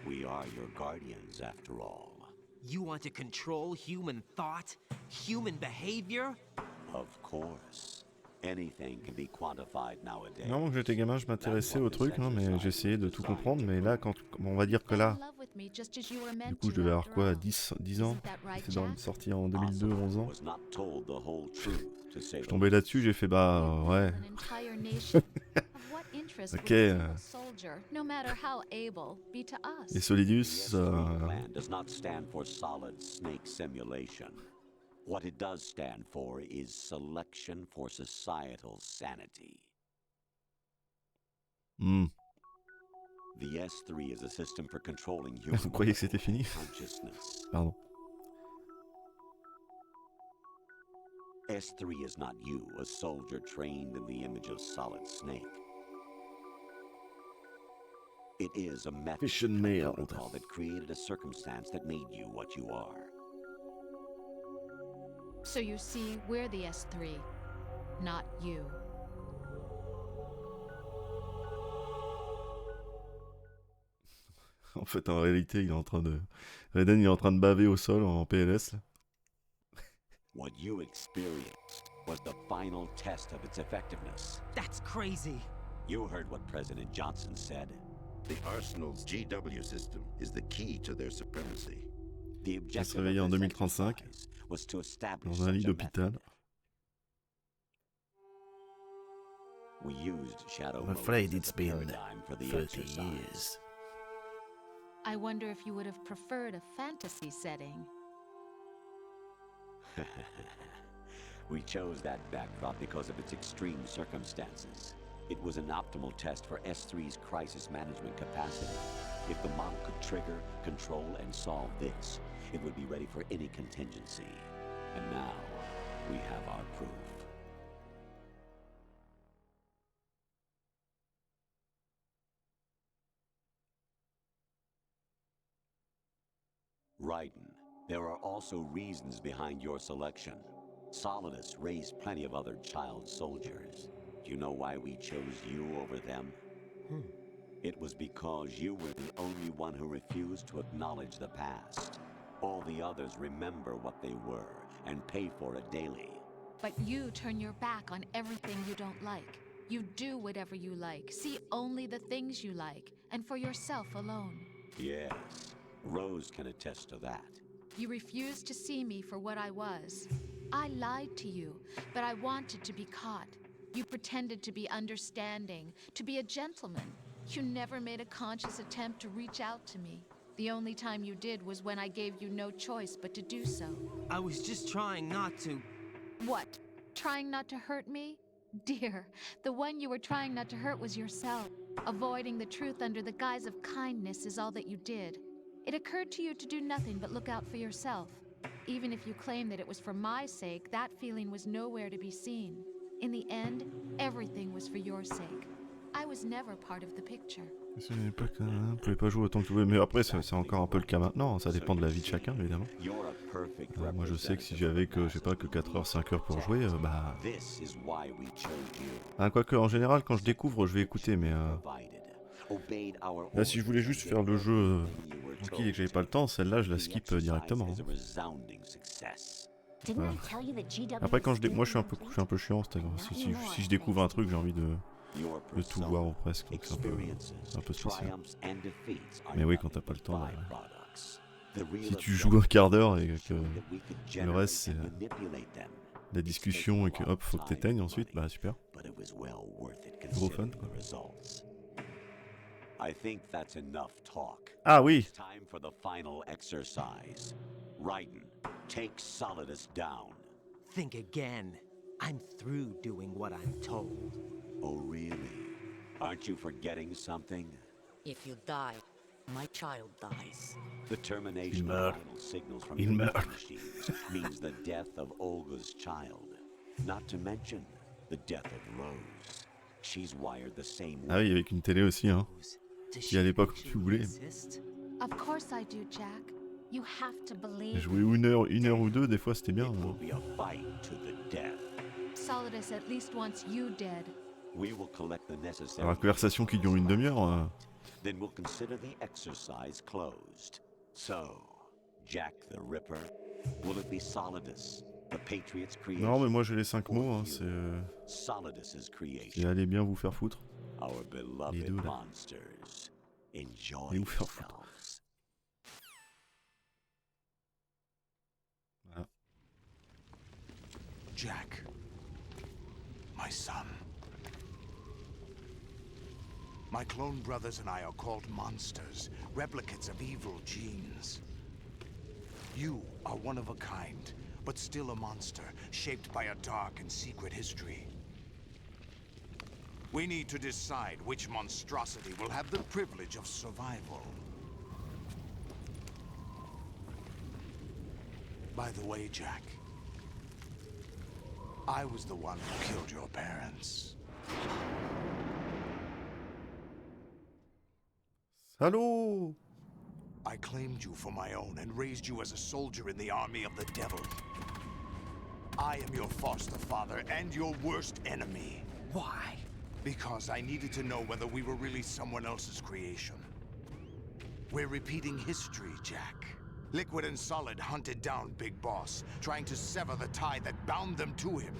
We are your guardians, after all. You want to control human thought, human behavior? Of course. Anything can be quantified nowadays. Non, quand j'étais gamin, je m'intéressais au truc, hein, mais j'essayais de tout comprendre. Mais là, on va dire que là, du coup, je devais avoir quoi, 10 ans. C'est sorti en 2002, 11 ans. Je suis tombé là-dessus, j'ai fait bah ouais. Ok. Et Solidus. Does not stand for solid snake simulation. What it does stand for is selection for societal sanity. The S3 is a system for controlling human Vous croyez que c'était fini? consciousness. Pardon. S3 is not you, a soldier trained in the image of Solid Snake. It is a method protocol that created a circumstance that made you what you are. So you see, we're the S3, not you. En fait, en réalité, il est en train de... Raiden, il est en train de baver au sol en PLS, là. What you experienced was the final test of its effectiveness. That's crazy. You heard what President Johnson said. The Arsenal's GW system is the key to their supremacy. The Il va se objective réveiller en of this 2035 exercise was to establish dans un lit such a d'hôpital. method. We used shadow I'm afraid modes as it's a been paradigm for the 30 exercise. years. I wonder if you would have preferred a fantasy setting. We chose that backdrop because of its extreme circumstances. It was an optimal test for S3's crisis management capacity. If the model could trigger, control, and solve this, it would be ready for any contingency. And now, we have our proof. Raiden, there are also reasons behind your selection. Solidus raised plenty of other child soldiers. Do you know why we chose you over them? It was because you were the only one who refused to acknowledge the past. All the others remember what they were and pay for it daily. But you turn your back on everything you don't like. You do whatever you like, see only the things you like, and for yourself alone. Yes, Rose can attest to that. You refused to see me for what I was. I lied to you, but I wanted to be caught. You pretended to be understanding, to be a gentleman. You never made a conscious attempt to reach out to me. The only time you did was when I gave you no choice but to do so. I was just trying not to... What? Trying not to hurt me? Dear, the one you were trying not to hurt was yourself. Avoiding the truth under the guise of kindness is all that you did. It occurred to you to do nothing but look out for yourself. Even if you claim that it was for my sake, that feeling was nowhere to be seen. In the end, everything was for your sake. I was never part of the picture. C'est une époque, vous pouvez pas jouer autant que vous voulez, mais après c'est encore un peu le cas maintenant, hein. Ça dépend de la vie de chacun évidemment. Moi je sais que si j'avais que, je sais pas, que 4 heures, 5 heures pour jouer, bah... quoique en général quand je découvre je vais écouter, mais... Là si je voulais juste faire le jeu tranquille et que j'avais pas le temps, celle-là je la skip directement. Hein. Voilà. Après quand moi je suis un peu chiant, si je découvre un truc j'ai envie de tout voir ou presque, donc c'est un peu spécial. Mais oui, quand t'as pas le temps, si tu joues un quart d'heure et que le reste c'est la discussion et que hop, faut que t'éteignes ensuite, bah super. Gros fun quoi. Ah oui. Time for the final exercise. Raiden, take Solidus down. Think again. I'm through doing what I'm told. Oh, really? Aren't you forgetting something? If you die, my child dies. The termination of vital signals from the machines means the death of Olga's child. Not to mention the death of Rose. She's wired the same way. Ah oui, avec une télé aussi, hein. Si à l'époque tu voulais. Of course I do, Jack. You have to believe. Jouer une heure ou deux, des fois c'était bien. It will be a fight to the death. Solidus at least wants you dead. We will collect the necessary. Alors, la conversation qui dure une demi-heure. Then we'll consider the exercise closed. So, Jack the Ripper? Will it be Solidus, the Patriots' creation? Non, mais moi j'ai les 5 mots, hein, c'est Solidus's creation. allez bien vous faire foutre. Our beloved Les deux, là. monsters. Enjoy Allez vous faire foutre. yourselves. Voilà. Jack, my son. My clone brothers and I are called monsters, replicates of evil genes. You are one of a kind, but still a monster, shaped by a dark and secret history. We need to decide which monstrosity will have the privilege of survival. By the way, Jack, I was the one who killed your parents. Allô? I claimed you for my own and raised you as a soldier in the army of the devil. I am your foster father and your worst enemy. Why? Because I needed to know whether we were really someone else's creation. We're repeating history, Jack. Liquid and Solid hunted down Big Boss, trying to sever the tie that bound them to him.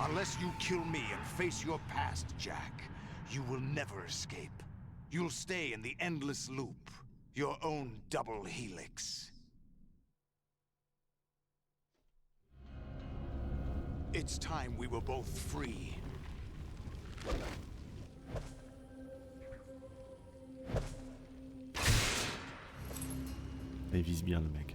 Unless you kill me and face your past, Jack, you will never escape. You'll stay in the endless loop, your own double helix. It's time we were both free. Il vise bien le mec.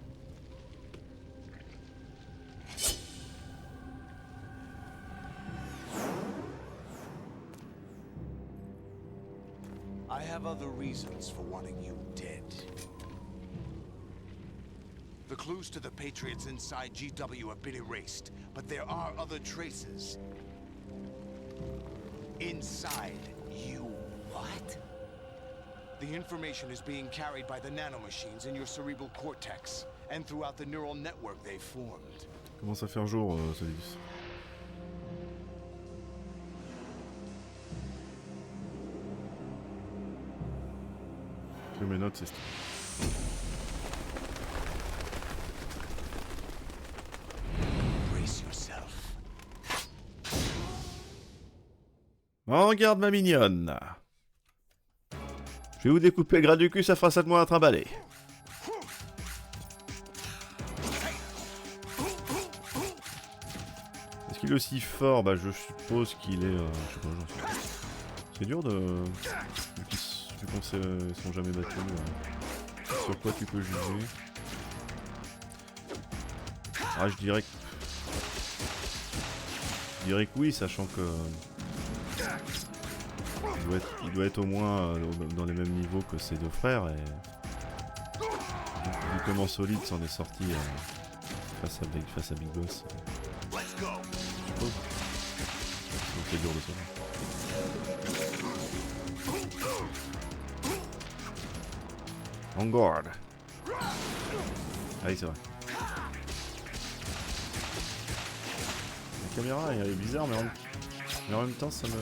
I have other reasons for wanting you dead. The clues to the Patriots inside GW have been erased, but there are other traces. Inside you. What? The information is being carried by the nanomachines in your cerebral cortex, and throughout the neural network they've formed. Commence à faire jour, Solidus. Je mes notes, c'est... Brace yourself. Oh, regarde ma mignonne. Je vais vous découper le gras du cul, ça fera ça de moi à trimballer. Est-ce qu'il est aussi fort? Bah je suppose qu'il est... je sais pas, j'en sais pas. C'est dur de... Vu qu'on sont jamais battus. Sur quoi tu peux juger? Ah, je dirais que oui, sachant que... Il doit être au moins dans les mêmes niveaux que ses deux frères et... Vu comment Solide s'en est sorti face à Big Boss. Je suppose. Donc c'est dur de savoir. En garde. Ah oui, c'est vrai. La caméra elle est bizarre, mais en même temps, ça va.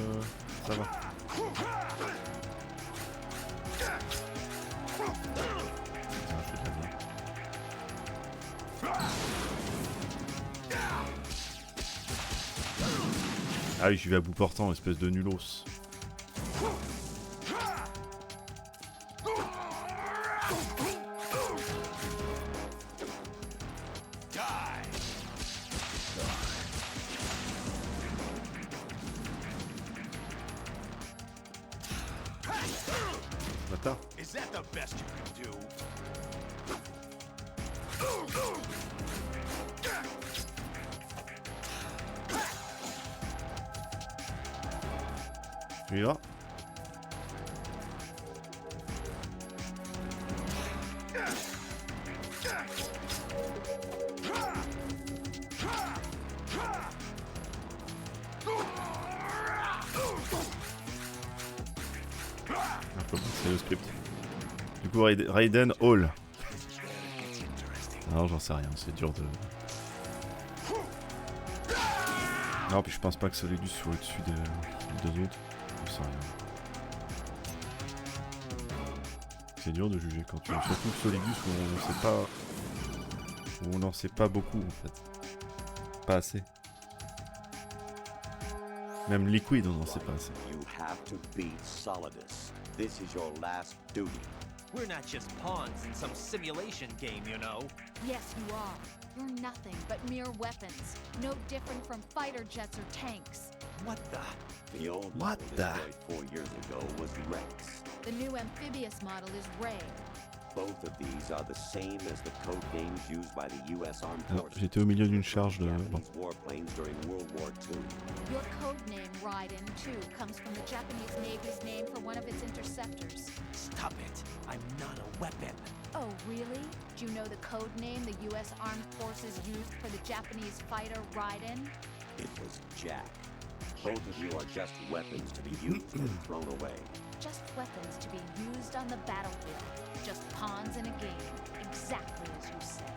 Ah oui, je vais à bout portant, espèce de nulos. Bâtard. Is that the best you can do? Tu y vas? C'est le script. Du coup, Raiden Hall. Non, j'en sais rien, c'est dur de... Non, puis je pense pas que Solidus soit au-dessus des deux autres. Je sais rien. C'est dur de juger quand tu... Surtout que Solidus, où on sait pas On n'en sait pas beaucoup en fait. Pas assez. Même Liquid, on n'en sait pas assez. You have to beat Solidus. This is your last duty. We're not just pawns in some simulation game, you know. Yes, you are. You're nothing but mere weapons. No different from fighter jets or tanks. What the? The old What model the? destroyed 4 years ago was Rex. The new amphibious model is Ray. Both of these are the same as the code names used by the U.S. Armed Alors, Forces. j'étais au milieu d'une charge de... Bon. Japanese warplanes during World War II. Your code name, Raiden, too, comes from the Japanese Navy's name for one of its interceptors. Stop it. I'm not a weapon. Oh, really? Do you know the code name the U.S. Armed Forces used for the Japanese fighter Raiden? It was Jack. Both of you are just weapons to be used and thrown away. Just weapons to be used on the battlefield. Just pawns in a game, exactly as you said.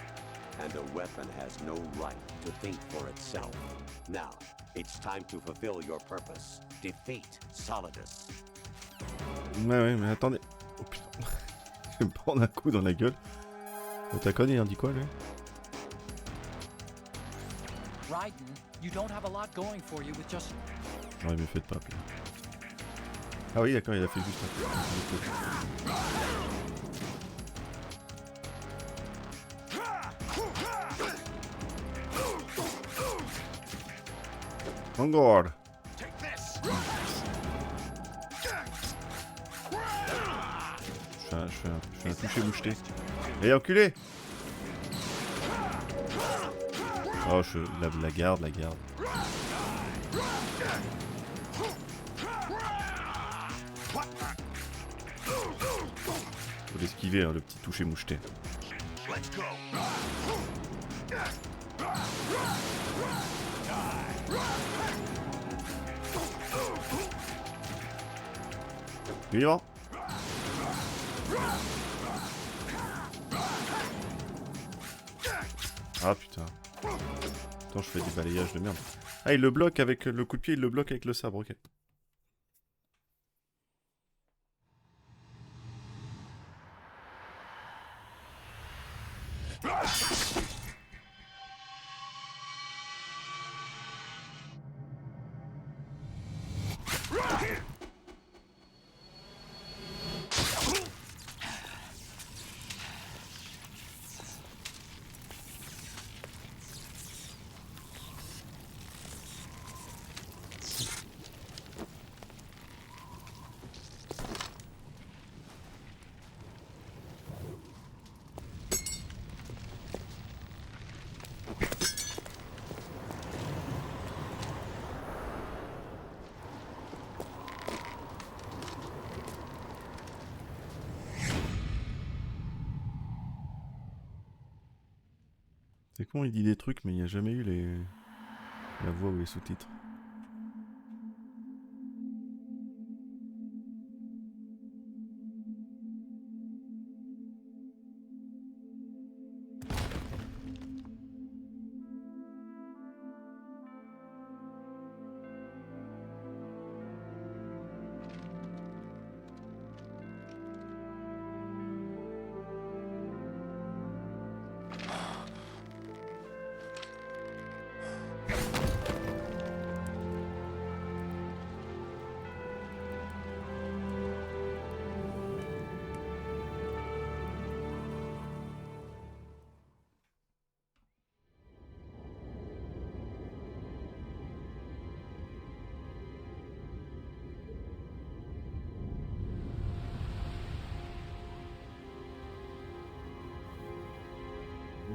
And a weapon has no right to think for itself. Now, it's time to fulfill your purpose. Defeat Solidus. Ouais, mais attendez. Oh putain. Je vais me prendre un coup dans la gueule. T'as connu, il dit quoi lui? Raiden, you don't have a lot going for you with just... J'aurais mieux fait de pas appeler. Ah oui, d'accord, il a fait juste un coup. Encore. Je fais un toucher moucheté. Eh, enculé! Oh, la garde. Faut l'esquiver, hein, le petit toucher moucheté. Vivant. Ah putain. Attends, je fais des balayages de merde. Ah, il le bloque avec le coup de pied, il le bloque avec le sabre, ok. C'est con, il dit des trucs, mais il n'y a jamais eu la voix ou les sous-titres.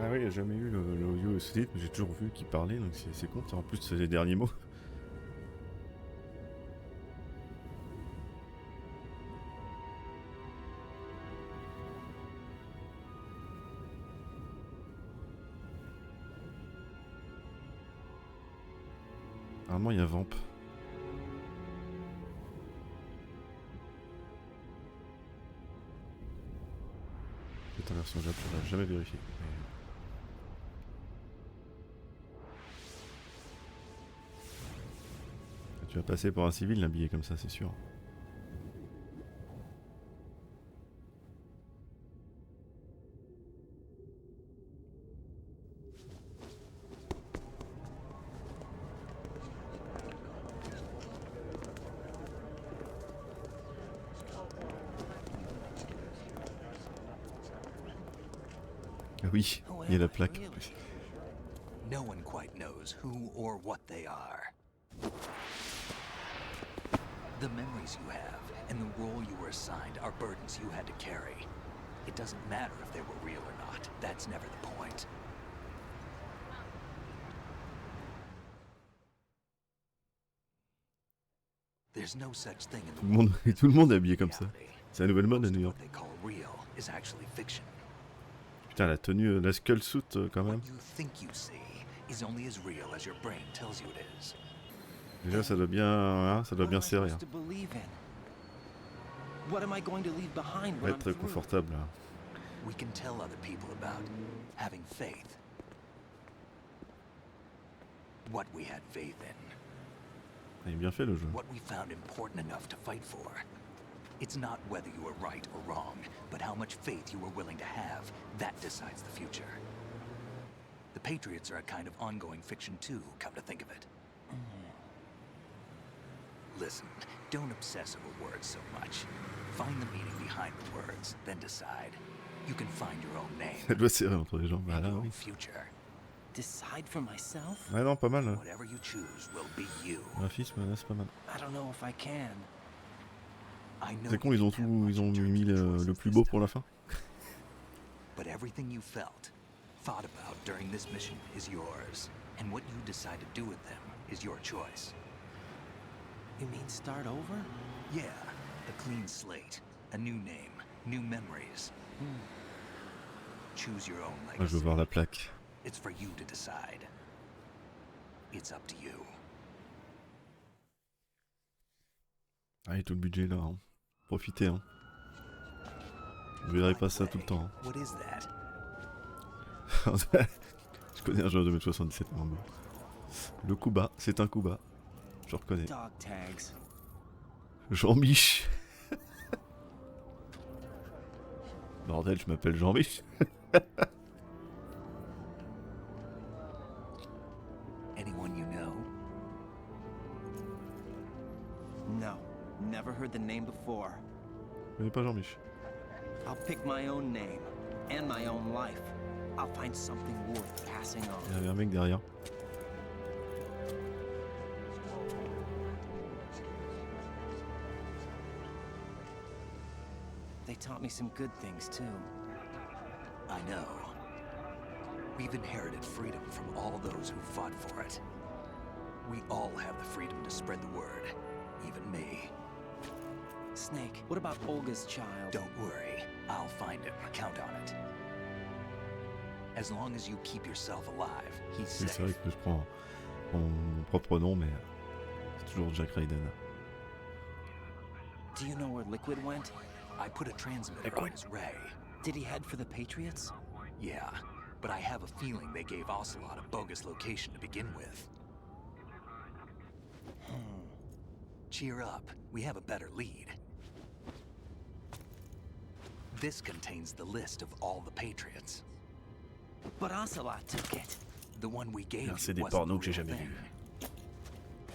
Ah oui, il n'y a jamais eu l'audio et le sous-titre, mais j'ai toujours vu qu'il parlait, donc c'est con. En plus, c'est les derniers mots. Normalement, il y a Vamp. C'est en version Japon, on n'a jamais vérifié. Tu vas passer pour un civil l'habiller comme ça, c'est sûr. Ah oui, il y a la plaque. En plus. No one quite knows who or what they are. The memories you have and the role you were assigned are burdens you had to carry. It doesn't matter if they were real or not. That's never the point. There's no such thing in the world. Tout le monde est habillé comme ça. C'est la nouvelle mode à New York. They call real is actually fiction. Putain, la tenue, la skull suit quand même. What you think you see is only as real as your brain tells you it is. Déjà, ça doit bien serrer. Hein. What am I going to leave behind Va when être très I'm through? confortable. Hein. We can tell other people about having faith. What we had faith in. Il est bien fait le jeu. What we found important enough to fight for. It's not whether you were right or wrong, but how much faith you were willing to have. That decides the future. The Patriots are a kind of ongoing fiction too, come to think of it. Listen, don't obsess over words so much. Find the meaning behind the words, then decide. You can find your own name. Elle doit serrer entre les jambes. Voilà, oui. Future. Decide for myself? Ouais, non, pas mal. Hein. Whatever you choose will be you. Graphisme, là, c'est pas mal. I don't know if I can. C'est con, ils ont mis le plus beau pour la fin. But everything you felt, thought about during this mission is yours. And what you decide to do with them is your choice. You mean start over? Yeah, a clean slate, a new name, new memories. Choose your own Ah, je legacy. veux voir la plaque. It's for you to decide. It's up to you. Allez, tout le budget là. Hein. Profitez. Hein. Vous verrez pas ça tout le temps. Hein. What is that? Je connais un jeu de 2077. Le coup bas, c'est un coup bas. Je reconnais. Dog tags. Jean-Mich. Bordel, je m'appelle Jean-Mich. Anyone you know? No, never heard the name before. Je connais pas Jean-Mich. I'll pick my own name and my own life. I'll find something worth passing on. Il y avait un mec derrière. They taught me some good things too. I know. We've inherited freedom from all those who fought for it. We all have the freedom to spread the word, even me. Snake, what about Olga's child? Don't worry, I'll find him. Count on it. As long as you keep yourself alive, he's Oui, safe. c'est vrai que je prends mon propre nom, mais c'est toujours Jack Raiden. Do you know where Liquid went? I put a transmitter on his ray. Did he head for the Patriots? Yeah, but I have a feeling they gave Ocelot a bogus location to begin with. Cheer up, we have a better lead. This contains the list of all the Patriots. But Ocelot took it. The one we gave you C'est des wasn't pornos the que j'ai real jamais thing. vus.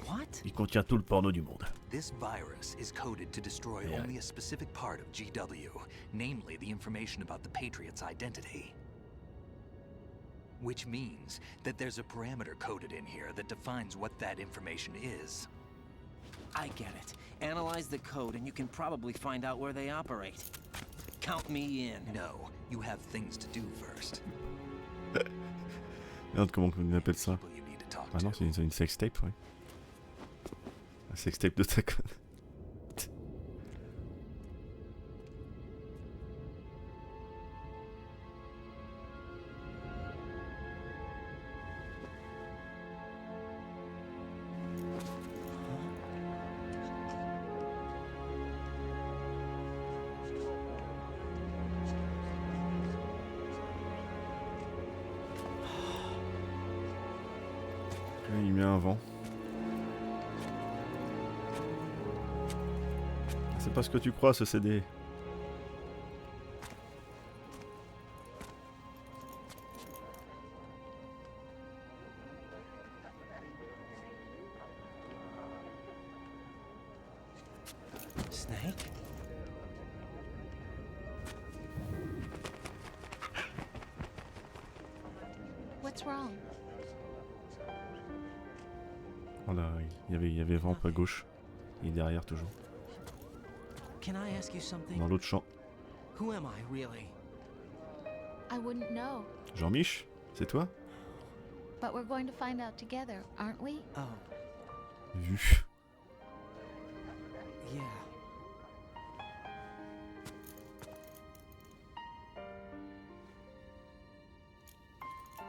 What? Il contient tout le porno du monde. This virus is coded to destroy Yeah. only a specific part of GW, namely the information about the Patriot's identity. Which means that there's a parameter coded in here that defines what that information is. I get it. Analyze the code and you can probably find out where they operate. Count me in. No, you have things to do first. Merde, comment on appelle ça? You need to talk Ah non, c'est une sextape, ouais. Un sextape de ta conne. Il met un vent. C'est pas ce que tu crois, ce CD. Snake? What's wrong? Voilà, il y avait Vamp à gauche. Il est derrière toujours. Can I ask you something? Dans l'autre champ. Who am I, really? I wouldn't know. Jean-Mich, c'est toi? But we're going to find out together, aren't we? Oh, Vu. yeah.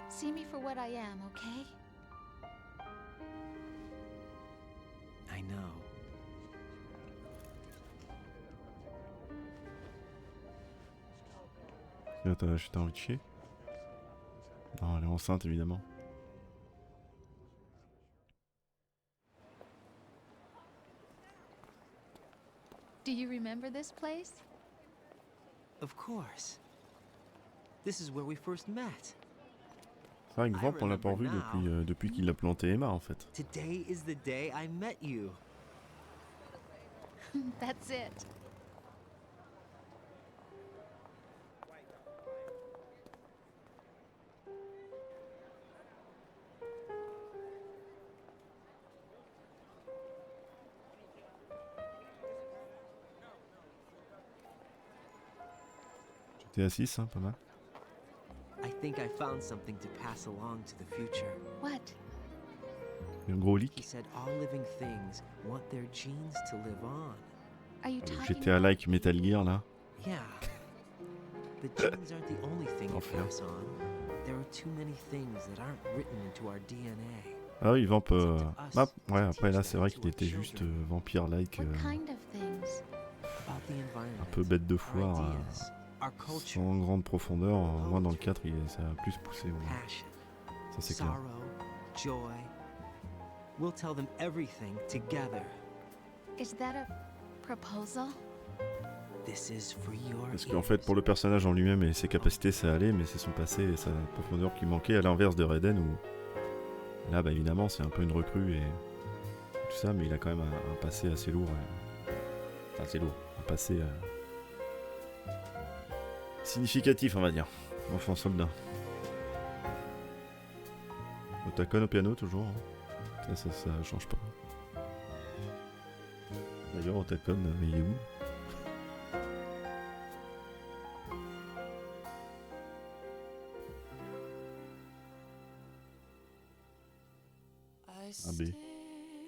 See me for what I am, okay? I know. T'as envie de chier? Non, elle est enceinte évidemment. Do you remember this place? Of course. This is where we first met. C'est vrai que Vamp on l'a pas revu depuis qu'il a planté Emma en fait. Today is the day I met you. That's it. T'es à 6, hein, pas mal. I think I found something to pass along to the future. What? Un gros He leak. said all living things want their genes to live on. Are you talking J'étais à like Metal Gear là. Yeah. The genes aren't the only thing you Enfer. pass on. There are too many things that aren't written into our DNA. Ah oui, Vamp. Ah, ouais, après là, c'est vrai qu'il était juste vampire-like. What kind of things? About the environment. Un peu bête de our foire. ideas, our culture, Sans grande profondeur. Moi, dans le 4, ça a plus poussé. Ouais. passion, Ça, c'est clair. sorrow, joy. We'll tell them everything together. Is that a proposal? This is for your Parce qu'en fait, pour le personnage en lui-même et ses capacités, ça allait, mais c'est son passé et sa profondeur qui manquait, à l'inverse de Raiden, où là, bah, évidemment, c'est un peu une recrue et tout ça, mais il a quand même un passé assez lourd. Enfin, assez lourd. Un passé significatif, on va dire. Enfant soldat. Otakon au piano, toujours. Hein. Ça change pas. D'ailleurs, Otakon, il est où? Un B.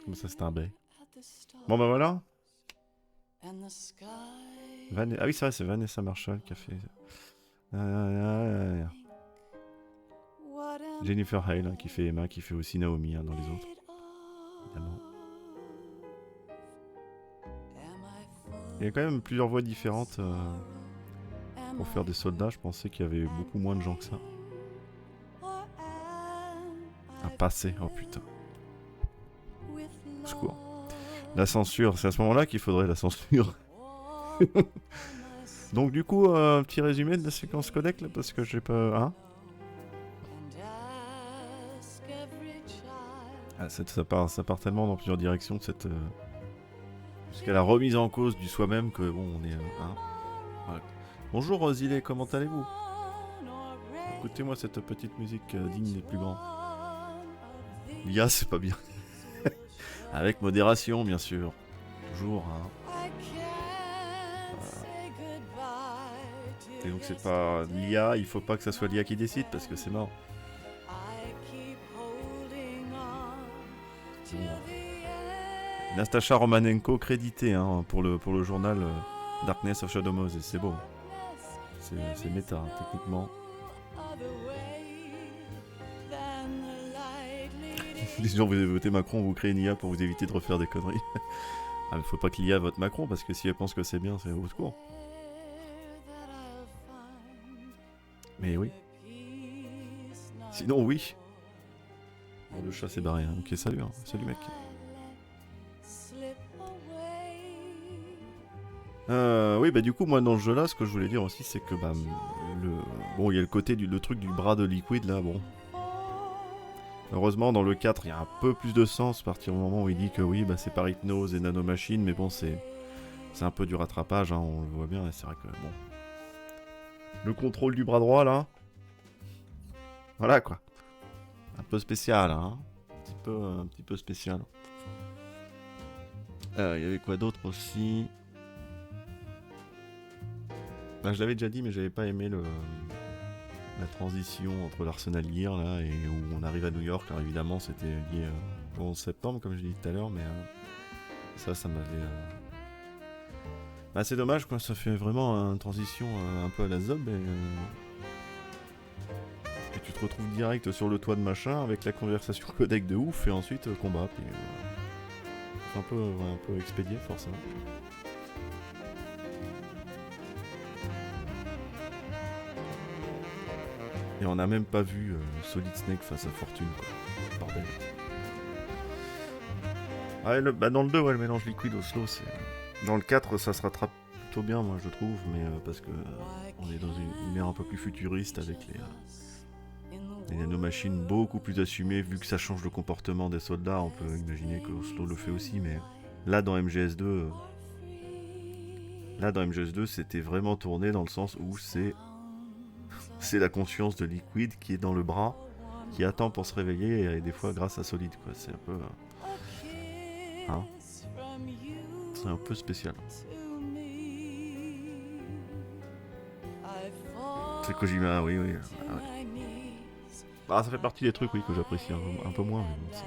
Comment ça, c'est un B? Bon, bah voilà. Ah oui, c'est vrai, c'est Vanessa Marshall qui a fait. Jennifer Hale hein, qui fait Emma, qui fait aussi Naomi hein, dans les autres. Évidemment. Il y a quand même plusieurs voix différentes pour faire des soldats. Je pensais qu'il y avait beaucoup moins de gens que ça. Un passé, oh putain. Au secours. La censure, c'est à ce moment-là qu'il faudrait la censure. Donc du coup, un petit résumé de la séquence codec là, parce que j'ai pas... Hein ah, ça part tellement dans plusieurs directions, jusqu'à la remise en cause du soi-même que bon, on est... Hein voilà. Bonjour Zilé, comment allez-vous? Écoutez-moi cette petite musique digne des plus grands. L'IA, c'est pas bien. Avec modération, bien sûr. Toujours, hein. Et donc c'est pas l'IA, il faut pas que ça soit l'IA qui décide parce que c'est mort. Bon. Nastacha Romanenko crédité hein, pour le journal Darkness of Shadow Moses, c'est beau. C'est méta hein, techniquement. Les gens vous avez voté Macron, vous créez une IA pour vous éviter de refaire des conneries. Ah mais faut pas que l'IA vote Macron parce que si elle pense que c'est bien, c'est au secours. Mais oui. Sinon oui. Bon, le chat s'est barré. Hein. Ok, salut. Hein. Salut mec. Oui, bah du coup, moi dans ce jeu-là, ce que je voulais dire aussi, c'est que bah, bon, il y a le côté le truc du bras de Liquid là, bon. Heureusement, dans le 4, il y a un peu plus de sens à partir du moment où il dit que oui, bah c'est par hypnose et nanomachine, mais bon, c'est un peu du rattrapage, hein, on le voit bien, et c'est vrai que bon. Le contrôle du bras droit là. Voilà quoi. Un peu spécial, hein. Un petit peu spécial. Il y avait quoi d'autre aussi? Je l'avais déjà dit, mais j'avais pas aimé la transition entre l'Arsenal Gear là et où on arrive à New York. Alors évidemment, c'était lié au 11 septembre, comme je l'ai dit tout à l'heure, mais ça m'avait. C'est dommage, quoi. Ça fait vraiment une transition un peu à la zob et tu te retrouves direct sur le toit de machin avec la conversation codec de ouf et ensuite combat. Puis, c'est un peu expédié, forcément. Et on n'a même pas vu Solid Snake face à Fortune, quoi. Bordel. Dans le 2, le mélange liquide au slow, c'est... Dans le 4, ça se rattrape plutôt bien, moi, je trouve, mais parce que on est dans une ère un peu plus futuriste avec les nanomachines beaucoup plus assumées, vu que ça change le comportement des soldats. On peut imaginer que Oslo le fait aussi, mais là, dans MGS2... c'était vraiment tourné dans le sens où c'est la conscience de Liquid qui est dans le bras, qui attend pour se réveiller, et des fois grâce à Solid, quoi. C'est un peu... c'est un peu spécial. C'est Kojima, oui. Ça fait partie des trucs, oui, que j'apprécie un peu moins, mais bon, c'est...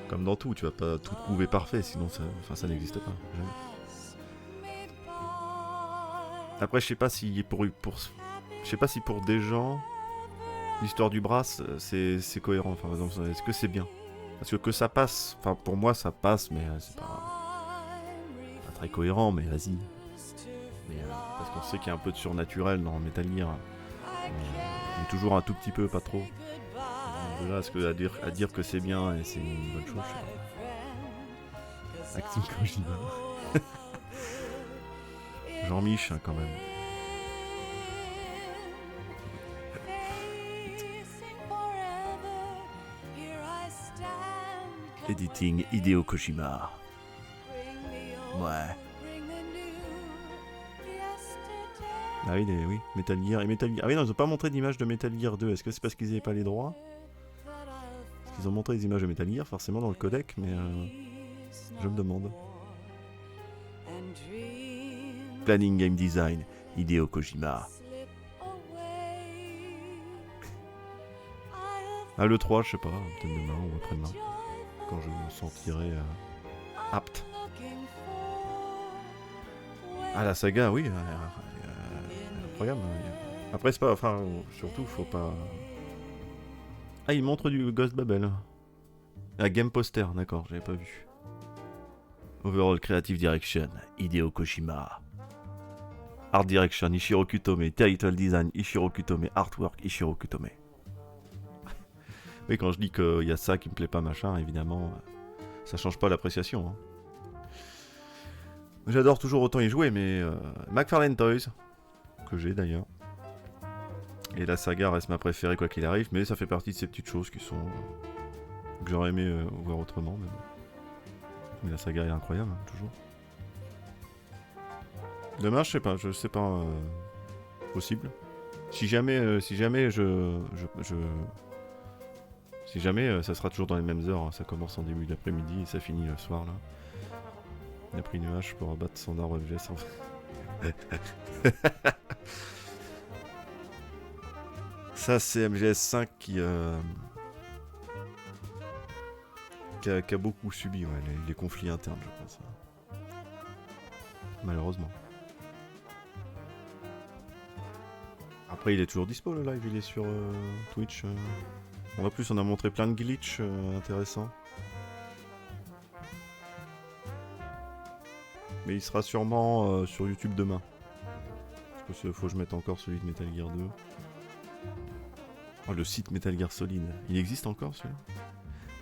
Comme dans tout, tu vas pas tout trouver parfait, sinon ça n'existe pas. Jamais. Après, je sais pas si pour des gens, l'histoire du brass, c'est cohérent. Enfin, par exemple, est-ce que c'est bien? Parce que ça passe. Enfin, pour moi, ça passe, mais c'est pas très cohérent. Mais vas-y. Parce qu'on sait qu'il y a un peu de surnaturel dans Metal Gear. Mais toujours un tout petit peu, pas trop. Déjà, est-ce que à dire que c'est bien et c'est une bonne chose, je sais pas. Acting Kojima. Jean-Mich, hein, quand même. Editing Hideo Kojima. Ouais. Ah oui, Metal Gear et Metal Gear. Ah oui, non, ils ont pas montré d'image de Metal Gear 2. Est-ce que c'est parce qu'ils avaient pas les droits? Parce qu'ils ont montré des images de Metal Gear, forcément, dans le codec, mais je me demande. Planning Game Design, Hideo Kojima. Le 3, je sais pas, peut-être demain ou après-demain, quand je me sentirai apte. La saga, oui, incroyable. Après, c'est pas, enfin, surtout, faut pas... il montre du Ghost Babel. Game Poster, d'accord, j'avais pas vu. Overall Creative Direction, Hideo Kojima. Art Direction, Ishiro Kutome. Title Design, Ishiro Kutome. Artwork, Ishiro Kutome. Oui, quand je dis qu'il y a ça qui me plaît pas, machin, évidemment, ça change pas l'appréciation. Hein. J'adore toujours autant y jouer, mais McFarlane Toys, que j'ai d'ailleurs. Et la saga reste ma préférée quoi qu'il arrive, mais ça fait partie de ces petites choses qui sont... que j'aurais aimé voir autrement. Mais la saga est incroyable, hein, toujours. Demain, je sais pas possible. Si jamais ça sera toujours dans les mêmes heures, hein, ça commence en début d'après-midi et ça finit le soir là. Il a pris une hache pour abattre son arbre FGS. Ça c'est MGS5 qui a beaucoup subi les conflits internes, je pense. Malheureusement. Après, il est toujours dispo le live, il est sur Twitch. En plus, on a montré plein de glitches intéressants. Mais il sera sûrement sur YouTube demain. Parce que faut que je mette encore celui de Metal Gear 2. Le site Metal Gear Solid. Il existe encore celui-là?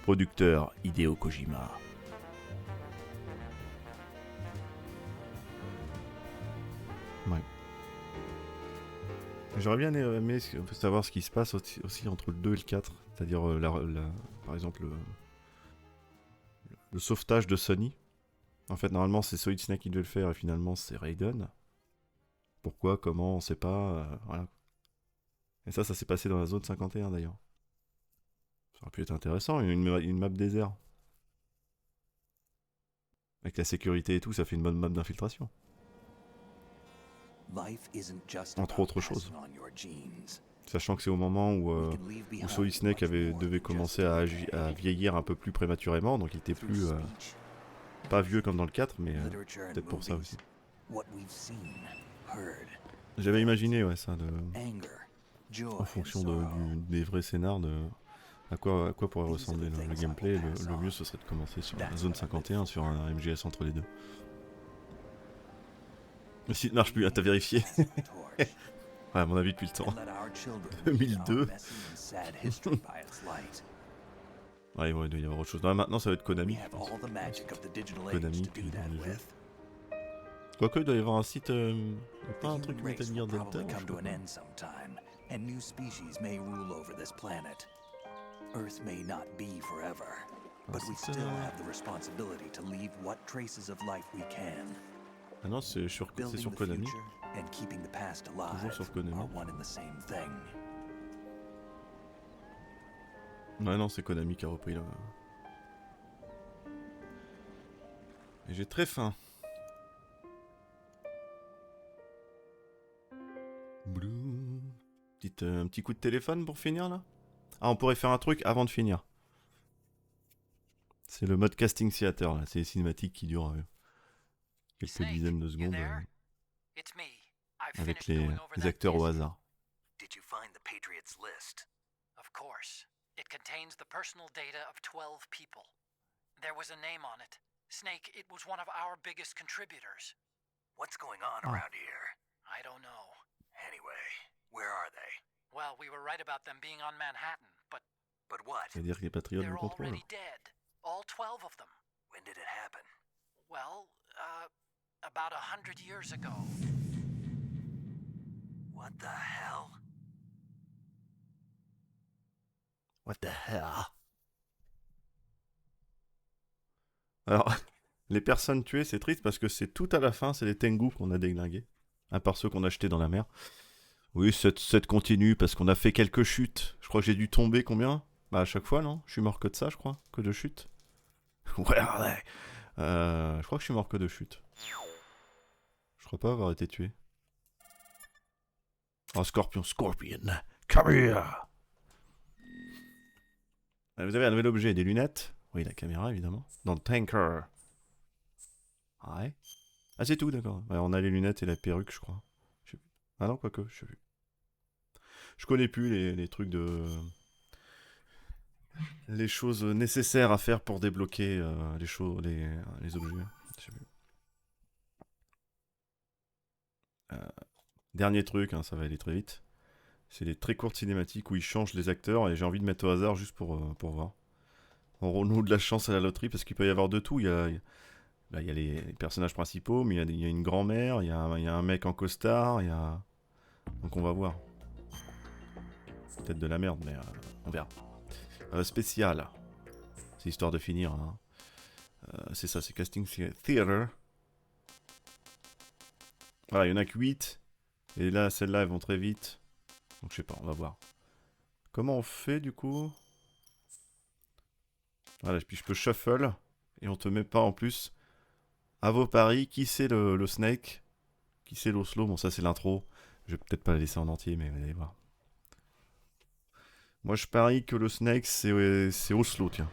Producteur Hideo Kojima. Ouais. J'aurais bien aimé savoir ce qui se passe aussi entre le 2 et le 4. C'est-à-dire, par exemple, le sauvetage de Sonny. En fait, normalement, c'est Solid Snake qui devait le faire et finalement, c'est Raiden. Pourquoi, comment, on sait pas. Voilà. Et ça s'est passé dans la zone 51 d'ailleurs. Ça aurait pu être intéressant, une map désert. Avec la sécurité et tout, ça fait une bonne map d'infiltration. Entre autres choses. Sachant que c'est au moment où Solid Snake devait commencer à vieillir un peu plus prématurément, donc il était plus... pas vieux comme dans le 4, mais peut-être pour ça aussi. J'avais imaginé ça, en fonction des vrais scénars, à quoi pourrait ressembler le gameplay. Le mieux ce serait de commencer sur la zone 51, sur un MGS entre les deux. Le site marche plus, t'as vérifié. Ouais, à mon avis depuis le temps. 2002. Ouais, il doit y avoir autre chose. Non, maintenant ça va être Konami, je pense. Konami, puis dans les jeux. Quoique, il doit y avoir un site... pas un truc Metal Gear Delta, Earth may not be forever, but we still have the responsibility to leave what traces of life we can. Ah non, c'est sur Konami. And keeping the past alive toujours sur Konami. are one and the same thing. Ouais, non, c'est Konami qui a repris là. Et j'ai très faim. Un petit coup de téléphone pour finir là. Ah, on pourrait faire un truc avant de finir. C'est le mode casting theater là, c'est les cinématiques qui durent quelques dizaines de secondes avec les acteurs au hasard. Did you find the Patriots list? Of course. It contains the personal data of 12 people. There was a name on it. Snake, it was one of our biggest contributors. What's going on around here? I don't know. Anyway, where are they? Well, we were right about them being on Manhattan, but... But what? C'est-à-dire que les patriotes nous They're contrôlent. already dead. All 12 of them. When did it happen? Well, about 100 years ago. What the hell? What the hell? Alors, les personnes tuées, c'est triste parce que c'est tout à la fin, c'est les Tengu qu'on a déglingués. À part ceux qu'on a achetés dans la mer. Oui, cette continue parce qu'on a fait quelques chutes. Je crois que j'ai dû tomber combien? Bah à chaque fois, non? Je suis mort que de ça, je crois. Que de chutes. Ouais. Je crois que je suis mort que de chutes. Je crois pas avoir été tué. Oh, Scorpion. Come here! Vous avez un nouvel objet, des lunettes. Oui, la caméra, évidemment. Dans le tanker. Ouais. Ah, c'est tout, d'accord. Ouais, on a les lunettes et la perruque, je crois. Ah non, quoique, je sais plus. Je connais plus les trucs de... Les choses nécessaires à faire pour débloquer les objets. Je sais plus. Dernier truc, ça va aller très vite. C'est les très courtes cinématiques où ils changent les acteurs et j'ai envie de mettre au hasard juste pour voir. On renoue de la chance à la loterie parce qu'il peut y avoir de tout. Il y a les personnages principaux, mais il y a une grand-mère, il y a un mec en costard, il y a... Donc on va voir. Peut-être de la merde, mais on verra. Spécial. C'est histoire de finir. Hein. C'est ça, c'est Casting Theater. Voilà, il y en a que 8. Et là, celles-là, elles vont très vite. Donc je sais pas, on va voir. Comment on fait du coup? Voilà, puis je peux shuffle. Et on te met pas en plus. À vos paris, qui c'est le Snake? Qui c'est l'Oslo? Bon, ça c'est l'intro. Je vais peut-être pas la laisser en entier, mais vous allez voir. Moi je parie que le Snake c'est Oslo, tiens.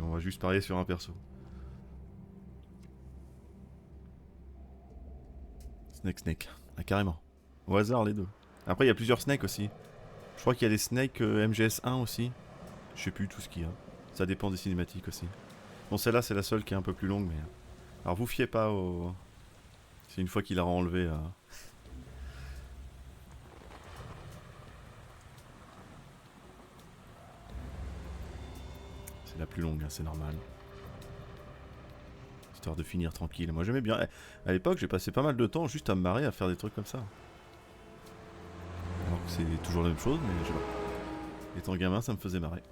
On va juste parier sur un perso. Snake. Ah, carrément. Au hasard les deux. Après il y a plusieurs Snakes aussi. Je crois qu'il y a les Snakes MGS1 aussi. Je sais plus tout ce qu'il y a. Ça dépend des cinématiques aussi. Bon, celle-là c'est la seule qui est un peu plus longue, mais... Alors vous fiez pas au... C'est une fois qu'il a enlevé... C'est la plus longue, hein, c'est normal. Histoire de finir tranquille. Moi j'aimais bien. À l'époque j'ai passé pas mal de temps juste à me marrer à faire des trucs comme ça. Alors que c'est toujours la même chose, mais je sais pas. Étant gamin ça me faisait marrer.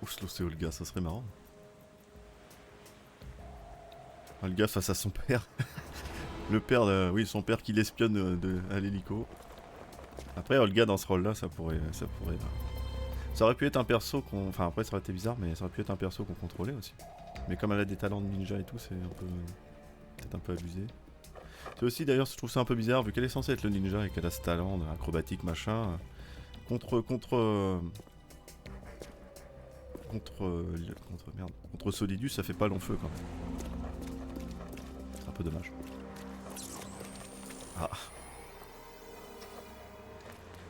Oslo c'est Olga, ça serait marrant. Olga face à son père. Le père, oui, son père qui l'espionne à l'hélico. Après, Olga dans ce rôle-là, ça pourrait. Ça aurait pu être un perso qu'on. Enfin, après, ça aurait été bizarre, mais ça aurait pu être un perso qu'on contrôlait aussi. Mais comme elle a des talents de ninja et tout, c'est un peu. Peut-être un peu abusé. C'est aussi, d'ailleurs, je trouve ça un peu bizarre, vu qu'elle est censée être le ninja et qu'elle a ce talent acrobatique, machin. Contre Solidus, ça fait pas long feu quand même. C'est un peu dommage. Ah.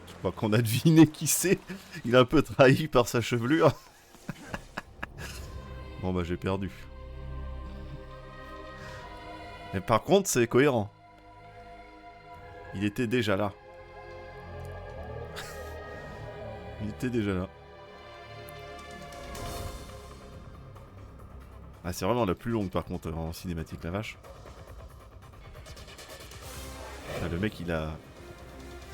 Je crois qu'on a deviné qui c'est. Il est un peu trahi par sa chevelure. Bon bah j'ai perdu. Mais par contre c'est cohérent. Il était déjà là. Il était déjà là. Ah c'est vraiment la plus longue par contre en cinématique, la vache. Ah, le mec il a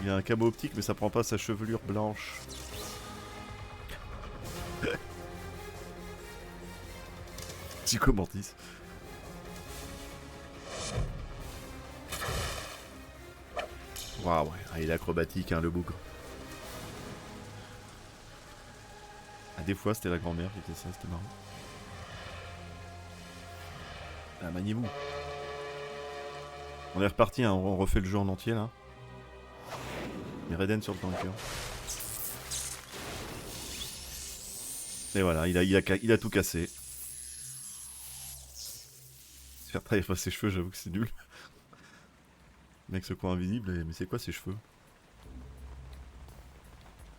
un câble optique mais ça prend pas sa chevelure blanche. Psychomantis. Waouh, ouais. Ah, il est acrobatique hein, le bougre. Ah, des fois c'était la grand-mère qui était ça, c'était marrant. Ah, maniez-vous. On est reparti, hein, on refait le jeu en entier là. Mais Raiden sur le tanker. Et voilà, il a tout cassé. Se faire travailler ses cheveux, j'avoue que c'est nul. Mec, ce coin invisible, mais c'est quoi ces cheveux?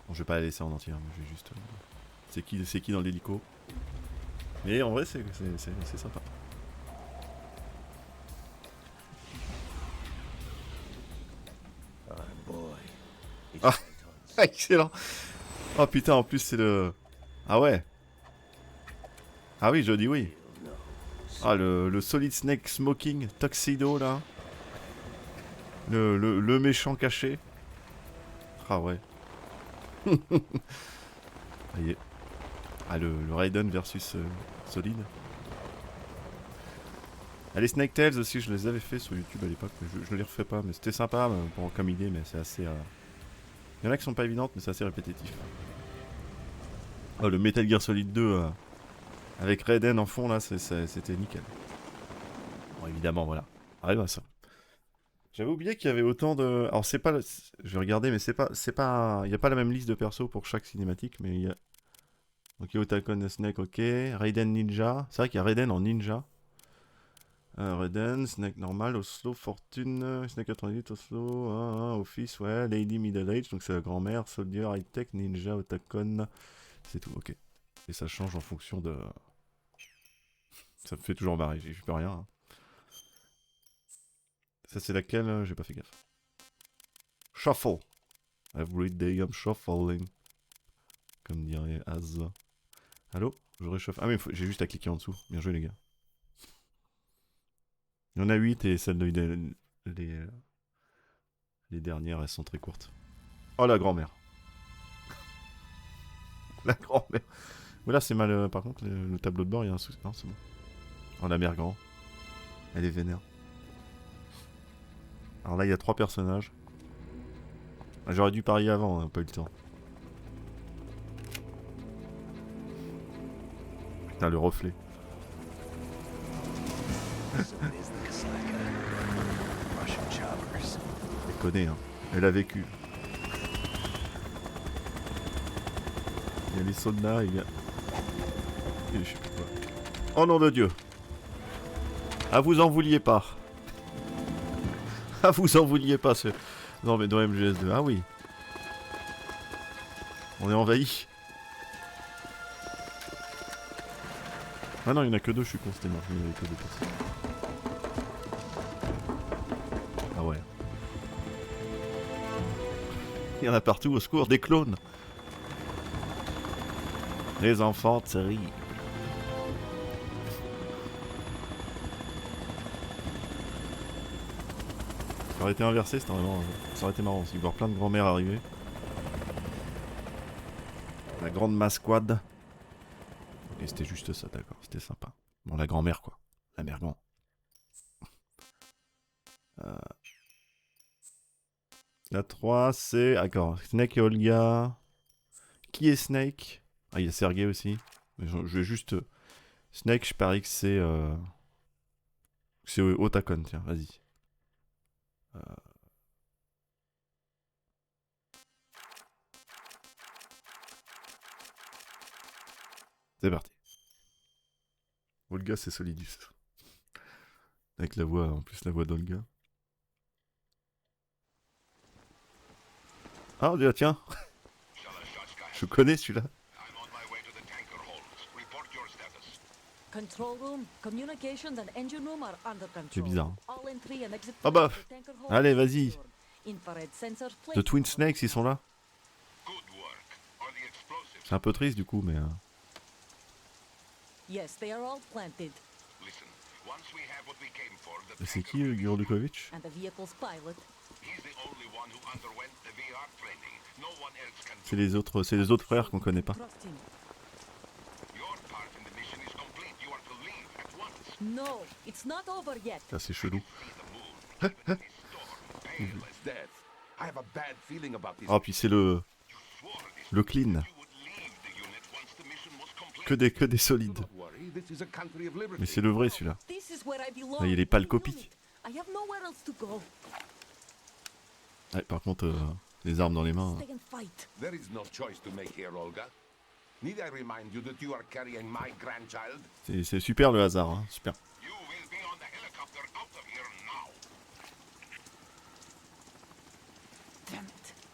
Bon, je vais pas la laisser en entier, hein, je vais juste. C'est qui dans l'hélico? Mais en vrai, c'est sympa. Ah, excellent. Oh putain, en plus c'est le... Ah ouais. Ah oui, je dis oui. Ah, le Solid Snake Smoking Tuxedo là. Le méchant caché. Ah ouais. Ça y est. Ah, le Raiden versus Solid. Ah, les Snake Tales aussi, je les avais fait sur YouTube à l'époque, mais je ne les refais pas. Mais c'était sympa comme idée, mais c'est assez... Il y en a qui sont pas évidentes, mais c'est assez répétitif. Oh, le Metal Gear Solid 2 avec Raiden en fond, là, c'était nickel. Bon, évidemment, voilà. Ah, bah ça. J'avais oublié qu'il y avait autant de... Alors, c'est pas... Je vais regarder, mais c'est pas... Il n'y a pas la même liste de persos pour chaque cinématique, mais il y a... Ok, Otakon Snake, ok. Raiden Ninja. C'est vrai qu'il y a Raiden en ninja. Raiden, Snake normal, Oslo, Fortune, Snake 88, Oslo, Office, ouais, Lady Middle Age, donc c'est la grand-mère, Soldier, High-Tech, Ninja, Otakon, c'est tout, ok. Et ça change en fonction de... Ça me fait toujours marrer, j'y peux rien. Hein. Ça c'est laquelle? J'ai pas fait gaffe. Shuffle. Every day I'm shuffling. Comme dirait Az. Allô? Je réchauffe. Ah mais j'ai juste à cliquer en dessous. Bien joué les gars. Il y en a 8 et celles de les dernières, elles sont très courtes. Oh la grand-mère. La grand-mère. Mais là c'est mal, par contre, le tableau de bord, il y a un souci. Non, c'est bon. Oh la mère grand. Elle est vénère. Alors là, il y a 3 personnages. J'aurais dû parier avant, hein, pas eu le temps. Putain, le reflet. Elle connaît, hein. Elle a vécu. Il y a les soldats, il y a... Et je sais plus quoi. Oh nom de Dieu. Ah, vous en vouliez pas. Ah, vous en vouliez pas, ce... Non, mais dans MGS2, ah oui. On est envahi. Ah non, il n'y en a que 2, je suis con, c'était mort. Il n'y en avait que 2 personnes. Ah ouais. Il y en a partout, au secours, des clones. Les enfants terribles. Ça aurait été inversé, c'était vraiment... Ça aurait été marrant aussi, voir plein de grand-mères arriver. La grande masquade. Et c'était juste ça, d'accord, c'était sympa. Bon, la grand-mère, quoi. La mère grand. La 3, c'est... D'accord, Snake et Olga. Qui est Snake? Ah, il y a Sergei aussi. Je vais juste... Snake, je parie que c'est... C'est Otakon, tiens, vas-y. C'est parti. Olga, c'est Solidus. Avec la voix, en plus la voix d'Olga. Ah, tiens. Je connais celui-là. Control room, communications and engine room are under control. C'est bizarre. All entry and exit Ah bah, from the tanker hold allez, are vas-y. secured. Infrared sensors The placed Twin on Snakes, ils sont là. C'est un peu triste du coup, mais... Yes, they are all planted. Et c'est qui, Gurlukovich? And the vehicle's pilot. C'est les autres frères qu'on connaît pas. Trust him. No, it's not over yet. Ça, c'est chelou. Ah, puis c'est le clean. Que des solides. Mais c'est le vrai celui-là. This is where I belong. Là, il est pas le copie. I have nowhere else to go. Ouais, par contre, les armes dans les mains. Stay and fight. There is no choice to make here, Olga. Need I remind you that you are carrying my grandchild? C'est super le hasard, hein. Super.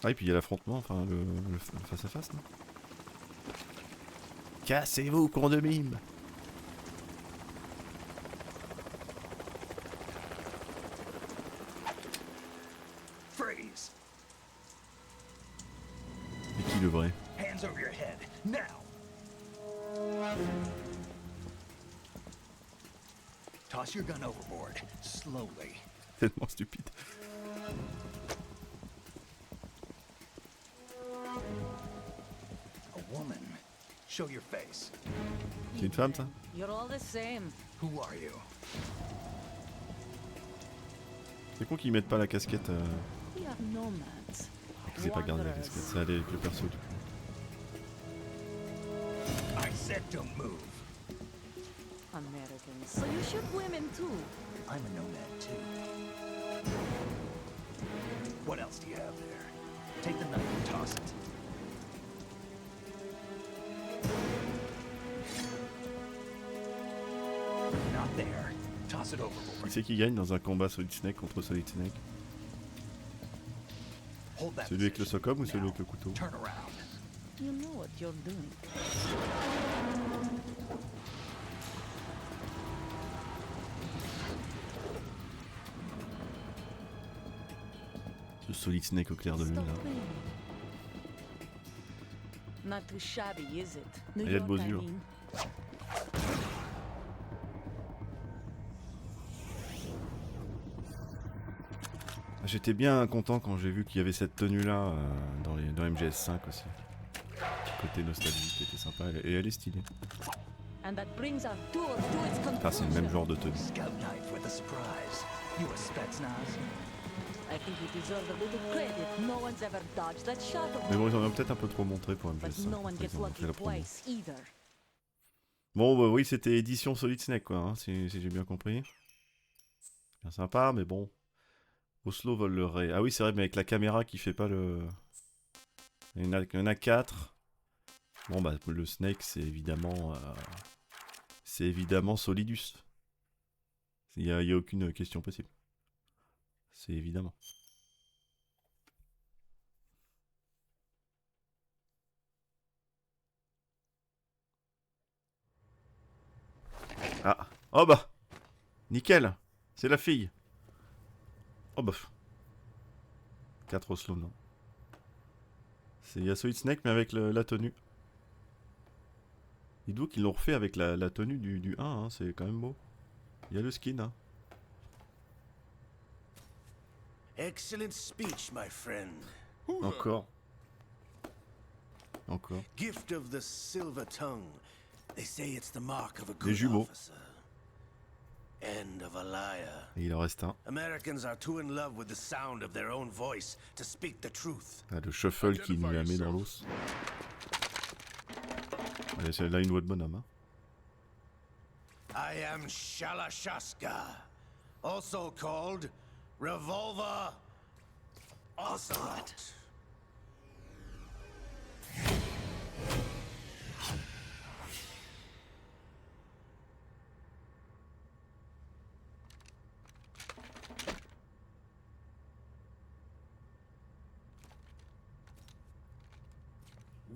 Ah, et puis il y a l'affrontement, enfin le face à face, non? Cassez-vous, con de mime! Freeze. Et qui le vrai? Hands over your head. Now. Toss your gun overboard. Slowly. Tellement stupide. A woman. Show your face. C'est une femme, ça? You're all the same. Who are you? C'est con qu'ils mettent pas la casquette. We are nomads. Ils aient pas gardé la casquette, ça allait avec le perso du coup. I said don't move. Americans. So you shoot women too. I'm a nomad too. What else do you have there? Take the knife and toss it. Not there. Toss it overboard. Qui c'est qui gagne dans un combat Solid Snake contre Solid Snake? Hold that Celui avec le position. socom ou celui Now, avec le couteau? turn around. You know what you're doing. Ce Solid Snake au clair de lune là. Not too shabby, is it? Il y a de beaux yeux. J'étais bien content quand j'ai vu qu'il y avait cette tenue là dans MGS5 aussi. Petit côté nostalgique qui était sympa et elle est stylée. And that brings our tour to its conclusion. Ah, c'est le même genre de tenue. Scout knife with a surprise. You a Spetsnaz? I think you deserve a little credit. No one's ever dodged that shot of Mais bon, ils en ont peut-être un peu trop montré pour but MGS5. no one gets Ils ont lucky fait la promo. twice either. Bon, bah oui, c'était édition Solid Snake quoi, hein, si j'ai bien compris. Bien sympa, mais bon. Oslo vole le Ray. Ah oui, c'est vrai, mais avec la caméra qui fait pas le... Il y en a 4. Bon, bah, le Snake, c'est évidemment... C'est évidemment Solidus. Il y a aucune question possible. C'est évidemment. Ah. Oh bah. Nickel. C'est la fille. Oh bah. 4 Oslo, non. Il y a Solid Snake, mais avec la tenue. Dites-vous qu'ils l'ont refait avec la tenue du 1, hein, c'est quand même beau. Il y a le skin, hein. Excellent speech, my friend. Encore. Encore. Gift of the silver tongue. They say it's the mark of a Les good jumeaux. officer. End of a liar. Et il en reste un. Americans are too in love with the sound of their own voice to speak the truth. Ah, le shuffle qui nous la met dans l'os. Allez, c'est là une voix de bonhomme. Hein. I am Shalashaska, also called Revolver Ocelot.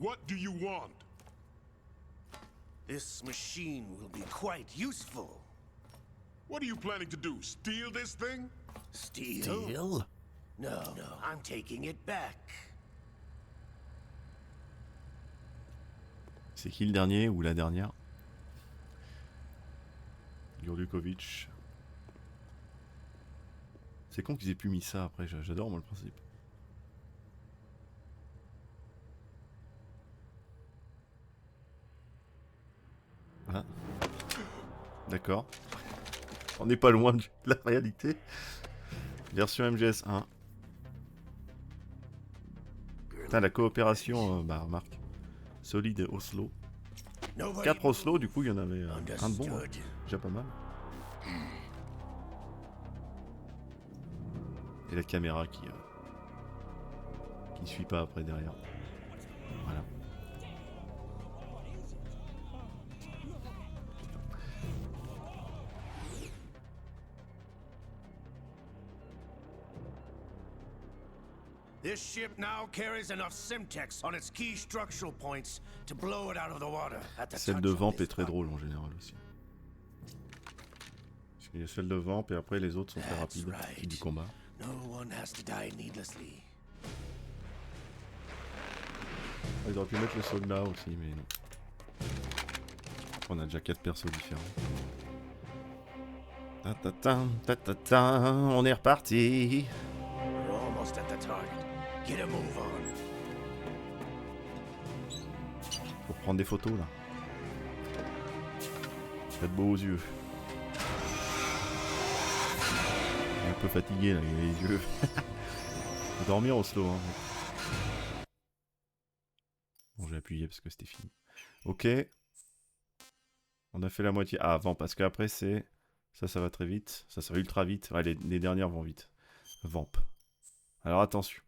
What do you want? This machine will be quite useful. What are you planning to do? Steal this thing? Steal? No, I'm taking it back. C'est qui le dernier ou la dernière? Yurdukovic. C'est con qu'ils aient pu mis ça après, j'adore moi le principe. Ah. D'accord. On n'est pas loin de la réalité. Version MGS 1. Putain, la coopération, bah remarque. Solide et Oslo. 4 Oslo, du coup il y en avait un de bon. Hein. Déjà pas mal. Et la caméra qui suit pas après derrière. Voilà. This ship now carries enough Simtex on its key structural points to blow it out of the water at the Celle de Vamp est très drôle en général aussi. Parce qu'il y a celle de Vamp et après les autres sont très rapides du combat. No one has to die needlessly. Ils auraient pu mettre le soldat aussi, mais non. On a déjà 4 persos différents. On est reparti. We're almost at the target. Get a move on. Faut prendre des photos là. Faites beau aux yeux. Un peu fatigué là, il a les yeux. Faut dormir au slow. Hein. Bon, j'ai appuyé parce que c'était fini. Ok. On a fait la moitié. Ah, avant, parce qu'après c'est. Ça va très vite. Ça va ultra vite. Ouais, les dernières vont vite. Vamp. Alors attention.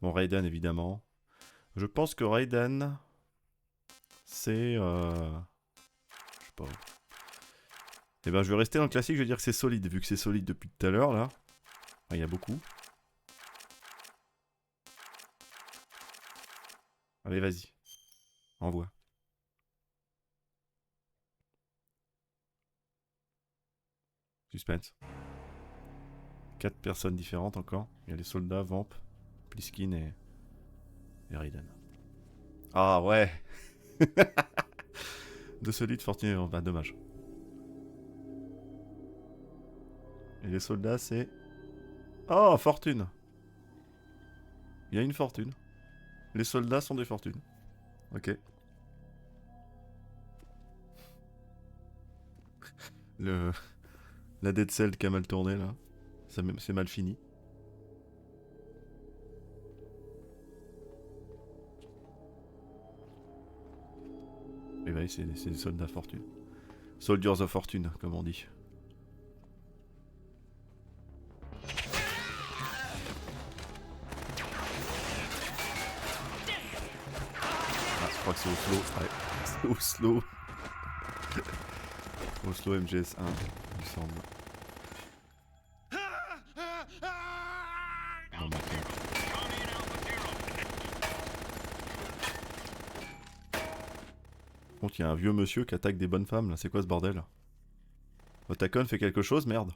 Bon, Raiden évidemment. Je pense que Raiden. C'est. Je sais pas. Eh ben, je vais rester dans le classique. Je vais dire que c'est solide. Vu que c'est solide depuis tout à l'heure là. Il y a beaucoup. Allez, vas-y. Envoie. Suspense. 4 personnes différentes encore. Il y a les soldats, Vamp, Pliskin et Raiden. Ah ouais. De solide, fortuné. Bah, dommage. Et les soldats, c'est... Oh, fortune. Il y a une fortune. Les soldats sont des fortunes. Ok. La Dead Cell qui a mal tourné là. C'est mal fini. Et bah c'est des soldats fortune. Soldiers of Fortune, comme on dit. Je crois que c'est Oslo. Ouais, c'est Oslo. Oslo MGS 1, il me semble. Non, mais contre, il y a un vieux monsieur qui attaque des bonnes femmes là. C'est quoi ce bordel? Otacon fait quelque chose, merde.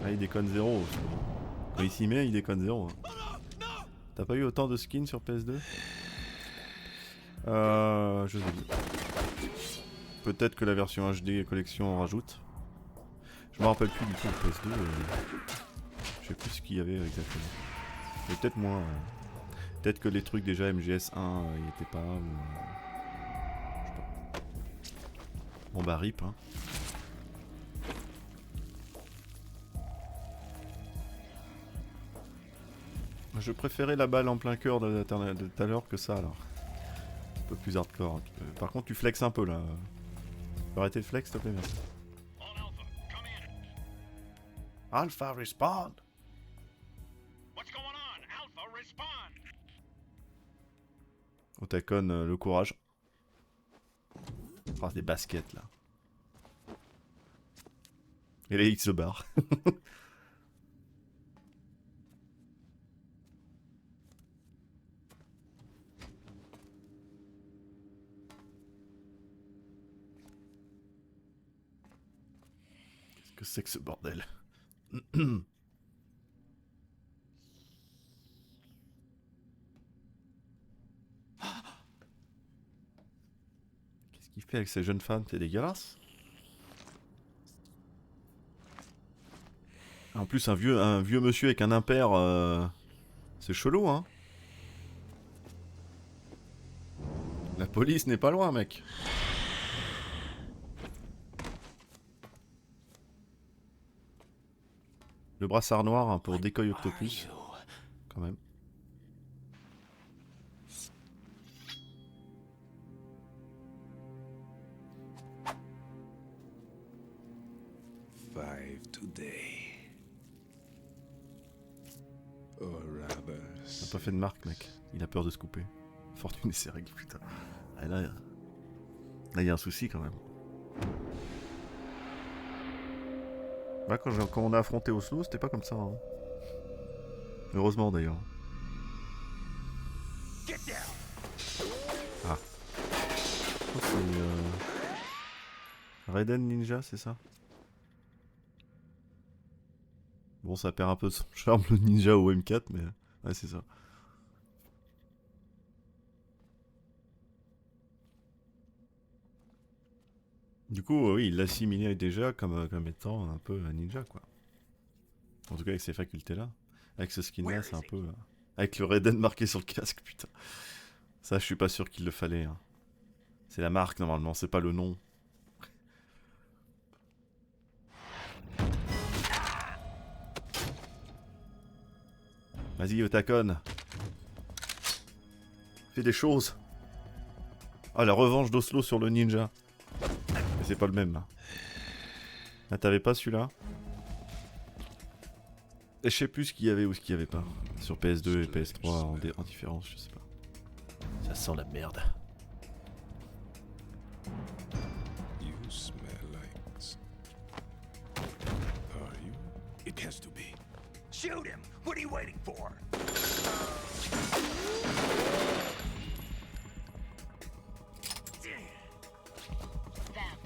Ah, il déconne zéro. Quand il s'y met, il déconne zéro. T'as pas eu autant de skins sur PS2? Je sais pas. Peut-être que la version HD collection en rajoute. Je me rappelle plus du tout le PS2. Je sais plus ce qu'il y avait exactement. Mais peut-être moins. Peut-être que les trucs déjà MGS1 y étaient pas. Ou... Bon bah rip hein. Je préférais la balle en plein cœur de tout à l'heure que ça alors. Un peu plus hardcore. Par contre tu flexes un peu là. Tu peux arrêter le flex s'il te plaît, merci. Alpha respawn. Otakon le courage. Oh des baskets là. Et les X se barrent. Qu'est-ce que c'est que ce bordel? Qu'est-ce qu'il fait avec ces jeunes femmes? C'est dégueulasse. En plus un vieux monsieur avec un impair, c'est chelou hein. La police n'est pas loin mec. Le brassard noir hein, pour décoil octopus. Quand même. Today. Or rather... Il a pas fait de marque mec. Il a peur de se couper. Fortune et ses règles putain. Ah, là y a un souci quand même. Bah, quand on a affronté Oslo, c'était pas comme ça. Hein. Heureusement d'ailleurs. Ah. Oh, c'est Raiden Ninja, c'est ça? Bon, ça perd un peu de son charme le ninja au M4, mais ouais, c'est ça. Du coup, oui, il l'assimilait déjà comme étant un peu un ninja, quoi. En tout cas, avec ces facultés-là. Avec ce skin-là, c'est un peu... avec le Raiden marqué sur le casque, putain. Ça, je suis pas sûr qu'il le fallait. Hein. C'est la marque, normalement, c'est pas le nom. Vas-y, Otakon. Fais des choses. Ah, la revanche d'Oslo sur le ninja. Mais c'est pas le même, là. Ah, t'avais pas celui-là? Et je sais plus ce qu'il y avait ou ce qu'il y avait pas. Sur PS2 et PS3 en différence, je sais pas. Ça sent la merde. You smell like... Are you? It has to be. Shoot him! What are you waiting for? Vamp,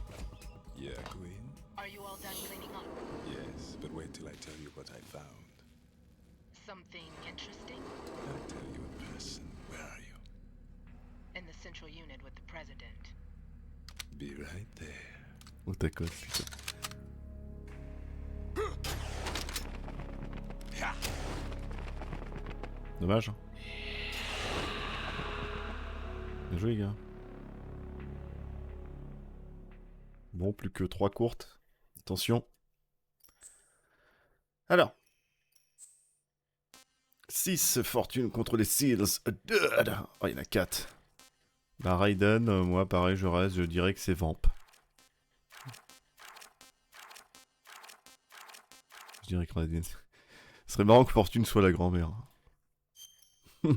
Yeah, Queen? are you all done cleaning up? Yes, but wait till I tell you what I found. Something interesting? I'll tell you in person. Where are you? In the central unit with the president. Be right there. Otakon, putain. Dommage. Bien joué, les gars. Bon, plus que 3 courtes. Attention. Alors. 6 fortune contre les Seals. Oh, il y en a 4. Bah, Raiden, moi, pareil, je reste. Je dirais que c'est Vamp. Je dirais que Raiden. Ce serait marrant que Fortune soit la grand-mère. Il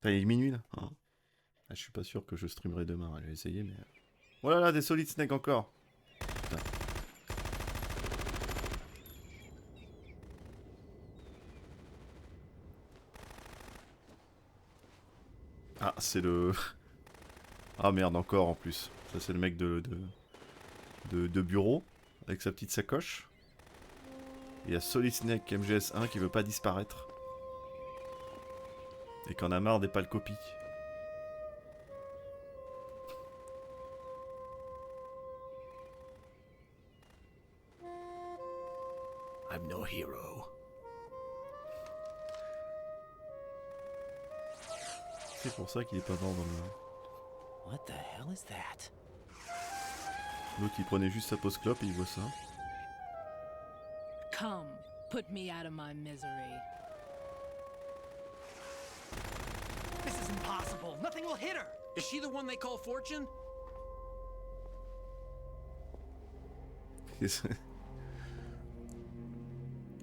est minuit là hein. Je suis pas sûr que je streamerai demain, je vais essayer mais... Oh là là, des Solid Snake encore. Putain. Ah, c'est le... Ah merde, encore en plus. Ça c'est le mec de bureau, avec sa petite sacoche. Il y a Solid Snake MGS1 qui veut pas disparaître. Et qu'on a marre des pâles copies. I'm no hero. C'est pour ça qu'il est pas mort dans le... What the hell is that? L'autre il prenait juste sa pause clope et il voit ça. Come, put me out of my misery. This is impossible. Nothing will hit her. Is she the one they call Fortune?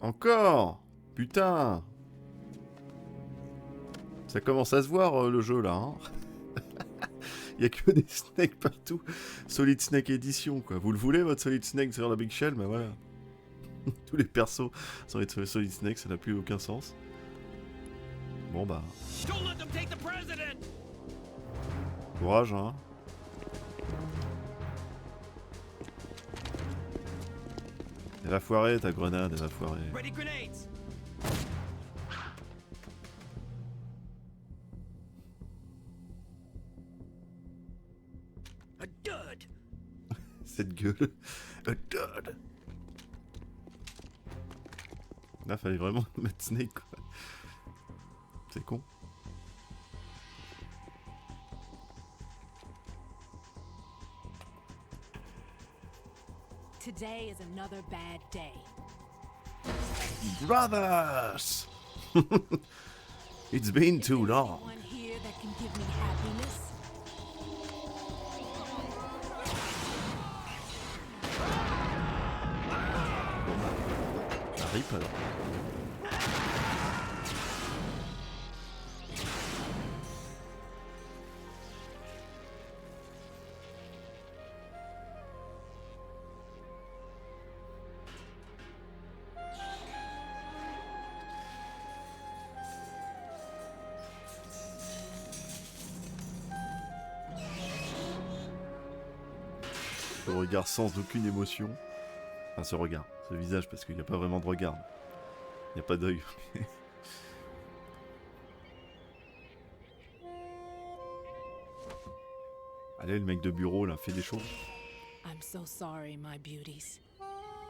Encore! Putain! Ça commence à se voir le jeu là, hein. Il y a que des snakes partout. Solid Snake Edition quoi. Vous le voulez votre Solid Snake sur la Big Shell? Bah voilà. Tous les persos sont les Solid Snake, ça n'a plus aucun sens. Bon bah. Courage hein. Elle va foirer ta grenade, elle va foirer. Ready grenades. A dud. Cette gueule. A dud. Là, fallait vraiment mettre Snake quoi. C'est con. Today is another bad day. Brothers! It's been too long. Anyone here that can give me happiness? Ça rip alors. Ce regard sans aucune émotion. Enfin, ce regard, ce visage, parce qu'il n'y a pas vraiment de regard. Il n'y a pas d'œil. Allez, le mec de bureau, là, fait des choses. I'm so sorry, my beauties.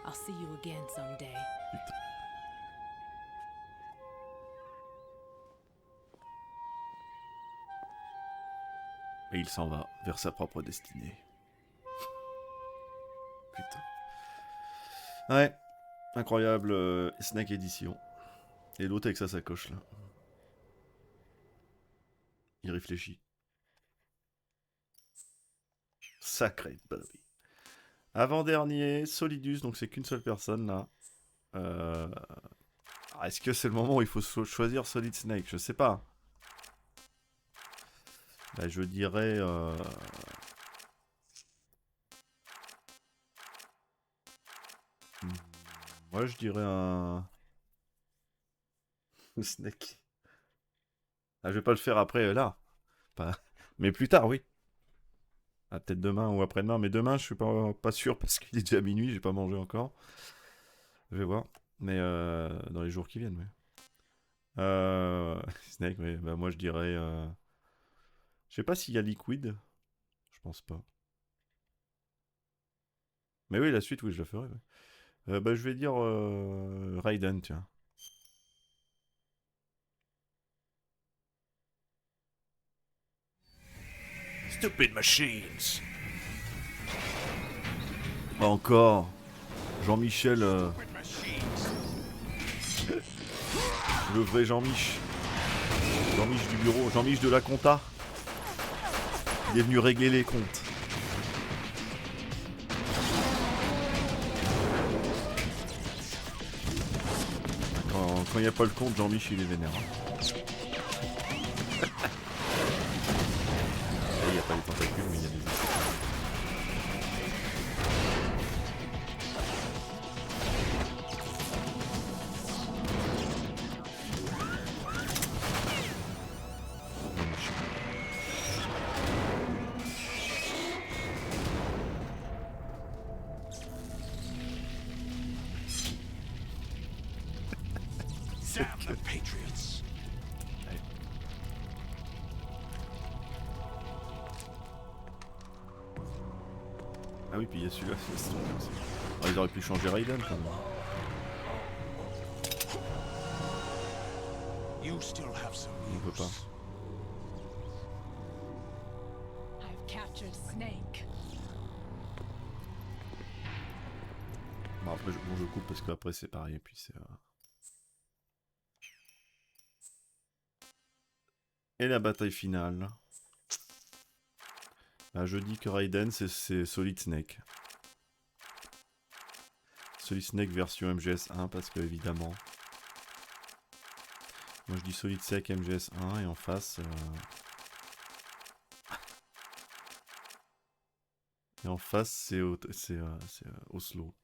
I'll see you again someday. Putain. Et il s'en va vers sa propre destinée. Putain. Ouais. Incroyable Snack Edition. Et l'autre avec sa sacoche là. Il réfléchit. Sacré Bobby. Avant-dernier, Solidus, donc c'est qu'une seule personne là. Est-ce que c'est le moment où il faut choisir Solid Snake? Je sais pas. Bah, je dirais... Moi je dirais un... Snake. Ah, je vais pas le faire après là. Pas... Mais plus tard, oui. Ah, peut-être demain ou après-demain. Mais demain, je suis pas sûr parce qu'il est déjà minuit, j'ai pas mangé encore. Je vais voir. Mais dans les jours qui viennent, oui. Snake, oui. Bah, moi je dirais... Je sais pas s'il y a Liquid. Je pense pas. Mais oui, la suite, oui, je la ferai. Oui. Bah, je vais dire Raiden, tiens. Stupid machines. Encore. Jean-Michel. Le vrai Jean-Mich. Jean-Mich du bureau. Jean-Mich de la compta. Il est venu régler les comptes. Quand il n'y a pas le compte, Jean-Mich il est vénère. Il n'y a pas les tentacules, mais il y a des... Damn the Patriots. Ah oui, puis il y a celui-là. Oh, ils auraient pu changer Raiden quand même. You still have some On peut pas. I've bastard snake. Bon après je coupe parce qu'après c'est pareil et puis c'est... Et la bataille finale. Là, je dis que Raiden c'est Solid Snake. Solid Snake version MGS1 parce que évidemment. Moi je dis Solid Snake MGS1 et en face... Et en face c'est Oslo.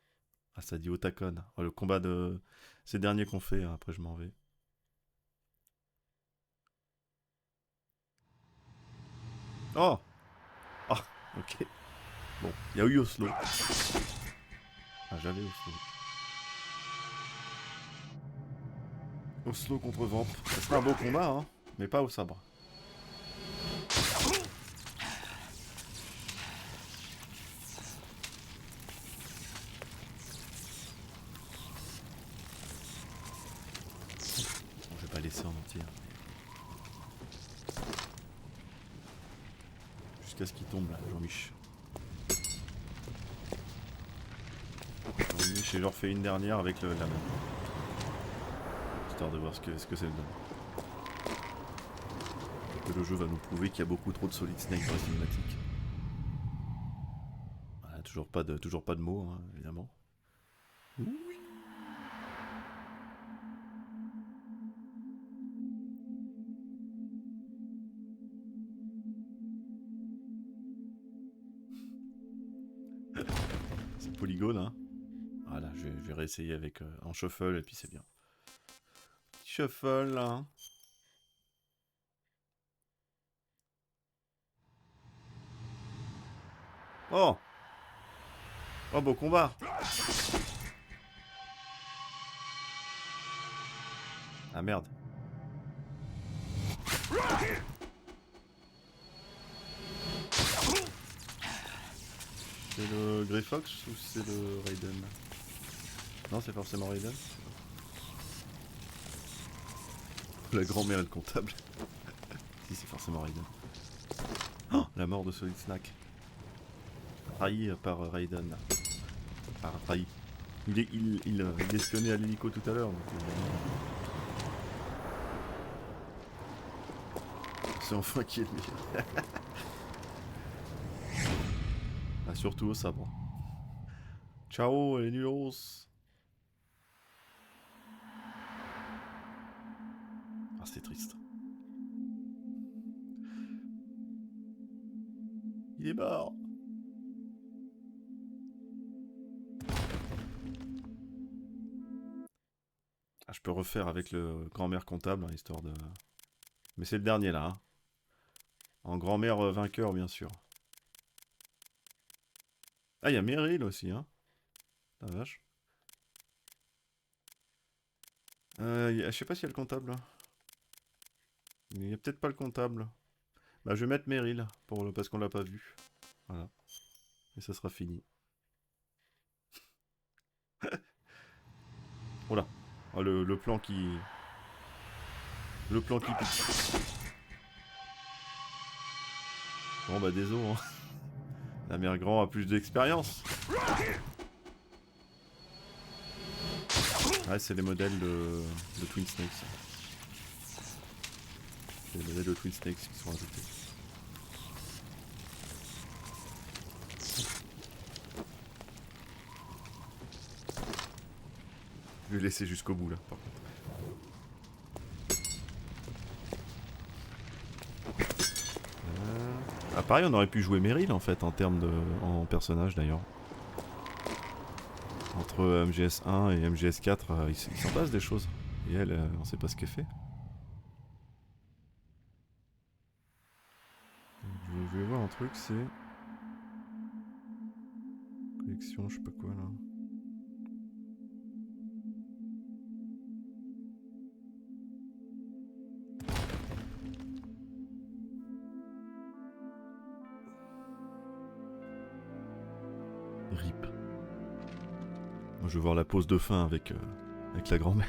Ah ça dit Otakon. Oh, le combat de ces derniers qu'on fait, hein, après je m'en vais. Oh. Ah, ok. Bon, il y a eu Oslo. Ah, j'avais Oslo. Oslo contre Vamp. Ça serait un beau combat, hein, mais pas au sabre. Bon, je vais pas laisser en entier. Jusqu'à ce qu'il tombe là, Jean-Mich. Jean-Mich, et j'en refais une dernière avec la même. Histoire de voir ce que c'est le donne. Que le jeu va nous prouver qu'il y a beaucoup trop de Solid Snake dans la cinématique. Voilà, toujours pas de mots, hein, évidemment. Oui. C'est polygone, hein. Voilà, je vais réessayer avec en shuffle et puis c'est bien. Shuffle, hein. Oh! Oh, beau combat! Ah merde. C'est le Grey Fox ou c'est le Raiden? Non, c'est forcément Raiden. La grand-mère et le comptable. Si, c'est forcément Raiden. Oh, la mort de Solid Snake. Trahi par Raiden. Par trahi. Il espionnait à l'hélico tout à l'heure. C'est enfin qui est le meilleur. Ah, surtout au sabre. Ciao les nulos. Ah, c'est triste. Il est mort. Ah, je peux refaire avec le grand-mère comptable, hein, histoire de... Mais c'est le dernier là. Hein. En grand-mère vainqueur, bien sûr. Ah, il y a Meryl aussi, hein. La vache. Je sais pas s'il y a le comptable. Il n'y a peut-être pas le comptable. Bah, je vais mettre Meryl, parce qu'on l'a pas vu. Voilà. Et ça sera fini. Voilà. Oh, le plan qui... Le plan qui pique. Bon bah désolé. Hein. La mère grand a plus d'expérience. Ouais, c'est les modèles de Twin Snakes. C'est les modèles de Twin Snakes qui sont ajoutés. Je vais laisser jusqu'au bout là, par contre. Ah pareil, on aurait pu jouer Meryl en fait, en personnage d'ailleurs. Entre MGS1 et MGS4, il s'en passe des choses. Et elle, on sait pas ce qu'elle fait. Je vais voir un truc, c'est... Collection, je sais pas quoi là. RIP. Moi je veux voir la pause de fin avec la grand-mère.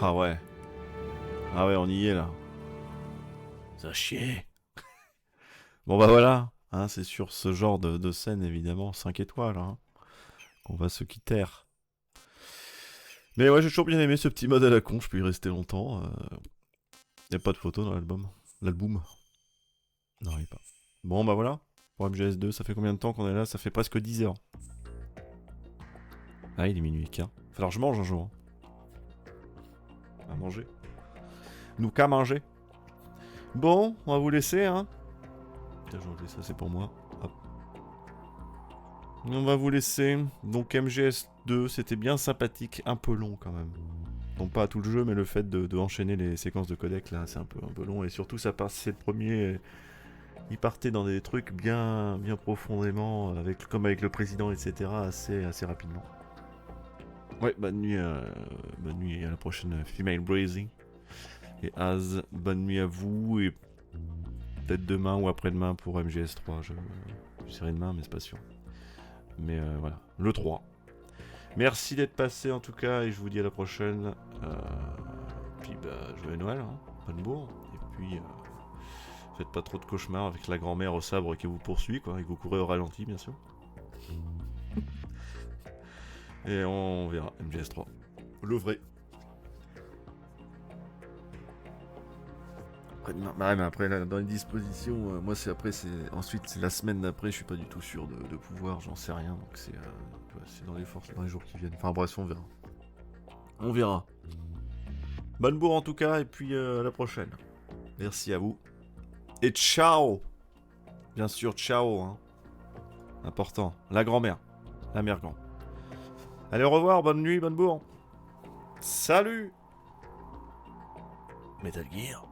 Ah ouais. Ah ouais, on y est là. Ça chier. Bon bah voilà, hein, c'est sur ce genre de scène évidemment, 5 étoiles, hein, qu'on va se quitter. Mais ouais, j'ai toujours bien aimé ce petit mode à la con, je peux y rester longtemps. Y a pas de photo dans l'album. L'album. Non, il est pas. Bon bah voilà, pour MGS2, ça fait combien de temps qu'on est là? Ça fait presque 10 heures. Ah, il est minuit et quart. Alors je mange un jour. À manger. Nous qu'à manger. Bon, on va vous laisser, hein. Putain, j'ai enlevé ça, c'est pour moi. Hop. On va vous laisser. Donc MGS2, c'était bien sympathique, un peu long quand même. Donc pas tout le jeu, mais le fait de enchaîner les séquences de codec, là, c'est un peu long. Et surtout, ça part, c'est le premier... Il partait dans des trucs bien profondément, comme avec le président, etc., assez rapidement. Ouais, bonne nuit et à la prochaine Female Brazing. Et Az, bonne nuit à vous, et peut-être demain ou après-demain pour MGS3, je serai demain, mais c'est pas sûr. Mais voilà, le 3. Merci d'être passé en tout cas, et je vous dis à la prochaine. Puis joyeux Noël, hein, bonne bourre, et puis faites pas trop de cauchemars avec la grand-mère au sabre qui vous poursuit, quoi, et que vous courez au ralenti, bien sûr. Et on verra, MGS3. Le vrai. Après-demain. Bah ouais, mais après, là, dans les dispositions, moi, ensuite, c'est la semaine d'après, je suis pas du tout sûr de pouvoir, j'en sais rien, donc c'est dans les jours qui viennent. Enfin, bref, on verra. On verra. Bonne bourre en tout cas, et puis à la prochaine. Merci à vous. Et ciao! Bien sûr, ciao, hein. Important. La grand-mère. La mère grand. Allez, au revoir, bonne nuit, bonne bourre. Salut! Metal Gear.